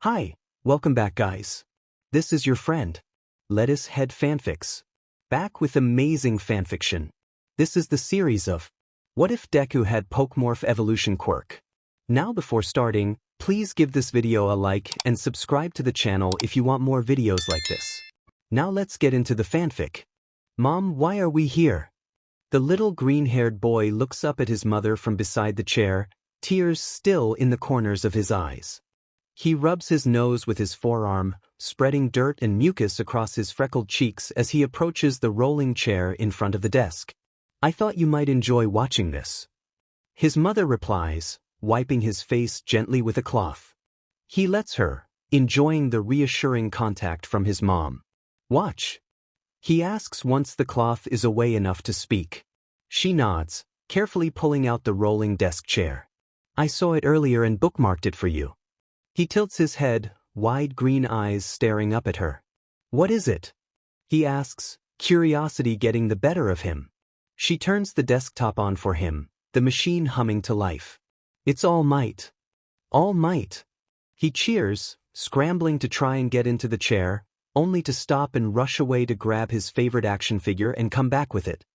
Hi, welcome back guys. This is your friend, Lettuce Head Fanfics. Back with amazing fanfiction. This is the series of What If Deku Had Pokémorph Evolution Quirk. Now before starting, please give this video a like and subscribe to the channel if you want more videos like this. Now let's get into the fanfic. Mom, why are we here? The little green-haired boy looks up at his mother from beside the chair, tears still in the corners of his eyes. He rubs his nose with his forearm, spreading dirt and mucus across his freckled cheeks as he approaches the rolling chair in front of the desk. I thought you might enjoy watching this. His mother replies, wiping his face gently with a cloth. He lets her, enjoying the reassuring contact from his mom. Watch. He asks once the cloth is away enough to speak. She nods, carefully pulling out the rolling desk chair. I saw it earlier and bookmarked it for you. He tilts his head, wide green eyes staring up at her. What is it? He asks, curiosity getting the better of him. She turns the desktop on for him, the machine humming to life. It's All Might. All Might. He cheers, scrambling to try and get into the chair, only to stop and rush away to grab his favorite action figure and come back with it.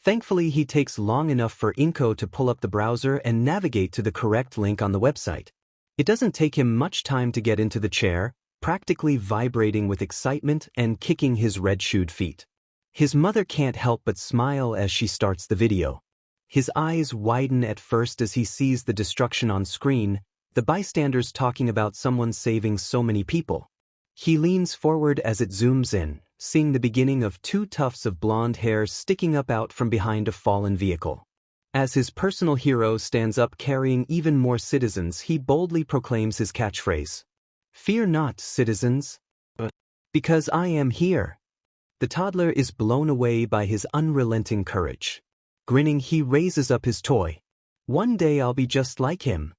Thankfully, he takes long enough for Inko to pull up the browser and navigate to the correct link on the website. It doesn't take him much time to get into the chair, practically vibrating with excitement and kicking his red-shoed feet. His mother can't help but smile as she starts the video. His eyes widen at first as he sees the destruction on screen, the bystanders talking about someone saving so many people. He leans forward as it zooms in, seeing the beginning of two tufts of blonde hair sticking up out from behind a fallen vehicle. As his personal hero stands up carrying even more citizens, he boldly proclaims his catchphrase. Fear not, citizens. Because I am here. The toddler is blown away by his unrelenting courage. Grinning, he raises up his toy. One day I'll be just like him.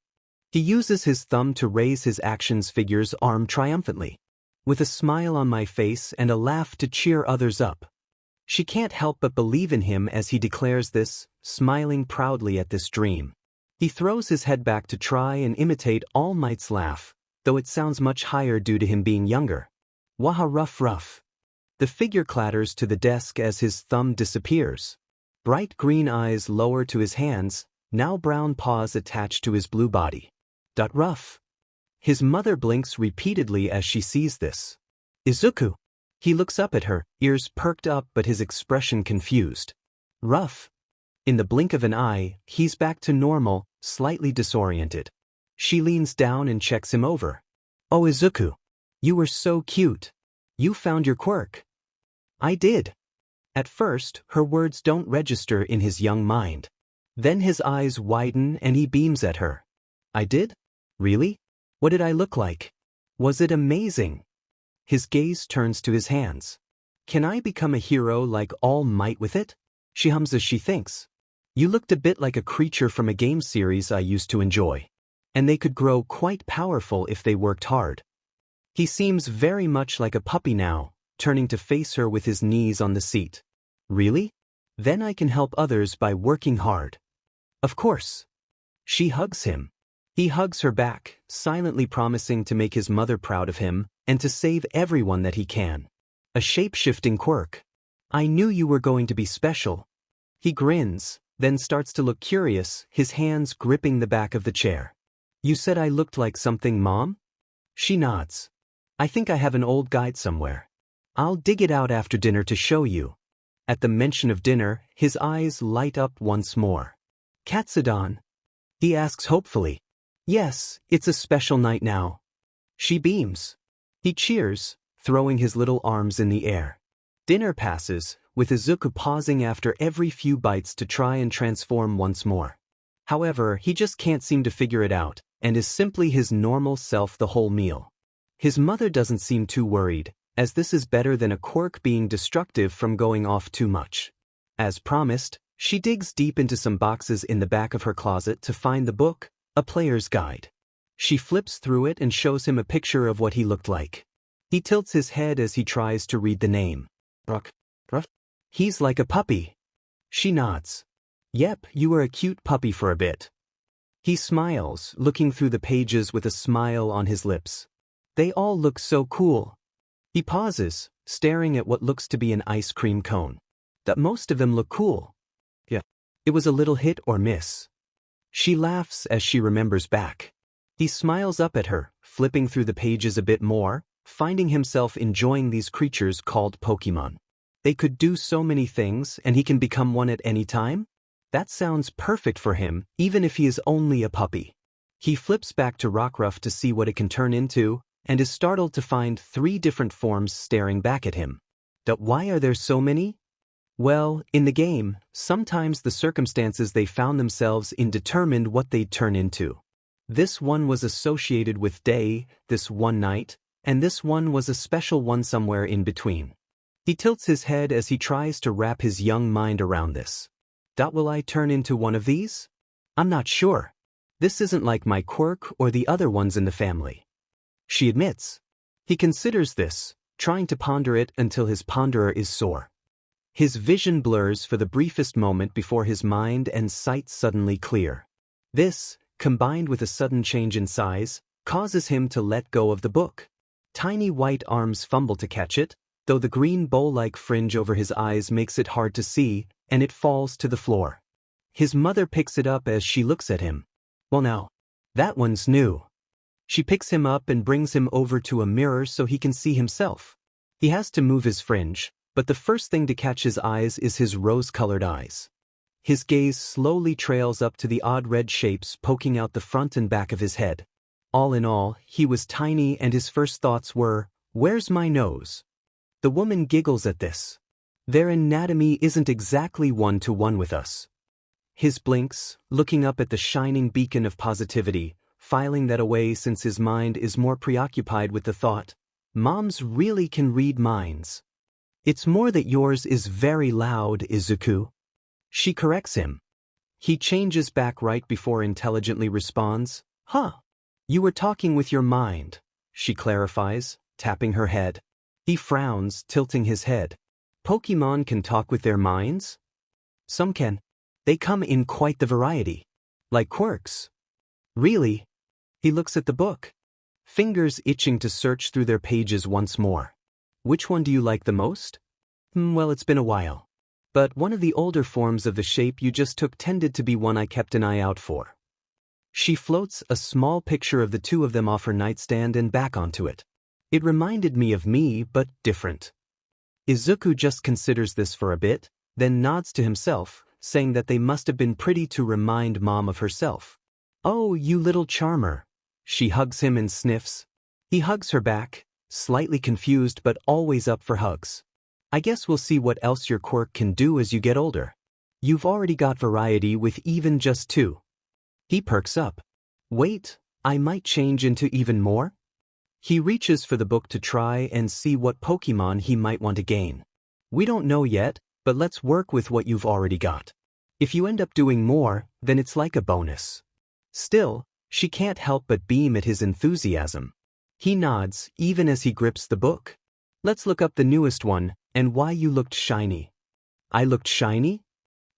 He uses his thumb to raise his action figure's arm triumphantly. With a smile on my face and a laugh to cheer others up. She can't help but believe in him as he declares this, smiling proudly at this dream. He throws his head back to try and imitate All Might's laugh, though it sounds much higher due to him being younger. Waha ruff ruff. The figure clatters to the desk as his thumb disappears. Bright green eyes lower to his hands, now brown paws attached to his blue body. Rough. His mother blinks repeatedly as she sees this. Izuku. He looks up at her, ears perked up but his expression confused. Rough. In the blink of an eye, he's back to normal, slightly disoriented. She leans down and checks him over. Oh Izuku. You were so cute. You found your quirk. I did. At first, her words don't register in his young mind. Then his eyes widen and he beams at her. I did? Really? What did I look like? Was it amazing? His gaze turns to his hands. Can I become a hero like All Might with it? She hums as she thinks. You looked a bit like a creature from a game series I used to enjoy. And they could grow quite powerful if they worked hard. He seems very much like a puppy now, turning to face her with his knees on the seat. Really? Then I can help others by working hard. Of course. She hugs him. He hugs her back, silently promising to make his mother proud of him, and to save everyone that he can. A shape-shifting quirk. I knew you were going to be special. He grins, then starts to look curious, his hands gripping the back of the chair. You said I looked like something, Mom? She nods. I think I have an old guide somewhere. I'll dig it out after dinner to show you. At the mention of dinner, his eyes light up once more. Katsudan? He asks hopefully. Yes, it's a special night now. She beams. He cheers, throwing his little arms in the air. Dinner passes, with Izuku pausing after every few bites to try and transform once more. However, he just can't seem to figure it out, and is simply his normal self the whole meal. His mother doesn't seem too worried, as this is better than a quirk being destructive from going off too much. As promised, she digs deep into some boxes in the back of her closet to find the book, A Player's Guide. She flips through it and shows him a picture of what he looked like. He tilts his head as he tries to read the name. He's like a puppy. She nods. Yep, you were a cute puppy for a bit. He smiles, looking through the pages with a smile on his lips. They all look so cool. He pauses, staring at what looks to be an ice cream cone. That most of them look cool. Yeah. It was a little hit or miss. She laughs as she remembers back. He smiles up at her, flipping through the pages a bit more, finding himself enjoying these creatures called Pokemon. They could do so many things, and he can become one at any time? That sounds perfect for him, even if he is only a puppy. He flips back to Rockruff to see what it can turn into, and is startled to find 3 different forms staring back at him. Why are there so many? Well, in the game, sometimes the circumstances they found themselves in determined what they'd turn into. This one was associated with day, this one night, and this one was a special one somewhere in between. He tilts his head as he tries to wrap his young mind around this. Will I turn into one of these? I'm not sure. This isn't like my Quirk or the other ones in the family. She admits. He considers this, trying to ponder it until his ponderer is sore. His vision blurs for the briefest moment before his mind and sight suddenly clear. This, combined with a sudden change in size, causes him to let go of the book. Tiny white arms fumble to catch it, though the green bow-like fringe over his eyes makes it hard to see, and it falls to the floor. His mother picks it up as she looks at him. Well now, that one's new. She picks him up and brings him over to a mirror so he can see himself. He has to move his fringe, but the first thing to catch his eyes is his rose-colored eyes. His gaze slowly trails up to the odd red shapes poking out the front and back of his head. All in all, he was tiny and his first thoughts were, "Where's my nose?" The woman giggles at this. Their anatomy isn't exactly one-to-one with us. His blinks, looking up at the shining beacon of positivity, filing that away since his mind is more preoccupied with the thought, "Moms really can read minds." "It's more that yours is very loud, Izuku." She corrects him. He changes back right before intelligently responds, "Huh. You were talking with your mind," she clarifies, tapping her head. He frowns, tilting his head. Pokemon can talk with their minds? Some can. They come in quite the variety. Like Quirks. Really? He looks at the book. Fingers itching to search through their pages once more. Which one do you like the most? Well, it's been a while. But one of the older forms of the shape you just took tended to be one I kept an eye out for. She floats a small picture of the 2 of them off her nightstand and back onto it. It reminded me of me, but different. Izuku just considers this for a bit, then nods to himself, saying that they must have been pretty to remind Mom of herself. "Oh, you little charmer." She hugs him and sniffs. He hugs her back, slightly confused but always up for hugs. "I guess we'll see what else your Quirk can do as you get older. You've already got variety with even just 2. He perks up. "Wait, I might change into even more?" He reaches for the book to try and see what Pokemon he might want to gain. "We don't know yet, but let's work with what you've already got. If you end up doing more, then it's like a bonus." Still, she can't help but beam at his enthusiasm. He nods, even as he grips the book. "Let's look up the newest one, and why you looked shiny." "I looked shiny?"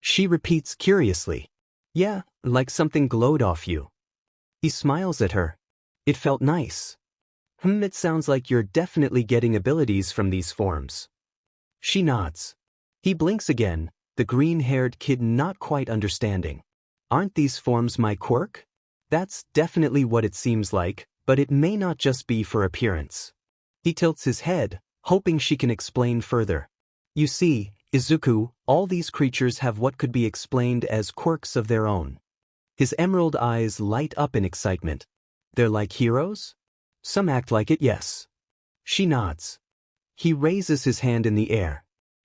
She repeats curiously. "Yeah, like something glowed off you." He smiles at her. "It felt nice." It sounds like you're definitely getting abilities from these forms." She nods. He blinks again, the green-haired kid not quite understanding. "Aren't these forms my Quirk?" That's definitely what it seems like, but it may not just be for appearance. He tilts his head, hoping she can explain further. "You see, Izuku, all these creatures have what could be explained as quirks of their own." His emerald eyes light up in excitement. "They're like heroes?" "Some act like it, yes." She nods. He raises his hand in the air.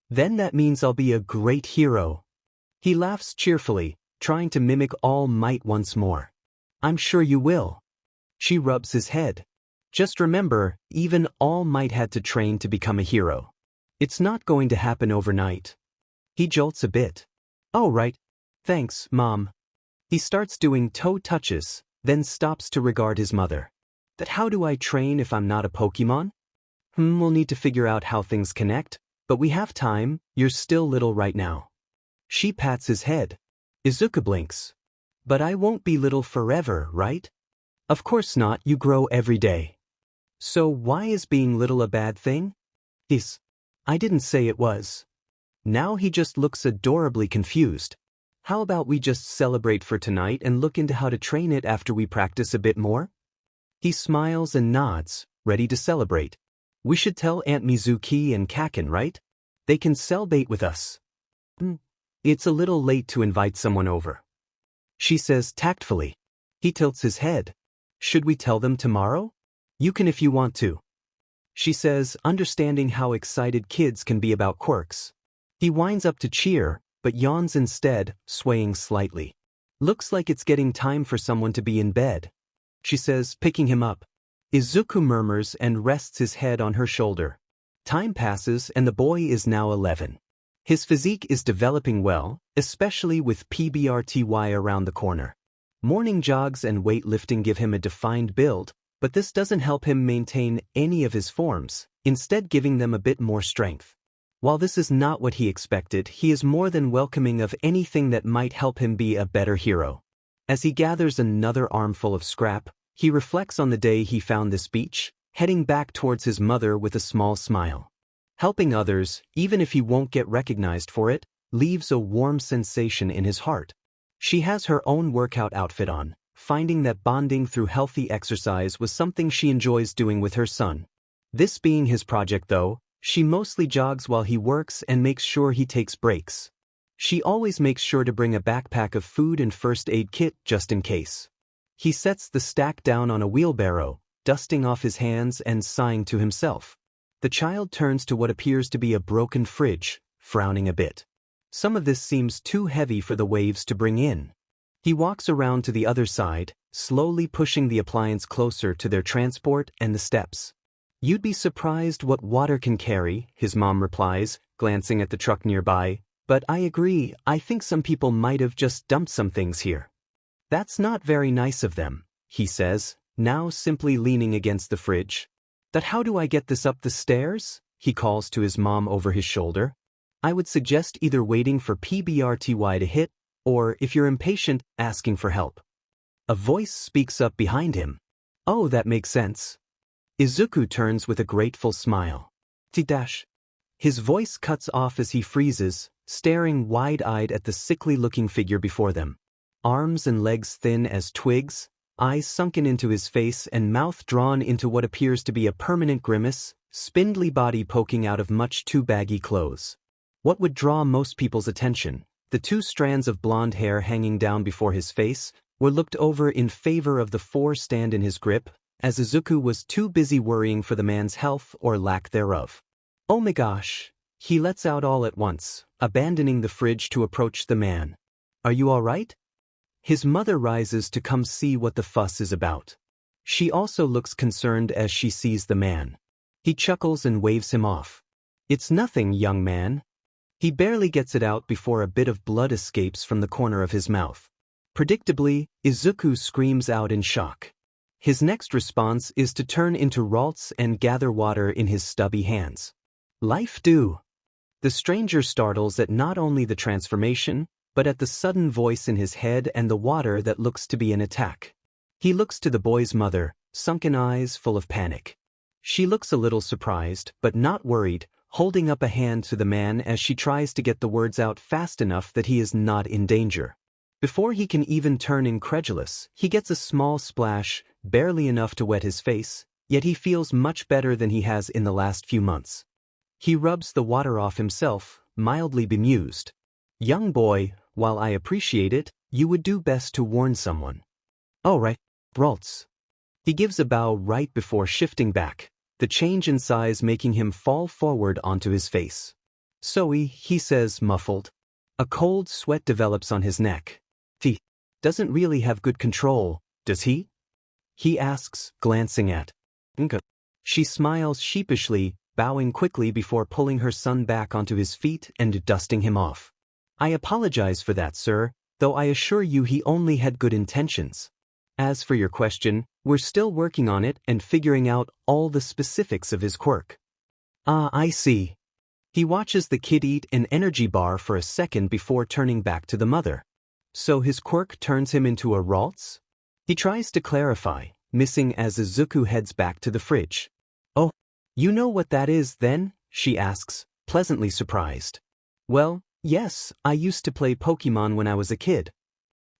"Then that means I'll be a great hero." He laughs cheerfully, trying to mimic All Might once more. "I'm sure you will." She rubs his head. "Just remember, even All Might had to train to become a hero. It's not going to happen overnight." He jolts a bit. "Oh, right. Thanks, Mom." He starts doing toe touches, then stops to regard his mother. How do I train if I'm not a Pokemon?" We'll need to figure out how things connect, but we have time, you're still little right now." She pats his head. Izuku blinks. "But I won't be little forever, right?" "Of course not, you grow every day." So why is being little a bad thing? Yes. I didn't say it was. Now he just looks adorably confused. How about we just celebrate for tonight and look into how to train it after we practice a bit more? He smiles and nods, ready to celebrate. We should tell Aunt Mizuki and Kaken, right? They can sell bait with us. It's a little late to invite someone over, she says tactfully. He tilts his head. Should we tell them tomorrow? You can if you want to, she says, understanding how excited kids can be about quirks. He winds up to cheer, but yawns instead, swaying slightly. Looks like it's getting time for someone to be in bed, she says, picking him up. Izuku murmurs and rests his head on her shoulder. Time passes and the boy is now 11. His physique is developing well, especially with PBRTY around the corner. Morning jogs and weightlifting give him a defined build, but this doesn't help him maintain any of his forms, instead giving them a bit more strength. While this is not what he expected, he is more than welcoming of anything that might help him be a better hero. As he gathers another armful of scrap, he reflects on the day he found this beach, heading back towards his mother with a small smile. Helping others, even if he won't get recognized for it, leaves a warm sensation in his heart. She has her own workout outfit on, finding that bonding through healthy exercise was something she enjoys doing with her son. This being his project though, she mostly jogs while he works and makes sure he takes breaks. She always makes sure to bring a backpack of food and first aid kit just in case. He sets the stack down on a wheelbarrow, dusting off his hands and sighing to himself. The child turns to what appears to be a broken fridge, frowning a bit. Some of this seems too heavy for the waves to bring in. He walks around to the other side, slowly pushing the appliance closer to their transport and the steps. You'd be surprised what water can carry, his mom replies, glancing at the truck nearby, but I agree, I think some people might have just dumped some things here. That's not very nice of them, he says, now simply leaning against the fridge. But how do I get this up the stairs? He calls to his mom over his shoulder. I would suggest either waiting for PBRTY to hit, or, if you're impatient, asking for help. A voice speaks up behind him. Oh, that makes sense. Izuku turns with a grateful smile. T-dash. His voice cuts off as he freezes, staring wide-eyed at the sickly-looking figure before them. Arms and legs thin as twigs, eyes sunken into his face and mouth drawn into what appears to be a permanent grimace, spindly body poking out of much too baggy clothes. What would draw most people's attention, the two strands of blonde hair hanging down before his face, were looked over in favor of the four stand in his grip, as Izuku was too busy worrying for the man's health or lack thereof. Oh my gosh, he lets out all at once, abandoning the fridge to approach the man. Are you all right? His mother rises to come see what the fuss is about. She also looks concerned as she sees the man. He chuckles and waves him off. It's nothing, young man. He barely gets it out before a bit of blood escapes from the corner of his mouth. Predictably, Izuku screams out in shock. His next response is to turn into Ralts and gather water in his stubby hands. Life do. The stranger startles at not only the transformation, but at the sudden voice in his head and the water that looks to be an attack. He looks to the boy's mother, sunken eyes full of panic. She looks a little surprised, but not worried, holding up a hand to the man as she tries to get the words out fast enough that he is not in danger. Before he can even turn incredulous, he gets a small splash, barely enough to wet his face, yet he feels much better than he has in the last few months. He rubs the water off himself, mildly bemused. Young boy, while I appreciate it, you would do best to warn someone. All right, Ralts. He gives a bow right before shifting back, the change in size making him fall forward onto his face. Sorry, he says, muffled. A cold sweat develops on his neck. He doesn't really have good control, does he? He asks, glancing at Inko. She smiles sheepishly, bowing quickly before pulling her son back onto his feet and dusting him off. I apologize for that, sir, though I assure you he only had good intentions. As for your question, we're still working on it and figuring out all the specifics of his quirk. Ah, I see. He watches the kid eat an energy bar for a second before turning back to the mother. So his quirk turns him into a Ralts? He tries to clarify, missing as Izuku heads back to the fridge. Oh, you know what that is then? She asks, pleasantly surprised. Well, yes, I used to play Pokemon when I was a kid.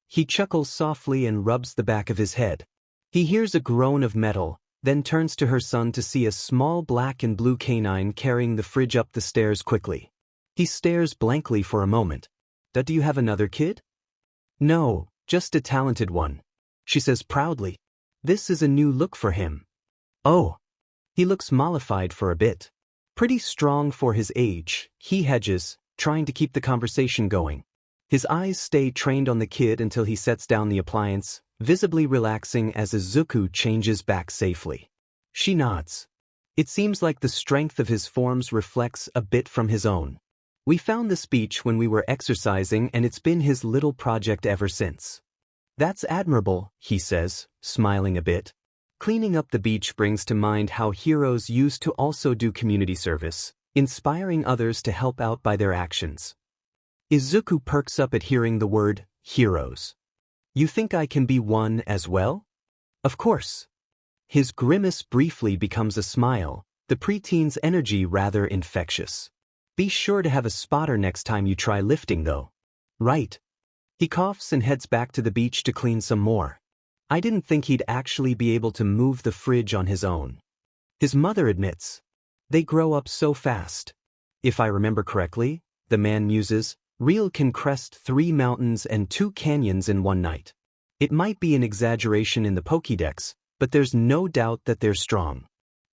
He chuckles softly and rubs the back of his head. He hears a groan of metal, then turns to her son to see a small black and blue canine carrying the fridge up the stairs quickly. He stares blankly for a moment. Do you have another kid? No, just a talented one, she says proudly. This is a new look for him. Oh. He looks mollified for a bit. Pretty strong for his age, he hedges, trying to keep the conversation going. His eyes stay trained on the kid until he sets down the appliance, visibly relaxing as Izuku changes back safely. She nods. It seems like the strength of his forms reflects a bit from his own. We found the speech when we were exercising and it's been his little project ever since. That's admirable, he says, smiling a bit. Cleaning up the beach brings to mind how heroes used to also do community service, inspiring others to help out by their actions. Izuku perks up at hearing the word, heroes. You think I can be one as well? Of course. His grimace briefly becomes a smile, the preteen's energy rather infectious. Be sure to have a spotter next time you try lifting though. Right. He coughs and heads back to the beach to clean some more. I didn't think he'd actually be able to move the fridge on his own. His mother admits. They grow up so fast. If I remember correctly, the man muses, Real can crest 3 mountains and 2 canyons in one night. It might be an exaggeration in the Pokédex, but there's no doubt that they're strong.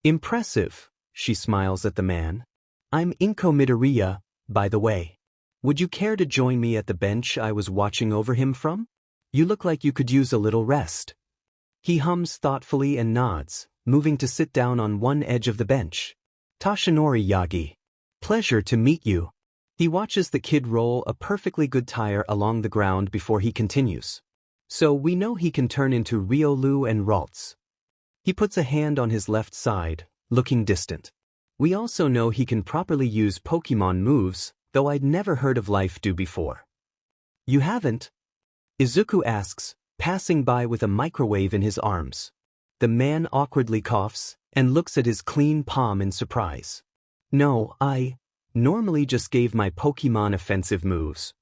Impressive, she smiles at the man. I'm Inko Midoriya, by the way. Would you care to join me at the bench I was watching over him from? You look like you could use a little rest. He hums thoughtfully and nods, moving to sit down on one edge of the bench. Toshinori Yagi. Pleasure to meet you. He watches the kid roll a perfectly good tire along the ground before he continues. So we know he can turn into Riolu and Ralts. He puts a hand on his left side, looking distant. We also know he can properly use Pokemon moves, though I'd never heard of Life Do before. You haven't? Izuku asks, passing by with a microwave in his arms. The man awkwardly coughs and looks at his clean palm in surprise. No, I normally just gave my Pokemon offensive moves.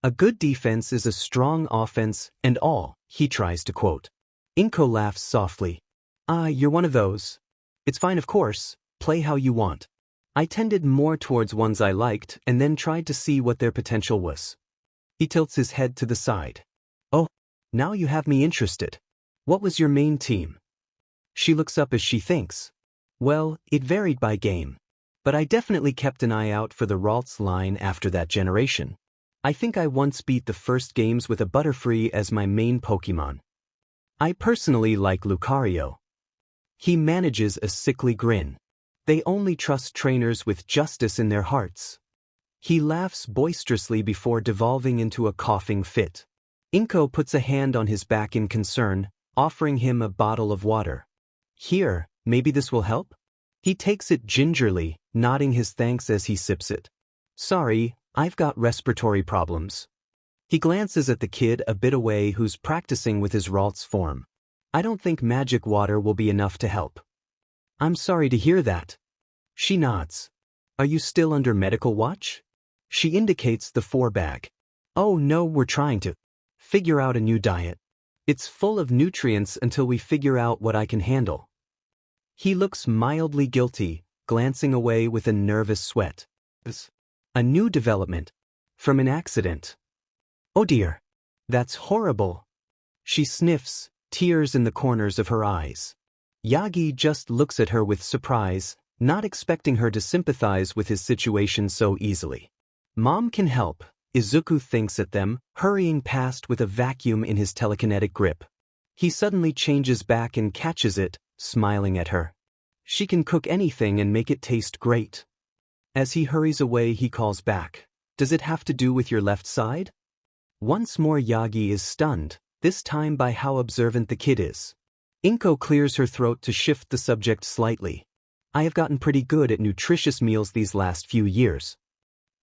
A good defense is a strong offense and all, he tries to quote. Inko laughs softly. You're one of those. It's fine of course, play how you want. I tended more towards ones I liked and then tried to see what their potential was. He tilts his head to the side. Oh, now you have me interested. What was your main team? She looks up as she thinks. Well, it varied by game. But I definitely kept an eye out for the Ralts line after that generation. I think I once beat the first games with a Butterfree as my main Pokemon. I personally like Lucario. He manages a sickly grin. They only trust trainers with justice in their hearts. He laughs boisterously before devolving into a coughing fit. Inko puts a hand on his back in concern, offering him a bottle of water. Here, maybe this will help? He takes it gingerly, nodding his thanks as he sips it. Sorry, I've got respiratory problems. He glances at the kid a bit away who's practicing with his Ralts form. I don't think magic water will be enough to help. I'm sorry to hear that. She nods. Are you still under medical watch? She indicates the 4-bag. Oh no, we're trying to figure out a new diet. It's full of nutrients until we figure out what I can handle. He looks mildly guilty, glancing away with a nervous sweat. A new development. From an accident. Oh dear. That's horrible. She sniffs, tears in the corners of her eyes. Yagi just looks at her with surprise, not expecting her to sympathize with his situation so easily. Mom can help, Izuku thinks at them, hurrying past with a vacuum in his telekinetic grip. He suddenly changes back and catches it, smiling at her. She can cook anything and make it taste great. As he hurries away, he calls back. Does it have to do with your left side? Once more Yagi is stunned, this time by how observant the kid is. Inko clears her throat to shift the subject slightly. I have gotten pretty good at nutritious meals these last few years.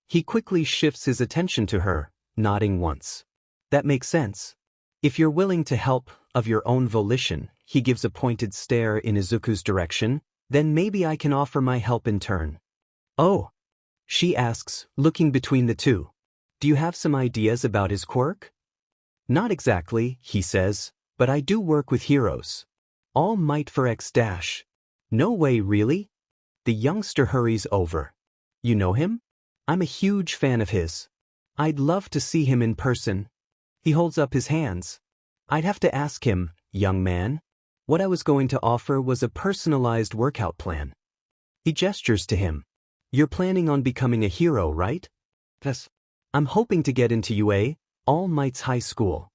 He quickly shifts his attention to her, nodding once. That makes sense. If you're willing to help, of your own volition, he gives a pointed stare in Izuku's direction, Then maybe I can offer my help in turn. Oh, she asks, looking between the two. Do you have some ideas about his quirk? Not exactly, he says, but I do work with heroes. All Might for X dash. No way, really? The youngster hurries over. You know him? I'm a huge fan of his. I'd love to see him in person. He holds up his hands. I'd have to ask him, young man. What I was going to offer was a personalized workout plan. He gestures to him. You're planning on becoming a hero, right? Yes. I'm hoping to get into UA, All Might's high school.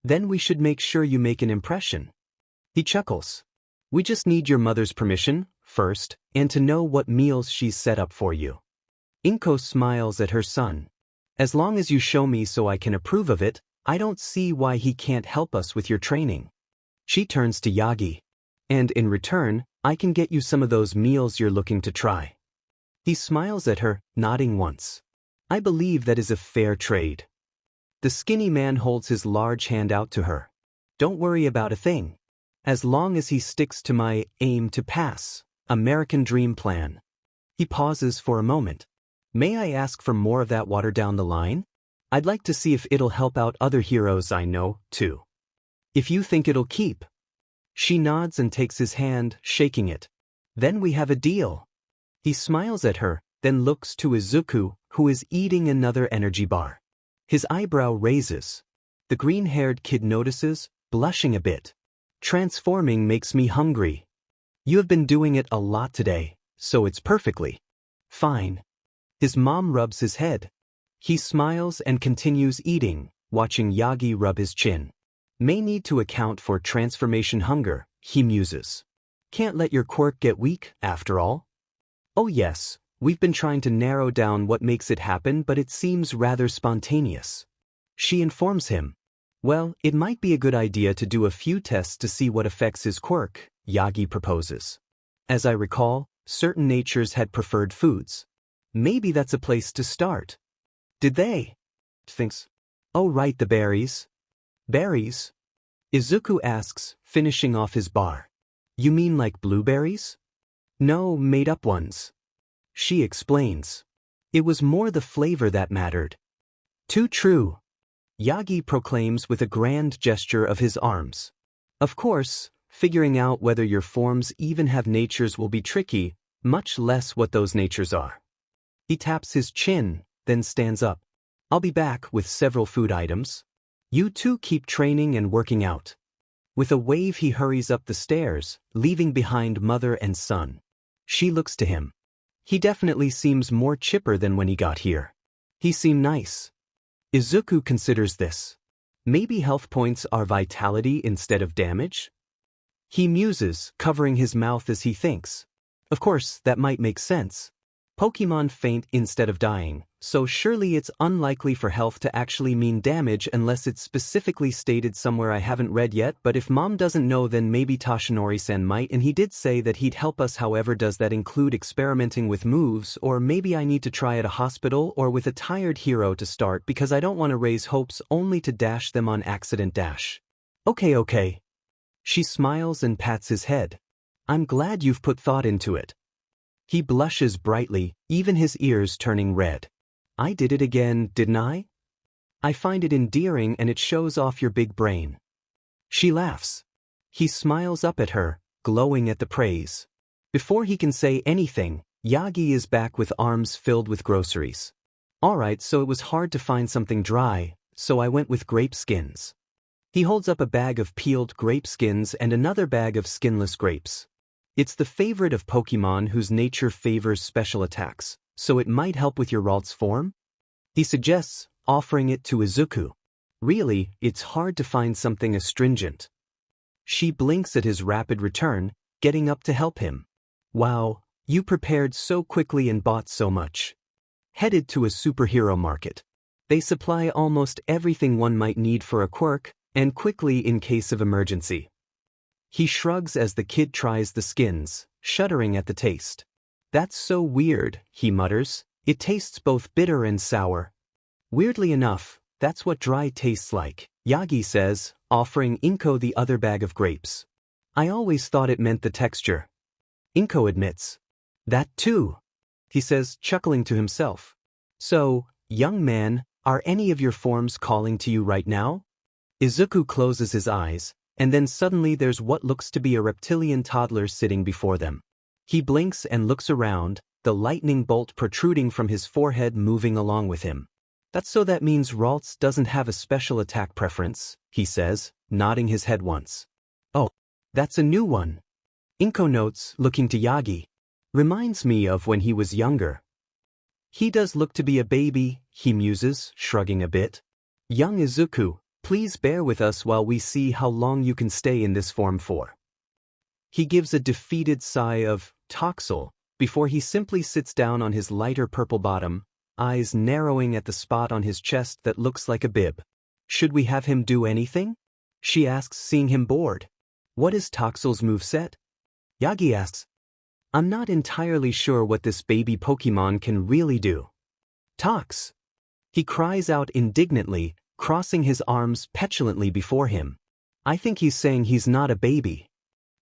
Then we should make sure you make an impression. He chuckles. We just need your mother's permission, first, and to know what meals she's set up for you. Inko smiles at her son. As long as you show me so I can approve of it, I don't see why he can't help us with your training. She turns to Yagi. And in return, I can get you some of those meals you're looking to try. He smiles at her, nodding once. I believe that is a fair trade. The skinny man holds his large hand out to her. Don't worry about a thing. As long as he sticks to my aim to pass, American dream plan. He pauses for a moment. May I ask for more of that water down the line? I'd like to see if it'll help out other heroes I know, too. If you think it'll keep. She nods and takes his hand, shaking it. Then we have a deal. He smiles at her, then looks to Izuku, who is eating another energy bar. His eyebrow raises. The green-haired kid notices, blushing a bit. Transforming makes me hungry. You have been doing it a lot today, so it's perfectly fine. His mom rubs his head. He smiles and continues eating, watching Yagi rub his chin. May need to account for transformation hunger, he muses. Can't let your quirk get weak, after all. Oh yes, we've been trying to narrow down what makes it happen, but it seems rather spontaneous. She informs him. Well, it might be a good idea to do a few tests to see what affects his quirk, Yagi proposes. As I recall, certain natures had preferred foods. Maybe that's a place to start. Did they? Thinks. Oh right, the berries. Berries? Izuku asks, finishing off his bar. You mean like blueberries? No, made-up ones. She explains. It was more the flavor that mattered. Too true. Yagi proclaims with a grand gesture of his arms. Of course, figuring out whether your forms even have natures will be tricky, much less what those natures are. He taps his chin, then stands up. I'll be back with several food items. You two keep training and working out. With a wave he hurries up the stairs, leaving behind mother and son. She looks to him. He definitely seems more chipper than when he got here. He seemed nice. Izuku considers this. Maybe health points are vitality instead of damage? He muses, covering his mouth as he thinks. Of course, that might make sense. Pokemon faint instead of dying, so surely it's unlikely for health to actually mean damage unless it's specifically stated somewhere I haven't read yet, but if Mom doesn't know then maybe Tashinori-san might, and he did say that he'd help us. However, does that include experimenting with moves, or maybe I need to try at a hospital or with a tired hero to start because I don't want to raise hopes only to dash them on accident dash. Okay. She smiles and pats his head. I'm glad you've put thought into it. He blushes brightly, even his ears turning red. I did it again, didn't I? I find it endearing and it shows off your big brain. She laughs. He smiles up at her, glowing at the praise. Before he can say anything, Yagi is back with arms filled with groceries. Alright, so it was hard to find something dry, so I went with grape skins. He holds up a bag of peeled grape skins and another bag of skinless grapes. It's the favorite of Pokemon whose nature favors special attacks, so it might help with your Ralts form? He suggests, offering it to Izuku. Really, it's hard to find something astringent. She blinks at his rapid return, getting up to help him. Wow, you prepared so quickly and bought so much. Headed to a superhero market. They supply almost everything one might need for a quirk, and quickly in case of emergency. He shrugs as the kid tries the skins, shuddering at the taste. That's so weird, he mutters. It tastes both bitter and sour. Weirdly enough, that's what dry tastes like, Yagi says, offering Inko the other bag of grapes. I always thought it meant the texture. Inko admits. That too, he says, chuckling to himself. So, young man, are any of your forms calling to you right now? Izuku closes his eyes, and then suddenly there's what looks to be a reptilian toddler sitting before them. He blinks and looks around, the lightning bolt protruding from his forehead moving along with him. That means Ralts doesn't have a special attack preference, he says, nodding his head once. Oh, that's a new one. Inko notes, looking to Yagi. Reminds me of when he was younger. He does look to be a baby, he muses, shrugging a bit. Young Izuku, please bear with us while we see how long you can stay in this form for. He gives a defeated sigh of toxel before he simply sits down on his lighter purple bottom, eyes narrowing at the spot on his chest that looks like a bib. Should we have him do anything? She asks, seeing him bored. What is Toxel's moveset? Yagi asks. I'm not entirely sure what this baby Pokemon can really do. Tox! He cries out indignantly, crossing his arms petulantly before him. I think he's saying he's not a baby.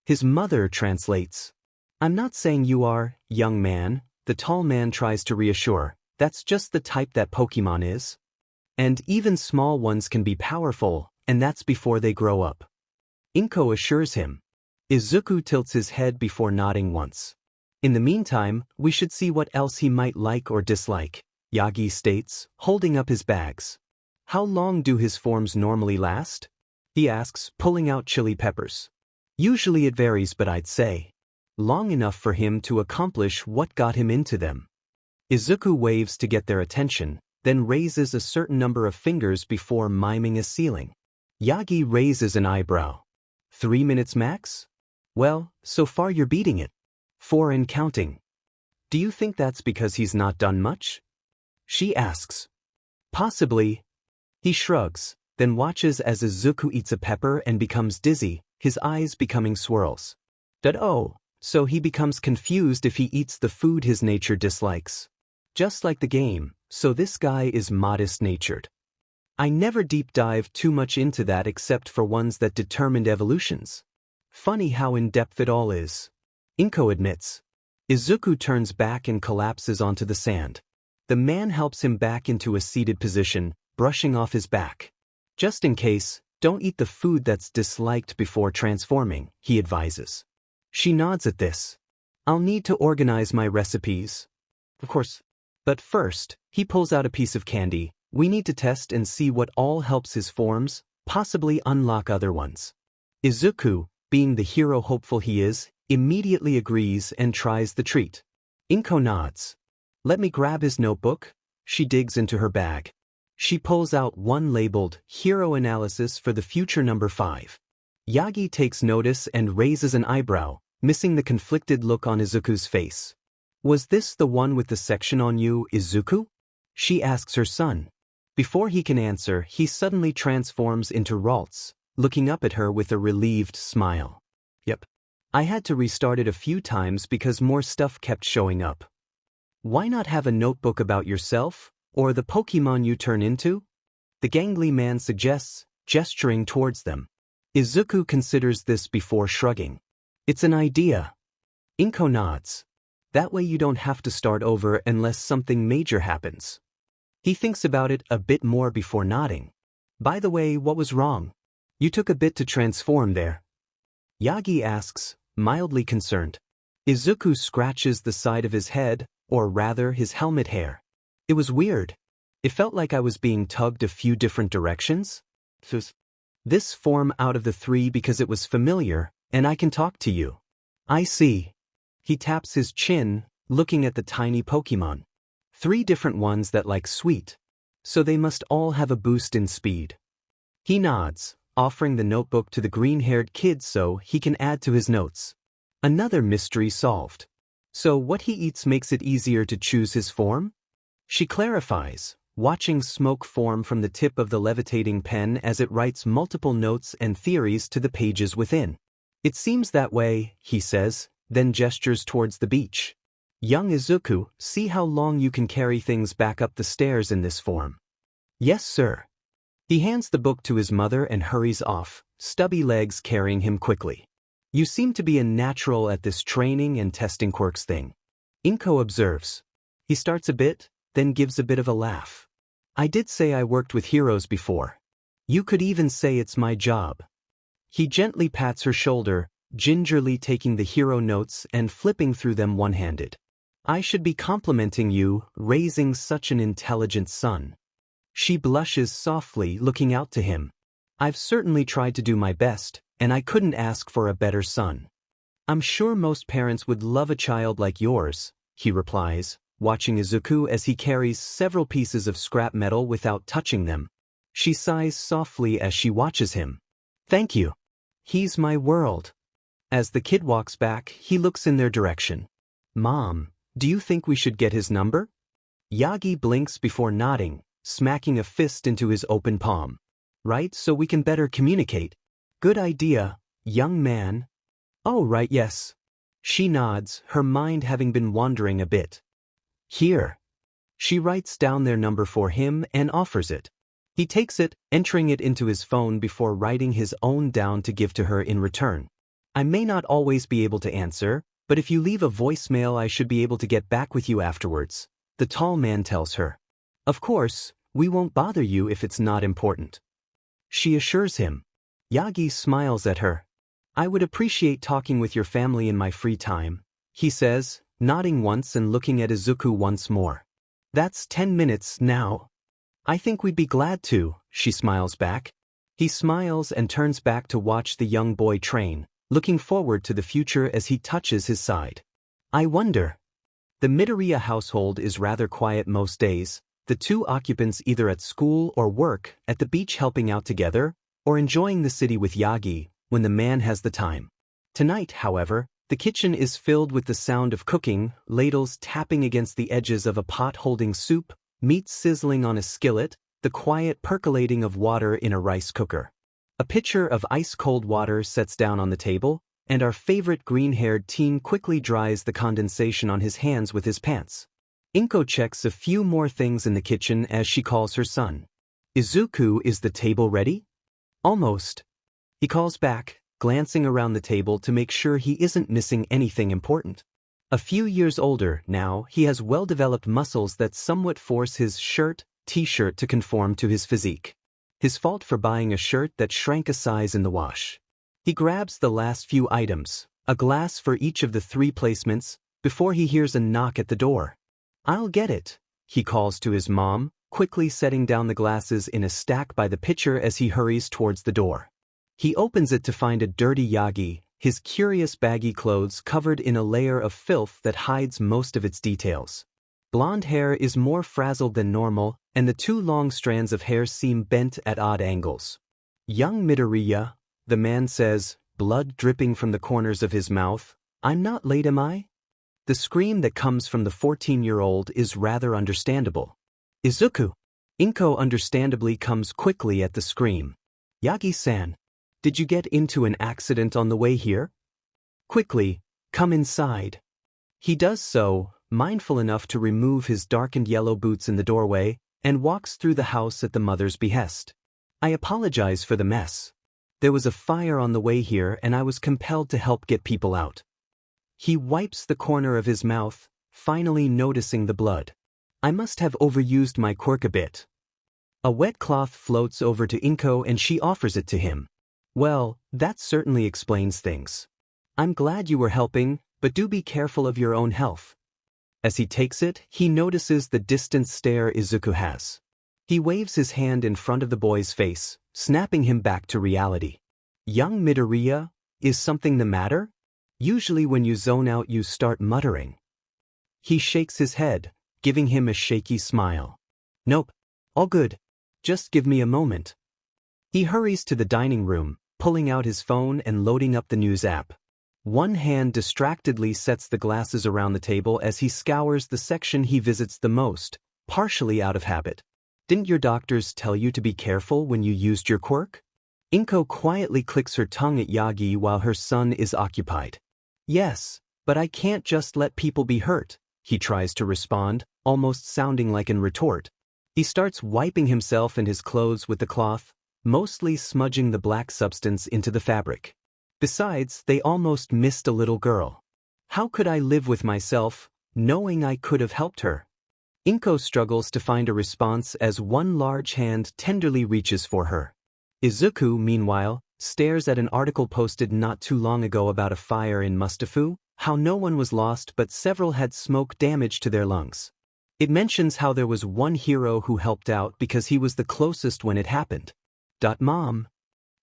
His mother translates. I'm not saying you are, young man, the tall man tries to reassure. That's just the type that Pokemon is. And even small ones can be powerful, and that's before they grow up. Inko assures him. Izuku tilts his head before nodding once. In the meantime, we should see what else he might like or dislike, Yagi states, holding up his bags. How long do his forms normally last? He asks, pulling out chili peppers. Usually it varies, but I'd say long enough for him to accomplish what got him into them. Izuku waves to get their attention, then raises a certain number of fingers before miming a ceiling. Yagi raises an eyebrow. 3 minutes max? Well, so far you're beating it. 4 and counting. Do you think that's because he's not done much? She asks. Possibly. He shrugs, then watches as Izuku eats a pepper and becomes dizzy, his eyes becoming swirls. Oh, so he becomes confused if he eats the food his nature dislikes. Just like the game, so this guy is modest-natured. I never deep dive too much into that except for ones that determined evolutions. Funny how in-depth it all is. Inko admits. Izuku turns back and collapses onto the sand. The man helps him back into a seated position, brushing off his back. Just in case, don't eat the food that's disliked before transforming, he advises. She nods at this. I'll need to organize my recipes. Of course. But first, he pulls out a piece of candy. We need to test and see what all helps his forms, possibly unlock other ones. Izuku, being the hero hopeful he is, immediately agrees and tries the treat. Inko nods. Let me grab his notebook. She digs into her bag. She pulls out one labeled Hero Analysis for the Future number 5. Yagi takes notice and raises an eyebrow, missing the conflicted look on Izuku's face. Was this the one with the section on you, Izuku? She asks her son. Before he can answer, he suddenly transforms into Ralts, looking up at her with a relieved smile. Yep. I had to restart it a few times because more stuff kept showing up. Why not have a notebook about yourself, or the Pokemon you turn into? The gangly man suggests, gesturing towards them. Izuku considers this before shrugging. It's an idea. Inko nods. That way you don't have to start over unless something major happens. He thinks about it a bit more before nodding. By the way, what was wrong? You took a bit to transform there. Yagi asks, mildly concerned. Izuku scratches the side of his head, or rather his helmet hair. It was weird. It felt like I was being tugged a few different directions. This form out of the 3 because it was familiar, and I can talk to you. I see. He taps his chin, looking at the tiny Pokemon. 3 different ones that like sweet. So they must all have a boost in speed. He nods, offering the notebook to the green-haired kid so he can add to his notes. Another mystery solved. So what he eats makes it easier to choose his form? She clarifies, watching smoke form from the tip of the levitating pen as it writes multiple notes and theories to the pages within. It seems that way, he says, then gestures towards the beach. Young Izuku, see how long you can carry things back up the stairs in this form. Yes, sir. He hands the book to his mother and hurries off, stubby legs carrying him quickly. You seem to be a natural at this training and testing quirks thing. Inko observes. He starts a bit, then gives a bit of a laugh. I did say I worked with heroes before. You could even say it's my job. He gently pats her shoulder, gingerly taking the hero notes and flipping through them one-handed. I should be complimenting you, raising such an intelligent son. She blushes softly, looking out to him. I've certainly tried to do my best, and I couldn't ask for a better son. I'm sure most parents would love a child like yours, he replies, watching Izuku as he carries several pieces of scrap metal without touching them. She sighs softly as she watches him. Thank you. He's my world. As the kid walks back, he looks in their direction. Mom, do you think we should get his number? Yagi blinks before nodding, smacking a fist into his open palm. Right, so we can better communicate. Good idea, young man. Oh, right, yes. She nods, her mind having been wandering a bit. Here. She writes down their number for him and offers it. He takes it, entering it into his phone before writing his own down to give to her in return. I may not always be able to answer, but if you leave a voicemail I should be able to get back with you afterwards, the tall man tells her. Of course, we won't bother you if it's not important. She assures him. Yagi smiles at her. I would appreciate talking with your family in my free time, he says, nodding once and looking at Izuku once more. That's 10 minutes now. I think we'd be glad to, she smiles back. He smiles and turns back to watch the young boy train, looking forward to the future as he touches his side. I wonder. The Midoriya household is rather quiet most days, the two occupants either at school or work, at the beach helping out together, or enjoying the city with Yagi, when the man has the time. Tonight, however, the kitchen is filled with the sound of cooking, ladles tapping against the edges of a pot holding soup, meat sizzling on a skillet, the quiet percolating of water in a rice cooker. A pitcher of ice-cold water sets down on the table, and our favorite green-haired teen quickly dries the condensation on his hands with his pants. Inko checks a few more things in the kitchen as she calls her son. Izuku, is the table ready? Almost. He calls back, glancing around the table to make sure he isn't missing anything important. A few years older now, he has well-developed muscles that somewhat force his t-shirt to conform to his physique. His fault for buying a shirt that shrank a size in the wash. He grabs the last few items, a glass for each of the 3 placements, before he hears a knock at the door. I'll get it, he calls to his mom, quickly setting down the glasses in a stack by the pitcher as he hurries towards the door. He opens it to find a dirty Yagi, his curious baggy clothes covered in a layer of filth that hides most of its details. Blonde hair is more frazzled than normal, and the 2 long strands of hair seem bent at odd angles. Young Midoriya, the man says, blood dripping from the corners of his mouth. I'm not late, am I? The scream that comes from the 14-year-old is rather understandable. Izuku. Inko understandably comes quickly at the scream. Yagi-san, did you get into an accident on the way here? Quickly, come inside. He does so, mindful enough to remove his darkened yellow boots in the doorway, and walks through the house at the mother's behest. I apologize for the mess. There was a fire on the way here and I was compelled to help get people out. He wipes the corner of his mouth, finally noticing the blood. I must have overused my quirk a bit. A wet cloth floats over to Inko and she offers it to him. Well, that certainly explains things. I'm glad you were helping, but do be careful of your own health. As he takes it, he notices the distant stare Izuku has. He waves his hand in front of the boy's face, snapping him back to reality. Young Midoriya, is something the matter? Usually when you zone out you start muttering. He shakes his head, giving him a shaky smile. Nope, all good. Just give me a moment. He hurries to the dining room, pulling out his phone and loading up the news app. One hand distractedly sets the glasses around the table as he scours the section he visits the most, partially out of habit. Didn't your doctors tell you to be careful when you used your quirk? Inko quietly clicks her tongue at Yagi while her son is occupied. Yes, but I can't just let people be hurt, he tries to respond, almost sounding like an retort. He starts wiping himself and his clothes with the cloth, mostly smudging the black substance into the fabric. Besides, they almost missed a little girl. How could I live with myself, knowing I could have helped her? Inko struggles to find a response as one large hand tenderly reaches for her. Izuku, meanwhile, stares at an article posted not too long ago about a fire in Mustafu, how no one was lost but several had smoke damage to their lungs. It mentions how there was one hero who helped out because he was the closest when it happened. Mom.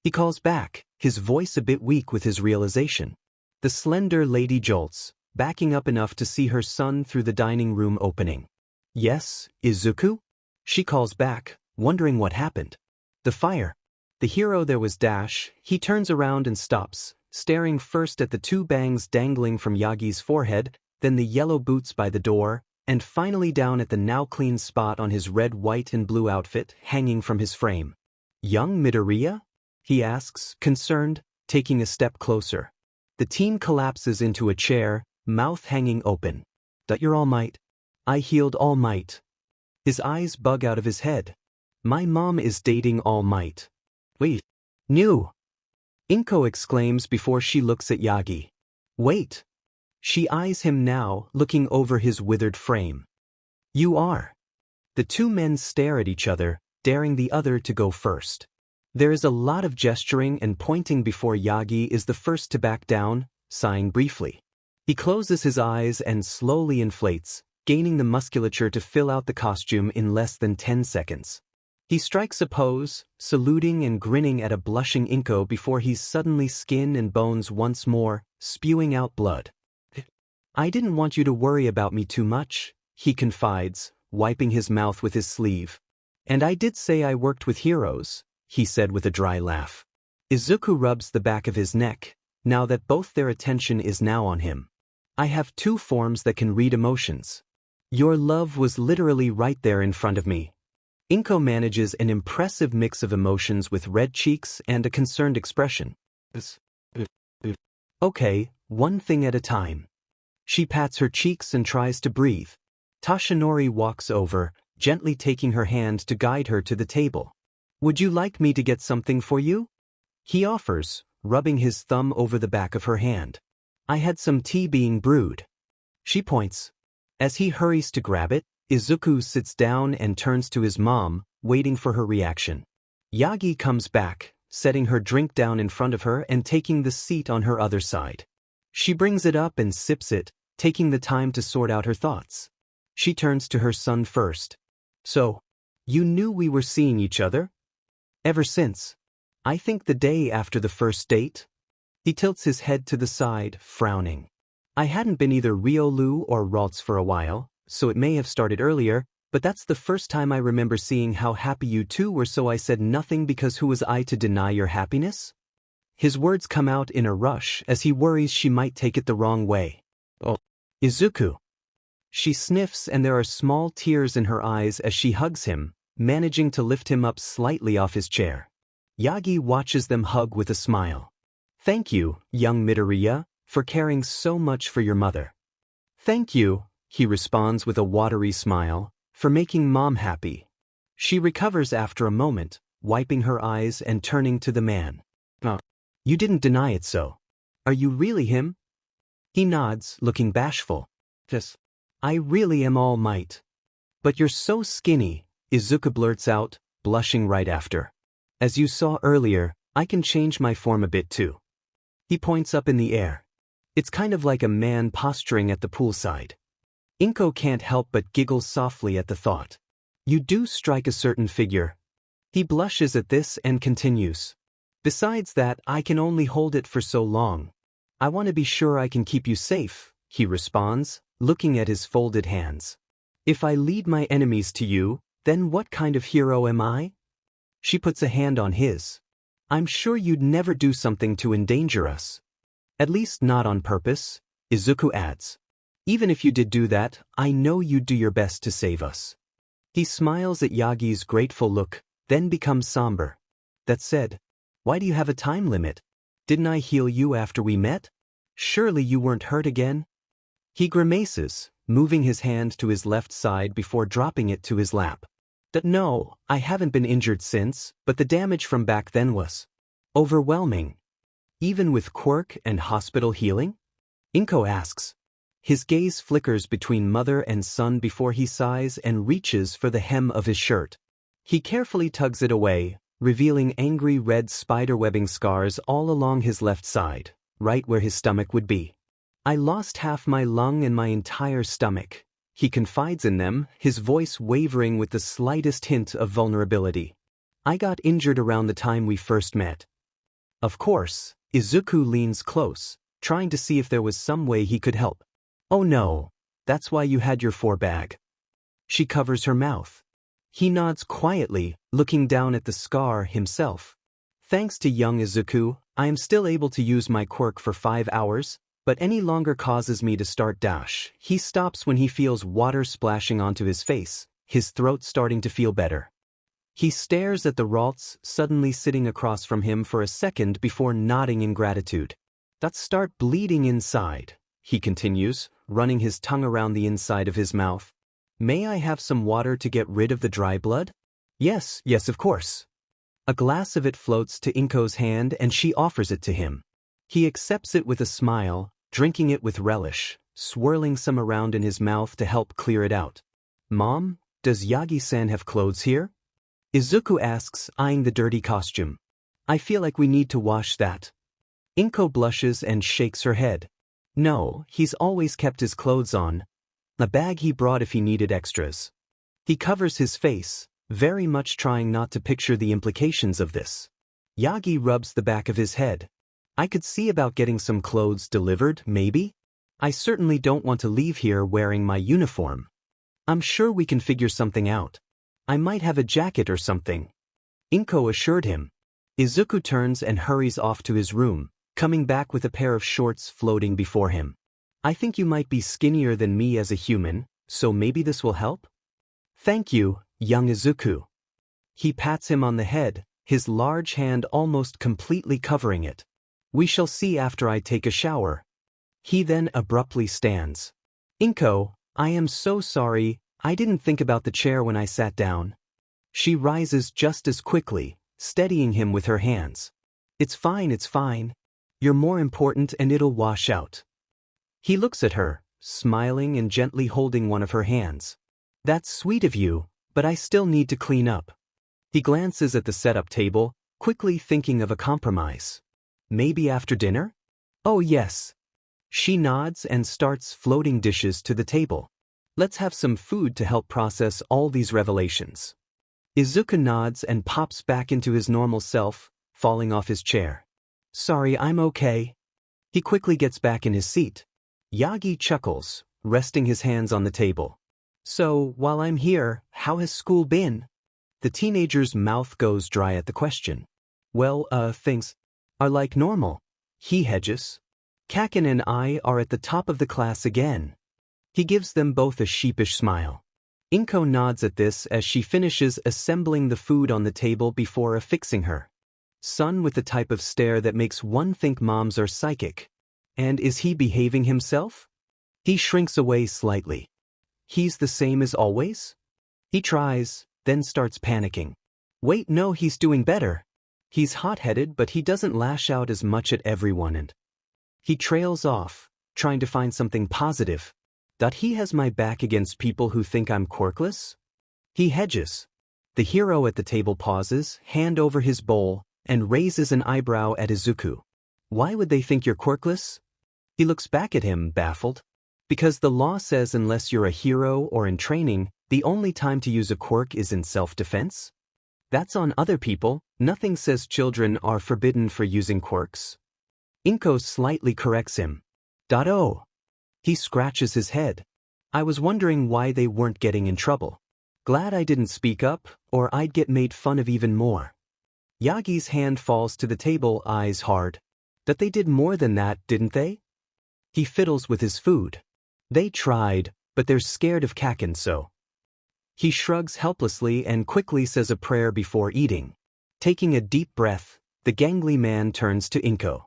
He calls back, his voice a bit weak with his realization. The slender lady jolts, backing up enough to see her son through the dining room opening. Yes, Izuku? She calls back, wondering what happened. The fire. The hero there was Dash. He turns around and stops, staring first at the two bangs dangling from Yagi's forehead, then the yellow boots by the door, and finally down at the now clean spot on his red, white, and blue outfit hanging from his frame. Young Midoriya? He asks, concerned, taking a step closer. The teen collapses into a chair, mouth hanging open. That you're All Might? I healed All Might. His eyes bug out of his head. My mom is dating All Might. Wait. New. Inko exclaims before she looks at Yagi. Wait. She eyes him now, looking over his withered frame. You are. The two men stare at each other, daring the other to go first. There is a lot of gesturing and pointing before Yagi is the first to back down, sighing briefly. He closes his eyes and slowly inflates, gaining the musculature to fill out the costume in less than 10 seconds. He strikes a pose, saluting and grinning at a blushing Inko before he's suddenly skin and bones once more, spewing out blood. I didn't want you to worry about me too much, he confides, wiping his mouth with his sleeve. And I did say I worked with heroes, he said with a dry laugh. Izuku rubs the back of his neck, now that both their attention is now on him. I have two forms that can read emotions. Your love was literally right there in front of me. Inko manages an impressive mix of emotions with red cheeks and a concerned expression. Okay, one thing at a time. She pats her cheeks and tries to breathe. Tashinori walks over, gently taking her hand to guide her to the table. Would you like me to get something for you? He offers, rubbing his thumb over the back of her hand. I had some tea being brewed. She points. As he hurries to grab it, Izuku sits down and turns to his mom, waiting for her reaction. Yagi comes back, setting her drink down in front of her and taking the seat on her other side. She brings it up and sips it, taking the time to sort out her thoughts. She turns to her son first. So, you knew we were seeing each other? Ever since. I think the day after the first date? He tilts his head to the side, frowning. I hadn't been either Riolu or Ralts for a while, so it may have started earlier, but that's the first time I remember seeing how happy you two were, so I said nothing because who was I to deny your happiness? His words come out in a rush as he worries she might take it the wrong way. Oh, Izuku. She sniffs and there are small tears in her eyes as she hugs him, managing to lift him up slightly off his chair. Yagi watches them hug with a smile. Thank you, young Midoriya, for caring so much for your mother. Thank you, he responds with a watery smile, for making Mom happy. She recovers after a moment, wiping her eyes and turning to the man. You didn't deny it, so. Are you really him? He nods, looking bashful. Yes. I really am All Might. But you're so skinny, Izuku blurts out, blushing right after. As you saw earlier, I can change my form a bit too. He points up in the air. It's kind of like a man posturing at the poolside. Inko can't help but giggle softly at the thought. You do strike a certain figure. He blushes at this and continues. Besides that, I can only hold it for so long. I want to be sure I can keep you safe, he responds, looking at his folded hands. If I lead my enemies to you, then what kind of hero am I? She puts a hand on his. I'm sure you'd never do something to endanger us. At least not on purpose, Izuku adds. Even if you did do that, I know you'd do your best to save us. He smiles at Yagi's grateful look, then becomes somber. That said, why do you have a time limit? Didn't I heal you after we met? Surely you weren't hurt again? He grimaces, moving his hand to his left side before dropping it to his lap. No, I haven't been injured since, but the damage from back then was overwhelming. Even with Quirk and hospital healing? Inko asks. His gaze flickers between mother and son before he sighs and reaches for the hem of his shirt. He carefully tugs it away, revealing angry red spiderwebbing scars all along his left side, right where his stomach would be. I lost half my lung and my entire stomach. He confides in them, his voice wavering with the slightest hint of vulnerability. I got injured around the time we first met. Of course, Izuku leans close, trying to see if there was some way he could help. Oh no, that's why you had your 4-bag. She covers her mouth. He nods quietly, looking down at the scar himself. Thanks to young Izuku, I am still able to use my quirk for 5 hours, but any longer causes me to start dash. He stops when he feels water splashing onto his face, his throat starting to feel better. He stares at the Ralts suddenly sitting across from him for a second before nodding in gratitude. That start bleeding inside, he continues, running his tongue around the inside of his mouth. May I have some water to get rid of the dry blood? Yes, of course. A glass of it floats to Inko's hand and she offers it to him. He accepts it with a smile, drinking it with relish, swirling some around in his mouth to help clear it out. Mom, does Yagi-san have clothes here? Izuku asks, eyeing the dirty costume. I feel like we need to wash that. Inko blushes and shakes her head. No, he's always kept his clothes on. A bag he brought if he needed extras. He covers his face, very much trying not to picture the implications of this. Yagi rubs the back of his head. I could see about getting some clothes delivered, maybe? I certainly don't want to leave here wearing my uniform. I'm sure we can figure something out. I might have a jacket or something. Inko assured him. Izuku turns and hurries off to his room, coming back with a pair of shorts floating before him. I think you might be skinnier than me as a human, so maybe this will help? Thank you, young Izuku. He pats him on the head, his large hand almost completely covering it. We shall see after I take a shower. He then abruptly stands. Inko, I am so sorry, I didn't think about the chair when I sat down. She rises just as quickly, steadying him with her hands. It's fine. You're more important and it'll wash out. He looks at her, smiling and gently holding one of her hands. That's sweet of you, but I still need to clean up. He glances at the setup table, quickly thinking of a compromise. Maybe after dinner? Oh yes. She nods and starts floating dishes to the table. Let's have some food to help process all these revelations. Izuku nods and pops back into his normal self, falling off his chair. Sorry, I'm okay. He quickly gets back in his seat. Yagi chuckles, resting his hands on the table. So, while I'm here, how has school been? The teenager's mouth goes dry at the question. Well, things are like normal. He hedges. Kaken and I are at the top of the class again. He gives them both a sheepish smile. Inko nods at this as she finishes assembling the food on the table before affixing her. Son with the type of stare that makes one think moms are psychic. And is he behaving himself? He shrinks away slightly. He's the same as always? He tries, then starts panicking. Wait, no, he's doing better. He's hot-headed, but he doesn't lash out as much at everyone and he trails off, trying to find something positive. That he has my back against people who think I'm quirkless? He hedges. The hero at the table pauses, hand over his bowl, and raises an eyebrow at Izuku. Why would they think you're quirkless? He looks back at him, baffled. Because the law says unless you're a hero or in training, the only time to use a quirk is in self-defense? That's on other people, nothing says children are forbidden for using quirks. Inko slightly corrects him. Oh. He scratches his head. I was wondering why they weren't getting in trouble. Glad I didn't speak up, or I'd get made fun of even more. Yagi's hand falls to the table, eyes hard. That they did more than that, didn't they? He fiddles with his food. They tried, but they're scared of Kaken, so. He shrugs helplessly and quickly says a prayer before eating. Taking a deep breath, the gangly man turns to Inko.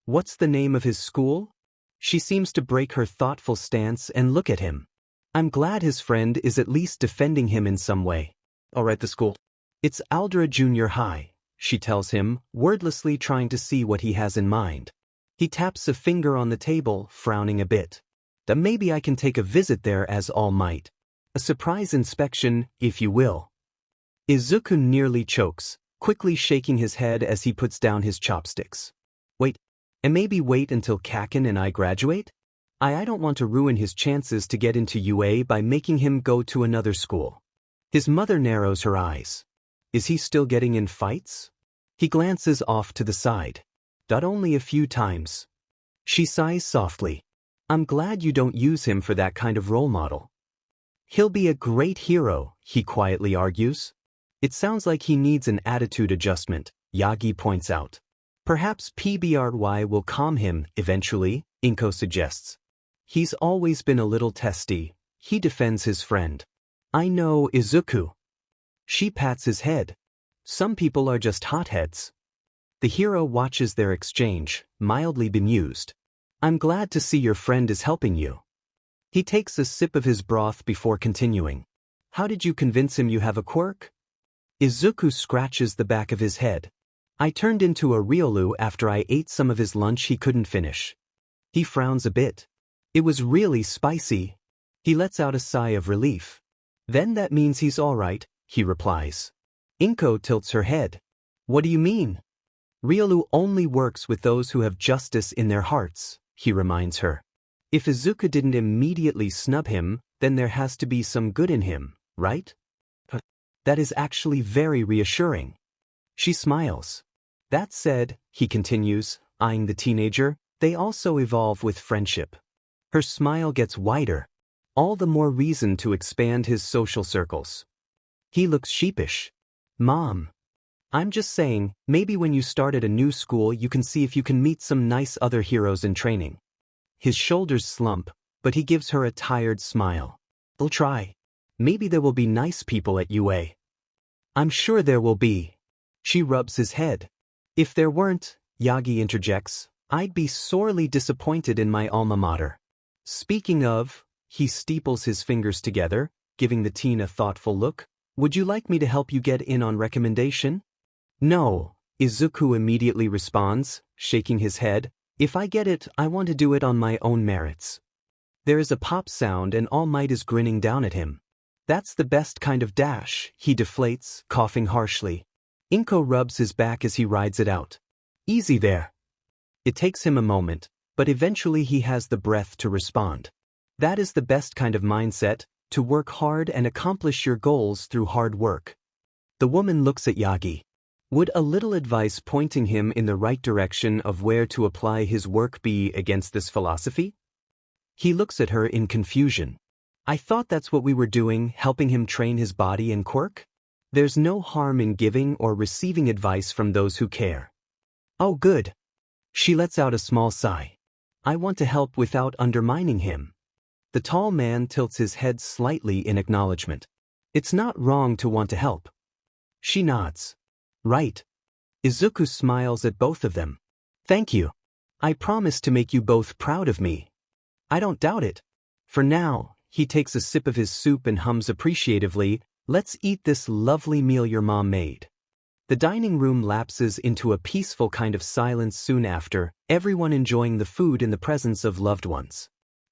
What's the name of his school? She seems to break her thoughtful stance and look at him. I'm glad his friend is at least defending him in some way. Alright, the school. It's Aldra Junior High. she tells him, wordlessly trying to see what he has in mind. He taps a finger on the table, frowning a bit. Then maybe I can take a visit there as All Might. A surprise inspection, if you will. Izuku nearly chokes, quickly shaking his head as he puts down his chopsticks. Wait, and maybe wait until Kaken and I graduate? I don't want to ruin his chances to get into UA by making him go to another school. His mother narrows her eyes. Is he still getting in fights? He glances off to the side. Not only a few times. She sighs softly. I'm glad you don't use him for that kind of role model. He'll be a great hero, he quietly argues. It sounds like he needs an attitude adjustment, Yagi points out. Perhaps PBRY will calm him eventually, Inko suggests. He's always been a little testy, he defends his friend. I know, Izuku. She pats his head. Some people are just hotheads. The hero watches their exchange, mildly bemused. I'm glad to see your friend is helping you. He takes a sip of his broth before continuing. How did you convince him you have a quirk? Izuku scratches the back of his head. I turned into a Riolu after I ate some of his lunch he couldn't finish. He frowns a bit. It was really spicy. He lets out a sigh of relief. Then that means he's all right, he replies. Inko tilts her head. What do you mean? Riolu only works with those who have justice in their hearts, he reminds her. If Izuku didn't immediately snub him, then there has to be some good in him, right? That is actually very reassuring. She smiles. That said, he continues, eyeing the teenager, they also evolve with friendship. Her smile gets wider. All the more reason to expand his social circles. He looks sheepish. Mom. I'm just saying, maybe when you start at a new school you can see if you can meet some nice other heroes in training. His shoulders slump, but he gives her a tired smile. I'll try. Maybe there will be nice people at UA. I'm sure there will be. She rubs his head. If there weren't, Yagi interjects, I'd be sorely disappointed in my alma mater. Speaking of, he steeples his fingers together, giving the teen a thoughtful look. Would you like me to help you get in on recommendation? No, Izuku immediately responds, shaking his head. If I get it, I want to do it on my own merits. There is a pop sound and All Might is grinning down at him. That's the best kind of dash, he deflates, coughing harshly. Inko rubs his back as he rides it out. Easy there. It takes him a moment, but eventually he has the breath to respond. That is the best kind of mindset, to work hard and accomplish your goals through hard work. The woman looks at Yagi. Would a little advice pointing him in the right direction of where to apply his work be against this philosophy? He looks at her in confusion. I thought that's what we were doing, helping him train his body and quirk? There's no harm in giving or receiving advice from those who care. Oh good. She lets out a small sigh. I want to help without undermining him. The tall man tilts his head slightly in acknowledgement. It's not wrong to want to help. She nods. Right. Izuku smiles at both of them. Thank you. I promise to make you both proud of me. I don't doubt it. For now, he takes a sip of his soup and hums appreciatively, let's eat this lovely meal your mom made. The dining room lapses into a peaceful kind of silence soon after, everyone enjoying the food in the presence of loved ones.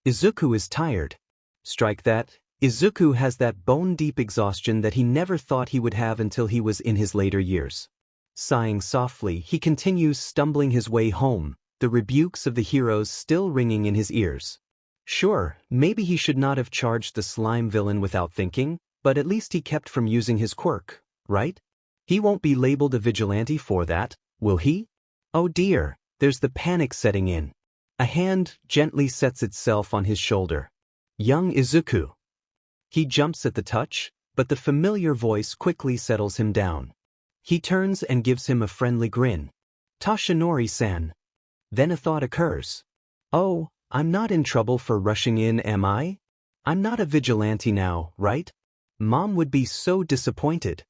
Izuku is tired. Strike that. Izuku has that bone-deep exhaustion that he never thought he would have until he was in his later years. Sighing softly, he continues stumbling his way home, the rebukes of the heroes still ringing in his ears. Sure, maybe he should not have charged the slime villain without thinking, but at least he kept from using his quirk, right? He won't be labeled a vigilante for that, will he? Oh dear, there's the panic setting in. A hand gently sets itself on his shoulder. Young Izuku. He jumps at the touch, but the familiar voice quickly settles him down. He turns and gives him a friendly grin. Tashinori-san. Then a thought occurs. Oh, I'm not in trouble for rushing in, am I? I'm not a vigilante now, right? Mom would be so disappointed.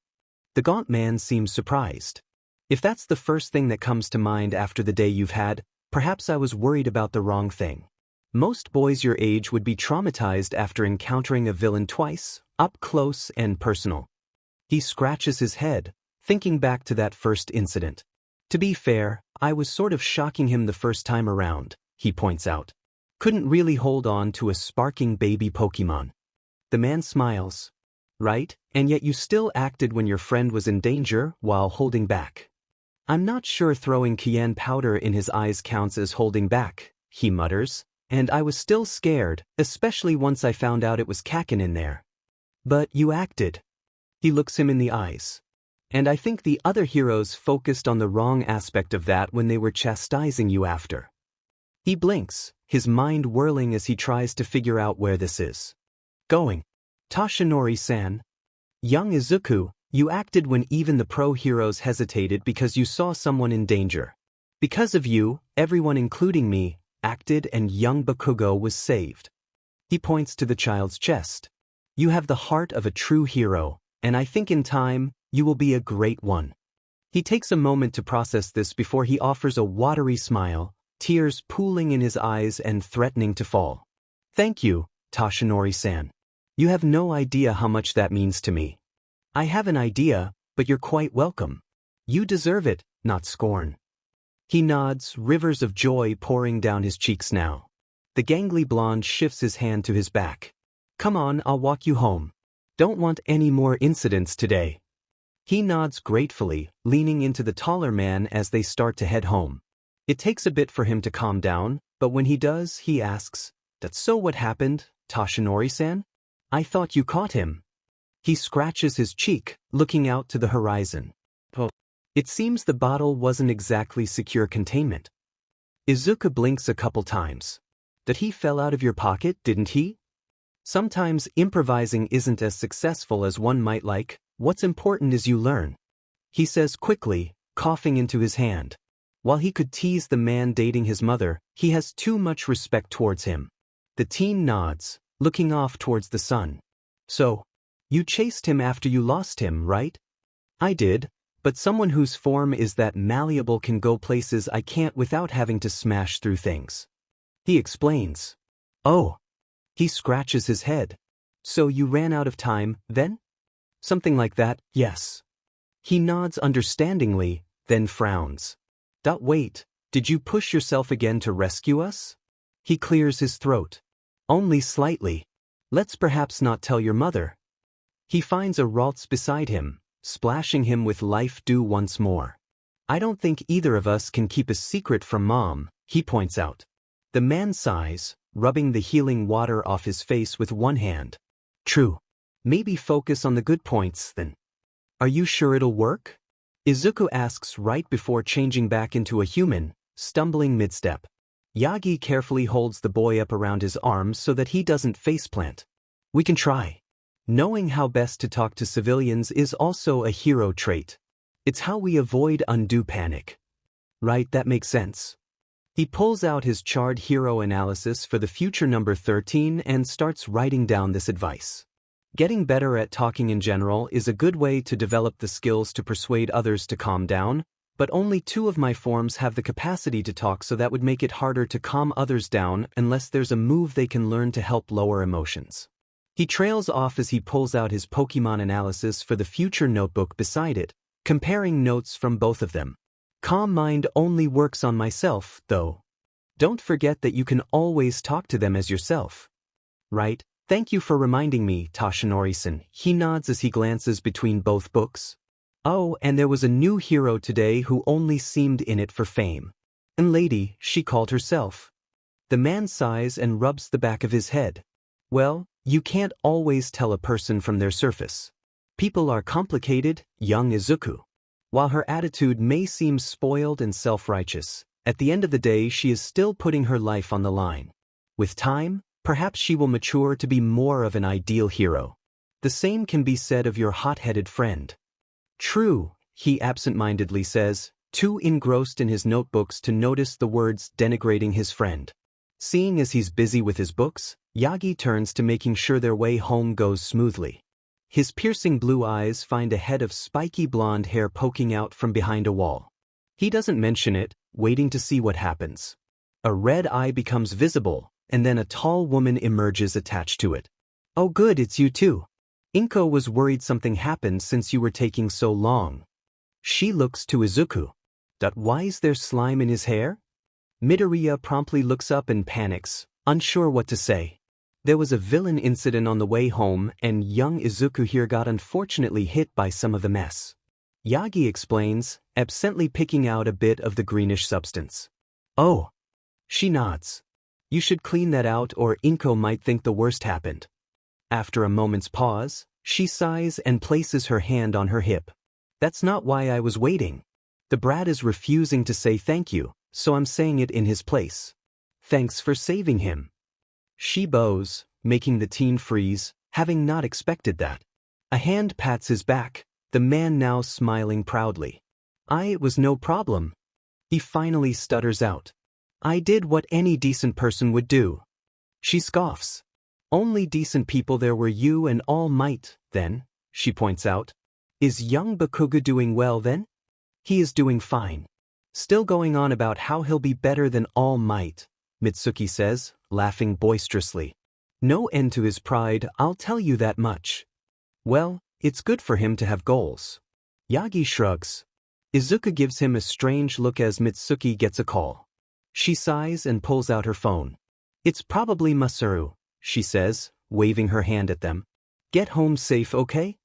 The gaunt man seems surprised. If that's the first thing that comes to mind after the day you've had, perhaps I was worried about the wrong thing. Most boys your age would be traumatized after encountering a villain twice, up close and personal. He scratches his head, thinking back to that first incident. To be fair, I was sort of shocking him the first time around, he points out. Couldn't really hold on to a sparking baby Pokemon. The man smiles. Right, and yet you still acted when your friend was in danger while holding back. I'm not sure throwing cayenne powder in his eyes counts as holding back, he mutters, and I was still scared, especially once I found out it was Kakin in there. But you acted. He looks him in the eyes. And I think the other heroes focused on the wrong aspect of that when they were chastising you after. He blinks, his mind whirling as he tries to figure out where this is going. Toshinori-san. Young Izuku, you acted when even the pro-heroes hesitated because you saw someone in danger. Because of you, everyone including me, acted and young Bakugo was saved. He points to the child's chest. You have the heart of a true hero, and I think in time, you will be a great one. He takes a moment to process this before he offers a watery smile, tears pooling in his eyes and threatening to fall. Thank you, Toshinori-san. You have no idea how much that means to me. I have an idea, but you're quite welcome. You deserve it, not scorn. He nods, rivers of joy pouring down his cheeks now. The gangly blonde shifts his hand to his back. Come on, I'll walk you home. Don't want any more incidents today. He nods gratefully, leaning into the taller man as they start to head home. It takes a bit for him to calm down, but when he does, he asks, "That's so what happened, Toshinori-san? I thought you caught him." He scratches his cheek, looking out to the horizon. It seems the bottle wasn't exactly secure containment. Izuku blinks a couple times. That he fell out of your pocket, didn't he? Sometimes improvising isn't as successful as one might like. What's important is you learn. He says quickly, coughing into his hand. While he could tease the man dating his mother, he has too much respect towards him. The teen nods, looking off towards the sun. So, you chased him after you lost him, right? I did, but someone whose form is that malleable can go places I can't without having to smash through things. He explains. Oh. He scratches his head. So you ran out of time, then? Something like that, yes. He nods understandingly, then frowns. Wait, did you push yourself again to rescue us? He clears his throat. Only slightly. Let's perhaps not tell your mother. He finds a Ralts beside him, splashing him with life dew once more. I don't think either of us can keep a secret from Mom, he points out. The man sighs, rubbing the healing water off his face with one hand. True. Maybe focus on the good points, then. Are you sure it'll work? Izuku asks right before changing back into a human, stumbling mid-step. Yagi carefully holds the boy up around his arms so that he doesn't faceplant. We can try. Knowing how best to talk to civilians is also a hero trait. It's how we avoid undue panic. Right, that makes sense. He pulls out his charred hero analysis for the future number 13 and starts writing down this advice. Getting better at talking in general is a good way to develop the skills to persuade others to calm down, but only 2 of my forms have the capacity to talk, so that would make it harder to calm others down unless there's a move they can learn to help lower emotions. He trails off as he pulls out his Pokemon analysis for the future notebook beside it, comparing notes from both of them. Calm mind only works on myself, though. Don't forget that you can always talk to them as yourself. Right? Thank you for reminding me, Toshinori-san. He nods as he glances between both books. Oh, and there was a new hero today who only seemed in it for fame. And lady, she called herself. The man sighs and rubs the back of his head. Well, you can't always tell a person from their surface. People are complicated, young Izuku. While her attitude may seem spoiled and self-righteous, at the end of the day she is still putting her life on the line. With time, perhaps she will mature to be more of an ideal hero. The same can be said of your hot-headed friend. True, he absent-mindedly says, too engrossed in his notebooks to notice the words denigrating his friend. Seeing as he's busy with his books, Yagi turns to making sure their way home goes smoothly. His piercing blue eyes find a head of spiky blonde hair poking out from behind a wall. He doesn't mention it, waiting to see what happens. A red eye becomes visible, and then a tall woman emerges attached to it. Oh good, it's you too. Inko was worried something happened since you were taking so long. She looks to Izuku. Why is there slime in his hair? Midoriya promptly looks up and panics, unsure what to say. There was a villain incident on the way home and young Izuku here got unfortunately hit by some of the mess. Yagi explains, absently picking out a bit of the greenish substance. Oh. She nods. You should clean that out or Inko might think the worst happened. After a moment's pause, she sighs and places her hand on her hip. That's not why I was waiting. The brat is refusing to say thank you, so I'm saying it in his place. Thanks for saving him. She bows, making the teen freeze, having not expected that. A hand pats his back, the man now smiling proudly. It was no problem. He finally stutters out. I did what any decent person would do. She scoffs. Only decent people there were you and All Might, then, she points out. Is young Bakugo doing well then? He is doing fine. Still going on about how he'll be better than All Might, Mitsuki says, laughing boisterously. No end to his pride, I'll tell you that much. Well, it's good for him to have goals. Yagi shrugs. Izuku gives him a strange look as Mitsuki gets a call. She sighs and pulls out her phone. It's probably Masaru, she says, waving her hand at them. Get home safe, okay?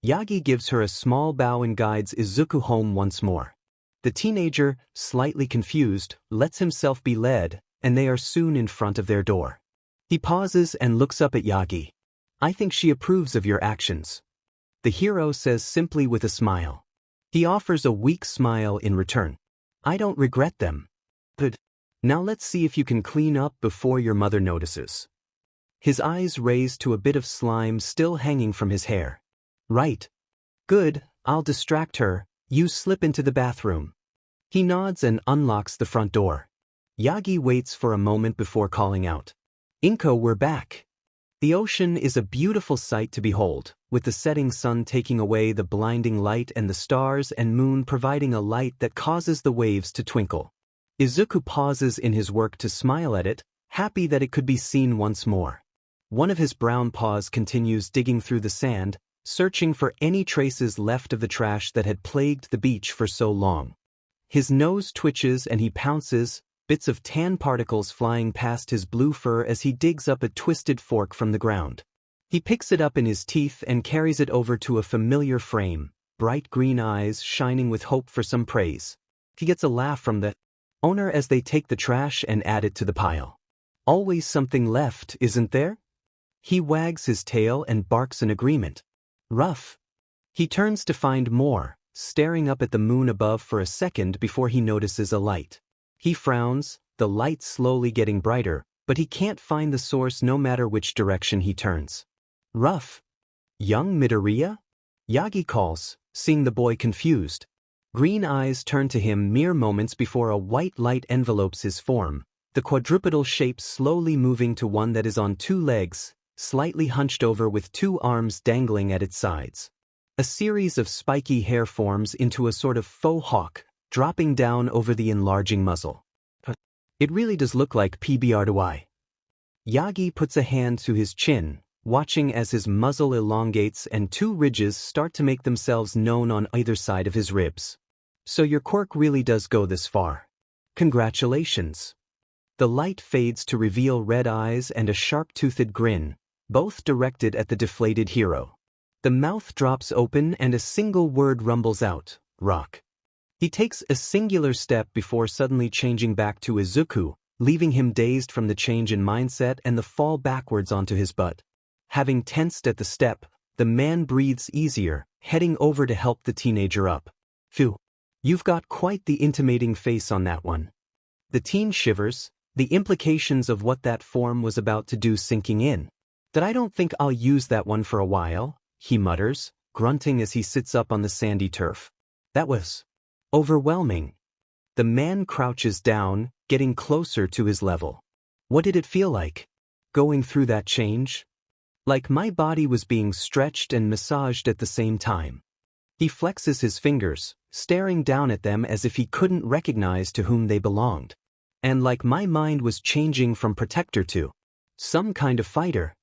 Yagi gives her a small bow and guides Izuku home once more. The teenager, slightly confused, lets himself be led, and they are soon in front of their door. He pauses and looks up at Yagi. I think she approves of your actions. The hero says simply with a smile. He offers a weak smile in return. I don't regret them. Good. Now let's see if you can clean up before your mother notices. His eyes raise to a bit of slime still hanging from his hair. Right. Good, I'll distract her, you slip into the bathroom. He nods and unlocks the front door. Yagi waits for a moment before calling out. Inko, we're back. The ocean is a beautiful sight to behold, with the setting sun taking away the blinding light and the stars and moon providing a light that causes the waves to twinkle. Izuku pauses in his work to smile at it, happy that it could be seen once more. One of his brown paws continues digging through the sand, searching for any traces left of the trash that had plagued the beach for so long. His nose twitches and he pounces, bits of tan particles flying past his blue fur as he digs up a twisted fork from the ground. He picks it up in his teeth and carries it over to a familiar frame, bright green eyes shining with hope for some praise. He gets a laugh from the owner as they take the trash and add it to the pile. Always something left, isn't there? He wags his tail and barks in agreement. Rough. He turns to find more, staring up at the moon above for a second before he notices a light. He frowns, the light slowly getting brighter, but he can't find the source no matter which direction he turns. Rough. Young Midoriya? Yagi calls, seeing the boy confused. Green eyes turn to him mere moments before a white light envelopes his form, the quadrupedal shape slowly moving to one that is on two legs, slightly hunched over with two arms dangling at its sides. A series of spiky hair forms into a sort of faux hawk, dropping down over the enlarging muzzle. It really does look like PBR2I. Yagi puts a hand to his chin, watching as his muzzle elongates and two ridges start to make themselves known on either side of his ribs. So your quirk really does go this far. Congratulations. The light fades to reveal red eyes and a sharp-toothed grin, both directed at the deflated hero. The mouth drops open and a single word rumbles out, rock. He takes a singular step before suddenly changing back to Izuku, leaving him dazed from the change in mindset and the fall backwards onto his butt. Having tensed at the step, the man breathes easier, heading over to help the teenager up. Phew. You've got quite the intimating face on that one. The teen shivers, the implications of what that form was about to do sinking in. That I don't think I'll use that one for a while, he mutters, grunting as he sits up on the sandy turf. That was overwhelming. The man crouches down, getting closer to his level. What did it feel like? Going through that change? Like my body was being stretched and massaged at the same time. He flexes his fingers, staring down at them as if he couldn't recognize to whom they belonged. And like my mind was changing from protector to some kind of fighter.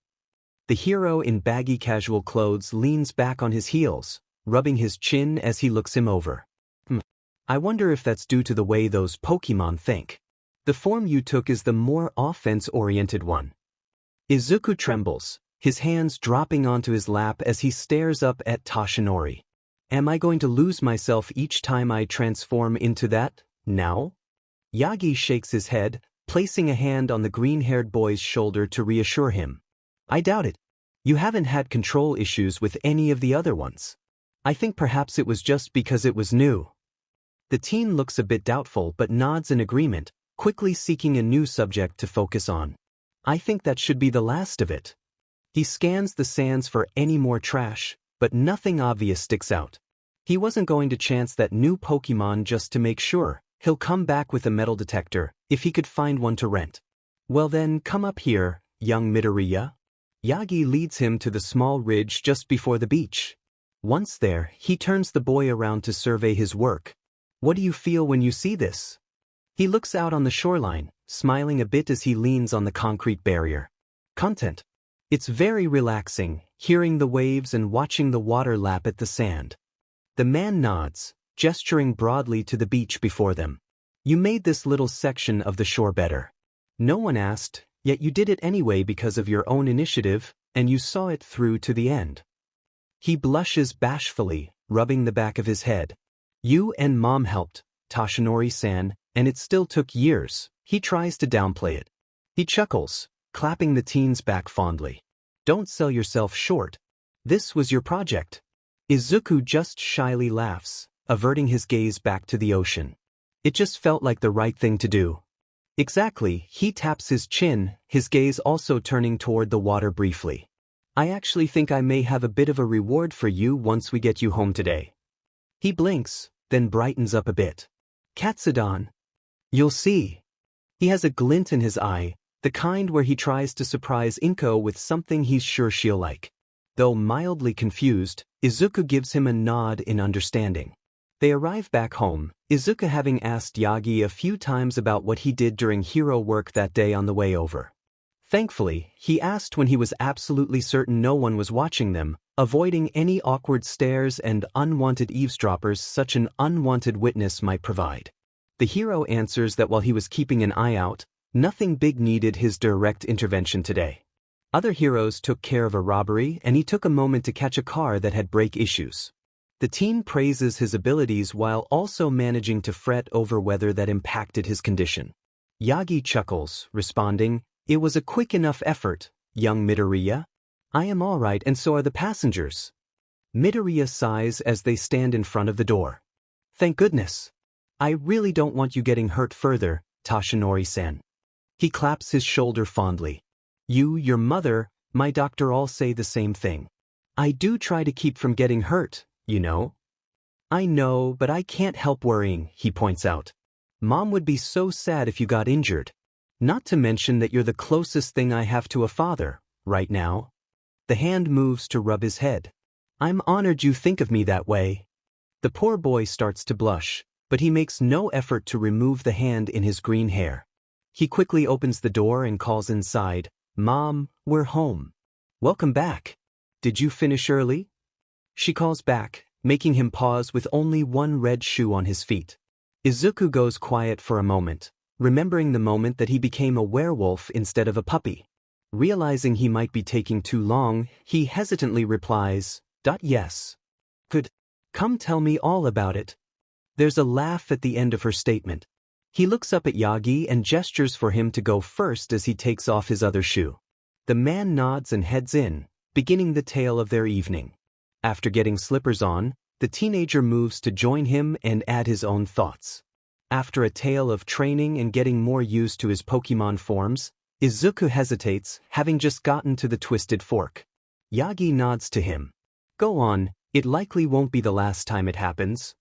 The hero in baggy casual clothes leans back on his heels, rubbing his chin as he looks him over. I wonder if that's due to the way those Pokemon think. The form you took is the more offense-oriented one. Izuku trembles, his hands dropping onto his lap as he stares up at Toshinori. Am I going to lose myself each time I transform into that, now? Yagi shakes his head, placing a hand on the green-haired boy's shoulder to reassure him. I doubt it. You haven't had control issues with any of the other ones. I think perhaps it was just because it was new. The teen looks a bit doubtful but nods in agreement, quickly seeking a new subject to focus on. I think that should be the last of it. He scans the sands for any more trash, but nothing obvious sticks out. He wasn't going to chance that new Pokemon just to make sure. He'll come back with a metal detector, if he could find one to rent. Well then, come up here, young Midoriya. Yagi leads him to the small ridge just before the beach. Once there, he turns the boy around to survey his work. What do you feel when you see this? He looks out on the shoreline, smiling a bit as he leans on the concrete barrier. Content. It's very relaxing, hearing the waves and watching the water lap at the sand. The man nods, gesturing broadly to the beach before them. You made this little section of the shore better. No one asked, yet you did it anyway because of your own initiative, and you saw it through to the end. He blushes bashfully, rubbing the back of his head. You and Mom helped, Toshinori-san, and it still took years. He tries to downplay it. He chuckles, clapping the teen's back fondly. Don't sell yourself short. This was your project. Izuku just shyly laughs, averting his gaze back to the ocean. It just felt like the right thing to do. Exactly, he taps his chin, his gaze also turning toward the water briefly. I actually think I may have a bit of a reward for you once we get you home today. He blinks, then brightens up a bit. Katsudan. You'll see. He has a glint in his eye, the kind where he tries to surprise Inko with something he's sure she'll like. Though mildly confused, Izuku gives him a nod in understanding. They arrive back home, Izuku having asked Yagi a few times about what he did during hero work that day on the way over. Thankfully, he asked when he was absolutely certain no one was watching them, avoiding any awkward stares and unwanted eavesdroppers such an unwanted witness might provide. The hero answers that while he was keeping an eye out, nothing big needed his direct intervention today. Other heroes took care of a robbery and he took a moment to catch a car that had brake issues. The teen praises his abilities while also managing to fret over whether that impacted his condition. Yagi chuckles, responding, It was a quick enough effort, young Midoriya. I am all right and so are the passengers. Midoriya sighs as they stand in front of the door. Thank goodness. I really don't want you getting hurt further, Toshinori-san. He claps his shoulder fondly. You, your mother, my doctor all say the same thing. I do try to keep from getting hurt, you know. I know, but I can't help worrying, he points out. Mom would be so sad if you got injured. Not to mention that you're the closest thing I have to a father, right now. The hand moves to rub his head. I'm honored you think of me that way. The poor boy starts to blush, but he makes no effort to remove the hand in his green hair. He quickly opens the door and calls inside, Mom, we're home. Welcome back. Did you finish early? She calls back, making him pause with only one red shoe on his feet. Izuku goes quiet for a moment, remembering the moment that he became a werewolf instead of a puppy. Realizing he might be taking too long, he hesitantly replies, Yes. Good. Come tell me all about it. There's a laugh at the end of her statement. He looks up at Yagi and gestures for him to go first as he takes off his other shoe. The man nods and heads in, beginning the tale of their evening. After getting slippers on, the teenager moves to join him and add his own thoughts. After a tale of training and getting more used to his Pokemon forms, Izuku hesitates, having just gotten to the twisted fork. Yagi nods to him. Go on, it likely won't be the last time it happens.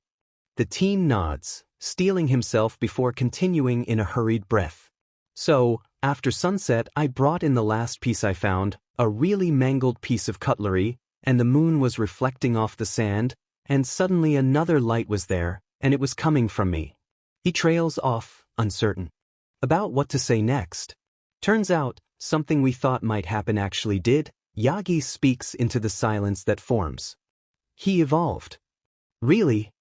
The teen nods, steeling himself before continuing in a hurried breath. So, after sunset I brought in the last piece I found, a really mangled piece of cutlery, and the moon was reflecting off the sand, and suddenly another light was there, and it was coming from me. He trails off, uncertain about what to say next. Turns out, something we thought might happen actually did. Yagi speaks into the silence that forms. He evolved. Really?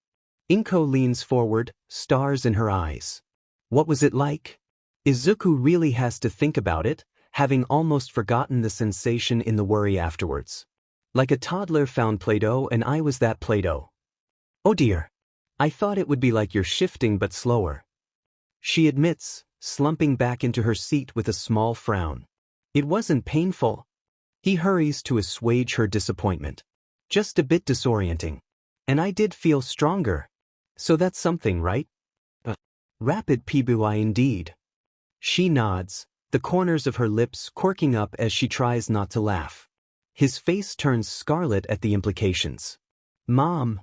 Inko leans forward, stars in her eyes. What was it like? Izuku really has to think about it, having almost forgotten the sensation in the worry afterwards. Like a toddler found Play-Doh and I was that Play-Doh. Oh dear. I thought it would be like you're shifting but slower. She admits, slumping back into her seat with a small frown. It wasn't painful. He hurries to assuage her disappointment. Just a bit disorienting. And I did feel stronger. So that's something, right? Rapid PBY indeed. She nods, the corners of her lips quirking up as she tries not to laugh. His face turns scarlet at the implications. Mom.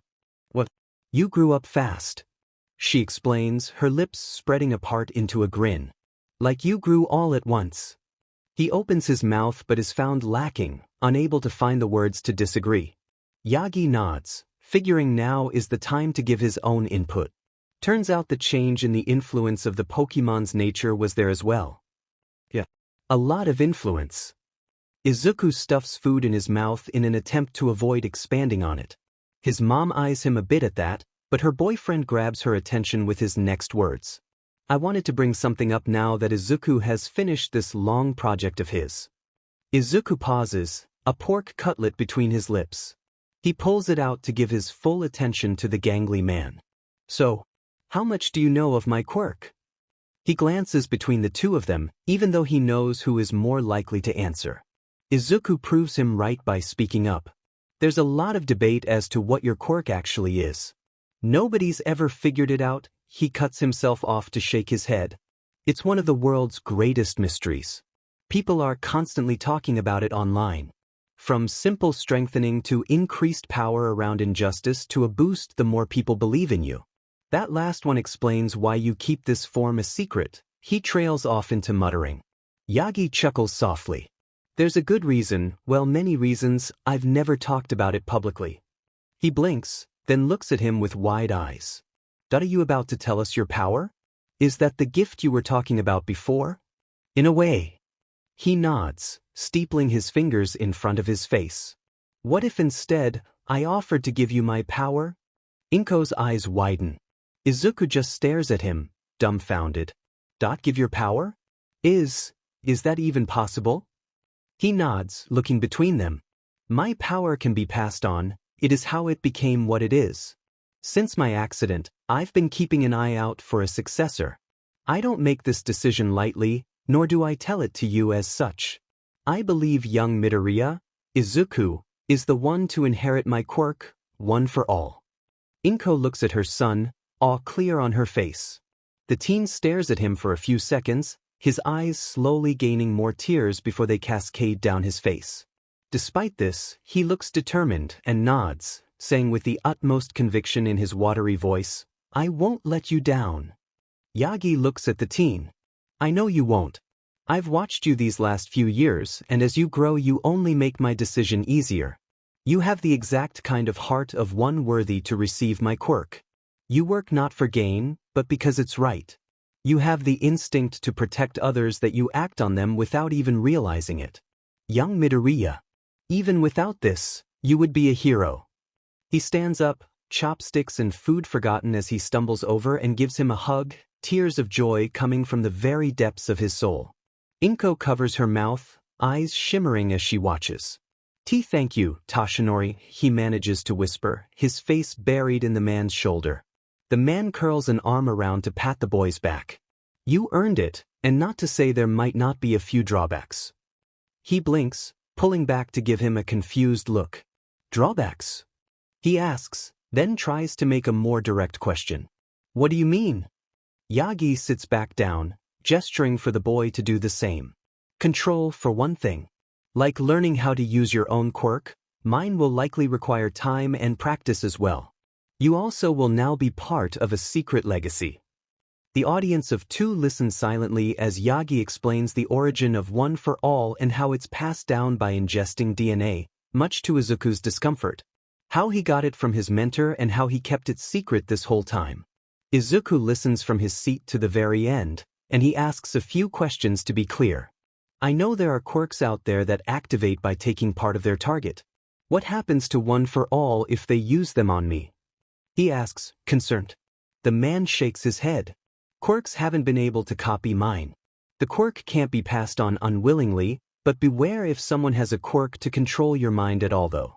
What? You grew up fast. She explains, her lips spreading apart into a grin. Like you grew all at once. He opens his mouth but is found lacking, unable to find the words to disagree. Yagi nods, figuring now is the time to give his own input. Turns out the change in the influence of the Pokemon's nature was there as well. Yeah. A lot of influence. Izuku stuffs food in his mouth in an attempt to avoid expanding on it. His mom eyes him a bit at that, but her boyfriend grabs her attention with his next words. I wanted to bring something up now that Izuku has finished this long project of his. Izuku pauses, a pork cutlet between his lips. He pulls it out to give his full attention to the gangly man. So, how much do you know of my quirk? He glances between the two of them, even though he knows who is more likely to answer. Izuku proves him right by speaking up. There's a lot of debate as to what your quirk actually is. Nobody's ever figured it out. He cuts himself off to shake his head. It's one of the world's greatest mysteries. People are constantly talking about it online. From simple strengthening to increased power around injustice to a boost the more people believe in you. That last one explains why you keep this form a secret. He trails off into muttering. Yagi chuckles softly. There's a good reason, well many reasons, I've never talked about it publicly. He blinks, then looks at him with wide eyes. Are you about to tell us your power? Is that the gift you were talking about before? In a way. He nods, steepling his fingers in front of his face. What if instead, I offered to give you my power? Inko's eyes widen. Izuku just stares at him, dumbfounded. Give your power? Is that even possible? He nods, looking between them. My power can be passed on, it is how it became what it is. Since my accident, I've been keeping an eye out for a successor. I don't make this decision lightly, nor do I tell it to you as such. I believe young Midoriya, Izuku, is the one to inherit my quirk, one for all. Inko looks at her son, awe clear on her face. The teen stares at him for a few seconds, his eyes slowly gaining more tears before they cascade down his face. Despite this, he looks determined and nods, saying with the utmost conviction in his watery voice, I won't let you down. Yagi looks at the teen. I know you won't. I've watched you these last few years, and as you grow you only make my decision easier. You have the exact kind of heart of one worthy to receive my quirk. You work not for gain, but because it's right. You have the instinct to protect others that you act on them without even realizing it. Young Midoriya. Even without this, you would be a hero. He stands up, chopsticks and food forgotten as he stumbles over and gives him a hug, tears of joy coming from the very depths of his soul. Inko covers her mouth, eyes shimmering as she watches. Thank you, Toshinori, he manages to whisper, his face buried in the man's shoulder. The man curls an arm around to pat the boy's back. You earned it, and not to say there might not be a few drawbacks. He blinks, pulling back to give him a confused look. Drawbacks? He asks, then tries to make a more direct question. What do you mean? Yagi sits back down, gesturing for the boy to do the same. Control, for one thing. Like learning how to use your own quirk, mine will likely require time and practice as well. You also will now be part of a secret legacy. The audience of two listen silently as Yagi explains the origin of One for All and how it's passed down by ingesting DNA, much to Izuku's discomfort. How he got it from his mentor and how he kept it secret this whole time. Izuku listens from his seat to the very end, and he asks a few questions to be clear. I know there are quirks out there that activate by taking part of their target. What happens to One for All if they use them on me? He asks, concerned. The man shakes his head. Quirks haven't been able to copy mine. The quirk can't be passed on unwillingly, but beware if someone has a quirk to control your mind at all though.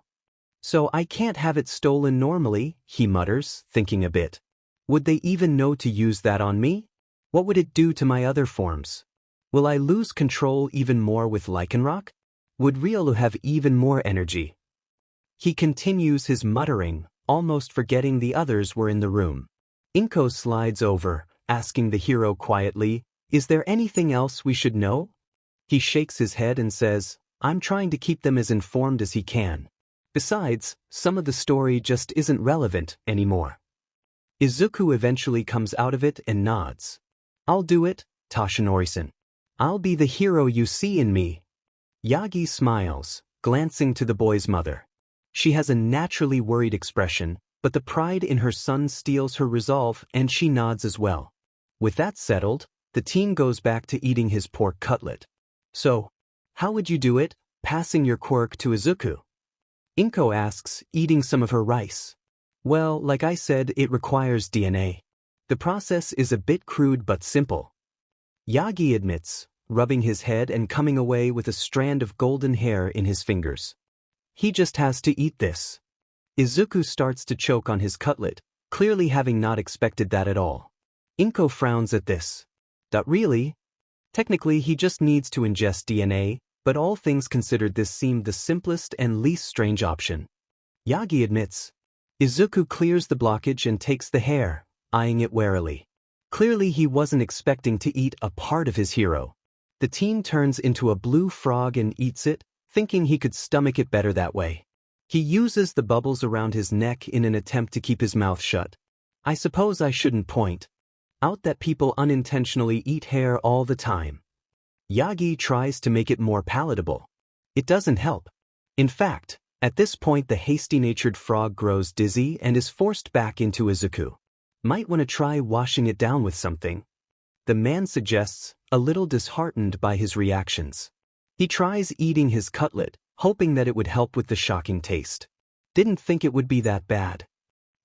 So I can't have it stolen normally, he mutters, thinking a bit. Would they even know to use that on me? What would it do to my other forms? Will I lose control even more with Lycanroc? Would Riolu have even more energy? He continues his muttering, almost forgetting the others were in the room. Inko slides over, asking the hero quietly, "Is there anything else we should know?" He shakes his head and says, "I'm trying to keep them as informed as he can. Besides, some of the story just isn't relevant anymore." Izuku eventually comes out of it and nods. "I'll do it, Toshinori-san. I'll be the hero you see in me." Yagi smiles, glancing to the boy's mother. She has a naturally worried expression, but the pride in her son steals her resolve and she nods as well. With that settled, the teen goes back to eating his pork cutlet. "So, how would you do it, passing your quirk to Izuku?" Inko asks, eating some of her rice. "Well, like I said, it requires DNA. The process is a bit crude but simple." Yagi admits, rubbing his head and coming away with a strand of golden hair in his fingers. He just has to eat this. Izuku starts to choke on his cutlet, clearly having not expected that at all. Inko frowns at this. Really? Technically he just needs to ingest DNA, but all things considered this seemed the simplest and least strange option. Yagi admits. Izuku clears the blockage and takes the hair, eyeing it warily. Clearly he wasn't expecting to eat a part of his hero. The teen turns into a blue frog and eats it, thinking he could stomach it better that way. He uses the bubbles around his neck in an attempt to keep his mouth shut. I suppose I shouldn't point out that people unintentionally eat hair all the time. Yagi tries to make it more palatable. It doesn't help. In fact, at this point the hasty-natured frog grows dizzy and is forced back into Izuku. Might want to try washing it down with something. The man suggests, a little disheartened by his reactions. He tries eating his cutlet, hoping that it would help with the shocking taste. Didn't think it would be that bad.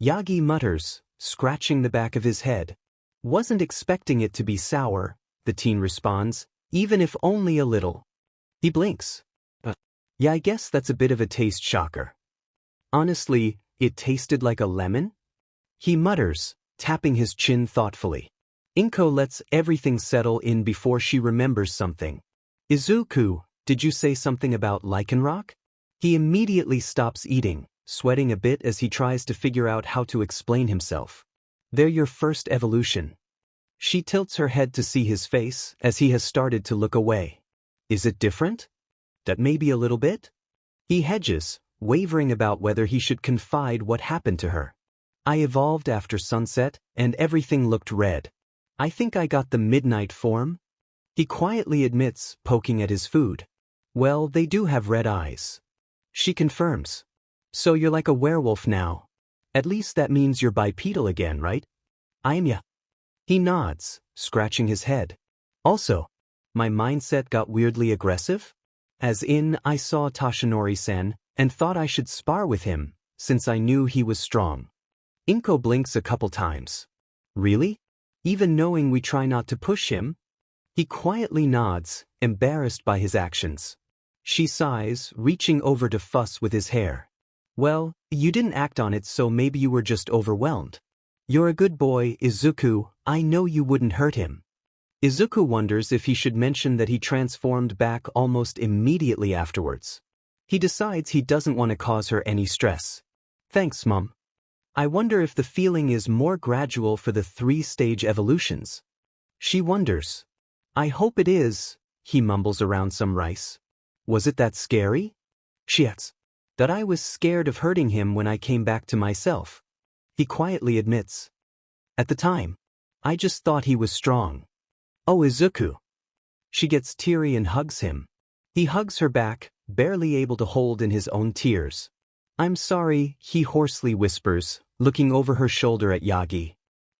Yagi mutters, scratching the back of his head. Wasn't expecting it to be sour, the teen responds, even if only a little. He blinks. Yeah, I guess that's a bit of a taste shocker. Honestly, it tasted like a lemon? He mutters, tapping his chin thoughtfully. Inko lets everything settle in before she remembers something. Izuku, did you say something about Lycanroc? He immediately stops eating, sweating a bit as he tries to figure out how to explain himself. They're your first evolution. She tilts her head to see his face as he has started to look away. Is it different? That maybe a little bit? He hedges, wavering about whether he should confide what happened to her. I evolved after sunset, and everything looked red. I think I got the midnight form. He quietly admits, poking at his food. Well, they do have red eyes. She confirms. So you're like a werewolf now. At least that means you're bipedal again, right? I am ya. He nods, scratching his head. Also, my mindset got weirdly aggressive? As in, I saw Toshinori-san, and thought I should spar with him, since I knew he was strong. Inko blinks a couple times. Really? Even knowing we try not to push him? He quietly nods, embarrassed by his actions. She sighs, reaching over to fuss with his hair. Well, you didn't act on it, so maybe you were just overwhelmed. You're a good boy, Izuku, I know you wouldn't hurt him. Izuku wonders if he should mention that he transformed back almost immediately afterwards. He decides he doesn't want to cause her any stress. Thanks, Mom. I wonder if the feeling is more gradual for the 3-stage evolutions. She wonders. I hope it is, he mumbles around some rice. Was it that scary? She asks. That I was scared of hurting him when I came back to myself. He quietly admits. At the time, I just thought he was strong. Oh, Izuku. She gets teary and hugs him. He hugs her back, barely able to hold in his own tears. I'm sorry, he hoarsely whispers, looking over her shoulder at Yagi.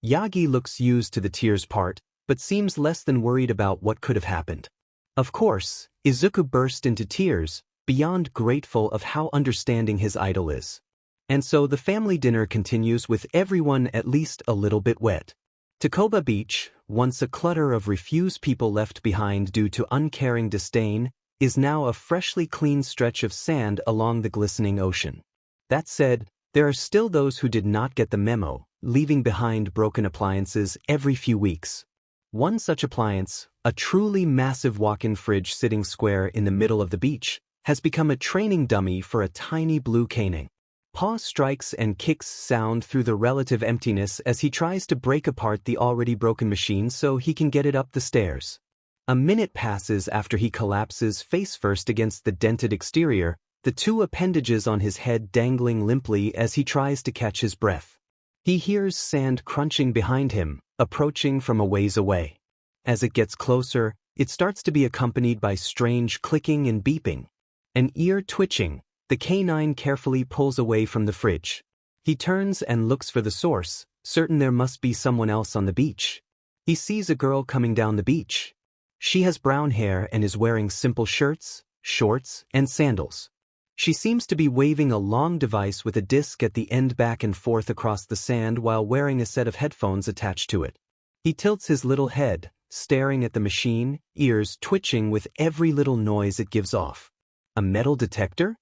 Yagi looks used to the tears part, but seems less than worried about what could have happened. Of course, Izuku burst into tears, beyond grateful of how understanding his idol is. And so the family dinner continues with everyone at least a little bit wet. Takoba Beach, once a clutter of refused people left behind due to uncaring disdain, is now a freshly clean stretch of sand along the glistening ocean. That said, there are still those who did not get the memo, leaving behind broken appliances every few weeks. One such appliance, a truly massive walk-in fridge sitting square in the middle of the beach, has become a training dummy for a tiny blue caning. Paw strikes and kicks sound through the relative emptiness as he tries to break apart the already broken machine so he can get it up the stairs. A minute passes after he collapses face first against the dented exterior, the two appendages on his head dangling limply as he tries to catch his breath. He hears sand crunching behind him, approaching from a ways away. As it gets closer, it starts to be accompanied by strange clicking and beeping. An ear twitching, the canine carefully pulls away from the fridge. He turns and looks for the source, certain there must be someone else on the beach. He sees a girl coming down the beach. She has brown hair and is wearing simple shirts, shorts, and sandals. She seems to be waving a long device with a disc at the end back and forth across the sand while wearing a set of headphones attached to it. He tilts his little head, staring at the machine, ears twitching with every little noise it gives off. A metal detector?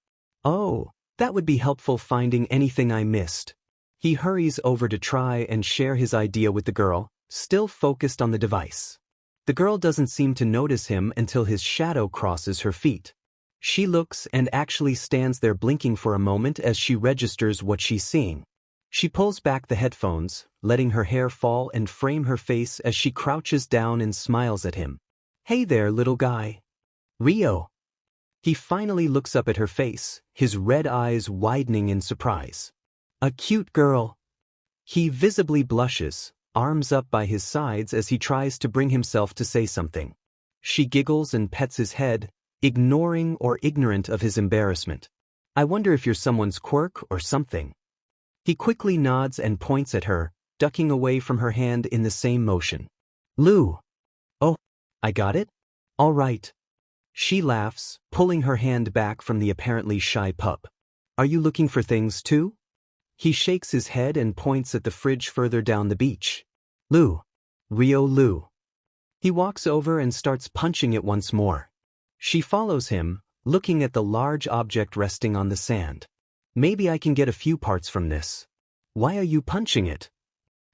Oh, that would be helpful finding anything I missed. He hurries over to try and share his idea with the girl, still focused on the device. The girl doesn't seem to notice him until his shadow crosses her feet. She looks and actually stands there blinking for a moment as she registers what she's seeing. She pulls back the headphones, letting her hair fall and frame her face as she crouches down and smiles at him. "Hey there, little guy." "Rio." He finally looks up at her face, his red eyes widening in surprise. "A cute girl." He visibly blushes, arms up by his sides as he tries to bring himself to say something. She giggles and pets his head, ignoring or ignorant of his embarrassment. "I wonder if you're someone's Quirk or something." He quickly nods and points at her, ducking away from her hand in the same motion. "Lou." "Oh, I got it? All right." She laughs, pulling her hand back from the apparently shy pup. "Are you looking for things too?" He shakes his head and points at the fridge further down the beach. "Lou. Rio Lou." He walks over and starts punching it once more. She follows him, looking at the large object resting on the sand. "Maybe I can get a few parts from this." "Why are you punching it?"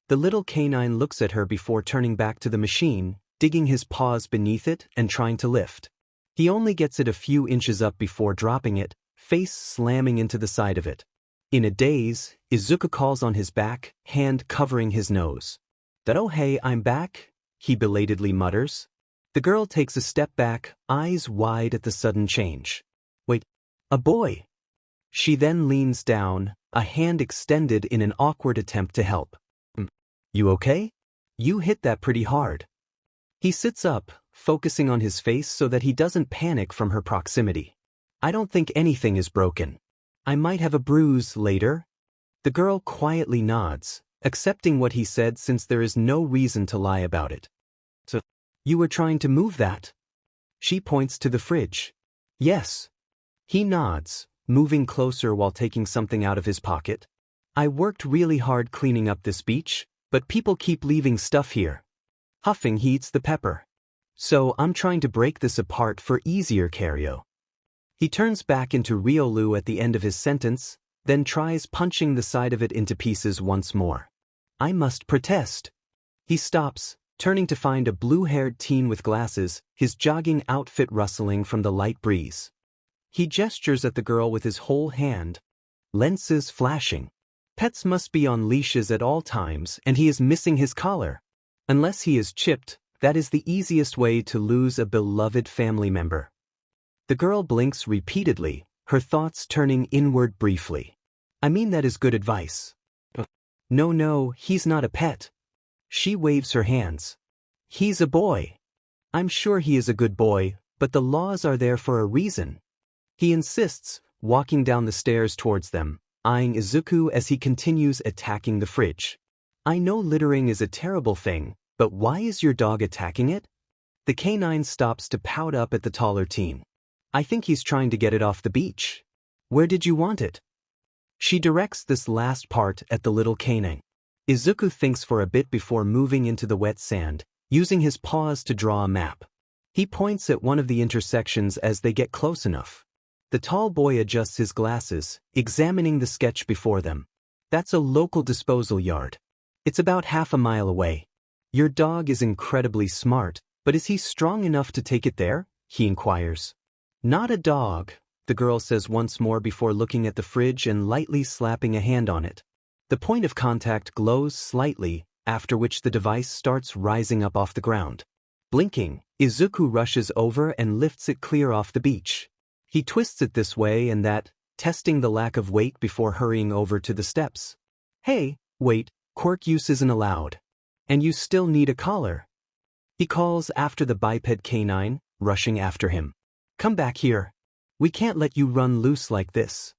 The little canine looks at her before turning back to the machine, digging his paws beneath it and trying to lift. He only gets it a few inches up before dropping it, face slamming into the side of it. In a daze, Izuku calls on his back, hand covering his nose. "Oh hey, I'm back," he belatedly mutters. The girl takes a step back, eyes wide at the sudden change. "Wait, a boy." She then leans down, a hand extended in an awkward attempt to help. "You okay? You hit that pretty hard." He sits up, focusing on his face so that he doesn't panic from her proximity. "I don't think anything is broken. I might have a bruise later." The girl quietly nods, accepting what he said since there is no reason to lie about it. "So, you were trying to move that?" She points to the fridge. "Yes." He nods, moving closer while taking something out of his pocket. "I worked really hard cleaning up this beach, but people keep leaving stuff here." Huffing, he eats the pepper. "So I'm trying to break this apart for easier carry-o." He turns back into Riolu at the end of his sentence, then tries punching the side of it into pieces once more. "I must protest." He stops, turning to find a blue-haired teen with glasses, his jogging outfit rustling from the light breeze. He gestures at the girl with his whole hand, lenses flashing. Pets must be on leashes at all times, and he is missing his collar. Unless he is chipped, that is the easiest way to lose a beloved family member. The girl blinks repeatedly, her thoughts turning inward briefly. "I mean, that is good advice." No, he's not a pet." She waves her hands. "He's a boy. I'm sure he is a good boy, but the laws are there for a reason." He insists, walking down the stairs towards them, eyeing Izuku as he continues attacking the fridge. "I know littering is a terrible thing, but why is your dog attacking it?" The canine stops to pout up at the taller teen. "I think he's trying to get it off the beach." "Where did you want it?" She directs this last part at the little canine. Izuku thinks for a bit before moving into the wet sand, using his paws to draw a map. He points at one of the intersections as they get close enough. The tall boy adjusts his glasses, examining the sketch before them. That's a local disposal yard. It's about half a mile away. Your dog is incredibly smart, but is he strong enough to take it there? He inquires. Not a dog, the girl says once more before looking at the fridge and lightly slapping a hand on it. The point of contact glows slightly, after which the device starts rising up off the ground. Blinking, Izuku rushes over and lifts it clear off the beach. He twists it this way and that, testing the lack of weight before hurrying over to the steps. Hey, wait, Quirk use isn't allowed. And you still need a collar. He calls after the biped canine, rushing after him. Come back here. We can't let you run loose like this.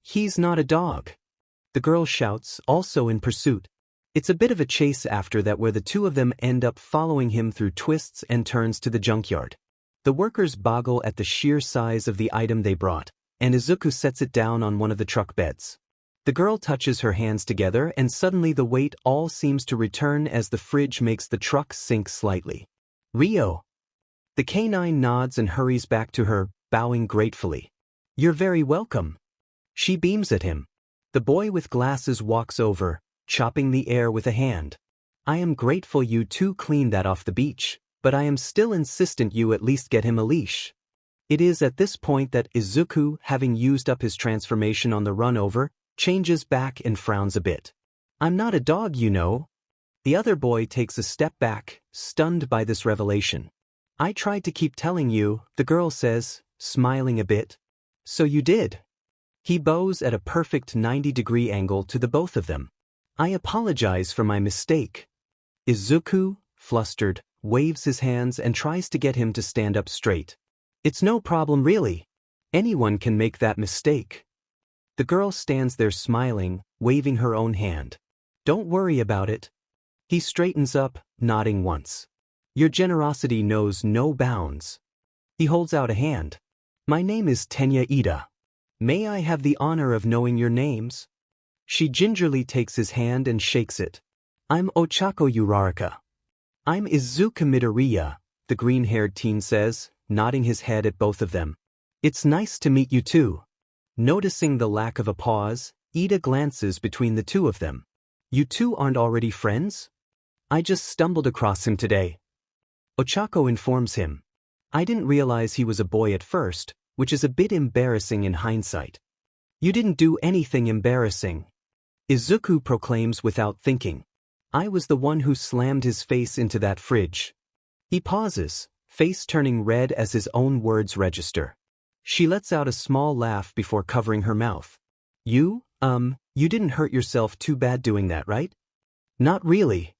He's not a dog. The girl shouts, also in pursuit. It's a bit of a chase after that where the two of them end up following him through twists and turns to the junkyard. The workers boggle at the sheer size of the item they brought, and Izuku sets it down on one of the truck beds. The girl touches her hands together and suddenly the weight all seems to return as the fridge makes the truck sink slightly. Rio. The canine nods and hurries back to her, bowing gratefully. You're very welcome. She beams at him. The boy with glasses walks over, chopping the air with a hand. I am grateful you two cleaned that off the beach, but I am still insistent you at least get him a leash. It is at this point that Izuku, having used up his transformation on the run over, changes back and frowns a bit. I'm not a dog, you know. The other boy takes a step back, stunned by this revelation. I tried to keep telling you, the girl says, smiling a bit. So you did. He bows at a perfect 90-degree angle to the both of them. I apologize for my mistake. Izuku, flustered, waves his hands and tries to get him to stand up straight. It's no problem really. Anyone can make that mistake. The girl stands there smiling, waving her own hand. Don't worry about it. He straightens up, nodding once. Your generosity knows no bounds. He holds out a hand. My name is Tenya Ida. May I have the honor of knowing your names? She gingerly takes his hand and shakes it. I'm Ochako Uraraka. I'm Izuku Midoriya, the green-haired teen says, nodding his head at both of them. It's nice to meet you too. Noticing the lack of a pause, Ida glances between the two of them. You two aren't already friends? I just stumbled across him today. Ochako informs him. I didn't realize he was a boy at first, which is a bit embarrassing in hindsight. You didn't do anything embarrassing. Izuku proclaims without thinking. I was the one who slammed his face into that fridge. He pauses, face turning red as his own words register. She lets out a small laugh before covering her mouth. You didn't hurt yourself too bad doing that, right? Not really.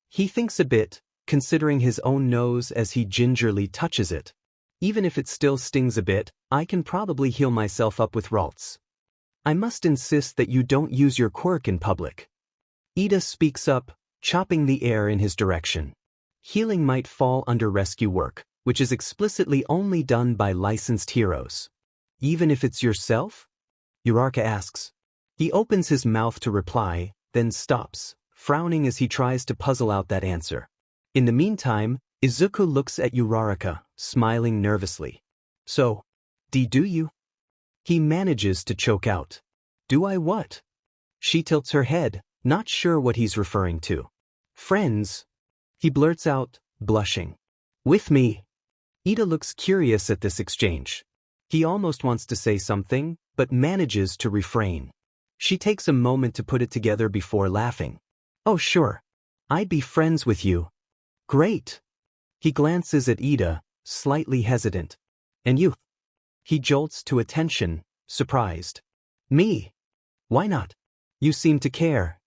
He thinks a bit, considering his own nose as he gingerly touches it. Even if it still stings a bit, I can probably heal myself up with Ralts. I must insist that you don't use your quirk in public. Ida speaks up, chopping the air in his direction. Healing might fall under rescue work, which is explicitly only done by licensed heroes. Even if it's yourself? Uraraka asks. He opens his mouth to reply, then stops, frowning as he tries to puzzle out that answer. In the meantime, Izuku looks at Uraraka, smiling nervously. So, do you? He manages to choke out. Do I what? She tilts her head, not sure what he's referring to. Friends? He blurts out, blushing. With me? Ida looks curious at this exchange. He almost wants to say something, but manages to refrain. She takes a moment to put it together before laughing. Oh sure. I'd be friends with you. Great. He glances at Ida, slightly hesitant. And you? He jolts to attention, surprised. Me? Why not? You seem to care.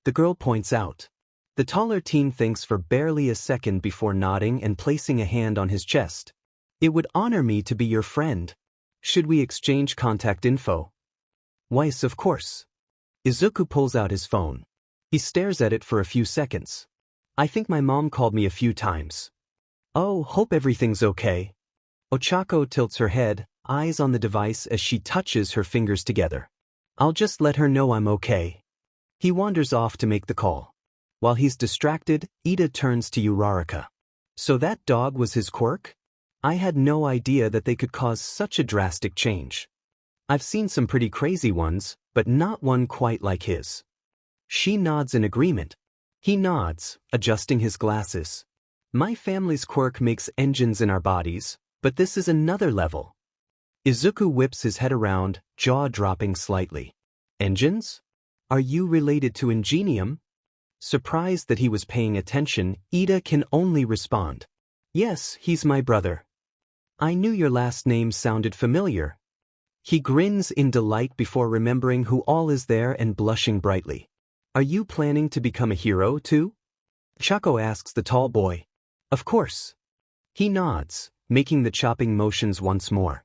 The girl points out. The taller teen thinks for barely a second before nodding and placing a hand on his chest. It would honor me to be your friend. Should we exchange contact info? Weiss, of course. Izuku pulls out his phone. He stares at it for a few seconds. I think my mom called me a few times. Oh, hope everything's okay. Ochako tilts her head, eyes on the device as she touches her fingers together. I'll just let her know I'm okay. He wanders off to make the call. While he's distracted, Ida turns to Uraraka. So that dog was his quirk? I had no idea that they could cause such a drastic change. I've seen some pretty crazy ones, but not one quite like his. She nods in agreement. He nods, adjusting his glasses. My family's quirk makes engines in our bodies, but this is another level. Izuku whips his head around, jaw dropping slightly. Engines? Are you related to Ingenium? Surprised that he was paying attention, Ida can only respond. Yes, he's my brother. I knew your last name sounded familiar. He grins in delight before remembering who all is there and blushing brightly. Are you planning to become a hero too? Chaco asks the tall boy. Of course. He nods, making the chopping motions once more.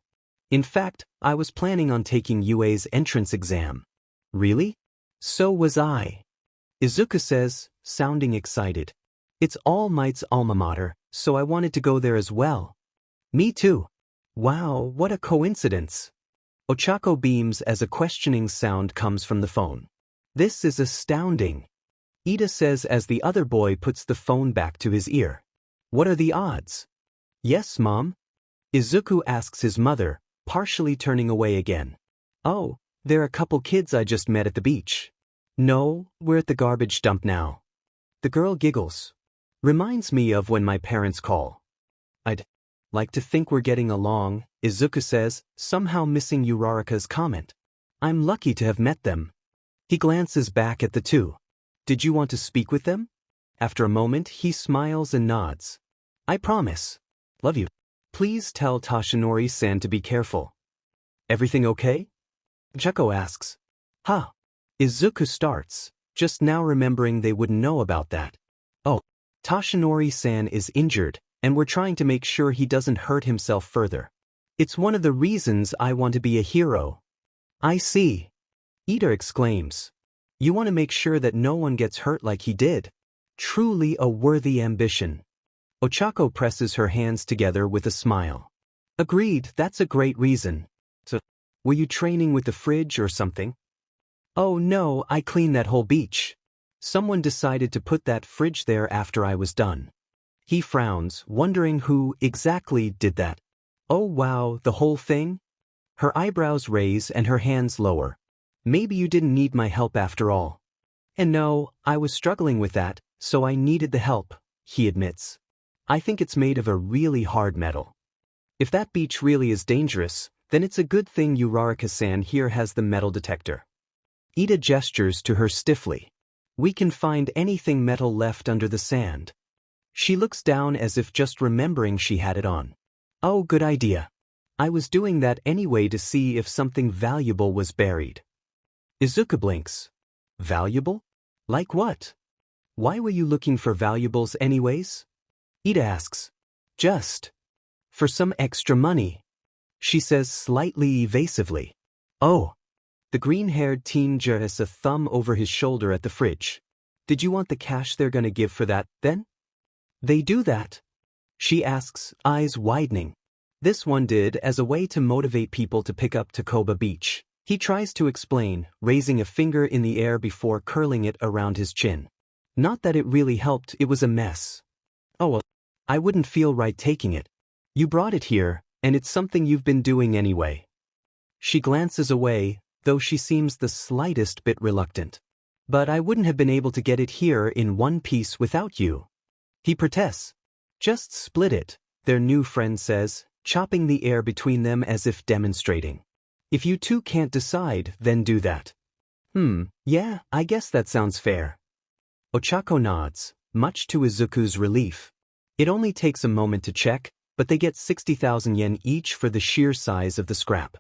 In fact, I was planning on taking UA's entrance exam. Really? So was I. Izuku says, sounding excited. It's All Might's alma mater, so I wanted to go there as well. Me too. Wow, what a coincidence. Ochako beams as a questioning sound comes from the phone. This is astounding. Ida says as the other boy puts the phone back to his ear. What are the odds? Yes, Mom. Izuku asks his mother, partially turning away again. Oh, they're a couple kids I just met at the beach. No, we're at the garbage dump now. The girl giggles. Reminds me of when my parents call. I'd like to think we're getting along, Izuku says, somehow missing Uraraka's comment. I'm lucky to have met them. He glances back at the two. Did you want to speak with them? After a moment, he smiles and nods. I promise. Love you. Please tell Toshinori-san to be careful. Everything okay? Chaco asks. Huh. Izuku starts, just now remembering they wouldn't know about that. Oh, Toshinori-san is injured, and we're trying to make sure he doesn't hurt himself further. It's one of the reasons I want to be a hero. I see. Ida exclaims. You want to make sure that no one gets hurt like he did. Truly a worthy ambition. Ochako presses her hands together with a smile. Agreed, that's a great reason. So, were you training with the fridge or something? Oh no, I cleaned that whole beach. Someone decided to put that fridge there after I was done. He frowns, wondering who exactly did that. Oh wow, the whole thing? Her eyebrows raise and her hands lower. Maybe you didn't need my help after all. And no, I was struggling with that, so I needed the help, he admits. I think it's made of a really hard metal. If that beach really is dangerous, then it's a good thing Uraraka-san here has the metal detector. Ida gestures to her stiffly. We can find anything metal left under the sand. She looks down as if just remembering she had it on. Oh, good idea. I was doing that anyway to see if something valuable was buried. Izuku blinks. Valuable? Like what? Why were you looking for valuables anyways? Ida asks. Just. For some extra money. She says slightly evasively. Oh. The green-haired teen gestures a thumb over his shoulder at the fridge. Did you want the cash they're gonna give for that, then? They do that? She asks, eyes widening. This one did as a way to motivate people to pick up Takoba Beach. He tries to explain, raising a finger in the air before curling it around his chin. Not that it really helped, it was a mess. Oh well, I wouldn't feel right taking it. You brought it here, and it's something you've been doing anyway. She glances away, though she seems the slightest bit reluctant. But I wouldn't have been able to get it here in one piece without you. He protests. Just split it, their new friend says, chopping the air between them as if demonstrating. If you two can't decide, then do that. Yeah, I guess that sounds fair. Ochako nods, much to Izuku's relief. It only takes a moment to check, but they get 60,000 yen each for the sheer size of the scrap.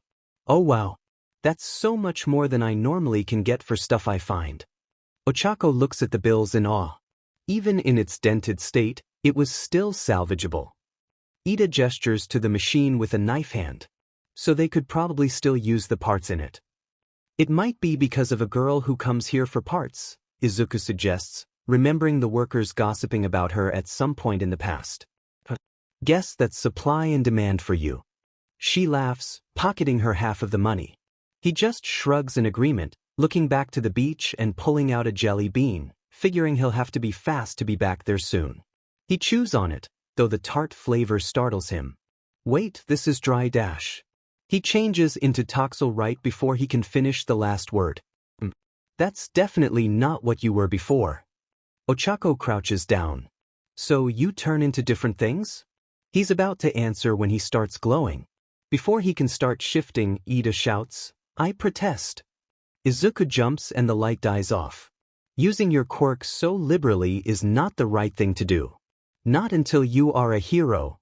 Oh wow. That's so much more than I normally can get for stuff I find. Ochako looks at the bills in awe. Even in its dented state, it was still salvageable. Ida gestures to the machine with a knife hand. So they could probably still use the parts in it. It might be because of a girl who comes here for parts, Izuku suggests, remembering the workers gossiping about her at some point in the past. Guess that's supply and demand for you. She laughs, pocketing her half of the money. He just shrugs in agreement, looking back to the beach and pulling out a jelly bean, figuring he'll have to be fast to be back there soon. He chews on it, though the tart flavor startles him. Wait, this is dry dash. He changes into Toxel right before he can finish the last word. That's definitely not what you were before. Ochako crouches down. So you turn into different things? He's about to answer when he starts glowing. Before he can start shifting, Ida shouts, I protest. Izuku jumps and the light dies off. Using your quirk so liberally is not the right thing to do. Not until you are a hero.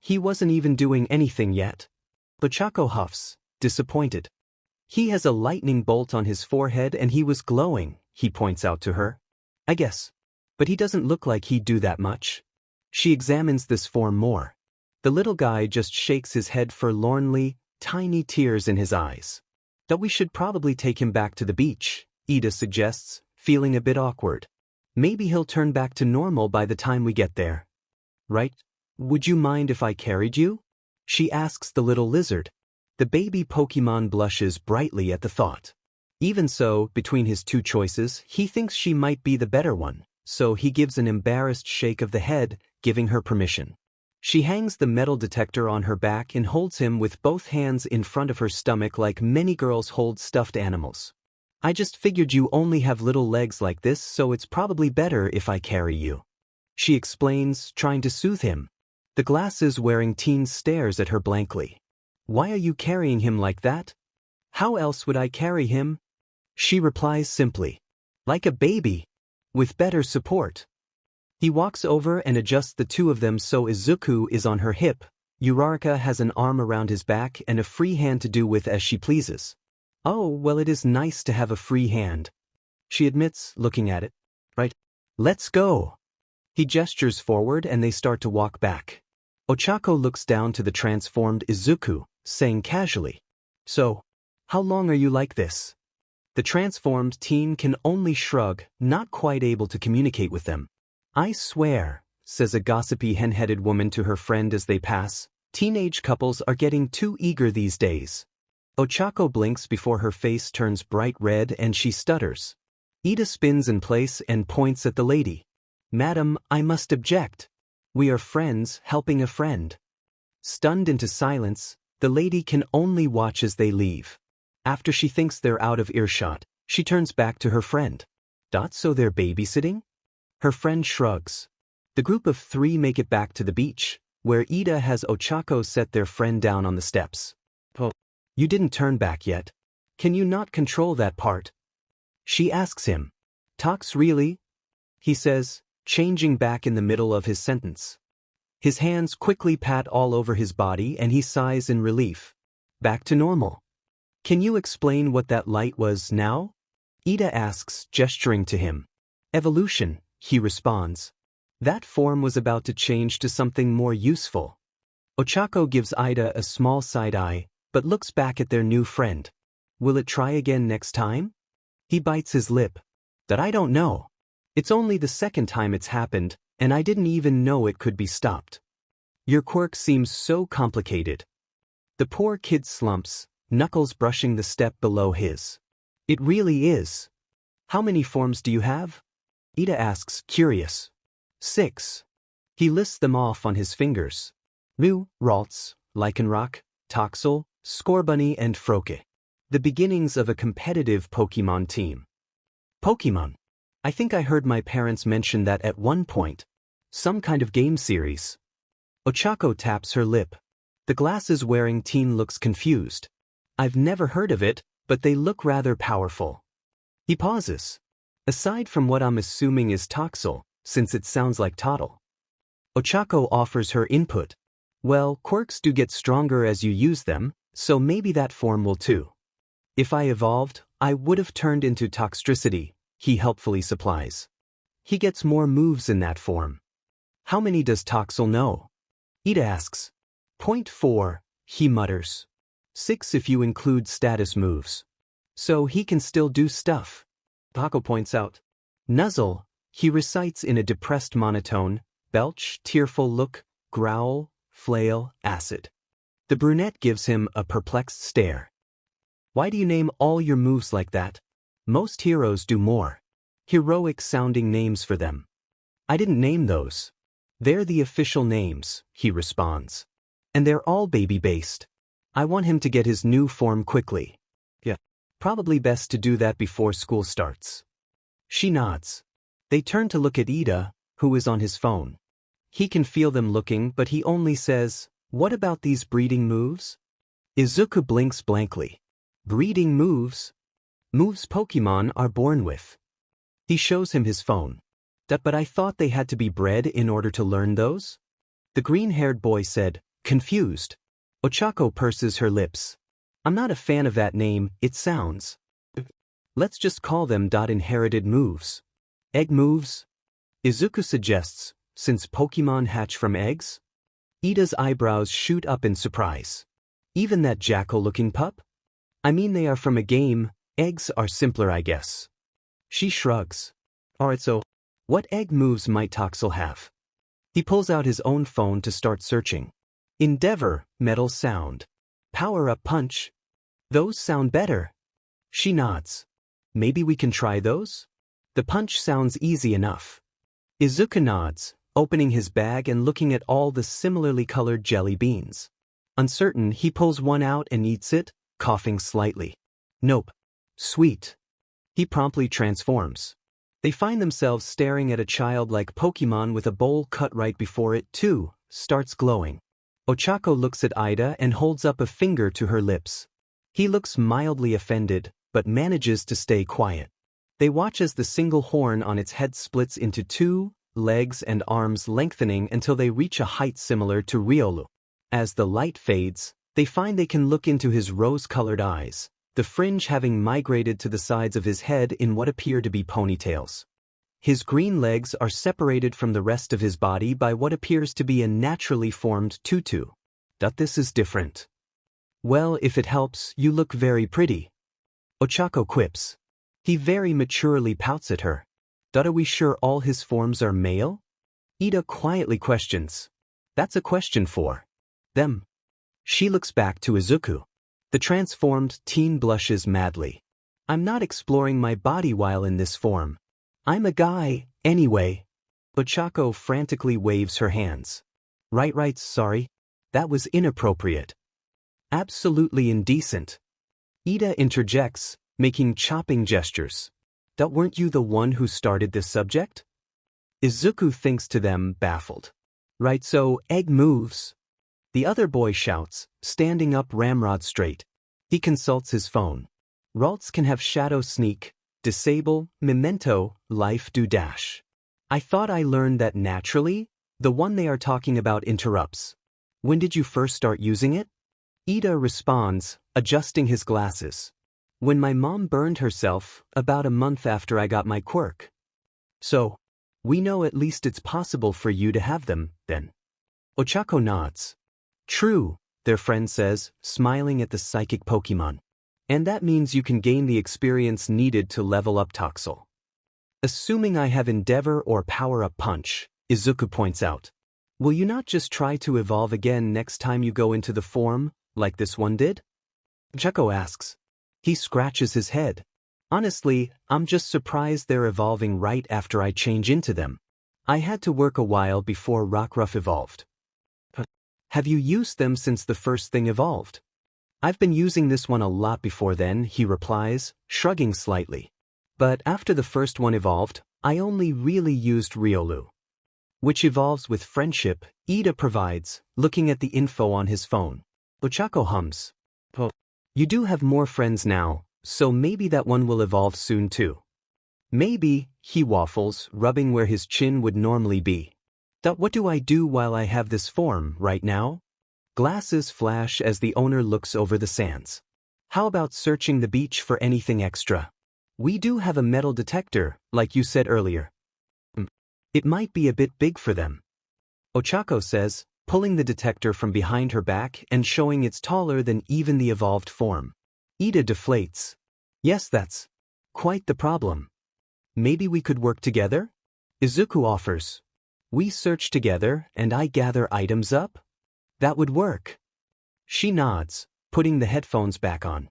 He wasn't even doing anything yet. Ochako huffs, disappointed. He has a lightning bolt on his forehead and he was glowing, he points out to her. I guess. But he doesn't look like he'd do that much. She examines this form more. The little guy just shakes his head forlornly, tiny tears in his eyes. That we should probably take him back to the beach, Ida suggests, feeling a bit awkward. Maybe he'll turn back to normal by the time we get there. Right? Would you mind if I carried you? She asks the little lizard. The baby Pokemon blushes brightly at the thought. Even so, between his two choices, he thinks she might be the better one, so he gives an embarrassed shake of the head, giving her permission. She hangs the metal detector on her back and holds him with both hands in front of her stomach like many girls hold stuffed animals. I just figured you only have little legs like this, so it's probably better if I carry you. She explains, trying to soothe him. The glasses-wearing teen stares at her blankly. Why are you carrying him like that? How else would I carry him? She replies simply. Like a baby. With better support. He walks over and adjusts the two of them so Izuku is on her hip. Uraraka has an arm around his back and a free hand to do with as she pleases. Oh, well, it is nice to have a free hand. She admits, looking at it. Right. Let's go. He gestures forward and they start to walk back. Ochako looks down to the transformed Izuku, saying casually, So, how long are you like this? The transformed teen can only shrug, not quite able to communicate with them. I swear, says a gossipy hen-headed woman to her friend as they pass, teenage couples are getting too eager these days. Ochako blinks before her face turns bright red and she stutters. Ida spins in place and points at the lady. Madam, I must object. We are friends helping a friend. Stunned into silence, the lady can only watch as they leave. After she thinks they're out of earshot, she turns back to her friend. So they're babysitting? Her friend shrugs. The group of three make it back to the beach, where Ida has Ochako set their friend down on the steps. Oh, you didn't turn back yet. Can you not control that part? She asks him. Tox really? He says, changing back in the middle of his sentence. His hands quickly pat all over his body and he sighs in relief. Back to normal. Can you explain what that light was now? Ida asks, gesturing to him. Evolution, he responds. That form was about to change to something more useful. Ochako gives Ida a small side eye, but looks back at their new friend. Will it try again next time? He bites his lip. That I don't know. It's only the second time it's happened, and I didn't even know it could be stopped. Your quirk seems so complicated. The poor kid slumps, knuckles brushing the step below his. It really is. How many forms do you have? Ida asks, curious. 6. He lists them off on his fingers. Mew, Ralts, Lycanroc, Toxel, Scorbunny and Froakie. The beginnings of a competitive Pokemon team. Pokemon. I think I heard my parents mention that at one point. Some kind of game series. Ochako taps her lip. The glasses-wearing teen looks confused. I've never heard of it, but they look rather powerful. He pauses. Aside from what I'm assuming is Toxel, since it sounds like Tottle. Ochako offers her input. Well, quirks do get stronger as you use them, so maybe that form will too. If I evolved, I would have turned into Toxtricity, he helpfully supplies. He gets more moves in that form. How many does Toxel know? Ida asks. 0.4, he mutters. 6 if you include status moves. So he can still do stuff. Taco points out. Nuzzle, he recites in a depressed monotone, belch, tearful look, growl, flail, acid. The brunette gives him a perplexed stare. Why do you name all your moves like that? Most heroes do more heroic-sounding names for them. I didn't name those. They're the official names, he responds. And they're all baby-based. I want him to get his new form quickly. Yeah. Probably best to do that before school starts. She nods. They turn to look at Ida, who is on his phone. He can feel them looking, but he only says, "What about these breeding moves?" Izuku blinks blankly. Breeding moves? Moves Pokemon are born with. He shows him his phone. But I thought they had to be bred in order to learn those? The green-haired boy said, confused. Ochako purses her lips. I'm not a fan of that name, it sounds. Let's just call them inherited moves. Egg moves? Izuku suggests, since Pokemon hatch from eggs? Ida's eyebrows shoot up in surprise. Even that jackal-looking pup? I mean, they are from a game. Eggs are simpler, I guess. She shrugs. Alright, so what egg moves might Toxel have? He pulls out his own phone to start searching. Endeavor, Metal Sound. Power-up Punch. Those sound better. She nods. Maybe we can try those? The punch sounds easy enough. Izuku nods, opening his bag and looking at all the similarly colored jelly beans. Uncertain, he pulls one out and eats it, coughing slightly. Nope. Sweet. He promptly transforms. They find themselves staring at a childlike Pokemon with a bowl cut right before it, too, starts glowing. Ochako looks at Ida and holds up a finger to her lips. He looks mildly offended, but manages to stay quiet. They watch as the single horn on its head splits into two, legs and arms lengthening until they reach a height similar to Riolu. As the light fades, they find they can look into his rose-colored eyes, the fringe having migrated to the sides of his head in what appear to be ponytails. His green legs are separated from the rest of his body by what appears to be a naturally formed tutu. This is different. Well, if it helps, you look very pretty. Ochako quips. He very maturely pouts at her. Are we sure all his forms are male? Ida quietly questions. That's a question for them. She looks back to Izuku. The transformed teen blushes madly. I'm not exploring my body while in this form. I'm a guy, anyway. Ochako frantically waves her hands. Right, sorry. That was inappropriate. Absolutely indecent. Ida interjects, making chopping gestures. Weren't you the one who started this subject? Izuku thinks to them, baffled. Right, so egg moves. The other boy shouts, standing up ramrod straight. He consults his phone. Ralts can have Shadow Sneak, Disable, Memento, Life do Dash. I thought I learned that naturally. The one they are talking about interrupts. When did you first start using it? Ida responds, adjusting his glasses. When my mom burned herself, about a month after I got my quirk. So, we know at least it's possible for you to have them, then. Ochako nods. True, their friend says, smiling at the psychic Pokemon. And that means you can gain the experience needed to level up Toxel. Assuming I have Endeavor or Power-Up Punch, Izuku points out. Will you not just try to evolve again next time you go into the form, like this one did? Ochako asks. He scratches his head. Honestly, I'm just surprised they're evolving right after I change into them. I had to work a while before Rockruff evolved. Have you used them since the first thing evolved? I've been using this one a lot before then, he replies, shrugging slightly. But after the first one evolved, I only really used Riolu. Which evolves with friendship, Ida provides, looking at the info on his phone. Ochako hums. Oh, you do have more friends now, so maybe that one will evolve soon too. Maybe, he waffles, rubbing where his chin would normally be. What do I do while I have this form, right now? Glasses flash as the owner looks over the sands. How about searching the beach for anything extra? We do have a metal detector, like you said earlier. It might be a bit big for them. Ochako says, pulling the detector from behind her back and showing it's taller than even the evolved form. Ida deflates. Yes, that's quite the problem. Maybe we could work together? Izuku offers. We search together and I gather items up? That would work. She nods, putting the headphones back on.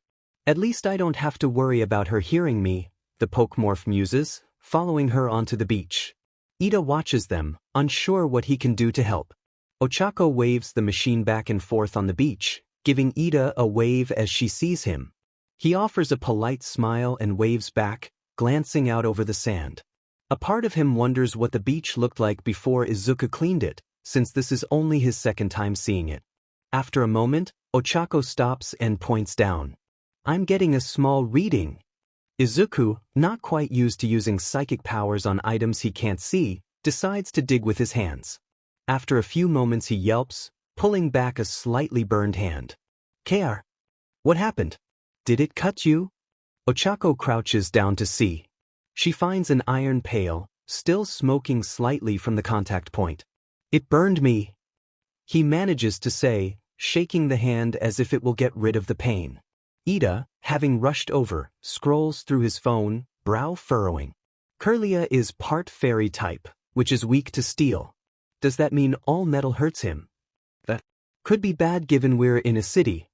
At least I don't have to worry about her hearing me, the Pokémorph muses, following her onto the beach. Ida watches them, unsure what he can do to help. Ochako waves the machine back and forth on the beach, giving Ida a wave as she sees him. He offers a polite smile and waves back, glancing out over the sand. A part of him wonders what the beach looked like before Izuku cleaned it, since this is only his second time seeing it. After a moment, Ochako stops and points down. I'm getting a small reading. Izuku, not quite used to using psychic powers on items he can't see, decides to dig with his hands. After a few moments he yelps, pulling back a slightly burned hand. "Kr. What happened? Did it cut you?" Ochako crouches down to see. She finds an iron pail, still smoking slightly from the contact point. "It burned me," he manages to say, shaking the hand as if it will get rid of the pain. Ida, having rushed over, scrolls through his phone, brow furrowing. Kirlia is part fairy type, which is weak to steel. Does that mean all metal hurts him? That could be bad given we're in a city.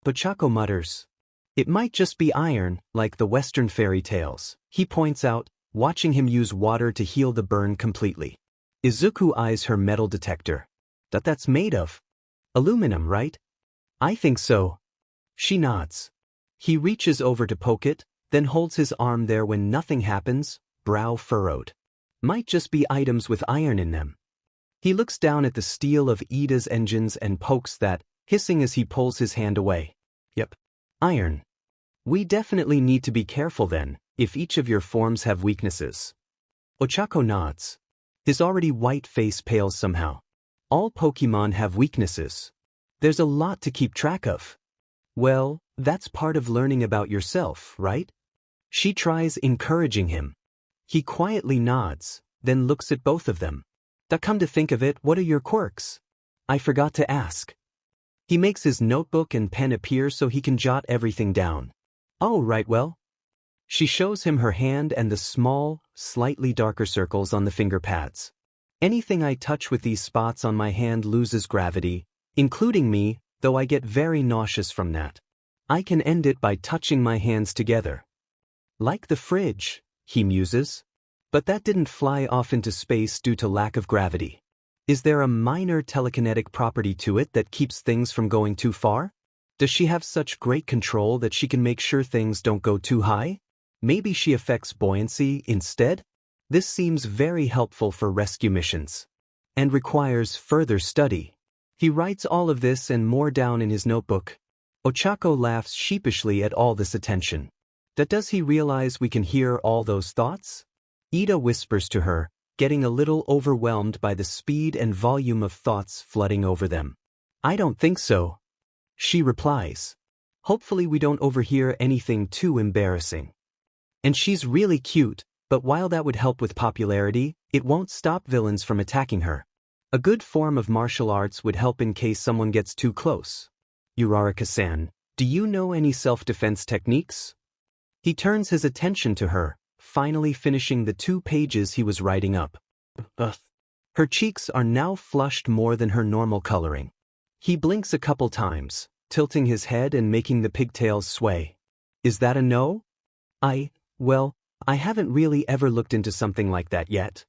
Ochako mutters. It might just be iron, like the Western fairy tales, he points out, watching him use water to heal the burn completely. Izuku eyes her metal detector. That's made of aluminum, right? I think so. She nods. He reaches over to poke it, then holds his arm there when nothing happens, brow furrowed. Might just be items with iron in them. He looks down at the steel of Ida's engines and pokes that, hissing as he pulls his hand away. Yep. Iron. We definitely need to be careful then, if each of your forms have weaknesses. Ochako nods. His already white face pales somehow. All Pokemon have weaknesses. There's a lot to keep track of. Well, that's part of learning about yourself, right? She tries encouraging him. He quietly nods, then looks at both of them. Come to think of it, what are your quirks? I forgot to ask. He makes his notebook and pen appear so he can jot everything down. Oh, right, well. She shows him her hand and the small, slightly darker circles on the finger pads. Anything I touch with these spots on my hand loses gravity, including me, though I get very nauseous from that. I can end it by touching my hands together. Like the fridge, he muses. But that didn't fly off into space due to lack of gravity. Is there a minor telekinetic property to it that keeps things from going too far? Does she have such great control that she can make sure things don't go too high? Maybe she affects buoyancy instead? This seems very helpful for rescue missions. And requires further study. He writes all of this and more down in his notebook. Ochako laughs sheepishly at all this attention. Does he realize we can hear all those thoughts? Ida whispers to her, getting a little overwhelmed by the speed and volume of thoughts flooding over them. I don't think so. She replies. Hopefully we don't overhear anything too embarrassing. And she's really cute, but while that would help with popularity, it won't stop villains from attacking her. A good form of martial arts would help in case someone gets too close. Uraraka-san, do you know any self-defense techniques? He turns his attention to her, finally finishing the 2 pages he was writing up. Her cheeks are now flushed more than her normal coloring. He blinks a couple times, tilting his head and making the pigtails sway. Is that a no? Well, I haven't really ever looked into something like that yet.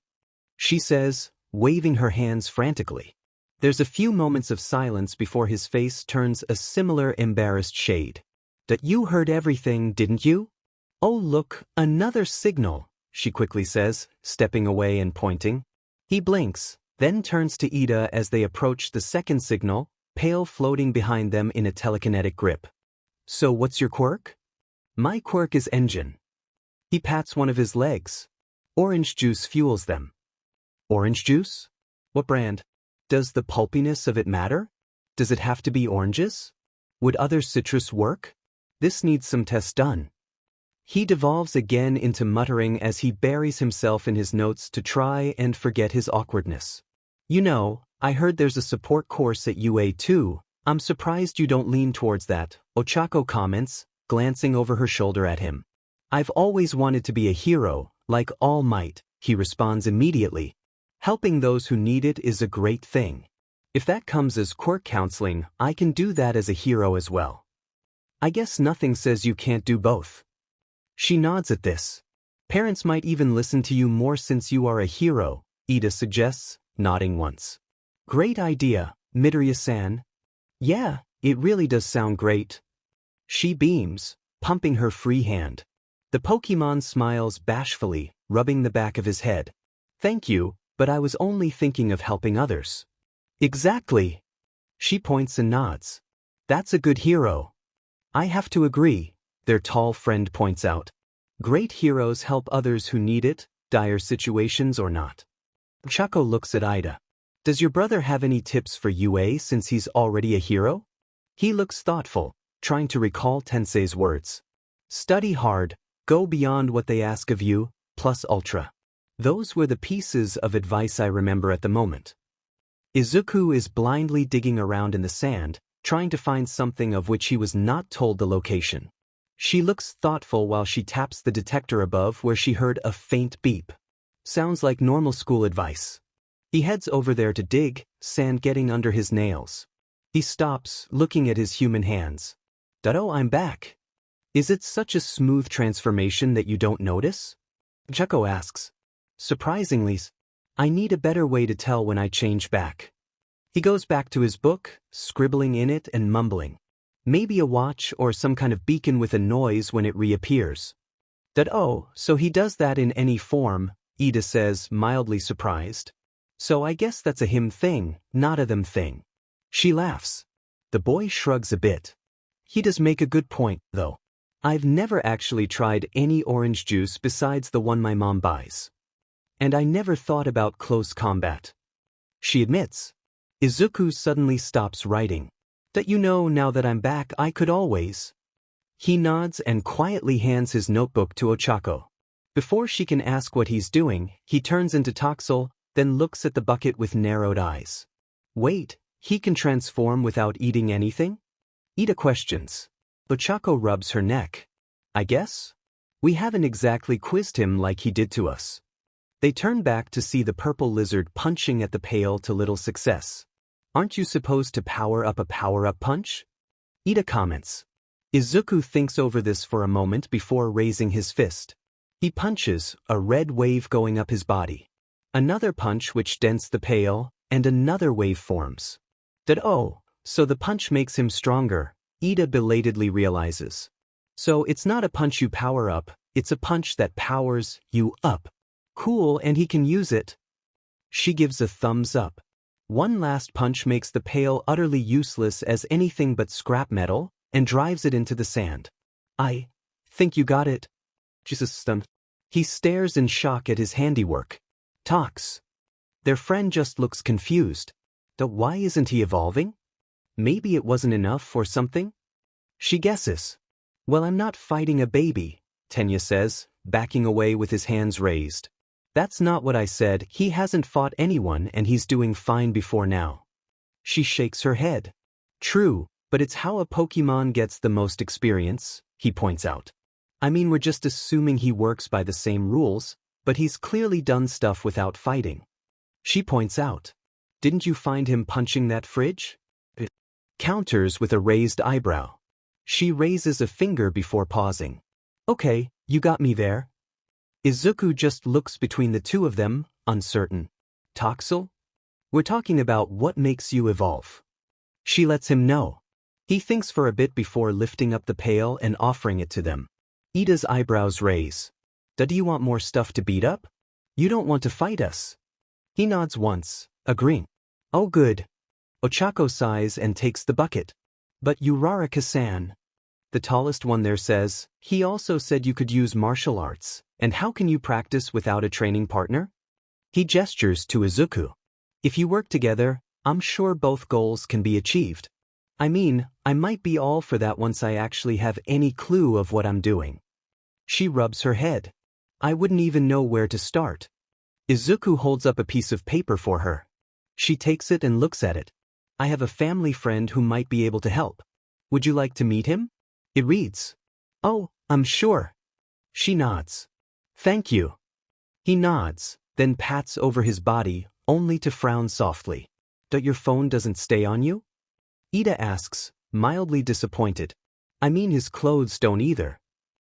She says, waving her hands frantically. There's a few moments of silence before his face turns a similar embarrassed shade. You heard everything, didn't you? Oh look, another signal, she quickly says, stepping away and pointing. He blinks, then turns to Ida as they approach the second signal, pale floating behind them in a telekinetic grip. So what's your quirk? My quirk is engine. He pats one of his legs. Orange juice fuels them. Orange juice? What brand? Does the pulpiness of it matter? Does it have to be oranges? Would other citrus work? This needs some tests done. He devolves again into muttering as he buries himself in his notes to try and forget his awkwardness. You know, I heard there's a support course at UA too. I'm surprised you don't lean towards that, Ochako comments, glancing over her shoulder at him. I've always wanted to be a hero, like All Might, he responds immediately. Helping those who need it is a great thing. If that comes as quirk counseling, I can do that as a hero as well. I guess nothing says you can't do both. She nods at this. Parents might even listen to you more since you are a hero, Ida suggests, nodding once. Great idea, Midoriya-san. Yeah, it really does sound great. She beams, pumping her free hand. The Pokemon smiles bashfully, rubbing the back of his head. Thank you, but I was only thinking of helping others. Exactly. She points and nods. That's a good hero. I have to agree, their tall friend points out. Great heroes help others who need it, dire situations or not. Chaco looks at Ida. Does your brother have any tips for UA since he's already a hero? He looks thoughtful, trying to recall Tensei's words. Study hard, go beyond what they ask of you, plus ultra. Those were the pieces of advice I remember at the moment. Izuku is blindly digging around in the sand, trying to find something of which he was not told the location. She looks thoughtful while she taps the detector above where she heard a faint beep. Sounds like normal school advice. He heads over there to dig, sand getting under his nails. He stops, looking at his human hands. Oh, I'm back. Is it such a smooth transformation that you don't notice? Chaco asks. Surprisingly, I need a better way to tell when I change back. He goes back to his book, scribbling in it and mumbling. Maybe a watch or some kind of beacon with a noise when it reappears. Oh, so he does that in any form, Ida says, mildly surprised. So I guess that's a him thing, not a them thing. She laughs. The boy shrugs a bit. He does make a good point, though. I've never actually tried any orange juice besides the one my mom buys. And I never thought about close combat. She admits. Izuku suddenly stops writing. You know, now that I'm back, I could always. He nods and quietly hands his notebook to Ochako. Before she can ask what he's doing, he turns into Toxel, then looks at the bucket with narrowed eyes. Wait, he can transform without eating anything? Ida questions. Ochako rubs her neck. I guess? We haven't exactly quizzed him like he did to us. They turn back to see the purple lizard punching at the pail to little success. Aren't you supposed to power up a power-up punch? Ida comments. Izuku thinks over this for a moment before raising his fist. He punches, a red wave going up his body. Another punch which dents the pail, and another wave forms. Oh, so the punch makes him stronger, Ida belatedly realizes. So it's not a punch you power up, it's a punch that powers you up. Cool, and he can use it. She gives a thumbs up. One last punch makes the pail utterly useless as anything but scrap metal, and drives it into the sand. I think you got it. Jesus stunned. He stares in shock at his handiwork. Talks. Their friend just looks confused. Why isn't he evolving? Maybe it wasn't enough for something? She guesses. Well, I'm not fighting a baby, Tenya says, backing away with his hands raised. That's not what I said, he hasn't fought anyone and he's doing fine before now. She shakes her head. True, but it's how a Pokemon gets the most experience, he points out. I mean, we're just assuming he works by the same rules, but he's clearly done stuff without fighting. She points out. Didn't you find him punching that fridge? It counters with a raised eyebrow. She raises a finger before pausing. Okay, you got me there. Izuku just looks between the two of them, uncertain. Toxel? We're talking about what makes you evolve. She lets him know. He thinks for a bit before lifting up the pail and offering it to them. Ida's eyebrows raise. Do you want more stuff to beat up? You don't want to fight us. He nods once, agreeing. Oh good. Ochako sighs and takes the bucket. But Uraraka-san, the tallest one there says, he also said you could use martial arts, and how can you practice without a training partner? He gestures to Izuku. If you work together, I'm sure both goals can be achieved. I mean, I might be all for that once I actually have any clue of what I'm doing. She rubs her head. I wouldn't even know where to start. Izuku holds up a piece of paper for her. She takes it and looks at it. I have a family friend who might be able to help. Would you like to meet him? It reads. Oh, I'm sure. She nods. Thank you. He nods, then pats over his body, only to frown softly. Your phone doesn't stay on you? Ida asks, mildly disappointed. I mean his clothes don't either.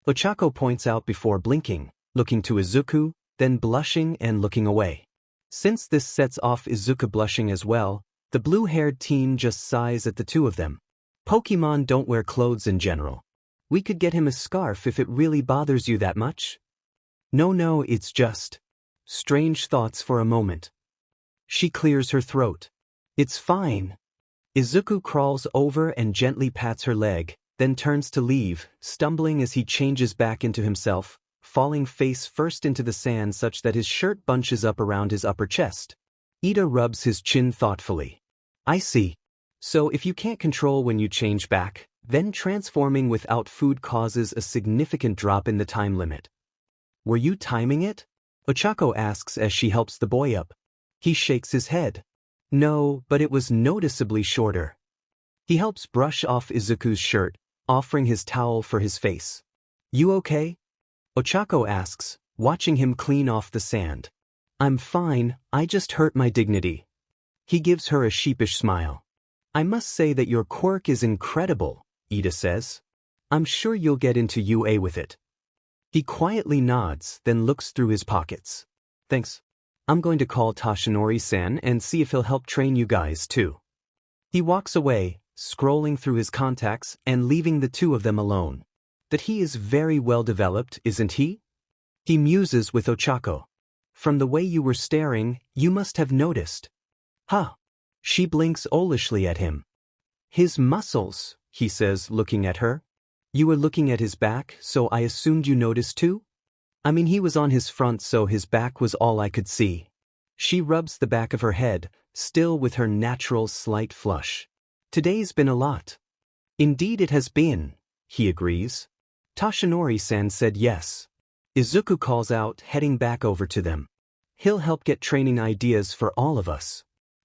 Ochako points out before blinking, looking to Izuku, then blushing and looking away. Since this sets off Izuku blushing as well, the blue-haired teen just sighs at the two of them. Pokemon don't wear clothes in general. We could get him a scarf if it really bothers you that much. No, it's just. Strange thoughts for a moment. She clears her throat. It's fine. Izuku crawls over and gently pats her leg, then turns to leave, stumbling as he changes back into himself, falling face first into the sand such that his shirt bunches up around his upper chest. Ida rubs his chin thoughtfully. I see. So if you can't control when you change back, then transforming without food causes a significant drop in the time limit. Were you timing it? Ochako asks as she helps the boy up. He shakes his head. No, but it was noticeably shorter. He helps brush off Izuku's shirt, offering his towel for his face. You okay? Ochako asks, watching him clean off the sand. I'm fine, I just hurt my dignity. He gives her a sheepish smile. I must say that your quirk is incredible, Ida says. I'm sure you'll get into UA with it. He quietly nods, then looks through his pockets. Thanks. I'm going to call Toshinori-san and see if he'll help train you guys too. He walks away, scrolling through his contacts and leaving the two of them alone. That he is very well developed, isn't he? He muses with Ochako. From the way you were staring, you must have noticed. Huh. She blinks owlishly at him. His muscles, he says, looking at her. You were looking at his back, so I assumed you noticed too? I mean, he was on his front, so his back was all I could see. She rubs the back of her head, still with her natural slight flush. Today's been a lot. Indeed it has been, he agrees. Toshinori-san said yes. Izuku calls out, heading back over to them. He'll help get training ideas for all of us.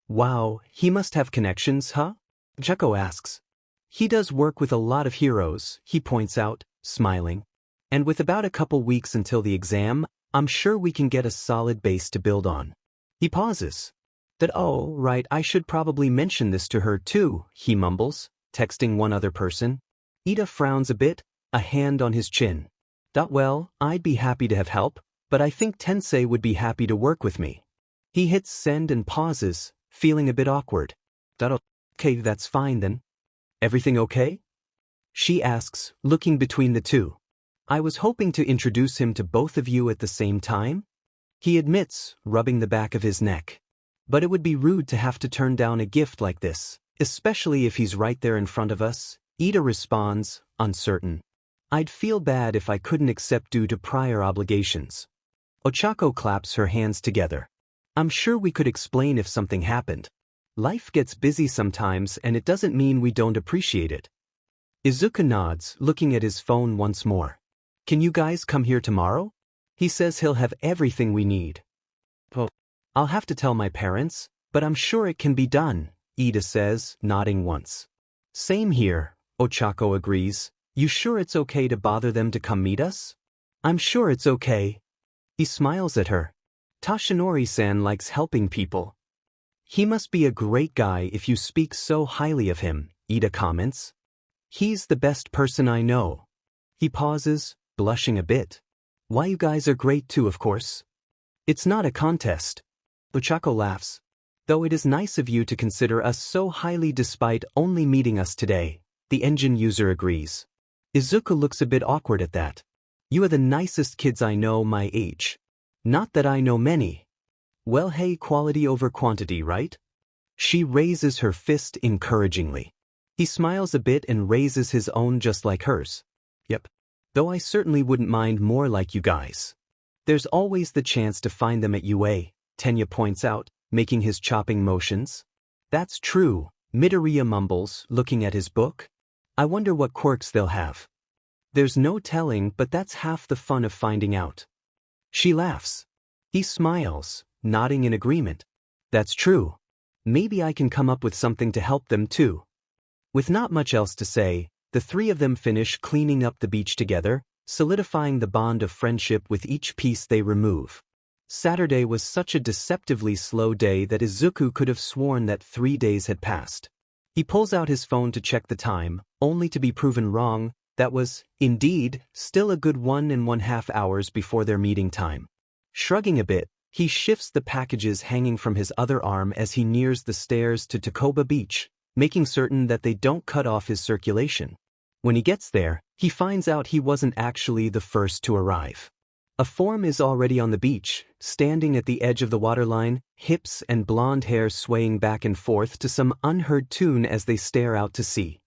Wow, he must have connections, huh? Ochako asks. He does work with a lot of heroes, he points out, smiling. And with about a couple weeks until the exam, I'm sure we can get a solid base to build on. He pauses. Oh, right, I should probably mention this to her too, he mumbles, texting one other person. Ida frowns a bit, a hand on his chin. Well, I'd be happy to have help, but I think Tensei would be happy to work with me. He hits send and pauses, feeling a bit awkward. Okay, that's fine then. Everything okay? She asks, looking between the two. I was hoping to introduce him to both of you at the same time. He admits, rubbing the back of his neck. But it would be rude to have to turn down a gift like this, especially if he's right there in front of us. Ida responds, uncertain. I'd feel bad if I couldn't accept due to prior obligations. Ochako claps her hands together. I'm sure we could explain if something happened. Life gets busy sometimes and it doesn't mean we don't appreciate it. Izuku nods, looking at his phone once more. Can you guys come here tomorrow? He says he'll have everything we need. Well, I'll have to tell my parents, but I'm sure it can be done, Ida says, nodding once. Same here, Ochako agrees. You sure it's okay to bother them to come meet us? I'm sure it's okay. He smiles at her. Toshinori-san likes helping people. He must be a great guy if you speak so highly of him, Ida comments. He's the best person I know. He pauses, blushing a bit. Why, you guys are great too, of course. It's not a contest. Ochako laughs. Though it is nice of you to consider us so highly despite only meeting us today, the engine user agrees. Izuku looks a bit awkward at that. You are the nicest kids I know my age. Not that I know many. Well, hey, quality over quantity, right? She raises her fist encouragingly. He smiles a bit and raises his own just like hers. Yep. Though I certainly wouldn't mind more like you guys. There's always the chance to find them at UA, Tenya points out, making his chopping motions. That's true, Midoriya mumbles, looking at his book. I wonder what quirks they'll have. There's no telling, but that's half the fun of finding out. She laughs. He smiles, nodding in agreement. That's true. Maybe I can come up with something to help them too. With not much else to say, the three of them finish cleaning up the beach together, solidifying the bond of friendship with each piece they remove. Saturday was such a deceptively slow day that Izuku could have sworn that 3 days had passed. He pulls out his phone to check the time, only to be proven wrong. That was, indeed, still a good 1.5 hours before their meeting time. Shrugging a bit, he shifts the packages hanging from his other arm as he nears the stairs to Takoba Beach, making certain that they don't cut off his circulation. When he gets there, he finds out he wasn't actually the first to arrive. A form is already on the beach, standing at the edge of the waterline, hips and blonde hair swaying back and forth to some unheard tune as they stare out to sea.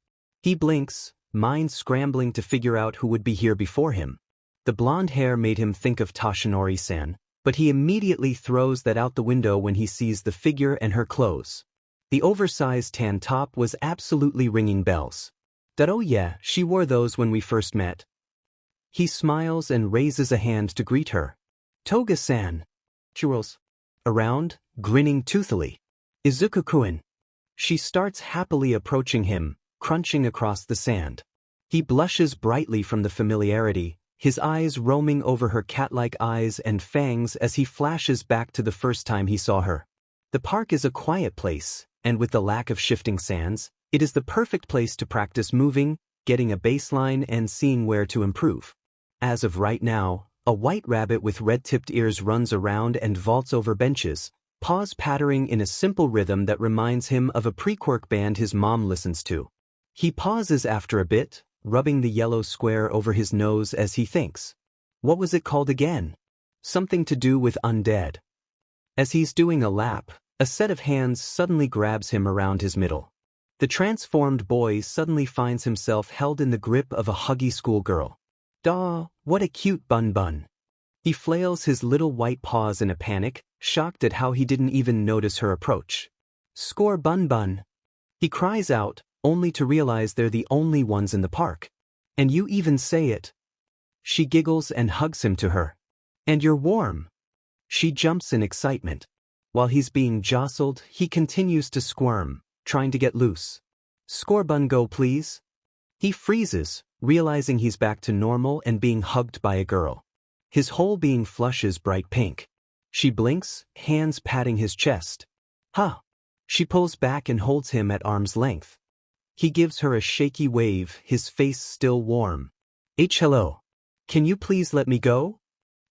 He blinks, mind scrambling to figure out who would be here before him. The blonde hair made him think of Tashinori-san, but he immediately throws that out the window when he sees the figure and her clothes. The oversized tan top was absolutely ringing bells. That oh yeah, she wore those when we first met. He smiles and raises a hand to greet her. Toga-san. Churros. Around, grinning toothily. Izuku-kun. She starts happily approaching him, crunching across the sand. He blushes brightly from the familiarity, his eyes roaming over her cat-like eyes and fangs as he flashes back to the first time he saw her. The park is a quiet place, and with the lack of shifting sands, it is the perfect place to practice moving, getting a baseline and seeing where to improve. As of right now, a white rabbit with red-tipped ears runs around and vaults over benches, paws pattering in a simple rhythm that reminds him of a pre-Quirk band his mom listens to. He pauses after a bit, rubbing the yellow square over his nose as he thinks. What was it called again? Something to do with undead. As he's doing a lap, a set of hands suddenly grabs him around his middle. The transformed boy suddenly finds himself held in the grip of a huggy schoolgirl. Daw, what a cute bun-bun. He flails his little white paws in a panic, shocked at how he didn't even notice her approach. Score bun-bun. He cries out, only to realize they're the only ones in the park. And you even say it. She giggles and hugs him to her. And you're warm. She jumps in excitement. While he's being jostled, he continues to squirm, trying to get loose. Score bun go please. He freezes, realizing he's back to normal and being hugged by a girl. His whole being flushes bright pink. She blinks, hands patting his chest. Huh. She pulls back and holds him at arm's length. He gives her a shaky wave, his face still warm. Hello. Can you please let me go?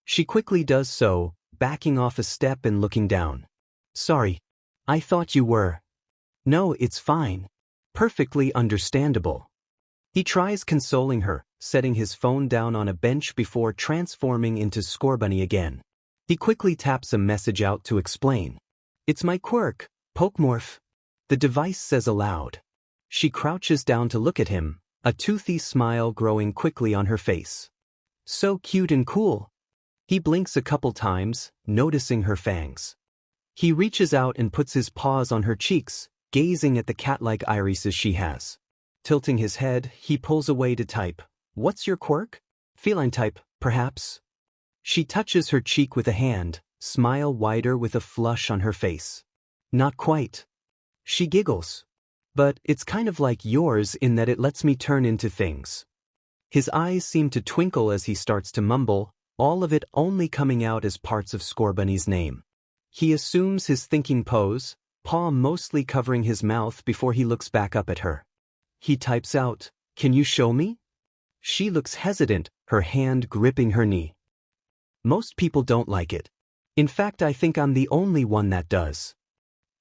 She quickly does so, backing off a step and looking down. Sorry. I thought you were. No, it's fine. Perfectly understandable. He tries consoling her, setting his phone down on a bench before transforming into Scorbunny again. He quickly taps a message out to explain. It's my Quirk, Pokémorph. The device says aloud. She crouches down to look at him, a toothy smile growing quickly on her face. So cute and cool. He blinks a couple times, noticing her fangs. He reaches out and puts his paws on her cheeks, gazing at the cat-like irises she has. Tilting his head, he pulls away to type. What's your quirk? Feline type, perhaps? She touches her cheek with a hand, smile wider with a flush on her face. Not quite. She giggles. But it's kind of like yours in that it lets me turn into things. His eyes seem to twinkle as he starts to mumble, all of it only coming out as parts of Scorbunny's name. He assumes his thinking pose, paw mostly covering his mouth before he looks back up at her. He types out, "Can you show me?" She looks hesitant, her hand gripping her knee. Most people don't like it. In fact, I think I'm the only one that does.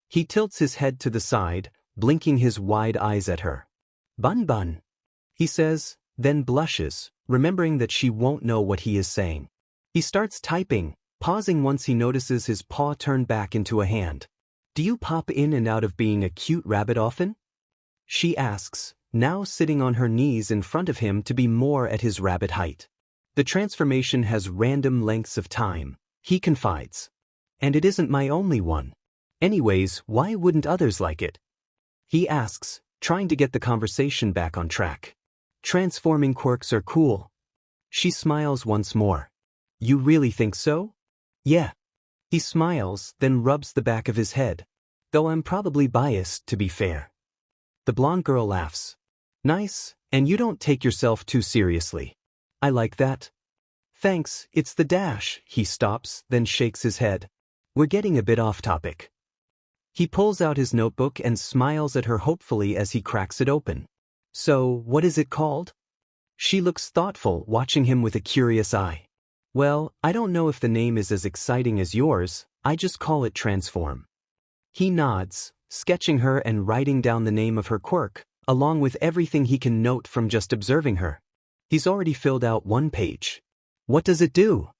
He tilts his head to the side, blinking his wide eyes at her. Bun bun, he says, then blushes, remembering that she won't know what he is saying. He starts typing, pausing once he notices his paw turn back into a hand. Do you pop in and out of being a cute rabbit often? She asks, now sitting on her knees in front of him to be more at his rabbit height. The transformation has random lengths of time, he confides. And it isn't my only one. Anyways, why wouldn't others like it? He asks, trying to get the conversation back on track. Transforming quirks are cool. She smiles once more. You really think so? Yeah. He smiles, then rubs the back of his head. Though I'm probably biased, to be fair. The blonde girl laughs. Nice, and you don't take yourself too seriously. I like that. Thanks, it's the dash. He stops, then shakes his head. We're getting a bit off topic. He pulls out his notebook and smiles at her hopefully as he cracks it open. So, what is it called? She looks thoughtful, watching him with a curious eye. Well, I don't know if the name is as exciting as yours, I just call it Transform. He nods, sketching her and writing down the name of her quirk, along with everything he can note from just observing her. He's already filled out one page. What does it do?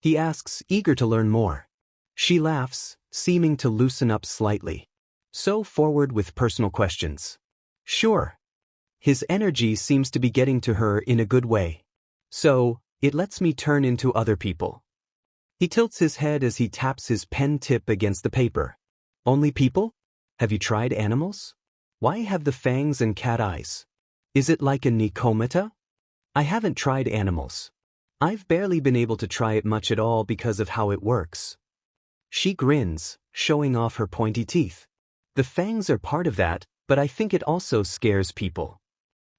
He asks, eager to learn more. She laughs, seeming to loosen up slightly. So forward with personal questions. Sure. His energy seems to be getting to her in a good way. So, it lets me turn into other people. He tilts his head as he taps his pen tip against the paper. Only people? Have you tried animals? Why have the fangs and cat eyes? Is it like a Nikomata? I haven't tried animals. I've barely been able to try it much at all because of how it works. She grins, showing off her pointy teeth. The fangs are part of that, but I think it also scares people.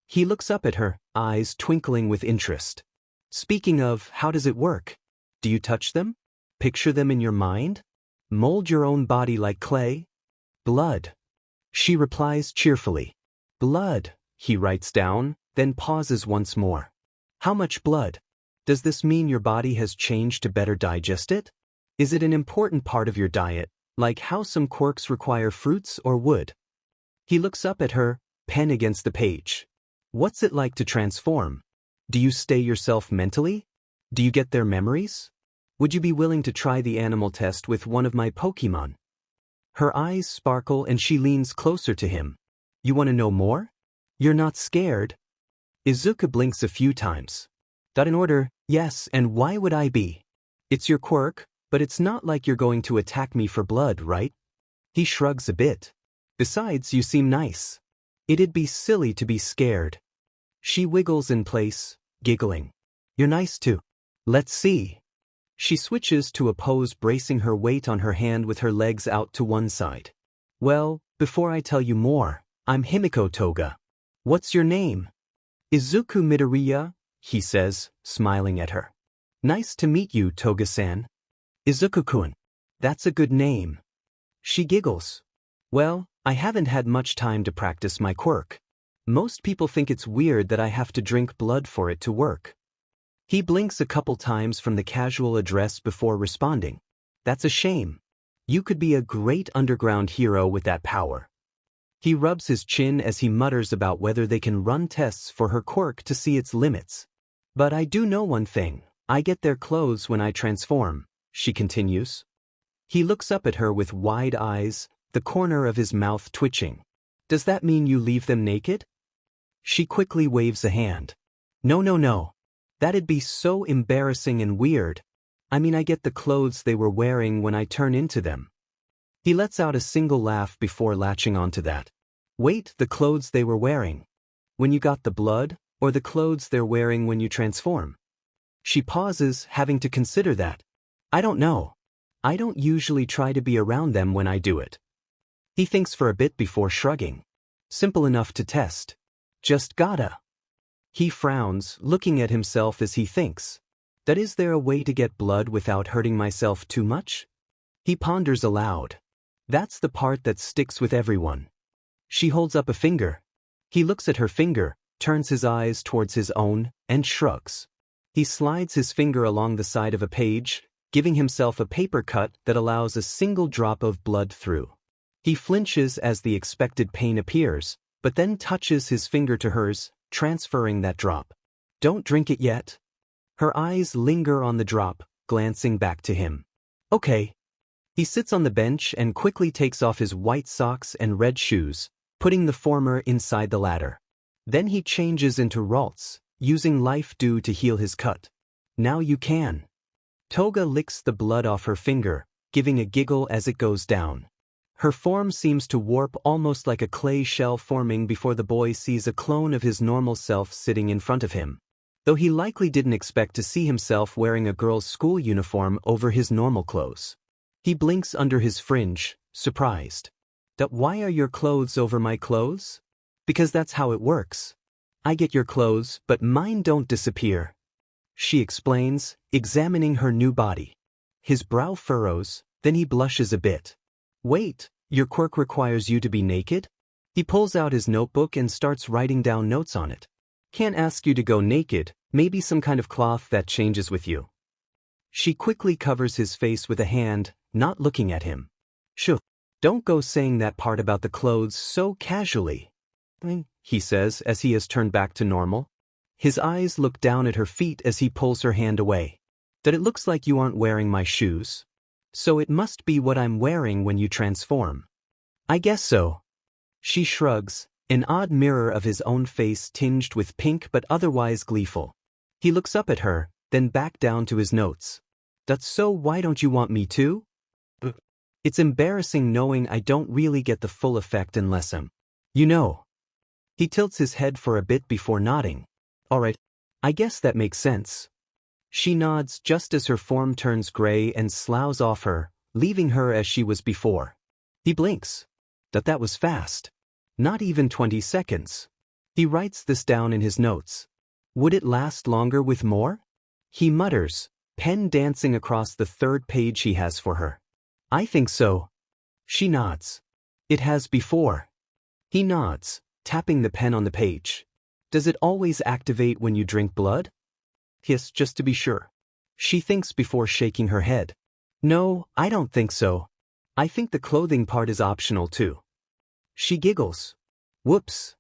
He looks up at her, eyes twinkling with interest. Speaking of, how does it work? Do you touch them? Picture them in your mind? Mold your own body like clay? Blood. She replies cheerfully. Blood, he writes down, then pauses once more. How much blood? Does this mean your body has changed to better digest it? Is it an important part of your diet, like how some quirks require fruits or wood? He looks up at her, pen against the page. What's it like to transform? Do you stay yourself mentally? Do you get their memories? Would you be willing to try the animal test with one of my Pokémon? Her eyes sparkle and she leans closer to him. You want to know more? You're not scared? Izuku blinks a few times. In order, yes, and why would I be? It's your quirk, but it's not like you're going to attack me for blood, right? He shrugs a bit. Besides, you seem nice. It'd be silly to be scared. She wiggles in place, giggling. You're nice too. Let's see. She switches to a pose, bracing her weight on her hand with her legs out to one side. Well, before I tell you more, I'm Himiko Toga. What's your name? Izuku Midoriya, he says, smiling at her. Nice to meet you, Toga-san. Izuku-kun. That's a good name. She giggles. Well, I haven't had much time to practice my quirk. Most people think it's weird that I have to drink blood for it to work. He blinks a couple times from the casual address before responding. That's a shame. You could be a great underground hero with that power. He rubs his chin as he mutters about whether they can run tests for her quirk to see its limits. But I do know one thing. I get their clothes when I transform, she continues. He looks up at her with wide eyes, the corner of his mouth twitching. Does that mean you leave them naked? She quickly waves a hand. No. That'd be so embarrassing and weird. I mean, I get the clothes they were wearing when I turn into them. He lets out a single laugh before latching onto that. Wait, the clothes they were wearing. When you got the blood, or the clothes they're wearing when you transform? She pauses, having to consider that. I don't know. I don't usually try to be around them when I do it. He thinks for a bit before shrugging. Simple enough to test. Just gotta. He frowns, looking at himself as he thinks. That is there a way to get blood without hurting myself too much? He ponders aloud. That's the part that sticks with everyone. She holds up a finger. He looks at her finger, turns his eyes towards his own, and shrugs. He slides his finger along the side of a page, giving himself a paper cut that allows a single drop of blood through. He flinches as the expected pain appears, but then touches his finger to hers, transferring that drop. Don't drink it yet. Her eyes linger on the drop, glancing back to him. Okay. He sits on the bench and quickly takes off his white socks and red shoes, putting the former inside the latter. Then he changes into Ralts, using life dew to heal his cut. Now you can. Toga licks the blood off her finger, giving a giggle as it goes down. Her form seems to warp almost like a clay shell forming before the boy sees a clone of his normal self sitting in front of him. Though he likely didn't expect to see himself wearing a girl's school uniform over his normal clothes. He blinks under his fringe, surprised. Why are your clothes over my clothes? Because that's how it works. I get your clothes, but mine don't disappear. She explains, examining her new body. His brow furrows, then he blushes a bit. Wait, Your quirk requires you to be naked? He pulls out his notebook and starts writing down notes on it. Can't ask you to go naked, maybe some kind of cloth that changes with you. She quickly covers his face with a hand, not looking at him. Shoo, don't go saying that part about the clothes so casually, he says as he has turned back to normal. His eyes look down at her feet as he pulls her hand away. That it looks like you aren't wearing my shoes. So it must be what I'm wearing when you transform. I guess so. She shrugs, an odd mirror of his own face tinged with pink but otherwise gleeful. He looks up at her, then back down to his notes. That's so why don't you want me to? It's embarrassing knowing I don't really get the full effect unless I'm. You know. He tilts his head for a bit before nodding. Alright, I guess that makes sense. She nods just as her form turns gray and sloughs off her, leaving her as she was before. He blinks. That was fast. Not even 20 seconds. He writes this down in his notes. Would it last longer with more? He mutters, pen dancing across the third page he has for her. I think so. She nods. It has before. He nods, tapping the pen on the page. Does it always activate when you drink blood? Yes, just to be sure. She thinks before shaking her head. No, I don't think so. I think the clothing part is optional too. She giggles. Whoops.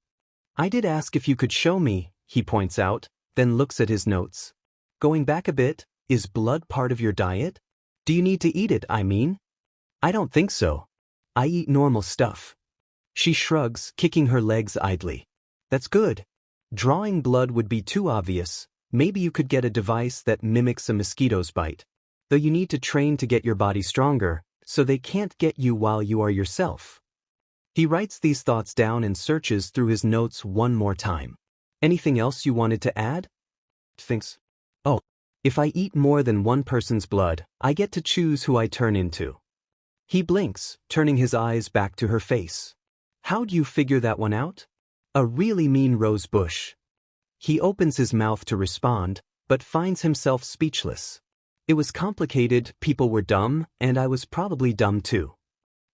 I did ask if you could show me, he points out, then looks at his notes. Going back a bit, is blood part of your diet? Do you need to eat it, I mean? I don't think so. I eat normal stuff. She shrugs, kicking her legs idly. That's good. Drawing blood would be too obvious. Maybe you could get a device that mimics a mosquito's bite. Though you need to train to get your body stronger, so they can't get you while you are yourself. He writes these thoughts down and searches through his notes one more time. Anything else you wanted to add? Thinks. Oh, if I eat more than one person's blood, I get to choose who I turn into. He blinks, turning his eyes back to her face. How'd you figure that one out? A really mean rose bush. He opens his mouth to respond, but finds himself speechless. It was complicated, people were dumb, and I was probably dumb too.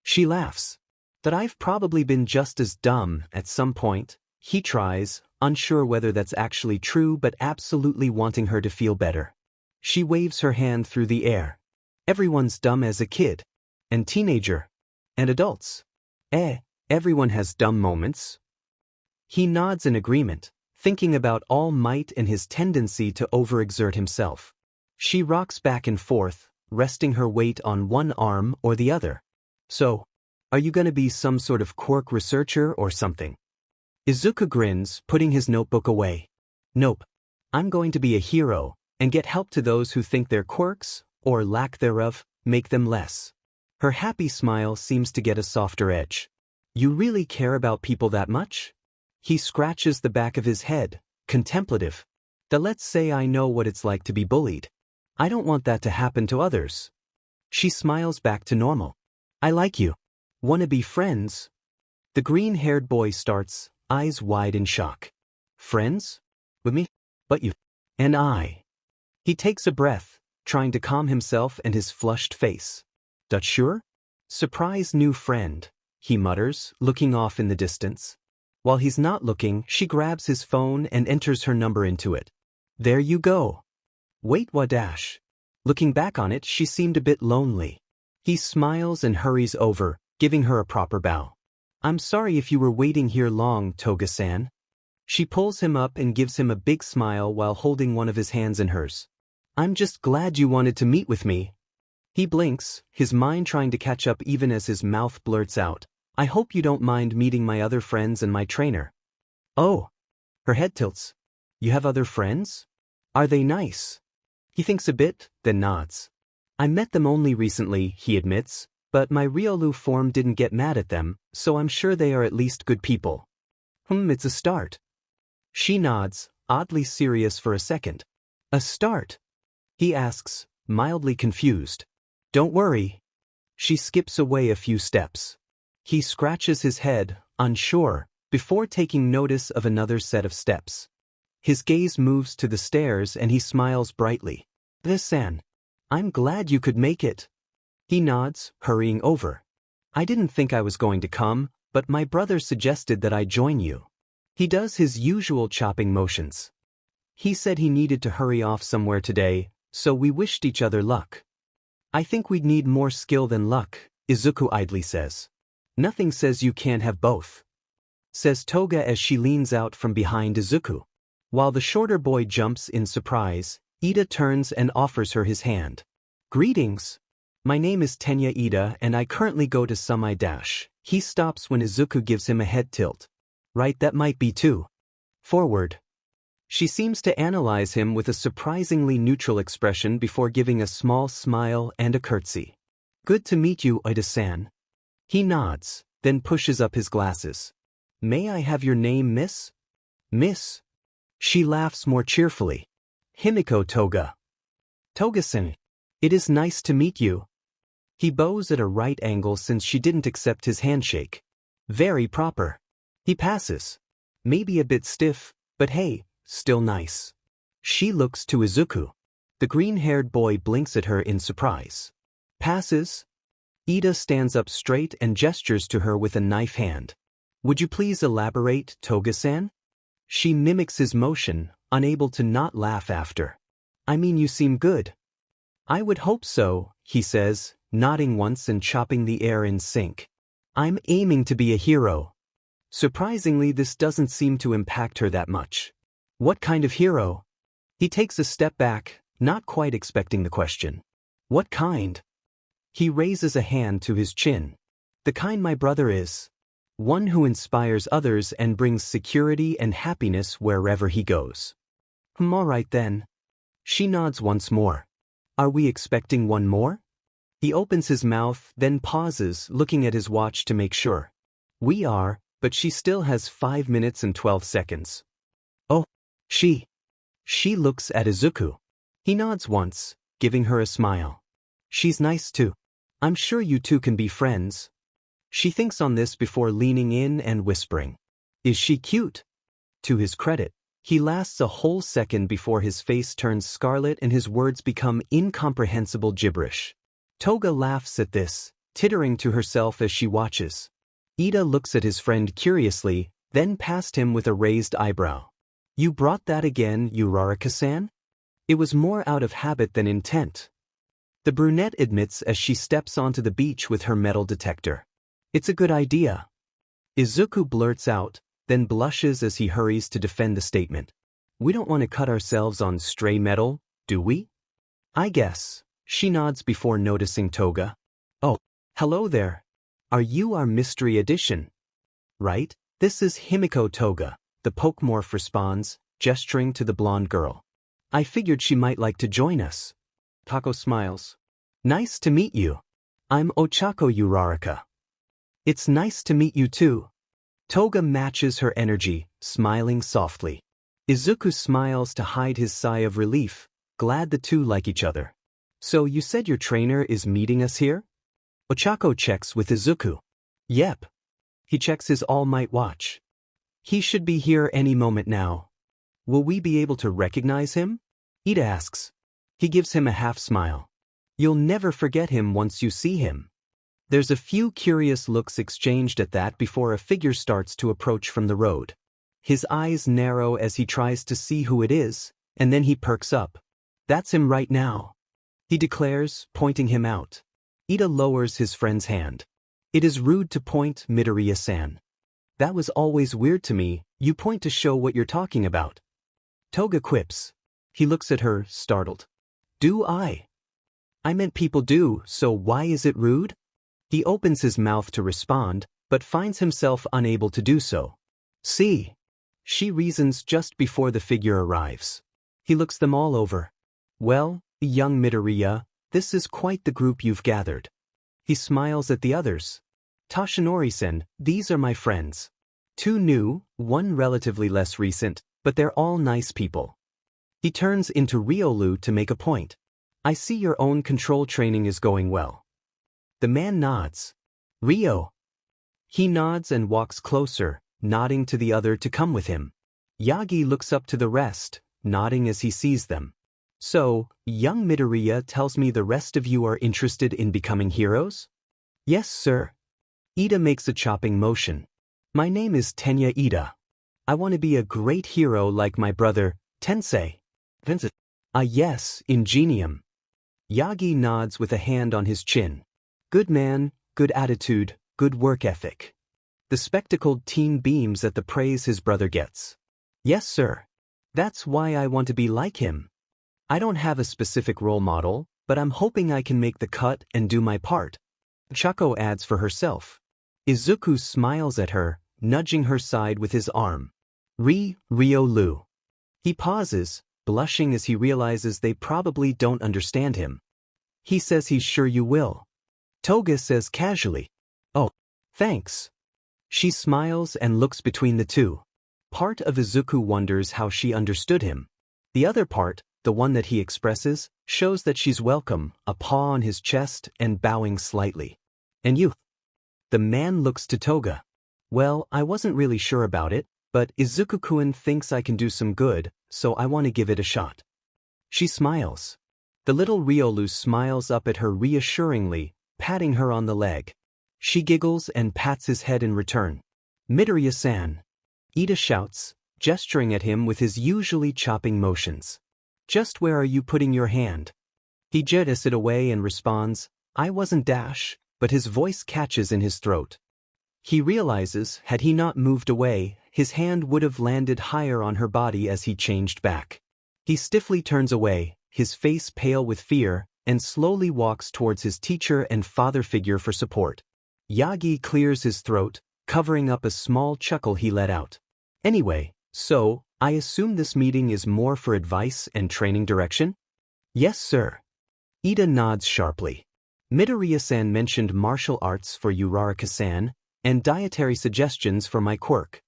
She laughs. That I've probably been just as dumb at some point. He tries, unsure whether that's actually true but absolutely wanting her to feel better. She waves her hand through the air. Everyone's dumb as a kid. And teenager. And adults. Everyone has dumb moments. He nods in agreement, thinking about All Might and his tendency to overexert himself. She rocks back and forth, resting her weight on one arm or the other. So, are you gonna be some sort of quirk researcher or something? Izuku grins, putting his notebook away. Nope. I'm going to be a hero, and get help to those who think their quirks, or lack thereof, make them less. Her happy smile seems to get a softer edge. You really care about people that much? He scratches the back of his head, contemplative. Let's say I know what it's like to be bullied. I don't want that to happen to others. She smiles back to normal. I like you. Wanna be friends? The green-haired boy starts, eyes wide in shock. Friends? With me? But you. And I. He takes a breath, trying to calm himself and his flushed face. That sure? Surprise new friend, he mutters, looking off in the distance. While he's not looking, she grabs his phone and enters her number into it. There you go. Wait, Wadash. Looking back on it, she seemed a bit lonely. He smiles and hurries over, giving her a proper bow. I'm sorry if you were waiting here long, Toga-san. She pulls him up and gives him a big smile while holding one of his hands in hers. I'm just glad you wanted to meet with me. He blinks, his mind trying to catch up even as his mouth blurts out. I hope you don't mind meeting my other friends and my trainer. Oh. Her head tilts. You have other friends? Are they nice? He thinks a bit, then nods. I met them only recently, he admits, but my Riolu form didn't get mad at them, so I'm sure they are at least good people. It's a start. She nods, oddly serious for a second. A start? He asks, mildly confused. Don't worry. She skips away a few steps. He scratches his head, unsure, before taking notice of another set of steps. His gaze moves to the stairs and he smiles brightly. This-san. I'm glad you could make it. He nods, hurrying over. I didn't think I was going to come, but my brother suggested that I join you. He does his usual chopping motions. He said he needed to hurry off somewhere today, so we wished each other luck. I think we'd need more skill than luck, Izuku idly says. Nothing says you can't have both, says Toga as she leans out from behind Izuku. While the shorter boy jumps in surprise, Ida turns and offers her his hand. Greetings. My name is Tenya Ida and I currently go to Sumai Dash. He stops when Izuku gives him a head tilt. Right, that might be too. Forward. She seems to analyze him with a surprisingly neutral expression before giving a small smile and a curtsy. Good to meet you, Ida-san. He nods, then pushes up his glasses. May I have your name, miss? Miss. She laughs more cheerfully. Himiko Toga. Toga-san. It is nice to meet you. He bows at a right angle since she didn't accept his handshake. Very proper. He passes. Maybe a bit stiff, but hey, still nice. She looks to Izuku. The green-haired boy blinks at her in surprise. Passes. Ida stands up straight and gestures to her with a knife hand. Would you please elaborate, Toga-san? She mimics his motion, unable to not laugh after. I mean, you seem good. I would hope so, he says, nodding once and chopping the air in sync. I'm aiming to be a hero. Surprisingly, this doesn't seem to impact her that much. What kind of hero? He takes a step back, not quite expecting the question. What kind? He raises a hand to his chin. The kind my brother is. One who inspires others and brings security and happiness wherever he goes. All right then. She nods once more. Are we expecting one more? He opens his mouth, then pauses, looking at his watch to make sure. We are, but she still has 5 minutes and 12 seconds. Oh, she. She looks at Izuku. He nods once, giving her a smile. She's nice too. I'm sure you two can be friends. She thinks on this before leaning in and whispering. Is she cute? To his credit, he lasts a whole second before his face turns scarlet and his words become incomprehensible gibberish. Toga laughs at this, tittering to herself as she watches. Ida looks at his friend curiously, then past him with a raised eyebrow. You brought that again, Uraraka-san? It was more out of habit than intent. The brunette admits as she steps onto the beach with her metal detector. It's a good idea. Izuku blurts out, then blushes as he hurries to defend the statement. We don't want to cut ourselves on stray metal, do we? I guess. She nods before noticing Toga. Oh, hello there. Are you our mystery addition? Right? This is Himiko Toga, the Pokémorph responds, gesturing to the blonde girl. I figured she might like to join us. Tako smiles. Nice to meet you. I'm Ochako Uraraka. It's nice to meet you too. Toga matches her energy, smiling softly. Izuku smiles to hide his sigh of relief, glad the two like each other. So you said your trainer is meeting us here? Ochako checks with Izuku. Yep. He checks his all-might watch. He should be here any moment now. Will we be able to recognize him? Ida asks. He gives him a half smile. You'll never forget him once you see him. There's a few curious looks exchanged at that before a figure starts to approach from the road. His eyes narrow as he tries to see who it is, and then he perks up. That's him right now, he declares, pointing him out. Ida lowers his friend's hand. It is rude to point, Midoriya-san. That was always weird to me, you point to show what you're talking about. Toga quips. He looks at her, startled. Do I? I meant people do, so why is it rude? He opens his mouth to respond, but finds himself unable to do so. See? She reasons just before the figure arrives. He looks them all over. Well, young Midoriya, this is quite the group you've gathered. He smiles at the others. Toshinori-san, these are my friends. 2 new, 1 relatively less recent, but they're all nice people. He turns into Riolu to make a point. I see your own control training is going well. The man nods. Rio. He nods and walks closer, nodding to the other to come with him. Yagi looks up to the rest, nodding as he sees them. So, young Midoriya tells me the rest of you are interested in becoming heroes? Yes, sir. Ida makes a chopping motion. My name is Tenya Ida. I want to be a great hero like my brother, Tensei. Vincent. Ah yes, Ingenium. Yagi nods with a hand on his chin. Good man, good attitude, good work ethic. The spectacled teen beams at the praise his brother gets. Yes sir. That's why I want to be like him. I don't have a specific role model, but I'm hoping I can make the cut and do my part. Chako adds for herself. Izuku smiles at her, nudging her side with his arm. Rio Lu. He pauses, blushing as he realizes they probably don't understand him. He says he's sure you will. Toga says casually. Oh, thanks. She smiles and looks between the two. Part of Izuku wonders how she understood him. The other part, the one that he expresses, shows that she's welcome, a paw on his chest and bowing slightly. And you? The man looks to Toga. Well, I wasn't really sure about it, but Izuku-kun thinks I can do some good, so I want to give it a shot. She smiles. The little Riolu smiles up at her reassuringly, patting her on the leg. She giggles and pats his head in return. Midoriya-san. Ida shouts, gesturing at him with his usually chopping motions. Just where are you putting your hand? He jets it away and responds, I wasn't dash, but his voice catches in his throat. He realizes, had he not moved away, his hand would have landed higher on her body as he changed back. He stiffly turns away, his face pale with fear, and slowly walks towards his teacher and father figure for support. Yagi clears his throat, covering up a small chuckle he let out. Anyway, so, I assume this meeting is more for advice and training direction? Yes, sir. Ida nods sharply. Midoriya-san mentioned martial arts for Uraraka-san, and dietary suggestions for my Quirk.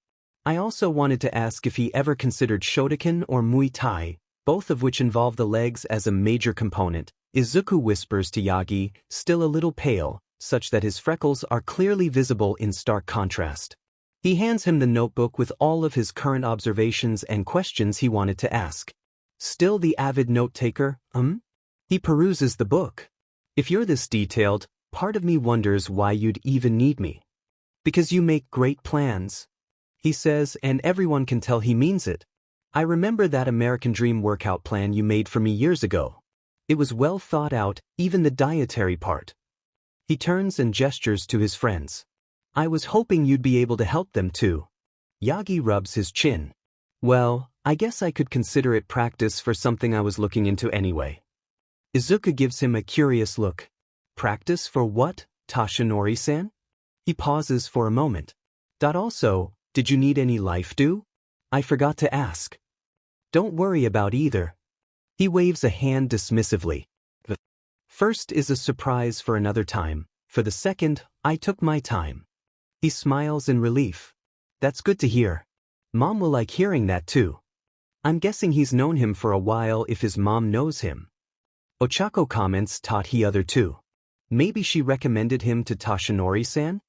I also wanted to ask if he ever considered Shotokan or Muay Thai, both of which involve the legs as a major component. Izuku whispers to Yagi, still a little pale, such that his freckles are clearly visible in stark contrast. He hands him the notebook with all of his current observations and questions he wanted to ask. Still the avid note-taker, He peruses the book. If you're this detailed, part of me wonders why you'd even need me. Because you make great plans. He says, and everyone can tell he means it. I remember that American Dream workout plan you made for me years ago. It was well thought out, even the dietary part. He turns and gestures to his friends. I was hoping you'd be able to help them too. Yagi rubs his chin. Well, I guess I could consider it practice for something I was looking into anyway. Izuku gives him a curious look. Practice for what, Tashinori-san? He pauses for a moment. Also, did you need any life dew? I forgot to ask. Don't worry about either. He waves a hand dismissively. The first is a surprise for another time. For the second, I took my time. He smiles in relief. That's good to hear. Mom will like hearing that too. I'm guessing he's known him for a while if his mom knows him. Ochako comments taught he other too. Maybe she recommended him to Tashinori-san?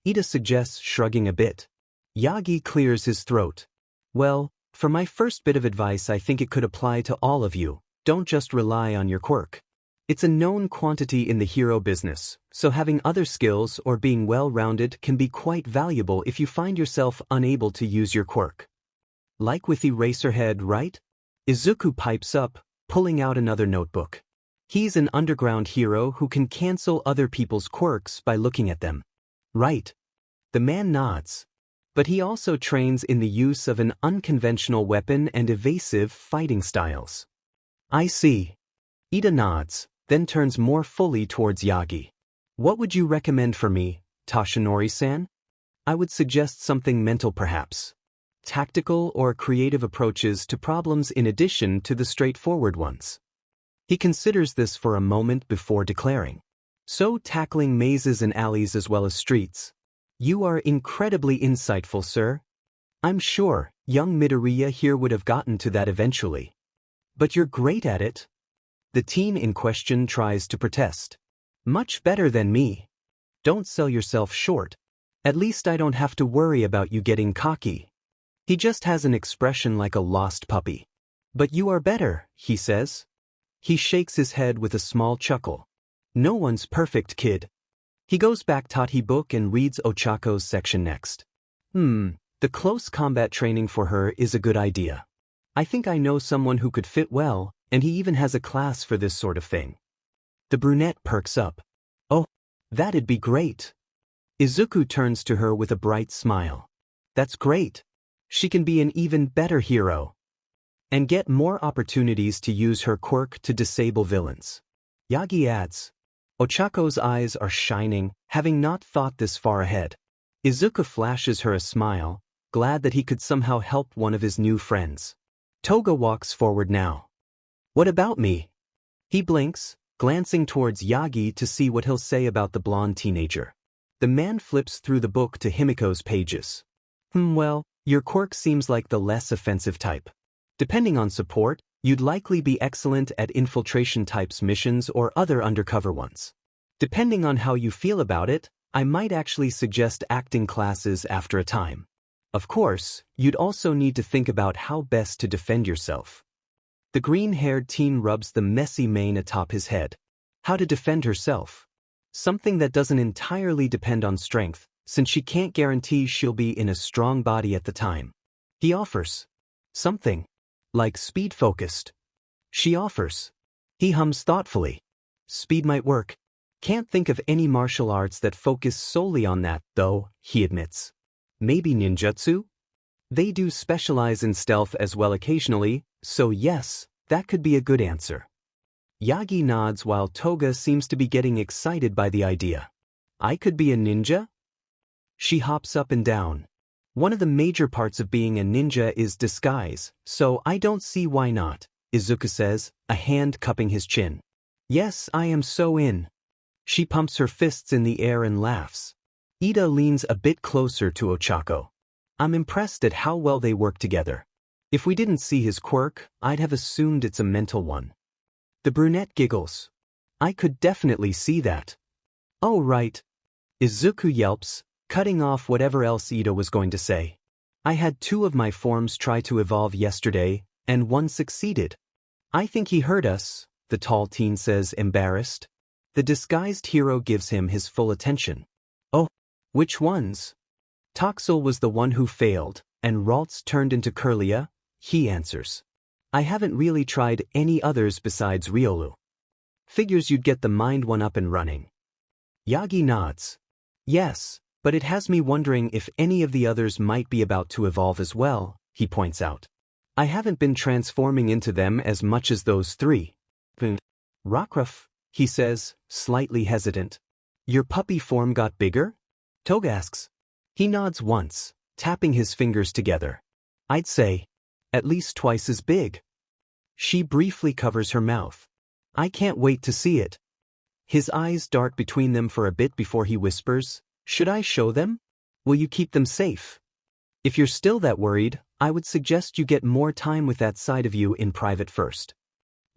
Ida suggests shrugging a bit. Yagi clears his throat. Well, for my first bit of advice I think it could apply to all of you. Don't just rely on your quirk. It's a known quantity in the hero business, so having other skills or being well-rounded can be quite valuable if you find yourself unable to use your quirk. Like with Eraserhead, right? Izuku pipes up, pulling out another notebook. He's an underground hero who can cancel other people's quirks by looking at them. Right. The man nods. But he also trains in the use of an unconventional weapon and evasive fighting styles. I see. Ida nods, then turns more fully towards Yagi. What would you recommend for me, Tashinori-san? I would suggest something mental perhaps. Tactical or creative approaches to problems in addition to the straightforward ones. He considers this for a moment before declaring. So tackling mazes and alleys as well as streets. You are incredibly insightful, sir. I'm sure young Midoriya here would have gotten to that eventually. But you're great at it. The teen in question tries to protest. Much better than me. Don't sell yourself short. At least I don't have to worry about you getting cocky. He just has an expression like a lost puppy. But you are better, he says. He shakes his head with a small chuckle. No one's perfect, kid. He goes back to his book and reads Ochako's section next. The close combat training for her is a good idea. I think I know someone who could fit well, and he even has a class for this sort of thing. The brunette perks up. Oh, that'd be great. Izuku turns to her with a bright smile. That's great. She can be an even better hero. And get more opportunities to use her quirk to disable villains. Yagi adds. Ochako's eyes are shining, having not thought this far ahead. Izuku flashes her a smile, glad that he could somehow help one of his new friends. Toga walks forward now. What about me? He blinks, glancing towards Yagi to see what he'll say about the blonde teenager. The man flips through the book to Himiko's pages. Well, your quirk seems like the less offensive type. Depending on support, you'd likely be excellent at infiltration types missions or other undercover ones. Depending on how you feel about it, I might actually suggest acting classes after a time. Of course, you'd also need to think about how best to defend yourself. The green-haired teen rubs the messy mane atop his head. How to defend herself. Something that doesn't entirely depend on strength, since she can't guarantee she'll be in a strong body at the time. He offers. Something. Like speed-focused. She offers. He hums thoughtfully. Speed might work. Can't think of any martial arts that focus solely on that, though, he admits. Maybe ninjutsu? They do specialize in stealth as well occasionally, so yes, that could be a good answer. Yagi nods while Toga seems to be getting excited by the idea. I could be a ninja? She hops up and down. One of the major parts of being a ninja is disguise, so I don't see why not, Izuku says, a hand cupping his chin. Yes, I am so in. She pumps her fists in the air and laughs. Ida leans a bit closer to Ochako. I'm impressed at how well they work together. If we didn't see his quirk, I'd have assumed it's a mental one. The brunette giggles. I could definitely see that. Oh right. Izuku yelps, cutting off whatever else Ida was going to say. I had 2 of my forms try to evolve yesterday, and 1 succeeded. I think he heard us, the tall teen says, embarrassed. The disguised hero gives him his full attention. Oh, which ones? Toxel was the one who failed, and Ralts turned into Curlia, he answers. I haven't really tried any others besides Riolu. Figures you'd get the mind one up and running. Yagi nods. Yes, but it has me wondering if any of the others might be about to evolve as well, he points out. I haven't been transforming into them as much as those 3. Rockruff, he says, slightly hesitant. Your puppy form got bigger? Toga asks. He nods once, tapping his fingers together. I'd say, at least twice as big. She briefly covers her mouth. I can't wait to see it. His eyes dart between them for a bit before he whispers, should I show them? Will you keep them safe? If you're still that worried, I would suggest you get more time with that side of you in private first.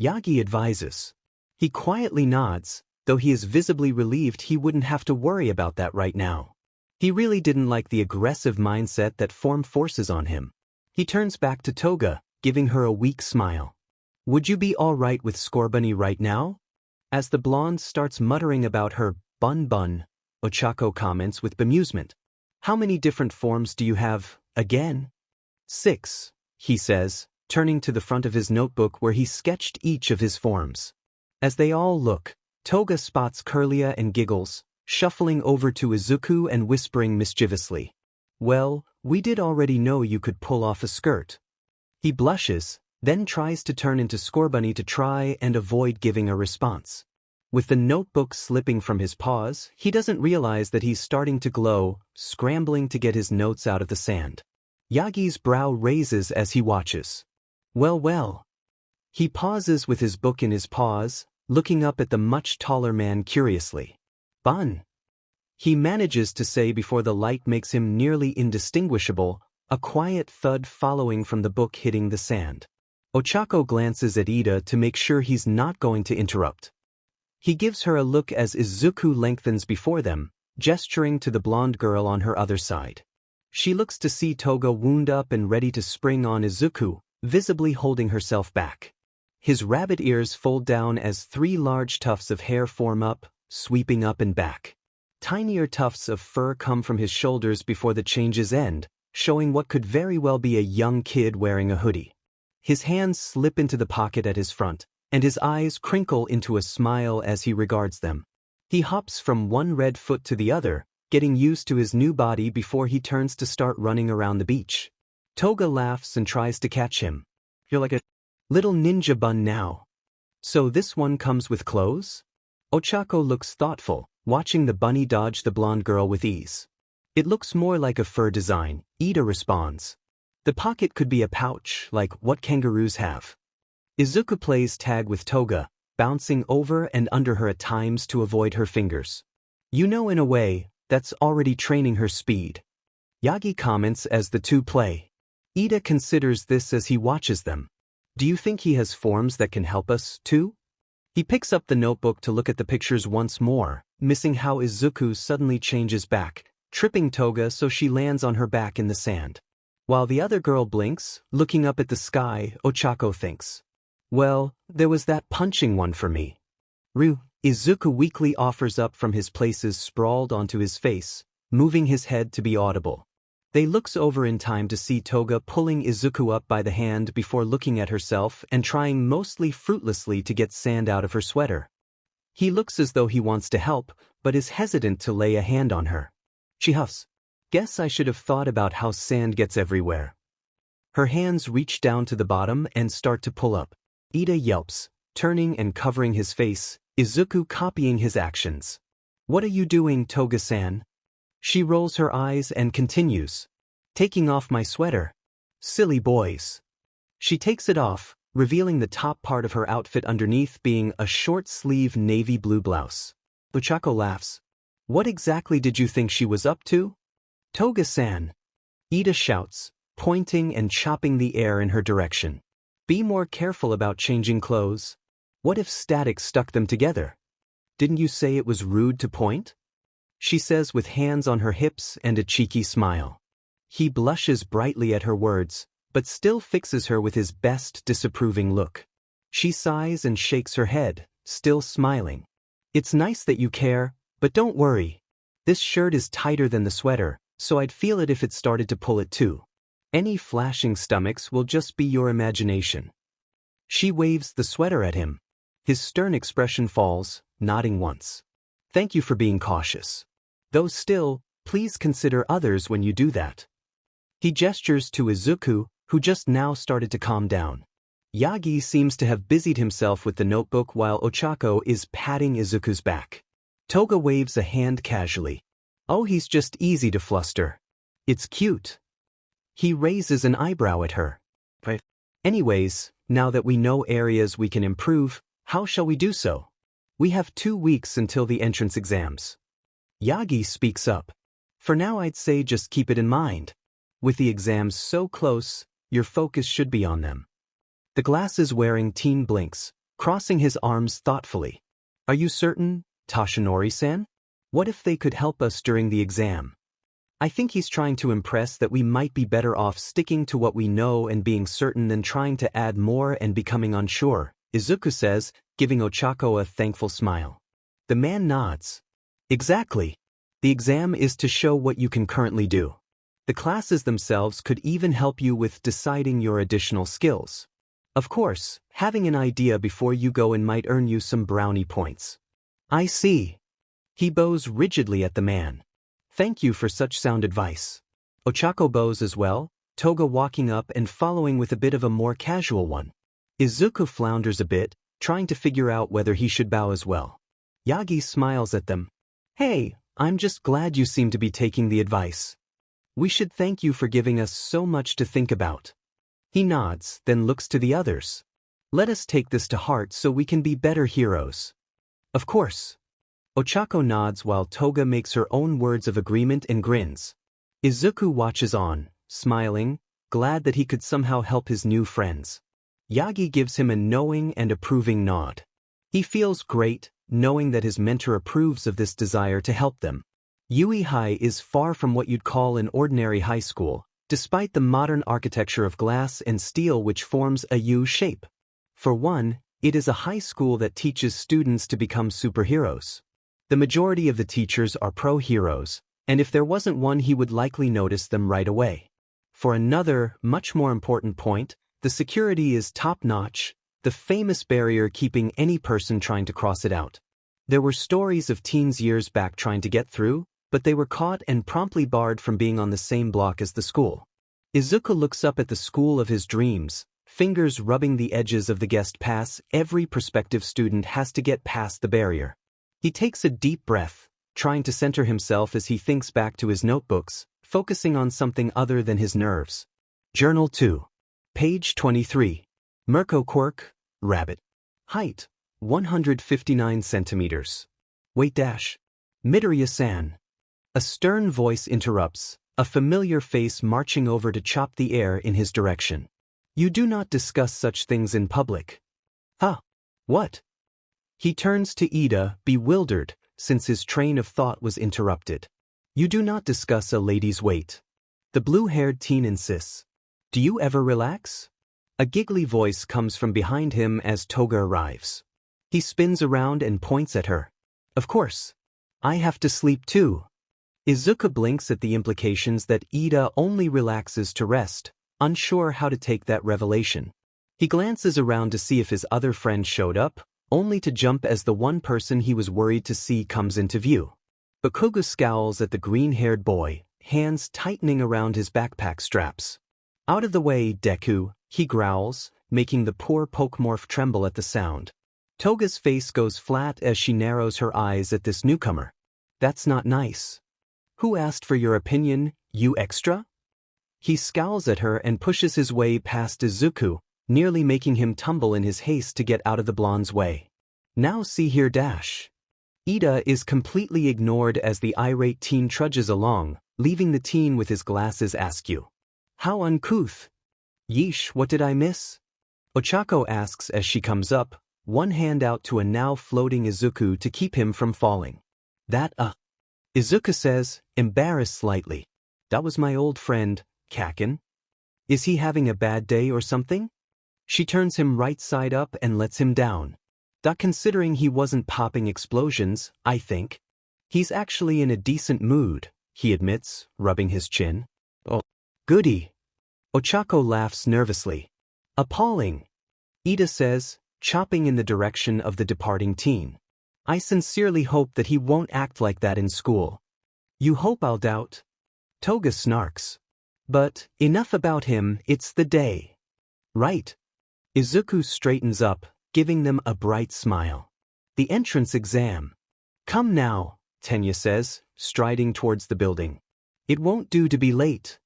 Yagi advises. He quietly nods, though he is visibly relieved he wouldn't have to worry about that right now. He really didn't like the aggressive mindset that form forces on him. He turns back to Toga, giving her a weak smile. Would you be all right with Scorbunny right now? As the blonde starts muttering about her bun, Ochako comments with bemusement. How many different forms do you have, again? 6, he says, turning to the front of his notebook where he sketched each of his forms. As they all look, Toga spots Curlia and giggles, shuffling over to Izuku and whispering mischievously. Well, we did already know you could pull off a skirt. He blushes, then tries to turn into Scorbunny to try and avoid giving a response. With the notebook slipping from his paws, he doesn't realize that he's starting to glow, scrambling to get his notes out of the sand. Yagi's brow raises as he watches. Well. He pauses with his book in his paws, looking up at the much taller man curiously. Bun. He manages to say before the light makes him nearly indistinguishable, a quiet thud following from the book hitting the sand. Ochako glances at Ida to make sure he's not going to interrupt. He gives her a look as Izuku lengthens before them, gesturing to the blonde girl on her other side. She looks to see Toga wound up and ready to spring on Izuku, visibly holding herself back. His rabbit ears fold down as 3 large tufts of hair form up, sweeping up and back. Tinier tufts of fur come from his shoulders before the changes end, showing what could very well be a young kid wearing a hoodie. His hands slip into the pocket at his front, and his eyes crinkle into a smile as he regards them. He hops from one red foot to the other, getting used to his new body before he turns to start running around the beach. Toga laughs and tries to catch him. "You're like a little ninja bun now. So this one comes with clothes?" Ochako looks thoughtful, watching the bunny dodge the blonde girl with ease. "It looks more like a fur design," Ida responds. "The pocket could be a pouch, like what kangaroos have." Izuku plays tag with Toga, bouncing over and under her at times to avoid her fingers. "In a way, that's already training her speed." Yagi comments as the two play. Ida considers this as he watches them. "Do you think he has forms that can help us, too?" He picks up the notebook to look at the pictures once more, missing how Izuku suddenly changes back, tripping Toga so she lands on her back in the sand. While the other girl blinks, looking up at the sky, Ochako thinks, "Well, there was that punching one for me." Izuku weakly offers up from his places sprawled onto his face, moving his head to be audible. They looks over in time to see Toga pulling Izuku up by the hand before looking at herself and trying mostly fruitlessly to get sand out of her sweater. He looks as though he wants to help, but is hesitant to lay a hand on her. She huffs. "Guess I should have thought about how sand gets everywhere." Her hands reach down to the bottom and start to pull up. Ida yelps, turning and covering his face, Izuku copying his actions. "What are you doing, Toga-san?" She rolls her eyes and continues. "Taking off my sweater. Silly boys." She takes it off, revealing the top part of her outfit underneath being a short-sleeve navy blue blouse. Ochako laughs. "What exactly did you think she was up to?" "Toga-san." Ida shouts, pointing and chopping the air in her direction. "Be more careful about changing clothes. What if static stuck them together? Didn't you say it was rude to point?" She says with hands on her hips and a cheeky smile. He blushes brightly at her words, but still fixes her with his best disapproving look. She sighs and shakes her head, still smiling. "It's nice that you care, but don't worry. This shirt is tighter than the sweater, so I'd feel it if it started to pull it too. Any flashing stomachs will just be your imagination." She waves the sweater at him. His stern expression falls, nodding once. "Thank you for being cautious. Though still, please consider others when you do that." He gestures to Izuku, who just now started to calm down. Yagi seems to have busied himself with the notebook while Ochako is patting Izuku's back. Toga waves a hand casually. "Oh, he's just easy to fluster. It's cute." He raises an eyebrow at her. "Anyways, now that we know areas we can improve, how shall we do so? We have 2 weeks until the entrance exams." Yagi speaks up. "For now I'd say just keep it in mind. With the exams so close, your focus should be on them." The glasses-wearing teen blinks, crossing his arms thoughtfully. "Are you certain, Toshinori-san? What if they could help us during the exam?" I think he's trying to impress that we might be better off sticking to what we know and being certain than trying to add more and becoming unsure, Izuku says, giving Ochako a thankful smile. The man nods. "Exactly. The exam is to show what you can currently do. The classes themselves could even help you with deciding your additional skills. Of course, having an idea before you go in might earn you some brownie points." "I see." He bows rigidly at the man. "Thank you for such sound advice." Ochako bows as well, Toga walking up and following with a bit of a more casual one. Izuku flounders a bit, trying to figure out whether he should bow as well. Yagi smiles at them. "Hey, I'm just glad you seem to be taking the advice. We should thank you for giving us so much to think about." He nods, then looks to the others. "Let us take this to heart so we can be better heroes." "Of course." Ochako nods while Toga makes her own words of agreement and grins. Izuku watches on, smiling, glad that he could somehow help his new friends. Yagi gives him a knowing and approving nod. He feels great, knowing that his mentor approves of this desire to help them. Yui High is far from what you'd call an ordinary high school, despite the modern architecture of glass and steel which forms a U shape. For one, it is a high school that teaches students to become superheroes. The majority of the teachers are pro-heroes, and if there wasn't one he would likely notice them right away. For another, much more important point, the security is top-notch, the famous barrier keeping any person trying to cross it out. There were stories of teens years back trying to get through, but they were caught and promptly barred from being on the same block as the school. Izuku looks up at the school of his dreams, fingers rubbing the edges of the guest pass. Every prospective student has to get past the barrier. He takes a deep breath, trying to center himself as he thinks back to his notebooks, focusing on something other than his nerves. Journal 2. Page 23. Mirko Quirk, rabbit. Height, 159 centimeters. Weight dash. Midoriya-san. A stern voice interrupts, a familiar face marching over to chop the air in his direction. You do not discuss such things in public. Huh? What? He turns to Ida, bewildered, since his train of thought was interrupted. You do not discuss a lady's weight. The blue-haired teen insists. Do you ever relax? A giggly voice comes from behind him as Toga arrives. He spins around and points at her. Of course. I have to sleep too. Izuku blinks at the implications that Ida only relaxes to rest, unsure how to take that revelation. He glances around to see if his other friend showed up, only to jump as the one person he was worried to see comes into view. Bakugo scowls at the green-haired boy, hands tightening around his backpack straps. Out of the way, Deku, he growls, making the poor Pokémorph tremble at the sound. Toga's face goes flat as she narrows her eyes at this newcomer. That's not nice. Who asked for your opinion, you extra? He scowls at her and pushes his way past Izuku, nearly making him tumble in his haste to get out of the blonde's way. Now see here dash. Ida is completely ignored as the irate teen trudges along, leaving the teen with his glasses askew. How uncouth. Yeesh, what did I miss? Ochako asks as she comes up, one hand out to a now floating Izuku to keep him from falling. Izuku says, embarrassed slightly. That was my old friend, Kakin. Is he having a bad day or something? She turns him right side up and lets him down. Considering he wasn't popping explosions, I think. He's actually in a decent mood, he admits, rubbing his chin. Oh, goody. Ochako laughs nervously. Appalling. Ida says, chopping in the direction of the departing teen. I sincerely hope that he won't act like that in school. You hope I'll doubt? Toga snarks. But, enough about him, it's the day. Right. Izuku straightens up, giving them a bright smile. The entrance exam. Come now, Tenya says, striding towards the building. It won't do to be late.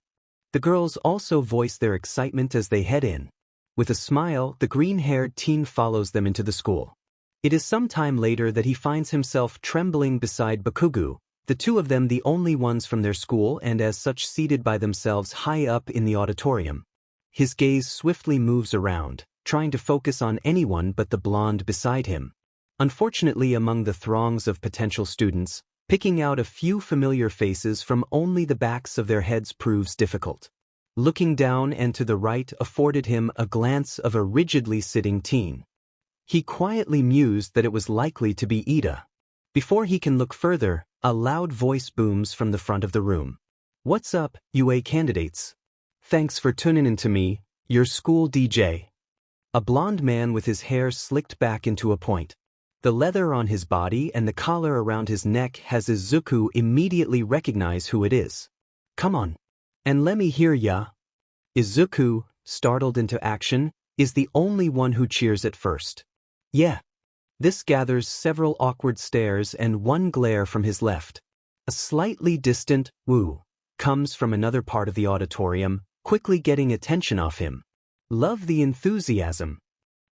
The girls also voice their excitement as they head in. With a smile, the green-haired teen follows them into the school. It is some time later that he finds himself trembling beside Bakugo, the two of them the only ones from their school and as such seated by themselves high up in the auditorium. His gaze swiftly moves around, trying to focus on anyone but the blonde beside him. Unfortunately, among the throngs of potential students, picking out a few familiar faces from only the backs of their heads proves difficult. Looking down and to the right afforded him a glance of a rigidly sitting teen. He quietly mused that it was likely to be Ida. Before he can look further, a loud voice booms from the front of the room. What's up, UA candidates? Thanks for tuning in to me, your school DJ. A blond man with his hair slicked back into a point. The leather on his body and the collar around his neck has Izuku immediately recognize who it is. Come on. And let me hear ya. Izuku, startled into action, is the only one who cheers at first. Yeah. This gathers several awkward stares and one glare from his left. A slightly distant woo comes from another part of the auditorium, quickly getting attention off him. Love the enthusiasm.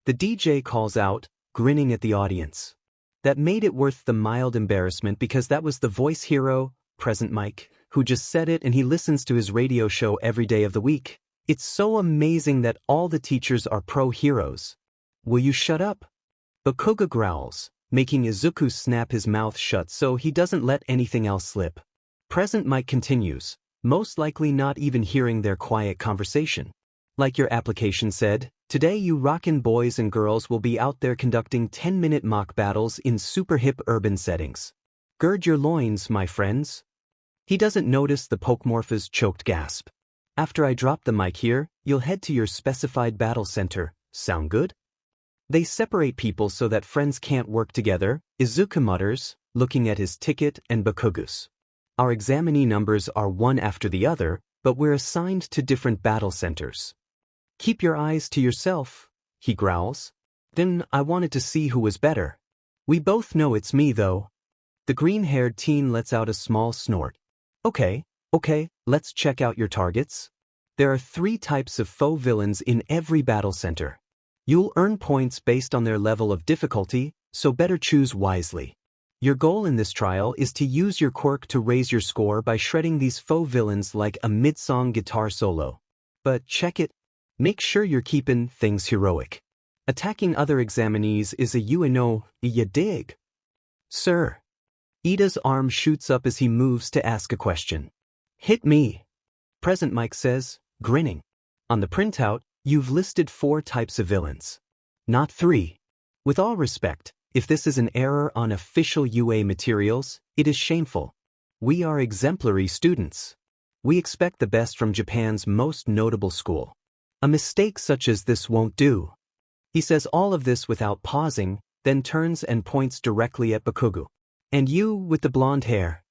The DJ calls out, grinning at the audience. That made it worth the mild embarrassment because that was the voice hero, present Mike, who just said it and he listens to his radio show every day of the week. It's so amazing that all the teachers are pro-heroes. Will you shut up? Bakugo growls, making Izuku snap his mouth shut so he doesn't let anything else slip. Present Mike continues, most likely not even hearing their quiet conversation. Like your application said, today you rockin' boys and girls will be out there conducting 10-minute mock battles in super hip urban settings. Gird your loins, my friends. He doesn't notice the Pokémorph's choked gasp. After I drop the mic here, you'll head to your specified battle center. Sound good? They separate people so that friends can't work together, Izuku mutters, looking at his ticket and Bakugu's. Our examinee numbers are one after the other, but we're assigned to different battle centers. Keep your eyes to yourself, he growls. Then I wanted to see who was better. We both know it's me though. The green-haired teen lets out a small snort. Okay, let's check out your targets. There are 3 types of foe villains in every battle center. You'll earn points based on their level of difficulty, so better choose wisely. Your goal in this trial is to use your quirk to raise your score by shredding these foe villains like a mid-song guitar solo. But check it. Make sure you're keeping things heroic. Attacking other examinees is a ya dig? Sir. Ida's arm shoots up as he moves to ask a question. Hit me. Present Mike says, grinning. On the printout, you've listed 4 types of villains. Not 3. With all respect, if this is an error on official UA materials, it is shameful. We are exemplary students. We expect the best from Japan's most notable school. A mistake such as this won't do. He says all of this without pausing, then turns and points directly at Bakugu. And you with the blonde hair.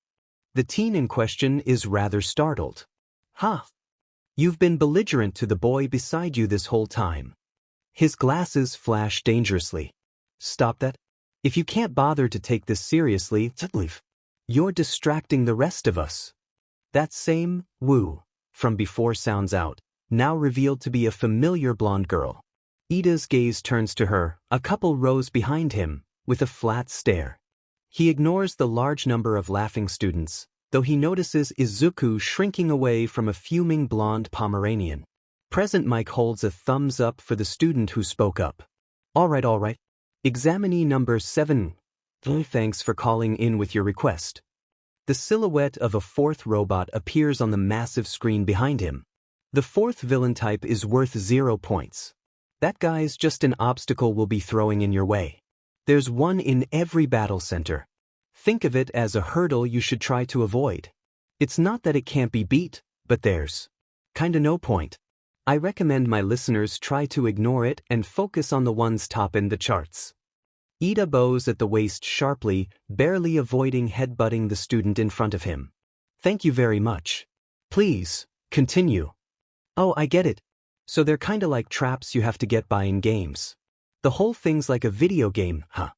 The teen in question is rather startled. Huh? You've been belligerent to the boy beside you this whole time. His glasses flash dangerously. Stop that. If you can't bother to take this seriously, leave. You're distracting the rest of us. That same woo from before sounds out, now revealed to be a familiar blonde girl. Ida's gaze turns to her, a couple rows behind him, with a flat stare. He ignores the large number of laughing students, though he notices Izuku shrinking away from a fuming blonde Pomeranian. Present Mike holds a thumbs up for the student who spoke up. All right. Examinee number 7. Thanks for calling in with your request. The silhouette of a 4th robot appears on the massive screen behind him. The 4th villain type is worth 0 points. That guy's just an obstacle we'll be throwing in your way. There's one in every battle center. Think of it as a hurdle you should try to avoid. It's not that it can't be beat, but there's kinda no point. I recommend my listeners try to ignore it and focus on the ones topping the charts. Ida bows at the waist sharply, barely avoiding headbutting the student in front of him. Thank you very much. Please, continue. Oh, I get it. So they're kinda like traps you have to get by in games. The whole thing's like a video game, huh?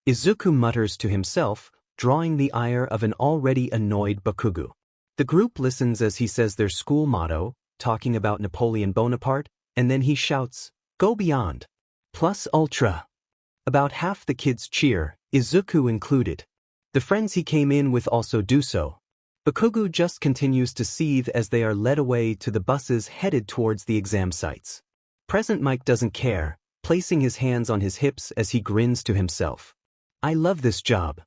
Izuku mutters to himself, drawing the ire of an already annoyed Bakugu. The group listens as he says their school motto, talking about Napoleon Bonaparte, and then he shouts, "Go beyond. Plus ultra." About half the kids cheer, Izuku included. The friends he came in with also do so. Bakugu just continues to seethe as they are led away to the buses headed towards the exam sites. Present Mike doesn't care, placing his hands on his hips as he grins to himself. I love this job.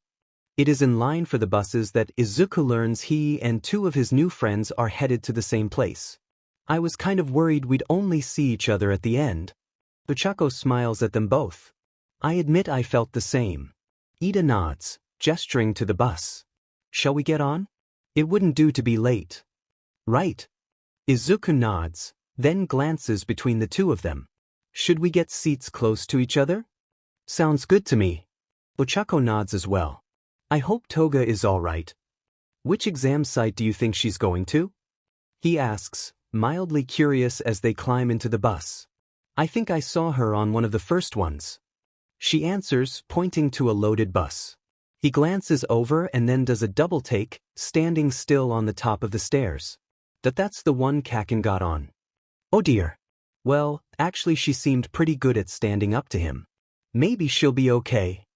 It is in line for the buses that Izuku learns he and 2 of his new friends are headed to the same place. I was kind of worried we'd only see each other at the end. Ochako smiles at them both. I admit I felt the same. Ida nods, gesturing to the bus. Shall we get on? It wouldn't do to be late. Right. Izuku nods, then glances between the 2 of them. Should we get seats close to each other? Sounds good to me. Ochako nods as well. I hope Toga is all right. Which exam site do you think she's going to? He asks, mildly curious as they climb into the bus. I think I saw her on one of the first ones. She answers, pointing to a loaded bus. He glances over and then does a double take, standing still on the top of the stairs. That's the one Kaken got on. Oh dear. Well, actually she seemed pretty good at standing up to him. Maybe she'll be okay.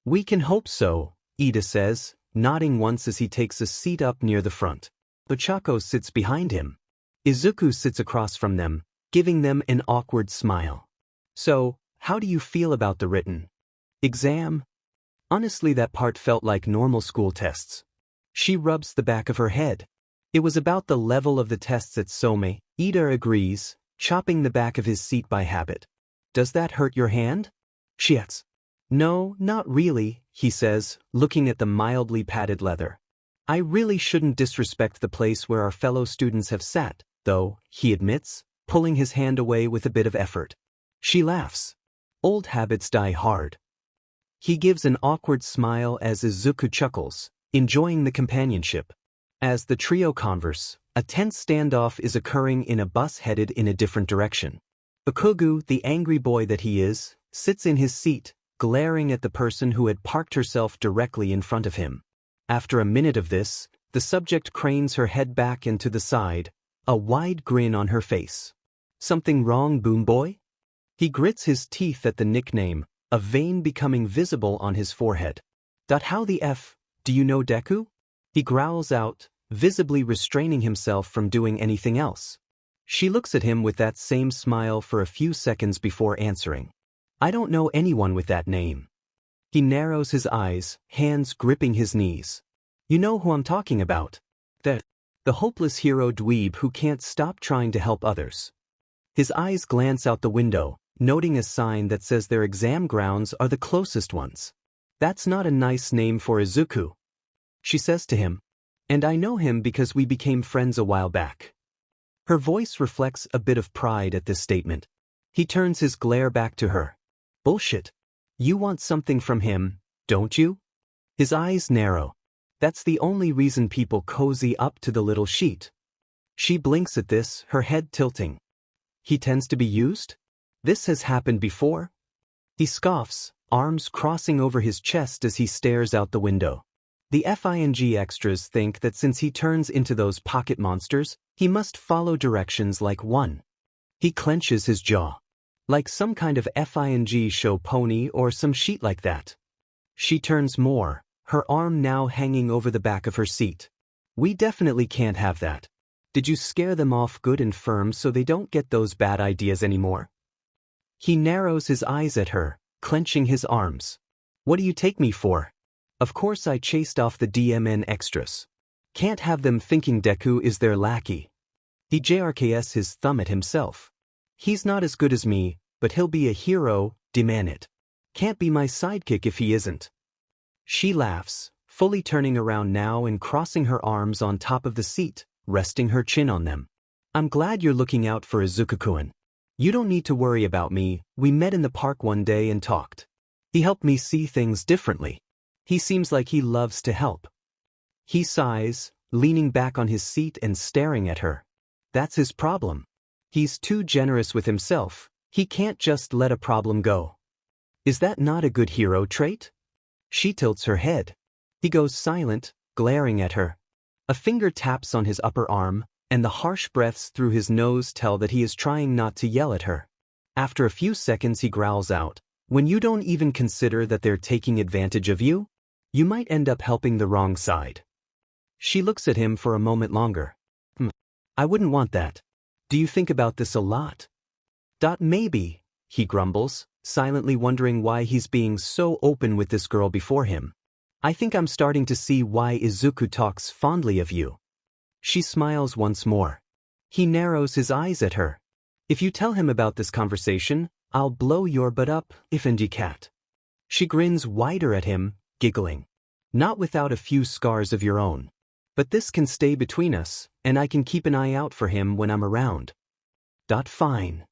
We can hope so, Ida says, nodding once as he takes a seat up near the front. Ochako sits behind him. Izuku sits across from them, giving them an awkward smile. So, how do you feel about the written exam? Honestly, that part felt like normal school tests. She rubs the back of her head. It was about the level of the tests at Some. Ida agrees, chopping the back of his seat by habit. Does that hurt your hand? She asks. No, not really, he says, looking at the mildly padded leather. I really shouldn't disrespect the place where our fellow students have sat, though, he admits, pulling his hand away with a bit of effort. She laughs. Old habits die hard. He gives an awkward smile as Izuku chuckles, enjoying the companionship. As the trio converse, a tense standoff is occurring in a bus headed in a different direction. Ikugu, the angry boy that he is, sits in his seat, glaring at the person who had parked herself directly in front of him. After a minute of this, the subject cranes her head back and to the side, a wide grin on her face. Something wrong, Boom Boy? He grits his teeth at the nickname, a vein becoming visible on his forehead. How the F, do you know Deku? He growls out, visibly restraining himself from doing anything else. She looks at him with that same smile for a few seconds before answering. I don't know anyone with that name. He narrows his eyes, hands gripping his knees. You know who I'm talking about. The hopeless hero dweeb who can't stop trying to help others. His eyes glance out the window, noting a sign that says their exam grounds are the closest ones. That's not a nice name for Izuku. She says to him. And I know him because we became friends a while back. Her voice reflects a bit of pride at this statement. He turns his glare back to her. Bullshit. You want something from him, don't you? His eyes narrow. That's the only reason people cozy up to the little sheet. She blinks at this, her head tilting. He tends to be used? This has happened before? He scoffs, arms crossing over his chest as he stares out the window. The FING extras think that since he turns into those pocket monsters, he must follow directions like one. He clenches his jaw. Like some kind of FING show pony or some sheet like that. She turns more, her arm now hanging over the back of her seat. We definitely can't have that. Did you scare them off good and firm so they don't get those bad ideas anymore? He narrows his eyes at her, clenching his arms. What do you take me for? Of course I chased off the DMN extras. Can't have them thinking Deku is their lackey. He JRKS his thumb at himself. He's not as good as me, but he'll be a hero, demand it. Can't be my sidekick if he isn't. She laughs, fully turning around now and crossing her arms on top of the seat, resting her chin on them. I'm glad you're looking out for Izuku-kun. You don't need to worry about me, we met in the park one day and talked. He helped me see things differently. He seems like he loves to help. He sighs, leaning back on his seat and staring at her. That's his problem. He's too generous with himself, he can't just let a problem go. Is that not a good hero trait? She tilts her head. He goes silent, glaring at her. A finger taps on his upper arm, and the harsh breaths through his nose tell that he is trying not to yell at her. After a few seconds he growls out, when you don't even consider that they're taking advantage of you, you might end up helping the wrong side. She looks at him for a moment longer. I wouldn't want that. Do you think about this a lot? Maybe, he grumbles, silently wondering why he's being so open with this girl before him. I think I'm starting to see why Izuku talks fondly of you. She smiles once more. He narrows his eyes at her. If you tell him about this conversation, I'll blow your butt up, if and cat. She grins wider at him, giggling. Not without a few scars of your own. But this can stay between us, and I can keep an eye out for him when I'm around. Fine.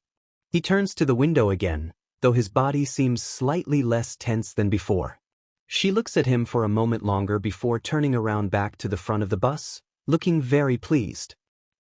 He turns to the window again, though his body seems slightly less tense than before. She looks at him for a moment longer before turning around back to the front of the bus, looking very pleased.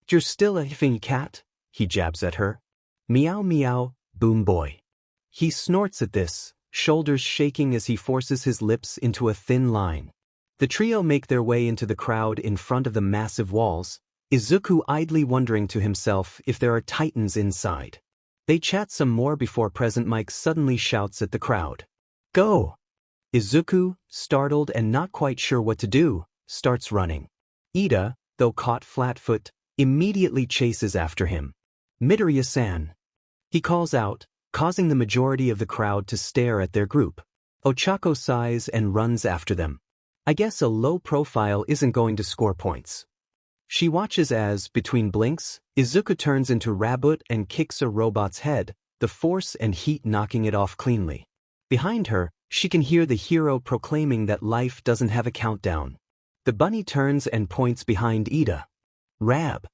You're still a hiffing cat? He jabs at her. Meow meow, Boom Boy. He snorts at this, shoulders shaking as he forces his lips into a thin line. The trio make their way into the crowd in front of the massive walls, Izuku idly wondering to himself if there are titans inside. They chat some more before Present Mike suddenly shouts at the crowd. Go! Izuku, startled and not quite sure what to do, starts running. Ida, though caught flat-foot, immediately chases after him. Midoriya-san. He calls out, causing the majority of the crowd to stare at their group. Ochako sighs and runs after them. I guess a low profile isn't going to score points. She watches as, between blinks, Izuku turns into Rabbit and kicks a robot's head, the force and heat knocking it off cleanly. Behind her, She can hear the hero proclaiming that life doesn't have a countdown. The bunny turns and points behind Ida. Rab.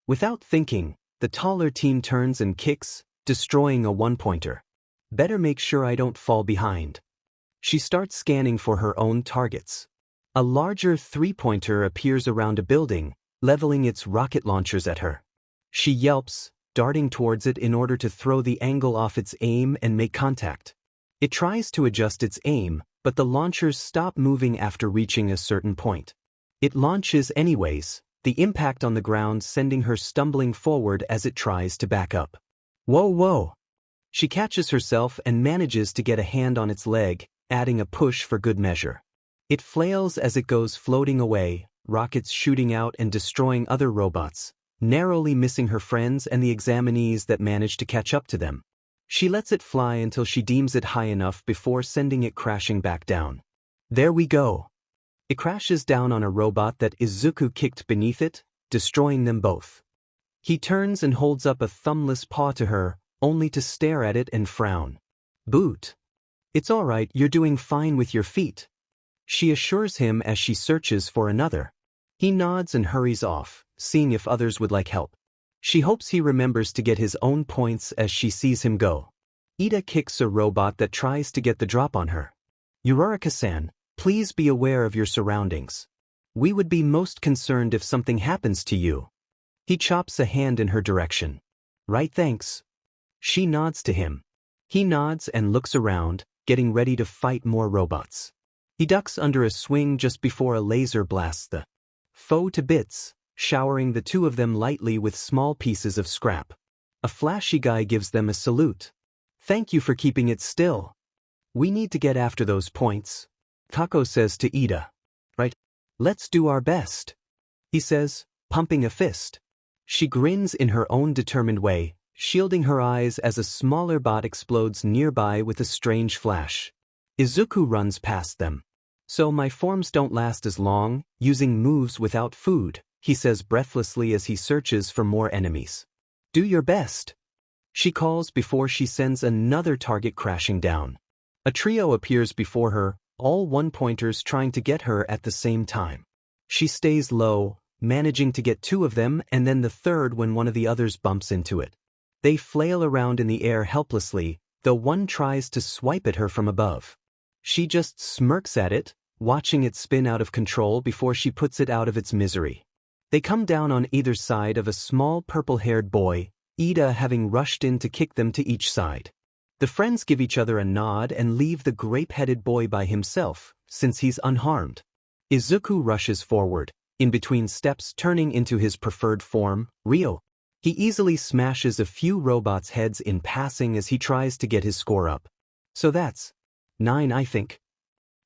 Without thinking, the taller teen turns and kicks, destroying a one-pointer. Better make sure I don't fall behind. She starts scanning for her own targets. A larger three-pointer appears around a building, leveling its rocket launchers at her. She yelps, darting towards it in order to throw the angle off its aim and make contact. It tries to adjust its aim, but the launchers stop moving after reaching a certain point. It launches anyways, the impact on the ground sending her stumbling forward as it tries to back up. Whoa, whoa! She catches herself and manages to get a hand on its leg, adding a push for good measure. It flails as it goes floating away, rockets shooting out and destroying other robots, narrowly missing her friends and the examinees that manage to catch up to them. She lets it fly until she deems it high enough before sending it crashing back down. There we go. It crashes down on a robot that Izuku kicked beneath it, destroying them both. He turns and holds up a thumbless paw to her, only to stare at it and frown. Boot. It's alright, you're doing fine with your feet. She assures him as she searches for another. He nods and hurries off, seeing if others would like help. She hopes he remembers to get his own points as she sees him go. Ida kicks a robot that tries to get the drop on her. Uraraka-san, please be aware of your surroundings. We would be most concerned if something happens to you. He chops a hand in her direction. Right, thanks. She nods to him. He nods and looks around, getting ready to fight more robots. He ducks under a swing just before a laser blasts the foe to bits, showering the two of them lightly with small pieces of scrap. A flashy guy gives them a salute. Thank you for keeping it still. We need to get after those points. Kako says to Ida. Right? Let's do our best. He says, pumping a fist. She grins in her own determined way, shielding her eyes as a smaller bot explodes nearby with a strange flash. Izuku runs past them. So my forms don't last as long, using moves without food, he says breathlessly as he searches for more enemies. Do your best. She calls before she sends another target crashing down. A trio appears before her, all one-pointers trying to get her at the same time. She stays low, managing to get two of them and then the third when one of the others bumps into it. They flail around in the air helplessly, though one tries to swipe at her from above. She just smirks at it, watching it spin out of control before she puts it out of its misery. They come down on either side of a small purple-haired boy, Ida having rushed in to kick them to each side. The friends give each other a nod and leave the grape-headed boy by himself, since he's unharmed. Izuku rushes forward, in between steps turning into his preferred form, Ryo. He easily smashes a few robots' heads in passing as he tries to get his score up. So that's 9, I think.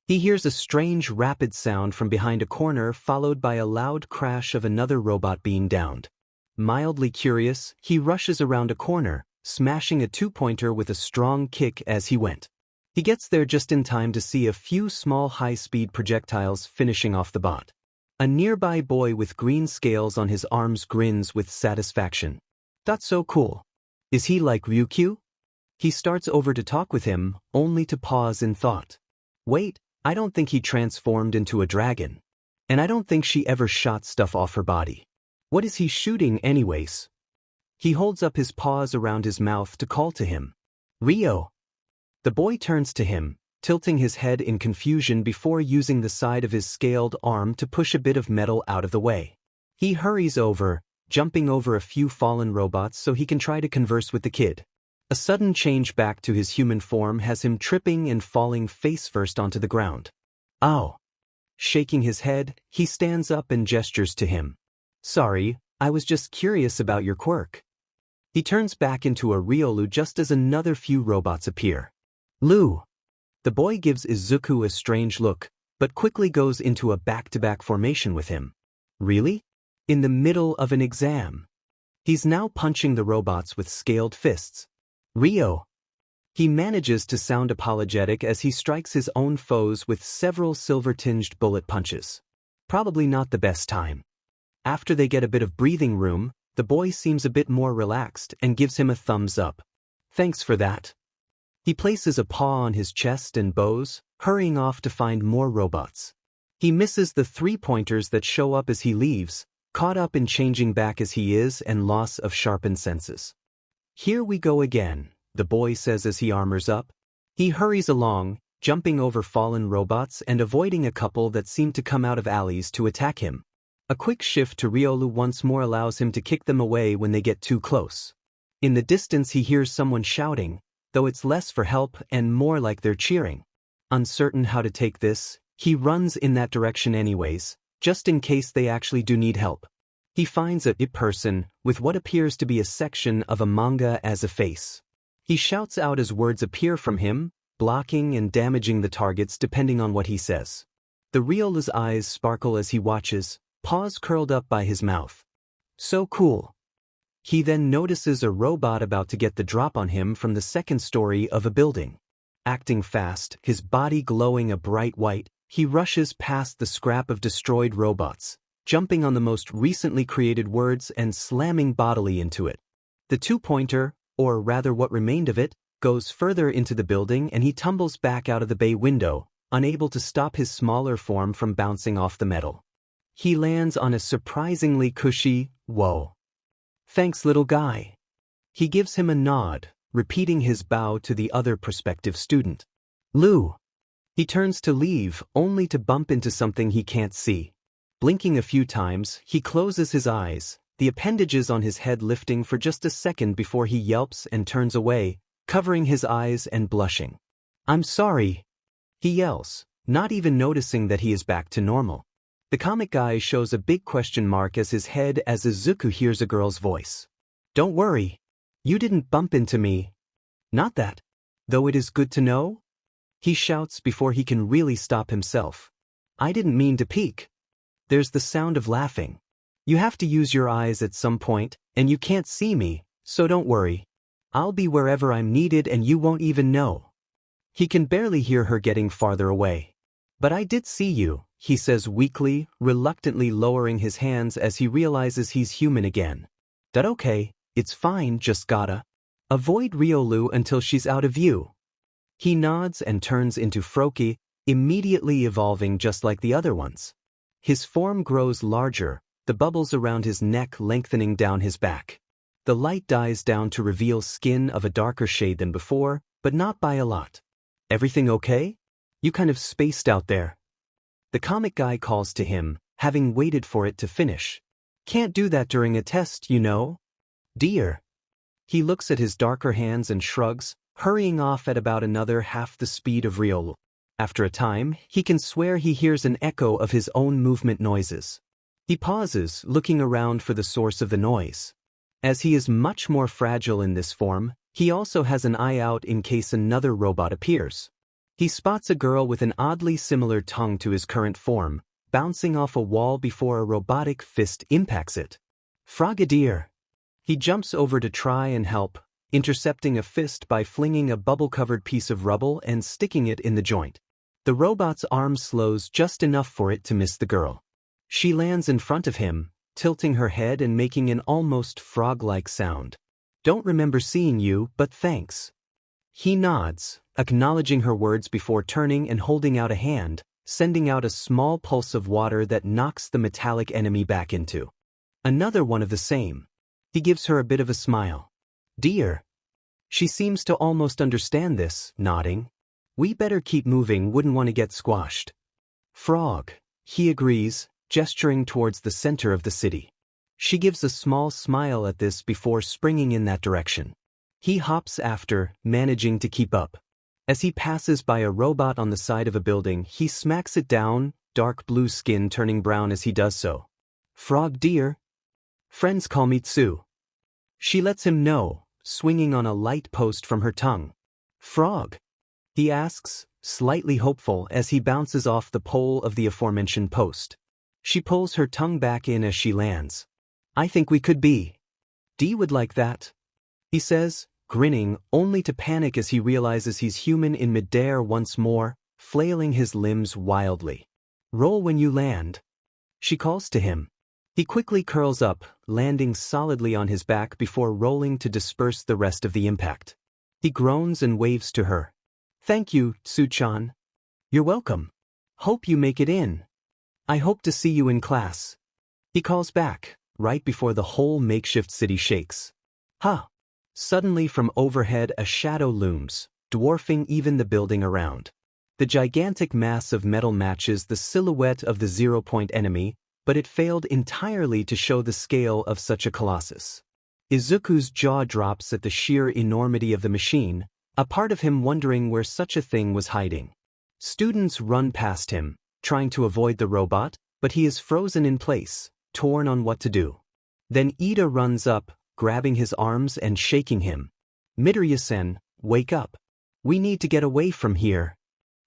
He hears a strange rapid sound from behind a corner followed by a loud crash of another robot being downed. Mildly curious, he rushes around a corner, smashing a two-pointer with a strong kick as he went. He gets there just in time to see a few small high-speed projectiles finishing off the bot. A nearby boy with green scales on his arms grins with satisfaction. That's so cool. Is he like Ryukyu? He starts over to talk with him, only to pause in thought. Wait, I don't think he transformed into a dragon. And I don't think she ever shot stuff off her body. What is he shooting anyways? He holds up his paws around his mouth to call to him. Ryo. The boy turns to him, tilting his head in confusion before using the side of his scaled arm to push a bit of metal out of the way. He hurries over, jumping over a few fallen robots so he can try to converse with the kid. A sudden change back to his human form has him tripping and falling face-first onto the ground. Ow! Shaking his head, he stands up and gestures to him. Sorry, I was just curious about your quirk. He turns back into a Ryolu just as another few robots appear. Lou! The boy gives Izuku a strange look, but quickly goes into a back-to-back formation with him. Really? In the middle of an exam. He's now punching the robots with scaled fists. Ryo. He manages to sound apologetic as he strikes his own foes with several silver-tinged bullet punches. Probably not the best time. After they get a bit of breathing room, the boy seems a bit more relaxed and gives him a thumbs up. Thanks for that. He places a paw on his chest and bows, hurrying off to find more robots. He misses the 3-pointers that show up as he leaves, caught up in changing back as he is and loss of sharpened senses. "Here we go again," the boy says as he armors up. He hurries along, jumping over fallen robots and avoiding a couple that seem to come out of alleys to attack him. A quick shift to Riolu once more allows him to kick them away when they get too close. In the distance he hears someone shouting, though it's less for help and more like they're cheering. Uncertain how to take this, he runs in that direction anyways, just in case they actually do need help. He finds a person with what appears to be a section of a manga as a face. He shouts out as words appear from him, blocking and damaging the targets depending on what he says. The Riolu's eyes sparkle as he watches, paws curled up by his mouth. So cool. He then notices a robot about to get the drop on him from the second story of a building. Acting fast, his body glowing a bright white, he rushes past the scrap of destroyed robots, jumping on the most recently created words and slamming bodily into it. The 2-pointer, or rather what remained of it, goes further into the building and he tumbles back out of the bay window, unable to stop his smaller form from bouncing off the metal. He lands on a surprisingly cushy, "Whoa. Thanks, little guy." He gives him a nod, repeating his bow to the other prospective student. "Lou." He turns to leave, only to bump into something he can't see. Blinking a few times, he closes his eyes, the appendages on his head lifting for just a second before he yelps and turns away, covering his eyes and blushing. "I'm sorry," he yells, not even noticing that he is back to normal. The comic guy shows a big question mark as his head as Izuku hears a girl's voice. "Don't worry. You didn't bump into me." "Not that. Though it is good to know?" He shouts before he can really stop himself. "I didn't mean to peek." There's the sound of laughing. "You have to use your eyes at some point, and you can't see me, so don't worry. I'll be wherever I'm needed and you won't even know." He can barely hear her getting farther away. "But I did see you," he says weakly, reluctantly lowering his hands as he realizes he's human again. "That okay, it's fine, just gotta avoid Riolu until she's out of view." He nods and turns into Froki, immediately evolving just like the other ones. His form grows larger, the bubbles around his neck lengthening down his back. The light dies down to reveal skin of a darker shade than before, but not by a lot. "Everything okay? You kind of spaced out there." The comic guy calls to him, having waited for it to finish. "Can't do that during a test, you know." "Dear." He looks at his darker hands and shrugs, hurrying off at about another half the speed of Riolu. After a time, he can swear he hears an echo of his own movement noises. He pauses, looking around for the source of the noise. As he is much more fragile in this form, he also has an eye out in case another robot appears. He spots a girl with an oddly similar tongue to his current form, bouncing off a wall before a robotic fist impacts it. "Frogadier." He jumps over to try and help, intercepting a fist by flinging a bubble-covered piece of rubble and sticking it in the joint. The robot's arm slows just enough for it to miss the girl. She lands in front of him, tilting her head and making an almost frog-like sound. "Don't remember seeing you, but thanks." He nods, acknowledging her words before turning and holding out a hand, sending out a small pulse of water that knocks the metallic enemy back into another one of the same. He gives her a bit of a smile. "Dear." She seems to almost understand this, nodding. "We better keep moving, wouldn't want to get squashed." "Frog." He agrees, gesturing towards the center of the city. She gives a small smile at this before springing in that direction. He hops after, managing to keep up. As he passes by a robot on the side of a building, he smacks it down, dark blue skin turning brown as he does so. "Frog dear." "Friends call me Tsu." She lets him know, swinging on a light post from her tongue. "Frog?" he asks, slightly hopeful as he bounces off the pole of the aforementioned post. She pulls her tongue back in as she lands. "I think we could be." "D would like that," he says, grinning, only to panic as he realizes he's human in midair once more, flailing his limbs wildly. "Roll when you land," she calls to him. He quickly curls up, landing solidly on his back before rolling to disperse the rest of the impact. He groans and waves to her. Thank you, Tsu-chan. You're welcome. Hope you make it in. I hope to see you in class. He calls back, right before the whole makeshift city shakes. Ha! Suddenly from overhead a shadow looms, dwarfing even the building around. The gigantic mass of metal matches the silhouette of the 0-point enemy, but it failed entirely to show the scale of such a colossus. Izuku's jaw drops at the sheer enormity of the machine, a part of him wondering where such a thing was hiding. Students run past him, trying to avoid the robot, but he is frozen in place, torn on what to do. Then Ida runs up, grabbing his arms and shaking him. Midoriya-sen, wake up. We need to get away from here.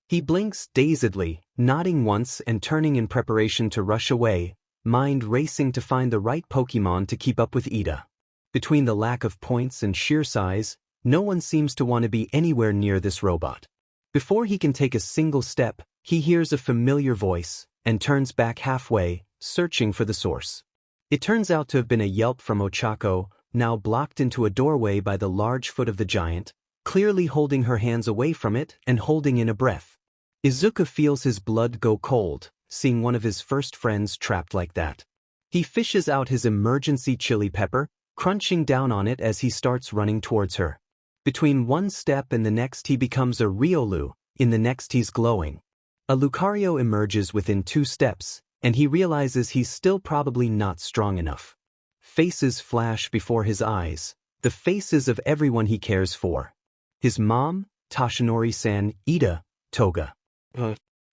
He blinks dazedly, nodding once and turning in preparation to rush away, mind racing to find the right Pokémon to keep up with Ida. Between the lack of points and sheer size, no one seems to want to be anywhere near this robot. Before he can take a single step, he hears a familiar voice, and turns back halfway, searching for the source. It turns out to have been a yelp from Ochako, now blocked into a doorway by the large foot of the giant, clearly holding her hands away from it and holding in a breath. Izuku feels his blood go cold, seeing one of his first friends trapped like that. He fishes out his emergency chili pepper, crunching down on it as he starts running towards her. Between one step and the next he becomes a Riolu, in the next he's glowing. A Lucario emerges within 2 steps, and he realizes he's still probably not strong enough. Faces flash before his eyes, the faces of everyone he cares for. His mom, Toshinori-san, Ida, Toga.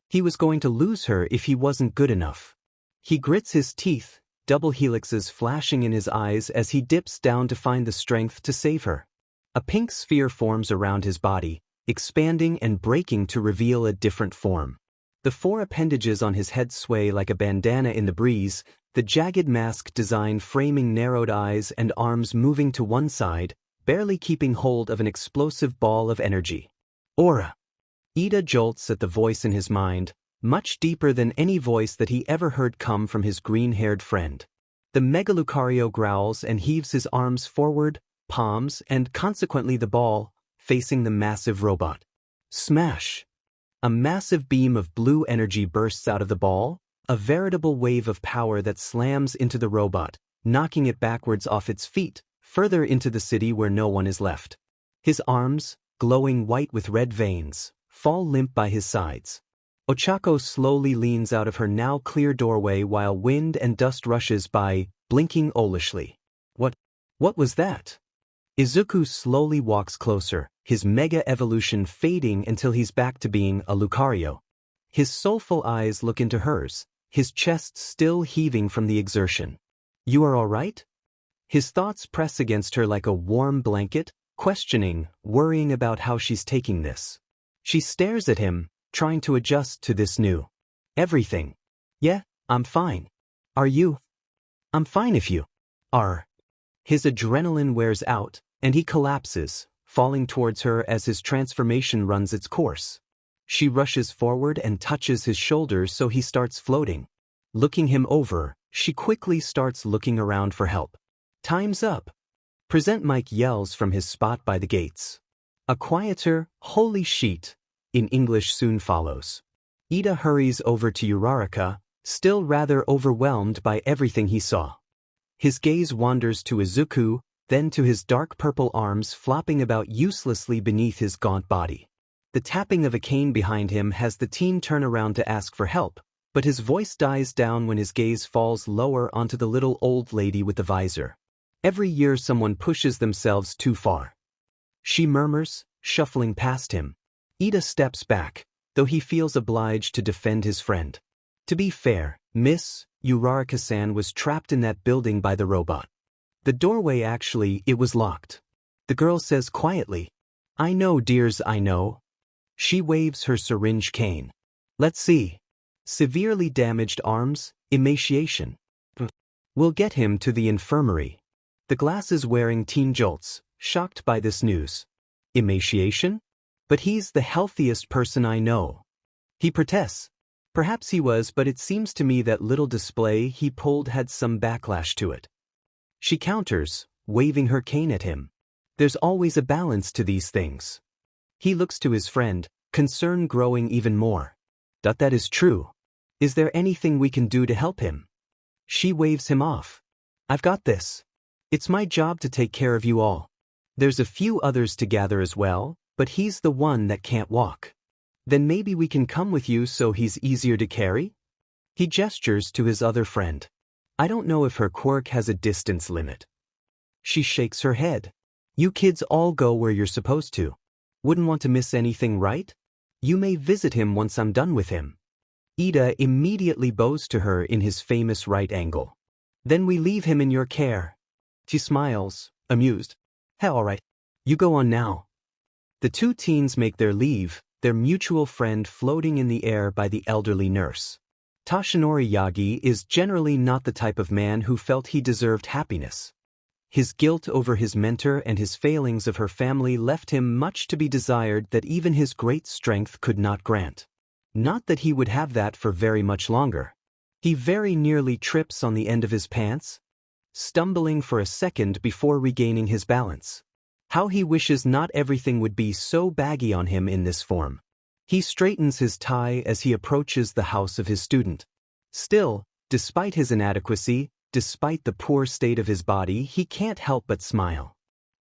He was going to lose her if he wasn't good enough. He grits his teeth, double helixes flashing in his eyes as he dips down to find the strength to save her. A pink sphere forms around his body, expanding and breaking to reveal a different form. The 4 appendages on his head sway like a bandana in the breeze, the jagged mask design framing narrowed eyes and arms moving to one side, barely keeping hold of an explosive ball of energy. Aura! Ida jolts at the voice in his mind, much deeper than any voice that he ever heard come from his green-haired friend. The Mega Lucario growls and heaves his arms forward, palms, and consequently the ball, facing the massive robot. Smash! A massive beam of blue energy bursts out of the ball, a veritable wave of power that slams into the robot, knocking it backwards off its feet, further into the city where no one is left. His arms, glowing white with red veins, fall limp by his sides. Ochako slowly leans out of her now clear doorway while wind and dust rushes by, blinking owlishly. What was that? Izuku slowly walks closer, his mega evolution fading until he's back to being a Lucario. His soulful eyes look into hers, his chest still heaving from the exertion. You are all right? His thoughts press against her like a warm blanket, questioning, worrying about how she's taking this. She stares at him, trying to adjust to this new everything. Yeah, I'm fine. Are you? I'm fine if you are. His adrenaline wears out, and he collapses, falling towards her as his transformation runs its course. She rushes forward and touches his shoulders so he starts floating. Looking him over, she quickly starts looking around for help. Time's up. Present Mike yells from his spot by the gates. A quieter, holy sheet, in English soon follows. Ida hurries over to Uraraka, still rather overwhelmed by everything he saw. His gaze wanders to Izuku, then to his dark purple arms flopping about uselessly beneath his gaunt body. The tapping of a cane behind him has the teen turn around to ask for help, but his voice dies down when his gaze falls lower onto the little old lady with the visor. Every year someone pushes themselves too far. She murmurs, shuffling past him. Ida steps back, though he feels obliged to defend his friend. To be fair, Miss Uraraka-san was trapped in that building by the robot. The doorway it was locked. The girl says quietly, I know, dears, I know. She waves her syringe cane. Let's see. Severely damaged arms, emaciation. We'll get him to the infirmary. The glasses-wearing teen jolts, shocked by this news. Emaciation? But he's the healthiest person I know. He protests. Perhaps he was, but it seems to me that little display he pulled had some backlash to it. She counters, waving her cane at him. There's always a balance to these things. He looks to his friend, concern growing even more. That is true. Is there anything we can do to help him? She waves him off. I've got this. It's my job to take care of you all. There's a few others to gather as well, but he's the one that can't walk. Then maybe we can come with you so he's easier to carry? He gestures to his other friend. I don't know if her quirk has a distance limit. She shakes her head. You kids all go where you're supposed to. Wouldn't want to miss anything, right? You may visit him once I'm done with him. Ida immediately bows to her in his famous right angle. Then we leave him in your care. She smiles, amused. Hey, all right. You go on now. The two teens make their leave, their mutual friend floating in the air by the elderly nurse. Toshinori Yagi is generally not the type of man who felt he deserved happiness. His guilt over his mentor and his failings of her family left him much to be desired that even his great strength could not grant. Not that he would have that for very much longer. He very nearly trips on the end of his pants, stumbling for a second before regaining his balance. How he wishes not everything would be so baggy on him in this form. He straightens his tie as he approaches the house of his student. Still, despite his inadequacy, despite the poor state of his body, he can't help but smile.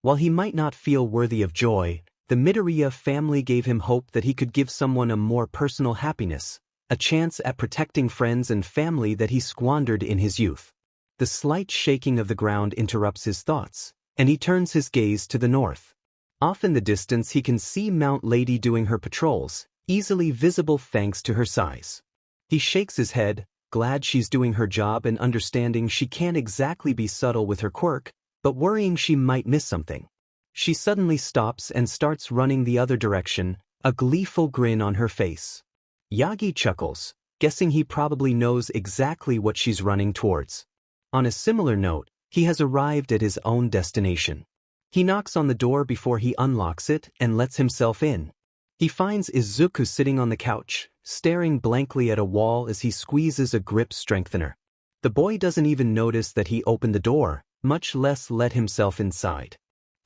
While he might not feel worthy of joy, the Midoriya family gave him hope that he could give someone a more personal happiness, a chance at protecting friends and family that he squandered in his youth. The slight shaking of the ground interrupts his thoughts, and he turns his gaze to the north. Off in the distance he can see Mount Lady doing her patrols, easily visible thanks to her size. He shakes his head, glad she's doing her job and understanding she can't exactly be subtle with her quirk, but worrying she might miss something. She suddenly stops and starts running the other direction, a gleeful grin on her face. Yagi chuckles, guessing he probably knows exactly what she's running towards. On a similar note, he has arrived at his own destination. He knocks on the door before he unlocks it and lets himself in. He finds Izuku sitting on the couch, staring blankly at a wall as he squeezes a grip strengthener. The boy doesn't even notice that he opened the door, much less let himself inside.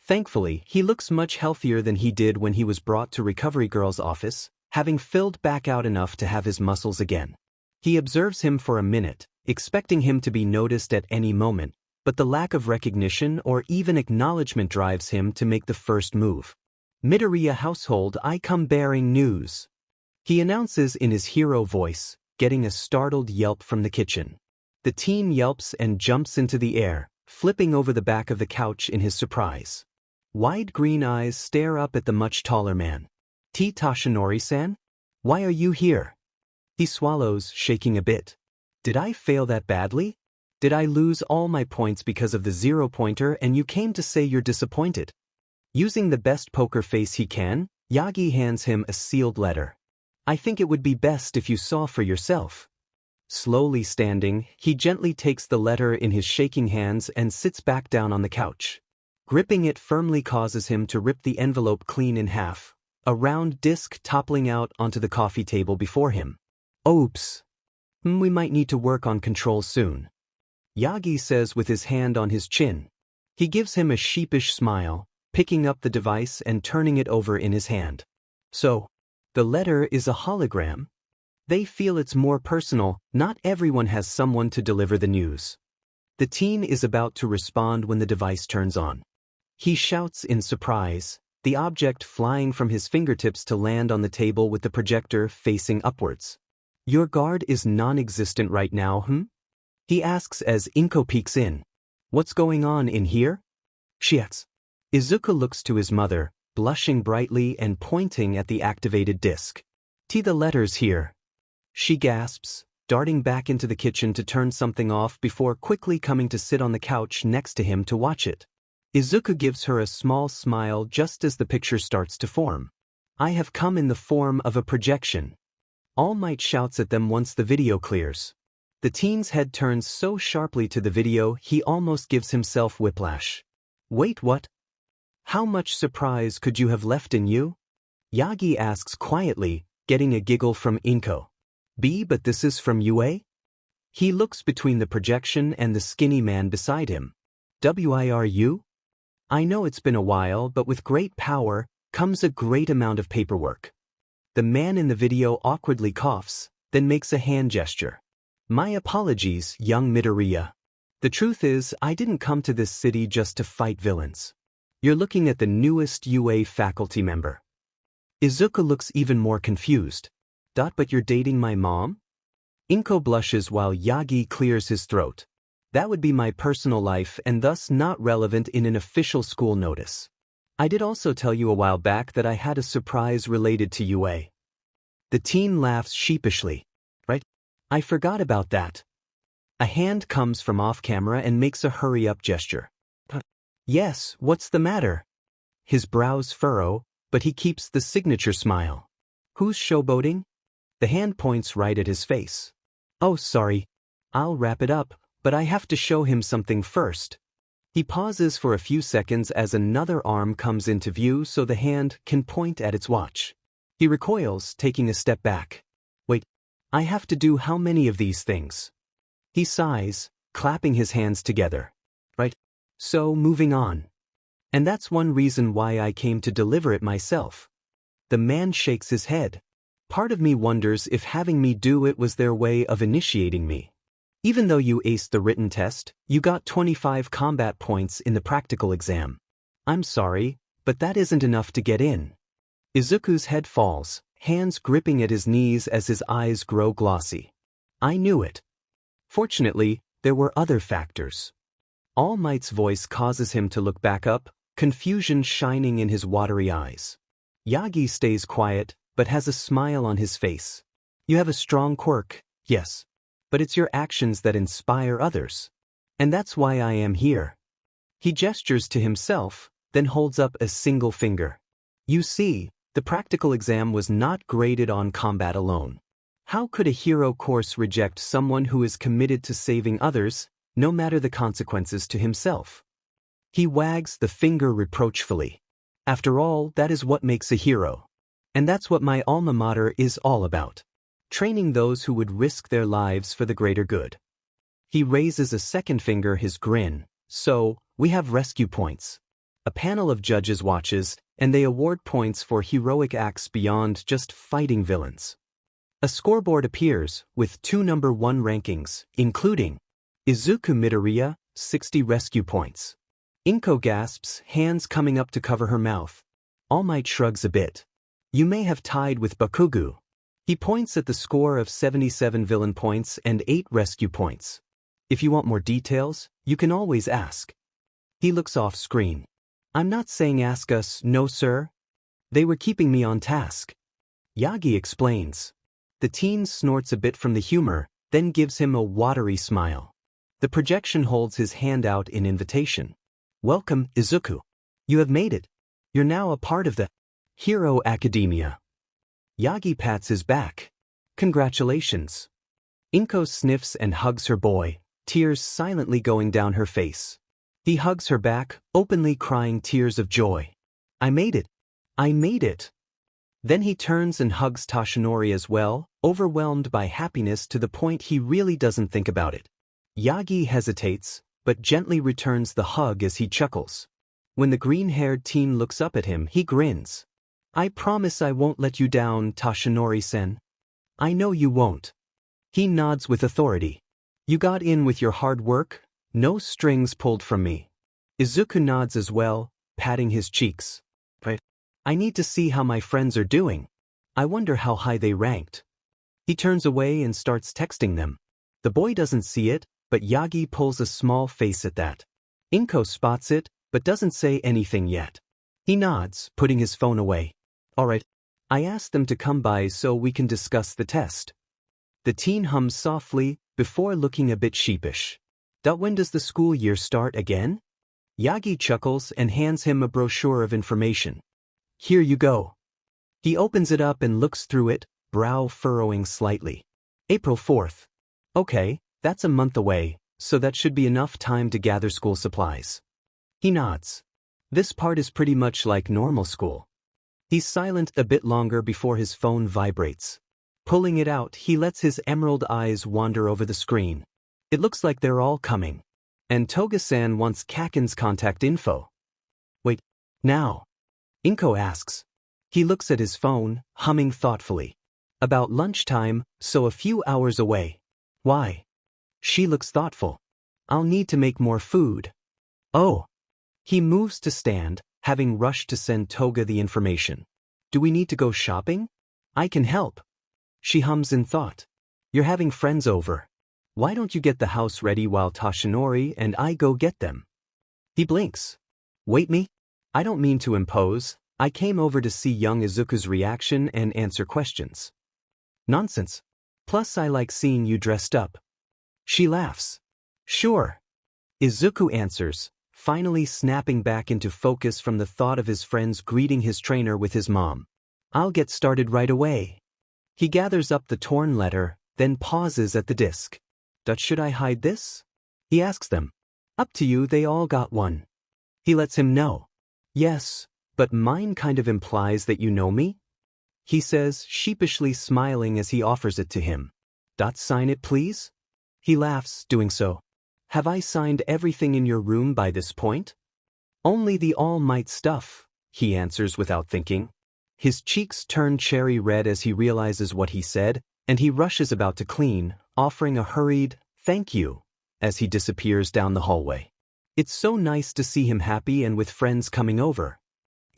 Thankfully, he looks much healthier than he did when he was brought to Recovery Girl's office, having filled back out enough to have his muscles again. He observes him for a minute, expecting him to be noticed at any moment, but the lack of recognition or even acknowledgement drives him to make the first move. Midoriya household, I come bearing news. He announces in his hero voice, getting a startled yelp from the kitchen. The teen yelps and jumps into the air, flipping over the back of the couch in his surprise. Wide green eyes stare up at the much taller man. Toshinori-san? Why are you here? He swallows, shaking a bit. Did I fail that badly? Did I lose all my points because of the 0-pointer and you came to say you're disappointed? Using the best poker face he can, Yagi hands him a sealed letter. I think it would be best if you saw for yourself. Slowly standing, he gently takes the letter in his shaking hands and sits back down on the couch. Gripping it firmly causes him to rip the envelope clean in half, a round disc toppling out onto the coffee table before him. Oops. We might need to work on control soon. Yagi says with his hand on his chin. He gives him a sheepish smile, picking up the device and turning it over in his hand. So, the letter is a hologram? They feel it's more personal, not everyone has someone to deliver the news. The teen is about to respond when the device turns on. He shouts in surprise, the object flying from his fingertips to land on the table with the projector facing upwards. Your guard is non-existent right now, He asks as Inko peeks in. What's going on in here? She asks. Izuku looks to his mother, blushing brightly and pointing at the activated disc. The letters here. She gasps, darting back into the kitchen to turn something off before quickly coming to sit on the couch next to him to watch it. Izuku gives her a small smile just as the picture starts to form. I have come in the form of a projection. All Might shouts at them once the video clears. The teen's head turns so sharply to the video he almost gives himself whiplash. Wait, what? How much surprise could you have left in you? Yagi asks quietly, getting a giggle from Inko. But this is from UA? He looks between the projection and the skinny man beside him. WIRU? I know it's been a while, but with great power comes a great amount of paperwork. The man in the video awkwardly coughs, then makes a hand gesture. My apologies, young Midoriya. The truth is, I didn't come to this city just to fight villains. You're looking at the newest UA faculty member. Izuku looks even more confused. But you're dating my mom? Inko blushes while Yagi clears his throat. That would be my personal life and thus not relevant in an official school notice. I did also tell you a while back that I had a surprise related to UA. The teen laughs sheepishly. Right? I forgot about that. A hand comes from off-camera and makes a hurry-up gesture. Yes, what's the matter? His brows furrow, but he keeps the signature smile. Who's showboating? The hand points right at his face. Oh, sorry. I'll wrap it up, but I have to show him something first. He pauses for a few seconds as another arm comes into view so the hand can point at its watch. He recoils, taking a step back. Wait, I have to do how many of these things? He sighs, clapping his hands together. Right. So, moving on. And that's one reason why I came to deliver it myself. The man shakes his head. Part of me wonders if having me do it was their way of initiating me. Even though you aced the written test, you got 25 combat points in the practical exam. I'm sorry, but that isn't enough to get in. Izuku's head falls, hands gripping at his knees as his eyes grow glossy. I knew it. Fortunately, there were other factors. All Might's voice causes him to look back up, confusion shining in his watery eyes. Yagi stays quiet, but has a smile on his face. You have a strong quirk, yes. But it's your actions that inspire others. And that's why I am here. He gestures to himself, then holds up a single finger. You see, the practical exam was not graded on combat alone. How could a hero course reject someone who is committed to saving others, no matter the consequences to himself? He wags the finger reproachfully. After all, that is what makes a hero. And that's what my alma mater is all about. Training those who would risk their lives for the greater good. He raises a second finger, his grin. So, we have rescue points. A panel of judges watches, and they award points for heroic acts beyond just fighting villains. A scoreboard appears, with 2 number 1 rankings, including Izuku Midoriya, 60 rescue points. Inko gasps, hands coming up to cover her mouth. All Might shrugs a bit. You may have tied with Bakugu. He points at the score of 77 villain points and 8 rescue points. If you want more details, you can always ask. He looks off screen. I'm not saying ask us, no sir. They were keeping me on task. Yagi explains. The teen snorts a bit from the humor, then gives him a watery smile. The projection holds his hand out in invitation. Welcome, Izuku. You have made it. You're now a part of the Hero Academia. Yagi pats his back. Congratulations. Inko sniffs and hugs her boy, tears silently going down her face. He hugs her back, openly crying tears of joy. I made it. I made it. Then he turns and hugs Toshinori as well, overwhelmed by happiness to the point he really doesn't think about it. Yagi hesitates, but gently returns the hug as he chuckles. When the green-haired teen looks up at him, he grins. I promise I won't let you down, Toshinori-sen. I know you won't. He nods with authority. You got in with your hard work, no strings pulled from me. Izuku nods as well, patting his cheeks. Right. I need to see how my friends are doing. I wonder how high they ranked. He turns away and starts texting them. The boy doesn't see it, but Yagi pulls a small face at that. Inko spots it, but doesn't say anything yet. He nods, putting his phone away. All right, I asked them to come by so we can discuss the test. The teen hums softly, before looking a bit sheepish. When does the school year start again? Yagi chuckles and hands him a brochure of information. Here you go. He opens it up and looks through it, brow furrowing slightly. April 4th. Okay, that's a month away, so that should be enough time to gather school supplies. He nods. This part is pretty much like normal school. He's silent a bit longer before his phone vibrates. Pulling it out, he lets his emerald eyes wander over the screen. It looks like they're all coming. And Toga-san wants Kaken's contact info. Now? Inko asks. He looks at his phone, humming thoughtfully. About lunchtime, so a few hours away. Why? She looks thoughtful. I'll need to make more food. Oh. He moves to stand, having rushed to send Toga the information. Do we need to go shopping? I can help. She hums in thought. You're having friends over. Why don't you get the house ready while Toshinori and I go get them? He blinks. Wait me? I don't mean to impose. I came over to see young Izuku's reaction and answer questions. Nonsense. Plus I like seeing you dressed up. She laughs. Sure. Izuku answers, finally snapping back into focus from the thought of his friends greeting his trainer with his mom. I'll get started right away. He gathers up the torn letter, then pauses at the disc. Should I hide this? He asks them. Up to you, they all got one. He lets him know. Yes, but mine kind of implies that you know me? He says, sheepishly smiling as he offers it to him. Sign it, please? He laughs, doing so. Have I signed everything in your room by this point? Only the All Might stuff, he answers without thinking. His cheeks turn cherry red as he realizes what he said, and he rushes about to clean, offering a hurried, thank you, as he disappears down the hallway. It's so nice to see him happy and with friends coming over.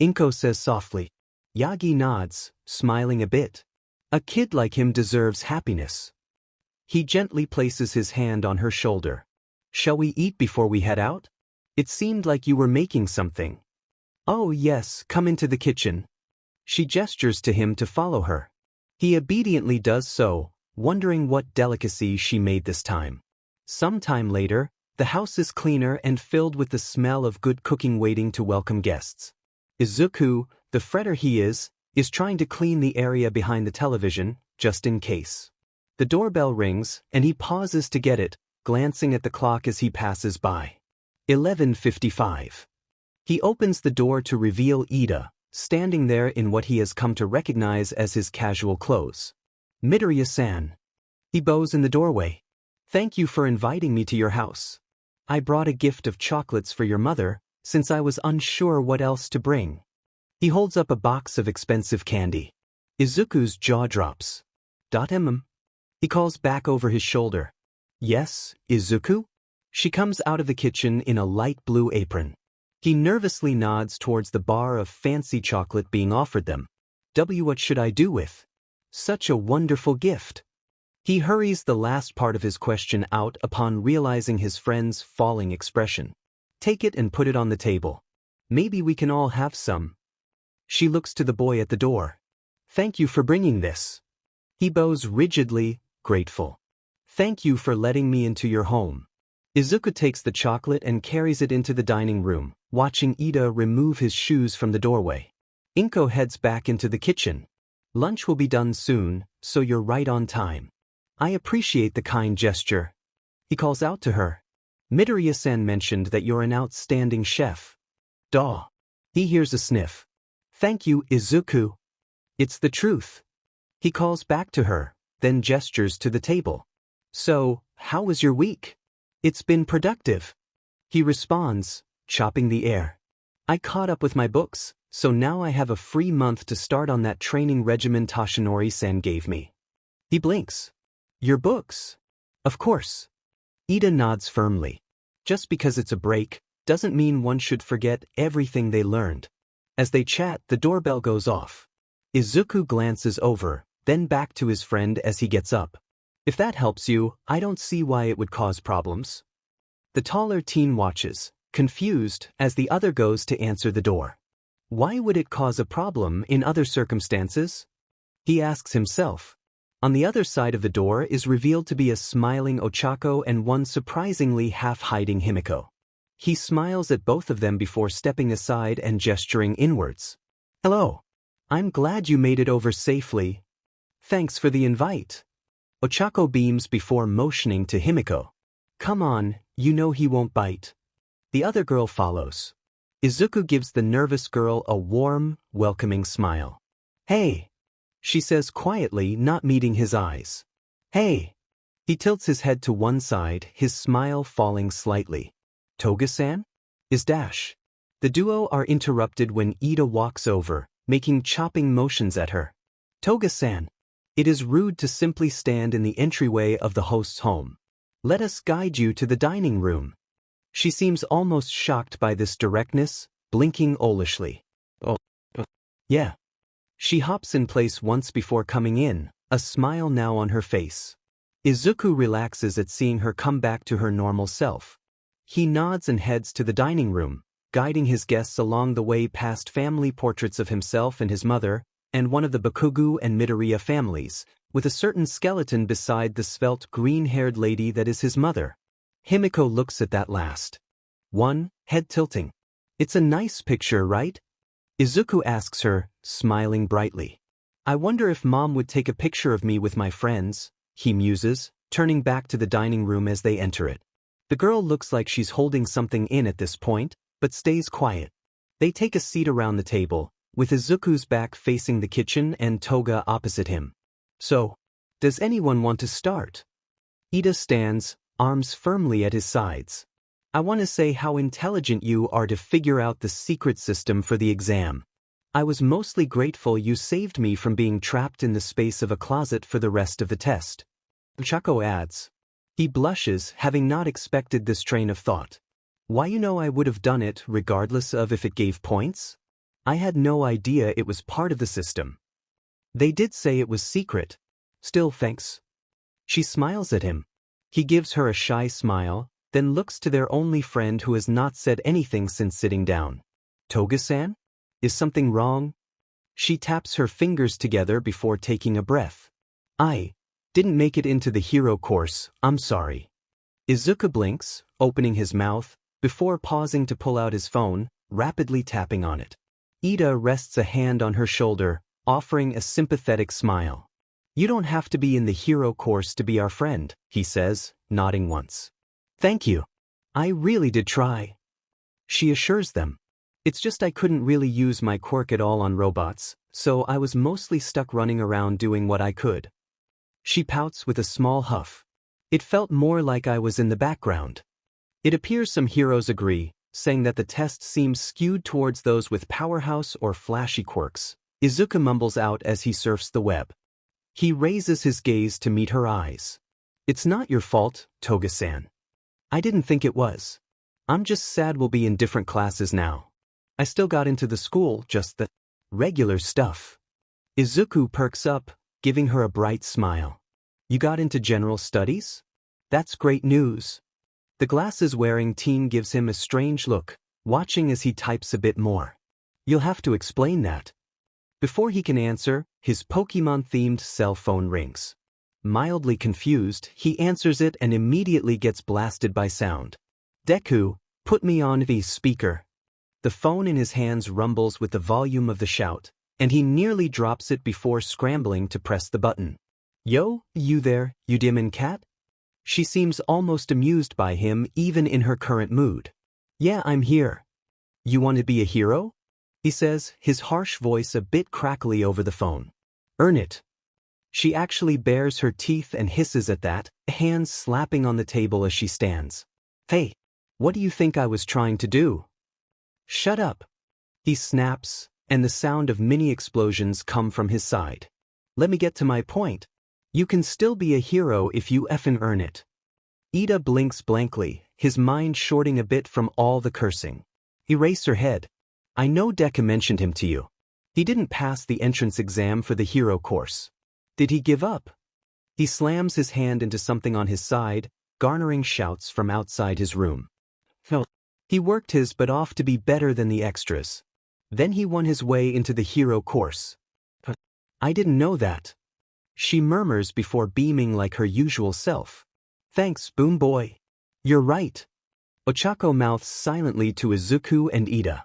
Inko says softly. Yagi nods, smiling a bit. A kid like him deserves happiness. He gently places his hand on her shoulder. Shall we eat before we head out? It seemed like you were making something. Oh yes, come into the kitchen. She gestures to him to follow her. He obediently does so, wondering what delicacy she made this time. Some time later, the house is cleaner and filled with the smell of good cooking waiting to welcome guests. Izuku, the fretter he is trying to clean the area behind the television, just in case. The doorbell rings, and he pauses to get it, glancing at the clock as he passes by. 11:55. He opens the door to reveal Ida, standing there in what he has come to recognize as his casual clothes. Midoriya-san. He bows in the doorway. Thank you for inviting me to your house. I brought a gift of chocolates for your mother, since I was unsure what else to bring. He holds up a box of expensive candy. Izuku's jaw drops. He calls back over his shoulder. Yes, Izuku? She comes out of the kitchen in a light blue apron. He nervously nods towards the bar of fancy chocolate being offered them. What should I do with such a wonderful gift? He hurries the last part of his question out upon realizing his friend's falling expression. Take it and put it on the table. Maybe we can all have some. She looks to the boy at the door. Thank you for bringing this. He bows rigidly, grateful. Thank you for letting me into your home. Izuku takes the chocolate and carries it into the dining room, watching Ida remove his shoes from the doorway. Inko heads back into the kitchen. Lunch will be done soon, so you're right on time. I appreciate the kind gesture. He calls out to her. Midoriya-san mentioned that you're an outstanding chef. Daw. He hears a sniff. Thank you, Izuku. It's the truth. He calls back to her, then gestures to the table. So, how was your week? It's been productive. He responds, chopping the air. I caught up with my books, so now I have a free month to start on that training regimen Toshinori-san gave me. He blinks. Your books? Of course. Ida nods firmly. Just because it's a break, doesn't mean one should forget everything they learned. As they chat, the doorbell goes off. Izuku glances over, then back to his friend as he gets up. If that helps you, I don't see why it would cause problems. The taller teen watches, confused, as the other goes to answer the door. Why would it cause a problem in other circumstances? He asks himself. On the other side of the door is revealed to be a smiling Ochako and one surprisingly half-hiding Himiko. He smiles at both of them before stepping aside and gesturing inwards. Hello. I'm glad you made it over safely. Thanks for the invite. Ochako beams before motioning to Himiko. Come on, you know he won't bite. The other girl follows. Izuku gives the nervous girl a warm, welcoming smile. Hey, she says quietly, not meeting his eyes. Hey. He tilts his head to one side, his smile falling slightly. Toga-san? Is Dash? The duo are interrupted when Ida walks over, making chopping motions at her. Toga-san. It is rude to simply stand in the entryway of the host's home. Let us guide you to the dining room. She seems almost shocked by this directness, blinking owlishly. Oh. Yeah. She hops in place once before coming in, a smile now on her face. Izuku relaxes at seeing her come back to her normal self. He nods and heads to the dining room, guiding his guests along the way past family portraits of himself and his mother, and one of the Bakugu and Midoriya families, with a certain skeleton beside the svelte green-haired lady that is his mother. Himiko looks at that last one, head tilting. It's a nice picture, right? Izuku asks her, smiling brightly. I wonder if Mom would take a picture of me with my friends, he muses, turning back to the dining room as they enter it. The girl looks like she's holding something in at this point, but stays quiet. They take a seat around the table, with Izuku's back facing the kitchen and Toga opposite him. So, does anyone want to start? Ida stands, arms firmly at his sides. I want to say how intelligent you are to figure out the secret system for the exam. I was mostly grateful you saved me from being trapped in the space of a closet for the rest of the test. Chaco adds. He blushes, having not expected this train of thought. Why, I would have done it regardless of if it gave points? I had no idea it was part of the system. They did say it was secret. Still, thanks. She smiles at him. He gives her a shy smile, then looks to their only friend who has not said anything since sitting down. Toga-san? Is something wrong? She taps her fingers together before taking a breath. I didn't make it into the hero course, I'm sorry. Izuku blinks, opening his mouth, before pausing to pull out his phone, rapidly tapping on it. Ida rests a hand on her shoulder, offering a sympathetic smile. You don't have to be in the hero course to be our friend, he says, nodding once. Thank you. I really did try. She assures them. It's just I couldn't really use my quirk at all on robots, so I was mostly stuck running around doing what I could. She pouts with a small huff. It felt more like I was in the background. It appears some heroes agree, saying that the test seems skewed towards those with powerhouse or flashy quirks. Izuku mumbles out as he surfs the web. He raises his gaze to meet her eyes. It's not your fault, Toga-san. I didn't think it was. I'm just sad we'll be in different classes now. I still got into the school, just the regular stuff. Izuku perks up, giving her a bright smile. You got into general studies? That's great news. The glasses-wearing teen gives him a strange look, watching as he types a bit more. You'll have to explain that. Before he can answer, his Pokemon-themed cell phone rings. Mildly confused, he answers it and immediately gets blasted by sound. Deku, put me on the speaker. The phone in his hands rumbles with the volume of the shout, and he nearly drops it before scrambling to press the button. Yo, you there, you demon cat? She seems almost amused by him even in her current mood. Yeah, I'm here. You want to be a hero? He says, his harsh voice a bit crackly over the phone. Earn it. She actually bares her teeth and hisses at that, hands slapping on the table as she stands. Hey, what do you think I was trying to do? Shut up. He snaps, and the sound of mini explosions come from his side. Let me get to my point. You can still be a hero if you effing earn it. Ida blinks blankly, his mind shorting a bit from all the cursing. Erase her head. I know Deku mentioned him to you. He didn't pass the entrance exam for the hero course. Did he give up? He slams his hand into something on his side, garnering shouts from outside his room. He worked his butt off to be better than the extras. Then he won his way into the hero course. I didn't know that. She murmurs before beaming like her usual self. Thanks, Boom Boy. You're right. Ochako mouths silently to Izuku and Ida.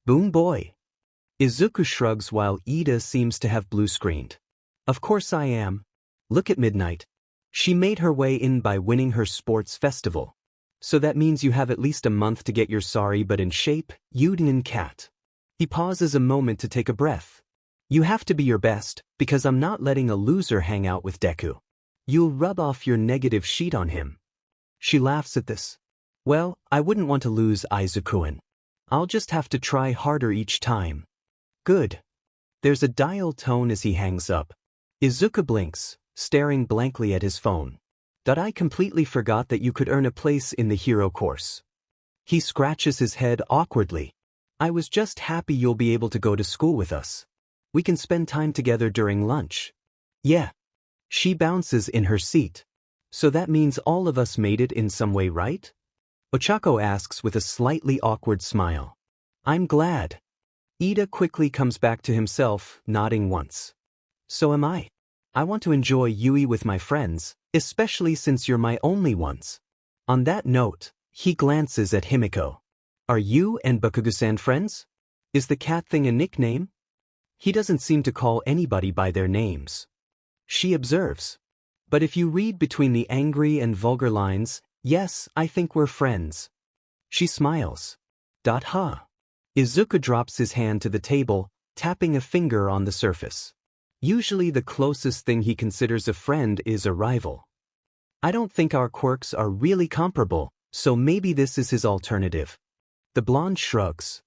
Boom Boy. Izuku shrugs while Ida seems to have blue-screened. Of course I am. Look at Midnight. She made her way in by winning her sports festival. So that means you have at least a month to get your sorry but in shape, Yuden cat. He pauses a moment to take a breath. You have to be your best, because I'm not letting a loser hang out with Deku. You'll rub off your negative sheet on him. She laughs at this. Well, I wouldn't want to lose Izuku-en. I'll just have to try harder each time. Good. There's a dial tone as he hangs up. Izuku blinks, staring blankly at his phone. I completely forgot that you could earn a place in the hero course. He scratches his head awkwardly. I was just happy you'll be able to go to school with us. We can spend time together during lunch. Yeah. She bounces in her seat. So that means all of us made it in some way, right? Ochako asks with a slightly awkward smile. I'm glad. Ida quickly comes back to himself, nodding once. So am I. I want to enjoy Yui with my friends, especially since you're my only ones. On that note, he glances at Himiko. Are you and Bakugo-san friends? Is the cat thing a nickname? He doesn't seem to call anybody by their names. She observes. But if you read between the angry and vulgar lines, yes, I think we're friends. She smiles. Ha. Izuku drops his hand to the table, tapping a finger on the surface. Usually the closest thing he considers a friend is a rival. I don't think our quirks are really comparable, so maybe this is his alternative. The blonde shrugs.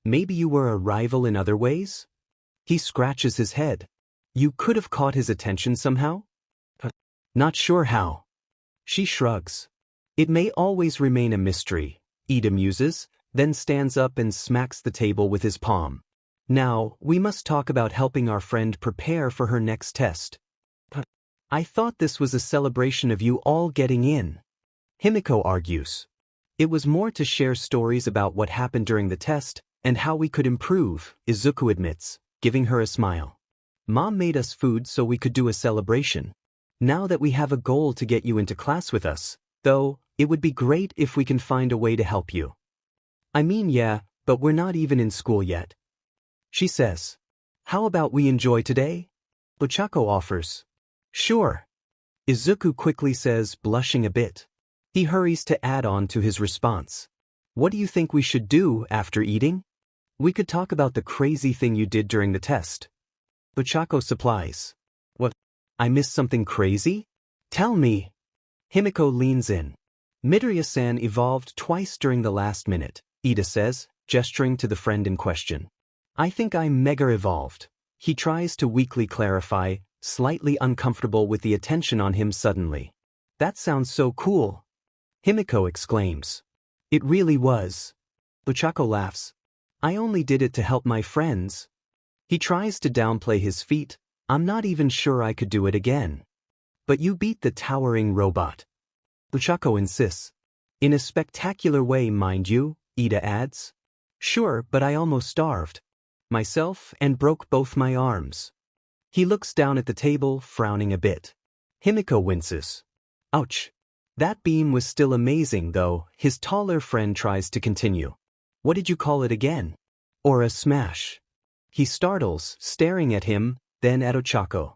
Maybe you were a rival in other ways? He scratches his head. You could have caught his attention somehow? Not sure how. She shrugs. It may always remain a mystery, Ida muses, then stands up and smacks the table with his palm. Now, we must talk about helping our friend prepare for her next test. I thought this was a celebration of you all getting in. Himiko argues. It was more to share stories about what happened during the test and how we could improve, Izuku admits, giving her a smile. Mom made us food so we could do a celebration. Now that we have a goal to get you into class with us, though, it would be great if we can find a way to help you. I mean, yeah, but we're not even in school yet. She says. How about we enjoy today? Ochako offers. Sure. Izuku quickly says, blushing a bit. He hurries to add on to his response. What do you think we should do after eating? We could talk about the crazy thing you did during the test. Ochako supplies. What? I missed something crazy? Tell me. Himiko leans in. Midoriya-san evolved twice during the last minute, Ida says, gesturing to the friend in question. I think I'm mega evolved. He tries to weakly clarify, slightly uncomfortable with the attention on him suddenly. That sounds so cool. Himiko exclaims. It really was. Ochako laughs. I only did it to help my friends. He tries to downplay his feat. I'm not even sure I could do it again. But you beat the towering robot. Ochako insists. In a spectacular way, mind you, Ida adds. Sure, but I almost starved myself and broke both my arms. He looks down at the table, frowning a bit. Himiko winces. Ouch. That beam was still amazing, though. His taller friend tries to continue. What did you call it again? Or a smash? He startles, staring at him, then at Ochako.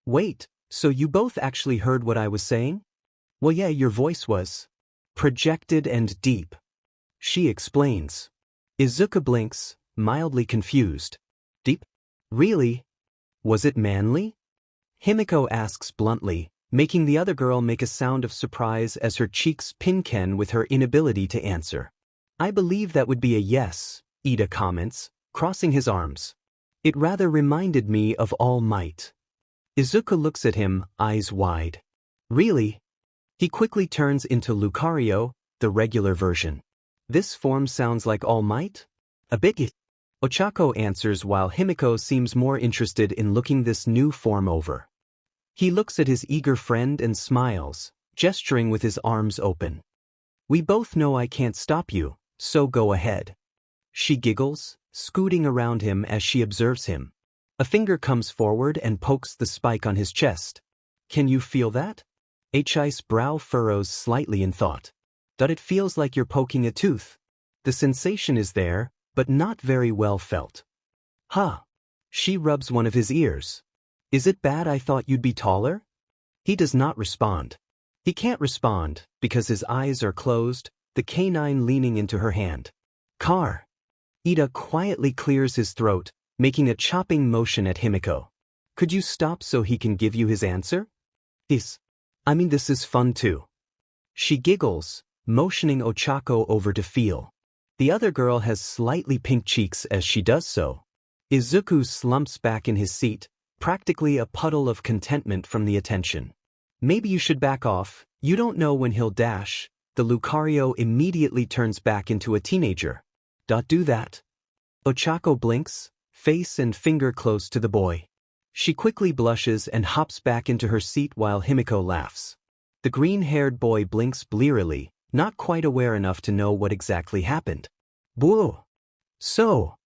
Wait, so you both actually heard what I was saying? Well, yeah, your voice was projected and deep. She explains. Izuku blinks, mildly confused. Deep? Really? Was it manly? Himiko asks bluntly, making the other girl make a sound of surprise as her cheeks pin-ken with her inability to answer. I believe that would be a yes, Ida comments, crossing his arms. It rather reminded me of All Might. Izuku looks at him, eyes wide. Really? He quickly turns into Lucario, the regular version. This form sounds like All Might? A bit. Ochako answers while Himiko seems more interested in looking this new form over. He looks at his eager friend and smiles, gesturing with his arms open. We both know I can't stop you, so go ahead. She giggles, scooting around him as she observes him. A finger comes forward and pokes the spike on his chest. Can you feel that? Hi's brow furrows slightly in thought. It feels like you're poking a tooth. The sensation is there, but not very well felt. Huh. She rubs one of his ears. Is it bad I thought you'd be taller? He does not respond. He can't respond because his eyes are closed, the canine leaning into her hand. Car. Ida quietly clears his throat, making a chopping motion at Himiko. Could you stop so he can give you his answer? This is fun too. She giggles, motioning Ochako over to feel. The other girl has slightly pink cheeks as she does so. Izuku slumps back in his seat, practically a puddle of contentment from the attention. Maybe you should back off, you don't know when he'll dash. The Lucario immediately turns back into a teenager. Do that. Ochako blinks, face and finger close to the boy. She quickly blushes and hops back into her seat while Himiko laughs. The green-haired boy blinks blearily, not quite aware enough to know what exactly happened. Boo! So!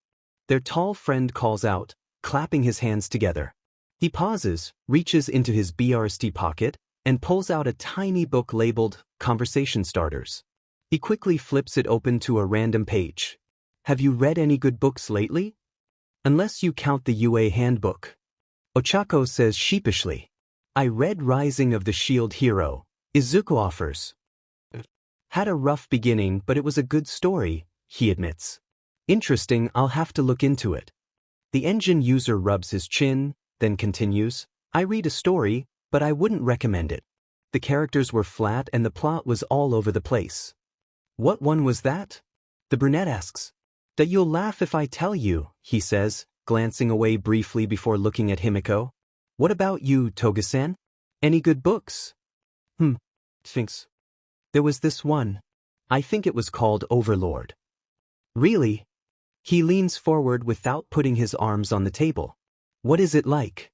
Their tall friend calls out, clapping his hands together. He pauses, reaches into his BRST pocket, and pulls out a tiny book labeled Conversation Starters. He quickly flips it open to a random page. Have you read any good books lately? Unless you count the UA handbook. Ochako says sheepishly. I read Rising of the Shield Hero. Izuku offers. Had a rough beginning, but it was a good story, he admits. Interesting, I'll have to look into it. The engine user rubs his chin, then continues, I read a story, but I wouldn't recommend it. The characters were flat and the plot was all over the place. What one was that? The brunette asks. That you'll laugh if I tell you, he says, glancing away briefly before looking at Himiko. What about you, Toga-san? Any good books? Thinks. There was this one. I think it was called Overlord. Really? He leans forward without putting his arms on the table. What is it like?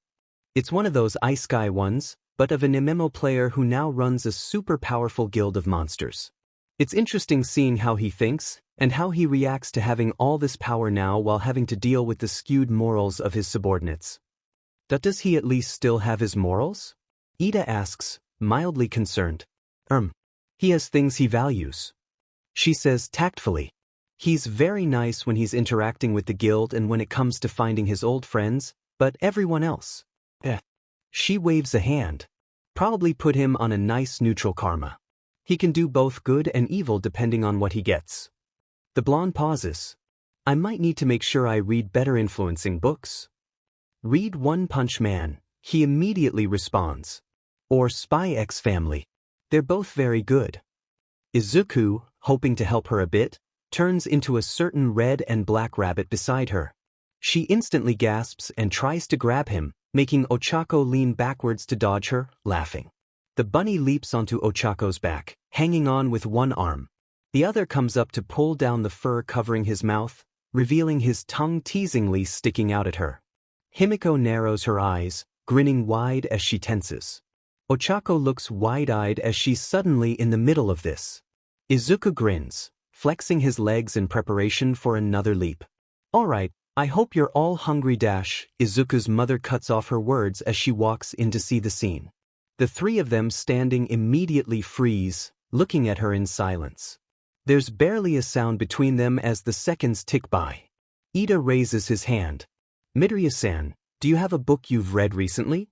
It's one of those Ice Guy ones, but of an MMO player who now runs a super powerful guild of monsters. It's interesting seeing how he thinks, and how he reacts to having all this power now while having to deal with the skewed morals of his subordinates. Does he at least still have his morals? Ida asks, mildly concerned. He has things he values. She says tactfully. He's very nice when he's interacting with the guild and when it comes to finding his old friends, but everyone else. She waves a hand. Probably put him on a nice neutral karma. He can do both good and evil depending on what he gets. The blonde pauses. I might need to make sure I read better influencing books. Read One Punch Man, he immediately responds. Or Spy X Family. They're both very good. Izuku, hoping to help her a bit, turns into a certain red and black rabbit beside her. She instantly gasps and tries to grab him, making Ochako lean backwards to dodge her, laughing. The bunny leaps onto Ochako's back, hanging on with one arm. The other comes up to pull down the fur covering his mouth, revealing his tongue teasingly sticking out at her. Himiko narrows her eyes, grinning wide as she tenses. Ochako looks wide-eyed as she's suddenly in the middle of this. Izuku grins, flexing his legs in preparation for another leap. All right, I hope you're all hungry. Izuku's mother cuts off her words as she walks in to see the scene. The three of them standing immediately freeze, looking at her in silence. There's barely a sound between them as the seconds tick by. Ida raises his hand. Midoriya-san, do you have a book you've read recently?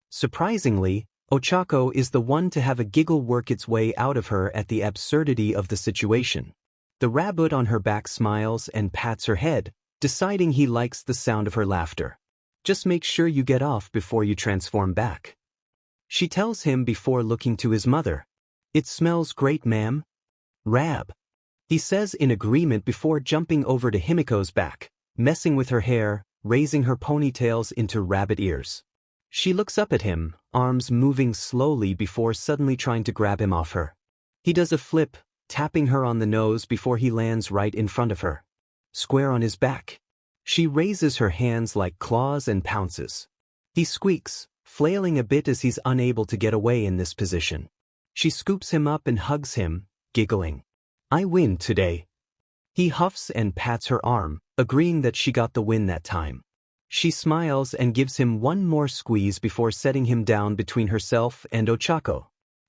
Surprisingly, Ochako is the one to have a giggle work its way out of her at the absurdity of the situation. The rabbit on her back smiles and pats her head, deciding he likes the sound of her laughter. Just make sure you get off before you transform back. She tells him before looking to his mother. It smells great, ma'am. Rab. He says in agreement before jumping over to Himiko's back, messing with her hair, raising her ponytails into rabbit ears. She looks up at him, arms moving slowly before suddenly trying to grab him off her. He does a flip, tapping her on the nose before he lands right in front of her. Square on his back. She raises her hands like claws and pounces. He squeaks, flailing a bit as he's unable to get away in this position. She scoops him up and hugs him, giggling. I win today. He huffs and pats her arm, agreeing that she got the win that time. She smiles and gives him one more squeeze before setting him down between herself and Ochako.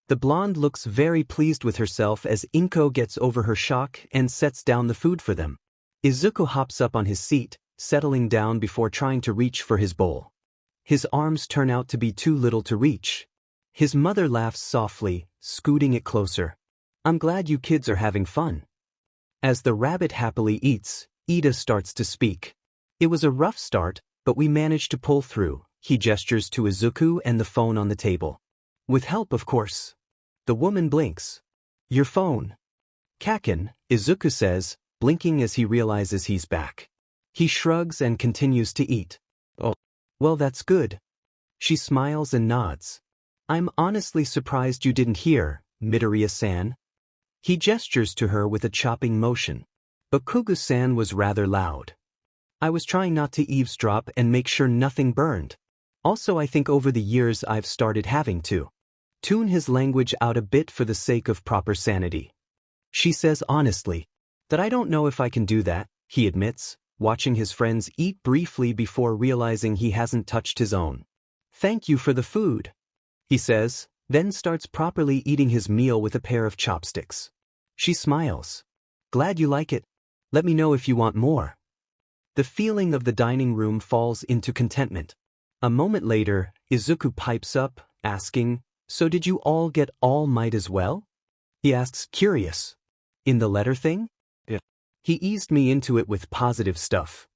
The blonde looks very pleased with herself as Inko gets over her shock and sets down the food for them. Izuku hops up on his seat, settling down before trying to reach for his bowl. His arms turn out to be too little to reach. His mother laughs softly, scooting it closer. I'm glad you kids are having fun. As the rabbit happily eats, Ida starts to speak. It was a rough start, but we managed to pull through. He gestures to Izuku and the phone on the table. With help, of course. The woman blinks. Your phone. Kaken, Izuku says, blinking as he realizes he's back. He shrugs and continues to eat. Oh, well, that's good. She smiles and nods. I'm honestly surprised you didn't hear, Midoriya-san. He gestures to her with a chopping motion. But Kugu-san was rather loud. I was trying not to eavesdrop and make sure nothing burned. Also, I think over the years I've started having to tune his language out a bit for the sake of proper sanity. She says honestly that I don't know if I can do that, he admits, watching his friends eat briefly before realizing he hasn't touched his own. Thank you for the food, he says, then starts properly eating his meal with a pair of chopsticks. She smiles. Glad you like it. Let me know if you want more. The feeling of the dining room falls into contentment. A moment later, Izuku pipes up, asking, So did you all get All Might as well? He asks, curious. In the letter thing? Yeah. He eased me into it with positive stuff.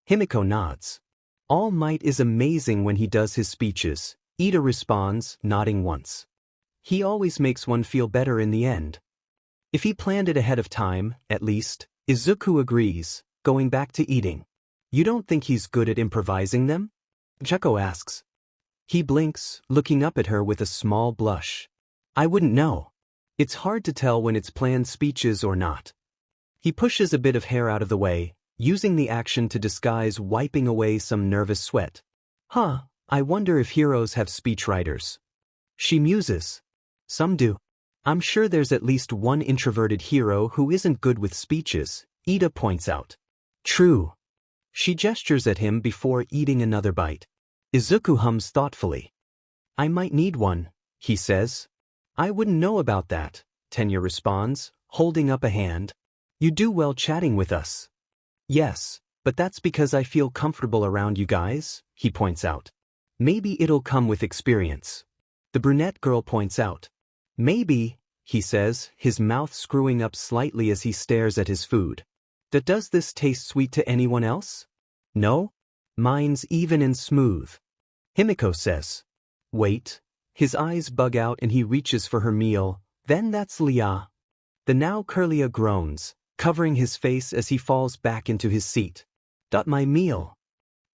Himiko nods. All Might is amazing when he does his speeches. Ida responds, nodding once. He always makes one feel better in the end. If he planned it ahead of time, at least, Izuku agrees, going back to eating. You don't think he's good at improvising them? Chuko asks. He blinks, looking up at her with a small blush. I wouldn't know. It's hard to tell when it's planned speeches or not. He pushes a bit of hair out of the way, using the action to disguise wiping away some nervous sweat. Huh, I wonder if heroes have speechwriters. She muses. Some do. I'm sure there's at least one introverted hero who isn't good with speeches, Ida points out. True. She gestures at him before eating another bite. Izuku hums thoughtfully. I might need one, he says. I wouldn't know about that, Tenya responds, holding up a hand. You do well chatting with us. Yes, but that's because I feel comfortable around you guys, he points out. Maybe it'll come with experience. The brunette girl points out. Maybe, he says, his mouth screwing up slightly as he stares at his food. Does this taste sweet to anyone else? No? Mine's even and smooth. Himiko says. Wait. His eyes bug out and he reaches for her meal. Then that's Lia. The now Curlia groans, covering his face as he falls back into his seat. My meal.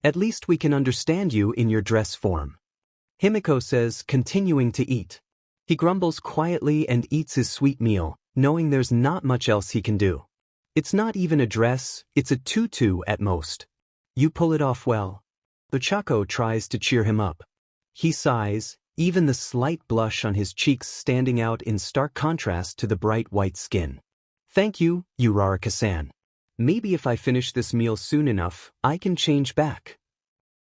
At least we can understand you in your dress form. Himiko says, continuing to eat. He grumbles quietly and eats his sweet meal, knowing there's not much else he can do. It's not even a dress, it's a tutu at most. You pull it off well. Ochako tries to cheer him up. He sighs, even the slight blush on his cheeks standing out in stark contrast to the bright white skin. Thank you, Uraraka-san. Maybe if I finish this meal soon enough, I can change back.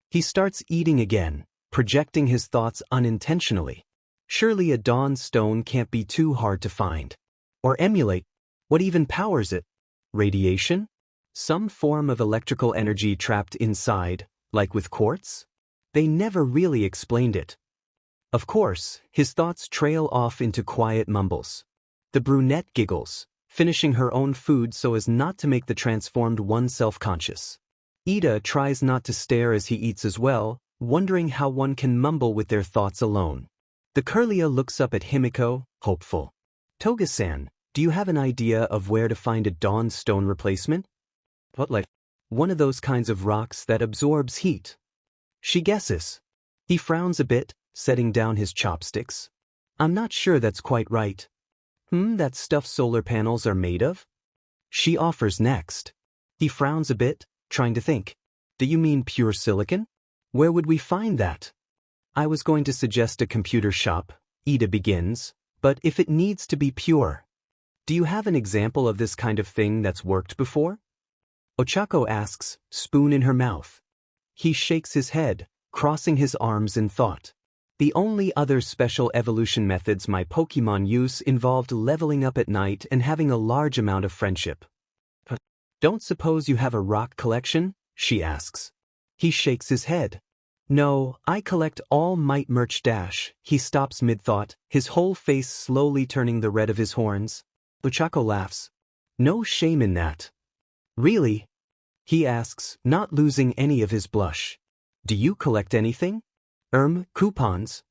He starts eating again, projecting his thoughts unintentionally. Surely a dawn stone can't be too hard to find. Or emulate. What even powers it? Radiation? Some form of electrical energy trapped inside, like with quartz? They never really explained it. Of course, his thoughts trail off into quiet mumbles. The brunette giggles, finishing her own food so as not to make the transformed one self-conscious. Ida tries not to stare as he eats as well, wondering how one can mumble with their thoughts alone. The Curlia looks up at Himiko, hopeful. Toga-san, do you have an idea of where to find a dawn stone replacement? What, like one of those kinds of rocks that absorbs heat? She guesses. He frowns a bit, setting down his chopsticks. I'm not sure that's quite right. That stuff solar panels are made of? She offers next. He frowns a bit, trying to think. Do you mean pure silicon? Where would we find that? I was going to suggest a computer shop, Ida begins, but if it needs to be pure. Do you have an example of this kind of thing that's worked before? Ochako asks, spoon in her mouth. He shakes his head, crossing his arms in thought. The only other special evolution methods my Pokemon use involved leveling up at night and having a large amount of friendship. Don't suppose you have a rock collection? She asks. He shakes his head. No, I collect All Might merch dash. He stops mid-thought, his whole face slowly turning the red of his horns. Ochako laughs. No shame in that. Really? He asks, not losing any of his blush. Do you collect anything? Coupons?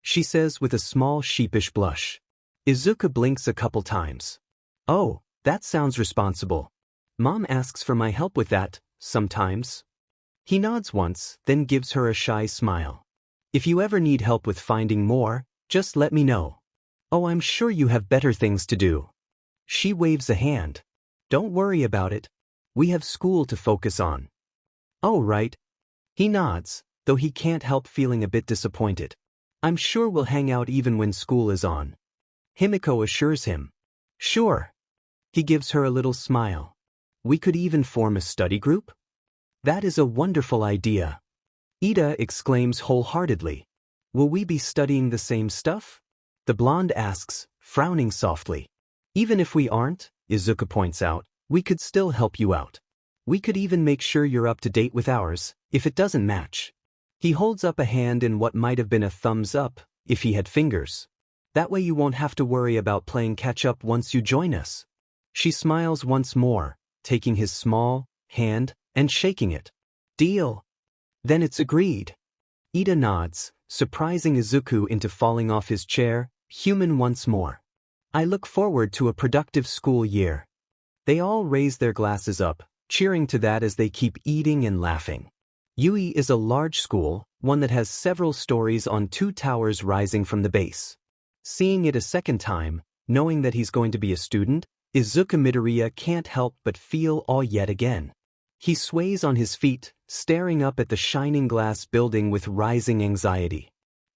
She says with a small sheepish blush. Izuku blinks a couple times. Oh, that sounds responsible. Mom asks for my help with that, sometimes. He nods once, then gives her a shy smile. If you ever need help with finding more, just let me know. Oh, I'm sure you have better things to do. She waves a hand. Don't worry about it. We have school to focus on. Oh, right. He nods, though he can't help feeling a bit disappointed. I'm sure we'll hang out even when school is on. Himiko assures him. Sure. He gives her a little smile. We could even form a study group? That is a wonderful idea. Ida exclaims wholeheartedly. Will we be studying the same stuff? The blonde asks, frowning softly. Even if we aren't, Izuku points out, we could still help you out. We could even make sure you're up to date with ours, if it doesn't match. He holds up a hand in what might have been a thumbs up, if he had fingers. That way you won't have to worry about playing catch up once you join us. She smiles once more, taking his small hand and shaking it. Deal. Then it's agreed. Ida nods, surprising Izuku into falling off his chair, human once more. I look forward to a productive school year. They all raise their glasses up, cheering to that as they keep eating and laughing. Yui is a large school, one that has several stories on 2 towers rising from the base. Seeing it a second time, knowing that he's going to be a student, Izuku Midoriya can't help but feel awe yet again. He sways on his feet, staring up at the shining glass building with rising anxiety.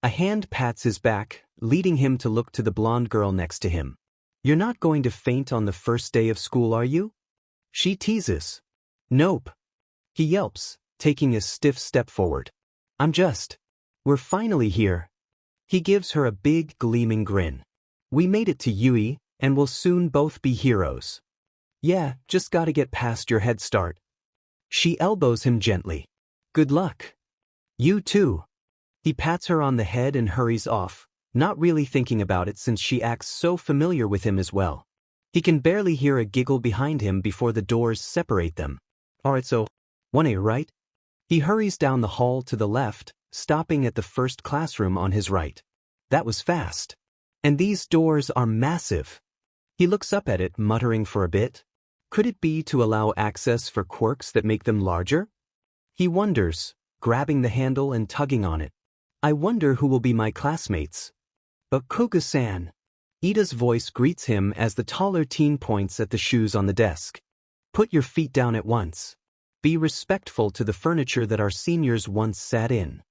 A hand pats his back, leading him to look to the blonde girl next to him. You're not going to faint on the first day of school, are you? She teases. Nope. He yelps, taking a stiff step forward. We're finally here. He gives her a big, gleaming grin. We made it to Yui, and we'll soon both be heroes. Yeah, just gotta get past your head start. She elbows him gently. Good luck. You too. He pats her on the head and hurries off, not really thinking about it since she acts so familiar with him as well. He can barely hear a giggle behind him before the doors separate them. Alright, so 1A, right? He hurries down the hall to the left, stopping at the first classroom on his right. That was fast. And these doors are massive. He looks up at it, muttering for a bit. Could it be to allow access for quirks that make them larger? He wonders, grabbing the handle and tugging on it. I wonder who will be my classmates. But Koga-san. Ida's voice greets him as the taller teen points at the shoes on the desk. Put your feet down at once. Be respectful to the furniture that our seniors once sat in.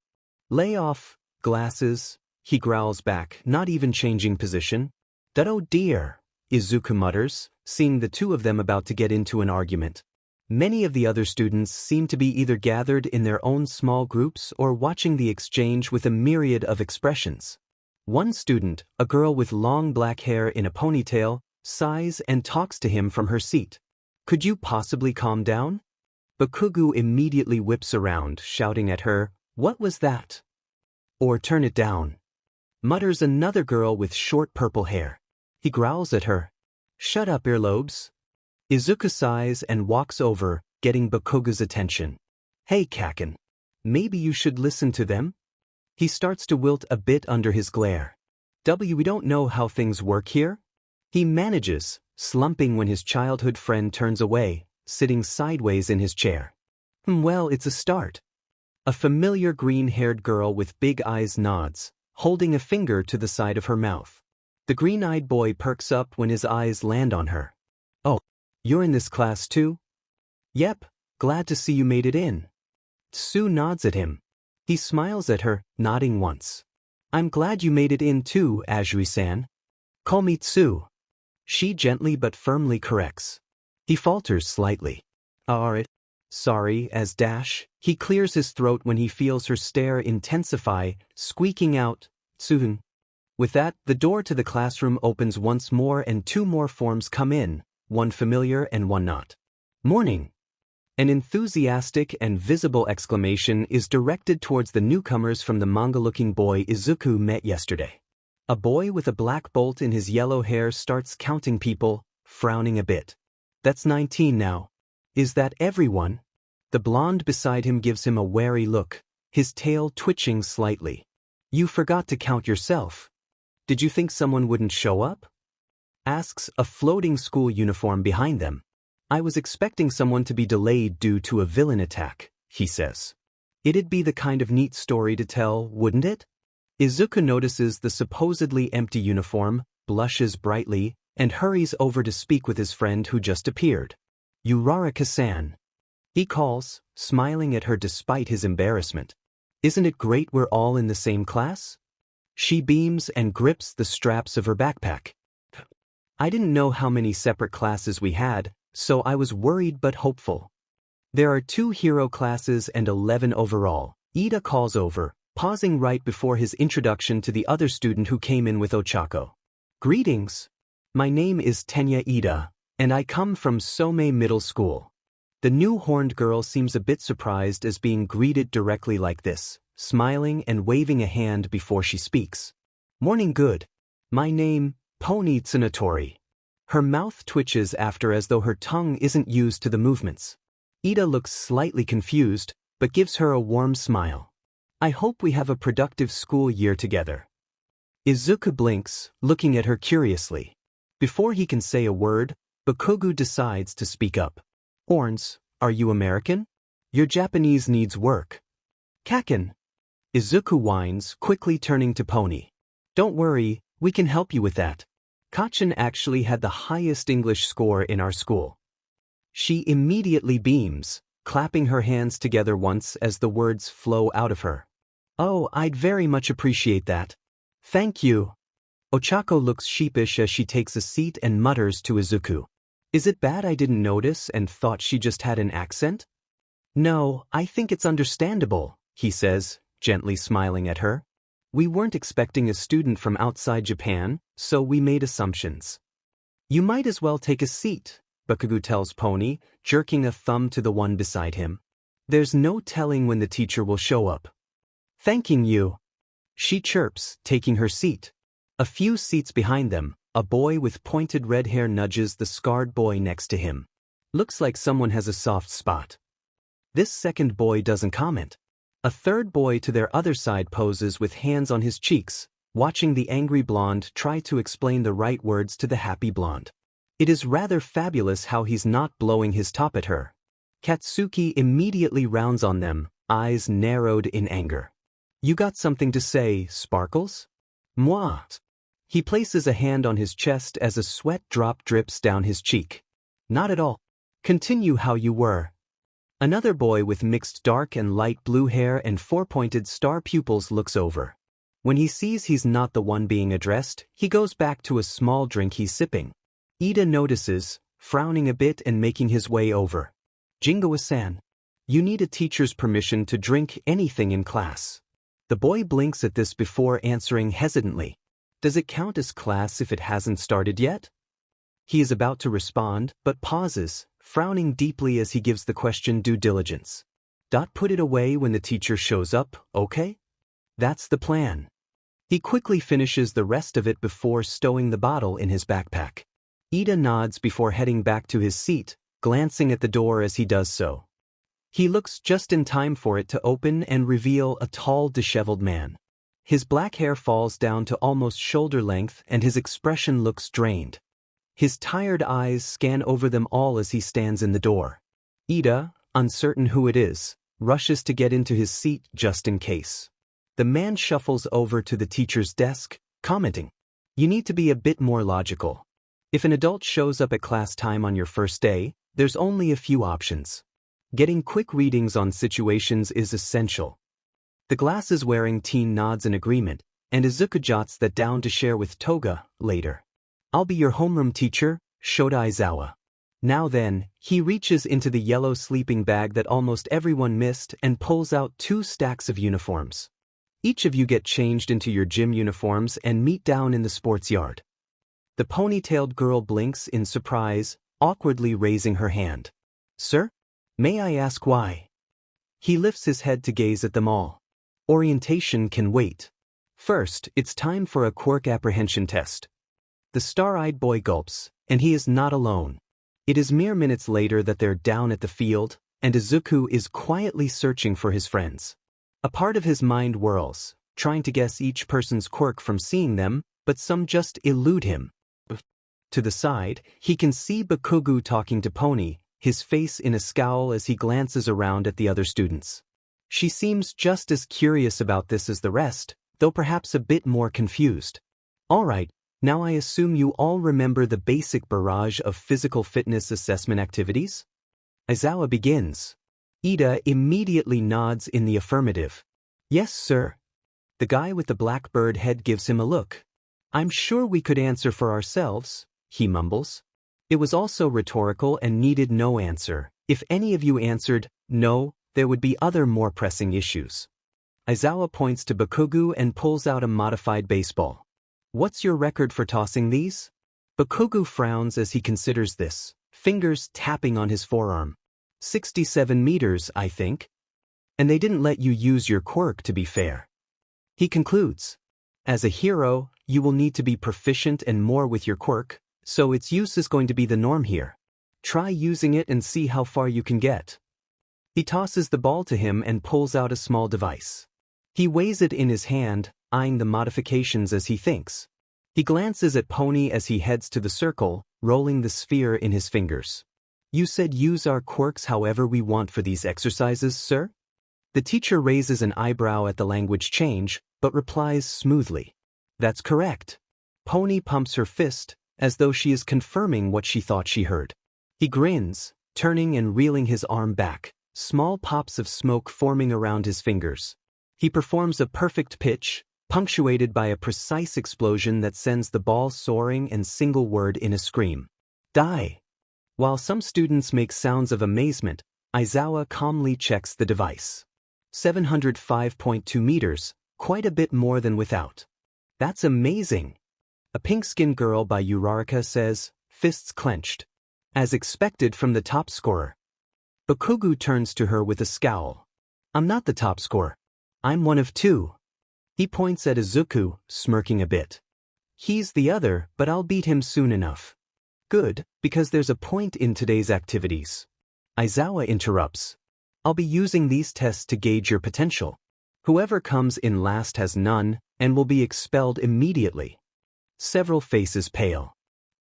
Lay off, glasses, he growls back, not even changing position. That oh dear, Izuku mutters, seeing the two of them about to get into an argument. Many of the other students seem to be either gathered in their own small groups or watching the exchange with a myriad of expressions. One student, a girl with long black hair in a ponytail, sighs and talks to him from her seat. Could you possibly calm down? Bakugu immediately whips around, shouting at her, what was that? Or turn it down. Mutters another girl with short purple hair. He growls at her. Shut up, earlobes. Izuku sighs and walks over, getting Bakugu's attention. Hey Kaken. Maybe you should listen to them? He starts to wilt a bit under his glare. We don't know how things work here? He manages, slumping when his childhood friend turns away, sitting sideways in his chair. Well, it's a start. A familiar green-haired girl with big eyes nods, holding a finger to the side of her mouth. The green-eyed boy perks up when his eyes land on her. Oh, you're in this class too? Yep, glad to see you made it in. Tsu nods at him. He smiles at her, nodding once. I'm glad you made it in too, Azui-san. Call me Tsu. She gently but firmly corrects. He falters slightly. Alright. Sorry, as dash. He clears his throat when he feels her stare intensify, squeaking out, Tsuhun. With that, the door to the classroom opens once more and 2 more forms come in, one familiar and one not. Morning. An enthusiastic and visible exclamation is directed towards the newcomers from the manga-looking boy Izuku met yesterday. A boy with a black bolt in his yellow hair starts counting people, frowning a bit. That's 19 now. Is that everyone? The blonde beside him gives him a wary look, his tail twitching slightly. You forgot to count yourself. Did you think someone wouldn't show up? Asks a floating school uniform behind them. I was expecting someone to be delayed due to a villain attack, he says. It'd be the kind of neat story to tell, wouldn't it? Izuku notices the supposedly empty uniform, blushes brightly, and hurries over to speak with his friend who just appeared. Uraraka-san. He calls, smiling at her despite his embarrassment. Isn't it great we're all in the same class? She beams and grips the straps of her backpack. I didn't know how many separate classes we had, so I was worried but hopeful. There are 2 hero classes and 11 overall, Ida calls over, pausing right before his introduction to the other student who came in with Ochako. Greetings. My name is Tenya Ida, and I come from Somei Middle School. The new horned girl seems a bit surprised as being greeted directly like this, smiling and waving a hand before she speaks. Morning good. My name, Pony Tsunatori. Her mouth twitches after as though her tongue isn't used to the movements. Ida looks slightly confused, but gives her a warm smile. I hope we have a productive school year together. Izuku blinks, looking at her curiously. Before he can say a word, Bakugo decides to speak up. Horns, are you American? Your Japanese needs work. Kaken. Izuku whines, quickly turning to Pony. Don't worry, we can help you with that. Kachen actually had the highest English score in our school. She immediately beams, clapping her hands together once as the words flow out of her. Oh, I'd very much appreciate that. Thank you. Ochako looks sheepish as she takes a seat and mutters to Izuku. Is it bad I didn't notice and thought she just had an accent? No, I think it's understandable, he says, gently smiling at her. We weren't expecting a student from outside Japan, so we made assumptions. You might as well take a seat, Bakugo tells Pony, jerking a thumb to the one beside him. There's no telling when the teacher will show up. Thanking you. She chirps, taking her seat. A few seats behind them, a boy with pointed red hair nudges the scarred boy next to him. Looks like someone has a soft spot. This second boy doesn't comment. A third boy to their other side poses with hands on his cheeks, watching the angry blonde try to explain the right words to the happy blonde. It is rather fabulous how he's not blowing his top at her. Katsuki immediately rounds on them, eyes narrowed in anger. You got something to say, Sparkles? Moi. He places a hand on his chest as a sweat drop drips down his cheek. Not at all. Continue how you were. Another boy with mixed dark and light blue hair and 4-pointed star pupils looks over. When he sees he's not the one being addressed, he goes back to a small drink he's sipping. Ida notices, frowning a bit and making his way over. Jingawa-san. You need a teacher's permission to drink anything in class. The boy blinks at this before answering hesitantly. Does it count as class if it hasn't started yet? He is about to respond, but pauses, frowning deeply as he gives the question due diligence. Put it away when the teacher shows up, okay? That's the plan. He quickly finishes the rest of it before stowing the bottle in his backpack. Ida nods before heading back to his seat, glancing at the door as he does so. He looks just in time for it to open and reveal a tall, disheveled man. His black hair falls down to almost shoulder length and his expression looks drained. His tired eyes scan over them all as he stands in the door. Ida, uncertain who it is, rushes to get into his seat just in case. The man shuffles over to the teacher's desk, commenting, "You need to be a bit more logical. If an adult shows up at class time on your first day, there's only a few options. Getting quick readings on situations is essential." The glasses-wearing teen nods in agreement, and Izuku jots that down to share with Toga later. I'll be your homeroom teacher, Shota Aizawa. Now then, he reaches into the yellow sleeping bag that almost everyone missed and pulls out 2 stacks of uniforms. Each of you get changed into your gym uniforms and meet down in the sports yard. The ponytailed girl blinks in surprise, awkwardly raising her hand. Sir? May I ask why? He lifts his head to gaze at them all. Orientation can wait. First, it's time for a quirk apprehension test. The star-eyed boy gulps, and he is not alone. It is mere minutes later that they're down at the field, and Izuku is quietly searching for his friends. A part of his mind whirls, trying to guess each person's quirk from seeing them, but some just elude him. To the side, he can see Bakugo talking to Pony, his face in a scowl as he glances around at the other students. She seems just as curious about this as the rest, though perhaps a bit more confused. Alright, now I assume you all remember the basic barrage of physical fitness assessment activities? Aizawa begins. Ida immediately nods in the affirmative. Yes, sir. The guy with the black bird head gives him a look. I'm sure we could answer for ourselves, he mumbles. It was also rhetorical and needed no answer. If any of you answered no, there would be other more pressing issues. Aizawa points to Bakugo and pulls out a modified baseball. What's your record for tossing these? Bakugo frowns as he considers this, fingers tapping on his forearm. 67 meters, I think. And they didn't let you use your quirk, to be fair. He concludes. As a hero, you will need to be proficient and more with your quirk, so its use is going to be the norm here. Try using it and see how far you can get. He tosses the ball to him and pulls out a small device. He weighs it in his hand, eyeing the modifications as he thinks. He glances at Pony as he heads to the circle, rolling the sphere in his fingers. You said use our quirks however we want for these exercises, sir? The teacher raises an eyebrow at the language change, but replies smoothly. That's correct. Pony pumps her fist, as though she is confirming what she thought she heard. He grins, turning and reeling his arm back, small pops of smoke forming around his fingers. He performs a perfect pitch, punctuated by a precise explosion that sends the ball soaring and single word in a scream. Die! While some students make sounds of amazement, Aizawa calmly checks the device. 705.2 meters, quite a bit more than without. That's amazing. A pink-skinned girl by Uraraka says, fists clenched. As expected from the top scorer. Bakugo turns to her with a scowl. I'm not the top scorer. I'm one of two. He points at Izuku, smirking a bit. He's the other, but I'll beat him soon enough. Good, because there's a point in today's activities. Aizawa interrupts. I'll be using these tests to gauge your potential. Whoever comes in last has none, and will be expelled immediately. Several faces pale.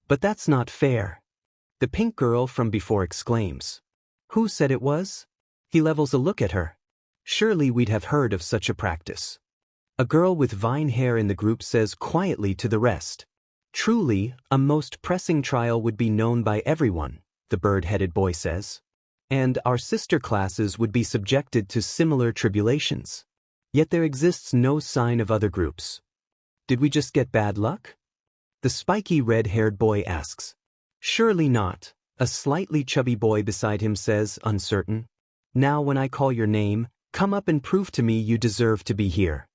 But that's not fair. The pink girl from before exclaims. Who said it was? He levels a look at her. Surely we'd have heard of such a practice. A girl with vine hair in the group says quietly to the rest. Truly, a most pressing trial would be known by everyone, the bird-headed boy says. And our sister classes would be subjected to similar tribulations. Yet there exists no sign of other groups. Did we just get bad luck? The spiky red-haired boy asks. Surely not, a slightly chubby boy beside him says, uncertain. Now when I call your name, come up and prove to me you deserve to be here.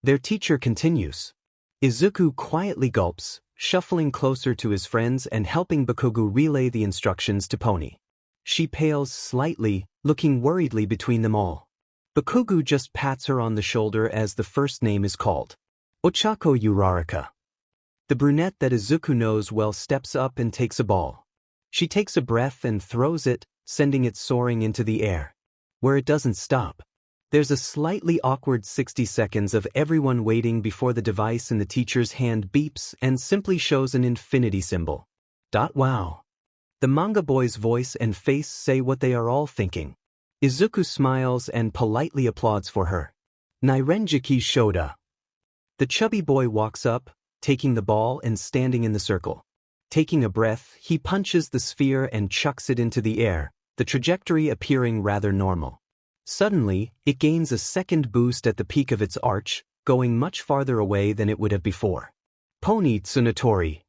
Their teacher continues. Izuku quietly gulps, shuffling closer to his friends and helping Bakugo relay the instructions to Pony. She pales slightly, looking worriedly between them all. Bakugo just pats her on the shoulder as the first name is called. Ochako Uraraka. The brunette that Izuku knows well steps up and takes a ball. She takes a breath and throws it, sending it soaring into the air. Where it doesn't stop. There's a slightly awkward 60 seconds of everyone waiting before the device in the teacher's hand beeps and simply shows an infinity symbol. Wow. The manga boy's voice and face say what they are all thinking. Izuku smiles and politely applauds for her. Nairenjiki Shoda. The chubby boy walks up, taking the ball and standing in the circle. Taking a breath, he punches the sphere and chucks it into the air, the trajectory appearing rather normal. Suddenly, it gains a second boost at the peak of its arch, going much farther away than it would have before. Pony Tsunatori.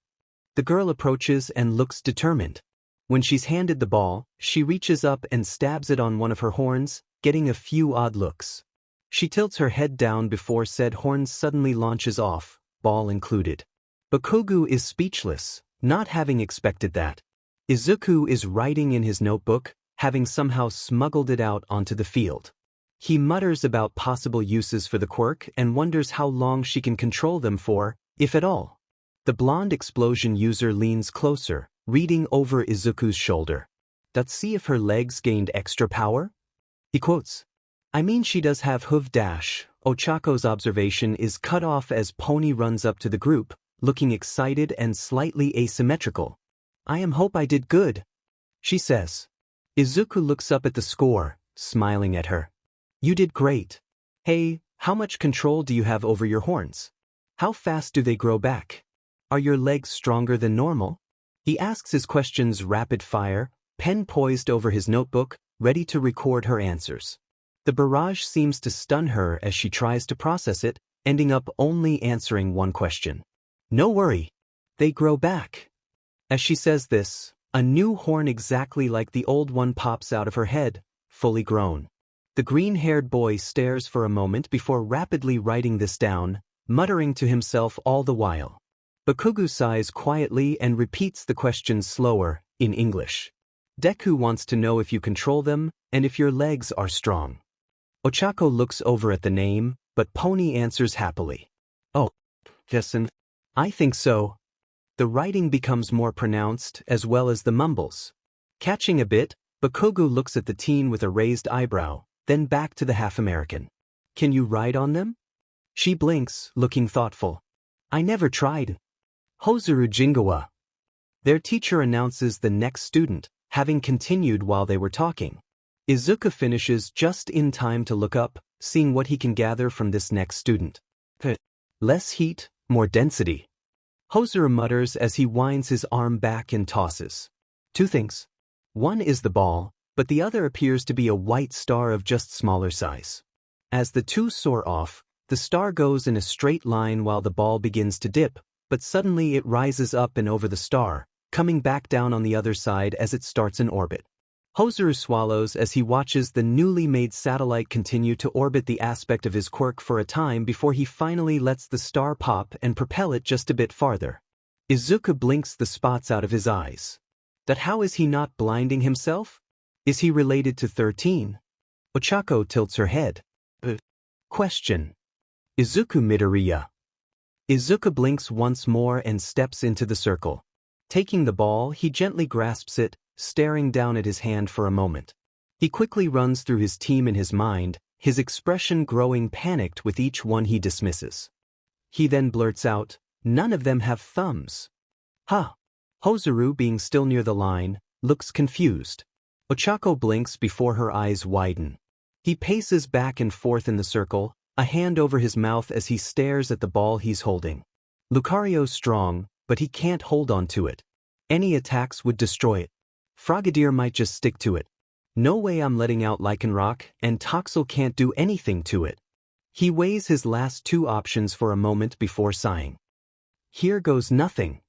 The girl approaches and looks determined. When she's handed the ball, she reaches up and stabs it on one of her horns, getting a few odd looks. She tilts her head down before said horn suddenly launches off, ball included. Bakugo is speechless, not having expected that. Izuku is writing in his notebook, having somehow smuggled it out onto the field. He mutters about possible uses for the quirk and wonders how long she can control them for, if at all. The blonde explosion user leans closer, reading over Izuku's shoulder. Let's see if her legs gained extra power? He quotes. I mean she does have hoof dash. Ochako's observation is cut off as Pony runs up to the group, looking excited and slightly asymmetrical. Hope I did good, she says. Izuku looks up at the score, smiling at her. You did great. Hey, how much control do you have over your horns? How fast do they grow back? Are your legs stronger than normal? He asks his questions rapid fire, pen poised over his notebook, ready to record her answers. The barrage seems to stun her as she tries to process it, ending up only answering one question. No worry. They grow back. As she says this, a new horn exactly like the old one pops out of her head, fully grown. The green-haired boy stares for a moment before rapidly writing this down, muttering to himself all the while. Bakugo sighs quietly and repeats the question slower, in English. Deku wants to know if you control them, and if your legs are strong. Ochako looks over at the name, but Pony answers happily. Oh, listen. I think so. The writing becomes more pronounced, as well as the mumbles. Catching a bit, Bakugo looks at the teen with a raised eyebrow, then back to the half-American. Can you ride on them? She blinks, looking thoughtful. I never tried. Hozuru Jingawa. Their teacher announces the next student, having continued while they were talking. Izuku finishes just in time to look up, seeing what he can gather from this next student. Less heat, more density. Hozuru mutters as he winds his arm back and tosses. Two things. One is the ball, but the other appears to be a white star of just smaller size. As the two soar off, the star goes in a straight line while the ball begins to dip, but suddenly it rises up and over the star, coming back down on the other side as it starts an orbit. Hozuru swallows as he watches the newly made satellite continue to orbit the aspect of his quirk for a time before he finally lets the star pop and propel it just a bit farther. Izuku blinks the spots out of his eyes. That how is he not blinding himself? Is he related to 13? Ochako tilts her head. Question. Izuku Midoriya. Izuku blinks once more and steps into the circle. Taking the ball, he gently grasps it, staring down at his hand for a moment. He quickly runs through his team in his mind, his expression growing panicked with each one he dismisses. He then blurts out, "None of them have thumbs." Huh. Hozuru, being still near the line, looks confused. Ochako blinks before her eyes widen. He paces back and forth in the circle, a hand over his mouth as he stares at the ball he's holding. Lucario's strong, but he can't hold on to it. Any attacks would destroy it. Frogadier might just stick to it. No way I'm letting out Lycanroc, and Toxel can't do anything to it. He weighs his last two options for a moment before sighing. Here goes nothing.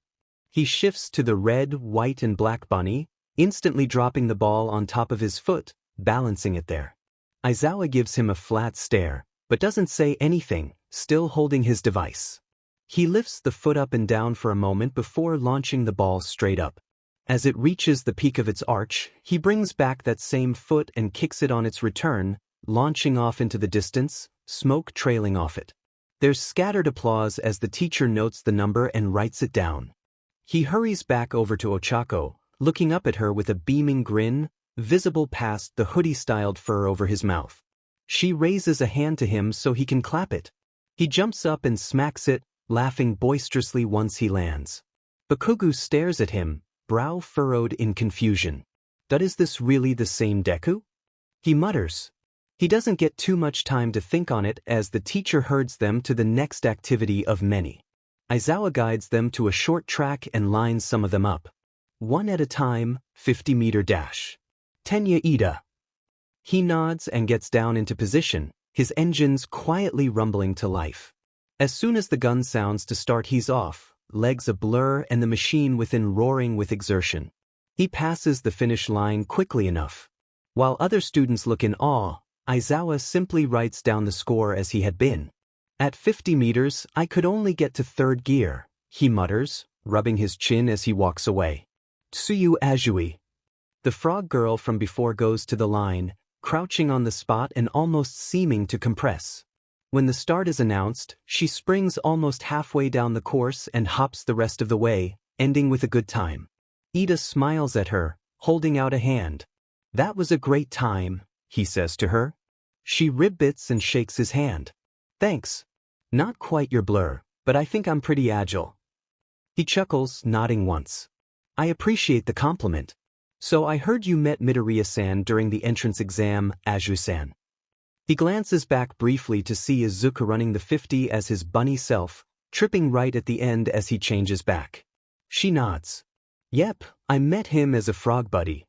He shifts to the red, white and black bunny, instantly dropping the ball on top of his foot, balancing it there. Aizawa gives him a flat stare, but doesn't say anything, still holding his device. He lifts the foot up and down for a moment before launching the ball straight up. As it reaches the peak of its arch, he brings back that same foot and kicks it on its return, launching off into the distance, smoke trailing off it. There's scattered applause as the teacher notes the number and writes it down. He hurries back over to Ochako, looking up at her with a beaming grin, visible past the hoodie-styled fur over his mouth. She raises a hand to him so he can clap it. He jumps up and smacks it, laughing boisterously once he lands. Bakugo stares at him, brow furrowed in confusion. But is this really the same Deku? He mutters. He doesn't get too much time to think on it as the teacher herds them to the next activity of many. Aizawa guides them to a short track and lines some of them up. One at a time, 50-meter dash. Tenya Ida. He nods and gets down into position, his engines quietly rumbling to life. As soon as the gun sounds to start, he's off, legs a blur and the machine within roaring with exertion. He passes the finish line quickly enough. While other students look in awe, Aizawa simply writes down the score as he had been. At 50 meters, I could only get to third gear, he mutters, rubbing his chin as he walks away. Tsuyu Ajui. The frog girl from before goes to the line, crouching on the spot and almost seeming to compress. When the start is announced, she springs almost halfway down the course and hops the rest of the way, ending with a good time. Ida smiles at her, holding out a hand. That was a great time, he says to her. She ribbits and shakes his hand. Thanks. Not quite your blur, but I think I'm pretty agile. He chuckles, nodding once. I appreciate the compliment. So I heard you met Midoriya-san during the entrance exam, Aju-san. He glances back briefly to see Izuku running the 50 as his bunny self, tripping right at the end as he changes back. She nods. Yep, I met him as a frog buddy.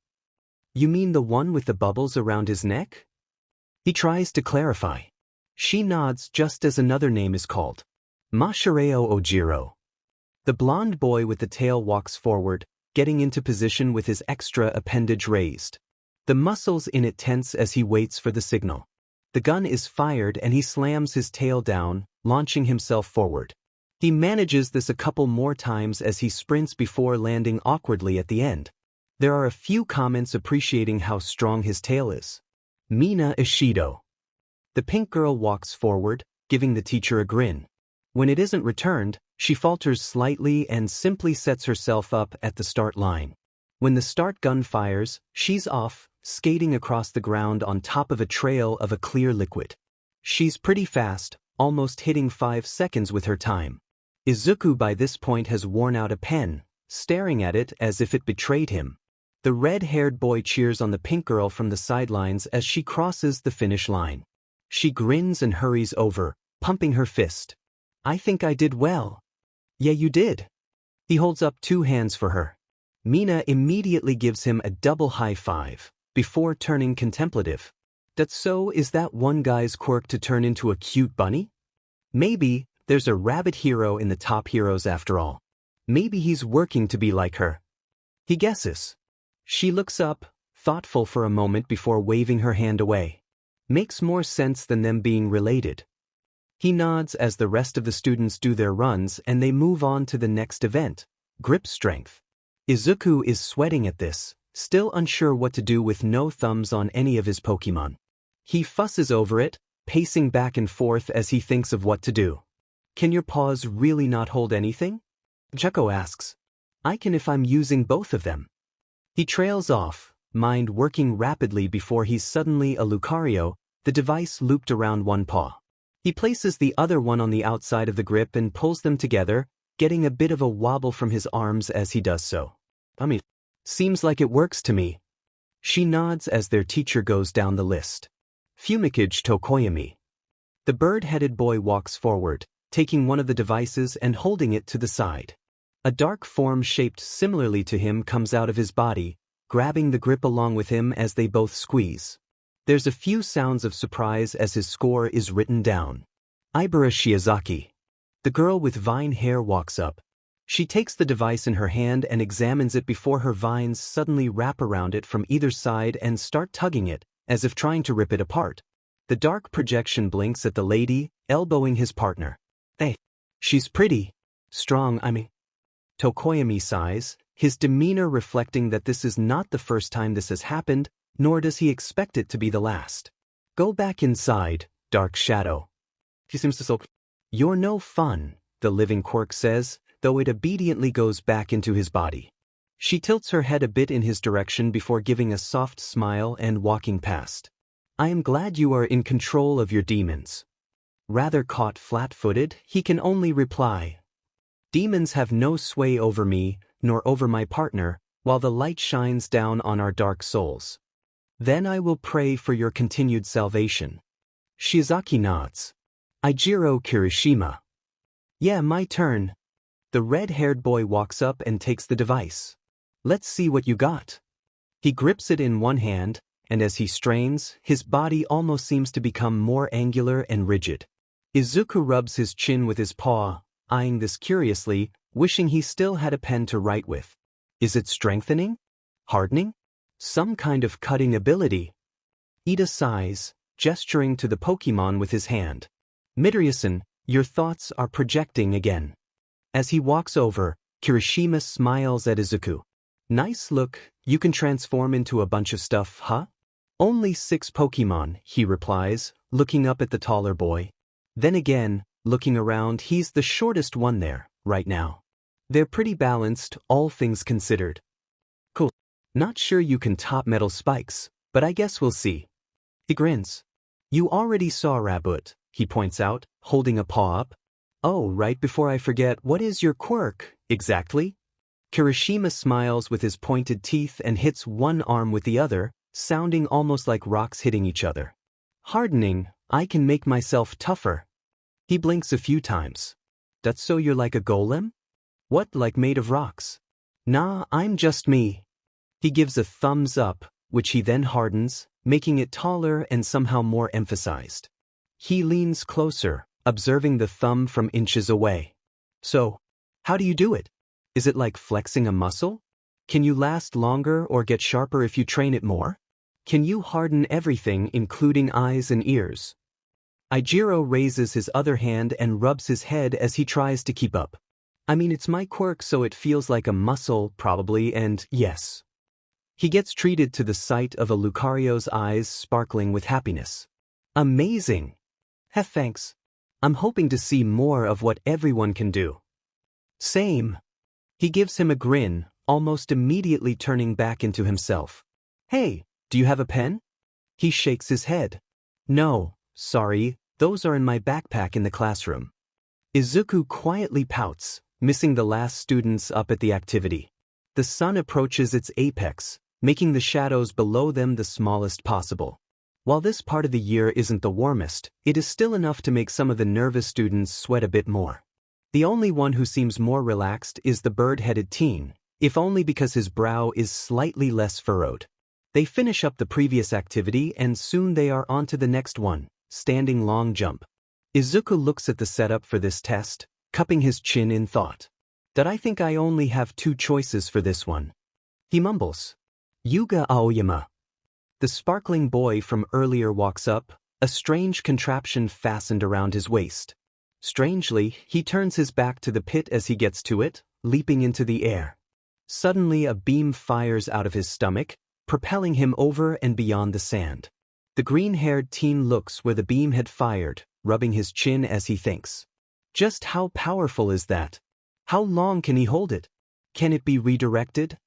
You mean the one with the bubbles around his neck? He tries to clarify. She nods just as another name is called. Mashireo Ojiro. The blonde boy with the tail walks forward, getting into position with his extra appendage raised. The muscles in it tense as he waits for the signal. The gun is fired and he slams his tail down, launching himself forward. He manages this a couple more times as he sprints before landing awkwardly at the end. There are a few comments appreciating how strong his tail is. Mina Ishido. The pink girl walks forward, giving the teacher a grin. When it isn't returned, she falters slightly and simply sets herself up at the start line. When the start gun fires, she's off, skating across the ground on top of a trail of a clear liquid. She's pretty fast, almost hitting 5 seconds with her time. Izuku by this point has worn out a pen, staring at it as if it betrayed him. The red-haired boy cheers on the pink girl from the sidelines as she crosses the finish line. She grins and hurries over, pumping her fist. I think I did well. Yeah, you did. He holds up 2 hands for her. Mina immediately gives him a double high five, before turning contemplative. That's so, is that one guy's quirk to turn into a cute bunny? Maybe there's a rabbit hero in the top heroes after all. Maybe he's working to be like her. He guesses. She looks up, thoughtful for a moment before waving her hand away. Makes more sense than them being related. He nods as the rest of the students do their runs and they move on to the next event, grip strength. Izuku is sweating at this, still unsure what to do with no thumbs on any of his Pokemon. He fusses over it, pacing back and forth as he thinks of what to do. Can your paws really not hold anything? Chuko asks. I can if I'm using both of them. He trails off, mind working rapidly before he's suddenly a Lucario, the device looped around one paw. He places the other one on the outside of the grip and pulls them together, getting a bit of a wobble from his arms as he does so. Seems like it works to me. She nods as their teacher goes down the list. Fumikage Tokoyami. The bird-headed boy walks forward, taking one of the devices and holding it to the side. A dark form shaped similarly to him comes out of his body, grabbing the grip along with him as they both squeeze. There's a few sounds of surprise as his score is written down. Ibara Shiozaki. The girl with vine hair walks up. She takes the device in her hand and examines it before her vines suddenly wrap around it from either side and start tugging it, as if trying to rip it apart. The dark projection blinks at the lady, elbowing his partner. Hey, she's pretty. Strong, Tokoyami sighs, his demeanor reflecting that this is not the first time this has happened, nor does he expect it to be the last. Go back inside, Dark Shadow. He seems to sulk. You're no fun, the living Quirk says, though it obediently goes back into his body. She tilts her head a bit in his direction before giving a soft smile and walking past. I am glad you are in control of your demons. Rather caught flat-footed, he can only reply. Demons have no sway over me, nor over my partner, while the light shines down on our dark souls. Then I will pray for your continued salvation. Shiozaki nods. Ijiro Kirishima. Yeah, my turn. The red-haired boy walks up and takes the device. Let's see what you got. He grips it in one hand, and as he strains, his body almost seems to become more angular and rigid. Izuku rubs his chin with his paw, eyeing this curiously, wishing he still had a pen to write with. Is it strengthening? Hardening? Some kind of cutting ability. Ida sighs, gesturing to the Pokemon with his hand. Midoriya-san, your thoughts are projecting again. As he walks over, Kirishima smiles at Izuku. Nice look, you can transform into a bunch of stuff, huh? Only 6 Pokemon, he replies, looking up at the taller boy. Then again, looking around, he's the shortest one there, right now. They're pretty balanced, all things considered. Cool. Not sure you can top metal spikes, but I guess we'll see. He grins. You already saw Rabbit, he points out, holding a paw up. Oh, right before I forget, what is your quirk, Exactly? Kirishima smiles with his pointed teeth and hits one arm with the other, sounding almost like rocks hitting each other. Hardening, I can make myself tougher. He blinks a few times. That's so you're like a golem? What, like made of rocks? Nah, I'm just me. He gives a thumbs up, which he then hardens, making it taller and somehow more emphasized. He leans closer, observing the thumb from inches away. So, how do you do it? Is it like flexing a muscle? Can you last longer or get sharper if you train it more? Can you harden everything, including eyes and ears? Ijiro raises his other hand and rubs his head as he tries to keep up. I mean, it's my quirk, so it feels like a muscle, probably, and yes. He gets treated to the sight of a Lucario's eyes sparkling with happiness. Amazing! Thanks. I'm hoping to see more of what everyone can do. Same. He gives him a grin, almost immediately turning back into himself. Hey, do you have a pen? He shakes his head. No, sorry, those are in my backpack in the classroom. Izuku quietly pouts, missing the last students up at the activity. The sun approaches its apex, making the shadows below them the smallest possible. While this part of the year isn't the warmest, it is still enough to make some of the nervous students sweat a bit more. The only one who seems more relaxed is the bird-headed teen, if only because his brow is slightly less furrowed. They finish up the previous activity and soon they are on to the next one, standing long jump. Izuku looks at the setup for this test, cupping his chin in thought. That I think I only have two choices for this one. He mumbles. Yuga Aoyama. The sparkling boy from earlier walks up, a strange contraption fastened around his waist. Strangely, he turns his back to the pit as he gets to it, leaping into the air. Suddenly a beam fires out of his stomach, propelling him over and beyond the sand. The green-haired teen looks where the beam had fired, rubbing his chin as he thinks. Just how powerful is that? How long can he hold it? Can it be redirected?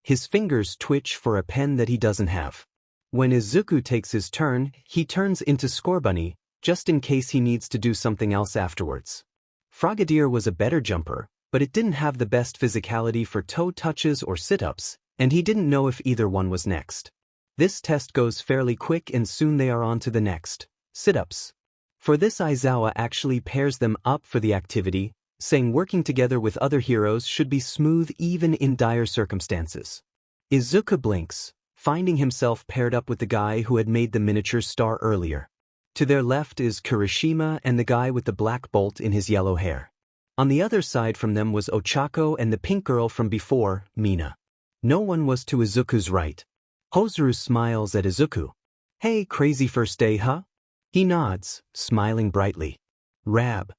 His fingers twitch for a pen that he doesn't have. When Izuku takes his turn, he turns into Scorbunny, just in case he needs to do something else afterwards. Frogadier was a better jumper, but it didn't have the best physicality for toe touches or sit-ups, and he didn't know if either one was next. This test goes fairly quick and soon they are on to the next, sit-ups. For this Aizawa actually pairs them up for the activity, saying working together with other heroes should be smooth even in dire circumstances. Izuku blinks, finding himself paired up with the guy who had made the miniature star earlier. To their left is Kirishima and the guy with the black bolt in his yellow hair. On the other side from them was Ochako and the pink girl from before, Mina. No one was to Izuku's right. Hozuru smiles at Izuku. Hey, crazy first day, huh? He nods, smiling brightly. Rab.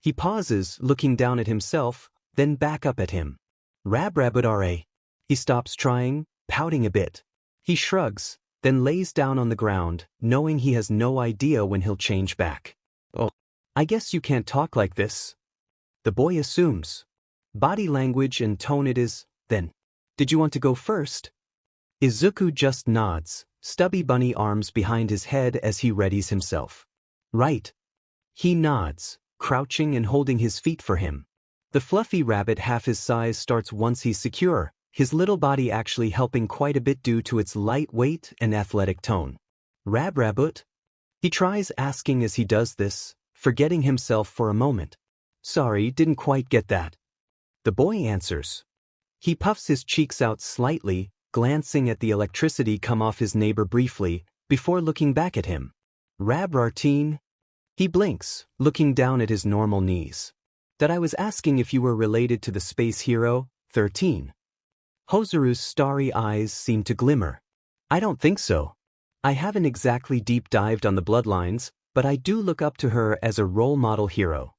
He pauses, looking down at himself, then back up at him. Rabbit. He stops trying, pouting a bit. He shrugs, then lays down on the ground, knowing he has no idea when he'll change back. Oh, I guess you can't talk like this. The boy assumes. Body language and tone it is, then. Did you want to go first? Izuku just nods, stubby bunny arms behind his head as he readies himself. Right. He nods, crouching and holding his feet for him. The fluffy rabbit half his size starts once he's secure, his little body actually helping quite a bit due to its lightweight and athletic tone. Rabbit? He tries asking as he does this, forgetting himself for a moment. Sorry, didn't quite get that. The boy answers. He puffs his cheeks out slightly, glancing at the electricity come off his neighbor briefly, before looking back at him. Rabrarteen? He blinks, looking down at his normal knees. That I was asking if you were related to the space hero, 13. Hozuru's starry eyes seem to glimmer. I don't think so. I haven't exactly deep-dived on the bloodlines, but I do look up to her as a role model hero.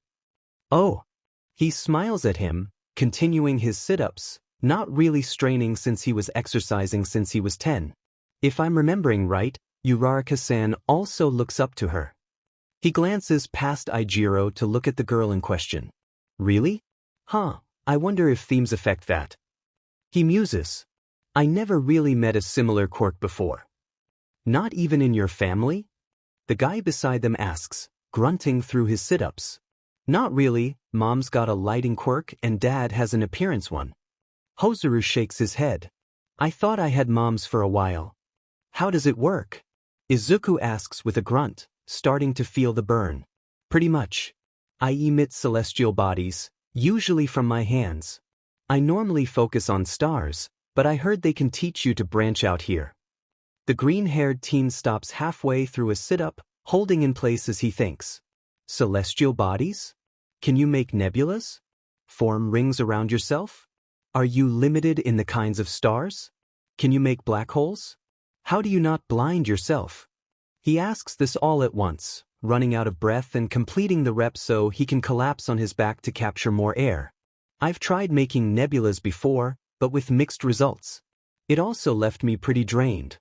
Oh. He smiles at him, continuing his sit-ups, not really straining since he was exercising since he was 10. If I'm remembering right, Uraraka-san also looks up to her. He glances past Ijiro to look at the girl in question. Really? Huh, I wonder if themes affect that. He muses. I never really met a similar quirk before. Not even in your family? The guy beside them asks, grunting through his sit-ups. Not really, mom's got a lighting quirk and dad has an appearance one. Hozuru shakes his head. I thought I had moms for a while. How does it work? Izuku asks with a grunt, starting to feel the burn. Pretty much. I emit celestial bodies, usually from my hands. I normally focus on stars, but I heard they can teach you to branch out here. The green-haired teen stops halfway through a sit-up, holding in place as he thinks. Celestial bodies? Can you make nebulas? Form rings around yourself? Are you limited in the kinds of stars? Can you make black holes? How do you not blind yourself? He asks this all at once, running out of breath and completing the rep so he can collapse on his back to capture more air. I've tried making nebulas before, but with mixed results. It also left me pretty drained.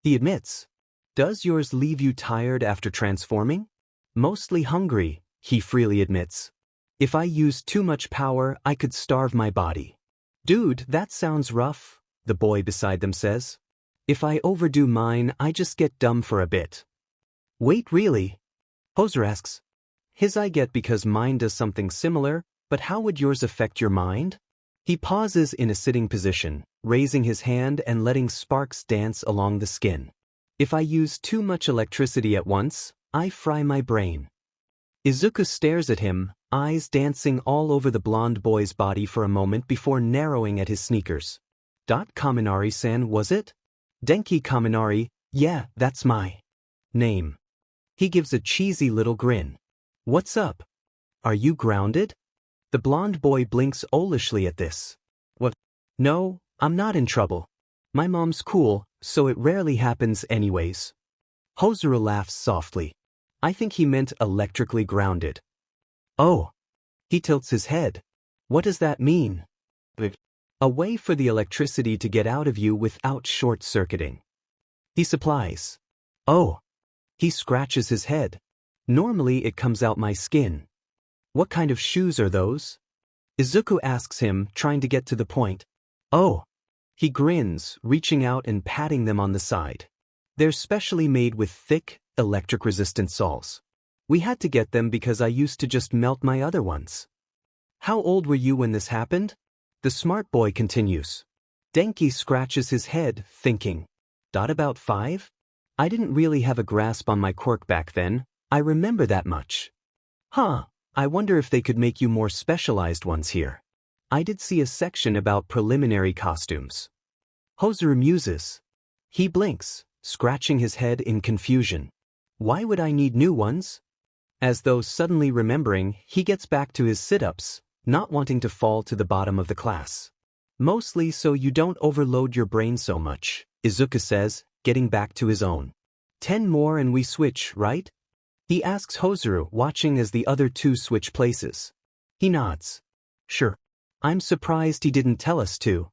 He admits. Does yours leave you tired after transforming? Mostly hungry, he freely admits. If I used too much power, I could starve my body. Dude, that sounds rough, the boy beside them says. If I overdo mine, I just get dumb for a bit. Wait, really? Hozuru asks. His I get because mine does something similar, but how would yours affect your mind? He pauses in a sitting position, raising his hand and letting sparks dance along the skin. If I use too much electricity at once, I fry my brain. Izuku stares at him, eyes dancing all over the blonde boy's body for a moment before narrowing at his sneakers. Kaminari-san, was it? Denki Kaminari, yeah, that's my name. He gives a cheesy little grin. What's up? Are you grounded? The blonde boy blinks owlishly at this. What? No, I'm not in trouble. My mom's cool, so it rarely happens anyways. Hozuru laughs softly. I think he meant electrically grounded. Oh. He tilts his head. What does that mean? A way for the electricity to get out of you without short-circuiting. He supplies. Oh. He scratches his head. Normally it comes out my skin. What kind of shoes are those? Izuku asks him, trying to get to the point. Oh. He grins, reaching out and patting them on the side. They're specially made with thick, electric-resistant soles. We had to get them because I used to just melt my other ones. How old were you when this happened? The smart boy continues. Denki scratches his head, thinking. About 5? I didn't really have a grasp on my quirk back then, I remember that much. Huh, I wonder if they could make you more specialized ones here. I did see a section about preliminary costumes. Hozuru muses. He blinks, scratching his head in confusion. Why would I need new ones? As though suddenly remembering, he gets back to his sit-ups, not wanting to fall to the bottom of the class. Mostly so you don't overload your brain so much, Izuku says, getting back to his own. 10 more and we switch, right? He asks Hozuru, watching as the other two switch places. He nods. Sure. I'm surprised he didn't tell us to.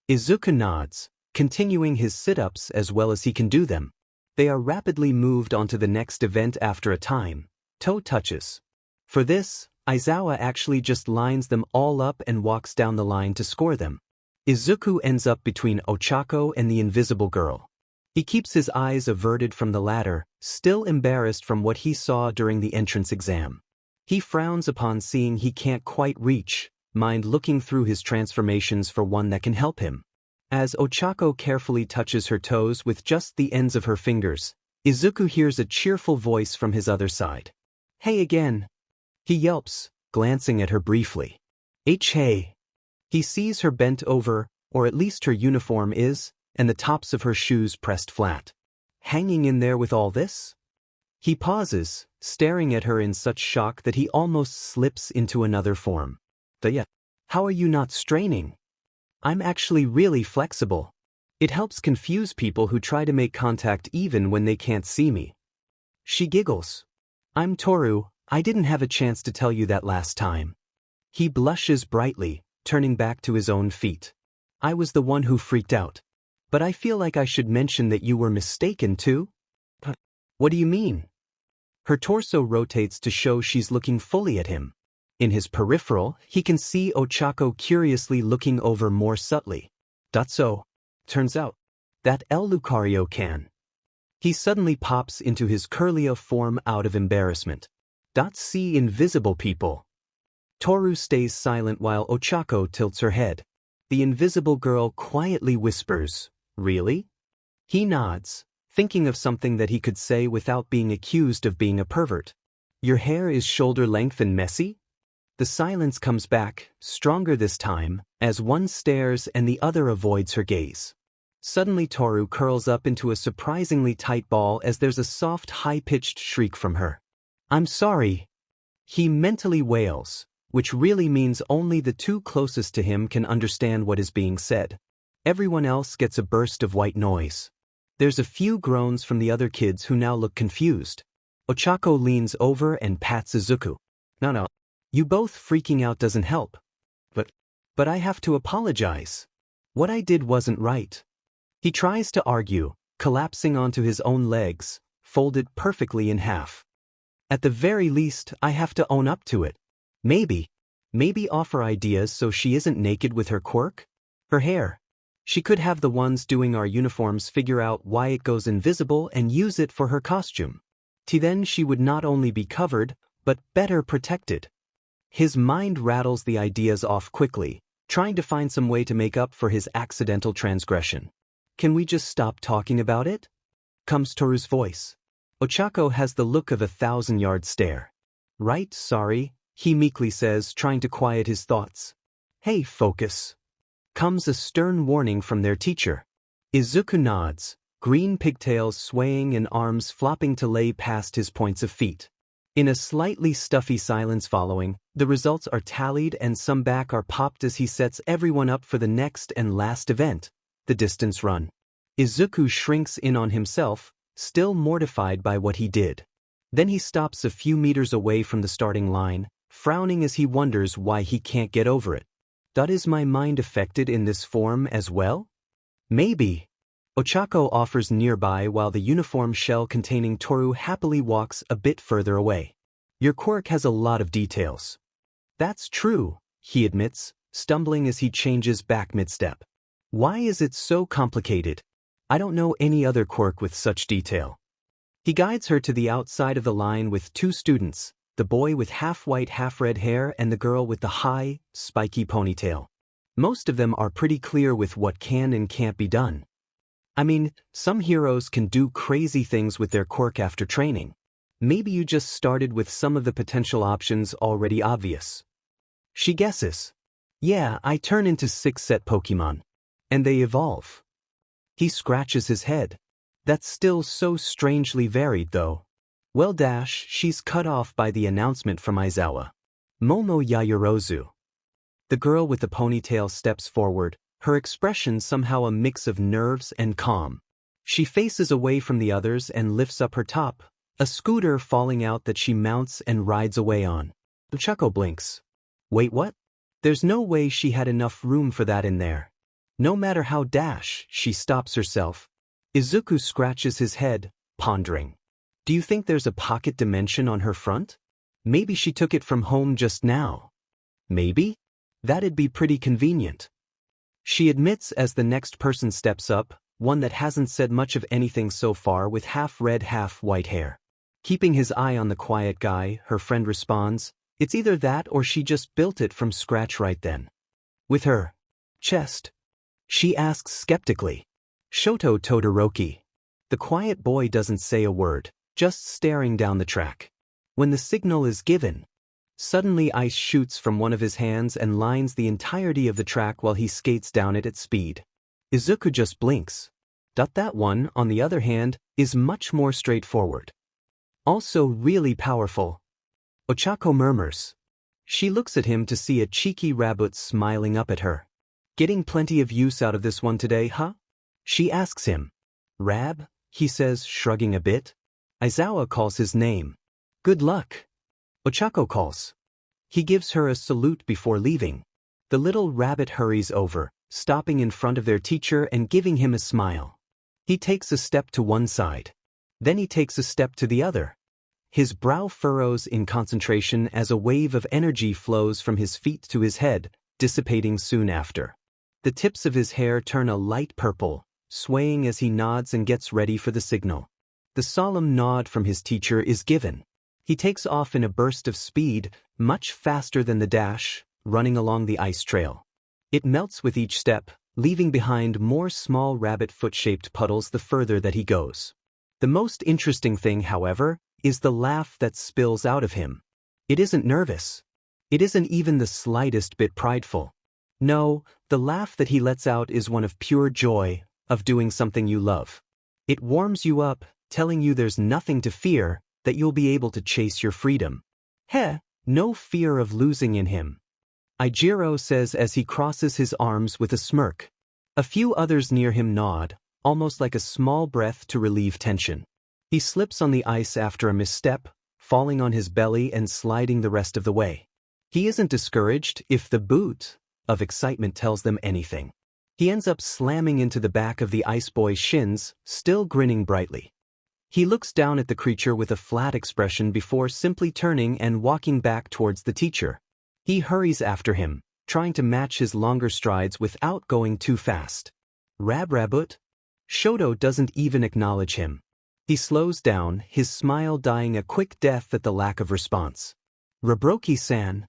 Izuku nods, continuing his sit-ups as well as he can do them. They are rapidly moved onto the next event after a time. Toe touches. For this, Aizawa actually just lines them all up and walks down the line to score them. Izuku ends up between Ochako and the invisible girl. He keeps his eyes averted from the latter, still embarrassed from what he saw during the entrance exam. He frowns upon seeing he can't quite reach, mind looking through his transformations for one that can help him. As Ochako carefully touches her toes with just the ends of her fingers, Izuku hears a cheerful voice from his other side. Hey again. He yelps, glancing at her briefly. Hey. He sees her bent over, or at least her uniform is, and the tops of her shoes pressed flat. Hanging in there with all this? He pauses, staring at her in such shock that he almost slips into another form. How are you not straining? I'm actually really flexible. It helps confuse people who try to make contact even when they can't see me. She giggles. I'm Toru, I didn't have a chance to tell you that last time. He blushes brightly, turning back to his own feet. I was the one who freaked out. But I feel like I should mention that you were mistaken too? What do you mean? Her torso rotates to show she's looking fully at him. In his peripheral, he can see Ochako curiously looking over more subtly. So, turns out, that El Lucario can. He suddenly pops into his Curlia form out of embarrassment. See invisible people. Toru stays silent while Ochako tilts her head. The invisible girl quietly whispers, "Really?" He nods, thinking of something that he could say without being accused of being a pervert. "Your hair is shoulder length and messy?" The silence comes back, stronger this time, as one stares and the other avoids her gaze. Suddenly Toru curls up into a surprisingly tight ball as there's a soft, high-pitched shriek from her. "I'm sorry." He mentally wails, which really means only the two closest to him can understand what is being said. Everyone else gets a burst of white noise. There's a few groans from the other kids who now look confused. Ochako leans over and pats Izuku. No. You both freaking out doesn't help. But I have to apologize. What I did wasn't right." He tries to argue, collapsing onto his own legs, folded perfectly in half. "At the very least, I have to own up to it. Maybe offer ideas so she isn't naked with her quirk? Her hair. She could have the ones doing our uniforms figure out why it goes invisible and use it for her costume. Then she would not only be covered, but better protected." His mind rattles the ideas off quickly, trying to find some way to make up for his accidental transgression. "Can we just stop talking about it?" comes Toru's voice. Ochako has the look of a 1,000-yard stare. "Right, sorry," he meekly says, trying to quiet his thoughts. "Hey, focus," comes a stern warning from their teacher. Izuku nods, green pigtails swaying and arms flopping to lay past his points of feet. In a slightly stuffy silence following, the results are tallied and some back are popped as he sets everyone up for the next and last event, the distance run. Izuku shrinks in on himself, still mortified by what he did. Then he stops a few meters away from the starting line, frowning as he wonders why he can't get over it. Is my mind affected in this form as well? Maybe. Ochako offers nearby while the uniform shell containing Toru happily walks a bit further away. "Your quirk has a lot of details." "That's true," he admits, stumbling as he changes back mid-step. "Why is it so complicated? I don't know any other quirk with such detail." He guides her to the outside of the line with two students, the boy with half-white half-red hair and the girl with the high, spiky ponytail. Most of them are pretty clear with what can and can't be done. I mean, some heroes can do crazy things with their quirk after training. Maybe you just started with some of the potential options already obvious. She guesses. "Yeah, I turn into 6-set Pokemon. And they evolve." He scratches his head. "That's still so strangely varied though." Well, she's cut off by the announcement from Aizawa. "Momo Yayorozu." The girl with the ponytail steps forward, her expression somehow a mix of nerves and calm. She faces away from the others and lifts up her top, a scooter falling out that she mounts and rides away on. Ochako blinks. "Wait, what?" There's no way she had enough room for that in there. No matter how she stops herself. Izuku scratches his head, pondering. "Do you think there's a pocket dimension on her front? Maybe she took it from home just now." "Maybe? That'd be pretty convenient." She admits as the next person steps up, one that hasn't said much of anything so far with half-red half-white hair. Keeping his eye on the quiet guy, her friend responds, "It's either that or she just built it from scratch right then." "With her chest?" she asks skeptically. "Shoto Todoroki." The quiet boy doesn't say a word, just staring down the track. When the signal is given, suddenly ice shoots from one of his hands and lines the entirety of the track while he skates down it at speed. Izuku just blinks. That one, on the other hand, is much more straightforward. Also really powerful. Ochako murmurs. She looks at him to see a cheeky rabbit smiling up at her. "Getting plenty of use out of this one today, huh?" she asks him. "Rab," he says, shrugging a bit. Aizawa calls his name. "Good luck." Ochako calls. He gives her a salute before leaving. The little rabbit hurries over, stopping in front of their teacher and giving him a smile. He takes a step to one side. Then he takes a step to the other. His brow furrows in concentration as a wave of energy flows from his feet to his head, dissipating soon after. The tips of his hair turn a light purple, swaying as he nods and gets ready for the signal. The solemn nod from his teacher is given. He takes off in a burst of speed, much faster than the dash, running along the ice trail. It melts with each step, leaving behind more small rabbit foot-shaped puddles the further that he goes. The most interesting thing, however, is the laugh that spills out of him. It isn't nervous. It isn't even the slightest bit prideful. No, the laugh that he lets out is one of pure joy, of doing something you love. It warms you up, telling you there's nothing to fear, that you'll be able to chase your freedom. Heh, no fear of losing in him. Ijiro says as he crosses his arms with a smirk. A few others near him nod, almost like a small breath to relieve tension. He slips on the ice after a misstep, falling on his belly and sliding the rest of the way. He isn't discouraged if the boot of excitement tells them anything. He ends up slamming into the back of the ice boy's shins, still grinning brightly. He looks down at the creature with a flat expression before simply turning and walking back towards the teacher. He hurries after him, trying to match his longer strides without going too fast. Rabbit? Shoto doesn't even acknowledge him. He slows down, his smile dying a quick death at the lack of response. Rabroki-san.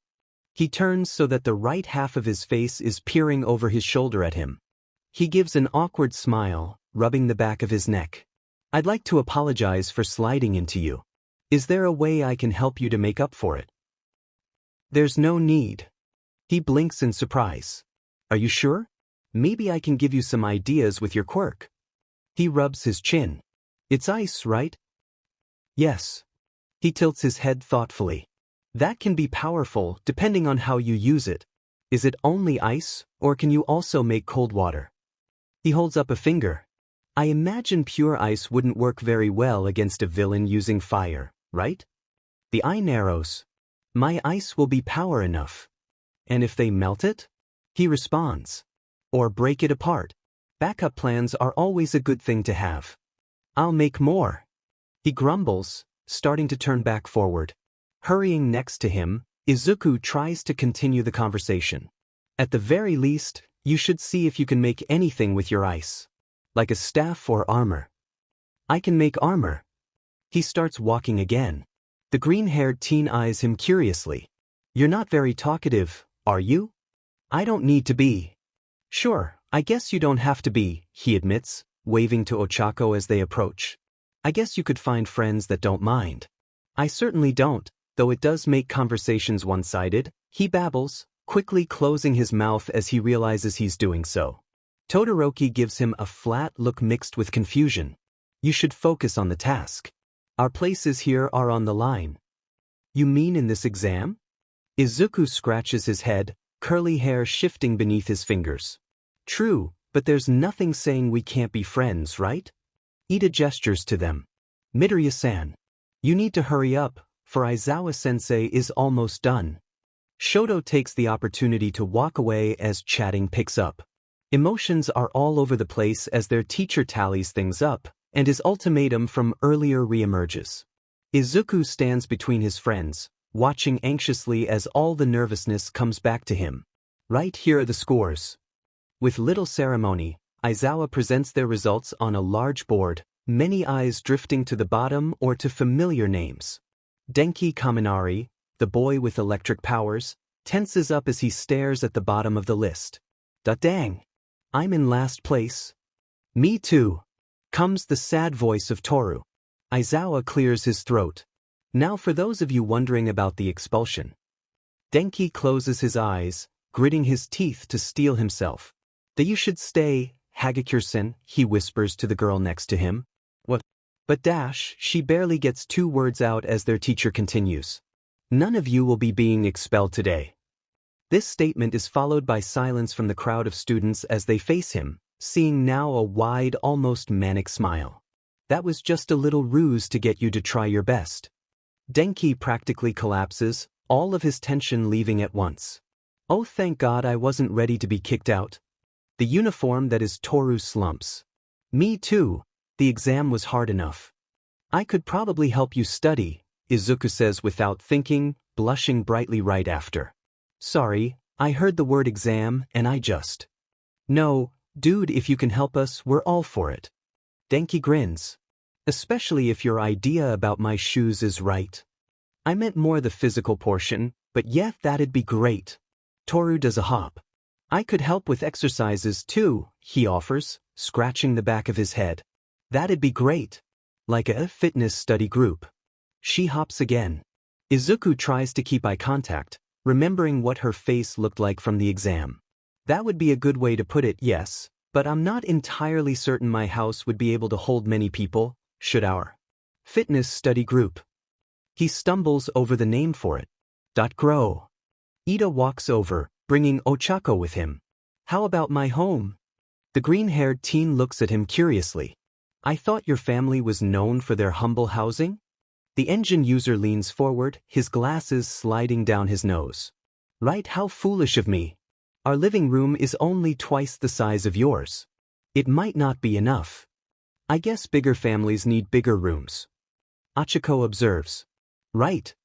He turns so that the right half of his face is peering over his shoulder at him. He gives an awkward smile, rubbing the back of his neck. I'd like to apologize for sliding into you. Is there a way I can help you to make up for it? There's no need. He blinks in surprise. Are you sure? Maybe I can give you some ideas with your quirk. He rubs his chin. It's ice, right? Yes. He tilts his head thoughtfully. That can be powerful depending on how you use it. Is it only ice, or can you also make cold water? He holds up a finger. I imagine pure ice wouldn't work very well against a villain using fire, right? The eye narrows. My ice will be power enough. And if they melt it? He responds. Or break it apart. Backup plans are always a good thing to have. I'll make more. He grumbles, starting to turn back forward. Hurrying next to him, Izuku tries to continue the conversation. At the very least, you should see if you can make anything with your ice. Like a staff or armor. I can make armor. He starts walking again. The green-haired teen eyes him curiously. You're not very talkative, are you? I don't need to be. Sure, I guess you don't have to be, he admits, waving to Ochako as they approach. I guess you could find friends that don't mind. I certainly don't, though it does make conversations one-sided, he babbles, quickly closing his mouth as he realizes he's doing so. Todoroki gives him a flat look mixed with confusion. You should focus on the task. Our places here are on the line. You mean in this exam? Izuku scratches his head, curly hair shifting beneath his fingers. True, but there's nothing saying we can't be friends, right? Ida gestures to them. Midoriya-san. You need to hurry up, for Aizawa-sensei is almost done. Shoto takes the opportunity to walk away as chatting picks up. Emotions are all over the place as their teacher tallies things up, and his ultimatum from earlier reemerges. Izuku stands between his friends, watching anxiously as all the nervousness comes back to him. Right here are the scores. With little ceremony, Aizawa presents their results on a large board, many eyes drifting to the bottom or to familiar names. Denki Kaminari, the boy with electric powers, tenses up as he stares at the bottom of the list. Dang! I'm in last place. Me too. Comes the sad voice of Toru. Aizawa clears his throat. Now for those of you wondering about the expulsion. Denki closes his eyes, gritting his teeth to steel himself. That you should stay, Hagakure-sen, he whispers to the girl next to him. What? But she barely gets 2 words out as their teacher continues. None of you will be being expelled today. This statement is followed by silence from the crowd of students as they face him, seeing now a wide, almost manic smile. That was just a little ruse to get you to try your best. Denki practically collapses, all of his tension leaving at once. Oh, thank God I wasn't ready to be kicked out. The uniform that is Toru slumps. Me too, the exam was hard enough. I could probably help you study, Izuku says without thinking, blushing brightly right after. Sorry, I heard the word exam and I just. No, dude, if you can help us, we're all for it. Denki grins. Especially if your idea about my shoes is right. I meant more the physical portion, but yeah, that'd be great. Toru does a hop. I could help with exercises too, he offers, scratching the back of his head. That'd be great. Like a fitness study group. She hops again. Izuku tries to keep eye contact, remembering what her face looked like from the exam. That would be a good way to put it, yes, but I'm not entirely certain my house would be able to hold many people, should our fitness study group. He stumbles over the name for it. Grow. Ida walks over, bringing Ochako with him. How about my home? The green-haired teen looks at him curiously. I thought your family was known for their humble housing? The engine user leans forward, his glasses sliding down his nose. Right, how foolish of me. Our living room is only twice the size of yours. It might not be enough. I guess bigger families need bigger rooms. Ochako observes. Right.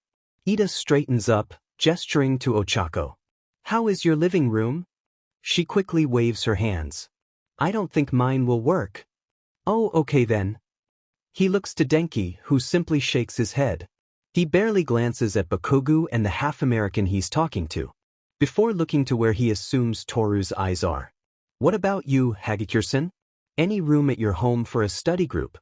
Ida straightens up, gesturing to Ochako. How is your living room? She quickly waves her hands. I don't think mine will work. Oh, okay then. He looks to Denki, who simply shakes his head. He barely glances at Bakugu and the half-American he's talking to, before looking to where he assumes Toru's eyes are. What about you, Hagakure-san? Any room at your home for a study group?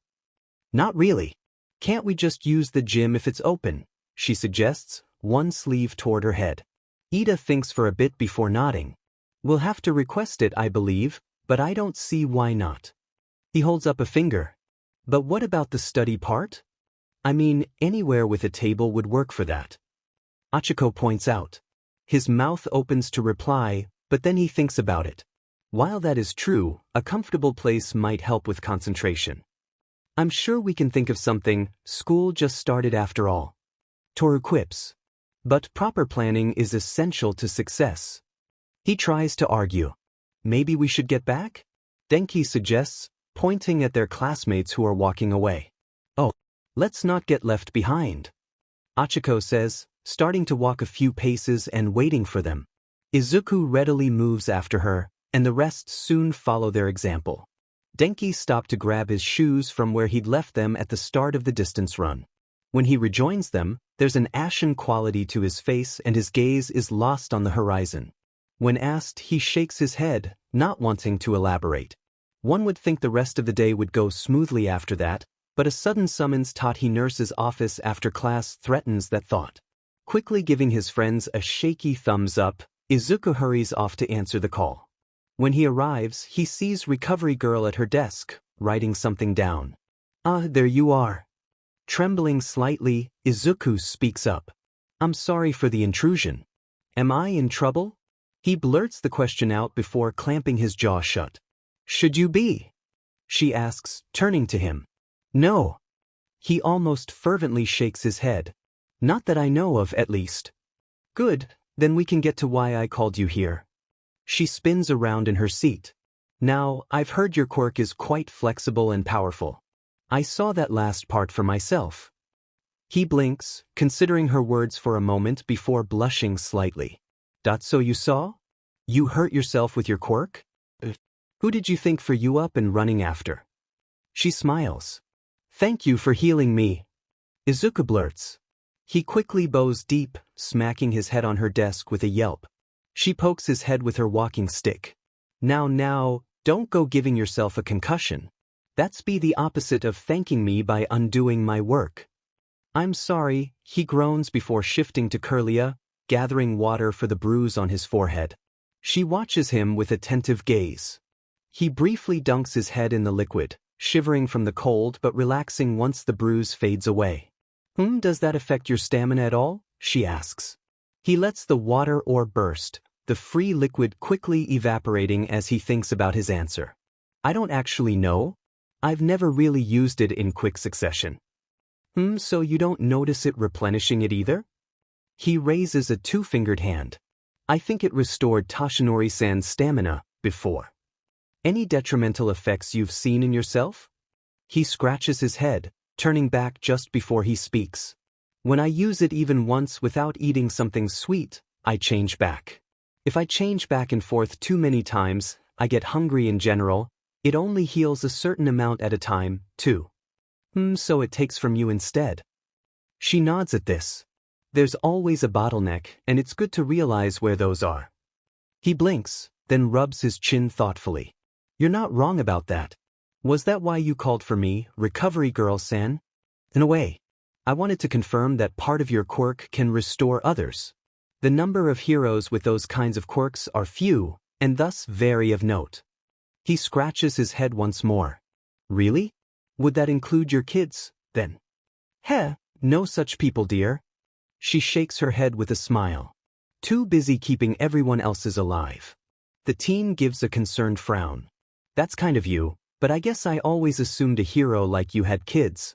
Not really. Can't we just use the gym if it's open? She suggests, one sleeve toward her head. Ida thinks for a bit before nodding. We'll have to request it, I believe, but I don't see why not. He holds up a finger. But what about the study part? I mean, anywhere with a table would work for that. Ochako points out. His mouth opens to reply, but then he thinks about it. While that is true, a comfortable place might help with concentration. I'm sure we can think of something, school just started after all. Toru quips. But proper planning is essential to success. He tries to argue. Maybe we should get back? Denki suggests, pointing at their classmates who are walking away. Oh, let's not get left behind. Ochako says, starting to walk a few paces and waiting for them. Izuku readily moves after her, and the rest soon follow their example. Denki stopped to grab his shoes from where he'd left them at the start of the distance run. When he rejoins them, there's an ashen quality to his face and his gaze is lost on the horizon. When asked, he shakes his head, not wanting to elaborate. One would think the rest of the day would go smoothly after that, but a sudden summons Tati Nurse's office after class threatens that thought. Quickly giving his friends a shaky thumbs up, Izuku hurries off to answer the call. When he arrives, he sees Recovery Girl at her desk, writing something down. Ah, there you are. Trembling slightly, Izuku speaks up. I'm sorry for the intrusion. Am I in trouble? He blurts the question out before clamping his jaw shut. Should you be? She asks, turning to him. No. He almost fervently shakes his head. Not that I know of, at least. Good, then we can get to why I called you here. She spins around in her seat. Now, I've heard your quirk is quite flexible and powerful. I saw that last part for myself. He blinks, considering her words for a moment before blushing slightly. So you saw? You hurt yourself with your quirk? Who did you think for you up and running after? She smiles. Thank you for healing me. Izuku blurts. He quickly bows deep, smacking his head on her desk with a yelp. She pokes his head with her walking stick. Now, don't go giving yourself a concussion. That's be the opposite of thanking me by undoing my work. I'm sorry, he groans before shifting to Curlia, gathering water for the bruise on his forehead. She watches him with attentive gaze. He briefly dunks his head in the liquid, shivering from the cold but relaxing once the bruise fades away. Does that affect your stamina at all? She asks. He lets the water ore burst, the free liquid quickly evaporating as he thinks about his answer. I don't actually know. I've never really used it in quick succession. So you don't notice it replenishing it either? He raises a two-fingered hand. I think it restored Tashinori-san's stamina before. Any detrimental effects you've seen in yourself? He scratches his head, turning back just before he speaks. When I use it even once without eating something sweet, I change back. If I change back and forth too many times, I get hungry in general. It only heals a certain amount at a time, too. So it takes from you instead. She nods at this. There's always a bottleneck, and it's good to realize where those are. He blinks, then rubs his chin thoughtfully. You're not wrong about that. Was that why you called for me, Recovery Girl-san? In a way. I wanted to confirm that part of your quirk can restore others. The number of heroes with those kinds of quirks are few, and thus very of note. He scratches his head once more. Really? Would that include your kids, then? Heh, no such people, dear. She shakes her head with a smile. Too busy keeping everyone else's alive. The teen gives a concerned frown. That's kind of you, but I guess I always assumed a hero like you had kids.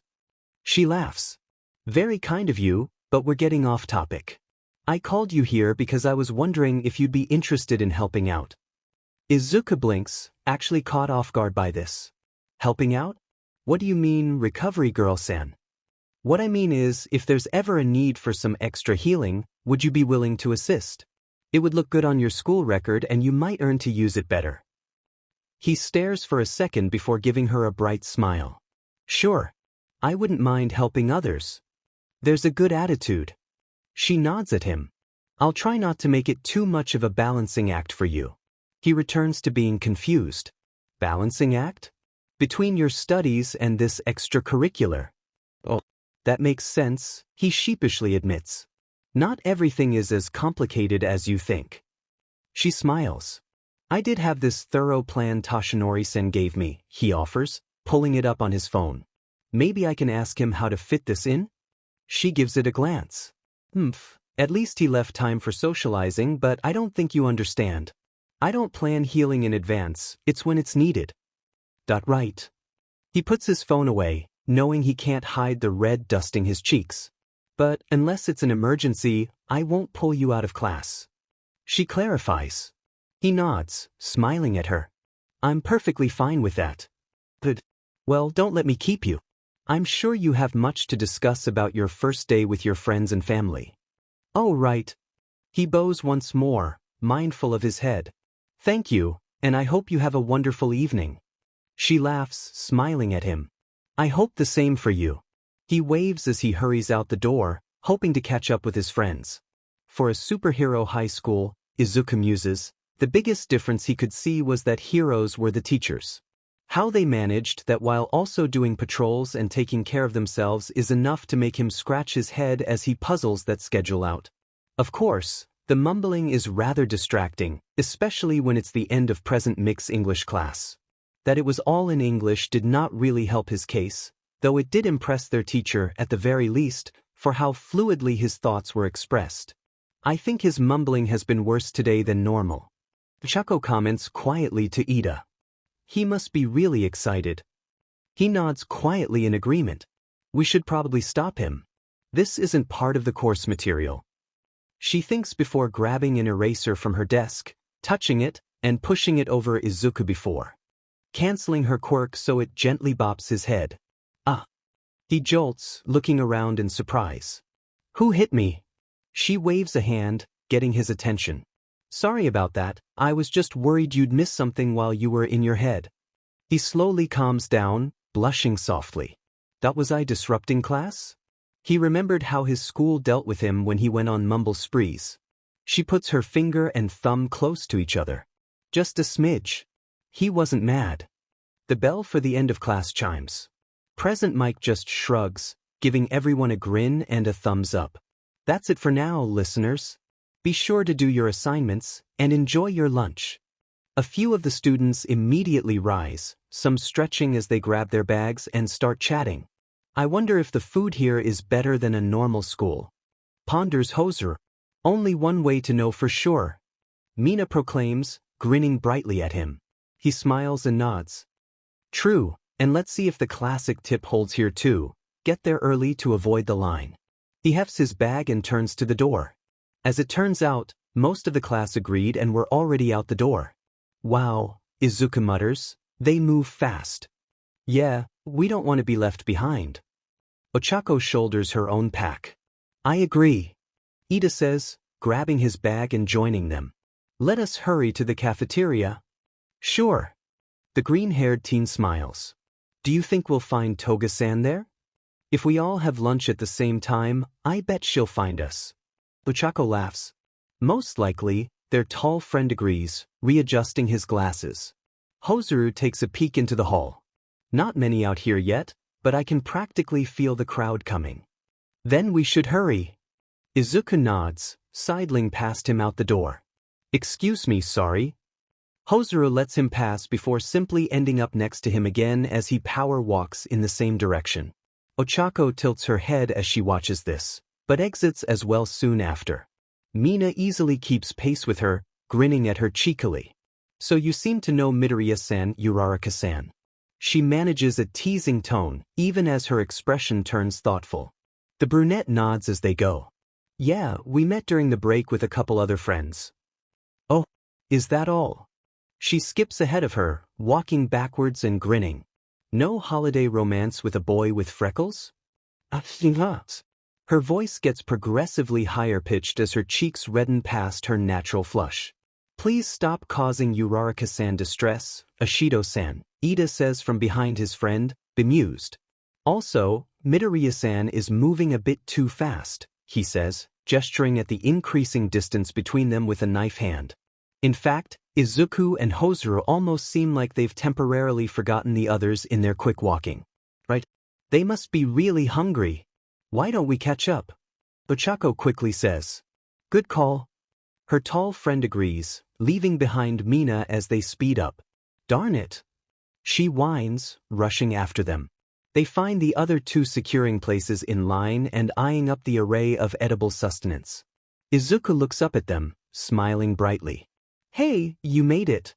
She laughs. Very kind of you, but we're getting off topic. I called you here because I was wondering if you'd be interested in helping out. Izuku blinks, actually caught off guard by this. Helping out? What do you mean, Recovery Girl-san? What I mean is, if there's ever a need for some extra healing, would you be willing to assist? It would look good on your school record and you might earn to use it better. He stares for a second before giving her a bright smile. Sure. I wouldn't mind helping others. There's a good attitude. She nods at him. I'll try not to make it too much of a balancing act for you. He returns to being confused. Balancing act? Between your studies and this extracurricular. Oh, that makes sense, he sheepishly admits. Not everything is as complicated as you think. She smiles. I did have this thorough plan Toshinori-sen gave me, he offers, pulling it up on his phone. Maybe I can ask him how to fit this in? She gives it a glance. At least he left time for socializing, but I don't think you understand. I don't plan healing in advance, it's when it's needed. Right. He puts his phone away, knowing he can't hide the red dusting his cheeks. But unless it's an emergency, I won't pull you out of class. She clarifies. He nods, smiling at her. I'm perfectly fine with that. Good. Well, don't let me keep you. I'm sure you have much to discuss about your first day with your friends and family. Oh, right. He bows once more, mindful of his head. Thank you, and I hope you have a wonderful evening. She laughs, smiling at him. I hope the same for you. He waves as he hurries out the door, hoping to catch up with his friends. For a superhero high school, Izuku muses, the biggest difference he could see was that heroes were the teachers. How they managed that while also doing patrols and taking care of themselves is enough to make him scratch his head as he puzzles that schedule out. Of course, the mumbling is rather distracting, especially when it's the end of present mixed English class. That it was all in English did not really help his case, though it did impress their teacher at the very least for how fluidly his thoughts were expressed. I think his mumbling has been worse today than normal. Chaco comments quietly to Ida. He must be really excited. He nods quietly in agreement. We should probably stop him. This isn't part of the course material. She thinks before grabbing an eraser from her desk, touching it, and pushing it over Izuku before canceling her quirk so it gently bops his head. Ah. He jolts, looking around in surprise. Who hit me? She waves a hand, getting his attention. Sorry about that, I was just worried you'd miss something while you were in your head. He slowly calms down, blushing softly. That was I disrupting class? He remembered how his school dealt with him when he went on mumble sprees. She puts her finger and thumb close to each other. Just a smidge. He wasn't mad. The bell for the end of class chimes. Present Mike just shrugs, giving everyone a grin and a thumbs up. That's it for now, listeners. Be sure to do your assignments and enjoy your lunch. A few of the students immediately rise, some stretching as they grab their bags and start chatting. I wonder if the food here is better than a normal school. Ponders Hoser. Only one way to know for sure. Mina proclaims, grinning brightly at him. He smiles and nods. True, and let's see if the classic tip holds here too. Get there early to avoid the line. He hefts his bag and turns to the door. As it turns out, most of the class agreed and were already out the door. Wow, Izuku mutters, they move fast. Yeah, we don't want to be left behind. Ochako shoulders her own pack. I agree. Ida says, grabbing his bag and joining them. Let us hurry to the cafeteria. Sure. The green-haired teen smiles. Do you think we'll find Toga-san there? If we all have lunch at the same time, I bet she'll find us. Ochako laughs. Most likely, their tall friend agrees, readjusting his glasses. Hozuru takes a peek into the hall. Not many out here yet, but I can practically feel the crowd coming. Then we should hurry. Izuku nods, sidling past him out the door. Excuse me, sorry. Hozuru lets him pass before simply ending up next to him again as he power walks in the same direction. Ochako tilts her head as she watches this, but exits as well soon after. Mina easily keeps pace with her, grinning at her cheekily. So you seem to know Midoriya-san, Uraraka-san. She manages a teasing tone, even as her expression turns thoughtful. The brunette nods as they go. Yeah, we met during the break with a couple other friends. Oh, is that all? She skips ahead of her, walking backwards and grinning. No holiday romance with a boy with freckles? Her voice gets progressively higher-pitched as her cheeks redden past her natural flush. Please stop causing Uraraka-san distress, Ashido-san, Ida says from behind his friend, bemused. Also, Midoriya-san is moving a bit too fast, he says, gesturing at the increasing distance between them with a knife hand. In fact, Izuku and Hozuru almost seem like they've temporarily forgotten the others in their quick walking. Right? They must be really hungry. Why don't we catch up? Ochako quickly says. Good call. Her tall friend agrees, leaving behind Mina as they speed up. Darn it. She whines, rushing after them. They find the other two securing places in line and eyeing up the array of edible sustenance. Izuku looks up at them, smiling brightly. Hey, you made it.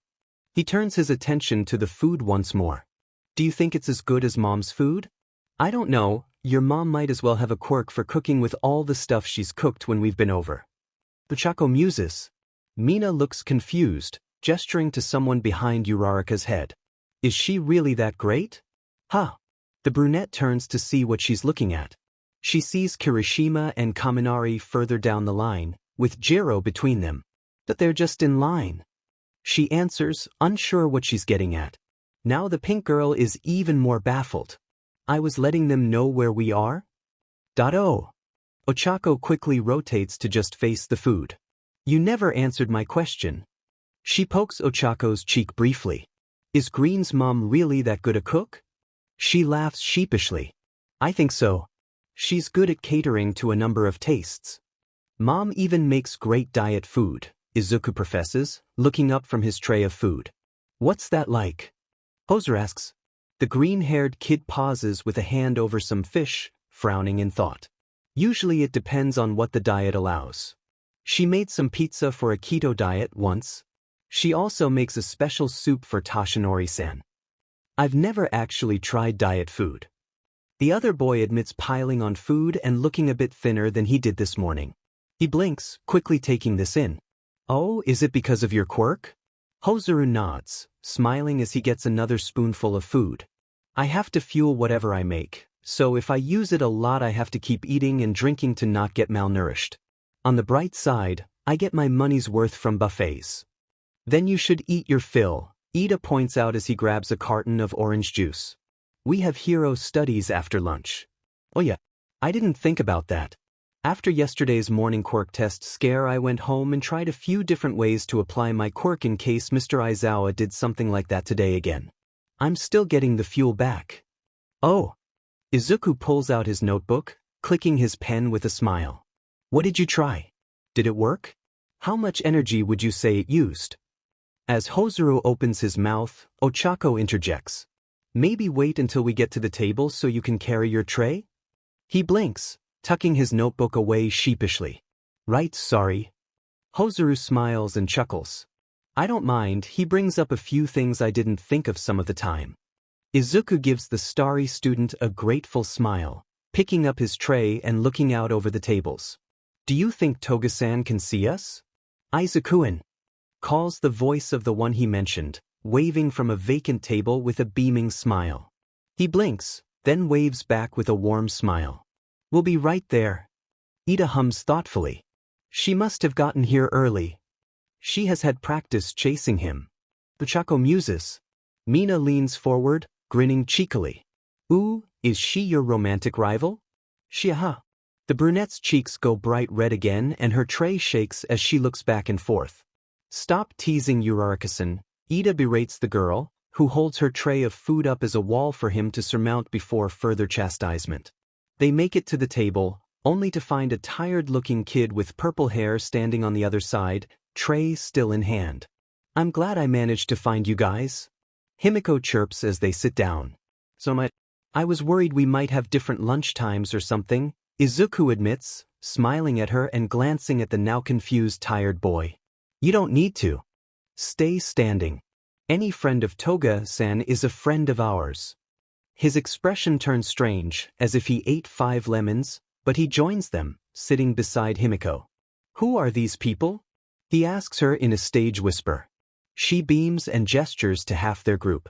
He turns his attention to the food once more. Do you think it's as good as Mom's food? I don't know, your mom might as well have a quirk for cooking with all the stuff she's cooked when we've been over. Ochako muses. Mina looks confused, gesturing to someone behind Uraraka's head. Is she really that great? Huh. The brunette turns to see what she's looking at. She sees Kirishima and Kaminari further down the line, with Jiro between them. But they're just in line. She answers, unsure what she's getting at. Now the pink girl is even more baffled. I was letting them know where we are? Oh. Ochako quickly rotates to just face the food. You never answered my question. She pokes Ochako's cheek briefly. Is Green's mom really that good a cook? She laughs sheepishly. I think so. She's good at catering to a number of tastes. Mom even makes great diet food, Izuku professes, looking up from his tray of food. What's that like? Hozuru asks. The green-haired kid pauses with a hand over some fish, frowning in thought. Usually it depends on what the diet allows. She made some pizza for a keto diet once. She also makes a special soup for Toshinori-san. I've never actually tried diet food. The other boy admits piling on food and looking a bit thinner than he did this morning. He blinks, quickly taking this in. Oh, is it because of your quirk? Hozuru nods, smiling as he gets another spoonful of food. I have to fuel whatever I make, so if I use it a lot I have to keep eating and drinking to not get malnourished. On the bright side, I get my money's worth from buffets. Then you should eat your fill, Ida points out as he grabs a carton of orange juice. We have hero studies after lunch. Oh yeah, I didn't think about that. After yesterday's morning quirk test scare I went home and tried a few different ways to apply my quirk in case Mr. Aizawa did something like that today again. I'm still getting the fuel back. Oh. Izuku pulls out his notebook, clicking his pen with a smile. What did you try? Did it work? How much energy would you say it used? As Hozuru opens his mouth, Ochako interjects. Maybe wait until we get to the table so you can carry your tray? He blinks, tucking his notebook away sheepishly. Right, sorry. Hozuru smiles and chuckles. I don't mind, he brings up a few things I didn't think of some of the time. Izuku gives the starry student a grateful smile, picking up his tray and looking out over the tables. Do you think Toga-san can see us? Izuku-in, calls the voice of the one he mentioned, waving from a vacant table with a beaming smile. He blinks, then waves back with a warm smile. We'll be right there. Ida hums thoughtfully. She must have gotten here early. She has had practice chasing him. Ochako muses. Mina leans forward, grinning cheekily. Ooh, is she your romantic rival? Shiaha. The brunette's cheeks go bright red again and her tray shakes as she looks back and forth. Stop teasing Uraraka-san, Ida berates the girl, who holds her tray of food up as a wall for him to surmount before further chastisement. They make it to the table, only to find a tired-looking kid with purple hair standing on the other side, tray still in hand. I'm glad I managed to find you guys. Himiko chirps as they sit down. I was worried we might have different lunch times or something, Izuku admits, smiling at her and glancing at the now confused tired boy. You don't need to. Stay standing. Any friend of Toga-san is a friend of ours. His expression turns strange, as if he ate 5 lemons, but he joins them, sitting beside Himiko. Who are these people? He asks her in a stage whisper. She beams and gestures to half their group.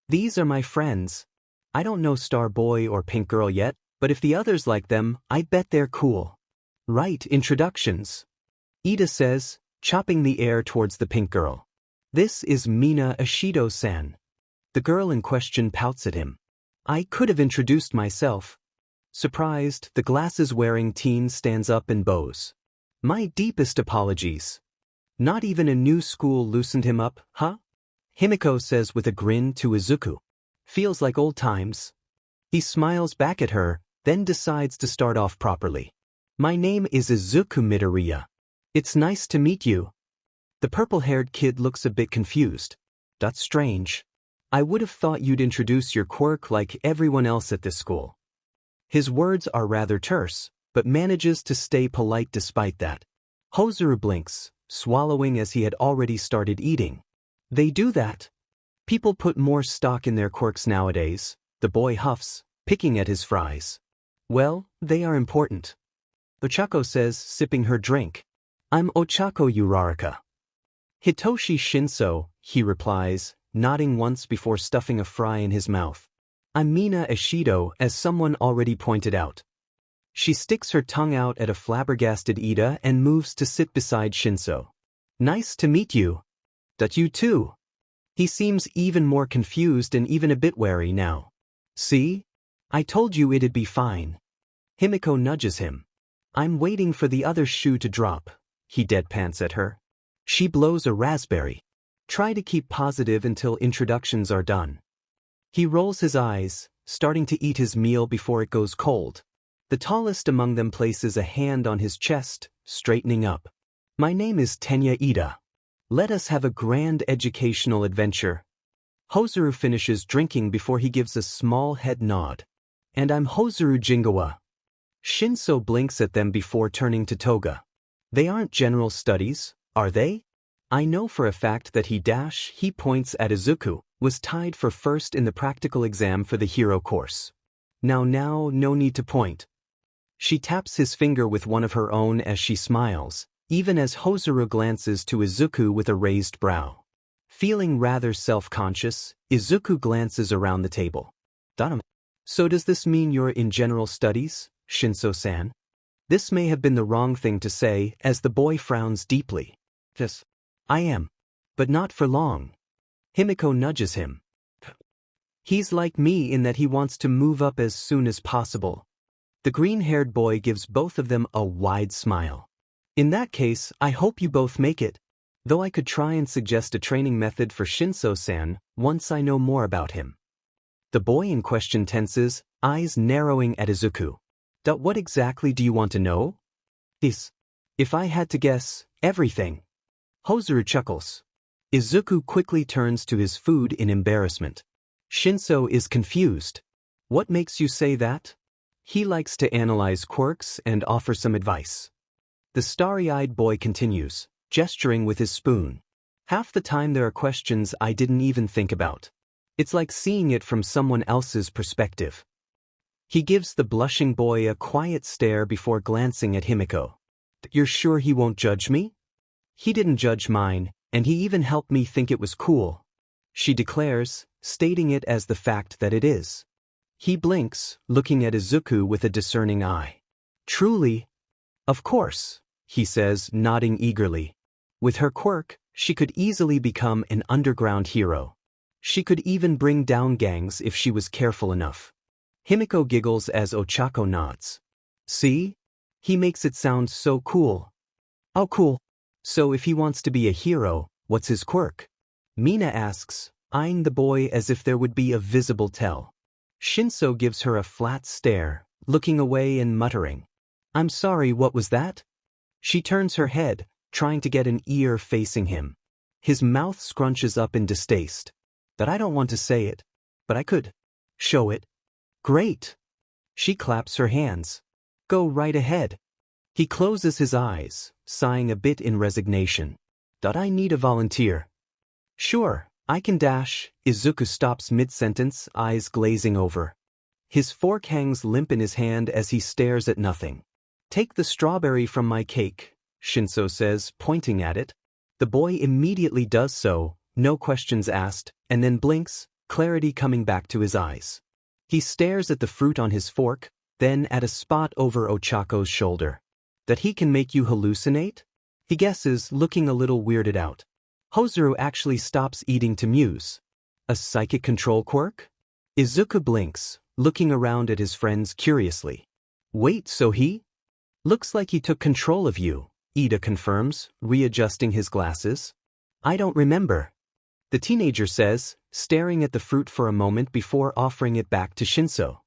These are my friends. I don't know Star Boy or Pink Girl yet, but if the others like them, I bet they're cool. Right, introductions. Ida says, chopping the air towards the Pink Girl. This is Mina Ashido-san. The girl in question pouts at him. I could have introduced myself. Surprised, the glasses-wearing teen stands up and bows. My deepest apologies. Not even a new school loosened him up, huh? Himiko says with a grin to Izuku. Feels like old times. He smiles back at her, then decides to start off properly. My name is Izuku Midoriya. It's nice to meet you. The purple-haired kid looks a bit confused. That's strange. I would have thought you'd introduce your quirk like everyone else at this school. His words are rather terse, but manages to stay polite despite that. Hozuru blinks, swallowing as he had already started eating. They do that. People put more stock in their quirks nowadays, the boy huffs, picking at his fries. Well, they are important. Ochako says, sipping her drink. I'm Ochako Uraraka. Hitoshi Shinso, he replies, nodding once before stuffing a fry in his mouth. I'm Mina Ashido, as someone already pointed out. She sticks her tongue out at a flabbergasted Ida and moves to sit beside Shinso. Nice to meet you. That you too. He seems even more confused and even a bit wary now. See? I told you it'd be fine. Himiko nudges him. I'm waiting for the other shoe to drop. He deadpans at her. She blows a raspberry. Try to keep positive until introductions are done. He rolls his eyes, starting to eat his meal before it goes cold. The tallest among them places a hand on his chest, straightening up. My name is Tenya Ida. Let us have a grand educational adventure. Hozuru finishes drinking before he gives a small head nod. And I'm Hozuru Jingawa. Shinso blinks at them before turning to Toga. They aren't general studies, are they? I know for a fact that he points at Izuku, was tied for first in the practical exam for the hero course. Now, no need to point. She taps his finger with one of her own as she smiles, even as Hozuru glances to Izuku with a raised brow. Feeling rather self-conscious, Izuku glances around the table. So does this mean you're in general studies, Shinso-san? This may have been the wrong thing to say, as the boy frowns deeply. Yes, I am. But not for long. Himiko nudges him. He's like me in that he wants to move up as soon as possible. The green-haired boy gives both of them a wide smile. In that case, I hope you both make it. Though I could try and suggest a training method for Shinso-san once I know more about him. The boy in question tenses, eyes narrowing at Izuku. What exactly do you want to know? If I had to guess, everything. Hozuru chuckles. Izuku quickly turns to his food in embarrassment. Shinso is confused. What makes you say that? He likes to analyze quirks and offer some advice. The starry-eyed boy continues, gesturing with his spoon. Half the time there are questions I didn't even think about. It's like seeing it from someone else's perspective. He gives the blushing boy a quiet stare before glancing at Himiko. You're sure he won't judge me? He didn't judge mine, and he even helped me think it was cool. She declares, stating it as the fact that it is. He blinks, looking at Izuku with a discerning eye. Truly? Of course, he says, nodding eagerly. With her quirk, she could easily become an underground hero. She could even bring down gangs if she was careful enough. Himiko giggles as Ochako nods. See? He makes it sound so cool. Oh cool. So if he wants to be a hero, what's his quirk? Mina asks, eyeing the boy as if there would be a visible tell. Shinso gives her a flat stare, looking away and muttering. I'm sorry, what was that? She turns her head, trying to get an ear facing him. His mouth scrunches up in distaste. That I don't want to say it, but I could. Show it. Great. She claps her hands. Go right ahead. He closes his eyes, sighing a bit in resignation. That I need a volunteer. Sure, I can dash. Izuku stops mid-sentence, eyes glazing over. His fork hangs limp in his hand as he stares at nothing. Take the strawberry from my cake, Shinso says, pointing at it. The boy immediately does so, no questions asked, and then blinks, clarity coming back to his eyes. He stares at the fruit on his fork, then at a spot over Ochako's shoulder. That he can make you hallucinate? He guesses, looking a little weirded out. Hozuru actually stops eating to muse. A psychic control quirk? Izuku blinks, looking around at his friends curiously. Wait, so he? Looks like he took control of you, Ida confirms, readjusting his glasses. I don't remember. The teenager says, staring at the fruit for a moment before offering it back to Shinso.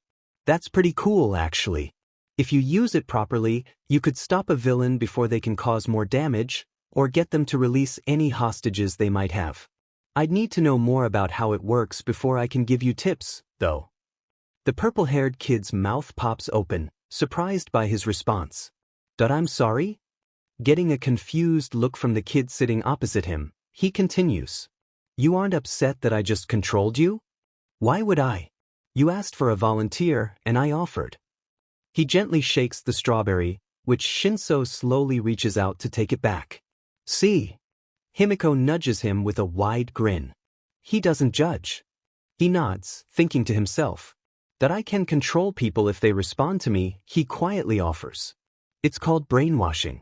That's pretty cool, actually. If you use it properly, you could stop a villain before they can cause more damage, or get them to release any hostages they might have. I'd need to know more about how it works before I can give you tips, though. The purple-haired kid's mouth pops open, surprised by his response. But I'm sorry? Getting a confused look from the kid sitting opposite him, he continues. You aren't upset that I just controlled you? Why would I? You asked for a volunteer, and I offered. He gently shakes the strawberry, which Shinso slowly reaches out to take it back. See? Himiko nudges him with a wide grin. He doesn't judge. He nods, thinking to himself. That I can control people if they respond to me, he quietly offers. It's called brainwashing.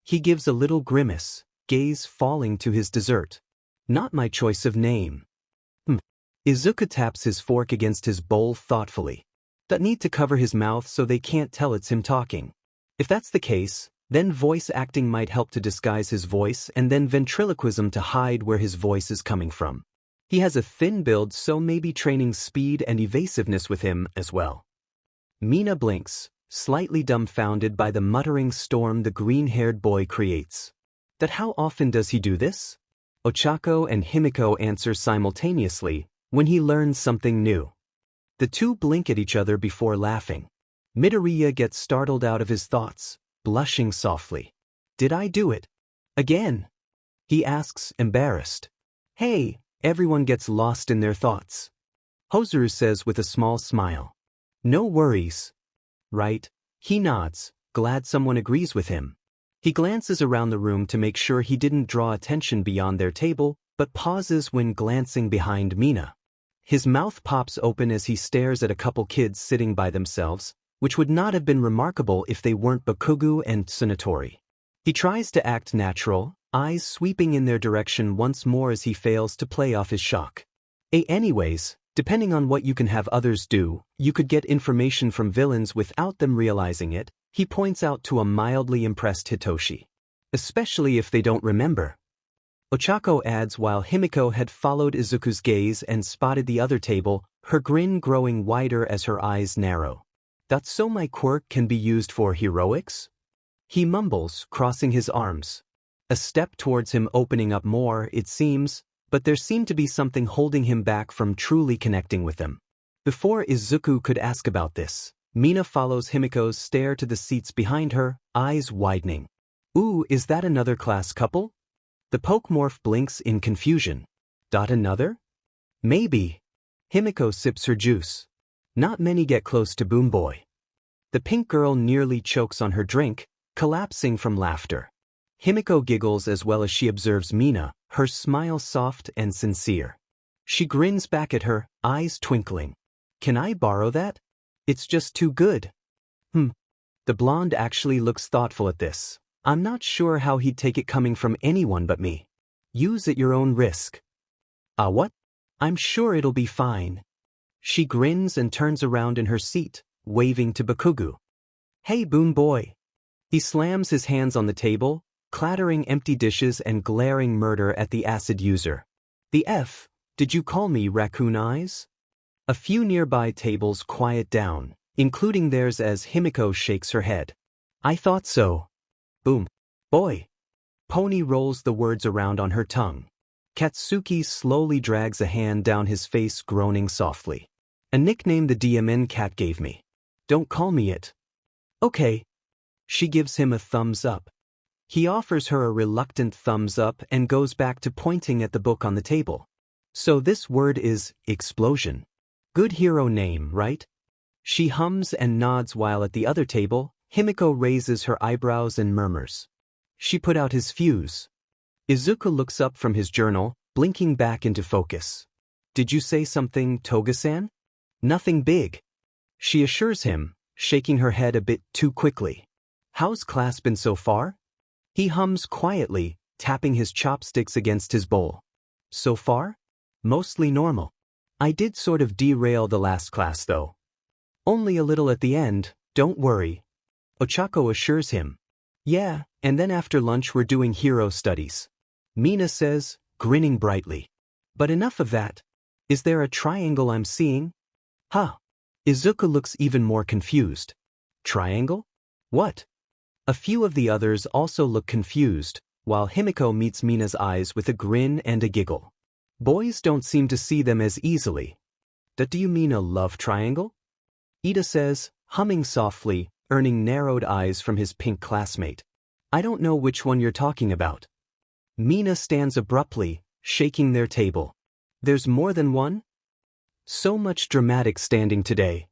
He gives a little grimace, gaze falling to his dessert. Not my choice of name. Izuku taps his fork against his bowl thoughtfully. That need to cover his mouth so they can't tell it's him talking. If that's the case, then voice acting might help to disguise his voice and then ventriloquism to hide where his voice is coming from. He has a thin build, so maybe training speed and evasiveness with him as well. Mina blinks, slightly dumbfounded by the muttering storm the green-haired boy creates. That how often does he do this? Ochako and Himiko answer simultaneously when he learns something new. The two blink at each other before laughing. Midoriya gets startled out of his thoughts, blushing softly. Did I do it? Again? He asks, embarrassed. Hey, everyone gets lost in their thoughts. Hozuru says with a small smile. No worries. Right? He nods, glad someone agrees with him. He glances around the room to make sure he didn't draw attention beyond their table, but pauses when glancing behind Mina. His mouth pops open as he stares at a couple kids sitting by themselves, which would not have been remarkable if they weren't Bakugu and Tsunatori. He tries to act natural, eyes sweeping in their direction once more as he fails to play off his shock. Anyways, depending on what you can have others do, you could get information from villains without them realizing it, he points out to a mildly impressed Hitoshi. Especially if they don't remember. Ochako adds while Himiko had followed Izuku's gaze and spotted the other table, her grin growing wider as her eyes narrow. That's so my quirk can be used for heroics? He mumbles, crossing his arms. A step towards him opening up more, it seems, but there seemed to be something holding him back from truly connecting with them. Before Izuku could ask about this, Mina follows Himiko's stare to the seats behind her, eyes widening. Ooh, is that another class couple? The Pokémorph blinks in confusion. Another? Maybe. Himiko sips her juice. Not many get close to Boom Boy. The pink girl nearly chokes on her drink, collapsing from laughter. Himiko giggles as well as she observes Mina, her smile soft and sincere. She grins back at her, eyes twinkling. Can I borrow that? It's just too good. The blonde actually looks thoughtful at this. I'm not sure how he'd take it coming from anyone but me. Use at your own risk. What? I'm sure it'll be fine. She grins and turns around in her seat, waving to Bakugo. Hey Boon Boy. He slams his hands on the table, clattering empty dishes and glaring murder at the acid user. The F, did you call me Raccoon Eyes? A few nearby tables quiet down, including theirs as Himiko shakes her head. I thought so. Boom. Boy. Pony rolls the words around on her tongue. Katsuki slowly drags a hand down his face, groaning softly. A nickname the DMN cat gave me. Don't call me it. Okay. She gives him a thumbs up. He offers her a reluctant thumbs up and goes back to pointing at the book on the table. So this word is explosion. Good hero name, right? She hums and nods while at the other table, Himiko raises her eyebrows and murmurs. She put out his fuse. Izuku looks up from his journal, blinking back into focus. Did you say something, Toga-san? Nothing big. She assures him, shaking her head a bit too quickly. How's class been so far? He hums quietly, tapping his chopsticks against his bowl. So far? Mostly normal. I did sort of derail the last class though. Only a little at the end, don't worry. Ochako assures him. Yeah, and then after lunch we're doing hero studies. Mina says, grinning brightly. But enough of that. Is there a triangle I'm seeing? Huh. Izuku looks even more confused. Triangle? What? A few of the others also look confused, while Himiko meets Mina's eyes with a grin and a giggle. Boys don't seem to see them as easily. Do you mean a love triangle? Ida says, humming softly, earning narrowed eyes from his pink classmate. I don't know which one you're talking about. Mina stands abruptly, shaking their table. There's more than one? So much dramatic standing today.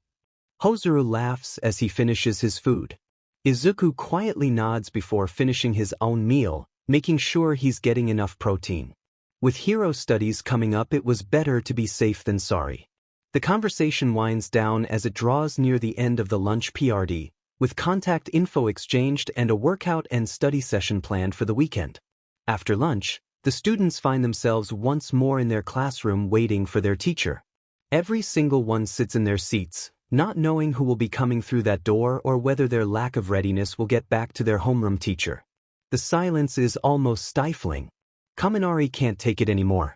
Hozuru laughs as he finishes his food. Izuku quietly nods before finishing his own meal, making sure he's getting enough protein. With hero studies coming up, it was better to be safe than sorry. The conversation winds down as it draws near the end of the lunch PRD, with contact info exchanged and a workout and study session planned for the weekend. After lunch, the students find themselves once more in their classroom waiting for their teacher. Every single one sits in their seats, not knowing who will be coming through that door or whether their lack of readiness will get back to their homeroom teacher. The silence is almost stifling. Kaminari can't take it anymore.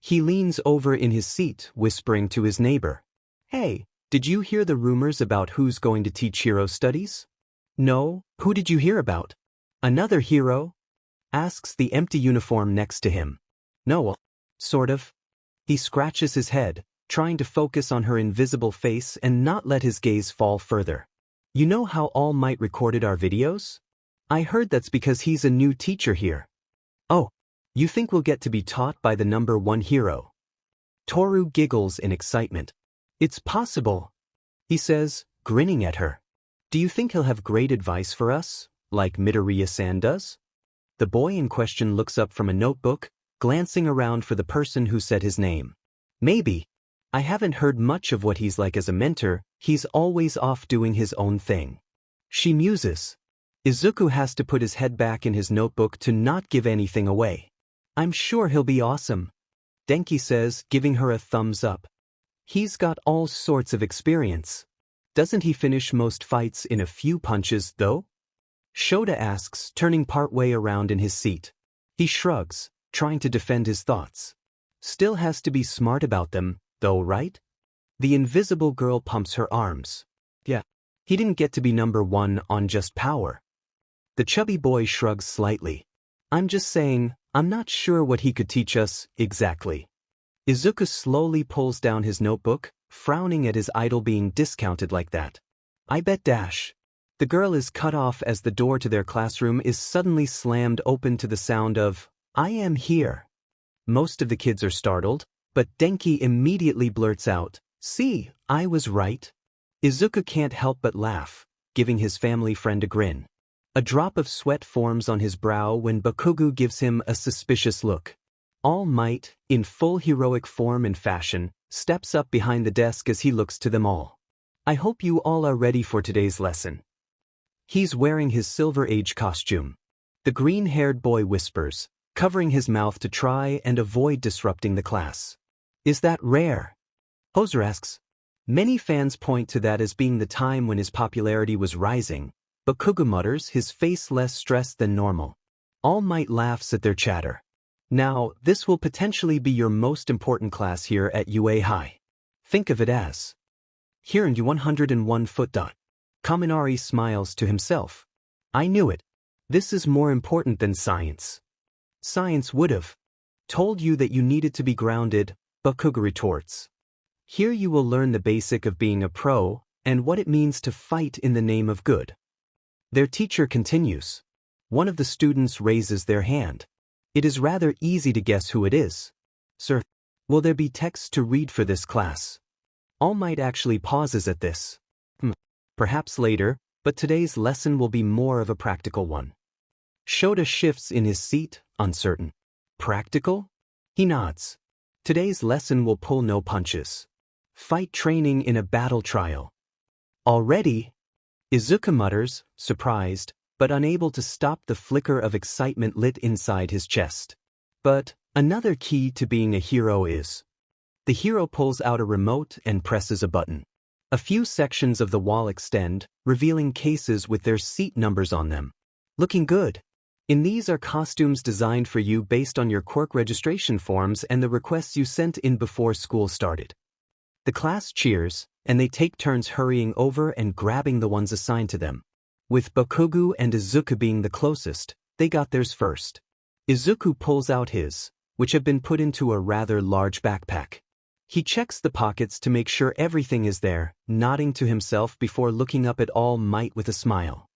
He leans over in his seat, whispering to his neighbor. Hey, did you hear the rumors about who's going to teach hero studies? No, who did you hear about? Another hero? Asks the empty uniform next to him. No, sort of. He scratches his head, trying to focus on her invisible face and not let his gaze fall further. You know how All Might recorded our videos? I heard that's because he's a new teacher here. Oh, you think we'll get to be taught by the number one hero? Toru giggles in excitement. It's possible, he says, grinning at her. Do you think he'll have great advice for us, like Midoriya-san does? The boy in question looks up from a notebook, glancing around for the person who said his name. Maybe. I haven't heard much of what he's like as a mentor. He's always off doing his own thing. She muses. Izuku has to put his head back in his notebook to not give anything away. I'm sure he'll be awesome, Denki says, giving her a thumbs up. He's got all sorts of experience. Doesn't he finish most fights in a few punches, though? Shota asks, turning partway around in his seat. He shrugs, trying to defend his thoughts. Still has to be smart about them, though, right? The invisible girl pumps her arms. Yeah, he didn't get to be number one on just power. The chubby boy shrugs slightly. I'm just saying, I'm not sure what he could teach us, exactly. Izuku slowly pulls down his notebook, frowning at his idol being discounted like that. I bet dash. The girl is cut off as the door to their classroom is suddenly slammed open to the sound of, I am here. Most of the kids are startled, but Denki immediately blurts out, see, I was right. Izuku can't help but laugh, giving his family friend a grin. A drop of sweat forms on his brow when Bakugo gives him a suspicious look. All Might, in full heroic form and fashion, steps up behind the desk as he looks to them all. I hope you all are ready for today's lesson. He's wearing his Silver Age costume. The green-haired boy whispers, covering his mouth to try and avoid disrupting the class. Is that rare? Hoser asks, Many fans point to that as being the time when his popularity was rising, but Kuga mutters, his face less stressed than normal. All Might laughs at their chatter. Now, this will potentially be your most important class here at UA High. Think of it as. Here in 101 foot. Kaminari smiles to himself. I knew it. This is more important than science. Science would have told you that you needed to be grounded, but Kuga retorts. Here you will learn the basic of being a pro, and what it means to fight in the name of good. Their teacher continues. One of the students raises their hand. It is rather easy to guess who it is. Sir, will there be text to read for this class? All Might actually pauses at this. Perhaps later, but today's lesson will be more of a practical one. Shota shifts in his seat, uncertain. Practical? He nods. Today's lesson will pull no punches. Fight training in a battle trial. Already? Izuku mutters, surprised, but unable to stop the flicker of excitement lit inside his chest. But another key to being a hero is. The hero pulls out a remote and presses a button. A few sections of the wall extend, revealing cases with their seat numbers on them. Looking good. In these are costumes designed for you based on your Quirk registration forms and the requests you sent in before school started. The class cheers, and they take turns hurrying over and grabbing the ones assigned to them. With Bakugo and Izuku being the closest, they got theirs first. Izuku pulls out his, which have been put into a rather large backpack. He checks the pockets to make sure everything is there, nodding to himself before looking up at All Might with a smile.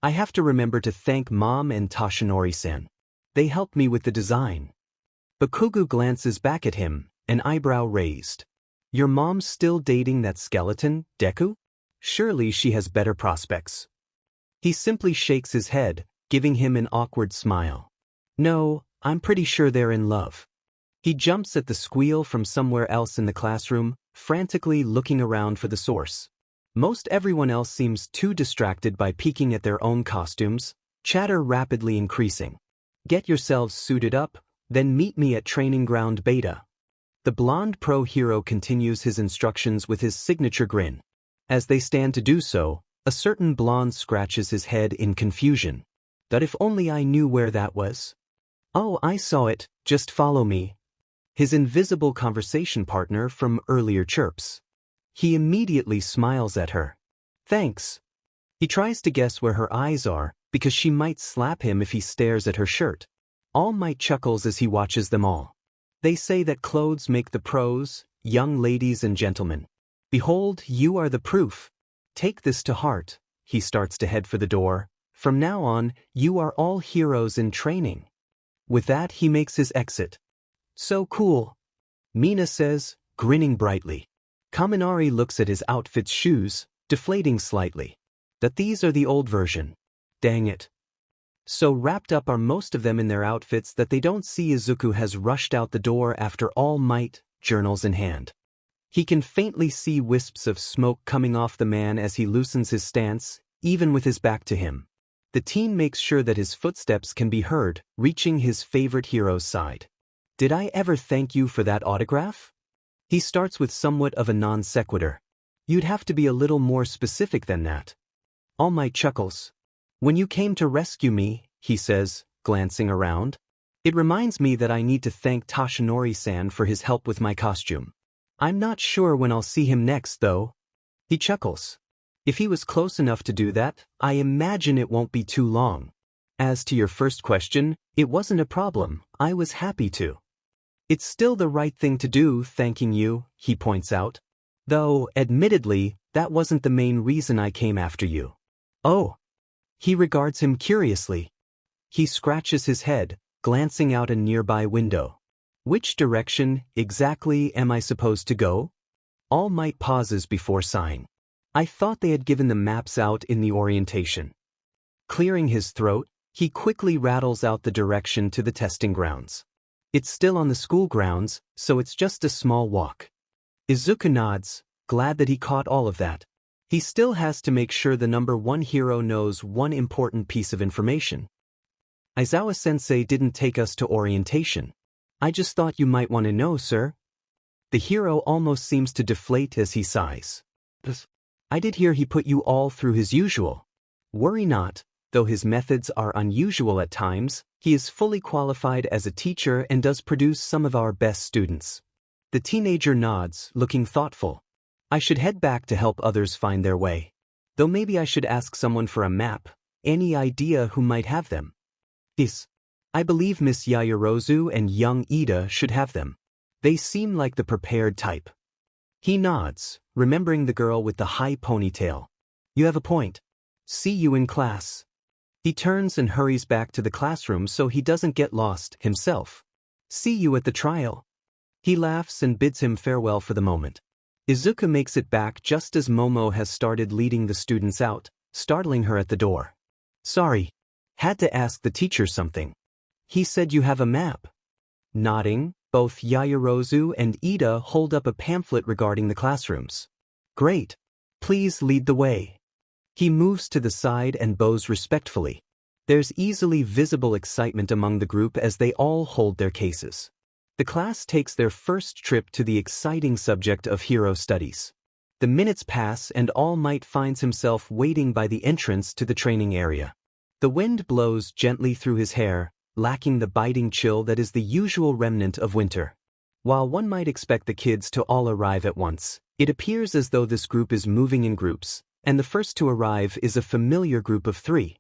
I have to remember to thank Mom and Toshinori-san. They helped me with the design. Bakugo glances back at him, an eyebrow raised. Your mom's still dating that skeleton, Deku? Surely she has better prospects. He simply shakes his head, giving him an awkward smile. No, I'm pretty sure they're in love. He jumps at the squeal from somewhere else in the classroom, frantically looking around for the source. Most everyone else seems too distracted by peeking at their own costumes, chatter rapidly increasing. Get yourselves suited up, then meet me at Training Ground Beta. The blonde pro hero continues his instructions with his signature grin. As they stand to do so, a certain blonde scratches his head in confusion. That if only I knew where that was. Oh, I saw it, just follow me. His invisible conversation partner from earlier chirps. He immediately smiles at her. Thanks. He tries to guess where her eyes are, because she might slap him if he stares at her shirt. All Might chuckles as he watches them all. They say that clothes make the pros, young ladies and gentlemen. Behold, you are the proof. Take this to heart. He starts to head for the door. From now on, you are all heroes in training. With that, he makes his exit. So cool. Mina says, grinning brightly. Kaminari looks at his outfit's shoes, deflating slightly. That these are the old version. Dang it. So wrapped up are most of them in their outfits that they don't see Izuku has rushed out the door after All Might, journals in hand. He can faintly see wisps of smoke coming off the man as he loosens his stance, even with his back to him. The teen makes sure that his footsteps can be heard, reaching his favorite hero's side. Did I ever thank you for that autograph? He starts with somewhat of a non sequitur. You'd have to be a little more specific than that. All Might chuckles. When you came to rescue me, he says, glancing around. It reminds me that I need to thank Toshinori-san for his help with my costume. I'm not sure when I'll see him next, though. He chuckles. If he was close enough to do that, I imagine it won't be too long. As to your first question, it wasn't a problem. I was happy to. It's still the right thing to do, thanking you, he points out. Though, admittedly, that wasn't the main reason I came after you. Oh. He regards him curiously. He scratches his head, glancing out a nearby window. Which direction, exactly, am I supposed to go? All Might pauses before sighing. I thought they had given the maps out in the orientation. Clearing his throat, he quickly rattles out the direction to the testing grounds. It's still on the school grounds, so it's just a small walk. Izuku nods, glad that he caught all of that. He still has to make sure the number one hero knows one important piece of information. Aizawa-sensei didn't take us to orientation. I just thought you might want to know, sir. The hero almost seems to deflate as he sighs. I did hear he put you all through his usual. Worry not, though his methods are unusual at times, he is fully qualified as a teacher and does produce some of our best students. The teenager nods, looking thoughtful. I should head back to help others find their way. Though maybe I should ask someone for a map. Any idea who might have them? Yes. I believe Miss Yaoyorozu and young Ida should have them. They seem like the prepared type. He nods, remembering the girl with the high ponytail. You have a point. See you in class. He turns and hurries back to the classroom so he doesn't get lost himself. See you at the trial. He laughs and bids him farewell for the moment. Izuku makes it back just as Momo has started leading the students out, startling her at the door. Sorry. Had to ask the teacher something. He said you have a map. Nodding, both Yaoyorozu and Ida hold up a pamphlet regarding the classrooms. Great. Please lead the way. He moves to the side and bows respectfully. There's easily visible excitement among the group as they all hold their cases. The class takes their first trip to the exciting subject of hero studies. The minutes pass and All Might finds himself waiting by the entrance to the training area. The wind blows gently through his hair, lacking the biting chill that is the usual remnant of winter. While one might expect the kids to all arrive at once, it appears as though this group is moving in groups, and the first to arrive is a familiar group of 3.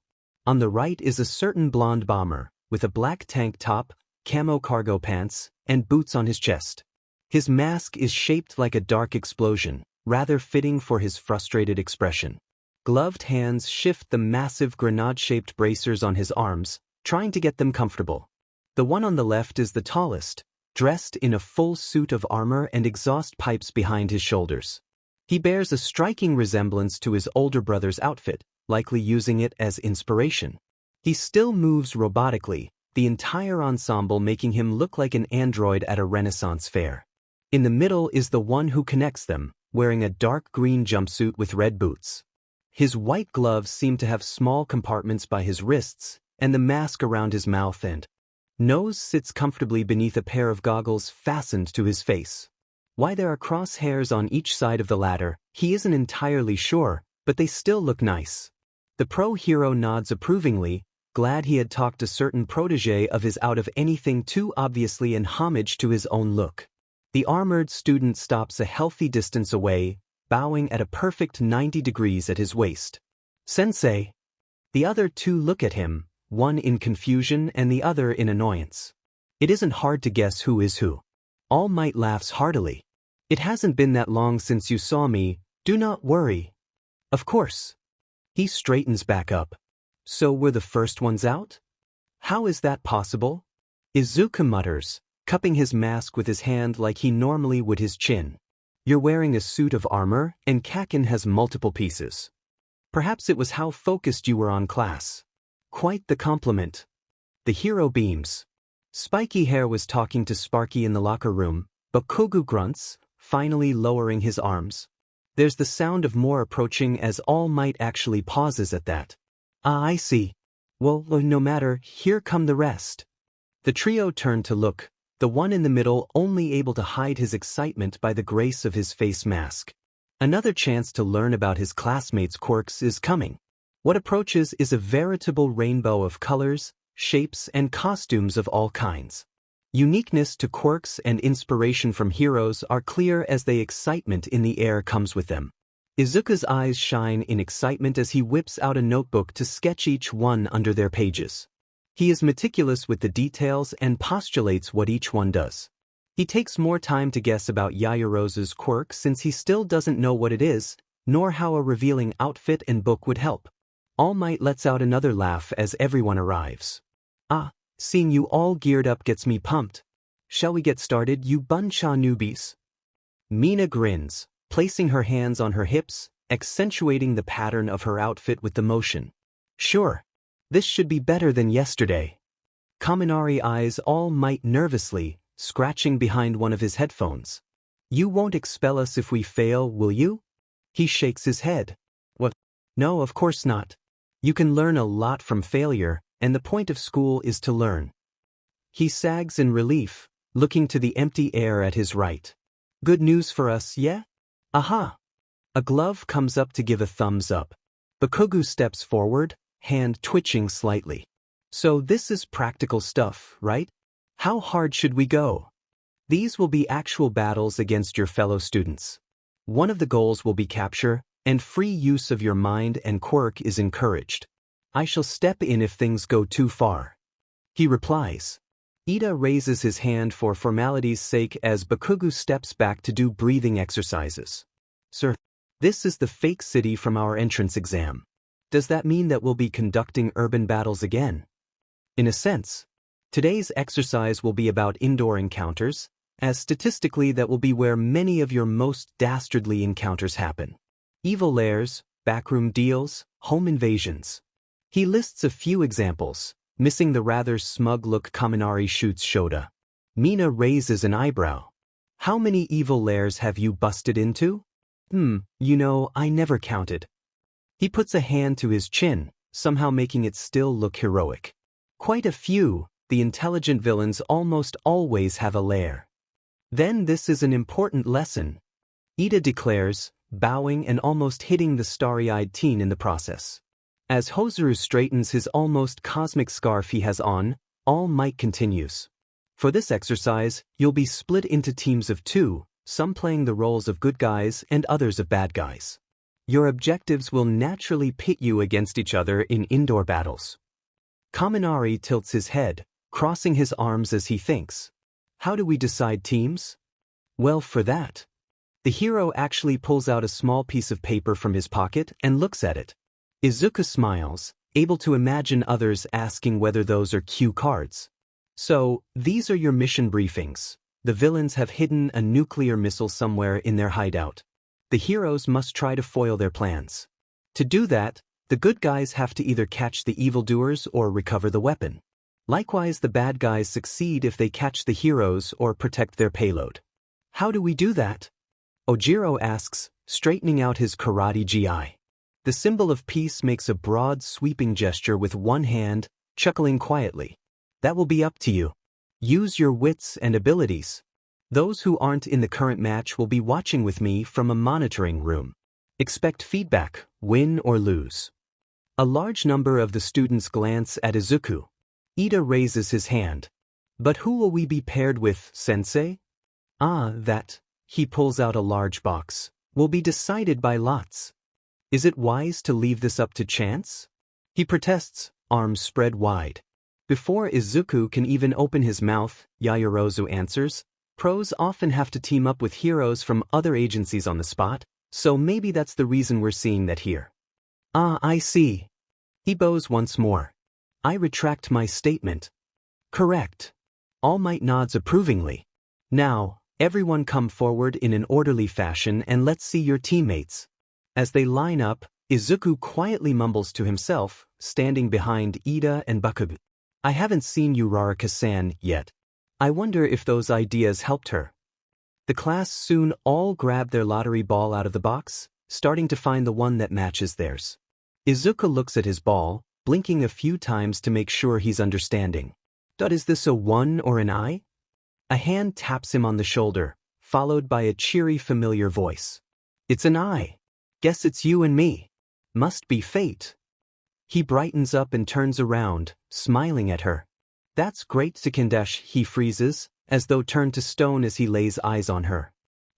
On the right is a certain blonde bomber, with a black tank top, camo cargo pants, and boots on his chest. His mask is shaped like a dark explosion, rather fitting for his frustrated expression. Gloved hands shift the massive grenade-shaped bracers on his arms, trying to get them comfortable. The one on the left is the tallest, dressed in a full suit of armor and exhaust pipes behind his shoulders. He bears a striking resemblance to his older brother's outfit, likely using it as inspiration. He still moves robotically, the entire ensemble making him look like an android at a Renaissance fair. In the middle is the one who connects them, wearing a dark green jumpsuit with red boots. His white gloves seem to have small compartments by his wrists, and the mask around his mouth and nose sits comfortably beneath a pair of goggles fastened to his face. Why there are crosshairs on each side of the latter, he isn't entirely sure, but they still look nice. The pro-hero nods approvingly, glad he had talked a certain protege of his out of anything too obviously in homage to his own look. The armored student stops a healthy distance away, bowing at a perfect 90 degrees at his waist. Sensei. The other 2 look at him, one in confusion and the other in annoyance. It isn't hard to guess who is who. All Might laughs heartily. It hasn't been that long since you saw me, do not worry. Of course. He straightens back up. So we're the first ones out? How is that possible? Izuku mutters, cupping his mask with his hand like he normally would his chin. You're wearing a suit of armor, and Kakin has multiple pieces. Perhaps it was how focused you were on class. Quite the compliment. The hero beams. Spiky Hair was talking to Sparky in the locker room, but Kogu grunts, finally lowering his arms. There's the sound of more approaching as All Might actually pauses at that. Ah, I see. Well, no matter, here come the rest. The trio turn to look, the one in the middle only able to hide his excitement by the grace of his face mask. Another chance to learn about his classmates' quirks is coming. What approaches is a veritable rainbow of colors, shapes, and costumes of all kinds. Uniqueness to quirks and inspiration from heroes are clear as the excitement in the air comes with them. Izuku's eyes shine in excitement as he whips out a notebook to sketch each one under their pages. He is meticulous with the details and postulates what each one does. He takes more time to guess about Yaoyorozu's quirk since he still doesn't know what it is, nor how a revealing outfit and book would help. All Might lets out another laugh as everyone arrives. Ah, seeing you all geared up gets me pumped. Shall we get started, you buncha newbies? Mina grins, placing her hands on her hips, accentuating the pattern of her outfit with the motion. Sure. This should be better than yesterday. Kaminari eyes All Might nervously, scratching behind one of his headphones. You won't expel us if we fail, will you? He shakes his head. What? No, of course not. You can learn a lot from failure, and the point of school is to learn. He sags in relief, looking to the empty air at his right. Good news for us, yeah? Aha! A glove comes up to give a thumbs up. Bakugo steps forward, hand twitching slightly. So this is practical stuff, right? How hard should we go? These will be actual battles against your fellow students. One of the goals will be capture, and free use of your mind and quirk is encouraged. I shall step in if things go too far. He replies. Ida raises his hand for formality's sake as Bakugo steps back to do breathing exercises. Sir, this is the fake city from our entrance exam. Does that mean that we'll be conducting urban battles again? In a sense. Today's exercise will be about indoor encounters, as statistically that will be where many of your most dastardly encounters happen. Evil lairs, backroom deals, home invasions. He lists a few examples, missing the rather smug look Kaminari shoots Shota. Mina raises an eyebrow. How many evil lairs have you busted into? I never counted. He puts a hand to his chin, somehow making it still look heroic. Quite a few. The intelligent villains almost always have a lair. Then this is an important lesson. Ida declares, bowing and almost hitting the starry-eyed teen in the process. As Hozuru straightens his almost cosmic scarf he has on, All Might continues. For this exercise, you'll be split into teams of 2, some playing the roles of good guys and others of bad guys. Your objectives will naturally pit you against each other in indoor battles. Kaminari tilts his head, crossing his arms as he thinks. How do we decide teams? Well, for that. The hero actually pulls out a small piece of paper from his pocket and looks at it. Izuku smiles, able to imagine others asking whether those are cue cards. So, these are your mission briefings. The villains have hidden a nuclear missile somewhere in their hideout. The heroes must try to foil their plans. To do that, the good guys have to either catch the evildoers or recover the weapon. Likewise, the bad guys succeed if they catch the heroes or protect their payload. How do we do that? Ojiro asks, straightening out his karate gi. The symbol of peace makes a broad, sweeping gesture with one hand, chuckling quietly. That will be up to you. Use your wits and abilities. Those who aren't in the current match will be watching with me from a monitoring room. Expect feedback, win or lose. A large number of the students glance at Izuku. Ida raises his hand. But who will we be paired with, sensei? That, he pulls out a large box, will be decided by lots. Is it wise to leave this up to chance? He protests, arms spread wide. Before Izuku can even open his mouth, Yaoyorozu answers, pros often have to team up with heroes from other agencies on the spot, so maybe that's the reason we're seeing that here. I see. He bows once more. I retract my statement. Correct. All Might nods approvingly. Now, everyone come forward in an orderly fashion and let's see your teammates. As they line up, Izuku quietly mumbles to himself, standing behind Ida and Bakugo. I haven't seen Uraraka-san yet. I wonder if those ideas helped her. The class soon all grab their lottery ball out of the box, starting to find the one that matches theirs. Izuku looks at his ball, blinking a few times to make sure he's understanding. Is this a 1 or an I? A hand taps him on the shoulder, followed by a cheery familiar voice. It's an I. Guess it's you and me. Must be fate. He brightens up and turns around, smiling at her. That's great, Sekindesh, he freezes, as though turned to stone as he lays eyes on her.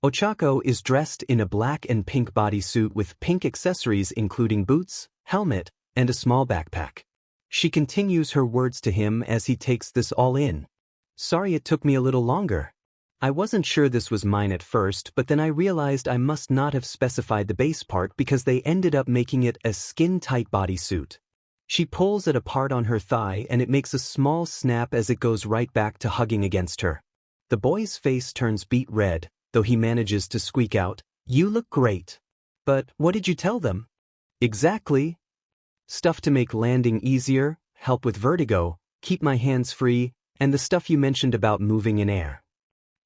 Ochako is dressed in a black and pink bodysuit with pink accessories including boots, helmet, and a small backpack. She continues her words to him as he takes this all in. Sorry it took me a little longer. I wasn't sure this was mine at first, but then I realized I must not have specified the base part because they ended up making it a skin-tight bodysuit. She pulls at a part on her thigh and it makes a small snap as it goes right back to hugging against her. The boy's face turns beet red, though he manages to squeak out, "You look great." But what did you tell them? Exactly. Stuff to make landing easier, help with vertigo, keep my hands free, and the stuff you mentioned about moving in air.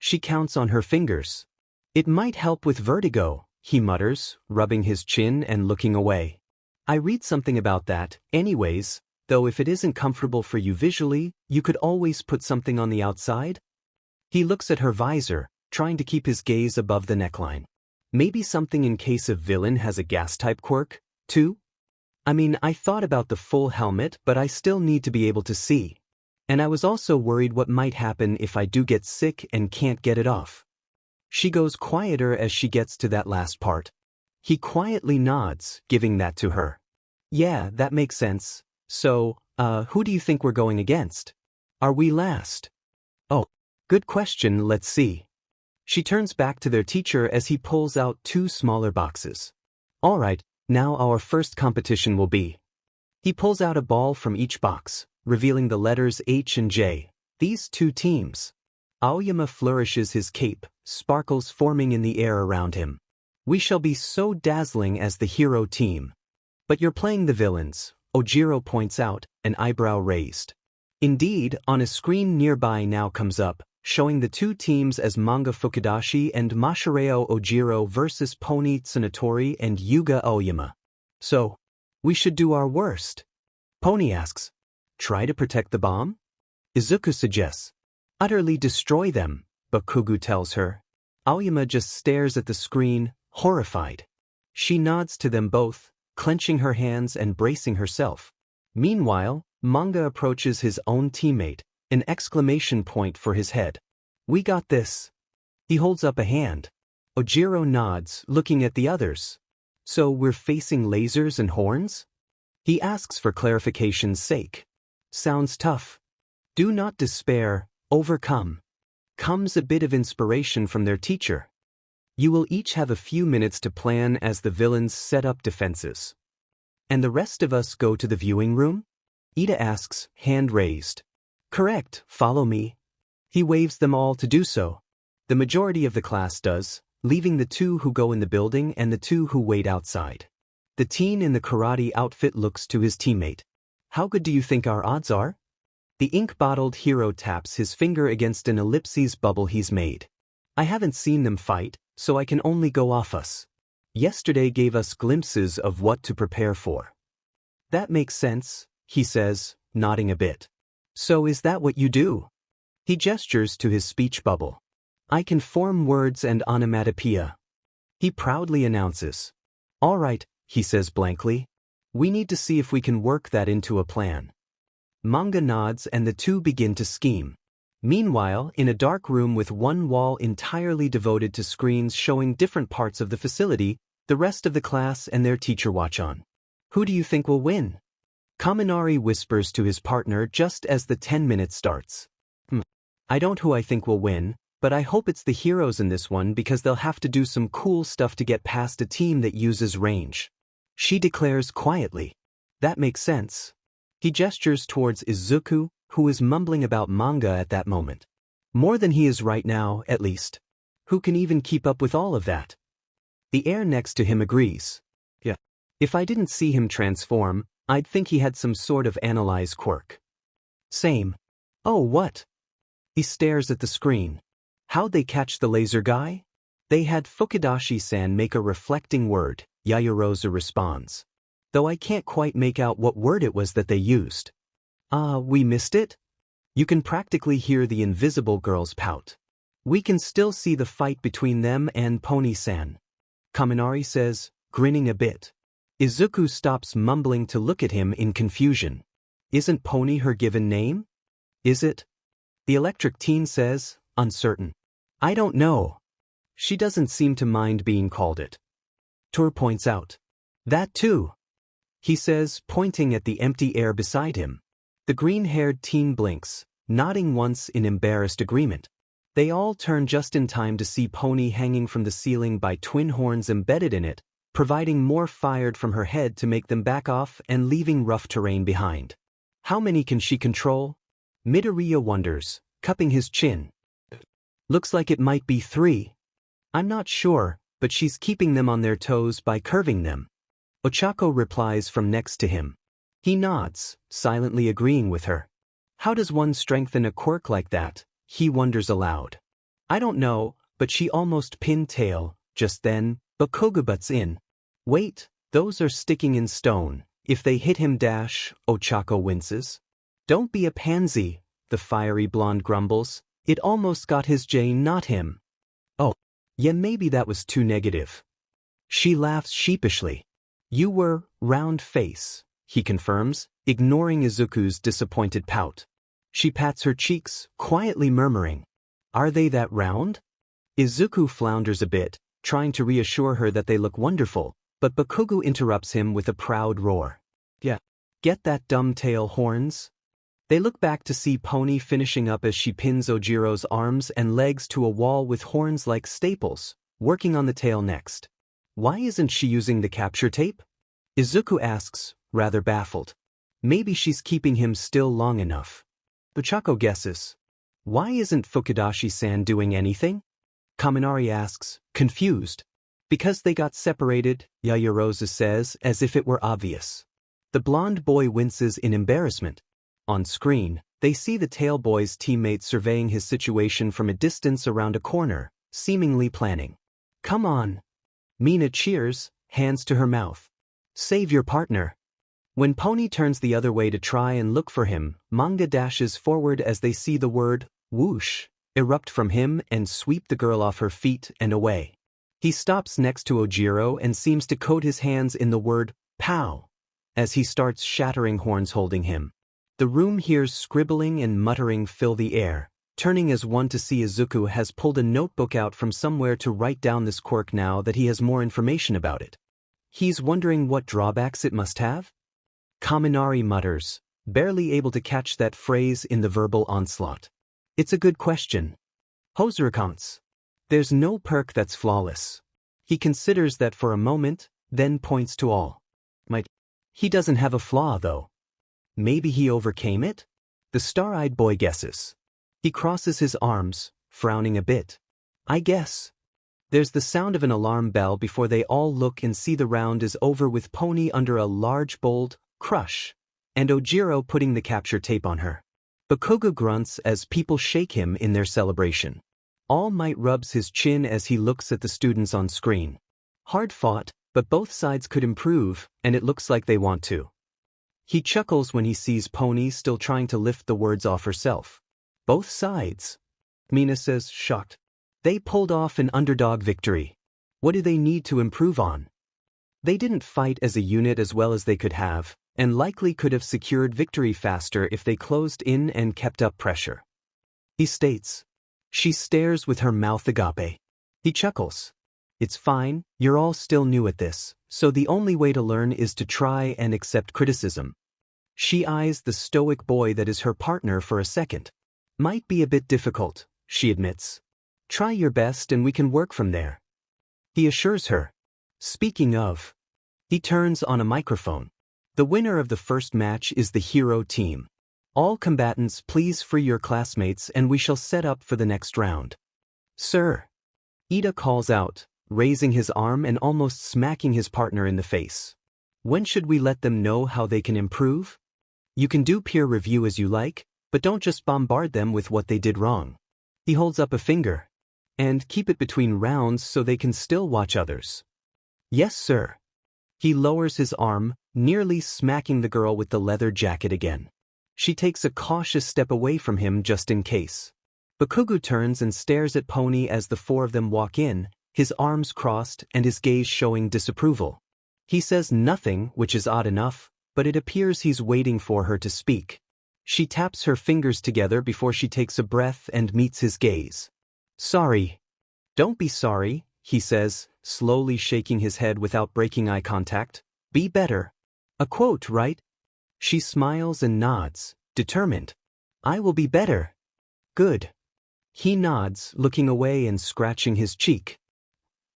She counts on her fingers. It might help with vertigo, he mutters, rubbing his chin and looking away. I read something about that, anyways, though if it isn't comfortable for you visually, you could always put something on the outside. He looks at her visor, trying to keep his gaze above the neckline. Maybe something in case a villain has a gas-type quirk, too? I mean, I thought about the full helmet, but I still need to be able to see. And I was also worried what might happen if I do get sick and can't get it off. She goes quieter as she gets to that last part. He quietly nods, giving that to her. Yeah, that makes sense. So, who do you think we're going against? Are we last? Oh, good question, let's see. She turns back to their teacher as he pulls out 2 smaller boxes. All right, now our first competition will be. He pulls out a ball from each box, revealing the letters H and J, these 2 teams. Aoyama flourishes his cape, sparkles forming in the air around him. We shall be so dazzling as the hero team. But you're playing the villains, Ojiro points out, an eyebrow raised. Indeed, on a screen nearby now comes up, showing the 2 teams as Manga Fukudashi and Mashireo Ojiro versus Pony Tsunatori and Yuga Aoyama. So, we should do our worst. Pony asks, try to protect the bomb? Izuku suggests, utterly destroy them, but Kugu tells her. Aoyama just stares at the screen, horrified. She nods to them both, clenching her hands and bracing herself. Meanwhile, Manga approaches his own teammate, an exclamation point for his head. We got this. He holds up a hand. Ojiro nods, looking at the others. So we're facing lasers and horns? He asks for clarification's sake. Sounds tough. Do not despair, overcome. Comes a bit of inspiration from their teacher. You will each have a few minutes to plan as the villains set up defenses. And the rest of us go to the viewing room? Ida asks, hand raised. Correct, follow me. He waves them all to do so. The majority of the class does, leaving the 2 who go in the building and the 2 who wait outside. The teen in the karate outfit looks to his teammate. How good do you think our odds are? The ink-bottled hero taps his finger against an ellipses bubble he's made. I haven't seen them fight, so I can only go off us. Yesterday gave us glimpses of what to prepare for. That makes sense, he says, nodding a bit. So is that what you do? He gestures to his speech bubble. I can form words and onomatopoeia. He proudly announces. All right, he says blankly. We need to see if we can work that into a plan. Manga nods and the 2 begin to scheme. Meanwhile, in a dark room with one wall entirely devoted to screens showing different parts of the facility, the rest of the class and their teacher watch on. Who do you think will win? Kaminari whispers to his partner just as the 10 minutes starts. I don't who I think will win, but I hope it's the heroes in this one because they'll have to do some cool stuff to get past a team that uses range. She declares quietly. That makes sense. He gestures towards Izuku, who is mumbling about manga at that moment. More than he is right now, at least. Who can even keep up with all of that? The air next to him agrees. Yeah. If I didn't see him transform, I'd think he had some sort of analyze quirk. Same. Oh, what? He stares at the screen. How'd they catch the laser guy? They had Fukudashi-san make a reflecting word, Yayarosa responds. Though I can't quite make out what word it was that they used. We missed it? You can practically hear the invisible girls pout. We can still see the fight between them and Pony-san. Kaminari says, grinning a bit. Izuku stops mumbling to look at him in confusion. Isn't Pony her given name? Is it? The electric teen says, uncertain. I don't know. She doesn't seem to mind being called it. Tur points out. That too. He says, pointing at the empty air beside him. The green-haired teen blinks, nodding once in embarrassed agreement. They all turn just in time to see Pony hanging from the ceiling by twin horns embedded in it, providing more fired from her head to make them back off and leaving rough terrain behind. How many can she control? Midoriya wonders, cupping his chin. Looks like it might be 3. I'm not sure, but she's keeping them on their toes by curving them. Ochako replies from next to him. He nods, silently agreeing with her. How does one strengthen a quirk like that? He wonders aloud. I don't know, but she almost pinned tail, just then, but Koga butts in. Wait, those are sticking in stone. If they hit him dash, Ochako winces. Don't be a pansy, the fiery blonde grumbles. It almost got his J, not him. Oh, yeah, maybe that was too negative. She laughs sheepishly. You were round face, he confirms, ignoring Izuku's disappointed pout. She pats her cheeks, quietly murmuring, "Are they that round?" Izuku flounders a bit, trying to reassure her that they look wonderful, but Bakugo interrupts him with a proud roar. Yeah. Get that dumb tail, horns? They look back to see Pony finishing up as she pins Ojiro's arms and legs to a wall with horns like staples, working on the tail next. Why isn't she using the capture tape? Izuku asks, rather baffled. Maybe she's keeping him still long enough. Ochako guesses. Why isn't Fukudashi-san doing anything? Kaminari asks, confused. Because they got separated, Yayarosa says, as if it were obvious. The blonde boy winces in embarrassment. On screen, they see the tail boy's teammate surveying his situation from a distance around a corner, seemingly planning. Come on. Mina cheers, hands to her mouth. Save your partner. When Pony turns the other way to try and look for him, Manga dashes forward as they see the word, whoosh, erupt from him and sweep the girl off her feet and away. He stops next to Ojiro and seems to coat his hands in the word, pow, as he starts shattering horns holding him. The room hears scribbling and muttering fill the air, turning as one to see Izuku has pulled a notebook out from somewhere to write down this quirk now that he has more information about it. He's wondering what drawbacks it must have? Kaminari mutters, barely able to catch that phrase in the verbal onslaught. It's a good question. Hoser recounts. There's no perk that's flawless. He considers that for a moment, then points to all. He doesn't have a flaw, though. Maybe he overcame it? The star-eyed boy guesses. He crosses his arms, frowning a bit. I guess. There's the sound of an alarm bell before they all look and see the round is over with Pony under a large bold crush, and Ojiro putting the capture tape on her. Bakugo grunts as people shake him in their celebration. All Might rubs his chin as he looks at the students on screen. Hard fought, but both sides could improve, and it looks like they want to. He chuckles when he sees Pony still trying to lift the words off herself. Both sides? Mina says, shocked. They pulled off an underdog victory. What do they need to improve on? They didn't fight as a unit as well as they could have, and likely could have secured victory faster if they closed in and kept up pressure. He states. She stares with her mouth agape. He chuckles. It's fine, you're all still new at this, so the only way to learn is to try and accept criticism. She eyes the stoic boy that is her partner for a second. Might be a bit difficult, she admits. Try your best and we can work from there. He assures her. Speaking of. He turns on a microphone. The winner of the first match is the hero team. All combatants please free your classmates and we shall set up for the next round. Sir. Ida calls out, raising his arm and almost smacking his partner in the face. When should we let them know how they can improve? You can do peer review as you like, but don't just bombard them with what they did wrong. He holds up a finger. And keep it between rounds so they can still watch others. Yes, sir. He lowers his arm, nearly smacking the girl with the leather jacket again. She takes a cautious step away from him just in case. Bakugo turns and stares at Pony as the four of them walk in, his arms crossed and his gaze showing disapproval. He says nothing, which is odd enough, but it appears he's waiting for her to speak. She taps her fingers together before she takes a breath and meets his gaze. Sorry. Don't be sorry, he says, slowly shaking his head without breaking eye contact. Be better. A quote, right? She smiles and nods, determined. I will be better. Good. He nods, looking away and scratching his cheek.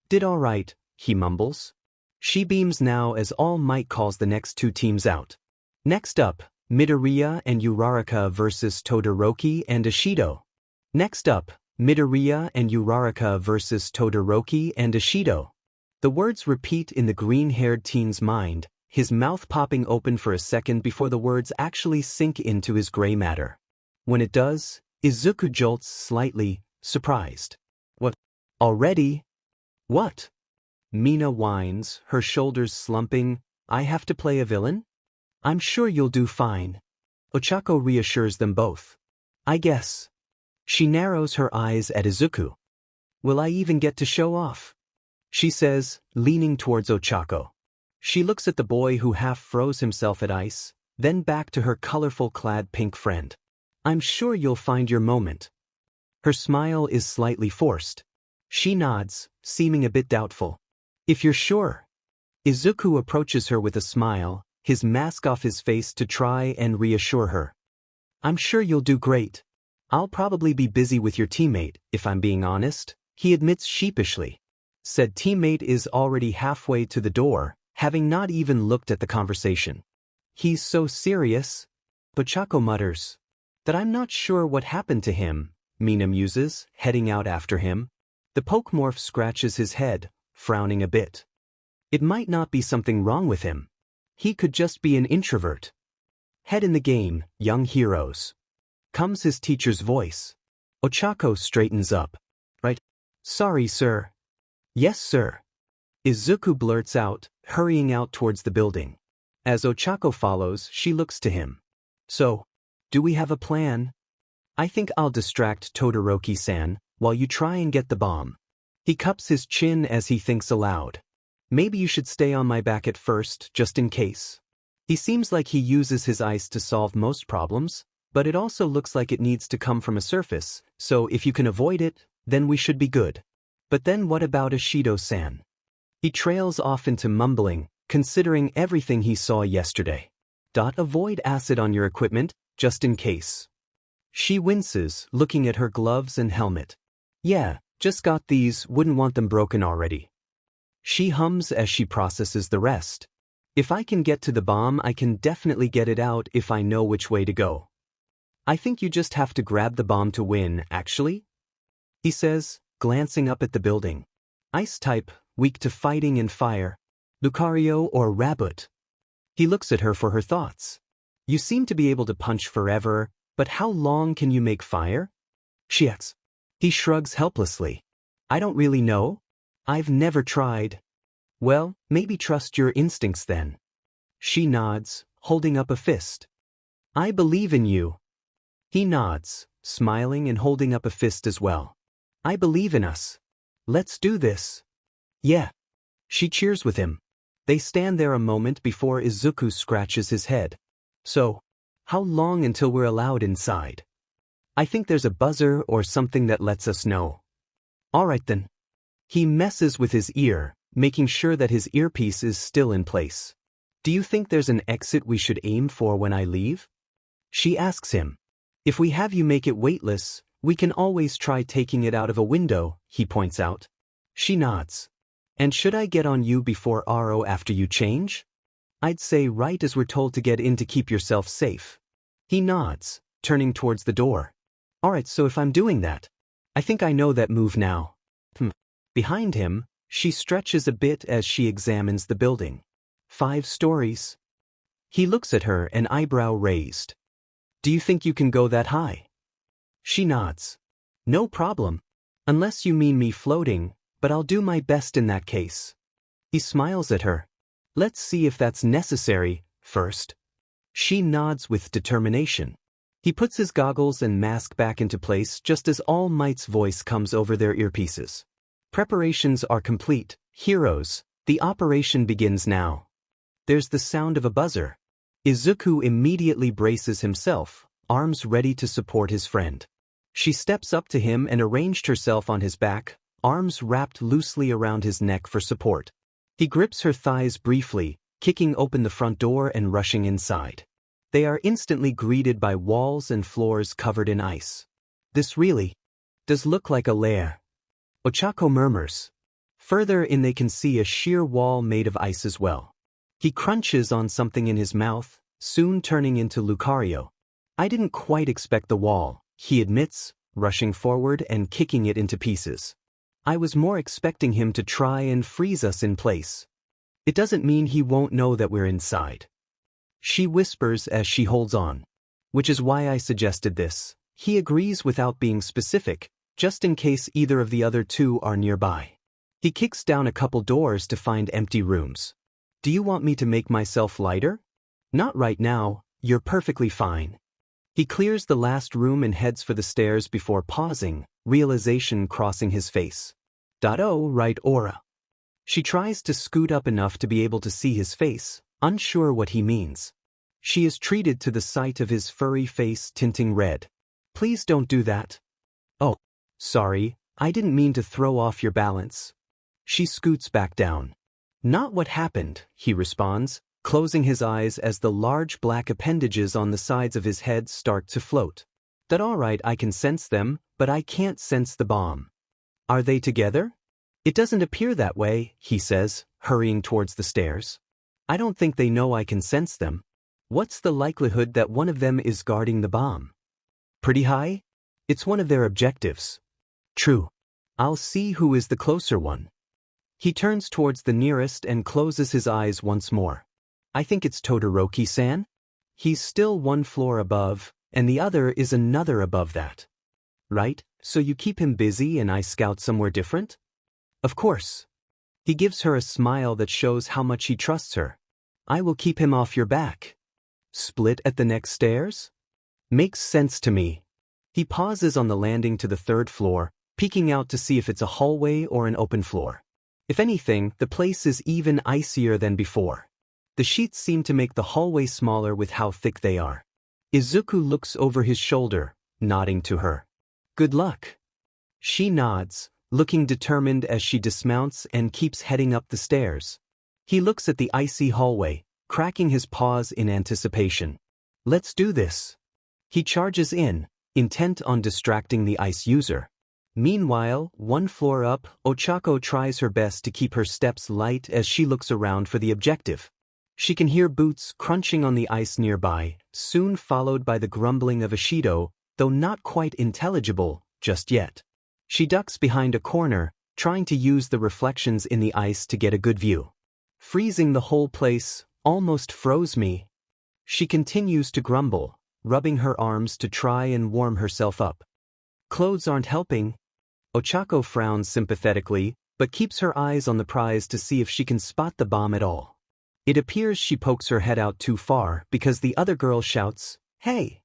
Did all right, he mumbles. She beams now as All Might calls the next two teams out. Next up, Midoriya and Uraraka versus Todoroki and Ishido. Next up, Midoriya and Uraraka versus Todoroki and Ishido. The words repeat in the green-haired teen's mind, his mouth popping open for a second before the words actually sink into his gray matter. When it does, Izuku jolts slightly, surprised. What? Already? What? Mina whines, her shoulders slumping. I have to play a villain? I'm sure you'll do fine. Ochako reassures them both. I guess. She narrows her eyes at Izuku. Will I even get to show off? She says, leaning towards Ochako. She looks at the boy who half froze himself at ice, then back to her colorful-clad pink friend. I'm sure you'll find your moment. Her smile is slightly forced. She nods, seeming a bit doubtful. If you're sure. Izuku approaches her with a smile, his mask off his face to try and reassure her. I'm sure you'll do great. I'll probably be busy with your teammate, if I'm being honest, he admits sheepishly. Said teammate is already halfway to the door, having not even looked at the conversation. He's so serious, Ochako mutters. That I'm not sure what happened to him, Mina muses, heading out after him. The Pokémorph scratches his head, frowning a bit. It might not be something wrong with him. He could just be an introvert. Head in the game, young heroes. Comes his teacher's voice. Ochako straightens up. Right? Sorry, sir. Yes, sir. Izuku blurts out, hurrying out towards the building. As Ochako follows, she looks to him. So, do we have a plan? I think I'll distract Todoroki-san, while you try and get the bomb. He cups his chin as he thinks aloud. Maybe you should stay on my back at first, just in case. He seems like he uses his ice to solve most problems, but it also looks like it needs to come from a surface, so if you can avoid it, then we should be good. But then what about Ishido-san? He trails off into mumbling, considering everything he saw yesterday. Avoid acid on your equipment, just in case. She winces, looking at her gloves and helmet. Yeah, just got these, wouldn't want them broken already. She hums as she processes the rest. If I can get to the bomb, I can definitely get it out if I know which way to go. I think you just have to grab the bomb to win, actually? He says, glancing up at the building. Ice type, weak to fighting and fire. Lucario or Rabbit? He looks at her for her thoughts. You seem to be able to punch forever, but how long can you make fire? She asks. He shrugs helplessly. I don't really know. I've never tried. Well, maybe trust your instincts then. She nods, holding up a fist. I believe in you. He nods, smiling and holding up a fist as well. I believe in us. Let's do this. Yeah. She cheers with him. They stand there a moment before Izuku scratches his head. So, how long until we're allowed inside? I think there's a buzzer or something that lets us know. Alright then. He messes with his ear, making sure that his earpiece is still in place. Do you think there's an exit we should aim for when I leave? She asks him. If we have you make it weightless, we can always try taking it out of a window, he points out. She nods. And should I get on you before RO after you change? I'd say right as we're told to get in to keep yourself safe. He nods, turning towards the door. Alright, so if I'm doing that, I think I know that move now. Behind him, she stretches a bit as she examines the building. 5 stories. He looks at her, an eyebrow raised. Do you think you can go that high? She nods. No problem. Unless you mean me floating, but I'll do my best in that case. He smiles at her. Let's see if that's necessary, first. She nods with determination. He puts his goggles and mask back into place just as All Might's voice comes over their earpieces. Preparations are complete, heroes. The operation begins now. There's the sound of a buzzer. Izuku immediately braces himself, arms ready to support his friend. She steps up to him and arranged herself on his back, arms wrapped loosely around his neck for support. He grips her thighs briefly, kicking open the front door and rushing inside. They are instantly greeted by walls and floors covered in ice. This really does look like a lair. Ochako murmurs. Further in they can see a sheer wall made of ice as well. He crunches on something in his mouth, soon turning into Lucario. I didn't quite expect the wall, he admits, rushing forward and kicking it into pieces. I was more expecting him to try and freeze us in place. It doesn't mean he won't know that we're inside. She whispers as she holds on. Which is why I suggested this. He agrees without being specific, just in case either of the other two are nearby. He kicks down a couple doors to find empty rooms. Do you want me to make myself lighter? Not right now, you're perfectly fine. He clears the last room and heads for the stairs before pausing, realization crossing his face. Oh, right, aura. She tries to scoot up enough to be able to see his face, unsure what he means. She is treated to the sight of his furry face tinting red. Please don't do that. Oh, sorry, I didn't mean to throw off your balance. She scoots back down. Not what happened, he responds, closing his eyes as the large black appendages on the sides of his head start to float. That alright, I can sense them, but I can't sense the bomb. Are they together? It doesn't appear that way, he says, hurrying towards the stairs. I don't think they know I can sense them. What's the likelihood that one of them is guarding the bomb? Pretty high? It's one of their objectives. True. I'll see who is the closer one. He turns towards the nearest and closes his eyes once more. I think it's Todoroki-san. He's still one floor above, and the other is another above that. Right, so you keep him busy and I scout somewhere different? Of course. He gives her a smile that shows how much he trusts her. I will keep him off your back. Split at the next stairs? Makes sense to me. He pauses on the landing to the third floor, peeking out to see if it's a hallway or an open floor. If anything, the place is even icier than before. The sheets seem to make the hallway smaller with how thick they are. Izuku looks over his shoulder, nodding to her. Good luck. She nods, looking determined as she dismounts and keeps heading up the stairs. He looks at the icy hallway, cracking his paws in anticipation. Let's do this. He charges in, intent on distracting the ice user. Meanwhile, one floor up, Ochako tries her best to keep her steps light as she looks around for the objective. She can hear boots crunching on the ice nearby, soon followed by the grumbling of Ishido, though not quite intelligible just yet. She ducks behind a corner, trying to use the reflections in the ice to get a good view. Freezing the whole place almost froze me. She continues to grumble, rubbing her arms to try and warm herself up. Clothes aren't helping. Ochako frowns sympathetically, but keeps her eyes on the prize to see if she can spot the bomb at all. It appears she pokes her head out too far because the other girl shouts, "Hey!"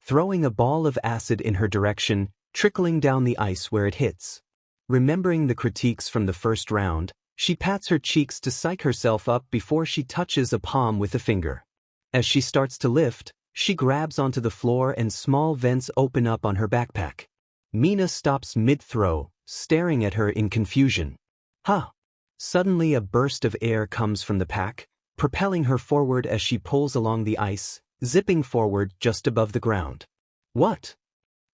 throwing a ball of acid in her direction, trickling down the ice where it hits. Remembering the critiques from the first round, she pats her cheeks to psych herself up before she touches a palm with a finger. As she starts to lift, she grabs onto the floor and small vents open up on her backpack. Mina stops mid-throw, staring at her in confusion. Huh! Suddenly a burst of air comes from the pack, propelling her forward as she pulls along the ice, zipping forward just above the ground. What?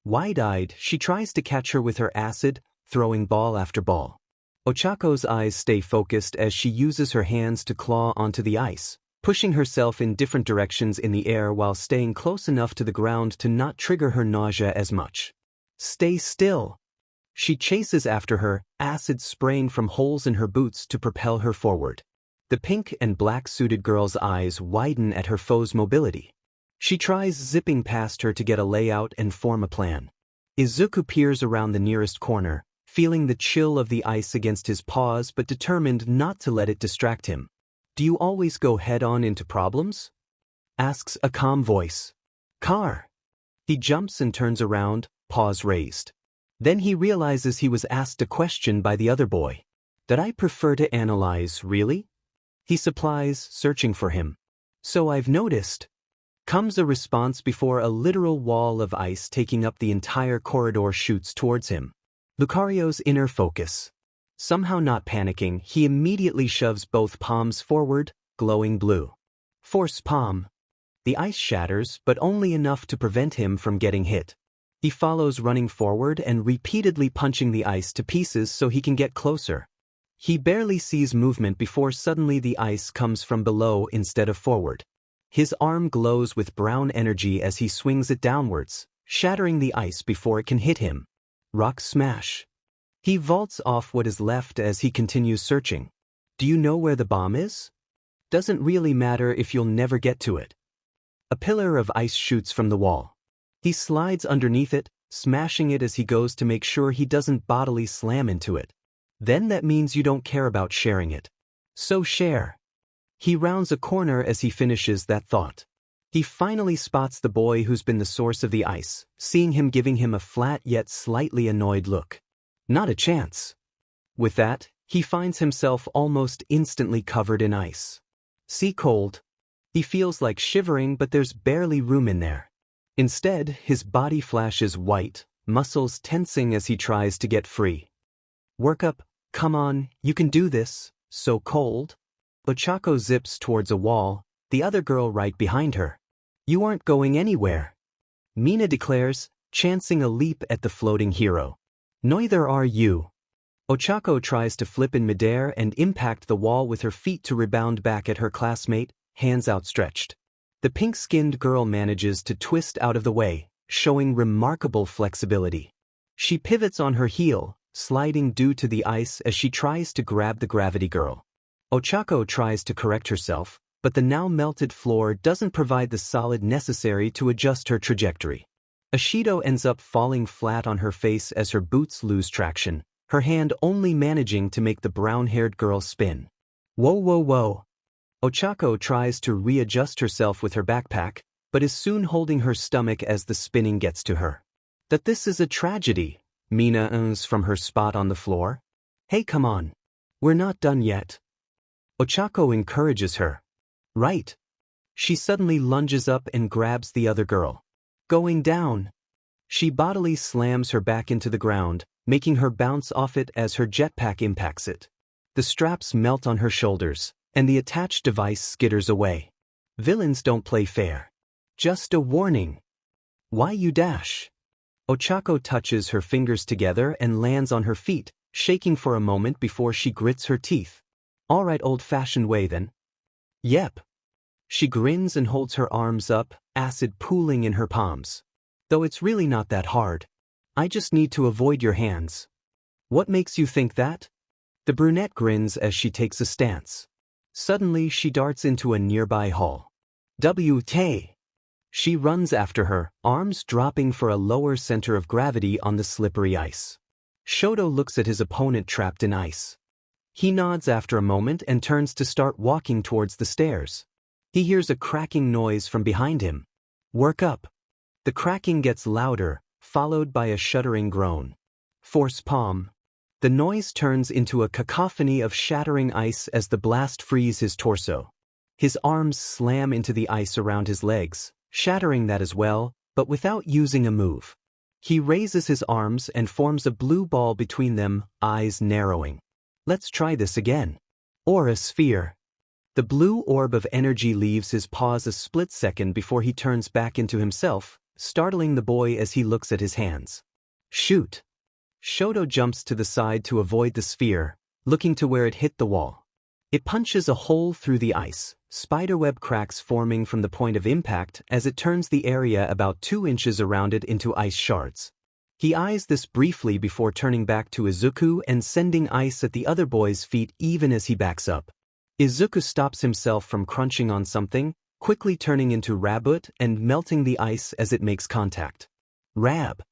Wide-eyed, she tries to catch her with her acid, throwing ball after ball. Ochako's eyes stay focused as she uses her hands to claw onto the ice, pushing herself in different directions in the air while staying close enough to the ground to not trigger her nausea as much. Stay still. She chases after her, acid spraying from holes in her boots to propel her forward. The pink and black-suited girl's eyes widen at her foe's mobility. She tries zipping past her to get a layout and form a plan. Izuku peers around the nearest corner, feeling the chill of the ice against his paws but determined not to let it distract him. Do you always go head-on into problems? Asks a calm voice. Car. He jumps and turns around, paws raised. Then he realizes he was asked a question by the other boy. That I prefer to analyze, really? He supplies, searching for him. So I've noticed. Comes a response before a literal wall of ice taking up the entire corridor shoots towards him. Lucario's inner focus. Somehow not panicking, he immediately shoves both palms forward, glowing blue. Force palm. The ice shatters, but only enough to prevent him from getting hit. He follows running forward and repeatedly punching the ice to pieces so he can get closer. He barely sees movement before suddenly the ice comes from below instead of forward. His arm glows with brown energy as he swings it downwards, shattering the ice before it can hit him. Rock smash. He vaults off what is left as he continues searching. Do you know where the bomb is? Doesn't really matter if you'll never get to it. A pillar of ice shoots from the wall. He slides underneath it, smashing it as he goes to make sure he doesn't bodily slam into it. Then that means you don't care about sharing it. So share. He rounds a corner as he finishes that thought. He finally spots the boy who's been the source of the ice, seeing him giving him a flat yet slightly annoyed look. Not a chance. With that, he finds himself almost instantly covered in ice. Sea cold. He feels like shivering, but there's barely room in there. Instead, his body flashes white, muscles tensing as he tries to get free. Work up, come on, you can do this, so cold. Ochako zips towards a wall, the other girl right behind her. You aren't going anywhere. Mina declares, chancing a leap at the floating hero. Neither are you. Ochako tries to flip in midair and impact the wall with her feet to rebound back at her classmate, hands outstretched. The pink-skinned girl manages to twist out of the way, showing remarkable flexibility. She pivots on her heel, sliding due to the ice as she tries to grab the gravity girl. Ochako tries to correct herself, but the now melted floor doesn't provide the solid necessary to adjust her trajectory. Ashido ends up falling flat on her face as her boots lose traction, her hand only managing to make the brown-haired girl spin. Whoa whoa whoa. Ochako tries to readjust herself with her backpack, but is soon holding her stomach as the spinning gets to her. That this is a tragedy, Mina ums from her spot on the floor. Hey, come on. We're not done yet. Ochako encourages her. Right. She suddenly lunges up and grabs the other girl. Going down. She bodily slams her back into the ground, making her bounce off it as her jetpack impacts it. The straps melt on her shoulders, and the attached device skitters away. Villains don't play fair. Just a warning. Why you dash? Ochako touches her fingers together and lands on her feet, shaking for a moment before she grits her teeth. All right, old-fashioned way then. Yep. She grins and holds her arms up, acid pooling in her palms. Though it's really not that hard. I just need to avoid your hands. What makes you think that? The brunette grins as she takes a stance. Suddenly she darts into a nearby hall. W.T. She runs after her, arms dropping for a lower center of gravity on the slippery ice. Shoto looks at his opponent trapped in ice. He nods after a moment and turns to start walking towards the stairs. He hears a cracking noise from behind him. Work up. The cracking gets louder, followed by a shuddering groan. Force palm. The noise turns into a cacophony of shattering ice as the blast frees his torso. His arms slam into the ice around his legs, shattering that as well, but without using a move. He raises his arms and forms a blue ball between them, eyes narrowing. Let's try this again. Or a sphere. The blue orb of energy leaves his paws a split second before he turns back into himself, startling the boy as he looks at his hands. Shoot. Shoto jumps to the side to avoid the sphere, looking to where it hit the wall. It punches a hole through the ice, spiderweb cracks forming from the point of impact as it turns the area about 2 inches around it into ice shards. He eyes this briefly before turning back to Izuku and sending ice at the other boy's feet even as he backs up. Izuku stops himself from crunching on something, quickly turning into Rabbit and melting the ice as it makes contact. Rab.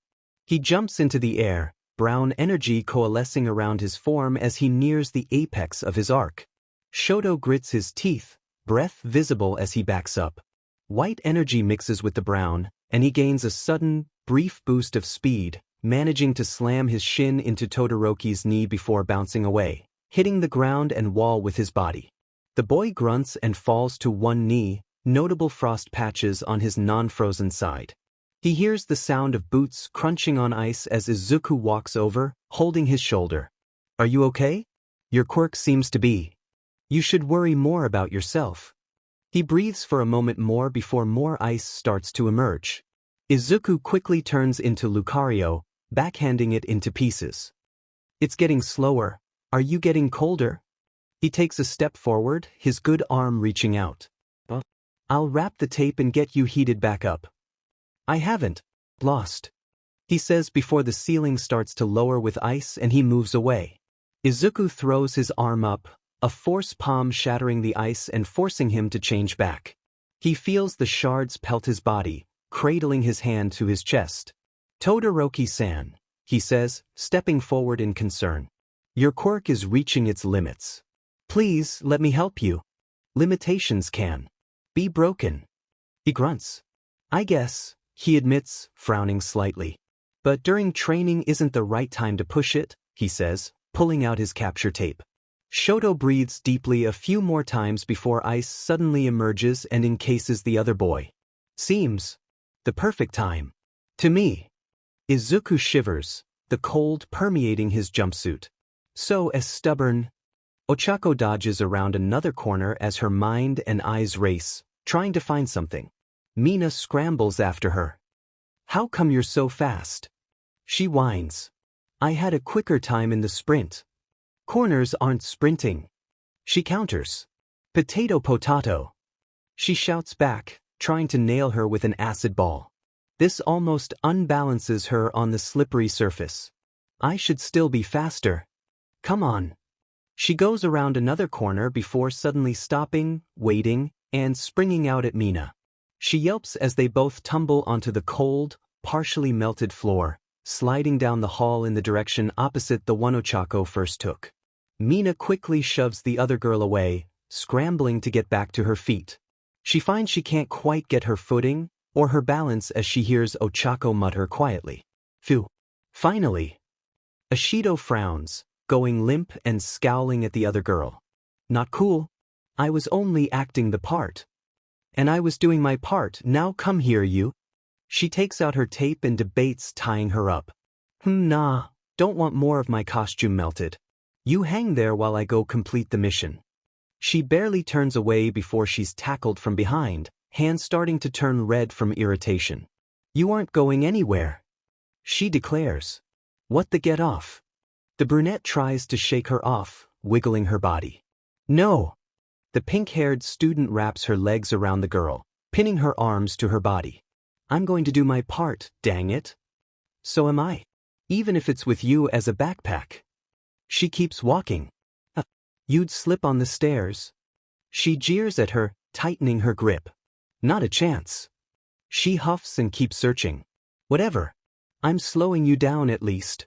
He jumps into the air, brown energy coalescing around his form as he nears the apex of his arc. Shoto grits his teeth, breath visible as he backs up. White energy mixes with the brown, and he gains a sudden, brief boost of speed, managing to slam his shin into Todoroki's knee before bouncing away, hitting the ground and wall with his body. The boy grunts and falls to one knee, notable frost patches on his non-frozen side. He hears the sound of boots crunching on ice as Izuku walks over, holding his shoulder. Are you okay? Your quirk seems to be. You should worry more about yourself. He breathes for a moment more before more ice starts to emerge. Izuku quickly turns into Lucario, backhanding it into pieces. It's getting slower. Are you getting colder? He takes a step forward, his good arm reaching out. I'll wrap the tape and get you heated back up. I haven't lost, he says before the ceiling starts to lower with ice and he moves away. Izuku throws his arm up, a force palm shattering the ice and forcing him to change back. He feels the shards pelt his body, cradling his hand to his chest. Todoroki-san, he says, stepping forward in concern. Your quirk is reaching its limits. Please let me help you. Limitations can be broken. He grunts. I guess, he admits, frowning slightly. But during training isn't the right time to push it, he says, pulling out his capture tape. Shoto breathes deeply a few more times before ice suddenly emerges and encases the other boy. Seems the perfect time. To me. Izuku shivers, the cold permeating his jumpsuit. So as stubborn. Ochako dodges around another corner as her mind and eyes race, trying to find something. Mina scrambles after her. How come you're so fast? She whines. I had a quicker time in the sprint. Corners aren't sprinting. She counters. Potato. She shouts back, trying to nail her with an acid ball. This almost unbalances her on the slippery surface. I should still be faster. Come on. She goes around another corner before suddenly stopping, waiting, and springing out at Mina. She yelps as they both tumble onto the cold, partially melted floor, sliding down the hall in the direction opposite the one Ochako first took. Mina quickly shoves the other girl away, scrambling to get back to her feet. She finds she can't quite get her footing or her balance as she hears Ochako mutter quietly. Phew. Finally. Ashido frowns, going limp and scowling at the other girl. Not cool. I was only acting the part. And I was doing my part, now come here you. She takes out her tape and debates tying her up. Nah, don't want more of my costume melted. You hang there while I go complete the mission. She barely turns away before she's tackled from behind, hands starting to turn red from irritation. You aren't going anywhere. She declares. What the get off? The brunette tries to shake her off, wiggling her body. No. The pink-haired student wraps her legs around the girl, pinning her arms to her body. I'm going to do my part, dang it. So am I. Even if it's with you as a backpack. She keeps walking. You'd slip on the stairs. She jeers at her, tightening her grip. Not a chance. She huffs and keeps searching. Whatever. I'm slowing you down at least.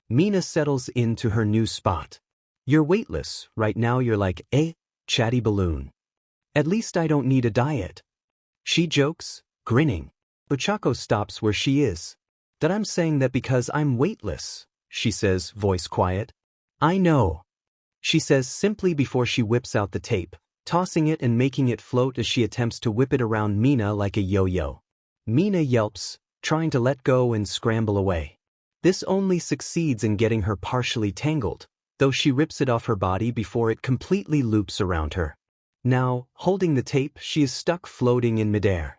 Mina settles into her new spot. You're weightless, right now you're like a chatty balloon. At least I don't need a diet. She jokes, grinning. Ochako stops where she is. That I'm saying that because I'm weightless, she says, voice quiet. I know. She says simply before she whips out the tape, tossing it and making it float as she attempts to whip it around Mina like a yo-yo. Mina yelps, trying to let go and scramble away. This only succeeds in getting her partially tangled, though she rips it off her body before it completely loops around her. Now, holding the tape, she is stuck floating in midair.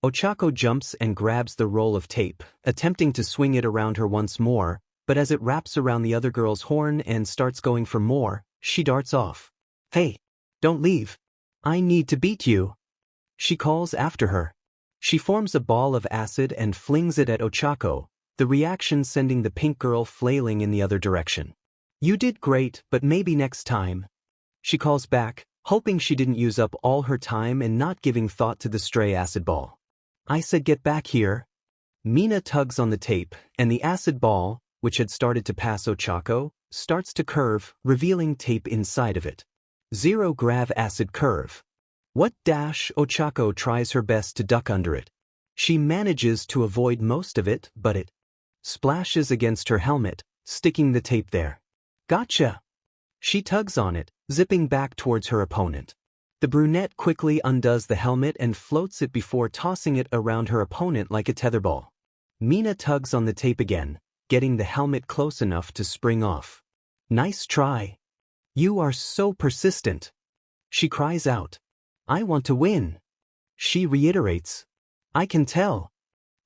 Ochako jumps and grabs the roll of tape, attempting to swing it around her once more, but as it wraps around the other girl's horn and starts going for more, she darts off. Hey, don't leave. I need to beat you. She calls after her. She forms a ball of acid and flings it at Ochako, the reaction sending the pink girl flailing in the other direction. You did great, but maybe next time. She calls back, hoping she didn't use up all her time and not giving thought to the stray acid ball. I said get back here. Mina tugs on the tape, and the acid ball, which had started to pass Ochako, starts to curve, revealing tape inside of it. Zero grav acid curve. What dash? Ochako tries her best to duck under it. She manages to avoid most of it, but it splashes against her helmet, sticking the tape there. Gotcha! She tugs on it, zipping back towards her opponent. The brunette quickly undoes the helmet and floats it before tossing it around her opponent like a tetherball. Mina tugs on the tape again, getting the helmet close enough to spring off. Nice try. You are so persistent. She cries out. I want to win. She reiterates. I can tell.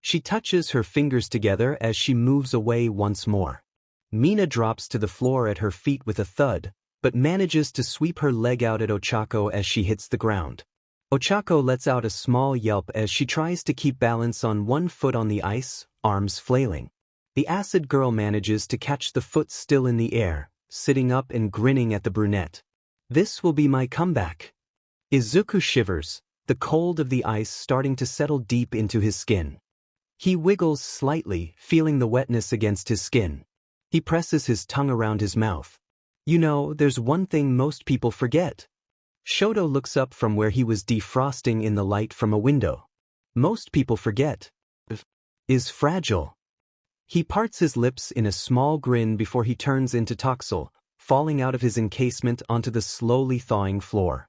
She touches her fingers together as she moves away once more. Mina drops to the floor at her feet with a thud, but manages to sweep her leg out at Ochako as she hits the ground. Ochako lets out a small yelp as she tries to keep balance on one foot on the ice, arms flailing. The acid girl manages to catch the foot still in the air, sitting up and grinning at the brunette. This will be my comeback. Izuku shivers, the cold of the ice starting to settle deep into his skin. He wiggles slightly, feeling the wetness against his skin. He presses his tongue around his mouth. You know, there's one thing most people forget. Shoto looks up from where he was defrosting in the light from a window. most people forget, is fragile. He parts his lips in a small grin before he turns into Toxel, falling out of his encasement onto the slowly thawing floor.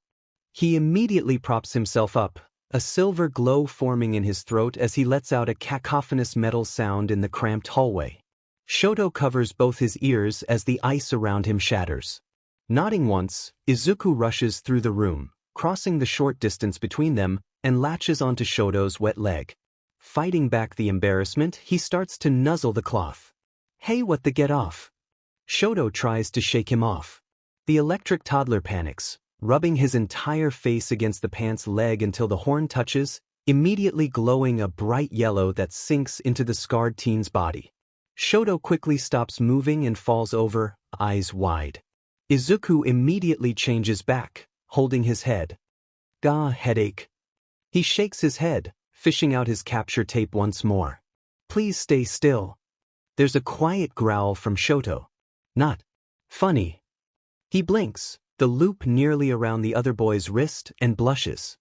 He immediately props himself up, a silver glow forming in his throat as he lets out a cacophonous metal sound in the cramped hallway. Shoto covers both his ears as the ice around him shatters. Nodding once, Izuku rushes through the room, crossing the short distance between them, and latches onto Shoto's wet leg. Fighting back the embarrassment, he starts to nuzzle the cloth. "Hey, what the get off?" Shoto tries to shake him off. The electric toddler panics, rubbing his entire face against the pant's leg until the horn touches, immediately glowing a bright yellow that sinks into the scarred teen's body. Shoto quickly stops moving and falls over, eyes wide. Izuku immediately changes back, holding his head. "Gah, headache." He shakes his head, fishing out his capture tape once more. "Please stay still." There's a quiet growl from Shoto. "Not funny." He blinks, the loop nearly around the other boy's wrist, and blushes.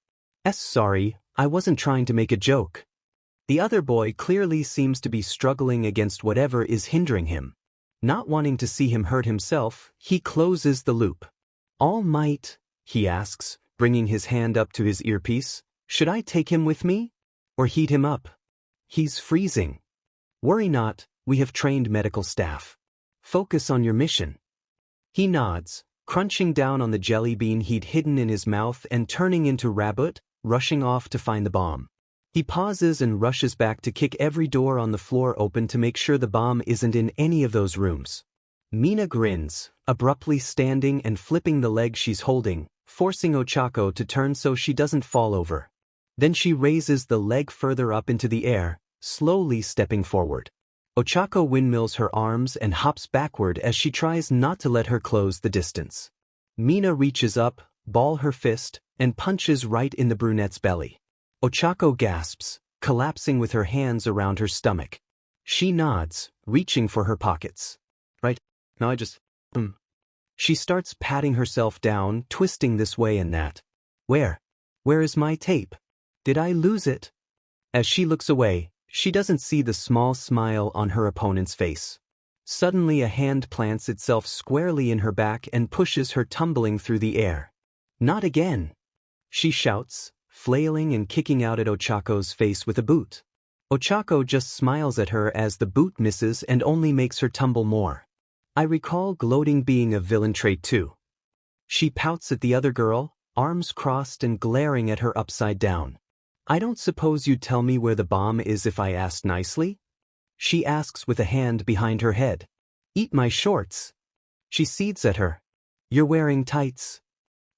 Sorry, I wasn't trying to make a joke." The other boy clearly seems to be struggling against whatever is hindering him. Not wanting to see him hurt himself, he closes the loop. "All might," he asks, bringing his hand up to his earpiece. "Should I take him with me? Or heat him up? He's freezing." "Worry not, we have trained medical staff. Focus on your mission." He nods, crunching down on the jelly bean he'd hidden in his mouth and turning into Rabbit, rushing off to find the bomb. He pauses and rushes back to kick every door on the floor open to make sure the bomb isn't in any of those rooms. Mina grins, abruptly standing and flipping the leg she's holding, forcing Ochako to turn so she doesn't fall over. Then she raises the leg further up into the air, slowly stepping forward. Ochako windmills her arms and hops backward as she tries not to let her close the distance. Mina reaches up, ball her fist, and punches right in the brunette's belly. Ochako gasps, collapsing with her hands around her stomach. She nods, reaching for her pockets. "Right, now I just, She starts patting herself down, twisting this way and that. Where is my tape? Did I lose it?" As she looks away, she doesn't see the small smile on her opponent's face. Suddenly a hand plants itself squarely in her back and pushes her tumbling through the air. "Not again!" she shouts, flailing and kicking out at Ochako's face with a boot. Ochako just smiles at her as the boot misses and only makes her tumble more. I recall gloating being a villain trait too. She pouts at the other girl, arms crossed and glaring at her upside down. "I don't suppose you'd tell me where the bomb is if I asked nicely?" she asks with a hand behind her head. "Eat my shorts." She cedes at her. "You're wearing tights,"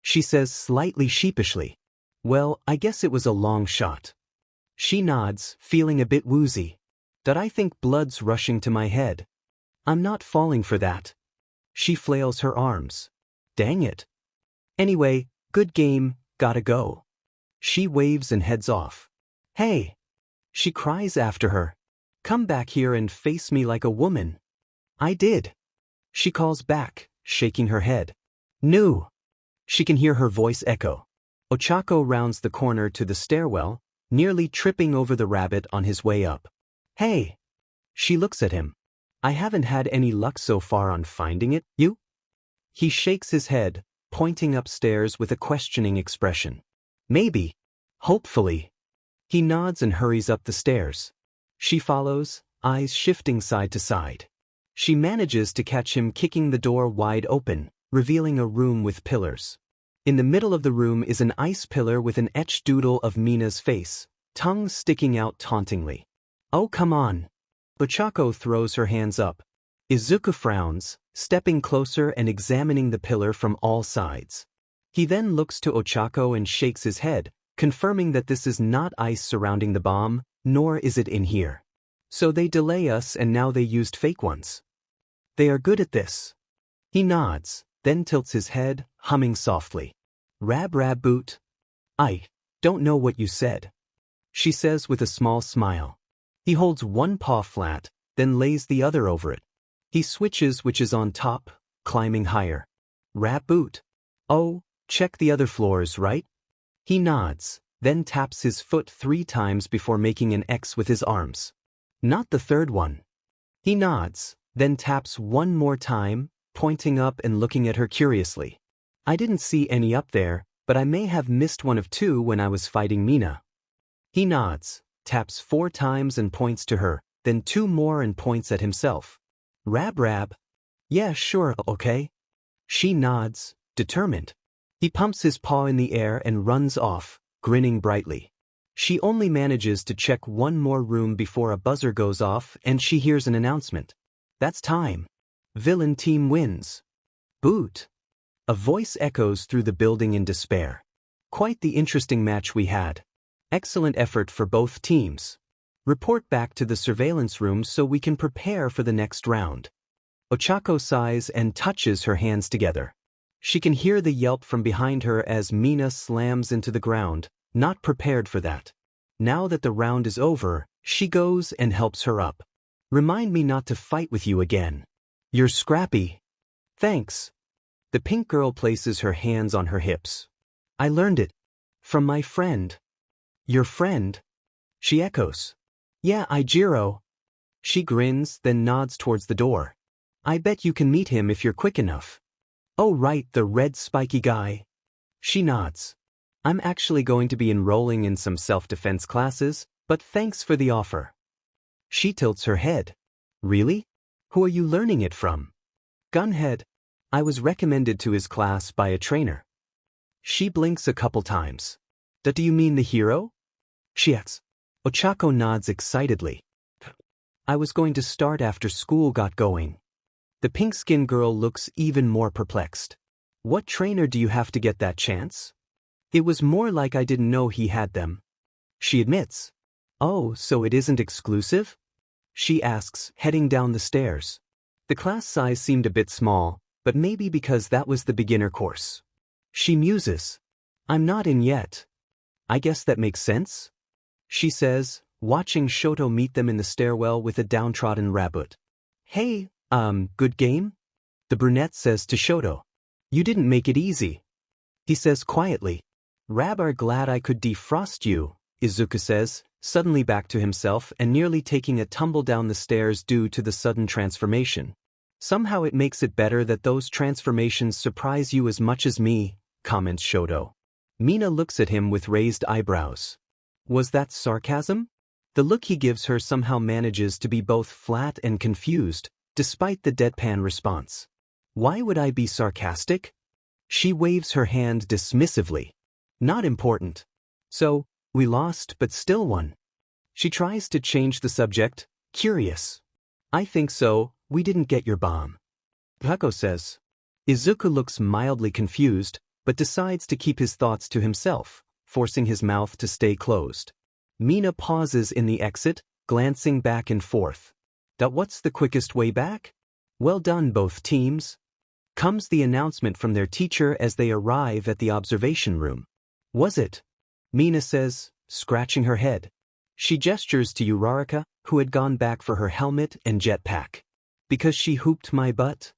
she says slightly sheepishly. "Well, I guess it was a long shot." She nods, feeling a bit woozy. "Did I think blood's rushing to my head? I'm not falling for that." She flails her arms. "Dang it. Anyway, good game, gotta go." She waves and heads off. "Hey!" she cries after her. "Come back here and face me like a woman." "I did," she calls back, shaking her head. "No." She can hear her voice echo. Ochako rounds the corner to the stairwell, nearly tripping over the rabbit on his way up. "Hey!" She looks at him. "I haven't had any luck so far on finding it, you?" He shakes his head, pointing upstairs with a questioning expression. "Maybe. Hopefully." He nods and hurries up the stairs. She follows, eyes shifting side to side. She manages to catch him kicking the door wide open, revealing a room with pillars. In the middle of the room is an ice pillar with an etched doodle of Mina's face, tongue sticking out tauntingly. "Oh, come on." Ochako throws her hands up. Izuku frowns, stepping closer and examining the pillar from all sides. He then looks to Ochako and shakes his head, confirming that this is not ice surrounding the bomb, nor is it in here. "So they delay us and now they used fake ones. They are good at this." He nods, then tilts his head, humming softly. "Rab rab boot." "I don't know what you said," she says with a small smile. He holds one paw flat, then lays the other over it. He switches which is on top, climbing higher. "Rab boot. Oh, check the other floors, right?" He nods, then taps his foot 3 times before making an X with his arms. Not the third one. He nods, then taps one more time, pointing up and looking at her curiously. I didn't see any up there, but I may have missed one of 2 when I was fighting Mina. He nods, taps 4 times and points to her, then 2 more and points at himself. Rab. Yeah, sure, okay. She nods, determined. He pumps his paw in the air and runs off, grinning brightly. She only manages to check one more room before a buzzer goes off and she hears an announcement. That's time. Villain team wins. Boot. A voice echoes through the building in despair. Quite the interesting match we had. Excellent effort for both teams. Report back to the surveillance room so we can prepare for the next round. Ochako sighs and touches her hands together. She can hear the yelp from behind her as Mina slams into the ground, not prepared for that. Now that the round is over, she goes and helps her up. Remind me not to fight with you again. You're scrappy. Thanks. The pink girl places her hands on her hips. I learned it. From my friend. Your friend? She echoes. Yeah, Ijiro. She grins, then nods towards the door. I bet you can meet him if you're quick enough. Oh right, the red spiky guy. She nods. I'm actually going to be enrolling in some self-defense classes, but thanks for the offer. She tilts her head. Really? Who are you learning it from? Gunhead. I was recommended to his class by a trainer. She blinks a couple times. Do you mean the hero? She asks. Ochako nods excitedly. I was going to start after school got going. The pink-skinned girl looks even more perplexed. What trainer do you have to get that chance? It was more like I didn't know he had them. She admits. Oh, so it isn't exclusive? She asks, heading down the stairs. The class size seemed a bit small, but maybe because that was the beginner course. She muses. I'm not in yet. I guess that makes sense? She says, watching Shoto meet them in the stairwell with a downtrodden rabbit. Hey, good game? The brunette says to Shoto. You didn't make it easy. He says quietly. Rab are glad I could defrost you, Izuku says, suddenly back to himself and nearly taking a tumble down the stairs due to the sudden transformation. Somehow it makes it better that those transformations surprise you as much as me, comments Shoto. Mina looks at him with raised eyebrows. Was that sarcasm? The look he gives her somehow manages to be both flat and confused, despite the deadpan response. Why would I be sarcastic? She waves her hand dismissively. Not important. So, we lost but still won. She tries to change the subject, curious. I think so, we didn't get your bomb. Hako says. Izuku looks mildly confused, but decides to keep his thoughts to himself, forcing his mouth to stay closed. Mina pauses in the exit, glancing back and forth. What's the quickest way back? Well done both teams. Comes the announcement from their teacher as they arrive at the observation room. Was it? Mina says, scratching her head. She gestures to Uraraka, who had gone back for her helmet and jetpack. Because she hooped my butt?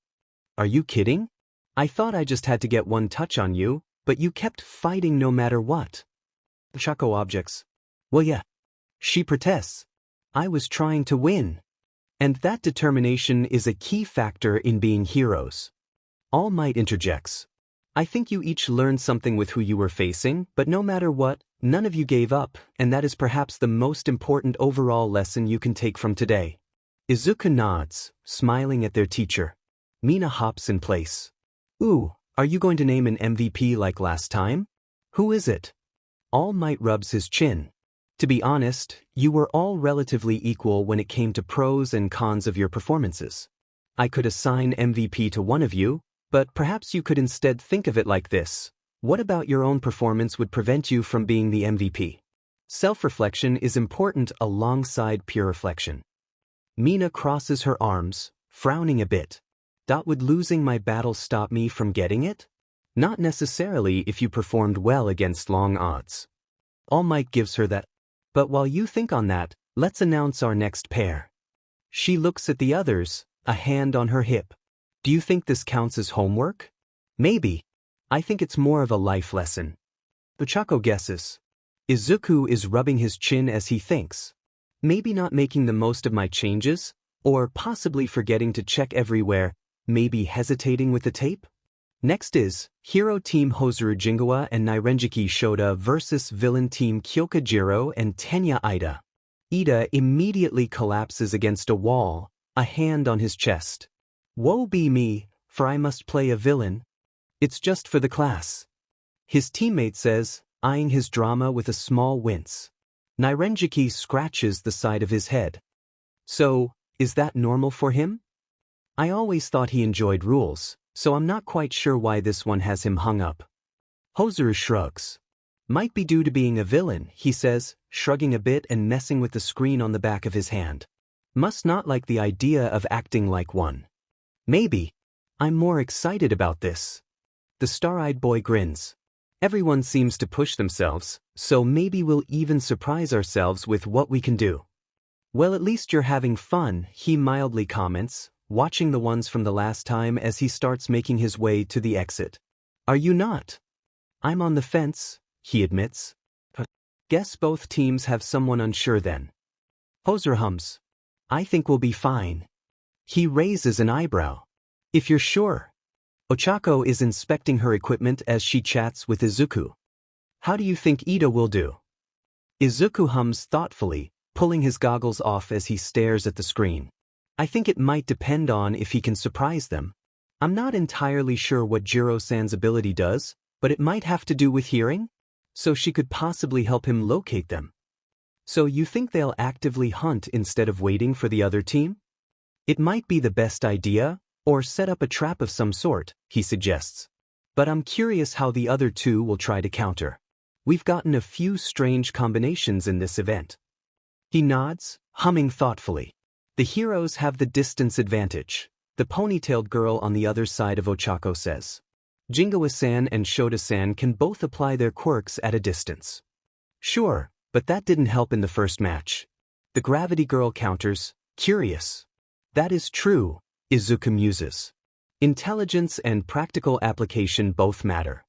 Are you kidding? I thought I just had to get one touch on you, but you kept fighting no matter what. Shako objects. Well yeah. She protests. I was trying to win. And that determination is a key factor in being heroes. All Might interjects. I think you each learned something with who you were facing, but no matter what, none of you gave up, and that is perhaps the most important overall lesson you can take from today. Izuku nods, smiling at their teacher. Mina hops in place. Ooh, are you going to name an MVP like last time? Who is it? All Might rubs his chin. To be honest, you were all relatively equal when it came to pros and cons of your performances. I could assign MVP to one of you, but perhaps you could instead think of it like this. What about your own performance would prevent you from being the MVP? Self-reflection is important alongside peer reflection. Mina crosses her arms, frowning a bit. Would losing my battle stop me from getting it? Not necessarily if you performed well against long odds. All Might gives her that. But while you think on that, let's announce our next pair. She looks at the others, a hand on her hip. Do you think this counts as homework? Maybe. I think it's more of a life lesson. Ochako guesses. Izuku is rubbing his chin as he thinks. Maybe not making the most of my changes, or possibly forgetting to check everywhere, maybe hesitating with the tape? Next is Hero Team Hozuru Jingawa and Nairenjiki Shota versus Villain Team Kyokajiro and Tenya Ida. Ida immediately collapses against a wall, a hand on his chest. Woe be me, for I must play a villain. It's just for the class. His teammate says, eyeing his drama with a small wince. Nairenjiki scratches the side of his head. So, is that normal for him? I always thought he enjoyed rules, so I'm not quite sure why this one has him hung up. Hozuru shrugs. Might be due to being a villain, he says, shrugging a bit and messing with the screen on the back of his hand. Must not like the idea of acting like one. Maybe. I'm more excited about this. The star-eyed boy grins. Everyone seems to push themselves, so maybe we'll even surprise ourselves with what we can do. Well, at least you're having fun, he mildly comments, watching the ones from the last time as he starts making his way to the exit. Are you not? I'm on the fence, he admits. Guess both teams have someone unsure then. Hozuru hums. I think we'll be fine. He raises an eyebrow. If you're sure. Ochako is inspecting her equipment as she chats with Izuku. How do you think Ida will do? Izuku hums thoughtfully, pulling his goggles off as he stares at the screen. I think it might depend on if he can surprise them. I'm not entirely sure what Jiro-san's ability does, but it might have to do with hearing? So she could possibly help him locate them. So you think they'll actively hunt instead of waiting for the other team? It might be the best idea, or set up a trap of some sort, he suggests. But I'm curious how the other two will try to counter. We've gotten a few strange combinations in this event. He nods, humming thoughtfully. The heroes have the distance advantage, the ponytailed girl on the other side of Ochako says. Jingawa-san and Shota-san can both apply their quirks at a distance. Sure, but that didn't help in the first match. The gravity girl counters, curious. That is true, Izuku muses. Intelligence and practical application both matter.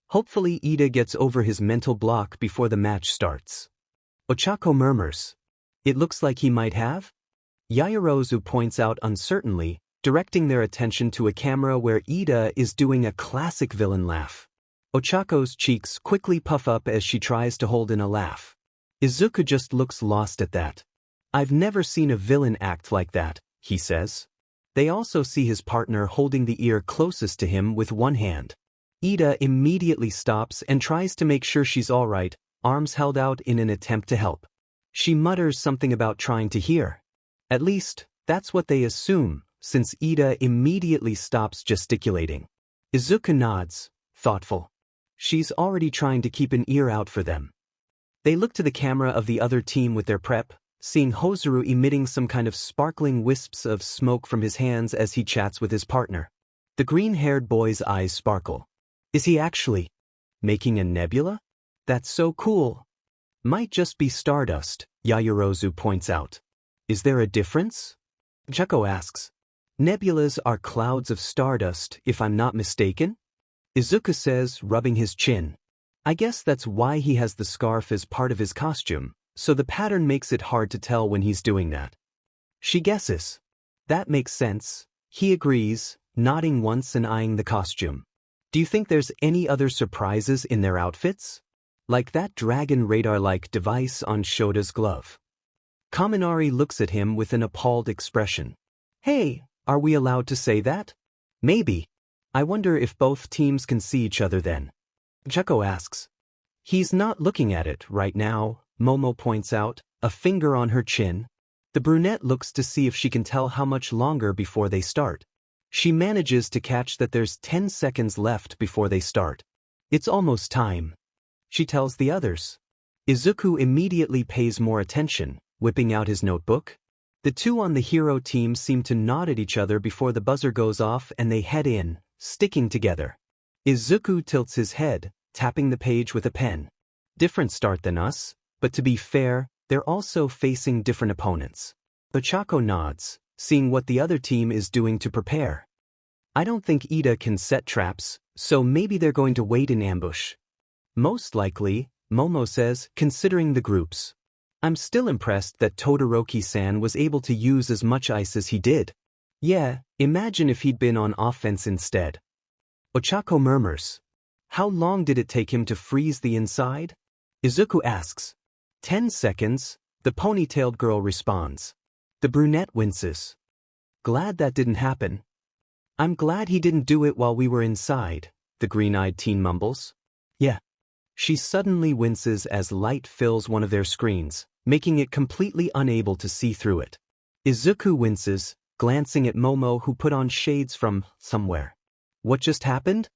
Hopefully Ida gets over his mental block before the match starts. Ochako murmurs. It looks like he might have? Yaoyorozu points out uncertainly, directing their attention to a camera where Ida is doing a classic villain laugh. Ochako's cheeks quickly puff up as she tries to hold in a laugh. Izuku just looks lost at that. I've never seen a villain act like that, he says. They also see his partner holding the ear closest to him with one hand. Ida immediately stops and tries to make sure she's all right, arms held out in an attempt to help. She mutters something about trying to hear. At least, that's what they assume, since Ida immediately stops gesticulating. Izuku nods, thoughtful. She's already trying to keep an ear out for them. They look to the camera of the other team with their prep, seeing Hozuru emitting some kind of sparkling wisps of smoke from his hands as he chats with his partner. The green-haired boy's eyes sparkle. Is he actually making a nebula? That's so cool. Might just be stardust, Yaoyorozu points out. Is there a difference? Ochako asks. Nebulas are clouds of stardust, if I'm not mistaken? Izuku says, rubbing his chin. I guess that's why he has the scarf as part of his costume, so the pattern makes it hard to tell when he's doing that. She guesses. That makes sense. He agrees, nodding once and eyeing the costume. Do you think there's any other surprises in their outfits? Like that dragon radar-like device on Shota's glove. Kaminari looks at him with an appalled expression. Hey, are we allowed to say that? Maybe. I wonder if both teams can see each other then. Ochako asks. He's not looking at it right now, Momo points out, a finger on her chin. The brunette looks to see if she can tell how much longer before they start. She manages to catch that there's 10 seconds left before they start. It's almost time. She tells the others. Izuku immediately pays more attention, whipping out his notebook. The two on the hero team seem to nod at each other before the buzzer goes off and they head in, sticking together. Izuku tilts his head, tapping the page with a pen. Different start than us, but to be fair, they're also facing different opponents. Ochako nods, seeing what the other team is doing to prepare. I don't think Ida can set traps, so maybe they're going to wait in ambush. Most likely, Momo says, considering the groups. I'm still impressed that Todoroki-san was able to use as much ice as he did. Yeah, imagine if he'd been on offense instead. Ochako murmurs. How long did it take him to freeze the inside? Izuku asks. 10 seconds, the ponytailed girl responds. The brunette winces. Glad that didn't happen. I'm glad he didn't do it while we were inside, the green-eyed teen mumbles. Yeah. She suddenly winces as light fills one of their screens, making it completely unable to see through it. Izuku winces, glancing at Momo who put on shades from somewhere. What just happened?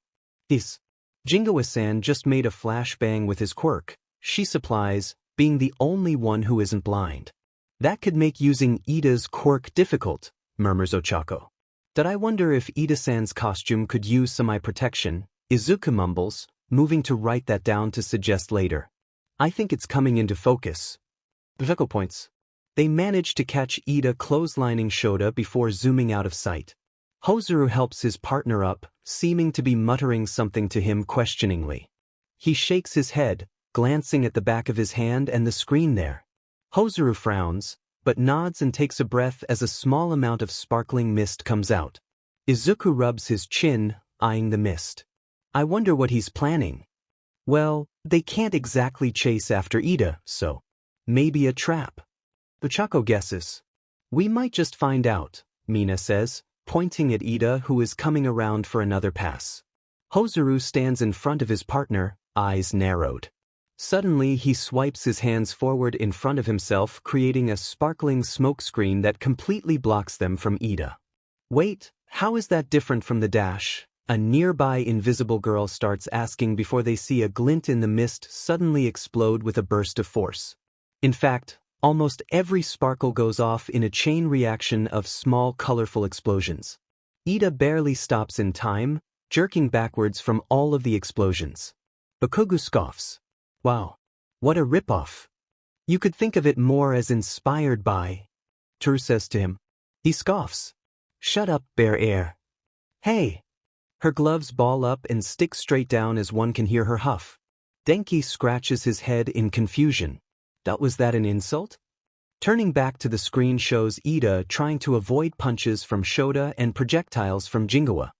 Jingawa-san just made a flashbang with his quirk, she supplies, being the only one who isn't blind. That could make using Ida's quirk difficult, murmurs Ochako. Did I wonder if Ida-san's costume could use some eye protection? Izuku mumbles, moving to write that down to suggest later. I think it's coming into focus. Ochako points. They manage to catch Ida clotheslining Shota before zooming out of sight. Hozuru helps his partner up, seeming to be muttering something to him questioningly. He shakes his head, glancing at the back of his hand and the screen there. Hozuru frowns, but nods and takes a breath as a small amount of sparkling mist comes out. Izuku rubs his chin, eyeing the mist. I wonder what he's planning. Well, they can't exactly chase after Ida, so maybe a trap. Ochako guesses. We might just find out, Mina says, pointing at Ida who is coming around for another pass. Hozuru stands in front of his partner, eyes narrowed. Suddenly he swipes his hands forward in front of himself, creating a sparkling smoke screen that completely blocks them from Ida. Wait, how is that different from the dash? A nearby invisible girl starts asking before they see a glint in the mist suddenly explode with a burst of force. In fact, almost every sparkle goes off in a chain reaction of small colorful explosions. Ida barely stops in time, jerking backwards from all of the explosions. Bakugu scoffs. Wow, what a ripoff. You could think of it more as inspired by. Toru says to him. He scoffs. Shut up, Bear Air. Hey. Her gloves ball up and stick straight down as one can hear her huff. Denki scratches his head in confusion. Was that an insult? Turning back to the screen shows Ida trying to avoid punches from Shota and projectiles from Jingawa.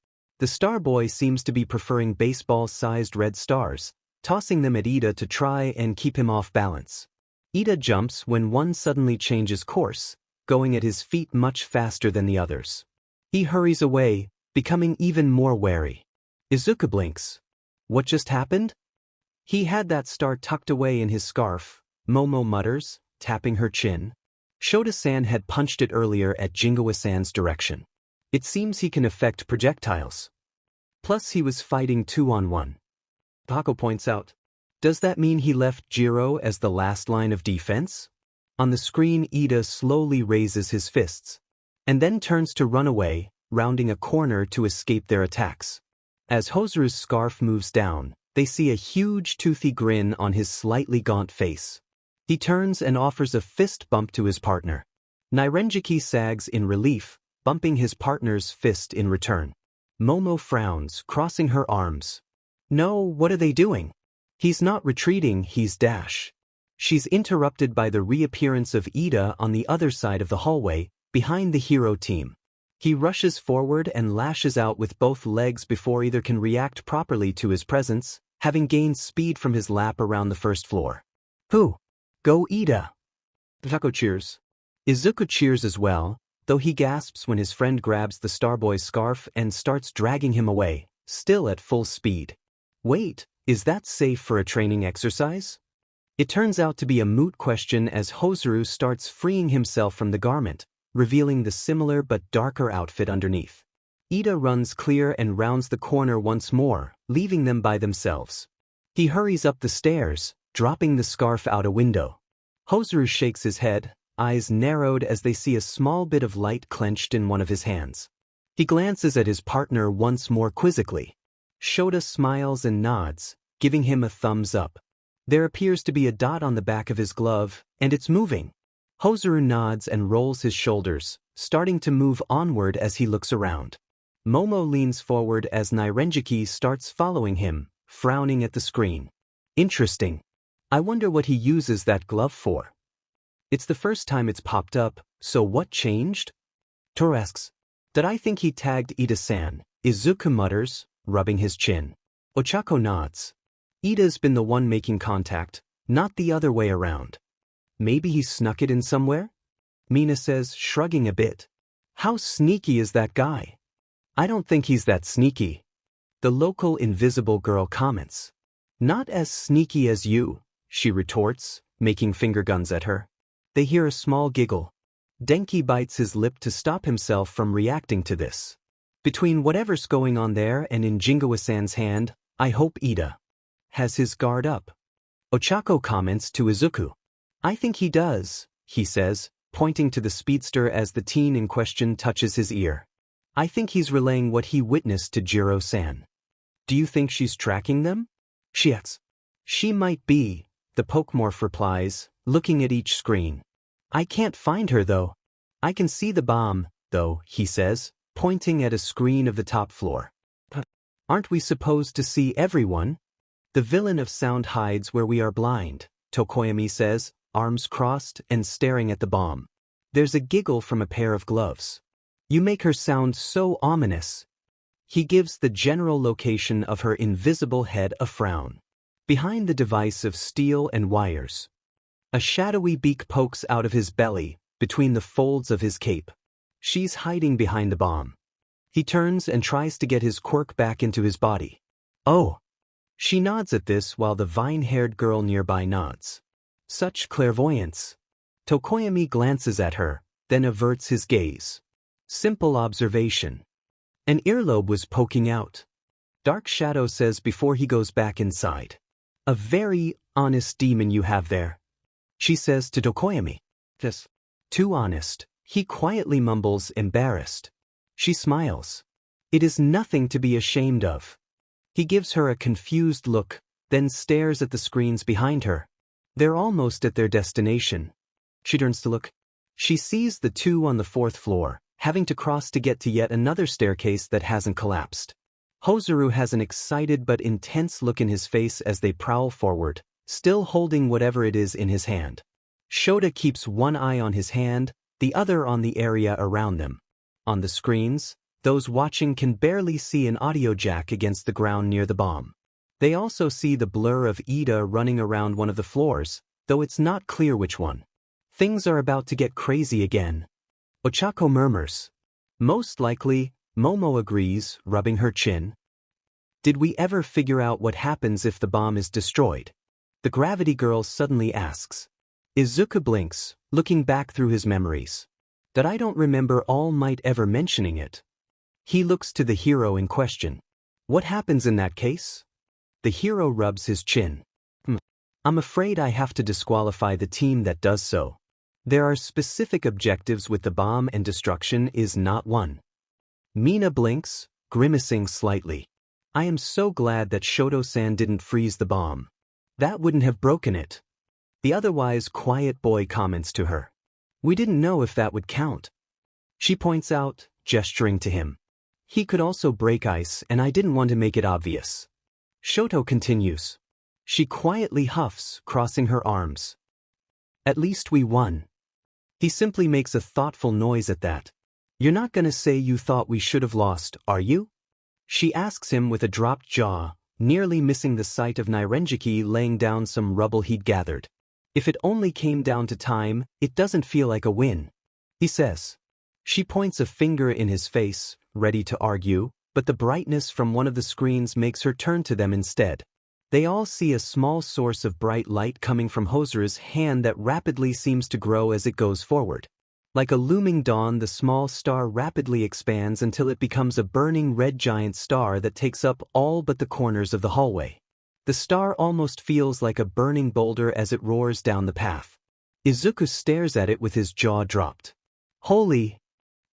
The Star Boy seems to be preferring baseball-sized red stars, tossing them at Ida to try and keep him off balance. Ida jumps when one suddenly changes course, going at his feet much faster than the others. He hurries away, becoming even more wary. Izuku blinks. What just happened? He had that star tucked away in his scarf, Momo mutters, tapping her chin. Shota-san had punched it earlier at Jingawa-san's direction. It seems he can affect projectiles. Plus he was fighting 2-on-1. Paco points out. Does that mean he left Jiro as the last line of defense? On the screen Ida slowly raises his fists, and then turns to run away, rounding a corner to escape their attacks. As Hozuru's scarf moves down, they see a huge toothy grin on his slightly gaunt face. He turns and offers a fist bump to his partner. Nairenjiki sags in relief, bumping his partner's fist in return. Momo frowns, crossing her arms. No, what are they doing? He's not retreating, he's dash. She's interrupted by the reappearance of Ida on the other side of the hallway, behind the hero team. He rushes forward and lashes out with both legs before either can react properly to his presence, having gained speed from his lap around the first floor. Who? Go Ida! Taco cheers. Izuku cheers as well, though he gasps when his friend grabs the Starboy's scarf and starts dragging him away, still at full speed. Wait, is that safe for a training exercise? It turns out to be a moot question as Hozuru starts freeing himself from the garment, revealing the similar but darker outfit underneath. Ida runs clear and rounds the corner once more, leaving them by themselves. He hurries up the stairs, dropping the scarf out a window. Hozuru shakes his head, eyes narrowed as they see a small bit of light clenched in one of his hands. He glances at his partner once more quizzically. Shota smiles and nods, giving him a thumbs up. There appears to be a dot on the back of his glove, and it's moving. Hozuru nods and rolls his shoulders, starting to move onward as he looks around. Momo leans forward as Nairenjiki starts following him, frowning at the screen. Interesting. I wonder what he uses that glove for. It's the first time it's popped up, so what changed? Toru asks. Did I think he tagged Ida-san? Izuku mutters, rubbing his chin. Ochako nods. Ida's been the one making contact, not the other way around. Maybe he snuck it in somewhere? Mina says, shrugging a bit. How sneaky is that guy? I don't think he's that sneaky. The local invisible girl comments. Not as sneaky as you, she retorts, making finger guns at her. They hear a small giggle. Denki bites his lip to stop himself from reacting to this. Between whatever's going on there and in Jingawa-san's hand, I hope Ida has his guard up. Ochako comments to Izuku. I think he does, he says, pointing to the speedster as the teen in question touches his ear. I think he's relaying what he witnessed to Jiro-san. Do you think she's tracking them? She asks. She might be, the Pokémorph replies, looking at each screen. I can't find her though. I can see the bomb, though, he says, pointing at a screen of the top floor. Aren't we supposed to see everyone? The villain of sound hides where we are blind, Tokoyami says, arms crossed and staring at the bomb. There's a giggle from a pair of gloves. You make her sound so ominous. He gives the general location of her invisible head a frown. Behind the device of steel and wires, a shadowy beak pokes out of his belly, between the folds of his cape. She's hiding behind the bomb. He turns and tries to get his quirk back into his body. Oh! She nods at this while the vine-haired girl nearby nods. Such clairvoyance. Tokoyami glances at her, then averts his gaze. Simple observation. An earlobe was poking out. Dark Shadow says before he goes back inside. A very honest demon you have there. She says to Tokoyami. This. Too honest, he quietly mumbles, embarrassed. She smiles. It is nothing to be ashamed of. He gives her a confused look, then stares at the screens behind her. They're almost at their destination. She turns to look. She sees the two on the fourth floor, having to cross to get to yet another staircase that hasn't collapsed. Hozuru has an excited but intense look in his face as they prowl forward, still holding whatever it is in his hand. Shota keeps one eye on his hand, the other on the area around them. On the screens, those watching can barely see an audio jack against the ground near the bomb. They also see the blur of Ida running around one of the floors, though it's not clear which one. Things are about to get crazy again. Ochako murmurs. Most likely, Momo agrees, rubbing her chin. Did we ever figure out what happens if the bomb is destroyed? The gravity girl suddenly asks. Izuku blinks, looking back through his memories. That I don't remember All Might ever mentioning it. He looks to the hero in question. What happens in that case? The hero rubs his chin. I'm afraid I have to disqualify the team that does so. There are specific objectives with the bomb and destruction is not one. Mina blinks, grimacing slightly. I am so glad that Shoto-san didn't freeze the bomb. That wouldn't have broken it. The otherwise quiet boy comments to her. We didn't know if that would count. She points out, gesturing to him. He could also break ice and I didn't want to make it obvious. Shoto continues. She quietly huffs, crossing her arms. At least we won. He simply makes a thoughtful noise at that. You're not gonna say you thought we should have lost, are you? She asks him with a dropped jaw, nearly missing the sight of Nairenjiki laying down some rubble he'd gathered. If it only came down to time, it doesn't feel like a win. He says. She points a finger in his face, ready to argue, but the brightness from one of the screens makes her turn to them instead. They all see a small source of bright light coming from Hoseru's hand that rapidly seems to grow as it goes forward. Like a looming dawn, the small star rapidly expands until it becomes a burning red giant star that takes up all but the corners of the hallway. The star almost feels like a burning boulder as it roars down the path. Izuku stares at it with his jaw dropped. Holy!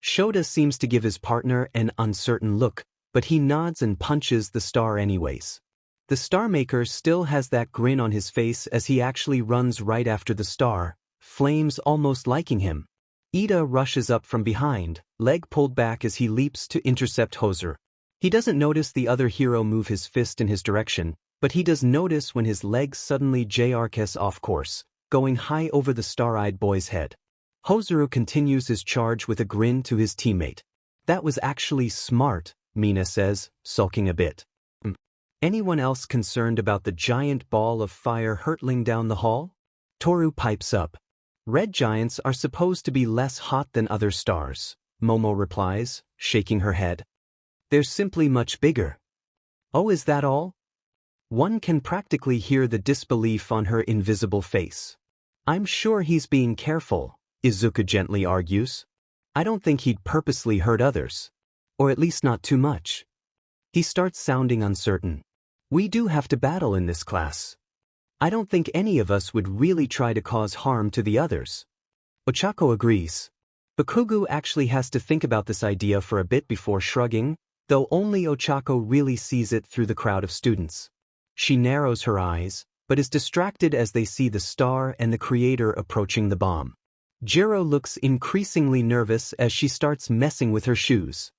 Shota seems to give his partner an uncertain look, but he nods and punches the star anyways. The Star Maker still has that grin on his face as he actually runs right after the star, flames almost liking him. Ida rushes up from behind, leg pulled back as he leaps to intercept Hoseru. He doesn't notice the other hero move his fist in his direction, But he does notice when his legs suddenly jerks off course, going high over the star-eyed boy's head. Hozuru continues his charge with a grin to his teammate. That was actually smart, Mina says, sulking a bit. Anyone else concerned about the giant ball of fire hurtling down the hall? Toru pipes up. Red giants are supposed to be less hot than other stars, Momo replies, shaking her head. They're simply much bigger. Oh, is that all? One can practically hear the disbelief on her invisible face. I'm sure he's being careful, Izuku gently argues. I don't think he'd purposely hurt others. Or at least not too much. He starts sounding uncertain. We do have to battle in this class. I don't think any of us would really try to cause harm to the others. Ochako agrees. Bakugo actually has to think about this idea for a bit before shrugging, though only Ochako really sees it through the crowd of students. She narrows her eyes, but is distracted as they see the star and the creator approaching the bomb. Jiro looks increasingly nervous as she starts messing with her shoes.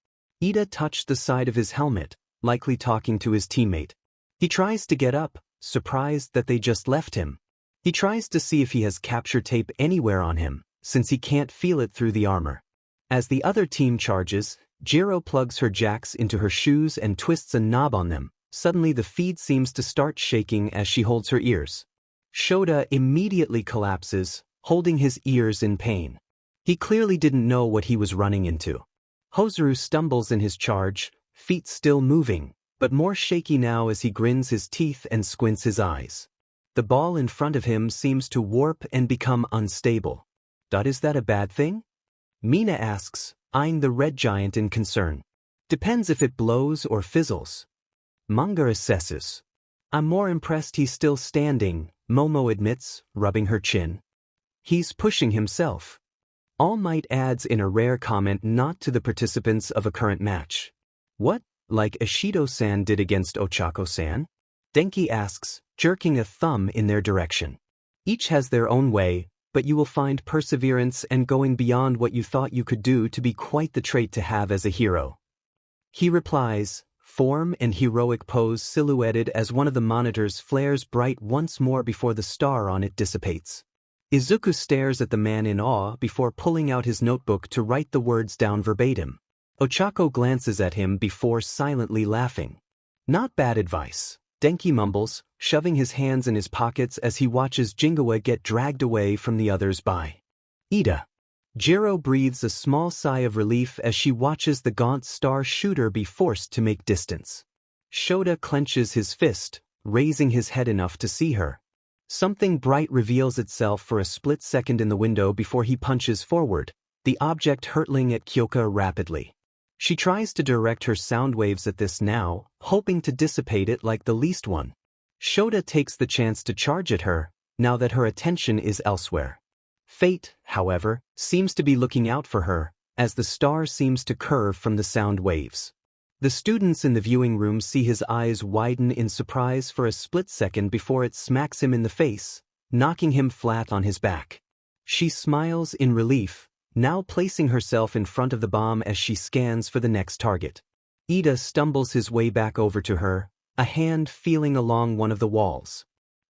Ida touched the side of his helmet, likely talking to his teammate. He tries to get up, surprised that they just left him. He tries to see if he has capture tape anywhere on him, since he can't feel it through the armor. As the other team charges, Jiro plugs her jacks into her shoes and twists a knob on them. Suddenly the feed seems to start shaking as she holds her ears. Shota immediately collapses, holding his ears in pain. He clearly didn't know what he was running into. Hozuru stumbles in his charge, feet still moving, but more shaky now as he grins his teeth and squints his eyes. The ball in front of him seems to warp and become unstable. Is that a bad thing? Mina asks, eyeing the red giant in concern. Depends if it blows or fizzles. Manga assesses. I'm more impressed he's still standing, Momo admits, rubbing her chin. He's pushing himself. All Might adds in a rare comment not to the participants of a current match. What, like Ishido-san did against Ochako-san? Denki asks, jerking a thumb in their direction. Each has their own way, but you will find perseverance and going beyond what you thought you could do to be quite the trait to have as a hero. He replies, form and heroic pose silhouetted as one of the monitors flares bright once more before the star on it dissipates. Izuku stares at the man in awe before pulling out his notebook to write the words down verbatim. Ochako glances at him before silently laughing. Not bad advice, Denki mumbles, shoving his hands in his pockets as he watches Jingawa get dragged away from the others by Ida. Jiro breathes a small sigh of relief as she watches the gaunt star shooter be forced to make distance. Shota clenches his fist, raising his head enough to see her. Something bright reveals itself for a split second in the window before he punches forward, the object hurtling at Kyoka rapidly. She tries to direct her sound waves at this now, hoping to dissipate it like the least one. Shota takes the chance to charge at her, now that her attention is elsewhere. Fate, however, seems to be looking out for her, as the star seems to curve from the sound waves. The students in the viewing room see his eyes widen in surprise for a split second before it smacks him in the face, knocking him flat on his back. She smiles in relief, now placing herself in front of the bomb as she scans for the next target. Ida stumbles his way back over to her, a hand feeling along one of the walls.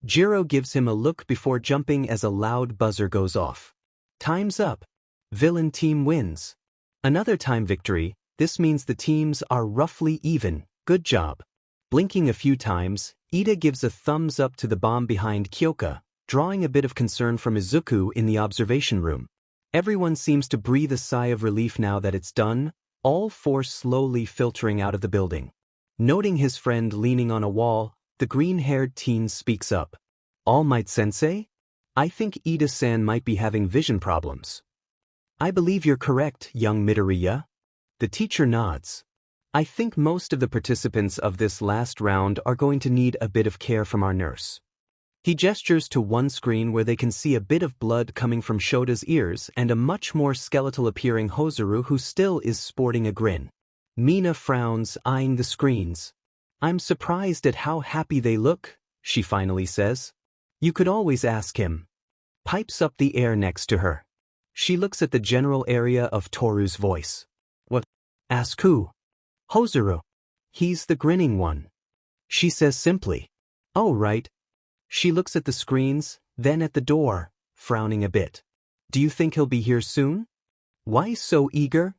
Jiro gives him a look before jumping as a loud buzzer goes off. Time's up. Villain team wins. Another time victory. This means the teams are roughly even. Good job. Blinking a few times, Ida gives a thumbs up to the bomb behind Kyoka, drawing a bit of concern from Izuku in the observation room. Everyone seems to breathe a sigh of relief now that it's done, all four slowly filtering out of the building. Noting his friend leaning on a wall, the green-haired teen speaks up. All Might Sensei? I think Ida-san might be having vision problems. I believe you're correct, young Midoriya. The teacher nods. I think most of the participants of this last round are going to need a bit of care from our nurse. He gestures to one screen where they can see a bit of blood coming from Shota's ears and a much more skeletal-appearing Hozuru who still is sporting a grin. Mina frowns, eyeing the screens. I'm surprised at how happy they look, she finally says. You could always ask him. Pipes up the air next to her. She looks at the general area of Toru's voice. What? Ask who? Hozuru. He's the grinning one. She says simply. Oh right. She looks at the screens, then at the door, frowning a bit. Do you think he'll be here soon? Why so eager?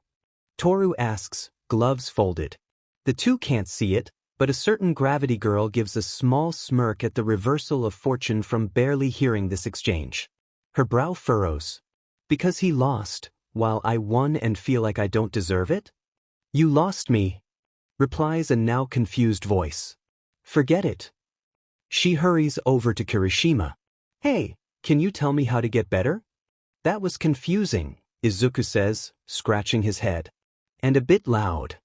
Toru asks, gloves folded. The two can't see it, but a certain gravity girl gives a small smirk at the reversal of fortune from barely hearing this exchange. Her brow furrows. Because he lost, while I won and feel like I don't deserve it? You lost me, replies a now confused voice. Forget it. She hurries over to Kirishima. Hey, can you tell me how to get better? That was confusing, Izuku says, scratching his head. And a bit loud.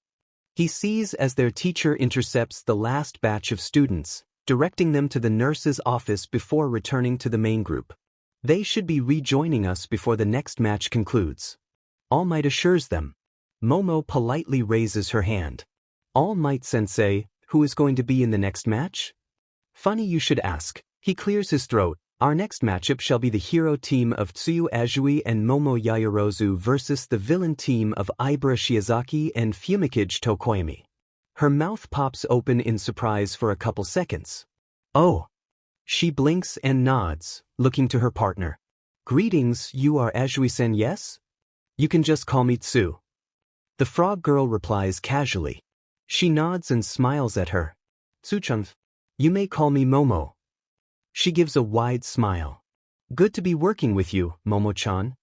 He sees as their teacher intercepts the last batch of students, directing them to the nurse's office before returning to the main group. They should be rejoining us before the next match concludes. All Might assures them. Momo politely raises her hand. All Might Sensei, who is going to be in the next match? Funny you should ask. He clears his throat. Our next matchup shall be the hero team of Tsuyu Azui and Momo Yaoyorozu versus the villain team of Ibara Shiozaki and Fumikage Tokoyami. Her mouth pops open in surprise for a couple seconds. Oh. She blinks and nods, looking to her partner. Greetings, you are Azui-sen, yes? You can just call me Tsu. The frog girl replies casually. She nods and smiles at her. Tsu-chan, you may call me Momo. She gives a wide smile. Good to be working with you, Momo-chan.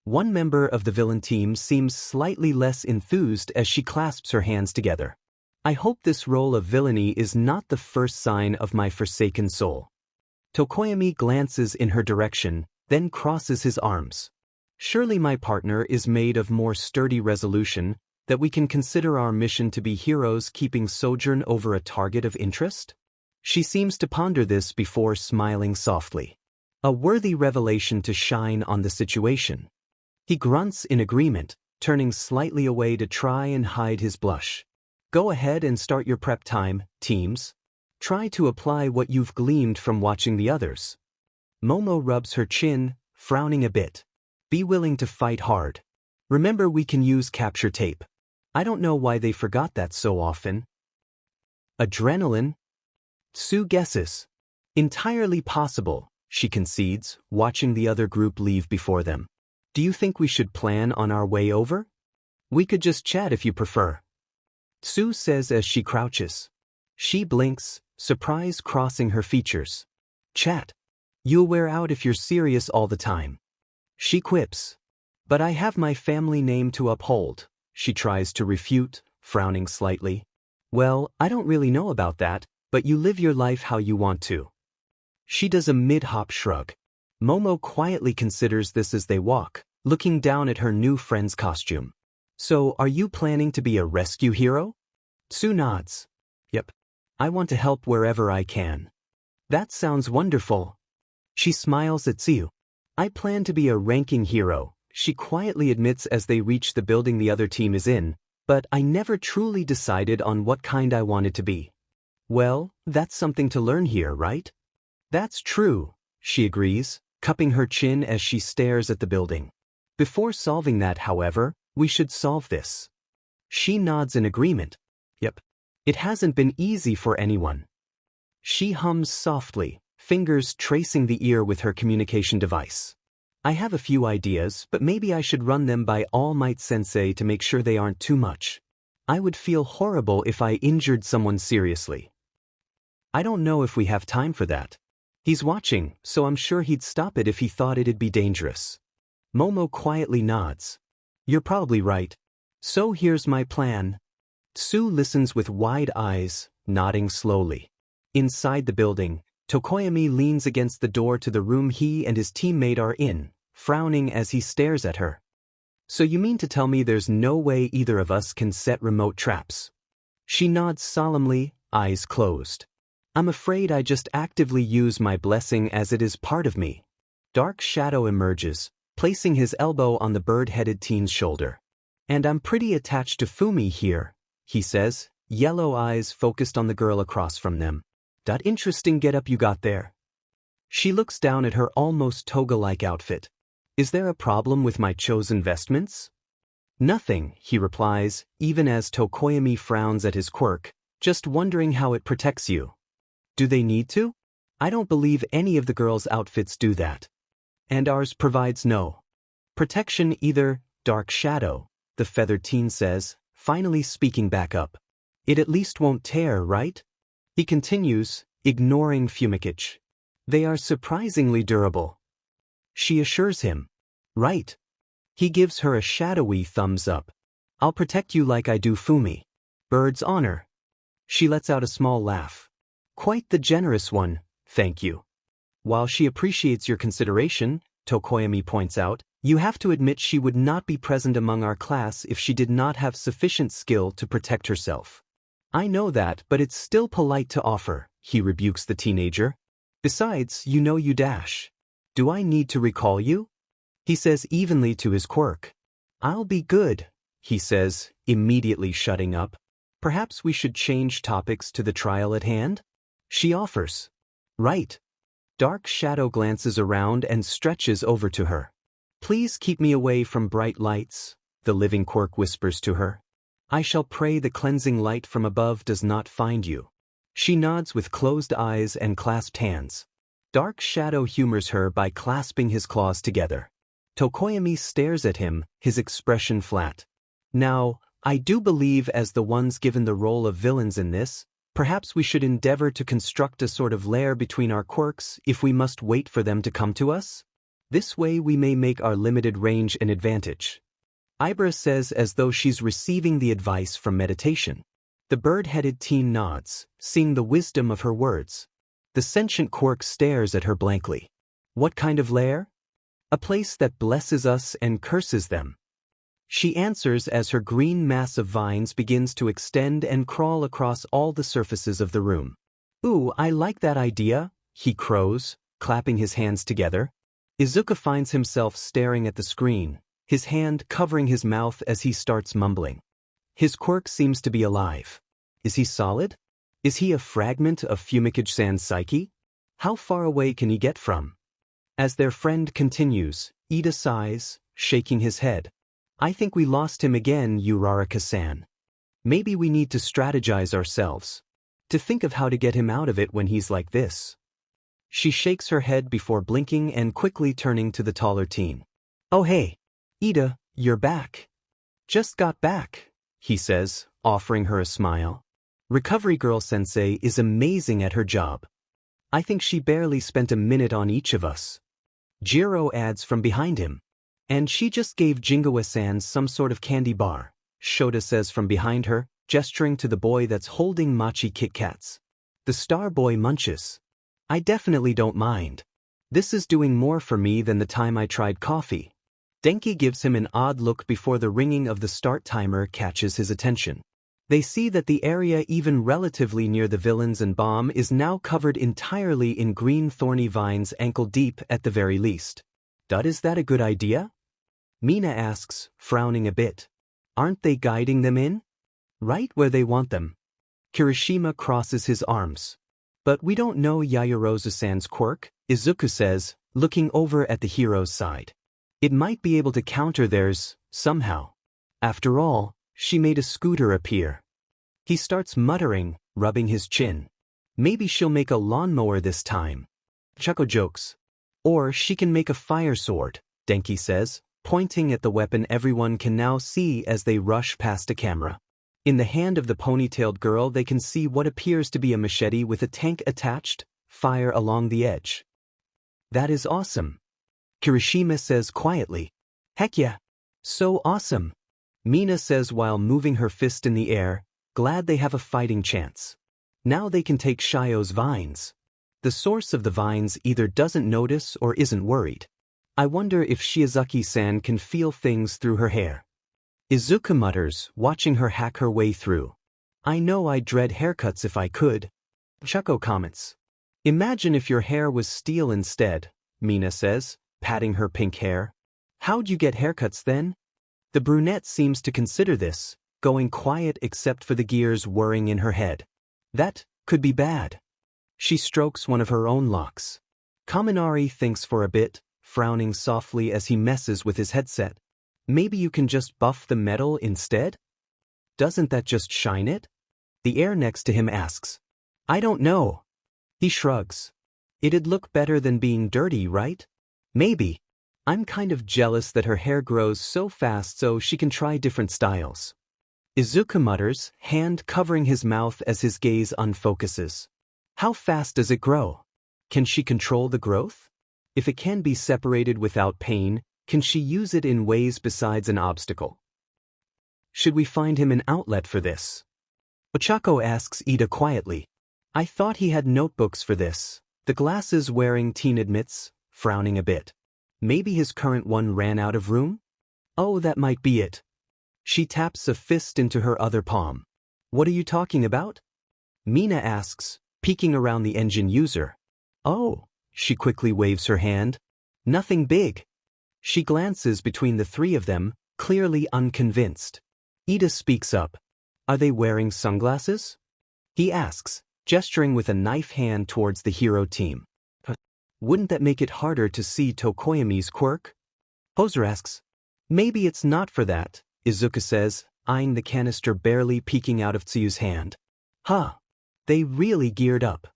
One member of the villain team seems slightly less enthused as she clasps her hands together. I hope this role of villainy is not the first sign of my forsaken soul. Tokoyami glances in her direction, then crosses his arms. Surely my partner is made of more sturdy resolution, that we can consider our mission to be heroes keeping sojourn over a target of interest? She seems to ponder this before smiling softly. A worthy revelation to shine on the situation. He grunts in agreement, turning slightly away to try and hide his blush. Go ahead and start your prep time, teams. Try to apply what you've gleaned from watching the others. Momo rubs her chin, frowning a bit. Be willing to fight hard. Remember we can use capture tape. I don't know why they forgot that so often. Adrenaline? Tsu guesses. Entirely possible, she concedes, watching the other group leave before them. Do you think we should plan on our way over? We could just chat if you prefer. Tsu says as she crouches. She blinks, surprise crossing her features. Chat. You'll wear out if you're serious all the time. She quips. But I have my family name to uphold, she tries to refute, frowning slightly. Well, I don't really know about that, but you live your life how you want to. She does a mid-hop shrug. Momo quietly considers this as they walk, looking down at her new friend's costume. So, are you planning to be a rescue hero? Tsu nods. Yep. I want to help wherever I can. That sounds wonderful. She smiles at Tsu. I plan to be a ranking hero, she quietly admits as they reach the building the other team is in, but I never truly decided on what kind I wanted to be. Well, that's something to learn here, right? That's true, she agrees, cupping her chin as she stares at the building. Before solving that, however, we should solve this. She nods in agreement. Yep. It hasn't been easy for anyone. She hums softly, fingers tracing the ear with her communication device. I have a few ideas, but maybe I should run them by All Might Sensei to make sure they aren't too much. I would feel horrible if I injured someone seriously. I don't know if we have time for that. He's watching, so I'm sure he'd stop it if he thought it'd be dangerous. Momo quietly nods. You're probably right. So here's my plan. Tsu listens with wide eyes, nodding slowly. Inside the building, Tokoyami leans against the door to the room he and his teammate are in, frowning as he stares at her. So you mean to tell me there's no way either of us can set remote traps? She nods solemnly, eyes closed. I'm afraid I just actively use my blessing as it is part of me. Dark shadow emerges, placing his elbow on the bird-headed teen's shoulder. And I'm pretty attached to Fumi here, he says, yellow eyes focused on the girl across from them. That interesting getup you got there. She looks down at her almost toga-like outfit. Is there a problem with my chosen vestments? Nothing, he replies, even as Tokoyami frowns at his quirk, just wondering how it protects you. Do they need to? I don't believe any of the girls' outfits do that. And ours provides no protection either. Dark Shadow, the feathered teen says, finally speaking back up. It at least won't tear, right? He continues, ignoring Fumikage. They are surprisingly durable. She assures him. Right. He gives her a shadowy thumbs up. I'll protect you like I do Fumi. Bird's honor. She lets out a small laugh. Quite the generous one, thank you. While she appreciates your consideration, Tokoyami points out, you have to admit she would not be present among our class if she did not have sufficient skill to protect herself. I know that, but it's still polite to offer, he rebukes the teenager. Besides, you know you dash. Do I need to recall you? He says evenly to his Quirk. I'll be good, he says, immediately shutting up. Perhaps we should change topics to the trial at hand? She offers. Right. Dark Shadow glances around and stretches over to her. Please keep me away from bright lights, the living Quirk whispers to her. I shall pray the cleansing light from above does not find you. She nods with closed eyes and clasped hands. Dark Shadow humors her by clasping his claws together. Tokoyami stares at him, his expression flat. Now, I do believe as the ones given the role of villains in this, perhaps we should endeavor to construct a sort of lair between our quirks if we must wait for them to come to us. This way we may make our limited range an advantage. Ibra says as though she's receiving the advice from meditation. The bird-headed teen nods, seeing the wisdom of her words. The sentient Quirk stares at her blankly. What kind of lair? A place that blesses us and curses them. She answers as her green mass of vines begins to extend and crawl across all the surfaces of the room. Ooh, I like that idea, he crows, clapping his hands together. Izuku finds himself staring at the screen, his hand covering his mouth as he starts mumbling. His Quirk seems to be alive. Is he solid? Is he a fragment of Fumikage-san's psyche? How far away can he get from? As their friend continues, Ida sighs, shaking his head. I think we lost him again, Uraraka-san. Maybe we need to strategize ourselves. To think of how to get him out of it when he's like this. She shakes her head before blinking and quickly turning to the taller teen. Oh hey, Ida, you're back. Just got back, he says, offering her a smile. Recovery Girl Sensei is amazing at her job. I think she barely spent a minute on each of us. Jiro adds from behind him. And she just gave Jingawa-san some sort of candy bar, Shota says from behind her, gesturing to the boy that's holding Mochi Kit Kats. The star boy munches. I definitely don't mind. This is doing more for me than the time I tried coffee. Denki gives him an odd look before the ringing of the start timer catches his attention. They see that the area even relatively near the villains and bomb is now covered entirely in green thorny vines ankle deep at the very least. Is that a good idea? Mina asks, frowning a bit. Aren't they guiding them in? Right where they want them. Kirishima crosses his arms. But we don't know Yayarozu-san's Quirk, Izuku says, looking over at the hero's side. It might be able to counter theirs, somehow. After all, she made a scooter appear. He starts muttering, rubbing his chin. Maybe she'll make a lawnmower this time. Chuko jokes. Or she can make a fire sword, Denki says, pointing at the weapon everyone can now see as they rush past a camera. In the hand of the ponytailed girl they can see what appears to be a machete with a tank attached, fire along the edge. That is awesome. Kirishima says quietly. Heck yeah. So awesome. Mina says while moving her fist in the air, glad they have a fighting chance. Now they can take Shio's vines. The source of the vines either doesn't notice or isn't worried. I wonder if Shiozaki-san can feel things through her hair. Izuku mutters, watching her hack her way through. I know I'd dread haircuts if I could. Chuko comments. Imagine if your hair was steel instead, Mina says, patting her pink hair. How'd you get haircuts then? The brunette seems to consider this, going quiet except for the gears whirring in her head. That could be bad. She strokes one of her own locks. Kaminari thinks for a bit, frowning softly as he messes with his headset. Maybe you can just buff the metal instead? Doesn't that just shine it? The air next to him asks. I don't know. He shrugs. It'd look better than being dirty, right? Maybe. I'm kind of jealous that her hair grows so fast so she can try different styles. Izuku mutters, hand covering his mouth as his gaze unfocuses. How fast does it grow? Can she control the growth? If it can be separated without pain, can she use it in ways besides an obstacle? Should we find him an outlet for this? Ochako asks Ida quietly. I thought he had notebooks for this. The glasses-wearing teen admits, frowning a bit. Maybe his current one ran out of room? Oh, that might be it. She taps a fist into her other palm. What are you talking about? Mina asks, peeking around the engine user. Oh, she quickly waves her hand. Nothing big. She glances between the three of them, clearly unconvinced. Ida speaks up. Are they wearing sunglasses? He asks, gesturing with a knife hand towards the hero team. Wouldn't that make it harder to see Tokoyami's quirk? Poser asks. Maybe it's not for that, Izuku says, eyeing the canister barely peeking out of Tsuyu's hand. Huh. They really geared up.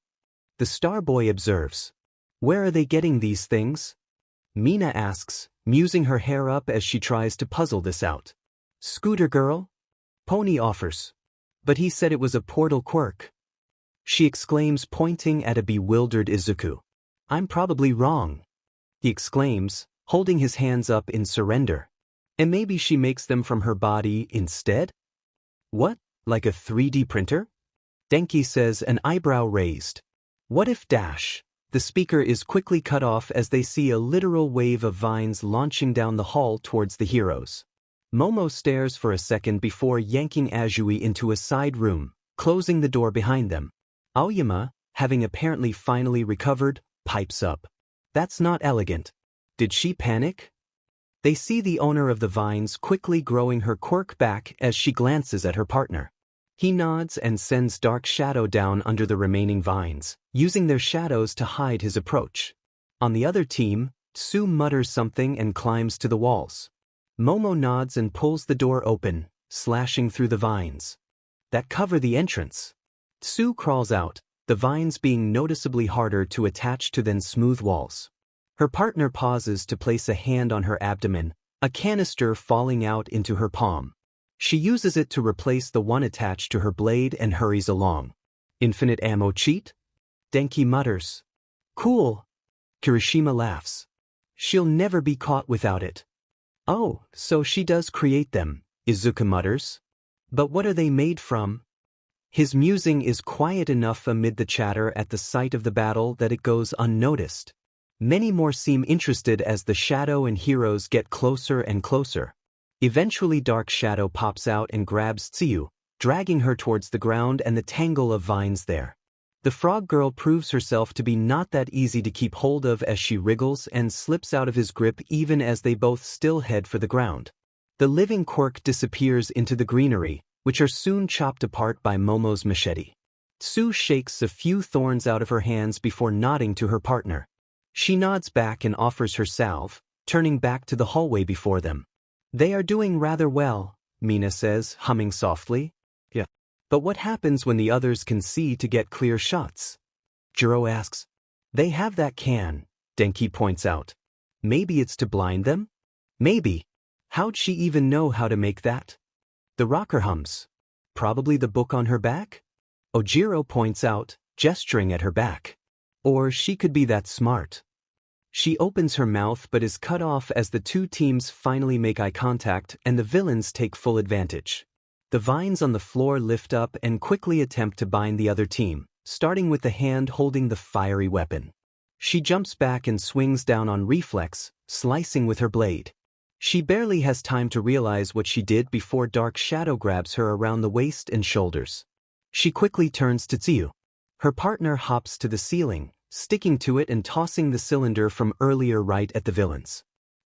The Star Boy observes. Where are they getting these things? Mina asks, musing her hair up as she tries to puzzle this out. Scooter girl? Pony offers. But he said it was a portal quirk. She exclaims, pointing at a bewildered Izuku. I'm probably wrong. He exclaims, holding his hands up in surrender. And maybe she makes them from her body instead? What, like a 3D printer? Denki says, an eyebrow raised. What if dash? The speaker is quickly cut off as they see a literal wave of vines launching down the hall towards the heroes. Momo stares for a second before yanking Azui into a side room, closing the door behind them. Aoyama, having apparently finally recovered, pipes up. That's not elegant. Did she panic? They see the owner of the vines quickly growing her quirk back as she glances at her partner. He nods and sends dark shadow down under the remaining vines, using their shadows to hide his approach. On the other team, Tsu mutters something and climbs to the walls. Momo nods and pulls the door open, slashing through the vines that cover the entrance. Tsu crawls out, the vines being noticeably harder to attach to than smooth walls. Her partner pauses to place a hand on her abdomen, a canister falling out into her palm. She uses it to replace the one attached to her blade and hurries along. Infinite ammo cheat? Denki mutters. Cool. Kirishima laughs. She'll never be caught without it. Oh, so she does create them, Izuku mutters. But what are they made from? His musing is quiet enough amid the chatter at the sight of the battle that it goes unnoticed. Many more seem interested as the shadow and heroes get closer and closer. Eventually Dark Shadow pops out and grabs Tsuyu, dragging her towards the ground and the tangle of vines there. The frog girl proves herself to be not that easy to keep hold of as she wriggles and slips out of his grip even as they both still head for the ground. The living quirk disappears into the greenery, which are soon chopped apart by Momo's machete. Tsu shakes a few thorns out of her hands before nodding to her partner. She nods back and offers her salve, turning back to the hallway before them. They are doing rather well, Mina says, humming softly. Yeah. But what happens when the others can see to get clear shots? Jiro asks. They have that can, Denki points out. Maybe it's to blind them? Maybe. How'd she even know how to make that? The rocker hums. Probably the book on her back? Ojiro points out, gesturing at her back. Or she could be that smart. She opens her mouth but is cut off as the two teams finally make eye contact and the villains take full advantage. The vines on the floor lift up and quickly attempt to bind the other team, starting with the hand holding the fiery weapon. She jumps back and swings down on reflex, slicing with her blade. She barely has time to realize what she did before Dark Shadow grabs her around the waist and shoulders. She quickly turns to Tsuyu. Her partner hops to the ceiling, sticking to it and tossing the cylinder from earlier right at the villains.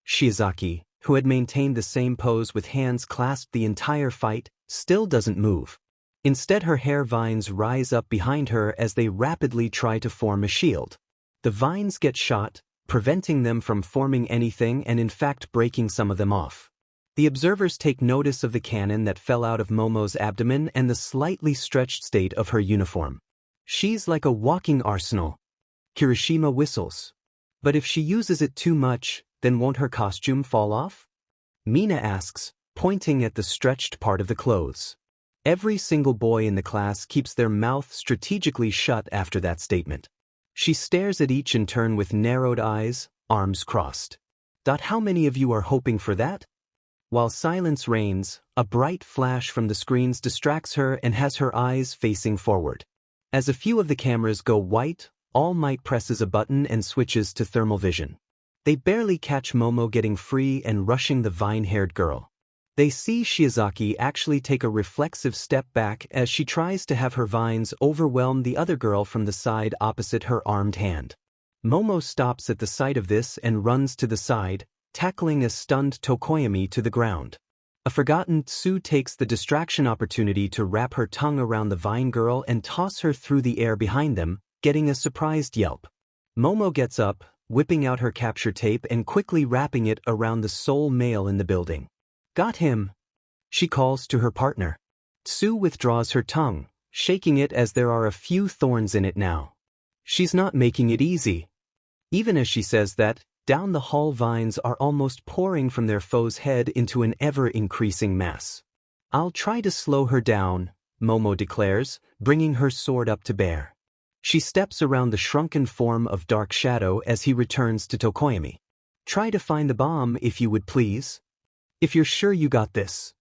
Shiozaki, who had maintained the same pose with hands clasped the entire fight, still doesn't move. Instead, her hair vines rise up behind her as they rapidly try to form a shield. The vines get shot, preventing them from forming anything and in fact breaking some of them off. The observers take notice of the cannon that fell out of Momo's abdomen and the slightly stretched state of her uniform. She's like a walking arsenal. Kirishima whistles. But if she uses it too much, then won't her costume fall off? Mina asks, pointing at the stretched part of the clothes. Every single boy in the class keeps their mouth strategically shut after that statement. She stares at each in turn with narrowed eyes, arms crossed. How many of you are hoping for that? While silence reigns, a bright flash from the screens distracts her and has her eyes facing forward. As a few of the cameras go white, All Might presses a button and switches to thermal vision. They barely catch Momo getting free and rushing the vine-haired girl. They see Shiozaki actually take a reflexive step back as she tries to have her vines overwhelm the other girl from the side opposite her armed hand. Momo stops at the sight of this and runs to the side, tackling a stunned Tokoyami to the ground. A forgotten Tsu takes the distraction opportunity to wrap her tongue around the vine girl and toss her through the air behind them, getting a surprised yelp. Momo gets up, whipping out her capture tape and quickly wrapping it around the sole male in the building. Got him, she calls to her partner. Tsu withdraws her tongue, shaking it as there are a few thorns in it now. She's not making it easy. Even as she says that, down the hall vines are almost pouring from their foe's head into an ever-increasing mass. I'll try to slow her down, Momo declares, bringing her sword up to bear. She steps around the shrunken form of Dark Shadow as he returns to Tokoyami. Try to find the bomb if you would please. If you're sure you got this.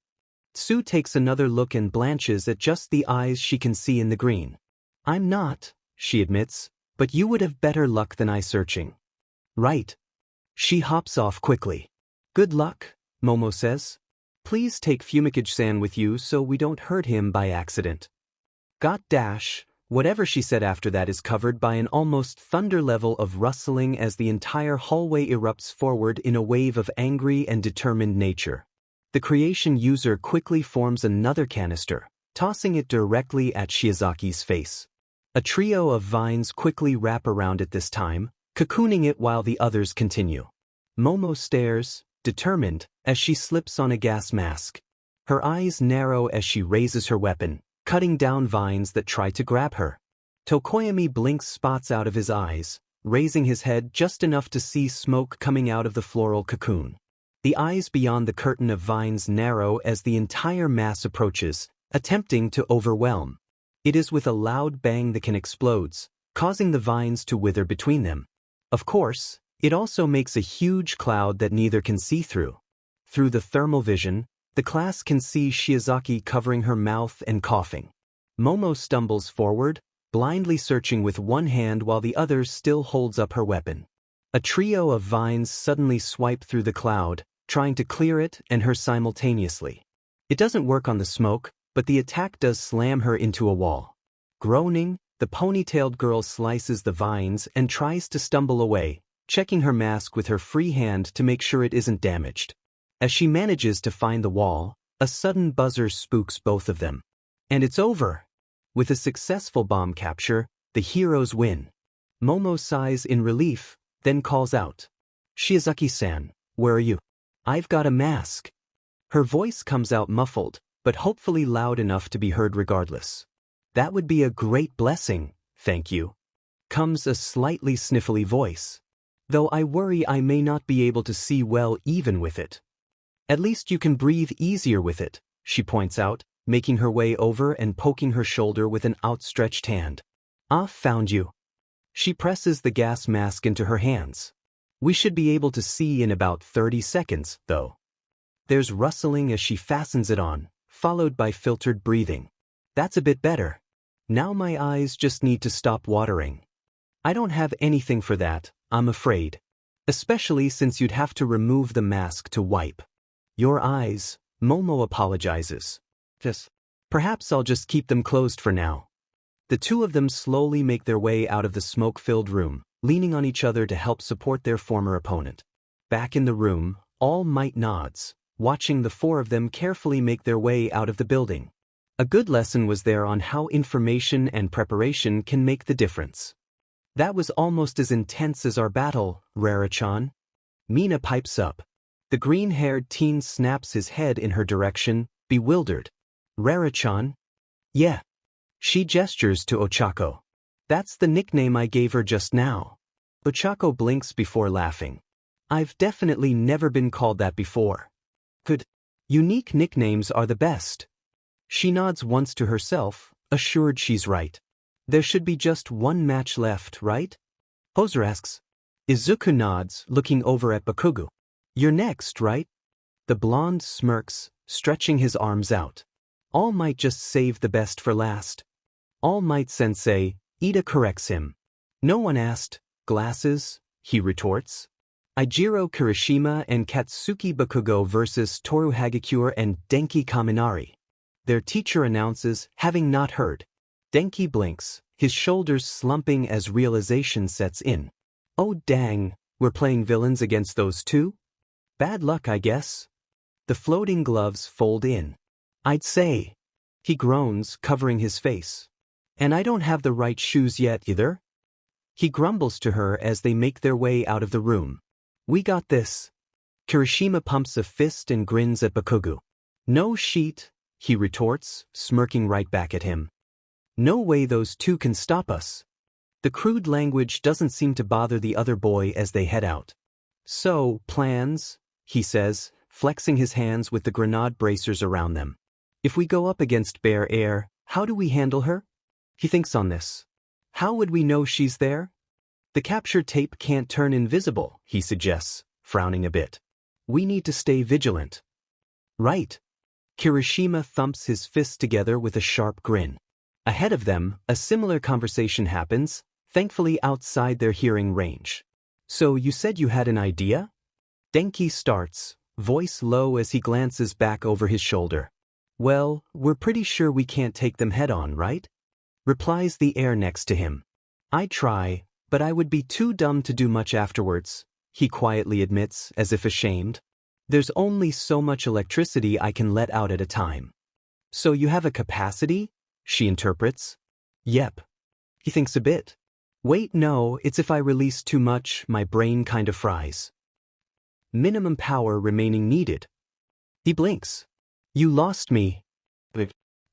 Tsu takes another look and blanches at just the eyes she can see in the green. I'm not, she admits, but you would have better luck than I searching. Right. She hops off quickly. Good luck, Momo says. Please take Fumikage-san with you so we don't hurt him by accident. Got dash. Whatever she said after that is covered by an almost thunder level of rustling as the entire hallway erupts forward in a wave of angry and determined nature. The creation user quickly forms another canister, tossing it directly at Shiozaki's face. A trio of vines quickly wrap around it this time, cocooning it while the others continue. Momo stares, determined, as she slips on a gas mask. Her eyes narrow as she raises her weapon, cutting down vines that try to grab her. Tokoyami blinks spots out of his eyes, raising his head just enough to see smoke coming out of the floral cocoon. The eyes beyond the curtain of vines narrow as the entire mass approaches, attempting to overwhelm. It is with a loud bang the can explodes, causing the vines to wither between them. Of course, it also makes a huge cloud that neither can see through. Through the thermal vision, the class can see Shiozaki covering her mouth and coughing. Momo stumbles forward, blindly searching with one hand while the other still holds up her weapon. A trio of vines suddenly swipe through the cloud, trying to clear it and her simultaneously. It doesn't work on the smoke, but the attack does slam her into a wall. Groaning, the ponytailed girl slices the vines and tries to stumble away, checking her mask with her free hand to make sure it isn't damaged. As she manages to find the wall, a sudden buzzer spooks both of them. And it's over. With a successful bomb capture, the heroes win. Momo sighs in relief, then calls out. Shiozaki-san, where are you? I've got a mask. Her voice comes out muffled, but hopefully loud enough to be heard regardless. That would be a great blessing, thank you. Comes a slightly sniffly voice. Though I worry I may not be able to see well even with it. At least you can breathe easier with it, she points out, making her way over and poking her shoulder with an outstretched hand. Ah, found you. She presses the gas mask into her hands. We should be able to see in about 30 seconds, though. There's rustling as she fastens it on, followed by filtered breathing. That's a bit better. Now my eyes just need to stop watering. I don't have anything for that, I'm afraid. Especially since you'd have to remove the mask to wipe. Your eyes, Momo apologizes. Perhaps I'll just keep them closed for now. The two of them slowly make their way out of the smoke-filled room, leaning on each other to help support their former opponent. Back in the room, All Might nods, watching the four of them carefully make their way out of the building. A good lesson was there on how information and preparation can make the difference. That was almost as intense as our battle, Rara-chan. Mina pipes up. The green-haired teen snaps his head in her direction, bewildered. Rara-chan? Yeah. She gestures to Ochako. That's the nickname I gave her just now. Ochako blinks before laughing. I've definitely never been called that before. Good. Unique nicknames are the best. She nods once to herself, assured she's right. There should be just one match left, right? Poser asks. Izuku nods, looking over at Bakugo. You're next, right? The blonde smirks, stretching his arms out. All Might just save the best for last. All Might Sensei, Ida corrects him. No one asked. Glasses, he retorts. Ijiro Kirishima and Katsuki Bakugo versus Toru Hagakure and Denki Kaminari. Their teacher announces, having not heard. Denki blinks, his shoulders slumping as realization sets in. Oh dang, we're playing villains against those two? Bad luck, I guess. The floating gloves fold in. I'd say. He groans, covering his face. And I don't have the right shoes yet either. He grumbles to her as they make their way out of the room. We got this. Kirishima pumps a fist and grins at Bakugo. No sheet, he retorts, smirking right back at him. No way those two can stop us. The crude language doesn't seem to bother the other boy as they head out. So, plans, he says, flexing his hands with the grenade bracers around them. If we go up against Bear Air, how do we handle her? He thinks on this. How would we know she's there? The capture tape can't turn invisible, he suggests, frowning a bit. We need to stay vigilant. Right. Kirishima thumps his fists together with a sharp grin. Ahead of them, a similar conversation happens, thankfully outside their hearing range. So you said you had an idea? Denki starts, voice low as he glances back over his shoulder. Well, we're pretty sure we can't take them head-on, right? Replies the air next to him. I'd try, but I would be too dumb to do much afterwards, he quietly admits, as if ashamed. There's only so much electricity I can let out at a time. So you have a capacity? She interprets. Yep. He thinks a bit. Wait, no, it's if I release too much, my brain kind of fries. Minimum power remaining needed. He blinks. You lost me.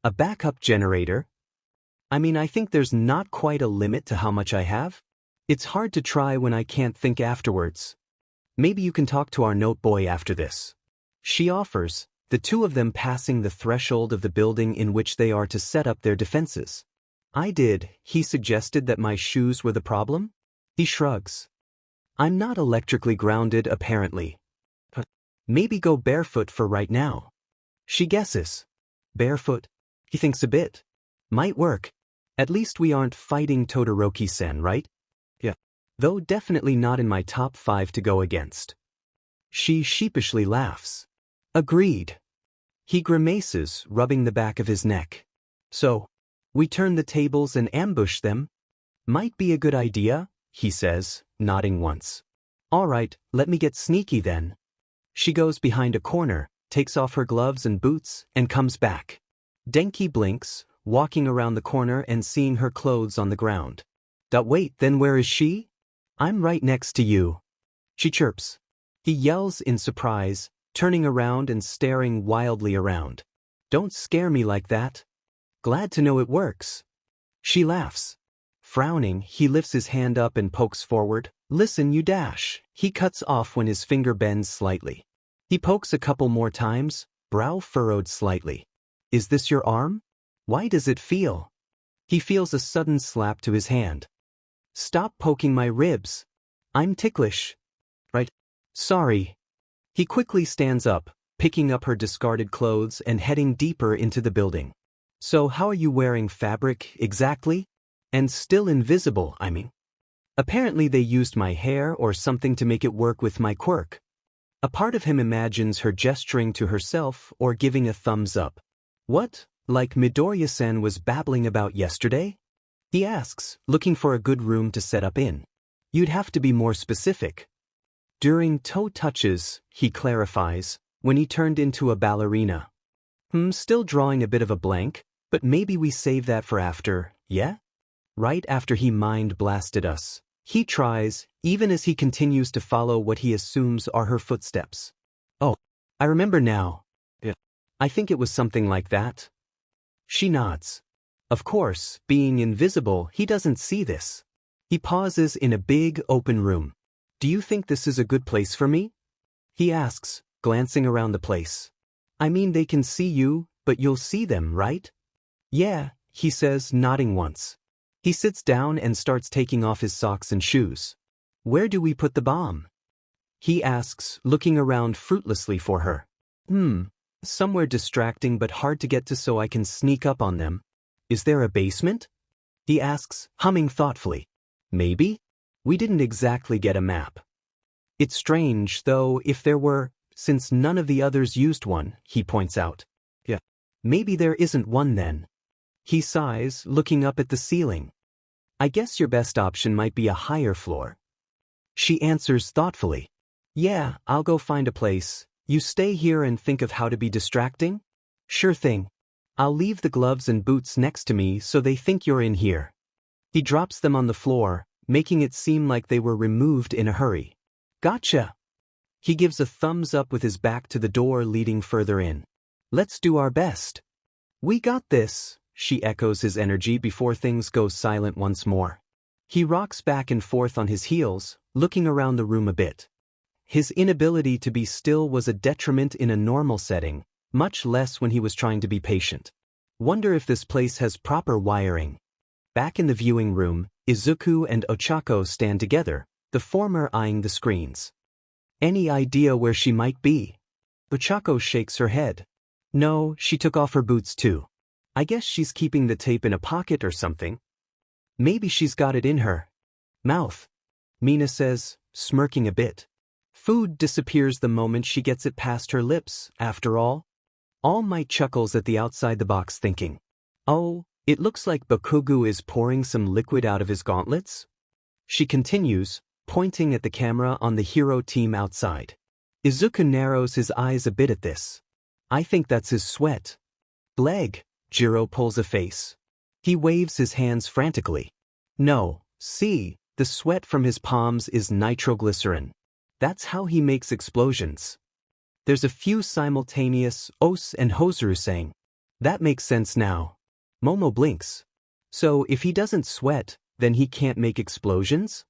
A backup generator? I mean, I think there's not quite a limit to how much I have. It's hard to try when I can't think afterwards. Maybe you can talk to our note boy after this. She offers, the two of them passing the threshold of the building in which they are to set up their defenses. I did, he suggested that my shoes were the problem? He shrugs. I'm not electrically grounded, apparently. Maybe go barefoot for right now. She guesses. Barefoot? He thinks a bit. Might work. At least we aren't fighting Todoroki-sen, right? Yeah. Though definitely not in my top 5 to go against. She sheepishly laughs. Agreed. He grimaces, rubbing the back of his neck. So, we turn the tables and ambush them? Might be a good idea, he says, nodding once. All right, let me get sneaky then. She goes behind a corner, takes off her gloves and boots, and comes back. Denki blinks, walking around the corner and seeing her clothes on the ground. Wait, then where is she? I'm right next to you. She chirps. He yells in surprise, turning around and staring wildly around. Don't scare me like that. Glad to know it works. She laughs. Frowning, he lifts his hand up and pokes forward. Listen, you dash. He cuts off when his finger bends slightly. He pokes a couple more times, brow furrowed slightly. Is this your arm? Why does it feel? He feels a sudden slap to his hand. Stop poking my ribs. I'm ticklish. Right? Sorry. He quickly stands up, picking up her discarded clothes and heading deeper into the building. So how are you wearing fabric, exactly? And still invisible, I mean. Apparently they used my hair or something to make it work with my quirk. A part of him imagines her gesturing to herself or giving a thumbs up. What, like Midoriya-san was babbling about yesterday? He asks, looking for a good room to set up in. You'd have to be more specific. During toe touches, he clarifies, when he turned into a ballerina. Still drawing a bit of a blank, but maybe we save that for after, yeah? Right after he mind blasted us. He tries, even as he continues to follow what he assumes are her footsteps. Oh, I remember now. Yeah. I think it was something like that. She nods. Of course, being invisible, he doesn't see this. He pauses in a big, open room. Do you think this is a good place for me? He asks, glancing around the place. I mean, they can see you, but you'll see them, right? Yeah, he says, nodding once. He sits down and starts taking off his socks and shoes. Where do we put the bomb? He asks, looking around fruitlessly for her. Somewhere distracting but hard to get to so I can sneak up on them. Is there a basement? He asks, humming thoughtfully. Maybe? We didn't exactly get a map. It's strange, though, if there were, since none of the others used one, he points out. Yeah. Maybe there isn't one then. He sighs, looking up at the ceiling. I guess your best option might be a higher floor. She answers thoughtfully. Yeah, I'll go find a place. You stay here and think of how to be distracting? Sure thing. I'll leave the gloves and boots next to me so they think you're in here. He drops them on the floor, making it seem like they were removed in a hurry. Gotcha. He gives a thumbs up with his back to the door leading further in. Let's do our best. We got this, she echoes his energy before things go silent once more. He rocks back and forth on his heels, looking around the room a bit. His inability to be still was a detriment in a normal setting, much less when he was trying to be patient. Wonder if this place has proper wiring. Back in the viewing room, Izuku and Ochako stand together, the former eyeing the screens. Any idea where she might be? Ochako shakes her head. No, she took off her boots too. I guess she's keeping the tape in a pocket or something. Maybe she's got it in her mouth, Mina says, smirking a bit. Food disappears the moment she gets it past her lips, after all. All Might chuckles at the outside the box thinking. Oh, it looks like Bakugu is pouring some liquid out of his gauntlets. She continues, pointing at the camera on the hero team outside. Izuku narrows his eyes a bit at this. I think that's his sweat. Leg, Jiro pulls a face. He waves his hands frantically. No, see, the sweat from his palms is nitroglycerin. That's how he makes explosions. There's a few simultaneous Os and Hozuru saying. That makes sense now. Momo blinks. So if he doesn't sweat, then he can't make explosions?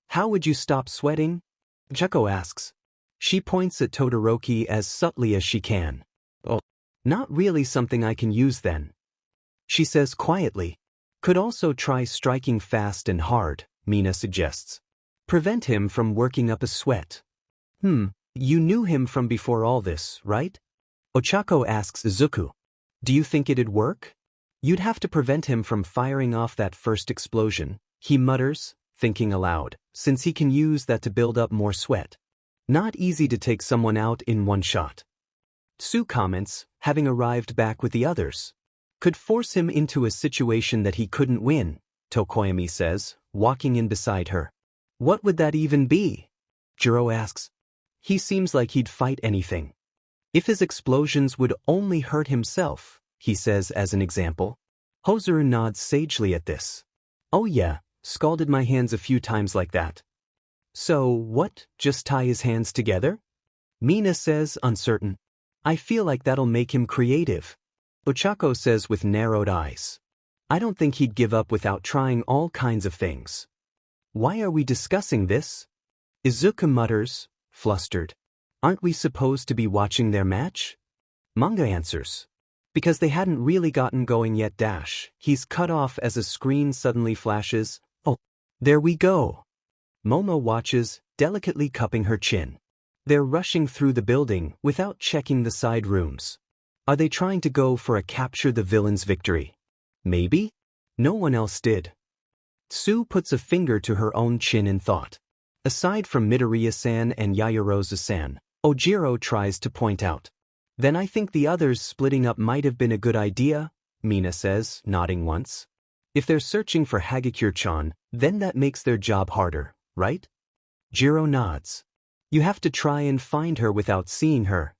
How would you stop sweating? Chuko asks. She points at Todoroki as subtly as she can. Oh, not really something I can use then. She says quietly. Could also try striking fast and hard, Mina suggests. Prevent him from working up a sweat. You knew him from before all this, right? Ochako asks Izuku. Do you think it'd work? You'd have to prevent him from firing off that first explosion, he mutters, thinking aloud, since he can use that to build up more sweat. Not easy to take someone out in one shot. Tsu comments, having arrived back with the others. Could force him into a situation that he couldn't win, Tokoyami says, walking in beside her. What would that even be? Jiro asks. He seems like he'd fight anything. If his explosions would only hurt himself, he says as an example. Hozuru nods sagely at this. Oh yeah, scalded my hands a few times like that. So what, just tie his hands together? Mina says, uncertain. I feel like that'll make him creative. Ochako says with narrowed eyes. I don't think he'd give up without trying all kinds of things. Why are we discussing this? Izuku mutters, flustered. Aren't we supposed to be watching their match? Manga answers. Because they hadn't really gotten going yet dash. He's cut off as a screen suddenly flashes. Oh, there we go. Momo watches, delicately cupping her chin. They're rushing through the building without checking the side rooms. Are they trying to go for a capture the villain's victory? Maybe? No one else did. Tsu puts a finger to her own chin in thought. Aside from Midoriya-san and Yayarosa-san, Ojiro tries to point out. Then I think the others splitting up might have been a good idea, Mina says, nodding once. If they're searching for Hagakure-chan, then that makes their job harder, right? Jiro nods. You have to try and find her without seeing her.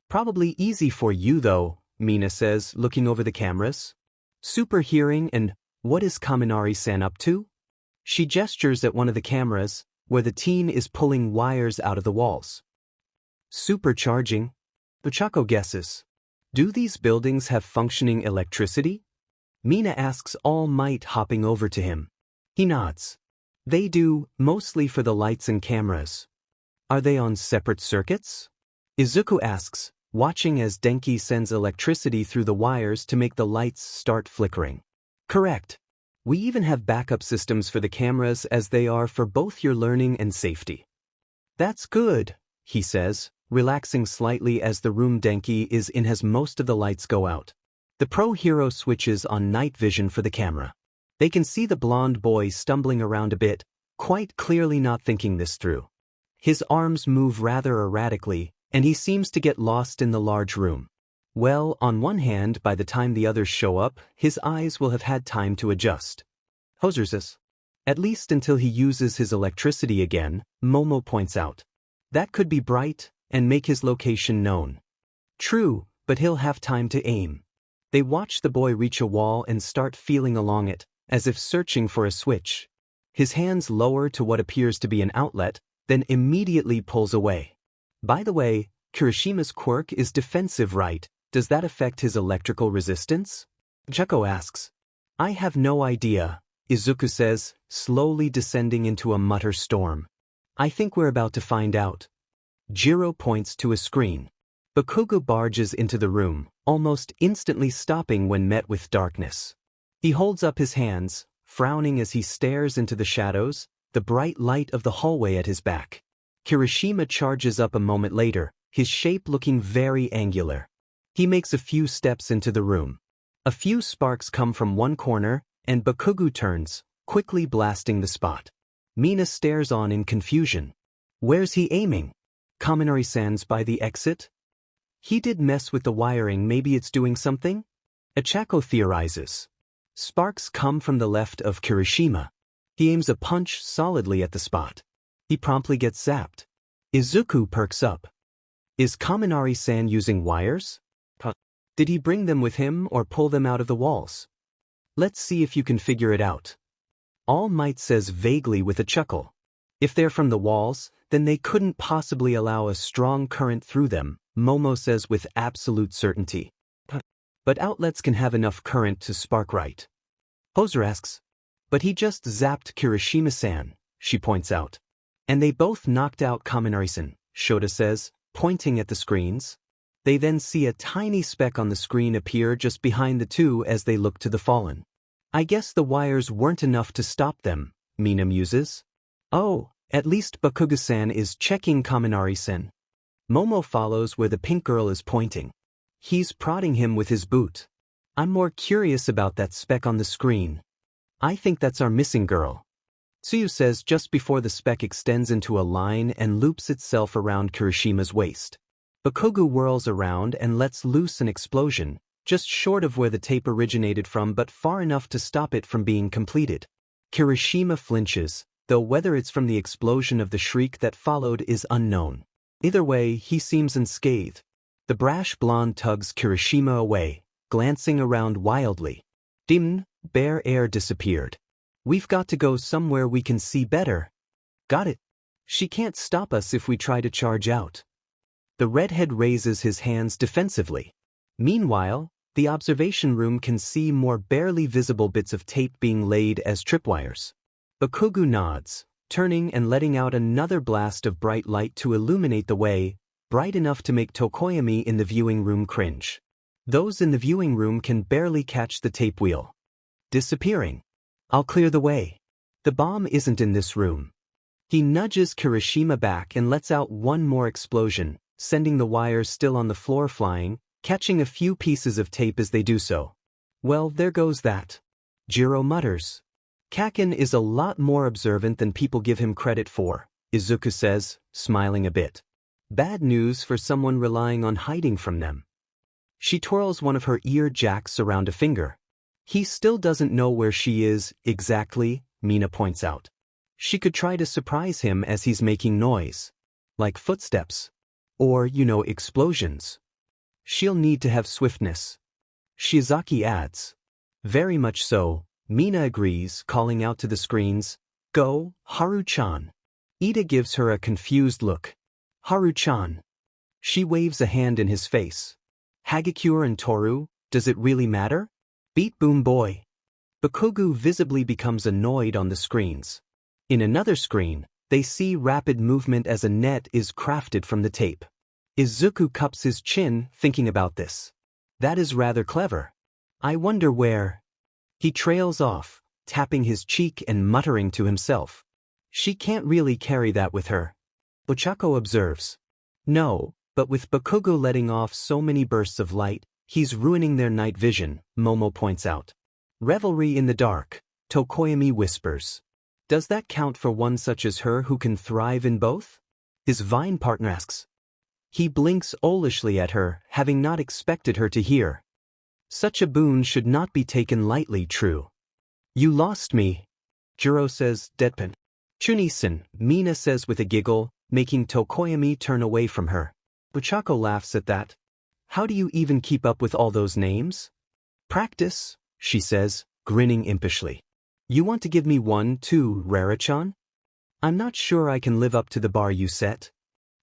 Probably easy for you though, Mina says, looking over the cameras. Super hearing and, what is Kaminari-san up to? She gestures at one of the cameras, where the teen is pulling wires out of the walls. Supercharging? Ochako guesses. Do these buildings have functioning electricity? Mina asks, All Might hopping over to him. He nods. They do, mostly for the lights and cameras. Are they on separate circuits? Izuku asks, watching as Denki sends electricity through the wires to make the lights start flickering. Correct. We even have backup systems for the cameras as they are for both your learning and safety. That's good, he says, relaxing slightly as the room Denki is in as most of the lights go out. The pro hero switches on night vision for the camera. They can see the blonde boy stumbling around a bit, quite clearly not thinking this through. His arms move rather erratically, and he seems to get lost in the large room. Well, on one hand, by the time the others show up, his eyes will have had time to adjust. Hosersus. At least until he uses his electricity again, Momo points out. That could be bright, and make his location known. True, but he'll have time to aim. They watch the boy reach a wall and start feeling along it, as if searching for a switch. His hands lower to what appears to be an outlet, then immediately pulls away. By the way, Kirishima's quirk is defensive, right? Does that affect his electrical resistance? Juko asks. I have no idea, Izuku says, slowly descending into a mutter storm. I think we're about to find out. Jiro points to a screen. Bakugo barges into the room, almost instantly stopping when met with darkness. He holds up his hands, frowning as he stares into the shadows, the bright light of the hallway at his back. Kirishima charges up a moment later, his shape looking very angular. He makes a few steps into the room. A few sparks come from one corner, and Bakugo turns, quickly blasting the spot. Mina stares on in confusion. Where's he aiming? Kaminari-san's by the exit? He did mess with the wiring, maybe it's doing something? Achako theorizes. Sparks come from the left of Kirishima. He aims a punch solidly at the spot. He promptly gets zapped. Izuku perks up. Is Kaminari-san using wires? Did he bring them with him or pull them out of the walls? Let's see if you can figure it out. All Might says vaguely with a chuckle. If they're from the walls, then they couldn't possibly allow a strong current through them, Momo says with absolute certainty. But outlets can have enough current to spark, right? Hoser asks. But he just zapped Kirishima-san, she points out. And they both knocked out Kaminari-san, Shota says, pointing at the screens. They then see a tiny speck on the screen appear just behind the two as they look to the fallen. I guess the wires weren't enough to stop them, Mina muses. Oh, at least Bakugo-san is checking Kaminari-san. Momo follows where the pink girl is pointing. He's prodding him with his boot. I'm more curious about that speck on the screen. I think that's our missing girl. Tsuyu says just before the speck extends into a line and loops itself around Kirishima's waist. Bakugo whirls around and lets loose an explosion, just short of where the tape originated from but far enough to stop it from being completed. Kirishima flinches, though whether it's from the explosion of the shriek that followed is unknown. Either way, he seems unscathed. The brash blonde tugs Kirishima away, glancing around wildly. Dim, bare air disappeared. We've got to go somewhere we can see better. Got it. She can't stop us if we try to charge out. The redhead raises his hands defensively. Meanwhile, the observation room can see more barely visible bits of tape being laid as tripwires. Bakugo nods, turning and letting out another blast of bright light to illuminate the way, bright enough to make Tokoyami in the viewing room cringe. Those in the viewing room can barely catch the tape wheel. Disappearing. I'll clear the way. The bomb isn't in this room. He nudges Kirishima back and lets out one more explosion, sending the wires still on the floor flying, catching a few pieces of tape as they do so. Well, there goes that. Jiro mutters. Kaken is a lot more observant than people give him credit for, Izuku says, smiling a bit. Bad news for someone relying on hiding from them. She twirls one of her ear jacks around a finger. He still doesn't know where she is, exactly, Mina points out. She could try to surprise him as he's making noise. Like footsteps. Or, explosions. She'll need to have swiftness. Shiozaki adds. Very much so, Mina agrees, calling out to the screens, Go, Haru-chan. Ida gives her a confused look. Haru-chan. She waves a hand in his face. Hagakure and Toru, does it really matter? Beat Boom Boy. Bakugo visibly becomes annoyed on the screens. In another screen, they see rapid movement as a net is crafted from the tape. Izuku cups his chin, thinking about this. That is rather clever. I wonder where. He trails off, tapping his cheek and muttering to himself. She can't really carry that with her. Ochako observes. No, but with Bakugo letting off so many bursts of light, he's ruining their night vision, Momo points out. Revelry in the dark, Tokoyami whispers. Does that count for one such as her who can thrive in both? His vine partner asks. He blinks owlishly at her, having not expected her to hear. Such a boon should not be taken lightly, true. You lost me, Jiro says, deadpan. Chunisan, Mina says with a giggle, making Tokoyami turn away from her. Ochako laughs at that. How do you even keep up with all those names? Practice, she says, grinning impishly. You want to give me one too, Rara-chan? I'm not sure I can live up to the bar you set.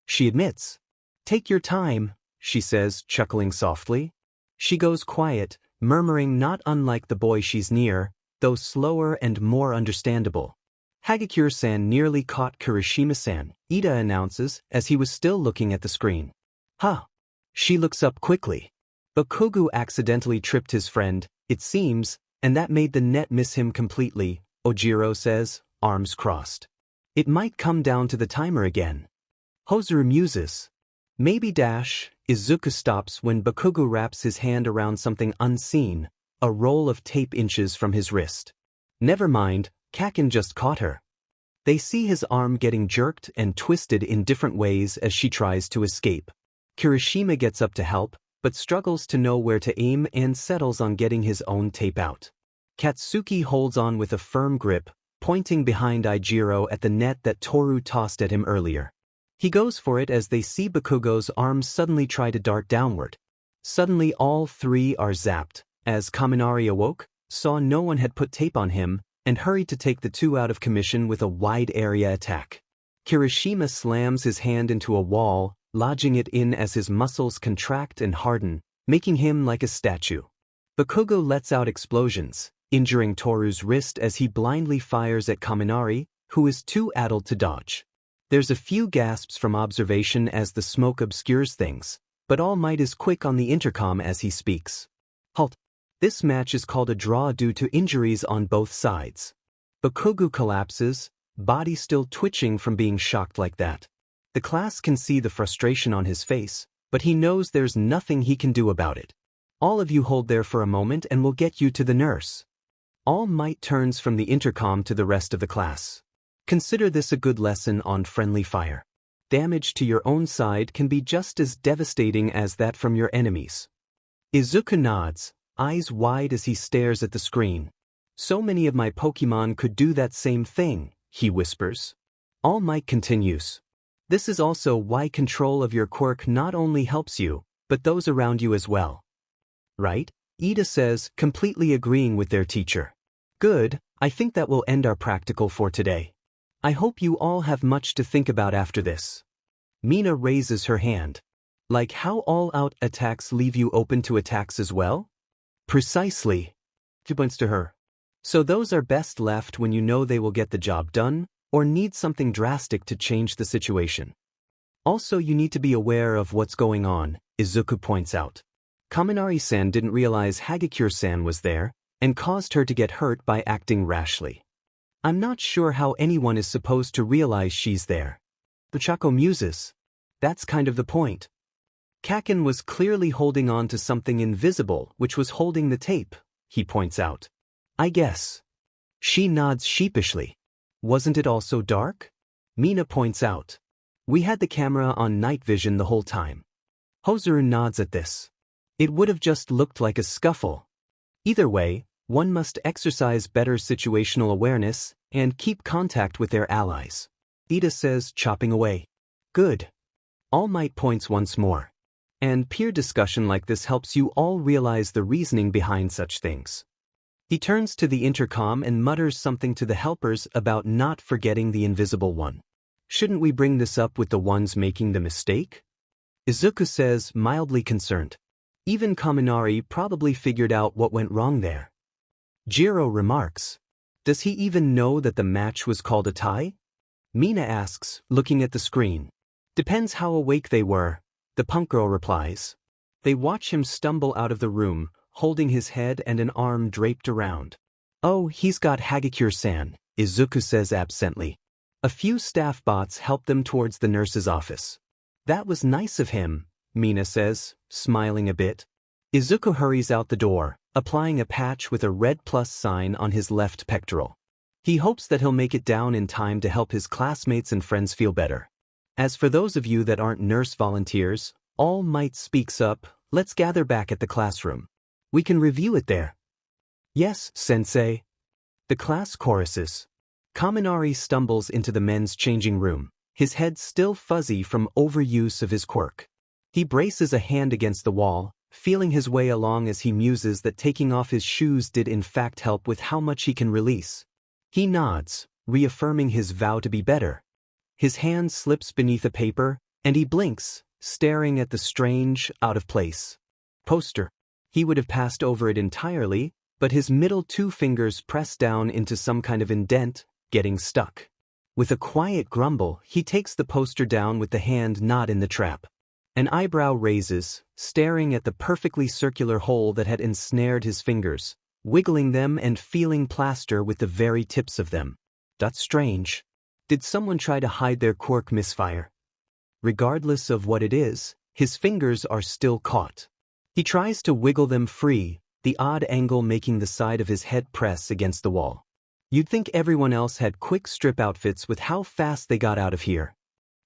She admits. Take your time, she says, chuckling softly. She goes quiet, murmuring not unlike the boy she's near, though slower and more understandable. Hagakure-san nearly caught Kirishima-san, Ida announces, as he was still looking at the screen. Huh. She looks up quickly. Bakugo accidentally tripped his friend, it seems, and that made the net miss him completely, Ojiro says, arms crossed. It might come down to the timer again. Hozuru muses. Maybe dash. Izuku stops when Bakugo wraps his hand around something unseen, a roll of tape inches from his wrist. Never mind, Kakin just caught her. They see his arm getting jerked and twisted in different ways as she tries to escape. Kirishima gets up to help, but struggles to know where to aim and settles on getting his own tape out. Katsuki holds on with a firm grip, pointing behind Ijiro at the net that Toru tossed at him earlier. He goes for it as they see Bakugo's arms suddenly try to dart downward. Suddenly all three are zapped, as Kaminari awoke, saw no one had put tape on him, and hurried to take the two out of commission with a wide-area attack. Kirishima slams his hand into a wall, lodging it in as his muscles contract and harden, making him like a statue. Bakugo lets out explosions, injuring Toru's wrist as he blindly fires at Kaminari, who is too addled to dodge. There's a few gasps from observation as the smoke obscures things, but All Might is quick on the intercom as he speaks. Halt. This match is called a draw due to injuries on both sides. Bakugo collapses, body still twitching from being shocked like that. The class can see the frustration on his face, but he knows there's nothing he can do about it. All of you hold there for a moment and we'll get you to the nurse. All Might turns from the intercom to the rest of the class. Consider this a good lesson on friendly fire. Damage to your own side can be just as devastating as that from your enemies. Izuku nods, eyes wide as he stares at the screen. So many of my Pokemon could do that same thing, he whispers. All Might continues. This is also why control of your quirk not only helps you, but those around you as well. Right? Ida says, completely agreeing with their teacher. Good, I think that will end our practical for today. I hope you all have much to think about after this. Mina raises her hand. Like how all-out attacks leave you open to attacks as well? Precisely. He points to her. So those are best left when you know they will get the job done, or need something drastic to change the situation. Also you need to be aware of what's going on, Izuku points out. Kaminari-san didn't realize Hagakure-san was there, and caused her to get hurt by acting rashly. I'm not sure how anyone is supposed to realize she's there. Ochako muses. That's kind of the point. Kakin was clearly holding on to something invisible which was holding the tape, he points out. I guess. She nods sheepishly. Wasn't it also dark? Mina points out. We had the camera on night vision the whole time. Hozuru nods at this. It would have just looked like a scuffle. Either way, one must exercise better situational awareness and keep contact with their allies. Ida says, chopping away. Good. All Might points once more. And peer discussion like this helps you all realize the reasoning behind such things. He turns to the intercom and mutters something to the helpers about not forgetting the invisible one. Shouldn't we bring this up with the ones making the mistake? Izuku says, mildly concerned. Even Kaminari probably figured out what went wrong there. Jiro remarks. Does he even know that the match was called a tie? Mina asks, looking at the screen. Depends how awake they were, the punk girl replies. They watch him stumble out of the room, holding his head and an arm draped around. Oh, he's got Hagakure-san, Izuku says absently. A few staff bots help them towards the nurse's office. That was nice of him, Mina says, smiling a bit. Izuku hurries out the door, applying a patch with a red plus sign on his left pectoral. He hopes that he'll make it down in time to help his classmates and friends feel better. As for those of you that aren't nurse volunteers, All Might speaks up, let's gather back at the classroom. We can review it there. Yes, sensei. The class choruses. Kaminari stumbles into the men's changing room, his head still fuzzy from overuse of his quirk. He braces a hand against the wall, feeling his way along as he muses that taking off his shoes did in fact help with how much he can release. He nods, reaffirming his vow to be better. His hand slips beneath a paper, and he blinks, staring at the strange, out-of-place poster. He would have passed over it entirely, but his middle two fingers press down into some kind of indent, getting stuck. With a quiet grumble, he takes the poster down with the hand not in the trap. An eyebrow raises, staring at the perfectly circular hole that had ensnared his fingers, wiggling them and feeling plaster with the very tips of them. That's strange. Did someone try to hide their quirk misfire? Regardless of what it is, his fingers are still caught. He tries to wiggle them free, the odd angle making the side of his head press against the wall. You'd think everyone else had quick strip outfits with how fast they got out of here.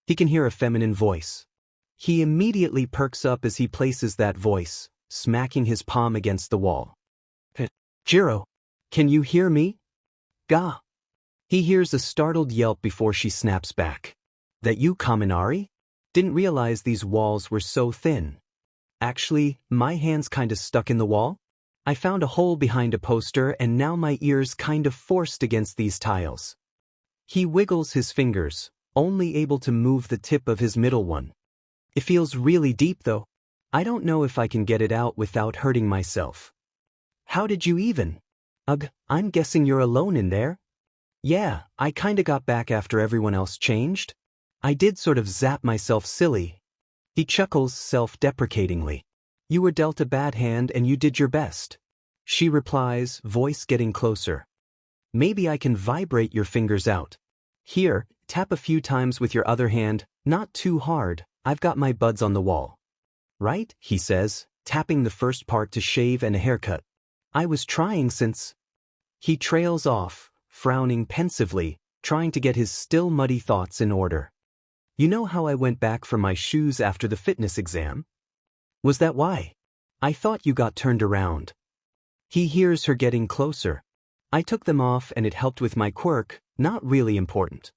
He can hear a feminine voice. He immediately perks up as he places that voice, smacking his palm against the wall. Jiro, can you hear me? Gah. He hears a startled yelp before she snaps back. That you, Kaminari? Didn't realize these walls were so thin. Actually, my hand's kinda stuck in the wall. I found a hole behind a poster and now my ear's kind of forced against these tiles. He wiggles his fingers, only able to move the tip of his middle one. It feels really deep though. I don't know if I can get it out without hurting myself. How did you even? Ugh, I'm guessing you're alone in there? Yeah, I kinda got back after everyone else changed. I did sort of zap myself silly. He chuckles self-deprecatingly. You were dealt a bad hand and you did your best. She replies, voice getting closer. Maybe I can vibrate your fingers out. Here, tap a few times with your other hand, not too hard. I've got my buds on the wall. Right, he says, tapping the first part to shave and a haircut. I was trying since. He trails off, frowning pensively, trying to get his still muddy thoughts in order. You know how I went back for my shoes after the fitness exam? Was that why? I thought you got turned around. He hears her getting closer. I took them off and it helped with my quirk, not really important.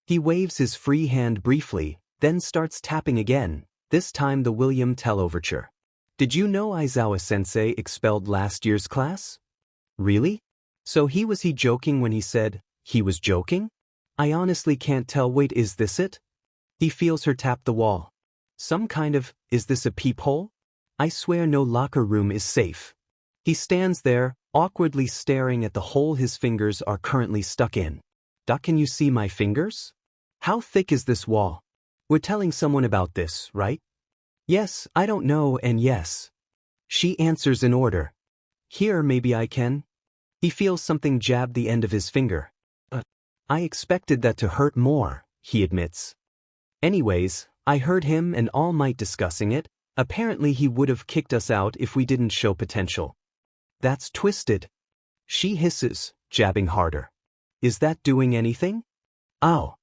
He waves his free hand briefly, then starts tapping again, this time the William Tell overture. Did you know Aizawa-sensei expelled last year's class? Really? So he joking when he said, he was joking? I honestly can't tell. Wait, is this it? He feels her tap the wall. Some kind of, is this a peephole? I swear no locker room is safe. He stands there, awkwardly staring at the hole his fingers are currently stuck in. Doc, can you see my fingers? How thick is this wall? We're telling someone about this, right? Yes, I don't know, and yes. She answers in order. Here, maybe I can. He feels something jab the end of his finger. I expected that to hurt more, he admits. Anyways, I heard him and All Might discussing it. Apparently he would have kicked us out if we didn't show potential. That's twisted. She hisses, jabbing harder. Is that doing anything? Ow.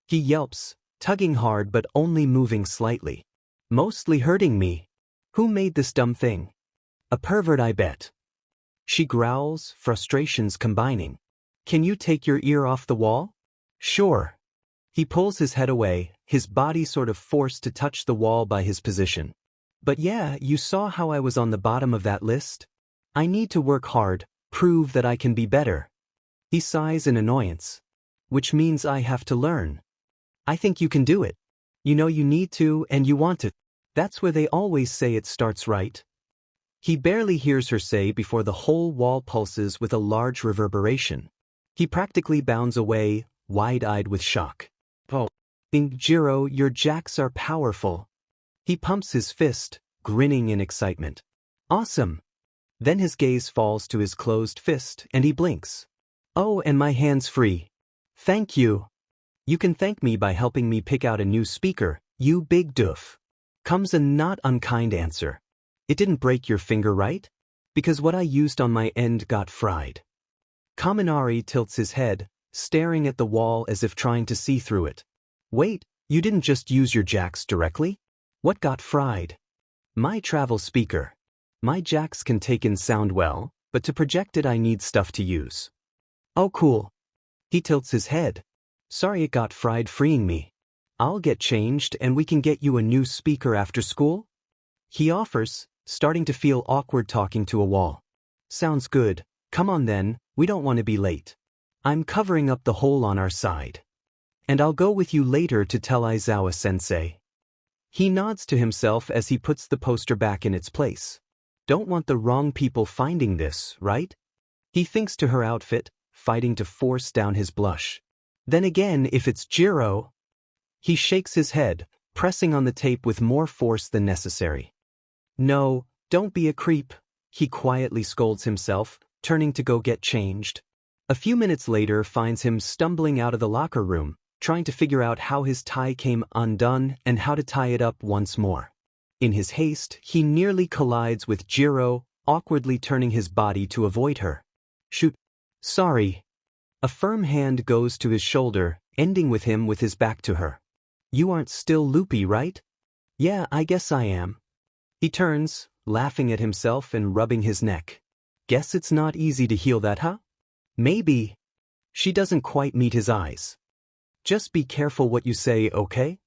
He yelps, tugging hard but only moving slightly. Mostly hurting me. Who made this dumb thing? A pervert, I bet. She growls, frustrations combining. Can you take your ear off the wall? Sure. He pulls his head away, his body sort of forced to touch the wall by his position. But yeah, you saw how I was on the bottom of that list? I need to work hard, prove that I can be better. He sighs in annoyance. Which means I have to learn. I think you can do it. You know you need to and you want to. That's where they always say it starts, right? He barely hears her say before the whole wall pulses with a large reverberation. He practically bounds away, wide-eyed with shock. Oh, Jiro, your jacks are powerful. He pumps his fist, grinning in excitement. Awesome. Then his gaze falls to his closed fist and he blinks. Oh, and my hand's free. Thank you. You can thank me by helping me pick out a new speaker, you big doof. Comes a not unkind answer. It didn't break your finger, right? Because what I used on my end got fried. Kaminari tilts his head, staring at the wall as if trying to see through it. Wait, you didn't just use your jacks directly? What got fried? My travel speaker. My jacks can take in sound well, but to project it I need stuff to use. Oh cool. He tilts his head. Sorry it got fried freeing me. I'll get changed and we can get you a new speaker after school? He offers, starting to feel awkward talking to a wall. Sounds good. Come on then, we don't want to be late. I'm covering up the hole on our side. And I'll go with you later to tell Aizawa-sensei. He nods to himself as he puts the poster back in its place. Don't want the wrong people finding this, right? He thinks to her outfit, fighting to force down his blush. Then again, if it's Jiro... He shakes his head, pressing on the tape with more force than necessary. No, don't be a creep, he quietly scolds himself, turning to go get changed. A few minutes later finds him stumbling out of the locker room, trying to figure out how his tie came undone and how to tie it up once more. In his haste, he nearly collides with Jiro, awkwardly turning his body to avoid her. Shoot. Sorry. A firm hand goes to his shoulder, ending with him with his back to her. You aren't still loopy, right? Yeah, I guess I am. He turns, laughing at himself and rubbing his neck. Guess it's not easy to heal that, huh? Maybe. She doesn't quite meet his eyes. Just be careful what you say, okay?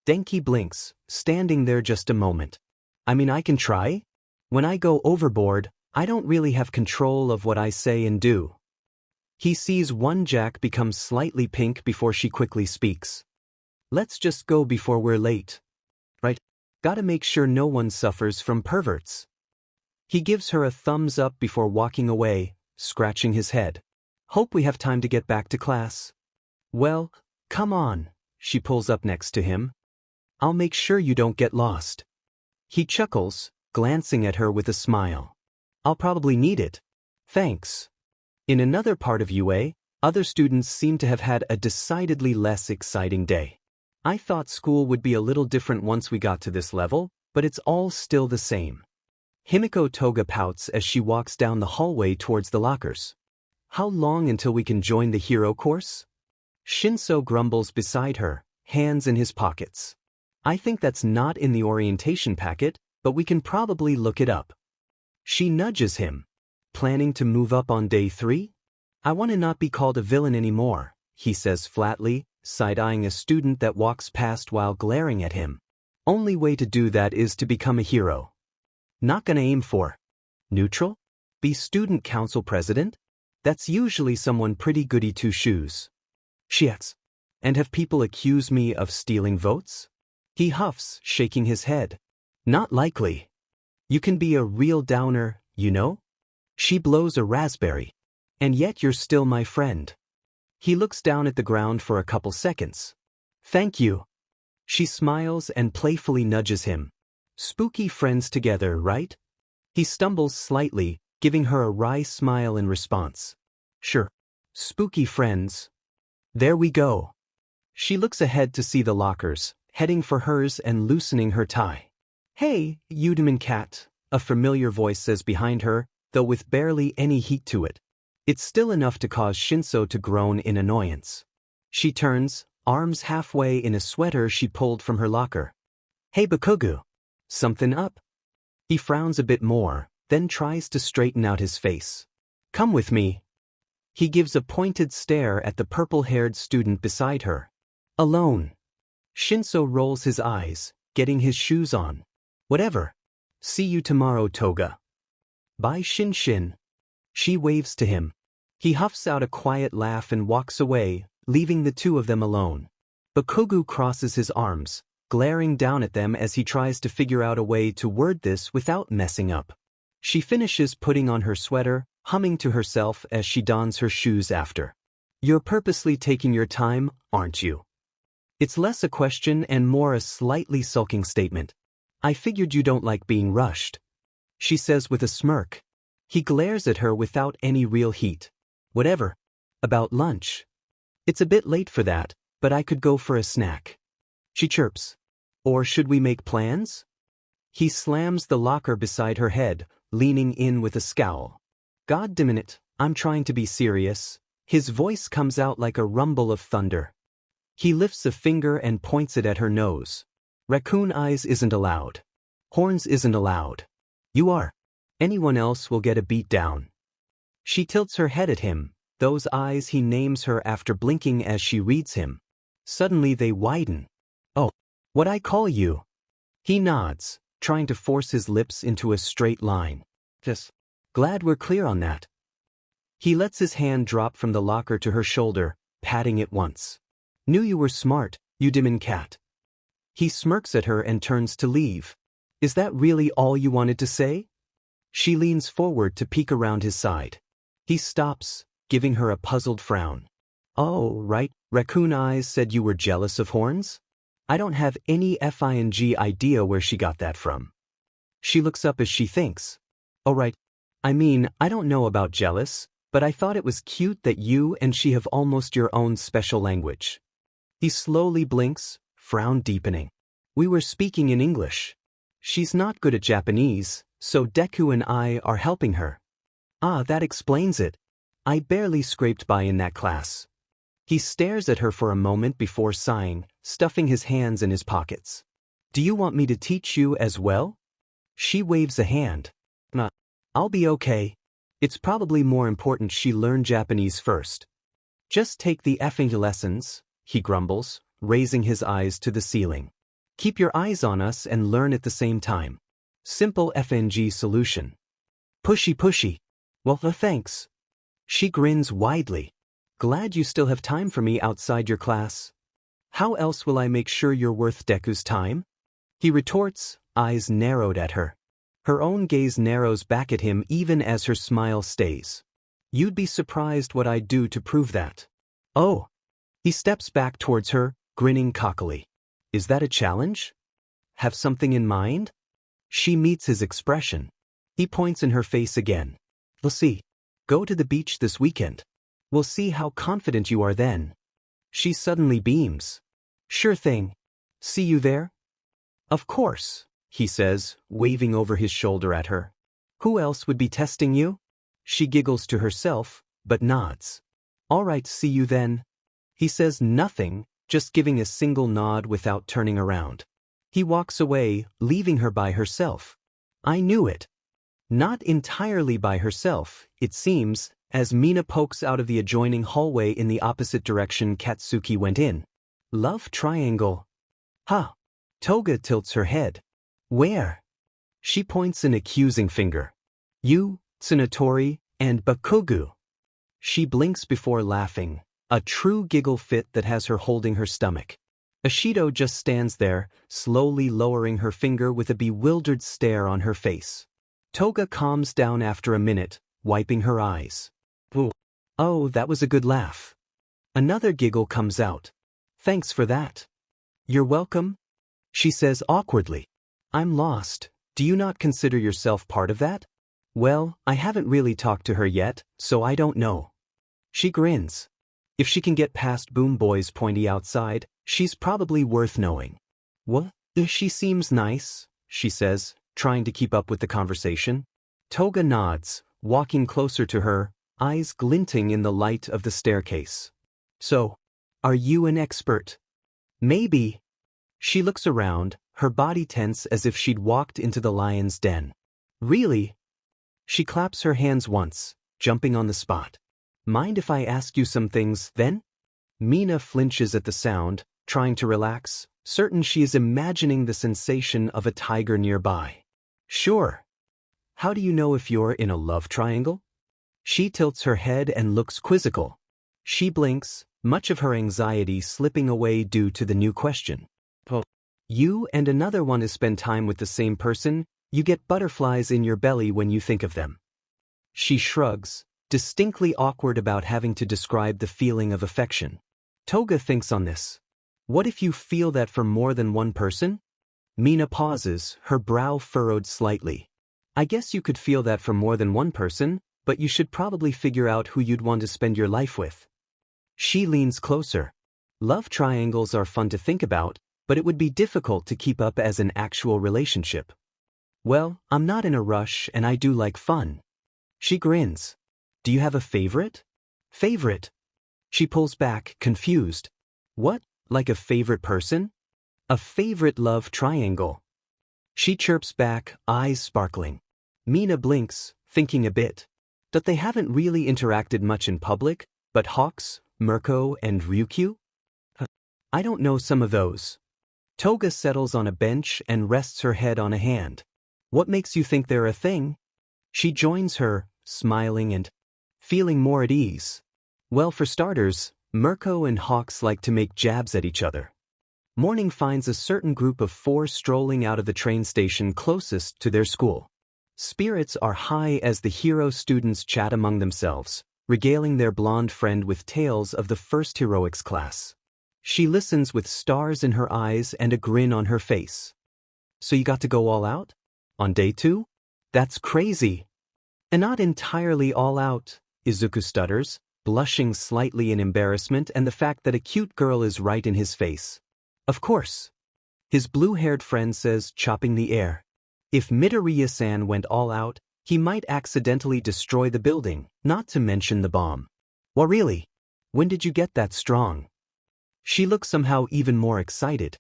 Denki blinks, standing there just a moment. I mean, I can try. When I go overboard, I don't really have control of what I say and do. He sees one jack become slightly pink before she quickly speaks. Let's just go before we're late. Right? Gotta make sure no one suffers from perverts. He gives her a thumbs up before walking away, scratching his head. Hope we have time to get back to class. Well, come on, she pulls up next to him. I'll make sure you don't get lost. He chuckles, glancing at her with a smile. I'll probably need it. Thanks. In another part of UA, other students seem to have had a decidedly less exciting day. I thought school would be a little different once we got to this level, but it's all still the same. Himiko Toga pouts as she walks down the hallway towards the lockers. How long until we can join the hero course? Shinso grumbles beside her, hands in his pockets. I think that's not in the orientation packet, but we can probably look it up. She nudges him. Planning to move up on day 3? I want to not be called a villain anymore, he says flatly, side-eyeing a student that walks past while glaring at him. Only way to do that is to become a hero. Not gonna aim for neutral? Be student council president? That's usually someone pretty goody two-shoes. Shit. And have people accused me of stealing votes? He huffs, shaking his head. Not likely. You can be a real downer, you know? She blows a raspberry. And yet you're still my friend. He looks down at the ground for a couple seconds. Thank you. She smiles and playfully nudges him. Spooky friends together, right? He stumbles slightly, giving her a wry smile in response. Sure. Spooky friends. There we go. She looks ahead to see the lockers, heading for hers and loosening her tie. Hey, Udaman cat, a familiar voice says behind her, though with barely any heat to it. It's still enough to cause Shinso to groan in annoyance. She turns, arms halfway in a sweater she pulled from her locker. Hey Bakugu. Something up? He frowns a bit more, then tries to straighten out his face. Come with me. He gives a pointed stare at the purple-haired student beside her. Alone. Shinso rolls his eyes, getting his shoes on. Whatever. See you tomorrow, Toga. Bye, Shin. She waves to him. He huffs out a quiet laugh and walks away, leaving the two of them alone. Bakugu crosses his arms, glaring down at them as he tries to figure out a way to word this without messing up. She finishes putting on her sweater, humming to herself as she dons her shoes after. You're purposely taking your time, aren't you? It's less a question and more a slightly sulking statement. I figured you don't like being rushed, she says with a smirk. He glares at her without any real heat. Whatever. About lunch. It's a bit late for that, but I could go for a snack. She chirps. Or should we make plans? He slams the locker beside her head, leaning in with a scowl. God damn it, I'm trying to be serious. His voice comes out like a rumble of thunder. He lifts a finger and points it at her nose. Raccoon eyes isn't allowed. Horns isn't allowed. You are. Anyone else will get a beat down. She tilts her head at him, those eyes he names her after blinking as she reads him. Suddenly they widen. Oh, what I call you? He nods, trying to force his lips into a straight line. Just glad we're clear on that. He lets his hand drop from the locker to her shoulder, patting it once. Knew you were smart, you demon cat. He smirks at her and turns to leave. Is that really all you wanted to say? She leans forward to peek around his side. He stops, giving her a puzzled frown. Oh, right, Raccoon Eyes said you were jealous of Horns? I don't have any FING idea where she got that from. She looks up as she thinks. Oh right, I mean, I don't know about jealous, but I thought it was cute that you and she have almost your own special language. He slowly blinks, frown deepening. We were speaking in English. She's not good at Japanese, so Deku and I are helping her. Ah, that explains it. I barely scraped by in that class. He stares at her for a moment before sighing, stuffing his hands in his pockets. Do you want me to teach you as well? She waves a hand. Nah, I'll be okay. It's probably more important she learn Japanese first. Just take the effing lessons, he grumbles, raising his eyes to the ceiling. Keep your eyes on us and learn at the same time. Simple FNG solution. Pushy. Well, thanks. She grins widely. Glad you still have time for me outside your class. How else will I make sure you're worth Deku's time? He retorts, eyes narrowed at her. Her own gaze narrows back at him even as her smile stays. You'd be surprised what I'd do to prove that. Oh. He steps back towards her, grinning cockily. Is that a challenge? Have something in mind? She meets his expression. He points in her face again. We'll see. Go to the beach this weekend. We'll see how confident you are then. She suddenly beams. Sure thing. See you there? Of course, he says, waving over his shoulder at her. Who else would be testing you? She giggles to herself, but nods. All right, see you then. He says nothing, just giving a single nod without turning around. He walks away, leaving her by herself. I knew it. Not entirely by herself, it seems, as Mina pokes out of the adjoining hallway in the opposite direction Katsuki went in. Love triangle. Ha! Toga tilts her head. Where? She points an accusing finger. You, Tsunatori, and Bakugu. She blinks before laughing, a true giggle fit that has her holding her stomach. Ashido just stands there, slowly lowering her finger with a bewildered stare on her face. Toga calms down after a minute, wiping her eyes. Ooh. Oh, that was a good laugh. Another giggle comes out. Thanks for that. You're welcome, she says awkwardly. I'm lost. Do you not consider yourself part of that? Well, I haven't really talked to her yet, so I don't know. She grins. If she can get past Boom Boy's pointy outside, she's probably worth knowing. What? She seems nice, she says, trying to keep up with the conversation. Toga nods, walking closer to her, eyes glinting in the light of the staircase. So, are you an expert? Maybe. She looks around, her body tense as if she'd walked into the lion's den. Really? She claps her hands once, jumping on the spot. Mind if I ask you some things, then? Mina flinches at the sound, trying to relax, certain she is imagining the sensation of a tiger nearby. Sure. How do you know if you're in a love triangle? She tilts her head and looks quizzical. She blinks, much of her anxiety slipping away due to the new question. Well, you and another want to spend time with the same person, You get butterflies in your belly when you think of them. She shrugs, distinctly awkward about having to describe the feeling of affection. Toga thinks on this. What if you feel that for more than one person? Mina pauses, her brow furrowed slightly. I guess you could feel that for more than one person, but you should probably figure out who you'd want to spend your life with. She leans closer. Love triangles are fun to think about, but it would be difficult to keep up as an actual relationship. Well, I'm not in a rush and I do like fun. She grins. Do you have a favorite? Favorite? She pulls back, confused. What, like a favorite person? A favorite love triangle. She chirps back, eyes sparkling. Mina blinks, thinking a bit. That they haven't really interacted much in public, but Hawks, Mirko, and Ryukyu? I don't know some of those. Toga settles on a bench and rests her head on a hand. What makes you think they're a thing? She joins her, smiling and feeling more at ease. Well, for starters, Mirko and Hawks like to make jabs at each other. Morning finds a certain group of 4 strolling out of the train station closest to their school. Spirits are high as the hero students chat among themselves, regaling their blonde friend with tales of the first heroics class. She listens with stars in her eyes and a grin on her face. So you got to go all out? On day 2? That's crazy. And not entirely all out, Izuku stutters, blushing slightly in embarrassment and the fact that a cute girl is right in his face. Of course. His blue-haired friend says, chopping the air. If Midoriya-san went all out, he might accidentally destroy the building, not to mention the bomb. Well, really? When did you get that strong? She looks somehow even more excited.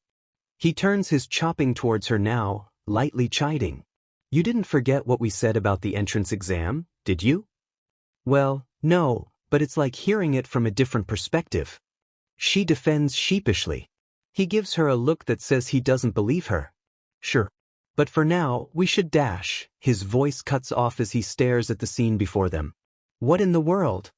He turns his chopping towards her now, lightly chiding. You didn't forget what we said about the entrance exam, did you? Well, no, but it's like hearing it from a different perspective. She defends sheepishly. He gives her a look that says he doesn't believe her. Sure. But for now, we should dash. His voice cuts off as he stares at the scene before them. What in the world?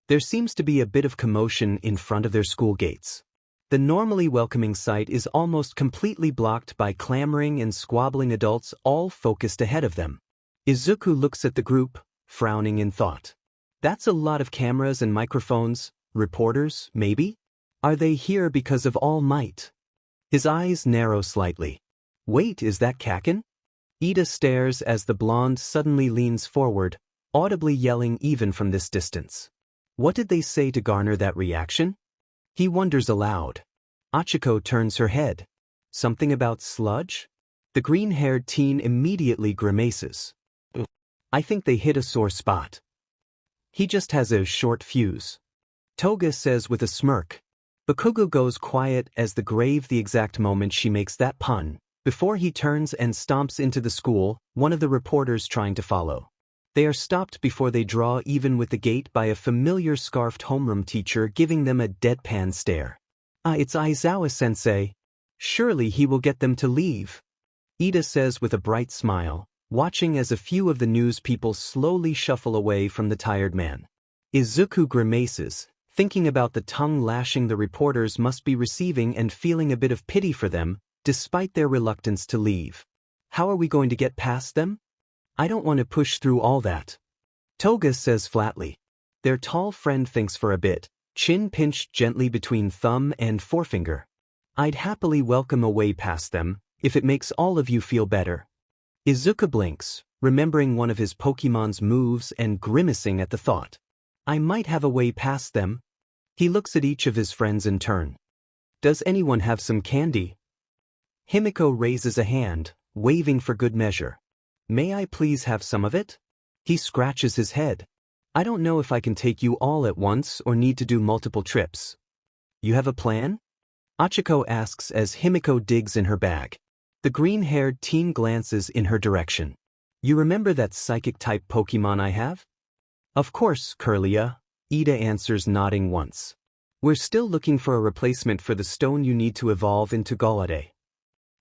There seems to be a bit of commotion in front of their school gates. The normally welcoming sight is almost completely blocked by clamoring and squabbling adults all focused ahead of them. Izuku looks at the group, frowning in thought. That's a lot of cameras and microphones, reporters, maybe? Are they here because of All Might? His eyes narrow slightly. Wait, is that Kaken? Ida stares as the blonde suddenly leans forward, audibly yelling even from this distance. What did they say to garner that reaction? He wonders aloud. Achiko turns her head. Something about sludge? The green-haired teen immediately grimaces. I think they hit a sore spot. He just has a short fuse. Toga says with a smirk. Bakugo goes quiet as the grave the exact moment she makes that pun, before he turns and stomps into the school, one of the reporters trying to follow. They are stopped before they draw even with the gate by a familiar scarfed homeroom teacher giving them a deadpan stare. It's Aizawa-sensei. Surely he will get them to leave. Ida says with a bright smile, watching as a few of the news people slowly shuffle away from the tired man. Izuku grimaces, thinking about the tongue lashing the reporters must be receiving and feeling a bit of pity for them, despite their reluctance to leave. How are we going to get past them? I don't want to push through all that. Toga says flatly. Their tall friend thinks for a bit, chin pinched gently between thumb and forefinger. I'd happily welcome a way past them, if it makes all of you feel better. Izuku blinks, remembering one of his Pokemon's moves and grimacing at the thought. I might have a way past them. He looks at each of his friends in turn. Does anyone have some candy? Himiko raises a hand, waving for good measure. May I please have some of it? He scratches his head. I don't know if I can take you all at once or need to do multiple trips. You have a plan? Achiko asks as Himiko digs in her bag. The green-haired teen glances in her direction. You remember that psychic-type Pokemon I have? Of course, Curlia, Ida answers nodding once. We're still looking for a replacement for the stone you need to evolve into Galade.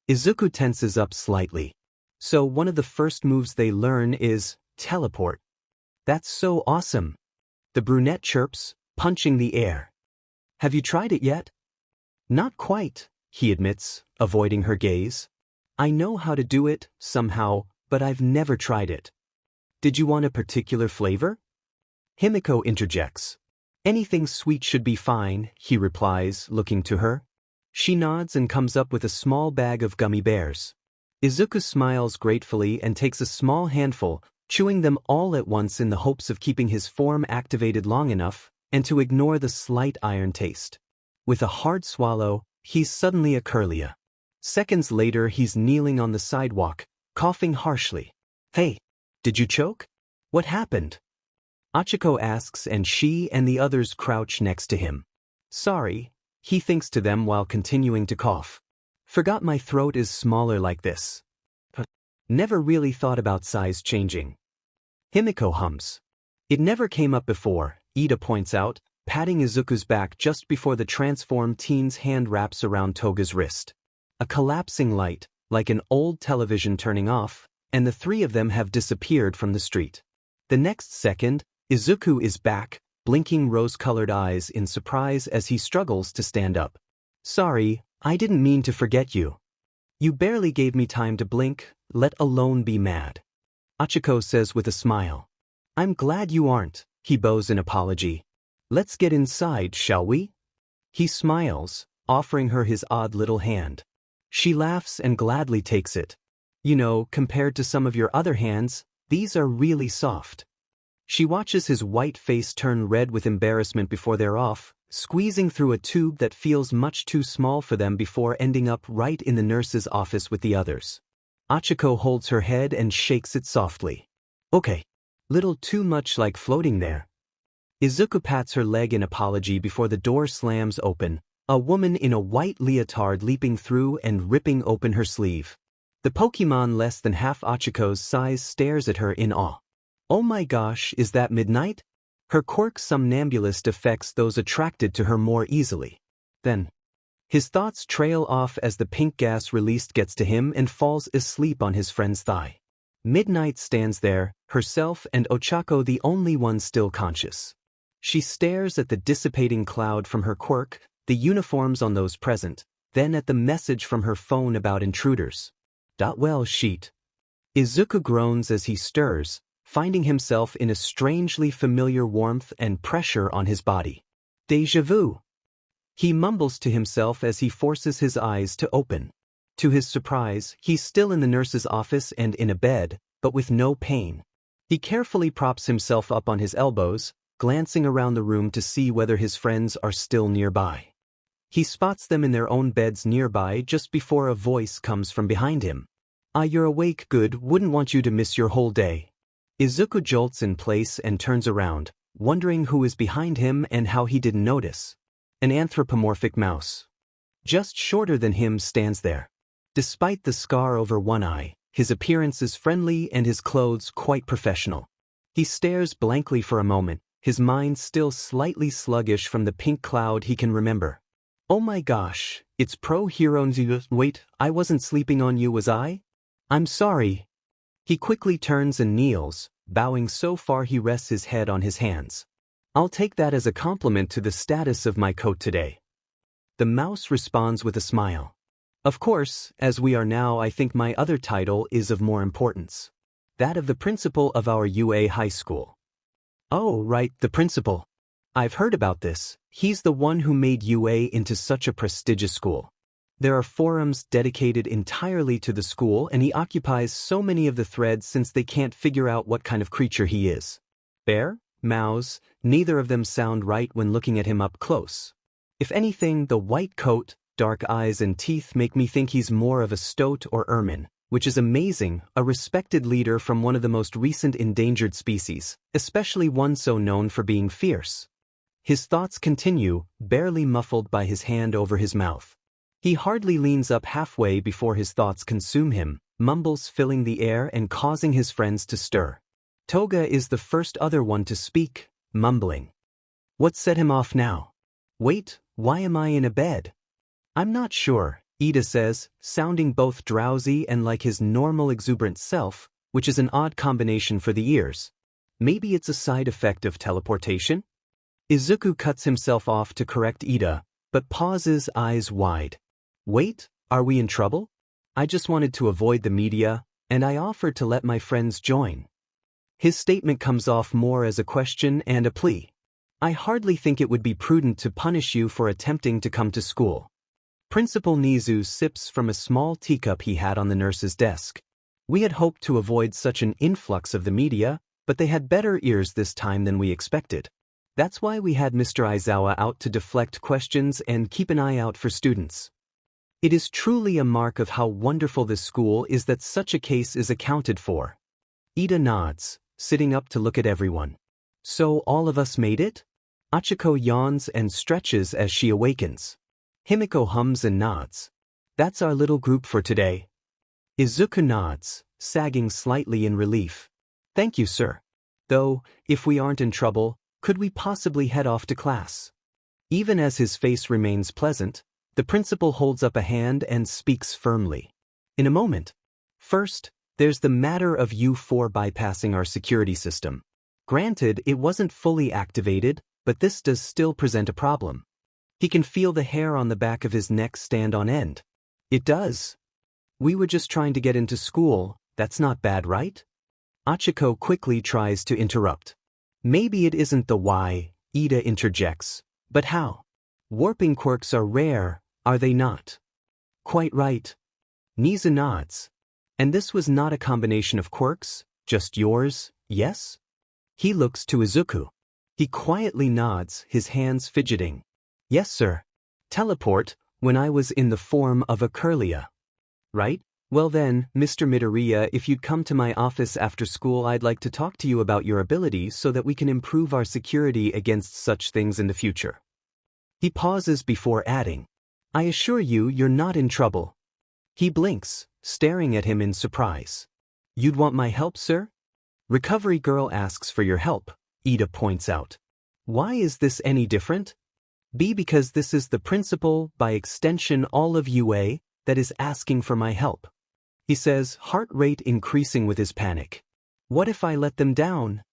Izuku tenses up slightly. So one of the first moves they learn is teleport. That's so awesome. The brunette chirps, punching the air. Have you tried it yet? Not quite, he admits, avoiding her gaze. I know how to do it, somehow, but I've never tried it. Did you want a particular flavor? Himiko interjects. Anything sweet should be fine, he replies, looking to her. She nods and comes up with a small bag of gummy bears. Izuku smiles gratefully and takes a small handful, chewing them all at once in the hopes of keeping his form activated long enough, and to ignore the slight iron taste. With a hard swallow, he's suddenly a Curlia. Seconds later he's kneeling on the sidewalk, coughing harshly. Hey, did you choke? What happened? Achiko asks and she and the others crouch next to him. Sorry, he thinks to them while continuing to cough. Forgot my throat is smaller like this. Never really thought about size changing. Himiko hums. It never came up before, Ida points out, patting Izuku's back just before the transformed teen's hand wraps around Toga's wrist. A collapsing light, like an old television turning off, and the three of them have disappeared from the street. The next second, Izuku is back, blinking rose-colored eyes in surprise as he struggles to stand up. Sorry, I didn't mean to forget you. You barely gave me time to blink, let alone be mad. Achiko says with a smile. I'm glad you aren't, he bows in apology. Let's get inside, shall we? He smiles, offering her his odd little hand. She laughs and gladly takes it. You know, compared to some of your other hands, these are really soft. She watches his white face turn red with embarrassment before they're off, squeezing through a tube that feels much too small for them before ending up right in the nurse's office with the others. Achiko holds her head and shakes it softly. Okay. Little too much like floating there. Izuku pats her leg in apology before the door slams open, a woman in a white leotard leaping through and ripping open her sleeve. The Pokemon less than half Achiko's size stares at her in awe. Oh my gosh, is that Midnight? Her Quirk somnambulist affects those attracted to her more easily. Then, his thoughts trail off as the pink gas released gets to him and falls asleep on his friend's thigh. Midnight stands there, herself and Ochako the only ones still conscious. She stares at the dissipating cloud from her Quirk, the uniforms on those present, then at the message from her phone about intruders. Well, sheet. Izuku groans as he stirs, finding himself in a strangely familiar warmth and pressure on his body. Déjà vu. He mumbles to himself as he forces his eyes to open. To his surprise, he's still in the nurse's office and in a bed, but with no pain. He carefully props himself up on his elbows, glancing around the room to see whether his friends are still nearby. He spots them in their own beds nearby just before a voice comes from behind him. Ah, you're awake, good, wouldn't want you to miss your whole day. Izuku jolts in place and turns around, wondering who is behind him and how he didn't notice. An anthropomorphic mouse. Just shorter than him stands there. Despite the scar over one eye, his appearance is friendly and his clothes quite professional. He stares blankly for a moment, his mind still slightly sluggish from the pink cloud he can remember. Oh my gosh, it's Pro-Hero Nzu. Wait, I wasn't sleeping on you, was I? I'm sorry. He quickly turns and kneels, bowing so far he rests his head on his hands. I'll take that as a compliment to the status of my coat today. The mouse responds with a smile. Of course, as we are now, I think my other title is of more importance. That of the principal of our UA high school. Oh, right, the principal. I've heard about this. He's the one who made UA into such a prestigious school. There are forums dedicated entirely to the school and he occupies so many of the threads since they can't figure out what kind of creature he is. Bear? Mouse? Neither of them sound right when looking at him up close. If anything, the white coat, dark eyes and teeth make me think he's more of a stoat or ermine, which is amazing, a respected leader from one of the most recent endangered species, especially one so known for being fierce. His thoughts continue, barely muffled by his hand over his mouth. He hardly leans up halfway before his thoughts consume him, mumbles filling the air and causing his friends to stir. Toga is the first other one to speak, mumbling. What set him off now? Wait, why am I in a bed? I'm not sure, Ida says, sounding both drowsy and like his normal exuberant self, which is an odd combination for the ears. Maybe it's a side effect of teleportation? Izuku cuts himself off to correct Ida, but pauses, eyes wide. Wait, are we in trouble? I just wanted to avoid the media, and I offered to let my friends join. His statement comes off more as a question and a plea. I hardly think it would be prudent to punish you for attempting to come to school. Principal Nizu sips from a small teacup he had on the nurse's desk. We had hoped to avoid such an influx of the media, but they had better ears this time than we expected. That's why we had Mr. Aizawa out to deflect questions and keep an eye out for students. It is truly a mark of how wonderful this school is that such a case is accounted for. Ida nods, sitting up to look at everyone. So all of us made it? Achiko yawns and stretches as she awakens. Himiko hums and nods. That's our little group for today. Izuku nods, sagging slightly in relief. Thank you, sir. Though, if we aren't in trouble, could we possibly head off to class? Even as his face remains pleasant, the principal holds up a hand and speaks firmly. In a moment. First, there's the matter of you four bypassing our security system. Granted, it wasn't fully activated, but this does still present a problem. He can feel the hair on the back of his neck stand on end. It does. We were just trying to get into school, that's not bad, right? Achiko quickly tries to interrupt. Maybe it isn't the why, Ida interjects, but how? Warping quirks are rare, are they not? Quite right. Nizu nods. And this was not a combination of quirks, just yours, yes? He looks to Izuku. He quietly nods, his hands fidgeting. Yes, sir. Teleport, when I was in the form of a Curlia. Right? Well then, Mr. Midoriya, if you'd come to my office after school, I'd like to talk to you about your abilities so that we can improve our security against such things in the future. He pauses before adding, I assure you, you're not in trouble. He blinks, staring at him in surprise. You'd want my help, sir? Recovery girl asks for your help, Ida points out. Why is this any different? Because this is the principal, by extension all of UA, that is asking for my help. He says, heart rate increasing with his panic. What if I let them down?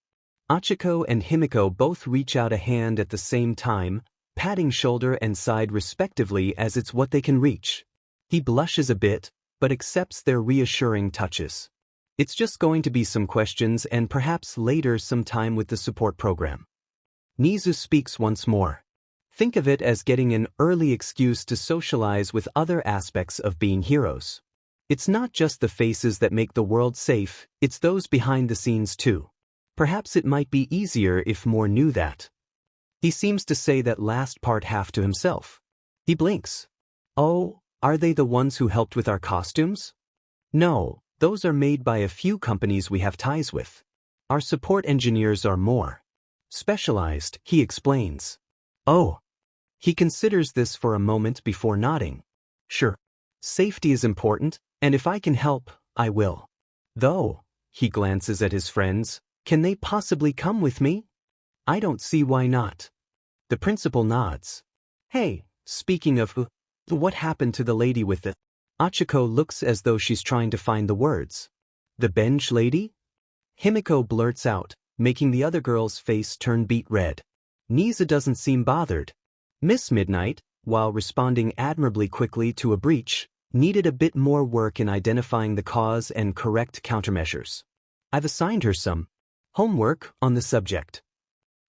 Achiko and Himiko both reach out a hand at the same time, patting shoulder and side respectively as it's what they can reach. He blushes a bit, but accepts their reassuring touches. It's just going to be some questions and perhaps later some time with the support program. Nizu speaks once more. Think of it as getting an early excuse to socialize with other aspects of being heroes. It's not just the faces that make the world safe, it's those behind the scenes too. Perhaps it might be easier if more knew that. He seems to say that last part half to himself. He blinks. Oh, are they the ones who helped with our costumes? No, those are made by a few companies we have ties with. Our support engineers are more specialized, he explains. Oh. He considers this for a moment before nodding. Sure. Safety is important, and if I can help, I will. Though, he glances at his friends, can they possibly come with me? I don't see why not. The principal nods. Hey, speaking of what happened to the lady with the... Achiko looks as though she's trying to find the words. The bench lady? Himiko blurts out, making the other girl's face turn beet red. Nizu doesn't seem bothered. Miss Midnight, while responding admirably quickly to a breach, needed a bit more work in identifying the cause and correct countermeasures. I've assigned her some homework on the subject.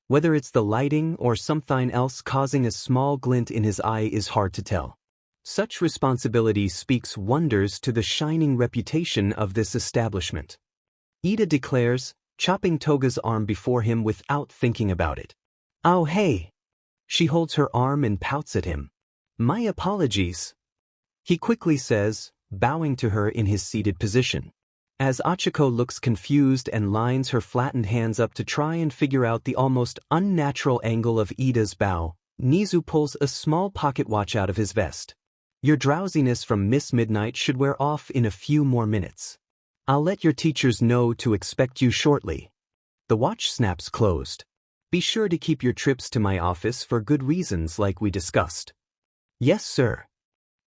Whether it's the lighting or something else causing a small glint in his eye is hard to tell. Such responsibility speaks wonders to the shining reputation of this establishment. Ida declares, chopping Toga's arm before him without thinking about it. Oh hey! She holds her arm and pouts at him. My apologies. He quickly says, bowing to her in his seated position. As Achiko looks confused and lines her flattened hands up to try and figure out the almost unnatural angle of Ida's bow, Nizu pulls a small pocket watch out of his vest. Your drowsiness from Miss Midnight should wear off in a few more minutes. I'll let your teachers know to expect you shortly. The watch snaps closed. Be sure to keep your trips to my office for good reasons like we discussed. Yes, sir.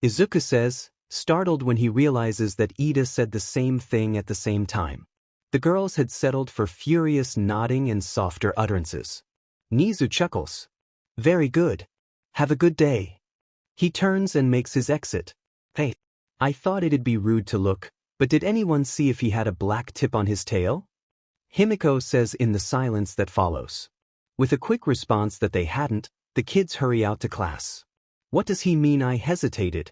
Izuku says, startled when he realizes that Ida said the same thing at the same time. The girls had settled for furious nodding and softer utterances. Nizu chuckles. Very good. Have a good day. He turns and makes his exit. Hey, I thought it'd be rude to look But did anyone see if he had a black tip on his tail? Himiko says in the silence that follows. With a quick response that they hadn't, the kids hurry out to class. What does he mean? I hesitated.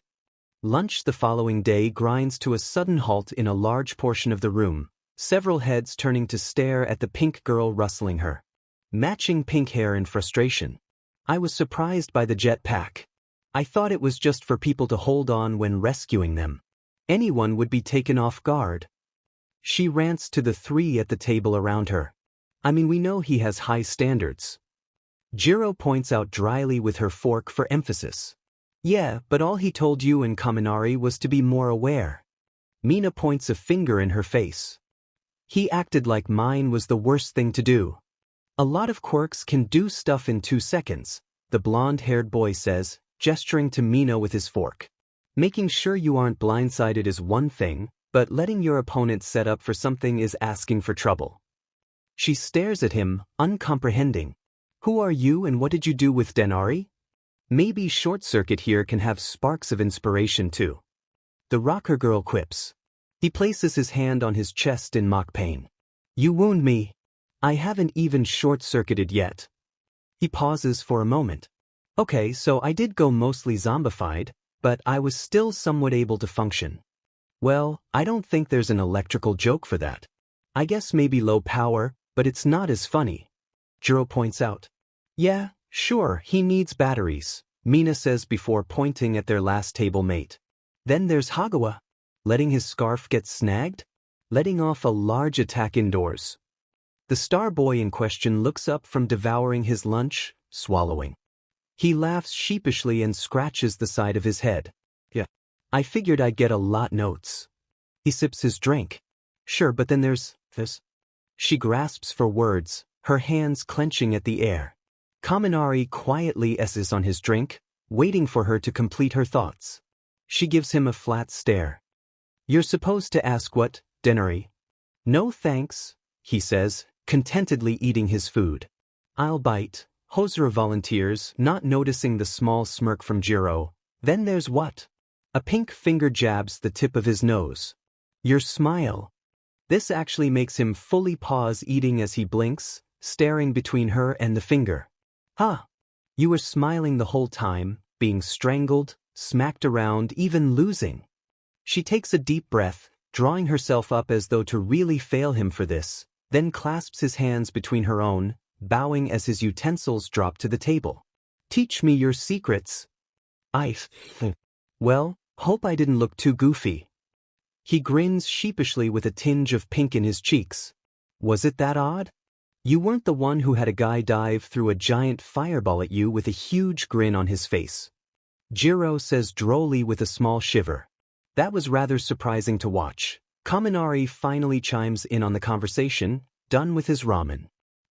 Lunch the following day grinds to a sudden halt in a large portion of the room, several heads turning to stare at the pink girl rustling her matching pink hair in frustration. I was surprised by the jetpack. I thought it was just for people to hold on when rescuing them. Anyone would be taken off guard. She rants to the three at the table around her. I mean, we know he has high standards. Jiro points out dryly with her fork for emphasis. Yeah, but all he told you and Kaminari was to be more aware. Mina points a finger in her face. He acted like mine was the worst thing to do. A lot of quirks can do stuff in 2 seconds, the blonde-haired boy says, gesturing to Mina with his fork. Making sure you aren't blindsided is one thing, but letting your opponent set up for something is asking for trouble. She stares at him, uncomprehending. Who are you and what did you do with Denari? Maybe Short Circuit here can have sparks of inspiration too. The rocker girl quips. He places his hand on his chest in mock pain. You wound me. I haven't even short-circuited yet. He pauses for a moment. Okay, so I did go mostly zombified, but I was still somewhat able to function. Well, I don't think there's an electrical joke for that. I guess maybe low power, but it's not as funny. Jiro points out. Yeah, sure, he needs batteries, Mina says before pointing at their last table mate. Then there's Hagawa. Letting his scarf get snagged? Letting off a large attack indoors. The star boy in question looks up from devouring his lunch, swallowing. He laughs sheepishly and scratches the side of his head. Yeah. I figured I'd get a lot notes. He sips his drink. Sure, but then there's this. She grasps for words, her hands clenching at the air. Kaminari quietly esses on his drink, waiting for her to complete her thoughts. She gives him a flat stare. You're supposed to ask what, Denari? No thanks, he says, contentedly eating his food. I'll bite, Hosura volunteers, not noticing the small smirk from Jiro. Then there's what? A pink finger jabs the tip of his nose. Your smile. This actually makes him fully pause eating as he blinks, staring between her and the finger. Huh. You were smiling the whole time, being strangled, smacked around, even losing. She takes a deep breath, drawing herself up as though to really fail him for this, then clasps his hands between her own, bowing as his utensils drop to the table. Teach me your secrets. Well, hope I didn't look too goofy. He grins sheepishly with a tinge of pink in his cheeks. Was it that odd? You weren't the one who had a guy dive through a giant fireball at you with a huge grin on his face. Jiro says drolly with a small shiver. That was rather surprising to watch. Kaminari finally chimes in on the conversation, done with his ramen.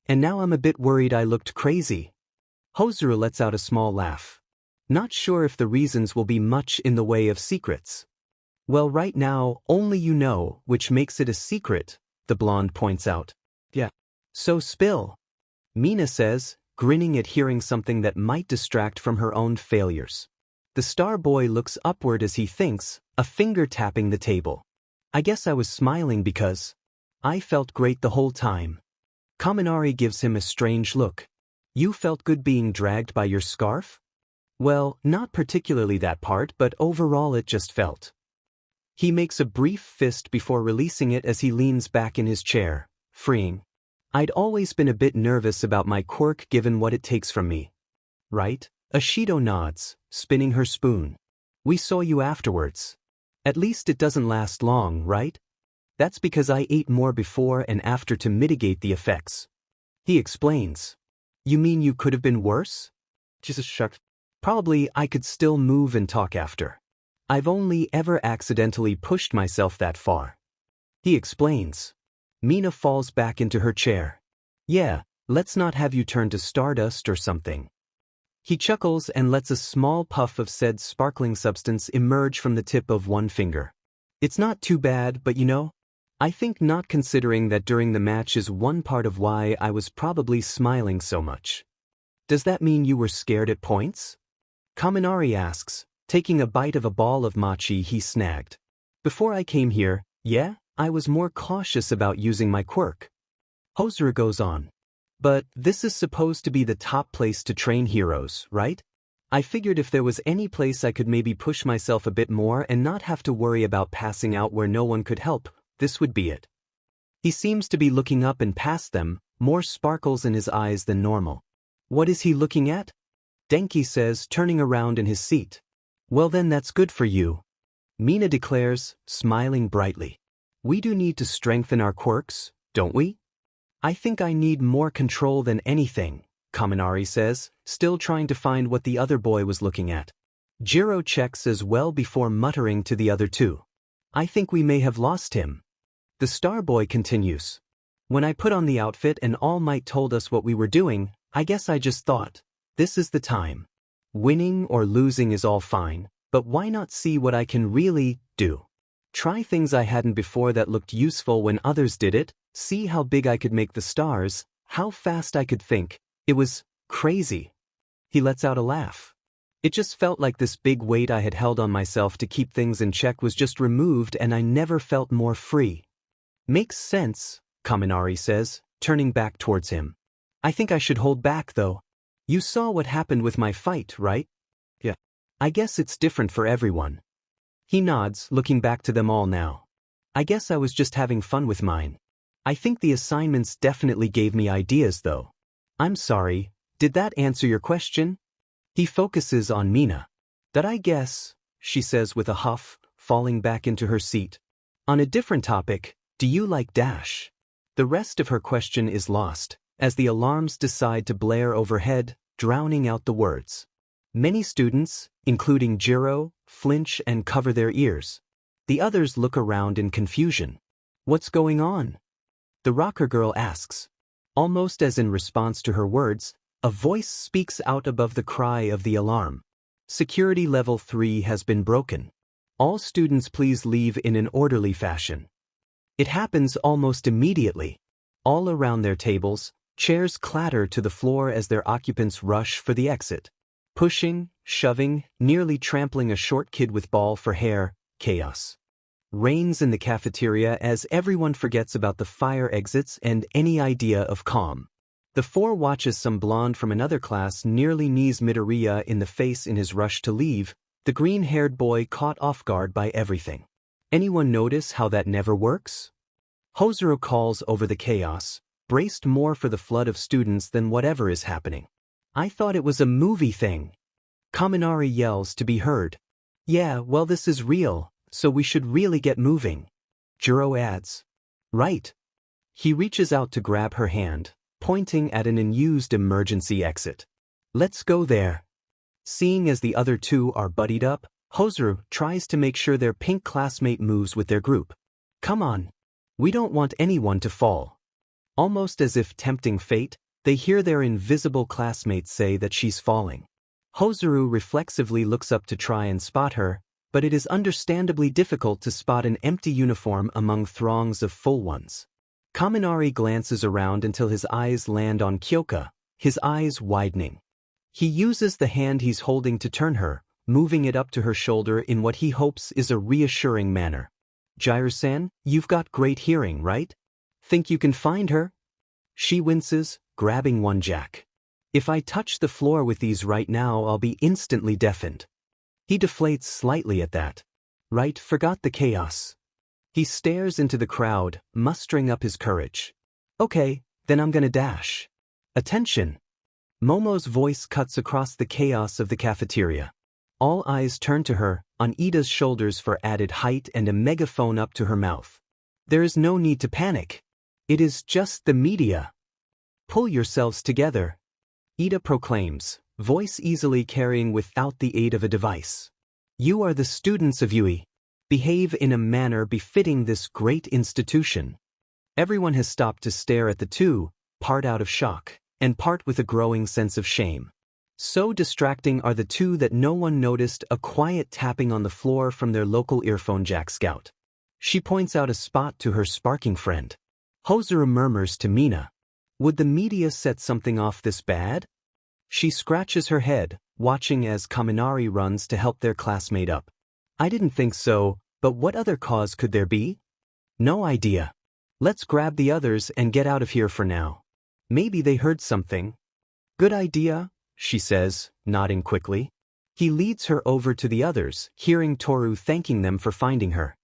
And now I'm a bit worried I looked crazy. Hosura lets out a small laugh. Not sure if the reasons will be much in the way of secrets. Well, right now, only you know, which makes it a secret, the blonde points out. Yeah. So spill. Mina says, grinning at hearing something that might distract from her own failures. The star boy looks upward as he thinks, a finger tapping the table. I guess I was smiling because I felt great the whole time. Kaminari gives him a strange look. You felt good being dragged by your scarf? Well, not particularly that part, but overall it just felt. He makes a brief fist before releasing it as he leans back in his chair, freeing. I'd always been a bit nervous about my quirk given what it takes from me. Right? Ashido nods, spinning her spoon. We saw you afterwards. At least it doesn't last long, right? That's because I ate more before and after to mitigate the effects. He explains. You mean you could have been worse? Jesus shucked. Probably I could still move and talk after. I've only ever accidentally pushed myself that far. He explains. Mina falls back into her chair. Yeah, let's not have you turn to stardust or something. He chuckles and lets a small puff of said sparkling substance emerge from the tip of one finger. It's not too bad, but you know, I think not considering that during the match is one part of why I was probably smiling so much. Does that mean you were scared at points? Kaminari asks, taking a bite of a ball of mochi he snagged. Before I came here, Yeah, I was more cautious about using my quirk. Hozuru goes on. But this is supposed to be the top place to train heroes, right? I figured if there was any place I could maybe push myself a bit more and not have to worry about passing out where no one could help, this would be it. He seems to be looking up and past them, more sparkles in his eyes than normal. What is he looking at? Denki says, turning around in his seat. Well then that's good for you. Mina declares, smiling brightly. We do need to strengthen our quirks, don't we? I think I need more control than anything, Kaminari says, still trying to find what the other boy was looking at. Jiro checks as well before muttering to the other two. I think we may have lost him. The Star Boy continues. When I put on the outfit and All Might told us what we were doing, I guess I just thought, this is the time. Winning or losing is all fine, but why not see what I can really do? Try things I hadn't before that looked useful when others did it, see how big I could make the stars, how fast I could think. It was crazy. He lets out a laugh. It just felt like this big weight I had held on myself to keep things in check was just removed and I never felt more free. Makes sense, Kaminari says, turning back towards him. I think I should hold back though. You saw what happened with my fight, right? Yeah. I guess it's different for everyone. He nods, looking back to them all now. I guess I was just having fun with mine. I think the assignments definitely gave me ideas though. I'm sorry, did that answer your question? He focuses on Mina. That I guess, she says with a huff, falling back into her seat. On a different topic, do you like Dash? The rest of her question is lost, as the alarms decide to blare overhead, drowning out the words. Many students, including Jiro, flinch and cover their ears. The others look around in confusion. What's going on? The rocker girl asks. Almost as in response to her words, a voice speaks out above the cry of the alarm. Security level 3 has been broken. All students please leave in an orderly fashion. It happens almost immediately. All around their tables, chairs clatter to the floor as their occupants rush for the exit. Pushing, shoving, nearly trampling a short kid with ball for hair, chaos reigns in the cafeteria as everyone forgets about the fire exits and any idea of calm. The four watches some blonde from another class nearly knees Midoriya in the face in his rush to leave, the green-haired boy caught off guard by everything. Anyone notice how that never works? Hozuru calls over the chaos, braced more for the flood of students than whatever is happening. I thought it was a movie thing. Kaminari yells to be heard. Yeah, well this is real, so we should really get moving. Jiro adds. Right. He reaches out to grab her hand, pointing at an unused emergency exit. Let's go there. Seeing as the other two are buddied up, Hozuru tries to make sure their pink classmate moves with their group. Come on. We don't want anyone to fall. Almost as if tempting fate, they hear their invisible classmates say that she's falling. Hozuru reflexively looks up to try and spot her, but it is understandably difficult to spot an empty uniform among throngs of full ones. Kaminari glances around until his eyes land on Kyoka, his eyes widening. He uses the hand he's holding to turn her, moving it up to her shoulder in what he hopes is a reassuring manner. Jiro-san, you've got great hearing, right? Think you can find her? She winces, grabbing one jack. If I touch the floor with these right now, I'll be instantly deafened. He deflates slightly at that. Right, forgot the chaos. He stares into the crowd, mustering up his courage. Okay, then I'm gonna dash. Attention! Momo's voice cuts across the chaos of the cafeteria. All eyes turn to her, on Ida's shoulders for added height and a megaphone up to her mouth. There is no need to panic. It is just the media. Pull yourselves together. Ida proclaims, voice easily carrying without the aid of a device. You are the students of UE. Behave in a manner befitting this great institution. Everyone has stopped to stare at the two, part out of shock, and part with a growing sense of shame. So distracting are the two that no one noticed a quiet tapping on the floor from their local earphone jack scout. She points out a spot to her sparking friend. Hozuru murmurs to Mina. Would the media set something off this bad? She scratches her head, watching as Kaminari runs to help their classmate up. I didn't think so, but what other cause could there be? No idea. Let's grab the others and get out of here for now. Maybe they heard something. Good idea, she says, nodding quickly. He leads her over to the others, hearing Toru thanking them for finding her.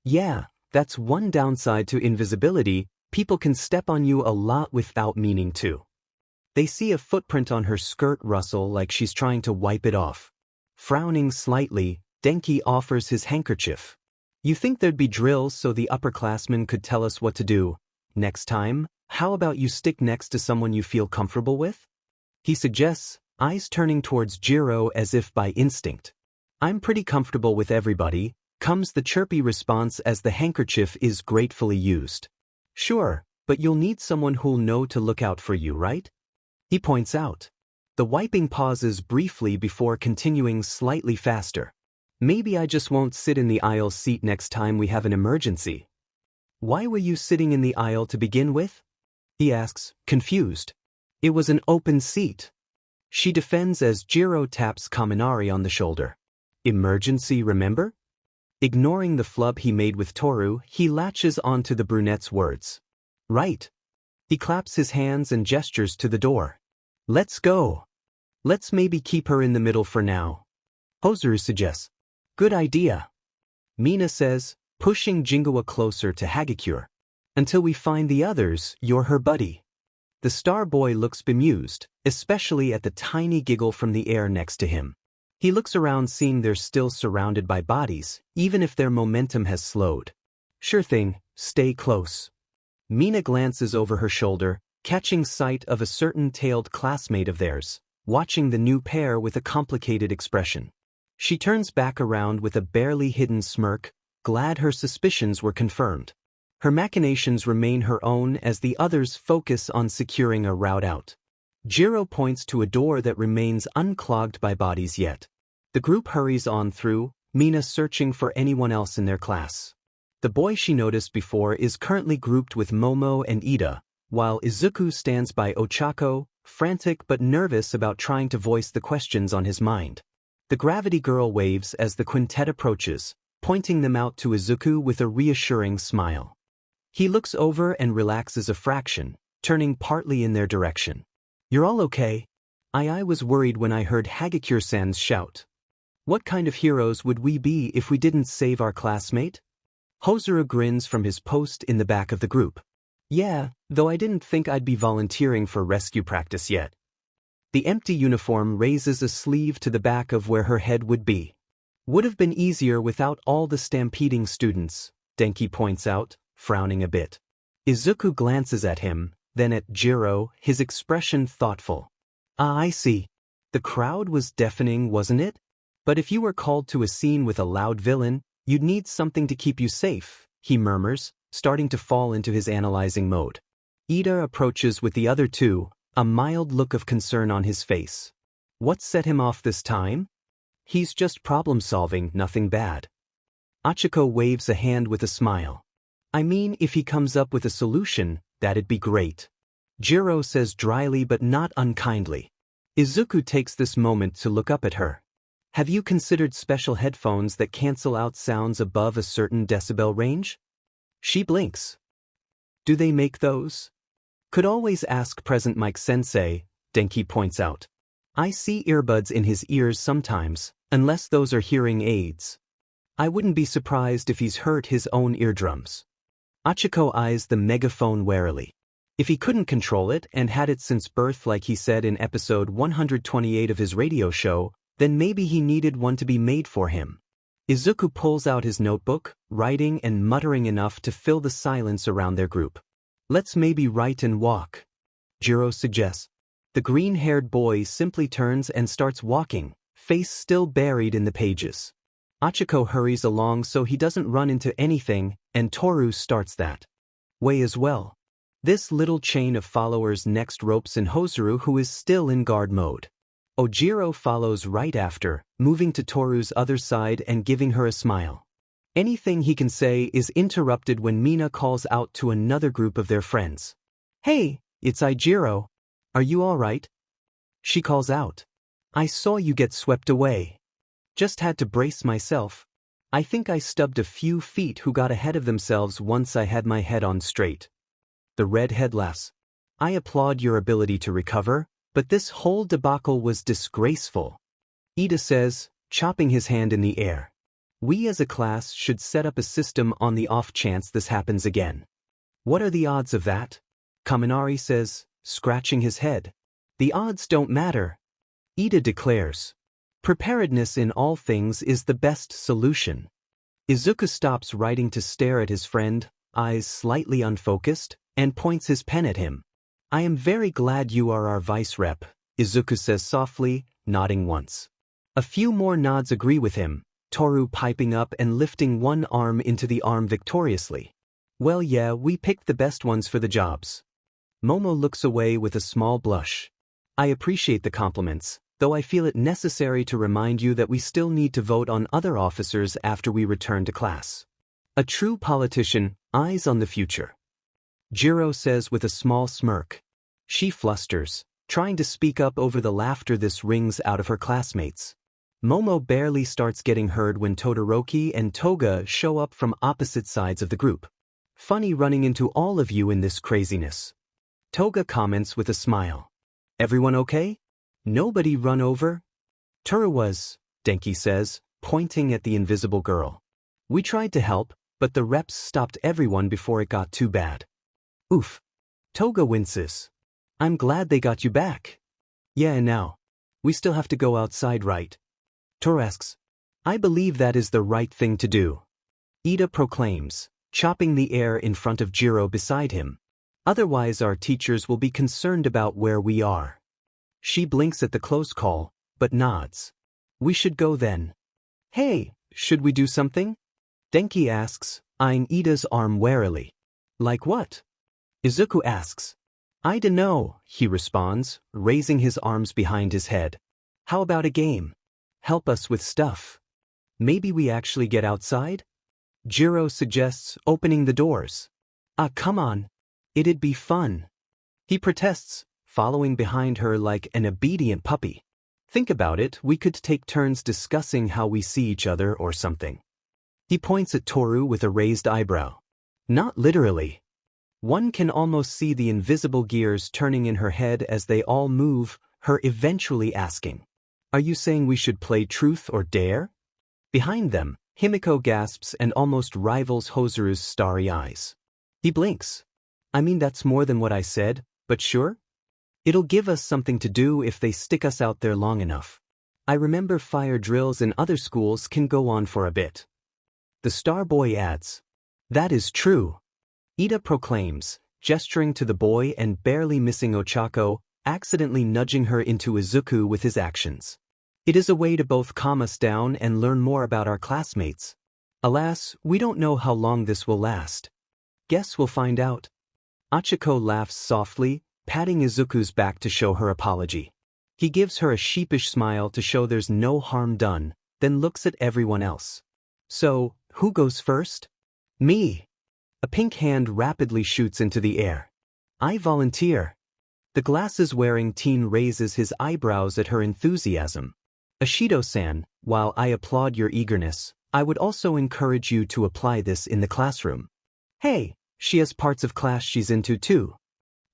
Yeah, that's one downside to invisibility, people can step on you a lot without meaning to. They see a footprint on her skirt rustle like she's trying to wipe it off. Frowning slightly, Denki offers his handkerchief. You think there'd be drills so the upperclassmen could tell us what to do? Next time, how about you stick next to someone you feel comfortable with? He suggests, eyes turning towards Jiro as if by instinct. I'm pretty comfortable with everybody, comes the chirpy response as the handkerchief is gratefully used. Sure, but you'll need someone who'll know to look out for you, right? He points out. The wiping pauses briefly before continuing slightly faster. Maybe I just won't sit in the aisle seat next time we have an emergency. Why were you sitting in the aisle to begin with? He asks, confused. It was an open seat. She defends as Jiro taps Kaminari on the shoulder. Emergency, remember? Ignoring the flub he made with Toru, he latches onto the brunette's words. Right. He claps his hands and gestures to the door. Let's go. Let's maybe keep her in the middle for now. Hozuru suggests. Good idea. Mina says, pushing Jingawa closer to Hagakure. Until we find the others, you're her buddy. The star boy looks bemused, especially at the tiny giggle from the air next to him. He looks around seeing they're still surrounded by bodies, even if their momentum has slowed. Sure thing, stay close. Mina glances over her shoulder, catching sight of a certain tailed classmate of theirs, watching the new pair with a complicated expression. She turns back around with a barely hidden smirk, glad her suspicions were confirmed. Her machinations remain her own as the others focus on securing a route out. Jiro points to a door that remains unclogged by bodies yet. The group hurries on through, Mina searching for anyone else in their class. The boy she noticed before is currently grouped with Momo and Ida, while Izuku stands by Ochako, frantic but nervous about trying to voice the questions on his mind. The gravity girl waves as the quintet approaches, pointing them out to Izuku with a reassuring smile. He looks over and relaxes a fraction, turning partly in their direction. You're all okay? I was worried when I heard Hagakure-san's shout. What kind of heroes would we be if we didn't save our classmate? Hozuru grins from his post in the back of the group. Yeah, though I didn't think I'd be volunteering for rescue practice yet. The empty uniform raises a sleeve to the back of where her head would be. Would have been easier without all the stampeding students, Denki points out, frowning a bit. Izuku glances at him, then at Jiro, his expression thoughtful. Ah, I see. The crowd was deafening, wasn't it? But if you were called to a scene with a loud villain, you'd need something to keep you safe, he murmurs, starting to fall into his analyzing mode. Ida approaches with the other two, a mild look of concern on his face. What set him off this time? He's just problem-solving, nothing bad. Achiko waves a hand with a smile. I mean, if he comes up with a solution, that'd be great. Jiro says dryly but not unkindly. Izuku takes this moment to look up at her. Have you considered special headphones that cancel out sounds above a certain decibel range? She blinks. Do they make those? Could always ask present Mike Sensei, Denki points out. I see earbuds in his ears sometimes, unless those are hearing aids. I wouldn't be surprised if he's hurt his own eardrums. Achiko eyes the megaphone warily. If he couldn't control it and had it since birth like he said in episode 128 of his radio show, then maybe he needed one to be made for him. Izuku pulls out his notebook, writing and muttering enough to fill the silence around their group. Let's maybe write and walk, Jiro suggests. The green-haired boy simply turns and starts walking, face still buried in the pages. Achiko hurries along so he doesn't run into anything, and Toru starts that way as well. This little chain of followers next ropes in Hozuru, who is still in guard mode. Ojiro follows right after, moving to Toru's other side and giving her a smile. Anything he can say is interrupted when Mina calls out to another group of their friends. Hey, it's Ijiro. Are you all right? She calls out. I saw you get swept away. Just had to brace myself. I think I stubbed a few feet who got ahead of themselves once I had my head on straight. The redhead laughs. I applaud your ability to recover, but this whole debacle was disgraceful. Ida says, chopping his hand in the air. We as a class should set up a system on the off chance this happens again. What are the odds of that? Kaminari says, scratching his head. The odds don't matter. Ida declares. Preparedness in all things is the best solution. Izuku stops writing to stare at his friend, eyes slightly unfocused, and points his pen at him. I am very glad you are our vice rep, Izuku says softly, nodding once. A few more nods agree with him, Toru piping up and lifting one arm into the arm victoriously. Well yeah, we picked the best ones for the jobs. Momo looks away with a small blush. I appreciate the compliments, though I feel it necessary to remind you that we still need to vote on other officers after we return to class. A true politician, eyes on the future. Jiro says with a small smirk. She flusters, trying to speak up over the laughter this rings out of her classmates. Momo barely starts getting heard when Todoroki and Toga show up from opposite sides of the group. Funny running into all of you in this craziness. Toga comments with a smile. Everyone okay? Nobody run over? Toru was, Denki says, pointing at the invisible girl. We tried to help, but the reps stopped everyone before it got too bad. Oof. Toga winces. I'm glad they got you back. Yeah, and now? We still have to go outside, right? Toru asks. I believe that is the right thing to do. Ida proclaims, chopping the air in front of Jiro beside him. Otherwise our teachers will be concerned about where we are. She blinks at the close call, but nods. We should go then. Hey, should we do something? Denki asks, eyeing Ida's arm warily. Like what? Izuku asks. I dunno, he responds, raising his arms behind his head. How about a game? Help us with stuff. Maybe we actually get outside? Jiro suggests opening the doors. Ah, come on. It'd be fun. He protests, following behind her like an obedient puppy. Think about it, we could take turns discussing how we see each other or something. He points at Toru with a raised eyebrow. Not literally. One can almost see the invisible gears turning in her head as they all move, her eventually asking. Are you saying we should play truth or dare? Behind them, Himiko gasps and almost rivals Hozoru's starry eyes. He blinks. I mean that's more than what I said, but sure? It'll give us something to do if they stick us out there long enough. I remember fire drills in other schools can go on for a bit. The star boy adds. That is true. Ida proclaims, gesturing to the boy and barely missing Ochako, accidentally nudging her into Izuku with his actions. It is a way to both calm us down and learn more about our classmates. Alas, we don't know how long this will last. Guess we'll find out. Ochako laughs softly, patting Izuku's back to show her apology. He gives her a sheepish smile to show there's no harm done, then looks at everyone else. So, who goes first? Me. A pink hand rapidly shoots into the air. I volunteer. The glasses-wearing teen raises his eyebrows at her enthusiasm. Ashido-san, while I applaud your eagerness, I would also encourage you to apply this in the classroom. Hey, she has parts of class she's into too.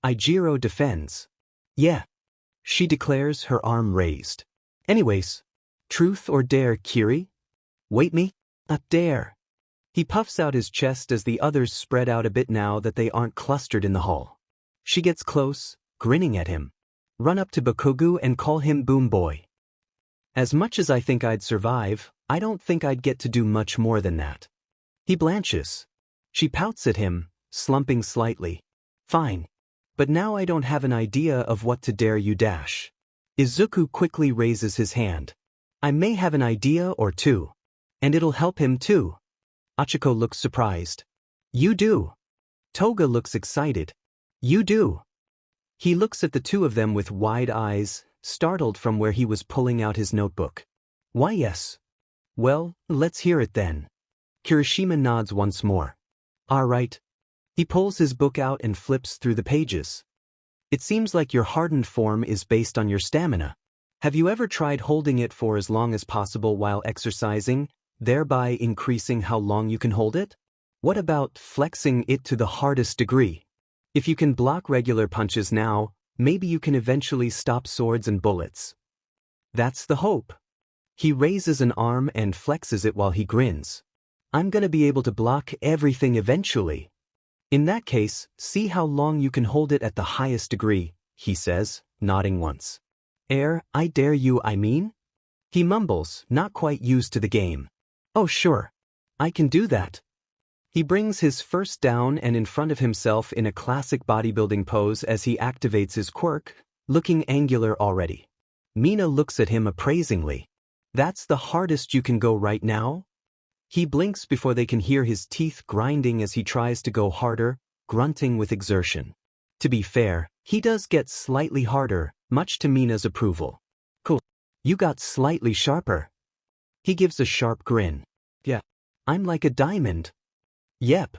Ijiro defends. Yeah. She declares, her arm raised. Anyways, truth or dare, Kiri? Wait me? A dare. He puffs out his chest as the others spread out a bit now that they aren't clustered in the hall. She gets close, grinning at him. Run up to Bakugu and call him Boom Boy. As much as I think I'd survive, I don't think I'd get to do much more than that. He blanches. She pouts at him, slumping slightly. Fine. But now I don't have an idea of what to dare you dash. Izuku quickly raises his hand. I may have an idea or two. And it'll help him too. Ochako looks surprised. You do. Toga looks excited. You do. He looks at the two of them with wide eyes, startled from where he was pulling out his notebook. Why yes. Well, let's hear it then. Kirishima nods once more. All right. He pulls his book out and flips through the pages. It seems like your hardened form is based on your stamina. Have you ever tried holding it for as long as possible while exercising, thereby increasing how long you can hold it? What about flexing it to the hardest degree? If you can block regular punches now, maybe you can eventually stop swords and bullets. That's the hope. He raises an arm and flexes it while he grins. I'm gonna be able to block everything eventually. In that case, see how long you can hold it at the highest degree, he says, nodding once. I dare you, I mean? He mumbles, not quite used to the game. Oh sure. I can do that. He brings his first down and in front of himself in a classic bodybuilding pose as he activates his quirk, looking angular already. Mina looks at him appraisingly. That's the hardest you can go right now? He blinks before they can hear his teeth grinding as he tries to go harder, grunting with exertion. To be fair, he does get slightly harder, much to Mina's approval. Cool. You got slightly sharper. He gives a sharp grin. Yeah. I'm like a diamond. Yep.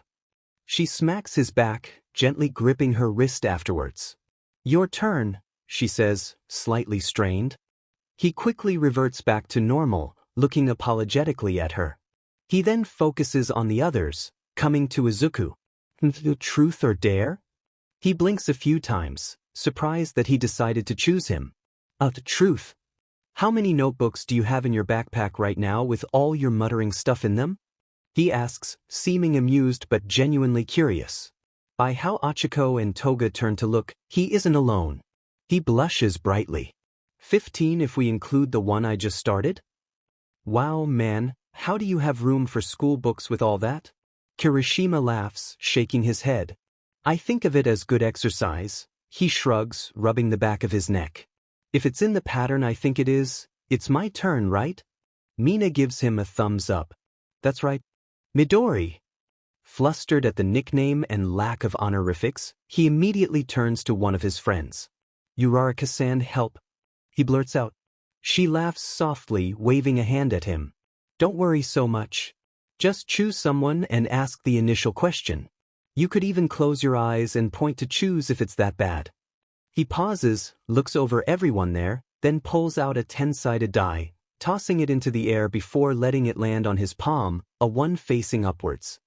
She smacks his back, gently gripping her wrist afterwards. Your turn, she says, slightly strained. He quickly reverts back to normal, looking apologetically at her. He then focuses on the others, coming to Izuku. Truth or dare? He blinks a few times, surprised that he decided to choose him. The truth. How many notebooks do you have in your backpack right now with all your muttering stuff in them? He asks, seeming amused but genuinely curious. By how Achiko and Toga turn to look, he isn't alone. He blushes brightly. 15 if we include the one I just started? Wow, man, how do you have room for school books with all that? Kirishima laughs, shaking his head. I think of it as good exercise. He shrugs, rubbing the back of his neck. If it's in the pattern I think it is, it's my turn, right? Mina gives him a thumbs up. That's right. Midori. Flustered at the nickname and lack of honorifics, he immediately turns to one of his friends. Uraraka-san, help. He blurts out. She laughs softly, waving a hand at him. Don't worry so much. Just choose someone and ask the initial question. You could even close your eyes and point to choose if it's that bad. He pauses, looks over everyone there, then pulls out a 10-sided die, tossing it into the air before letting it land on his palm, a one facing upwards.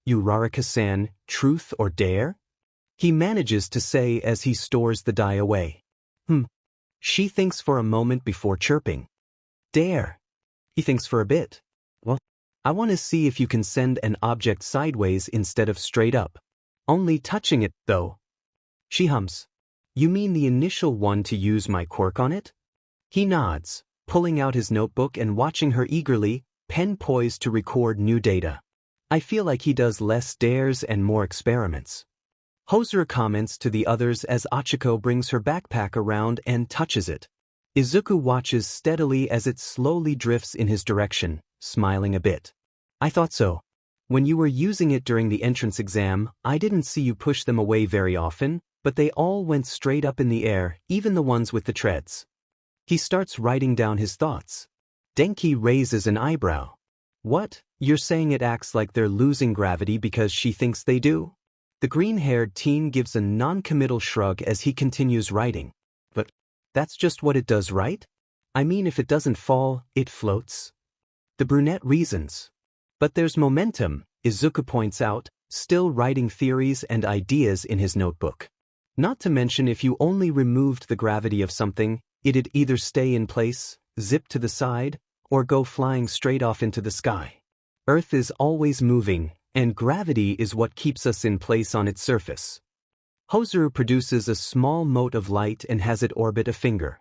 Uraraka-san, truth or dare? He manages to say as he stores the die away. She thinks for a moment before chirping. Dare. He thinks for a bit. Well, I want to see if you can send an object sideways instead of straight up. Only touching it, though. She hums. You mean the initial one to use my quirk on it? He nods, pulling out his notebook and watching her eagerly, pen poised to record new data. I feel like he does less dares and more experiments. Hosuru comments to the others as Achiko brings her backpack around and touches it. Izuku watches steadily as it slowly drifts in his direction, smiling a bit. I thought so. When you were using it during the entrance exam, I didn't see you push them away very often, but they all went straight up in the air, even the ones with the treads. He starts writing down his thoughts. Denki raises an eyebrow. What? You're saying it acts like they're losing gravity because she thinks they do? The green-haired teen gives a non-committal shrug as he continues writing. But that's just what it does, right? I mean, if it doesn't fall, it floats. The brunette reasons. But there's momentum, Izuku points out, still writing theories and ideas in his notebook. Not to mention if you only removed the gravity of something, it'd either stay in place, zip to the side, or go flying straight off into the sky. Earth is always moving, and gravity is what keeps us in place on its surface. Hosuru produces a small mote of light and has it orbit a finger.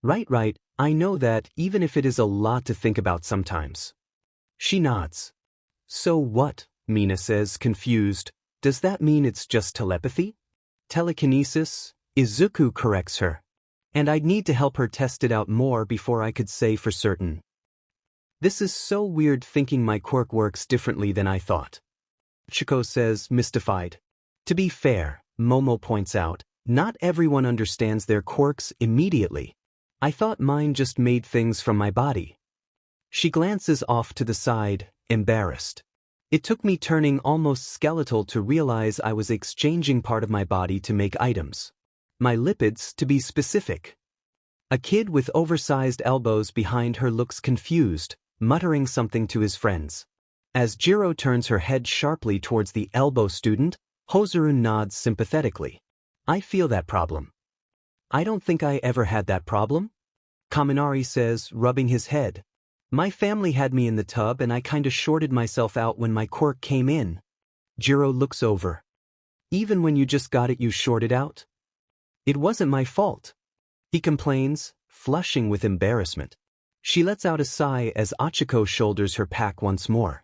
Right, I know that, even if it is a lot to think about sometimes. She nods. So what? Mina says, confused. Does that mean it's just telepathy? Telekinesis? Izuku corrects her. And I'd need to help her test it out more before I could say for certain. This is so weird thinking my quirk works differently than I thought. Chiko says, mystified. To be fair, Momo points out, not everyone understands their quirks immediately. I thought mine just made things from my body. She glances off to the side, embarrassed. It took me turning almost skeletal to realize I was exchanging part of my body to make items. My lipids, to be specific. A kid with oversized elbows behind her looks confused, muttering something to his friends. As Jiro turns her head sharply towards the elbow student, Hozuru nods sympathetically. I feel that problem. I don't think I ever had that problem, Kaminari says, rubbing his head. My family had me in the tub and I kinda shorted myself out when my quirk came in. Jiro looks over. Even when you just got it, you shorted out? It wasn't my fault, he complains, flushing with embarrassment. She lets out a sigh as Achiko shoulders her pack once more.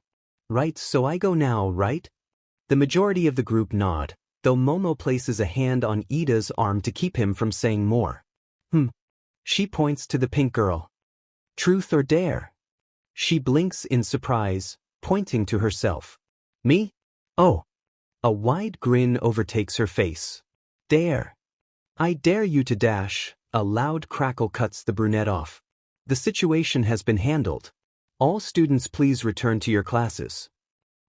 Right, so I go now, right? The majority of the group nod, though Momo places a hand on Ida's arm to keep him from saying more. She points to the pink girl. Truth or dare? She blinks in surprise, pointing to herself. Me? Oh. A wide grin overtakes her face. Dare. I dare you to dash. A loud crackle cuts the brunette off. The situation has been handled. All students please return to your classes.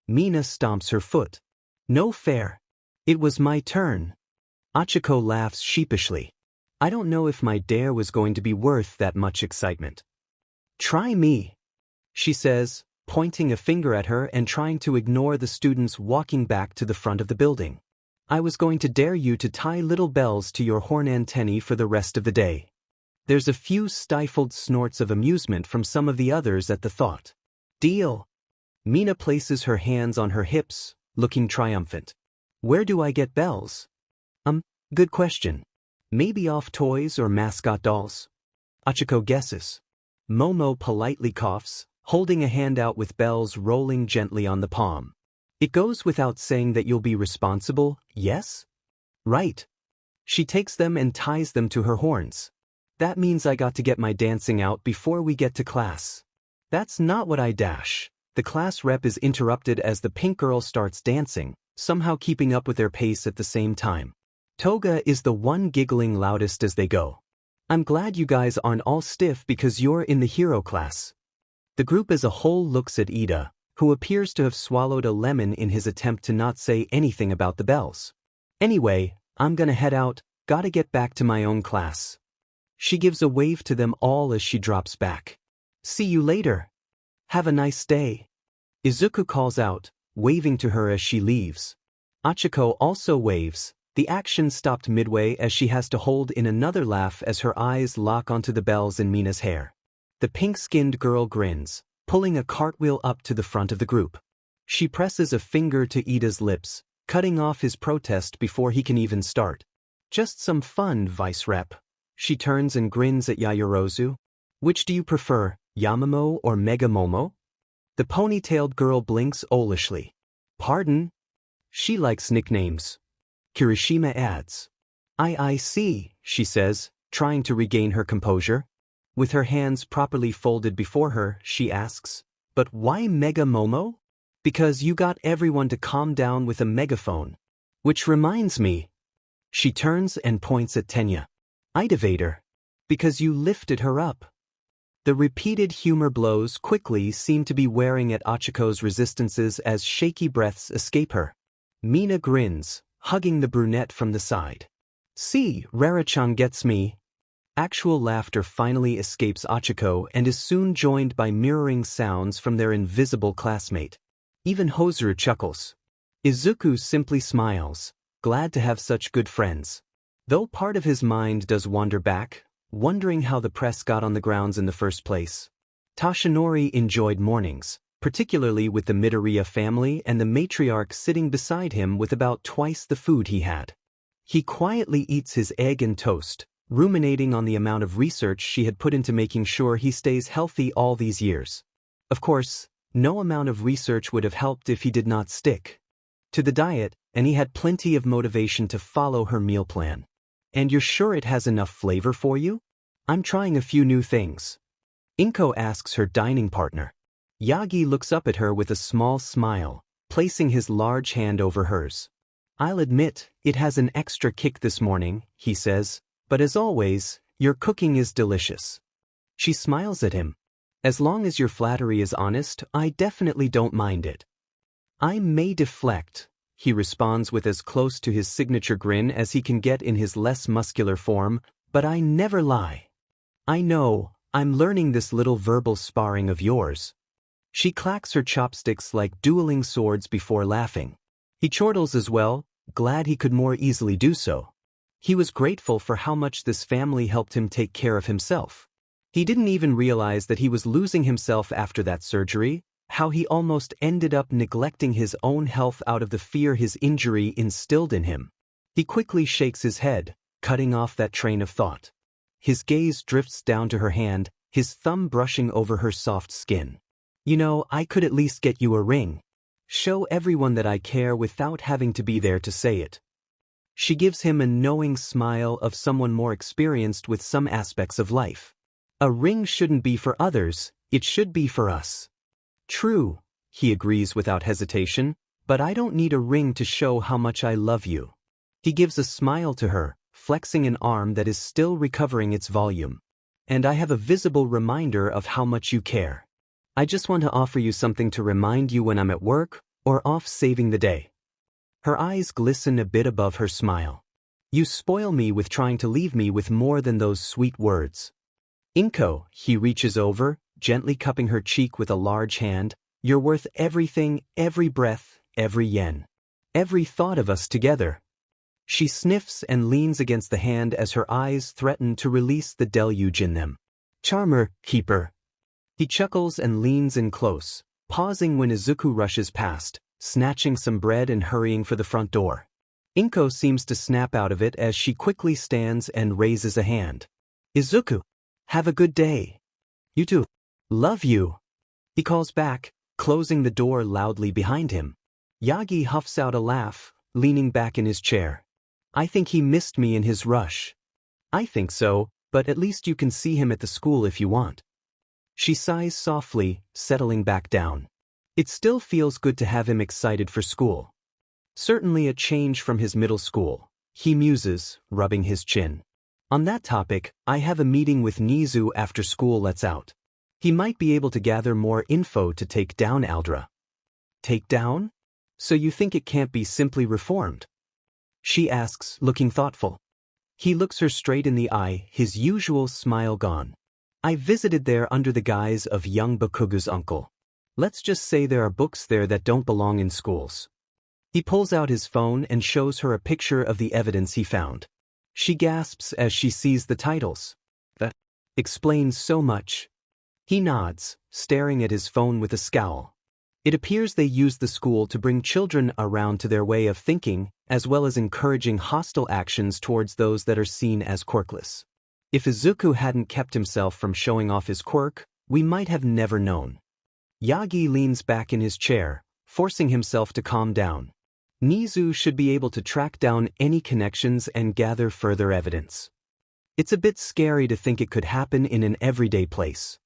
Mina stomps her foot. No fair. It was my turn. Achiko laughs sheepishly. I don't know if my dare was going to be worth that much excitement. Try me, she says, pointing a finger at her and trying to ignore the students walking back to the front of the building. I was going to dare you to tie little bells to your horn antennae for the rest of the day. There's a few stifled snorts of amusement from some of the others at the thought. Deal. Mina places her hands on her hips, looking triumphant. Where do I get bells? Good question. Maybe off toys or mascot dolls? Achiko guesses. Momo politely coughs, holding a hand out with bells rolling gently on the palm. It goes without saying that you'll be responsible, yes? Right. She takes them and ties them to her horns. That means I got to get my dancing out before we get to class. That's not what I dash. The class rep is interrupted as the pink girl starts dancing, somehow keeping up with their pace at the same time. Toga is the one giggling loudest as they go. I'm glad you guys aren't all stiff because you're in the hero class. The group as a whole looks at Ida, who appears to have swallowed a lemon in his attempt to not say anything about the bells. Anyway, I'm gonna head out, gotta get back to my own class. She gives a wave to them all as she drops back. See you later. Have a nice day. Izuku calls out, waving to her as she leaves. Achiko also waves. The action stopped midway as she has to hold in another laugh as her eyes lock onto the bells in Mina's hair. The pink-skinned girl grins, pulling a cartwheel up to the front of the group. She presses a finger to Ida's lips, cutting off his protest before he can even start. Just some fun, Vice Rep. She turns and grins at Yayorozu. Which do you prefer, Yamamo or Mega Momo? The ponytailed girl blinks owlishly. Pardon? She likes nicknames. Kirishima adds. I see, she says, trying to regain her composure. With her hands properly folded before her, she asks, but why Mega Momo? Because you got everyone to calm down with a megaphone. Which reminds me. She turns and points at Tenya. Idivator. Because you lifted her up. The repeated humor blows quickly seem to be wearing at Achiko's resistances as shaky breaths escape her. Mina grins, hugging the brunette from the side. See, Rara-chan gets me. Actual laughter finally escapes Achiko and is soon joined by mirroring sounds from their invisible classmate. Even Hozuru chuckles. Izuku simply smiles, glad to have such good friends. Though part of his mind does wander back, wondering how the press got on the grounds in the first place. Tashinori enjoyed mornings, particularly with the Midoriya family and the matriarch sitting beside him with about twice the food he had. He quietly eats his egg and toast, ruminating on the amount of research she had put into making sure he stays healthy all these years. Of course, no amount of research would have helped if he did not stick to the diet, and he had plenty of motivation to follow her meal plan. And you're sure it has enough flavor for you? I'm trying a few new things. Inko asks her dining partner. Yagi looks up at her with a small smile, placing his large hand over hers. I'll admit, it has an extra kick this morning, he says, but as always, your cooking is delicious. She smiles at him. As long as your flattery is honest, I definitely don't mind it. I may deflect, he responds with as close to his signature grin as he can get in his less muscular form, but I never lie. I know, I'm learning this little verbal sparring of yours, She clacks her chopsticks like dueling swords before laughing. He chortles as well, glad he could more easily do so. He was grateful for how much this family helped him take care of himself. He didn't even realize that he was losing himself after that surgery, how he almost ended up neglecting his own health out of the fear his injury instilled in him. He quickly shakes his head, cutting off that train of thought. His gaze drifts down to her hand, his thumb brushing over her soft skin. You know, I could at least get you a ring. Show everyone that I care without having to be there to say it. She gives him a knowing smile of someone more experienced with some aspects of life. A ring shouldn't be for others, it should be for us. True, he agrees without hesitation, but I don't need a ring to show how much I love you. He gives a smile to her, flexing an arm that is still recovering its volume. And I have a visible reminder of how much you care. I just want to offer you something to remind you when I'm at work or off saving the day. Her eyes glisten a bit above her smile. You spoil me with trying to leave me with more than those sweet words. Inko, he reaches over, gently cupping her cheek with a large hand. You're worth everything, every breath, every yen. Every thought of us together. She sniffs and leans against the hand as her eyes threaten to release the deluge in them. Charmer, keeper. He chuckles and leans in close, pausing when Izuku rushes past, snatching some bread and hurrying for the front door. Inko seems to snap out of it as she quickly stands and raises a hand. Izuku, have a good day. You too. Love you. He calls back, closing the door loudly behind him. Yagi huffs out a laugh, leaning back in his chair. I think he missed me in his rush. I think so, but at least you can see him at the school if you want. She sighs softly, settling back down. It still feels good to have him excited for school. Certainly a change from his middle school, he muses, rubbing his chin. On that topic, I have a meeting with Nizu after school lets out. He might be able to gather more info to take down Aldra. Take down? So you think it can't be simply reformed? She asks, looking thoughtful. He looks her straight in the eye, his usual smile gone. I visited there under the guise of young Bakugu's uncle. Let's just say there are books there that don't belong in schools. He pulls out his phone and shows her a picture of the evidence he found. She gasps as she sees the titles. That explains so much. He nods, staring at his phone with a scowl. It appears they use the school to bring children around to their way of thinking, as well as encouraging hostile actions towards those that are seen as quirkless. If Izuku hadn't kept himself from showing off his quirk, we might have never known. Yagi leans back in his chair, forcing himself to calm down. Nizu should be able to track down any connections and gather further evidence. It's a bit scary to think it could happen in an everyday place.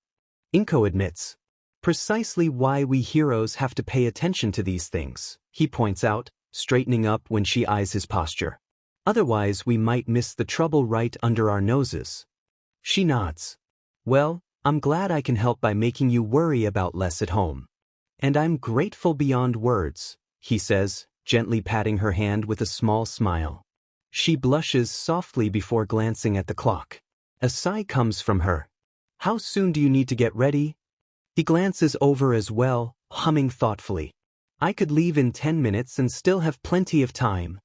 Inko admits. Precisely why we heroes have to pay attention to these things, he points out, straightening up when she eyes his posture. Otherwise we might miss the trouble right under our noses. She nods. Well, I'm glad I can help by making you worry about less at home. And I'm grateful beyond words, he says, gently patting her hand with a small smile. She blushes softly before glancing at the clock. A sigh comes from her. How soon do you need to get ready? He glances over as well, humming thoughtfully. I could leave in 10 minutes and still have plenty of time.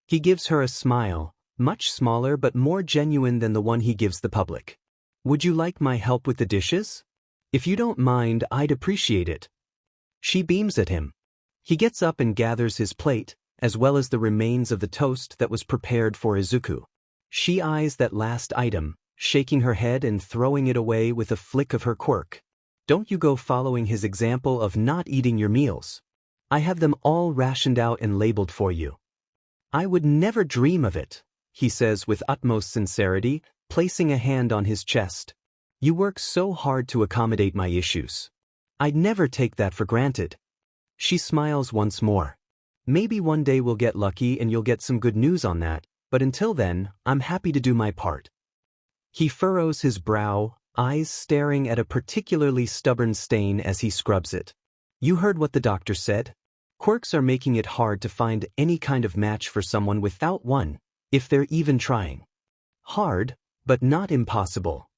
He gives her a smile, much smaller but more genuine than the one he gives the public. Would you like my help with the dishes? If you don't mind, I'd appreciate it. She beams at him. He gets up and gathers his plate, as well as the remains of the toast that was prepared for Izuku. She eyes that last item, shaking her head and throwing it away with a flick of her quirk. Don't you go following his example of not eating your meals. I have them all rationed out and labeled for you. I would never dream of it, he says with utmost sincerity, placing a hand on his chest. You work so hard to accommodate my issues. I'd never take that for granted. She smiles once more. Maybe one day we'll get lucky and you'll get some good news on that, but until then, I'm happy to do my part. He furrows his brow, eyes staring at a particularly stubborn stain as he scrubs it. You heard what the doctor said? Quirks are making it hard to find any kind of match for someone without one, if they're even trying. Hard, but not impossible.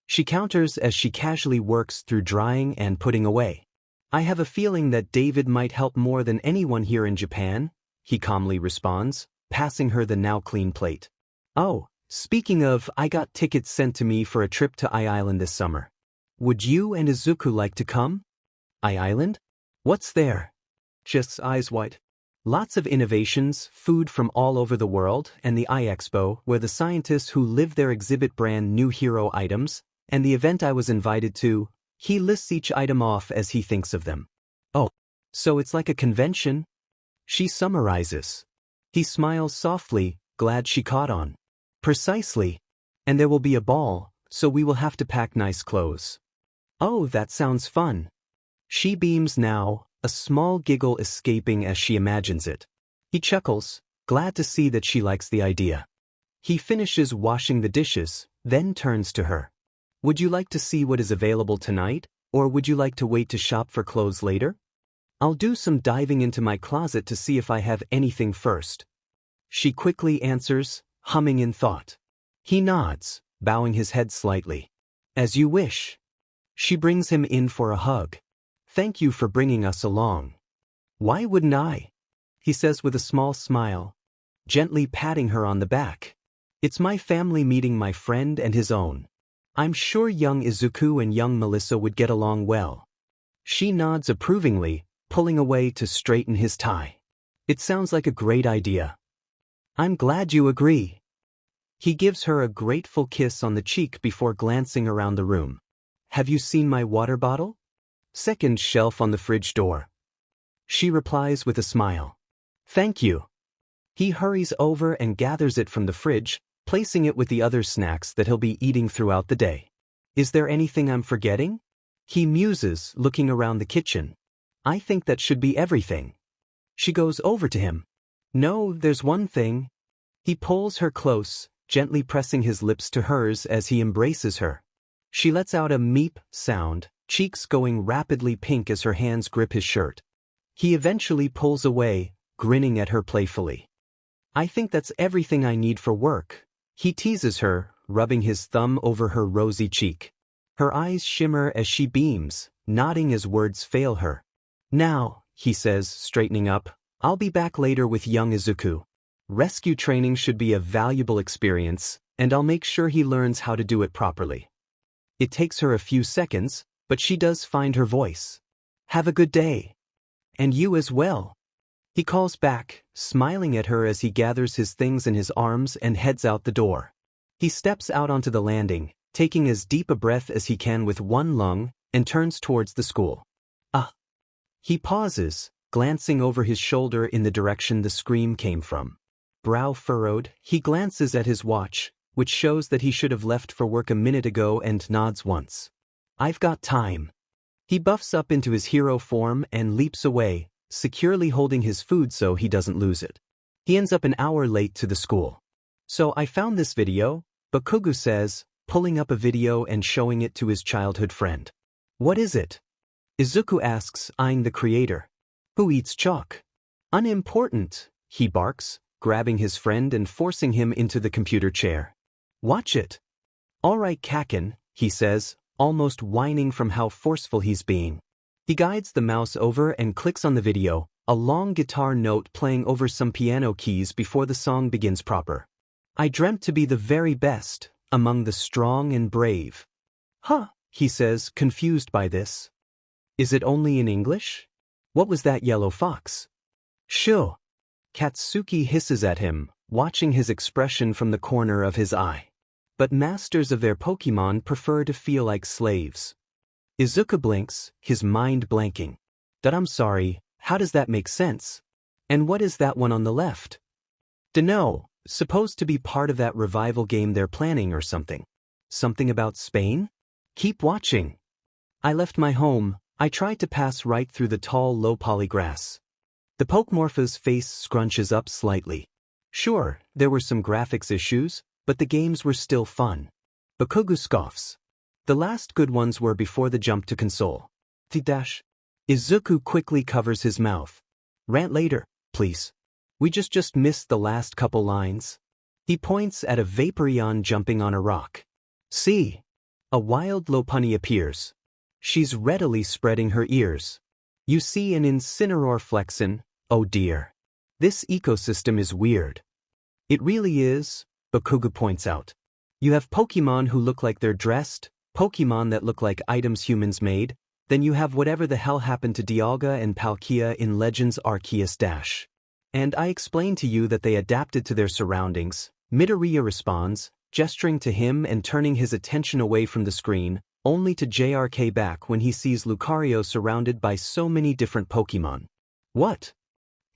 She counters as she casually works through drying and putting away. I have a feeling that David might help more than anyone here in Japan, he calmly responds, passing her the now clean plate. Oh, speaking of, I got tickets sent to me for a trip to Island this summer. Would you and Izuku like to come? Island? What's there? Just eyes wide. Lots of innovations, food from all over the world, and the Expo, where the scientists who live there exhibit brand new hero items, and the event I was invited to. He lists each item off as he thinks of them. Oh, so it's like a convention? She summarizes. He smiles softly, glad she caught on. Precisely. And there will be a ball, so we will have to pack nice clothes. Oh, that sounds fun. She beams now, a small giggle escaping as she imagines it. He chuckles, glad to see that she likes the idea. He finishes washing the dishes, then turns to her. Would you like to see what is available tonight, or would you like to wait to shop for clothes later? I'll do some diving into my closet to see if I have anything first. She quickly answers, humming in thought. He nods, bowing his head slightly. As you wish. She brings him in for a hug. Thank you for bringing us along. Why wouldn't I? He says with a small smile, gently patting her on the back. It's my family meeting my friend and his own. I'm sure young Izuku and young Melissa would get along well. She nods approvingly, pulling away to straighten his tie. It sounds like a great idea. I'm glad you agree. He gives her a grateful kiss on the cheek before glancing around the room. Have you seen my water bottle? Second shelf on the fridge door. She replies with a smile. Thank you. He hurries over and gathers it from the fridge, placing it with the other snacks that he'll be eating throughout the day. Is there anything I'm forgetting? He muses, looking around the kitchen. I think that should be everything. She goes over to him. No, there's one thing. He pulls her close, gently pressing his lips to hers as he embraces her. She lets out a meep sound, cheeks going rapidly pink as her hands grip his shirt. He eventually pulls away, grinning at her playfully. I think that's everything I need for work. He teases her, rubbing his thumb over her rosy cheek. Her eyes shimmer as she beams, nodding as words fail her. Now, he says, straightening up, I'll be back later with young Izuku. Rescue training should be a valuable experience, and I'll make sure he learns how to do it properly. It takes her a few seconds, but she does find her voice. Have a good day. And you as well. He calls back, smiling at her as he gathers his things in his arms and heads out the door. He steps out onto the landing, taking as deep a breath as he can with one lung, and turns towards the school. He pauses, glancing over his shoulder in the direction the scream came from. Brow furrowed, he glances at his watch, which shows that he should have left for work a minute ago, and nods once. I've got time. He buffs up into his hero form and leaps away, securely holding his food so he doesn't lose it. He ends up an hour late to the school. So I found this video, Bakugo says, pulling up a video and showing it to his childhood friend. What is it? Izuku asks, eyeing the creator. Who eats chalk? Unimportant, he barks, grabbing his friend and forcing him into the computer chair. Watch it. All right, Kaken, he says, almost whining from how forceful he's being. He guides the mouse over and clicks on the video, a long guitar note playing over some piano keys before the song begins proper. I dreamt to be the very best, among the strong and brave. Huh, he says, confused by this. Is it only in English? What was that yellow fox? Shoo. Katsuki hisses at him, watching his expression from the corner of his eye. But masters of their Pokemon prefer to feel like slaves. Izuku blinks, his mind blanking. But I'm sorry, how does that make sense? And what is that one on the left? Dunno, supposed to be part of that revival game they're planning or something. Something about Spain? Keep watching. I left my home. I tried to pass right through the tall, low-poly grass. The Pokemorph's face scrunches up slightly. Sure, there were some graphics issues, but the games were still fun. Bakugo scoffs. The last good ones were before the jump to console. Izuku quickly covers his mouth. Rant later, please. We just missed the last couple lines. He points at a Vaporeon jumping on a rock. See? A wild Lopunny appears. She's readily spreading her ears. You see an Incineroar Flexin. Oh dear. This ecosystem is weird. It really is, Bakugo points out. You have Pokemon who look like they're dressed, Pokemon that look like items humans made, then you have whatever the hell happened to Dialga and Palkia in Legends Arceus Dash. And I explained to you that they adapted to their surroundings. Midoriya responds, gesturing to him and turning his attention away from the screen, only to JRK back when he sees Lucario surrounded by so many different Pokemon. What?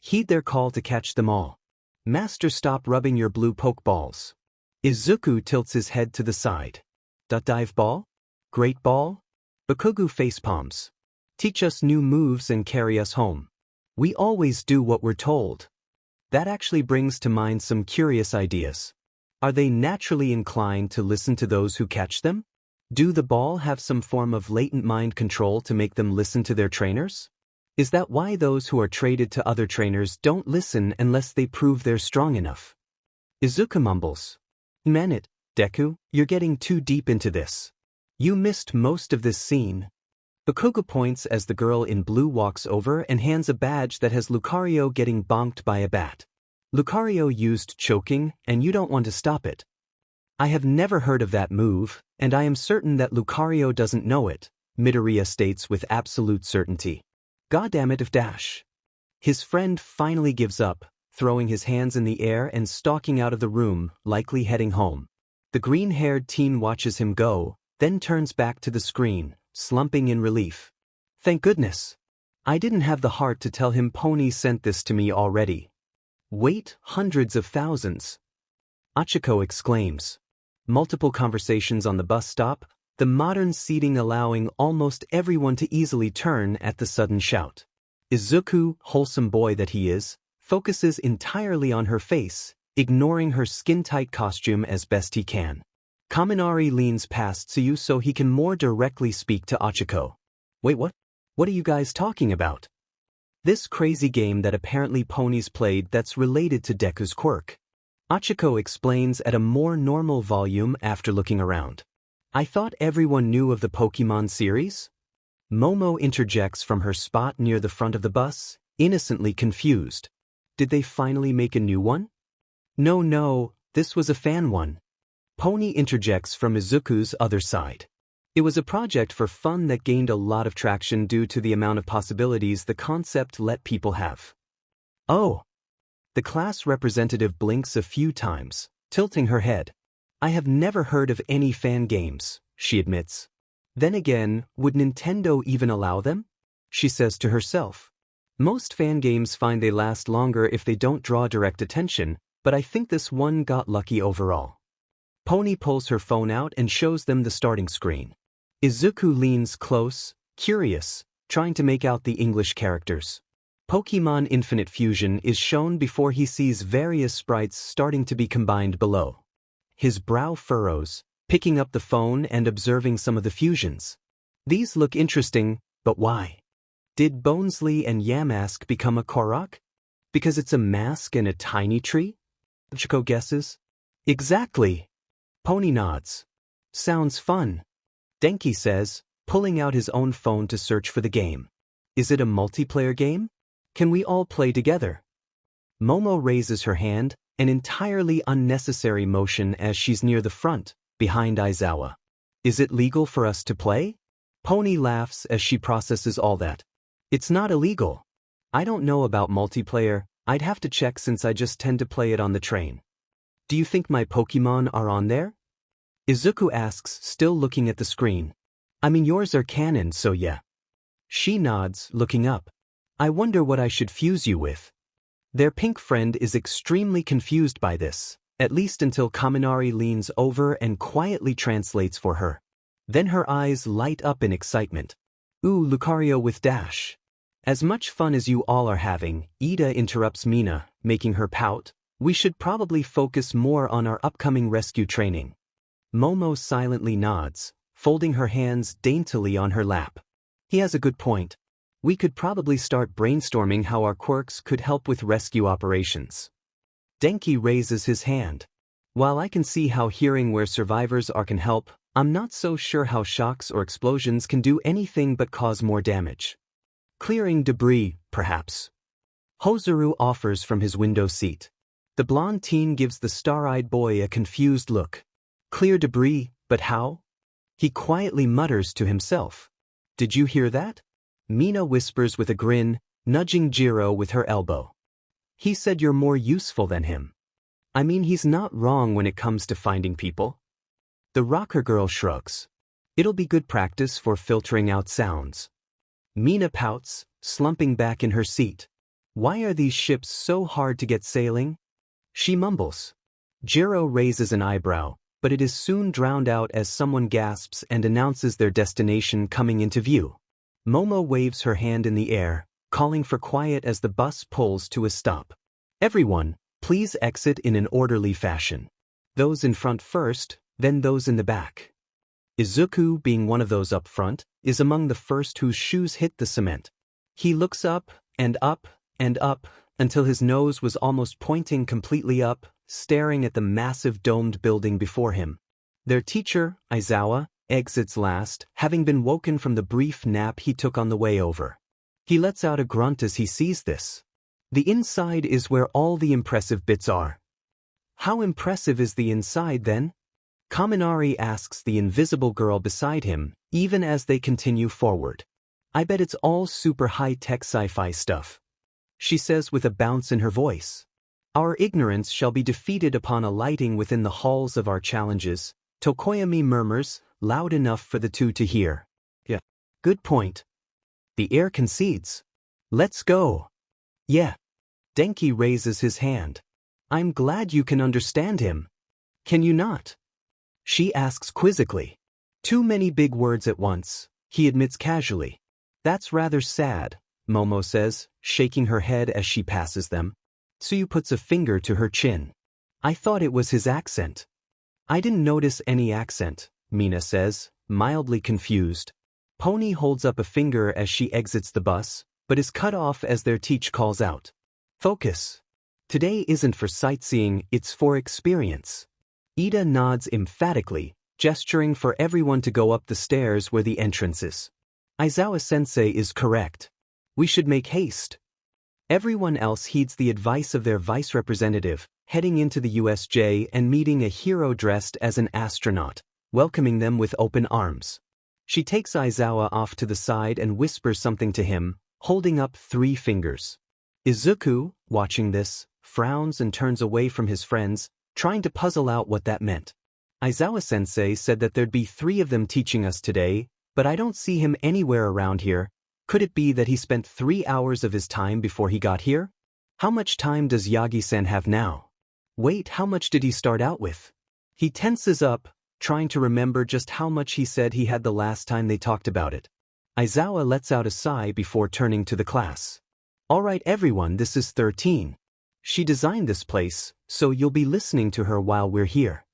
Heed their call to catch them all. Master, stop rubbing your blue Pokeballs. Izuku tilts his head to the side. Dive ball? Great ball? Bakugo facepalms. Teach us new moves and carry us home. We always do what we're told. That actually brings to mind some curious ideas. Are they naturally inclined to listen to those who catch them? Do the ball have some form of latent mind control to make them listen to their trainers? Is that why those who are traded to other trainers don't listen unless they prove they're strong enough? Izuku mumbles. Man it, Deku, you're getting too deep into this. You missed most of this scene. Bakugo points as the girl in blue walks over and hands a badge that has Lucario getting bonked by a bat. Lucario used choking, and you don't want to stop it. I have never heard of that move, and I am certain that Lucario doesn't know it, Midoriya states with absolute certainty. Goddammit if Dash. His friend finally gives up, throwing his hands in the air and stalking out of the room, likely heading home. The green-haired teen watches him go, then turns back to the screen, slumping in relief. Thank goodness. I didn't have the heart to tell him Pony sent this to me already. Wait, hundreds of thousands. Achiko exclaims. Multiple conversations on the bus stop, the modern seating allowing almost everyone to easily turn at the sudden shout. Izuku, wholesome boy that he is, focuses entirely on her face, ignoring her skin-tight costume as best he can. Kaminari leans past Tsuyu so he can more directly speak to Achiko. Wait, what? What are you guys talking about? This crazy game that apparently Ponies played that's related to Deku's quirk. Achiko explains at a more normal volume after looking around. I thought everyone knew of the Pokemon series? Momo interjects from her spot near the front of the bus, innocently confused. Did they finally make a new one? No, this was a fan one. Pony interjects from Izuku's other side. It was a project for fun that gained a lot of traction due to the amount of possibilities the concept let people have. Oh. The class representative blinks a few times, tilting her head. I have never heard of any fan games, she admits. Then again, would Nintendo even allow them? She says to herself. Most fan games find they last longer if they don't draw direct attention, but I think this one got lucky overall. Pony pulls her phone out and shows them the starting screen. Izuku leans close, curious, trying to make out the English characters. Pokemon Infinite Fusion is shown before he sees various sprites starting to be combined below. His brow furrows, picking up the phone and observing some of the fusions. These look interesting, but why? Did Bonesley and Yamask become a Korok? Because it's a mask and a tiny tree? Chico guesses. Exactly. Pony nods. Sounds fun. Denki says, pulling out his own phone to search for the game. Is it a multiplayer game? Can we all play together? Momo raises her hand, an entirely unnecessary motion as she's near the front, behind Aizawa. Is it legal for us to play? Pony laughs as she processes all that. It's not illegal. I don't know about multiplayer, I'd have to check since I just tend to play it on the train. Do you think my Pokemon are on there? Izuku asks, still looking at the screen. I mean yours are canon, so yeah. She nods, looking up. I wonder what I should fuse you with. Their pink friend is extremely confused by this, at least until Kaminari leans over and quietly translates for her. Then her eyes light up in excitement. Ooh, Lucario with Dash. As much fun as you all are having, Ida interrupts Mina, making her pout. We should probably focus more on our upcoming rescue training. Momo silently nods, folding her hands daintily on her lap. He has a good point. We could probably start brainstorming how our quirks could help with rescue operations. Denki raises his hand. While I can see how hearing where survivors are can help, I'm not so sure how shocks or explosions can do anything but cause more damage. Clearing debris, perhaps. Hozuru offers from his window seat. The blonde teen gives the star-eyed boy a confused look. Clear debris, but how? He quietly mutters to himself. Did you hear that? Mina whispers with a grin, nudging Jiro with her elbow. He said you're more useful than him. I mean, he's not wrong when it comes to finding people. The rocker girl shrugs. It'll be good practice for filtering out sounds. Mina pouts, slumping back in her seat. Why are these ships so hard to get sailing? She mumbles. Jiro raises an eyebrow, but it is soon drowned out as someone gasps and announces their destination coming into view. Momo waves her hand in the air, calling for quiet as the bus pulls to a stop. Everyone, please exit in an orderly fashion. Those in front first, then those in the back. Izuku, being one of those up front, is among the first whose shoes hit the cement. He looks up, and up, and up, until his nose was almost pointing completely up, staring at the massive domed building before him. Their teacher, Aizawa, exits last, having been woken from the brief nap he took on the way over. He lets out a grunt as he sees this. The inside is where all the impressive bits are. How impressive is the inside, then? Kaminari asks the invisible girl beside him, even as they continue forward. I bet it's all super high-tech sci-fi stuff. She says with a bounce in her voice. Our ignorance shall be defeated upon alighting within the halls of our challenges, Tokoyami murmurs, loud enough for the two to hear. Yeah. Good point. The air concedes. Let's go. Yeah. Denki raises his hand. I'm glad you can understand him. Can you not? She asks quizzically. Too many big words at once, he admits casually. That's rather sad, Momo says, shaking her head as she passes them. Tsuyu puts a finger to her chin. I thought it was his accent. I didn't notice any accent, Mina says, mildly confused. Pony holds up a finger as she exits the bus, but is cut off as their teacher calls out. Focus. Today isn't for sightseeing, it's for experience. Ida nods emphatically, gesturing for everyone to go up the stairs where the entrance is. Aizawa-sensei is correct. We should make haste. Everyone else heeds the advice of their vice representative, heading into the USJ and meeting a hero dressed as an astronaut, welcoming them with open arms. She takes Aizawa off to the side and whispers something to him, holding up 3 fingers. Izuku, watching this, frowns and turns away from his friends, trying to puzzle out what that meant. Aizawa-sensei said that there'd be 3 of them teaching us today, but I don't see him anywhere around here. Could it be that he spent 3 hours of his time before he got here? How much time does Yagi-san have now? Wait, how much did he start out with? He tenses up, trying to remember just how much he said he had the last time they talked about it. Aizawa lets out a sigh before turning to the class. All right everyone, this is 13. She designed this place, so you'll be listening to her while we're here.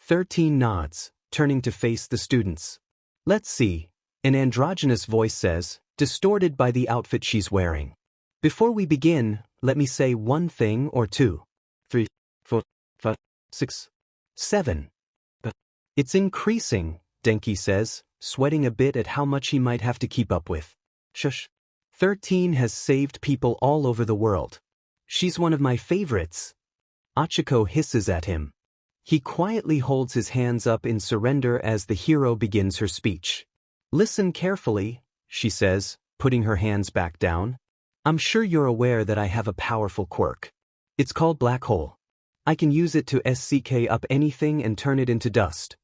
13 nods, turning to face the students. Let's see, an androgynous voice says, distorted by the outfit she's wearing. Before we begin, let me say 1 thing or 2. 3, 4, 5, 6, 7. It's increasing, Denki says, sweating a bit at how much he might have to keep up with. Shush. 13 has saved people all over the world. She's one of my favorites. Achiko hisses at him. He quietly holds his hands up in surrender as the hero begins her speech. Listen carefully, she says, putting her hands back down. I'm sure you're aware that I have a powerful quirk. It's called Black Hole. I can use it to SCK up anything and turn it into dust.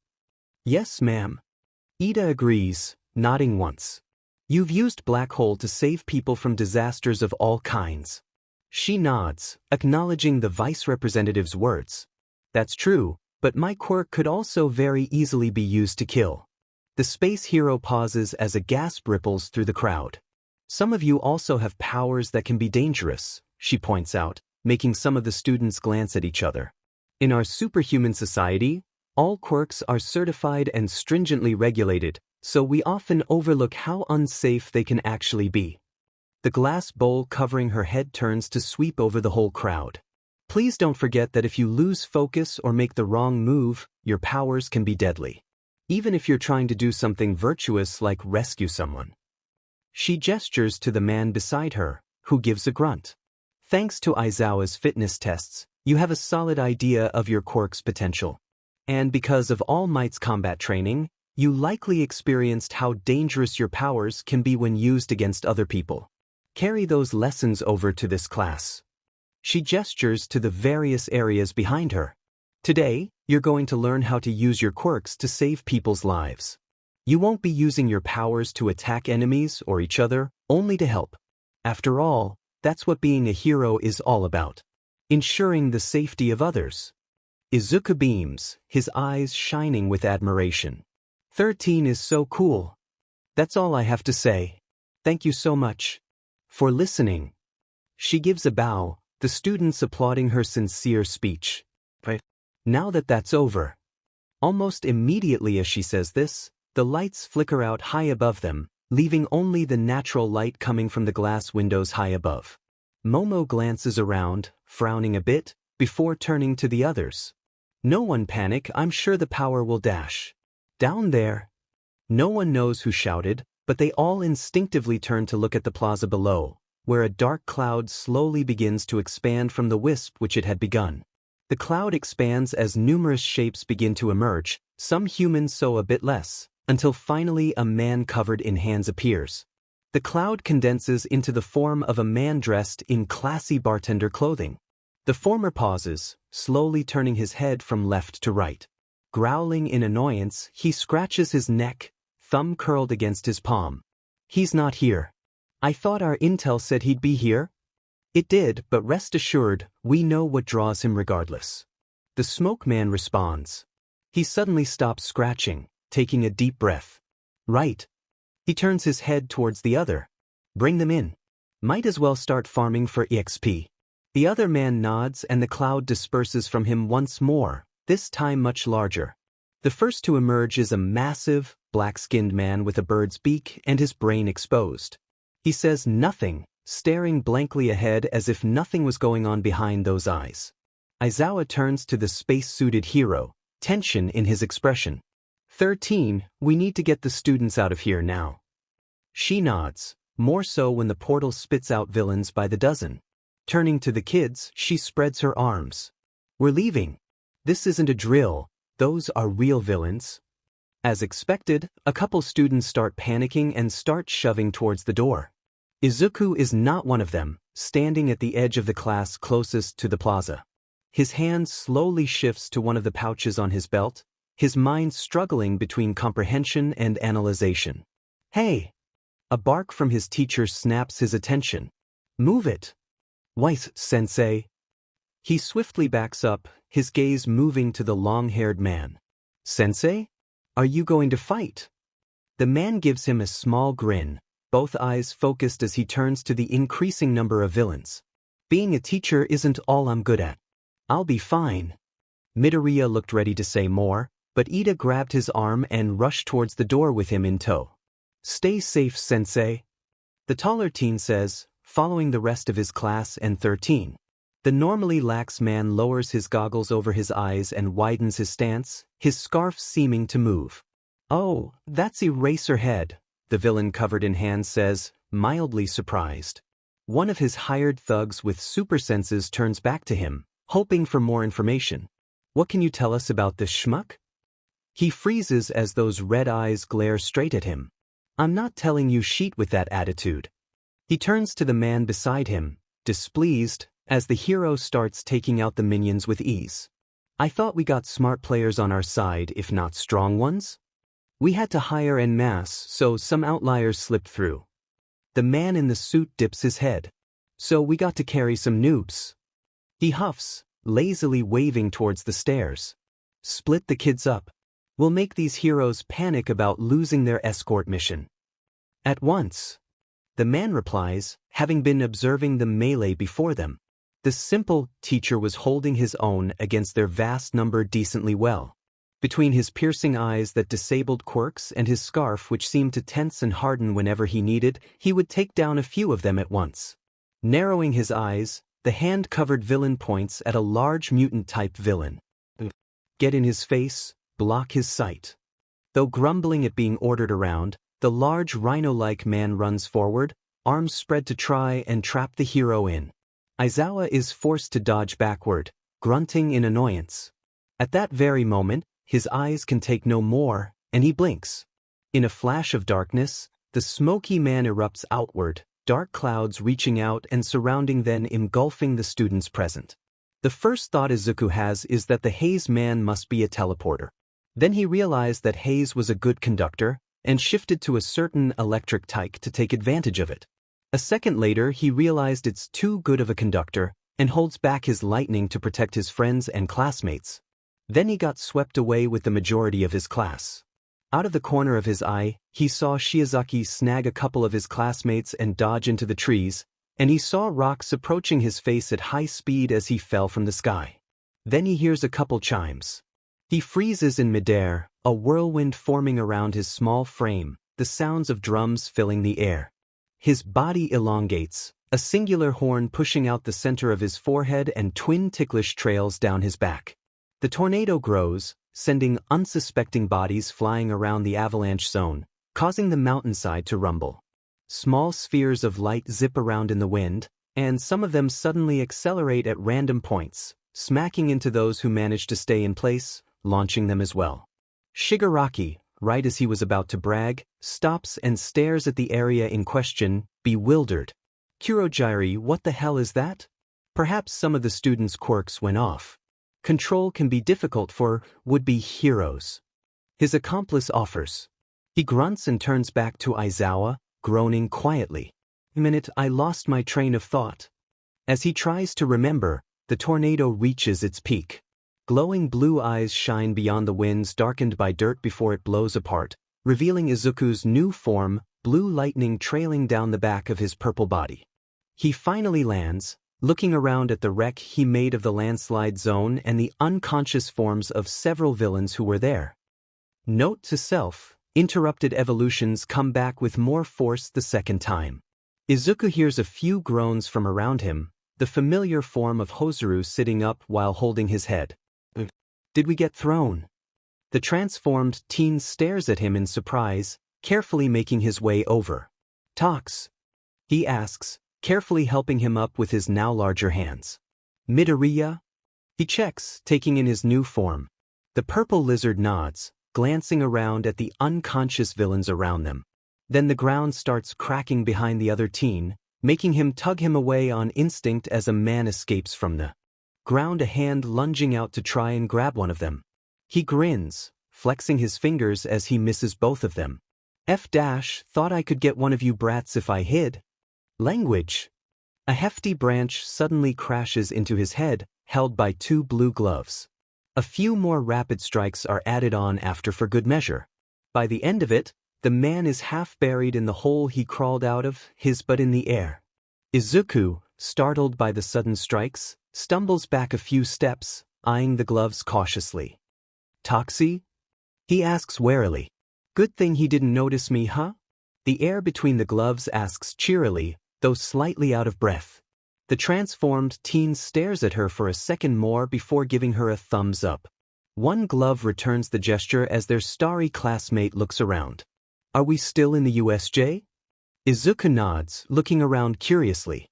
Yes, ma'am. Ida agrees, nodding once. You've used Black Hole to save people from disasters of all kinds. She nods, acknowledging the vice representative's words. That's true, but my quirk could also very easily be used to kill. The space hero pauses as a gasp ripples through the crowd. Some of you also have powers that can be dangerous, she points out, making some of the students glance at each other. In our superhuman society, all quirks are certified and stringently regulated, so we often overlook how unsafe they can actually be. The glass bowl covering her head turns to sweep over the whole crowd. Please don't forget that if you lose focus or make the wrong move, your powers can be deadly. Even if you're trying to do something virtuous like rescue someone. She gestures to the man beside her, who gives a grunt. Thanks to Aizawa's fitness tests, you have a solid idea of your quirk's potential. And because of All Might's combat training, you likely experienced how dangerous your powers can be when used against other people. Carry those lessons over to this class. She gestures to the various areas behind her. Today, you're going to learn how to use your quirks to save people's lives. You won't be using your powers to attack enemies or each other, only to help. After all, that's what being a hero is all about. Ensuring the safety of others. Izuku beams, his eyes shining with admiration. 13 is so cool. That's all I have to say. Thank you so much for listening. She gives a bow, the students applauding her sincere speech. But now that that's over. Almost immediately as she says this, the lights flicker out high above them, leaving only the natural light coming from the glass windows high above. Momo glances around, frowning a bit, before turning to the others. No one panic, I'm sure the power will dash. Down there. No one knows who shouted, but they all instinctively turn to look at the plaza below, where a dark cloud slowly begins to expand from the wisp which it had begun. The cloud expands as numerous shapes begin to emerge, some human so a bit less, until finally a man covered in hands appears. The cloud condenses into the form of a man dressed in classy bartender clothing. The former pauses, slowly turning his head from left to right. Growling in annoyance, he scratches his neck, thumb curled against his palm. He's not here. I thought our intel said he'd be here? It did, but rest assured, we know what draws him regardless. The smoke man responds. He suddenly stops scratching, taking a deep breath. Right. He turns his head towards the other. Bring them in. Might as well start farming for EXP. The other man nods and the cloud disperses from him once more, this time much larger. The first to emerge is a massive, black-skinned man with a bird's beak and his brain exposed. He says nothing, staring blankly ahead as if nothing was going on behind those eyes. Aizawa turns to the space-suited hero, tension in his expression. 13, we need to get the students out of here now. She nods, more so when the portal spits out villains by the dozen. Turning to the kids, she spreads her arms. We're leaving. This isn't a drill, those are real villains. As expected, a couple students start panicking and start shoving towards the door. Izuku is not one of them, standing at the edge of the class closest to the plaza. His hand slowly shifts to one of the pouches on his belt, his mind struggling between comprehension and analyzation. Hey! A bark from his teacher snaps his attention. Move it! Wait, sensei. He swiftly backs up, his gaze moving to the long-haired man. Sensei? Are you going to fight? The man gives him a small grin, both eyes focused as he turns to the increasing number of villains. Being a teacher isn't all I'm good at. I'll be fine. Midoriya looked ready to say more, but Ida grabbed his arm and rushed towards the door with him in tow. Stay safe, sensei. The taller teen says, following the rest of his class and 13. The normally lax man lowers his goggles over his eyes and widens his stance, his scarf seeming to move. Oh, that's Eraserhead, the villain covered in hands says, mildly surprised. One of his hired thugs with super senses turns back to him, hoping for more information. What can you tell us about this schmuck? He freezes as those red eyes glare straight at him. I'm not telling you shit with that attitude. He turns to the man beside him, displeased, as the hero starts taking out the minions with ease. I thought we got smart players on our side, if not strong ones? We had to hire en masse, so some outliers slipped through. The man in the suit dips his head. So we got to carry some noobs. He huffs, lazily waving towards the stairs. Split the kids up. We'll make these heroes panic about losing their escort mission. At once. The man replies, having been observing the melee before them. The simple teacher was holding his own against their vast number decently well. Between his piercing eyes that disabled quirks and his scarf which seemed to tense and harden whenever he needed, he would take down a few of them at once. Narrowing his eyes, the hand-covered villain points at a large mutant-type villain. Get in his face, block his sight. Though grumbling at being ordered around, the large rhino-like man runs forward, arms spread to try and trap the hero in. Aizawa is forced to dodge backward, grunting in annoyance. At that very moment, his eyes can take no more, and he blinks. In a flash of darkness, the smoky man erupts outward, dark clouds reaching out and surrounding then engulfing the students present. The first thought Izuku has is that the haze man must be a teleporter. Then he realized that haze was a good conductor, and shifted to a certain electric type to take advantage of it. A second later he realized it's too good of a conductor, and holds back his lightning to protect his friends and classmates. Then he got swept away with the majority of his class. Out of the corner of his eye, he saw Shiozaki snag a couple of his classmates and dodge into the trees, and he saw rocks approaching his face at high speed as he fell from the sky. Then he hears a couple chimes. He freezes in midair, a whirlwind forming around his small frame, the sounds of drums filling the air. His body elongates, a singular horn pushing out the center of his forehead and twin ticklish trails down his back. The tornado grows, sending unsuspecting bodies flying around the avalanche zone, causing the mountainside to rumble. Small spheres of light zip around in the wind, and some of them suddenly accelerate at random points, smacking into those who manage to stay in place, launching them as well. Shigaraki, right as he was about to brag, stops and stares at the area in question, bewildered. Kurogiri, what the hell is that? Perhaps some of the students' quirks went off. Control can be difficult for would-be heroes. His accomplice offers. He grunts and turns back to Aizawa, groaning quietly. A minute, I lost my train of thought. As he tries to remember, the tornado reaches its peak. Glowing blue eyes shine beyond the winds darkened by dirt before it blows apart, revealing Izuku's new form, blue lightning trailing down the back of his purple body. He finally lands, looking around at the wreck he made of the landslide zone and the unconscious forms of several villains who were there. Note to self, interrupted evolutions come back with more force the second time. Izuku hears a few groans from around him, the familiar form of Hozuru sitting up while holding his head. Did we get thrown? The transformed teen stares at him in surprise, carefully making his way over. Tox? He asks, carefully helping him up with his now larger hands. Midoriya? He checks, taking in his new form. The purple lizard nods, glancing around at the unconscious villains around them. Then the ground starts cracking behind the other teen, making him tug him away on instinct as a man escapes from the ground, a hand lunging out to try and grab one of them. He grins, flexing his fingers as he misses both of them. Thought I could get one of you brats if I hid. Language. A hefty branch suddenly crashes into his head, held by two blue gloves. A few more rapid strikes are added on after for good measure. By the end of it, the man is half buried in the hole he crawled out of, his butt in the air. Izuku, startled by the sudden strikes, stumbles back a few steps, eyeing the gloves cautiously. Toxie? He asks warily. Good thing he didn't notice me, huh? The air between the gloves asks cheerily, though slightly out of breath. The transformed teen stares at her for a second more before giving her a thumbs up. One glove returns the gesture as their starry classmate looks around. Are we still in the USJ? Izuku nods, looking around curiously.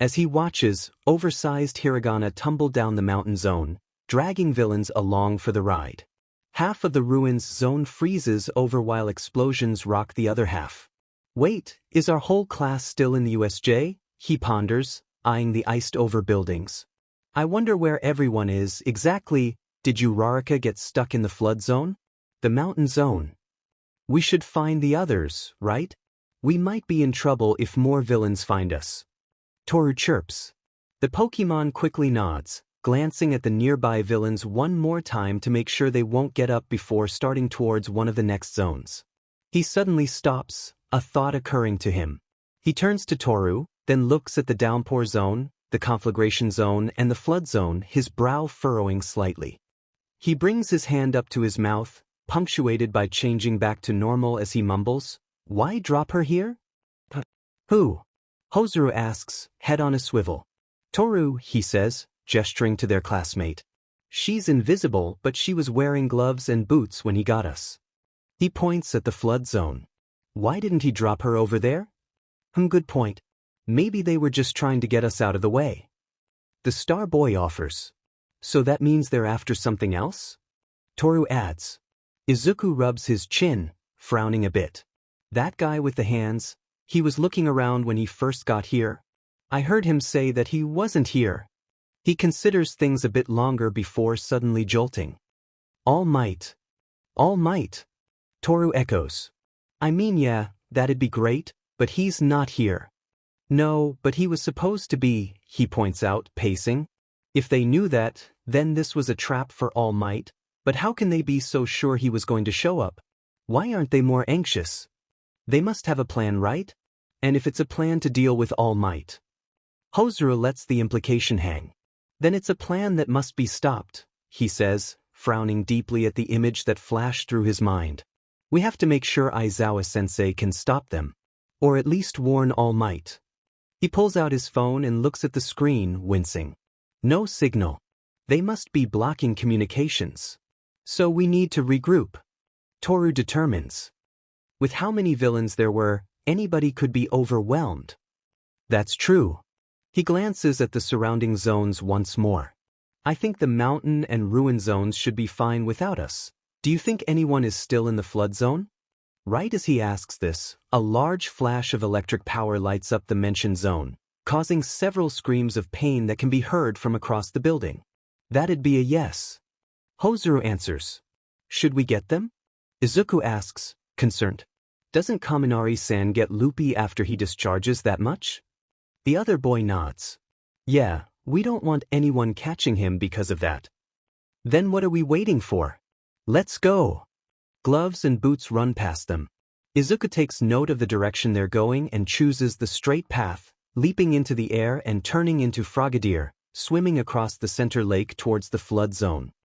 As he watches, oversized hiragana tumble down the mountain zone, dragging villains along for the ride. Half of the ruins zone freezes over while explosions rock the other half. Wait, is our whole class still in the USJ? He ponders, eyeing the iced-over buildings. I wonder where everyone is exactly. Did Uraraka get stuck in the flood zone? The mountain zone. We should find the others, right? We might be in trouble if more villains find us. Toru chirps. The Pokemon quickly nods, glancing at the nearby villains one more time to make sure they won't get up before starting towards one of the next zones. He suddenly stops, a thought occurring to him. He turns to Toru, then looks at the downpour zone, the conflagration zone, and the flood zone, his brow furrowing slightly. He brings his hand up to his mouth, punctuated by changing back to normal as he mumbles, Why drop her here? Who? Hozuru asks, head on a swivel. Toru, he says, gesturing to their classmate. She's invisible, but she was wearing gloves and boots when he got us. He points at the flood zone. Why didn't he drop her over there? Good point. Maybe they were just trying to get us out of the way. The star boy offers. So that means they're after something else? Toru adds. Izuku rubs his chin, frowning a bit. That guy with the hands, he was looking around when he first got here. I heard him say that he wasn't here. He considers things a bit longer before suddenly jolting. All Might. All Might. Toru echoes. I mean, yeah, that'd be great, but he's not here. No, but he was supposed to be, he points out, pacing. If they knew that, then this was a trap for All Might, but how can they be so sure he was going to show up? Why aren't they more anxious? They must have a plan, right? And if it's a plan to deal with All Might. Hozuru lets the implication hang. Then it's a plan that must be stopped, he says, frowning deeply at the image that flashed through his mind. We have to make sure Aizawa-sensei can stop them. Or at least warn All Might. He pulls out his phone and looks at the screen, wincing. No signal. They must be blocking communications. So we need to regroup. Toru determines. With how many villains there were, anybody could be overwhelmed. That's true. He glances at the surrounding zones once more. I think the mountain and ruin zones should be fine without us. Do you think anyone is still in the flood zone? Right as he asks this, a large flash of electric power lights up the mentioned zone, causing several screams of pain that can be heard from across the building. That'd be a yes. Hozuru answers. Should we get them? Izuku asks, concerned. Doesn't Kaminari-san get loopy after he discharges that much? The other boy nods. Yeah, we don't want anyone catching him because of that. Then what are we waiting for? Let's go. Gloves and boots run past them. Izuku takes note of the direction they're going and chooses the straight path, leaping into the air and turning into Frogadier, swimming across the center lake towards the flood zone.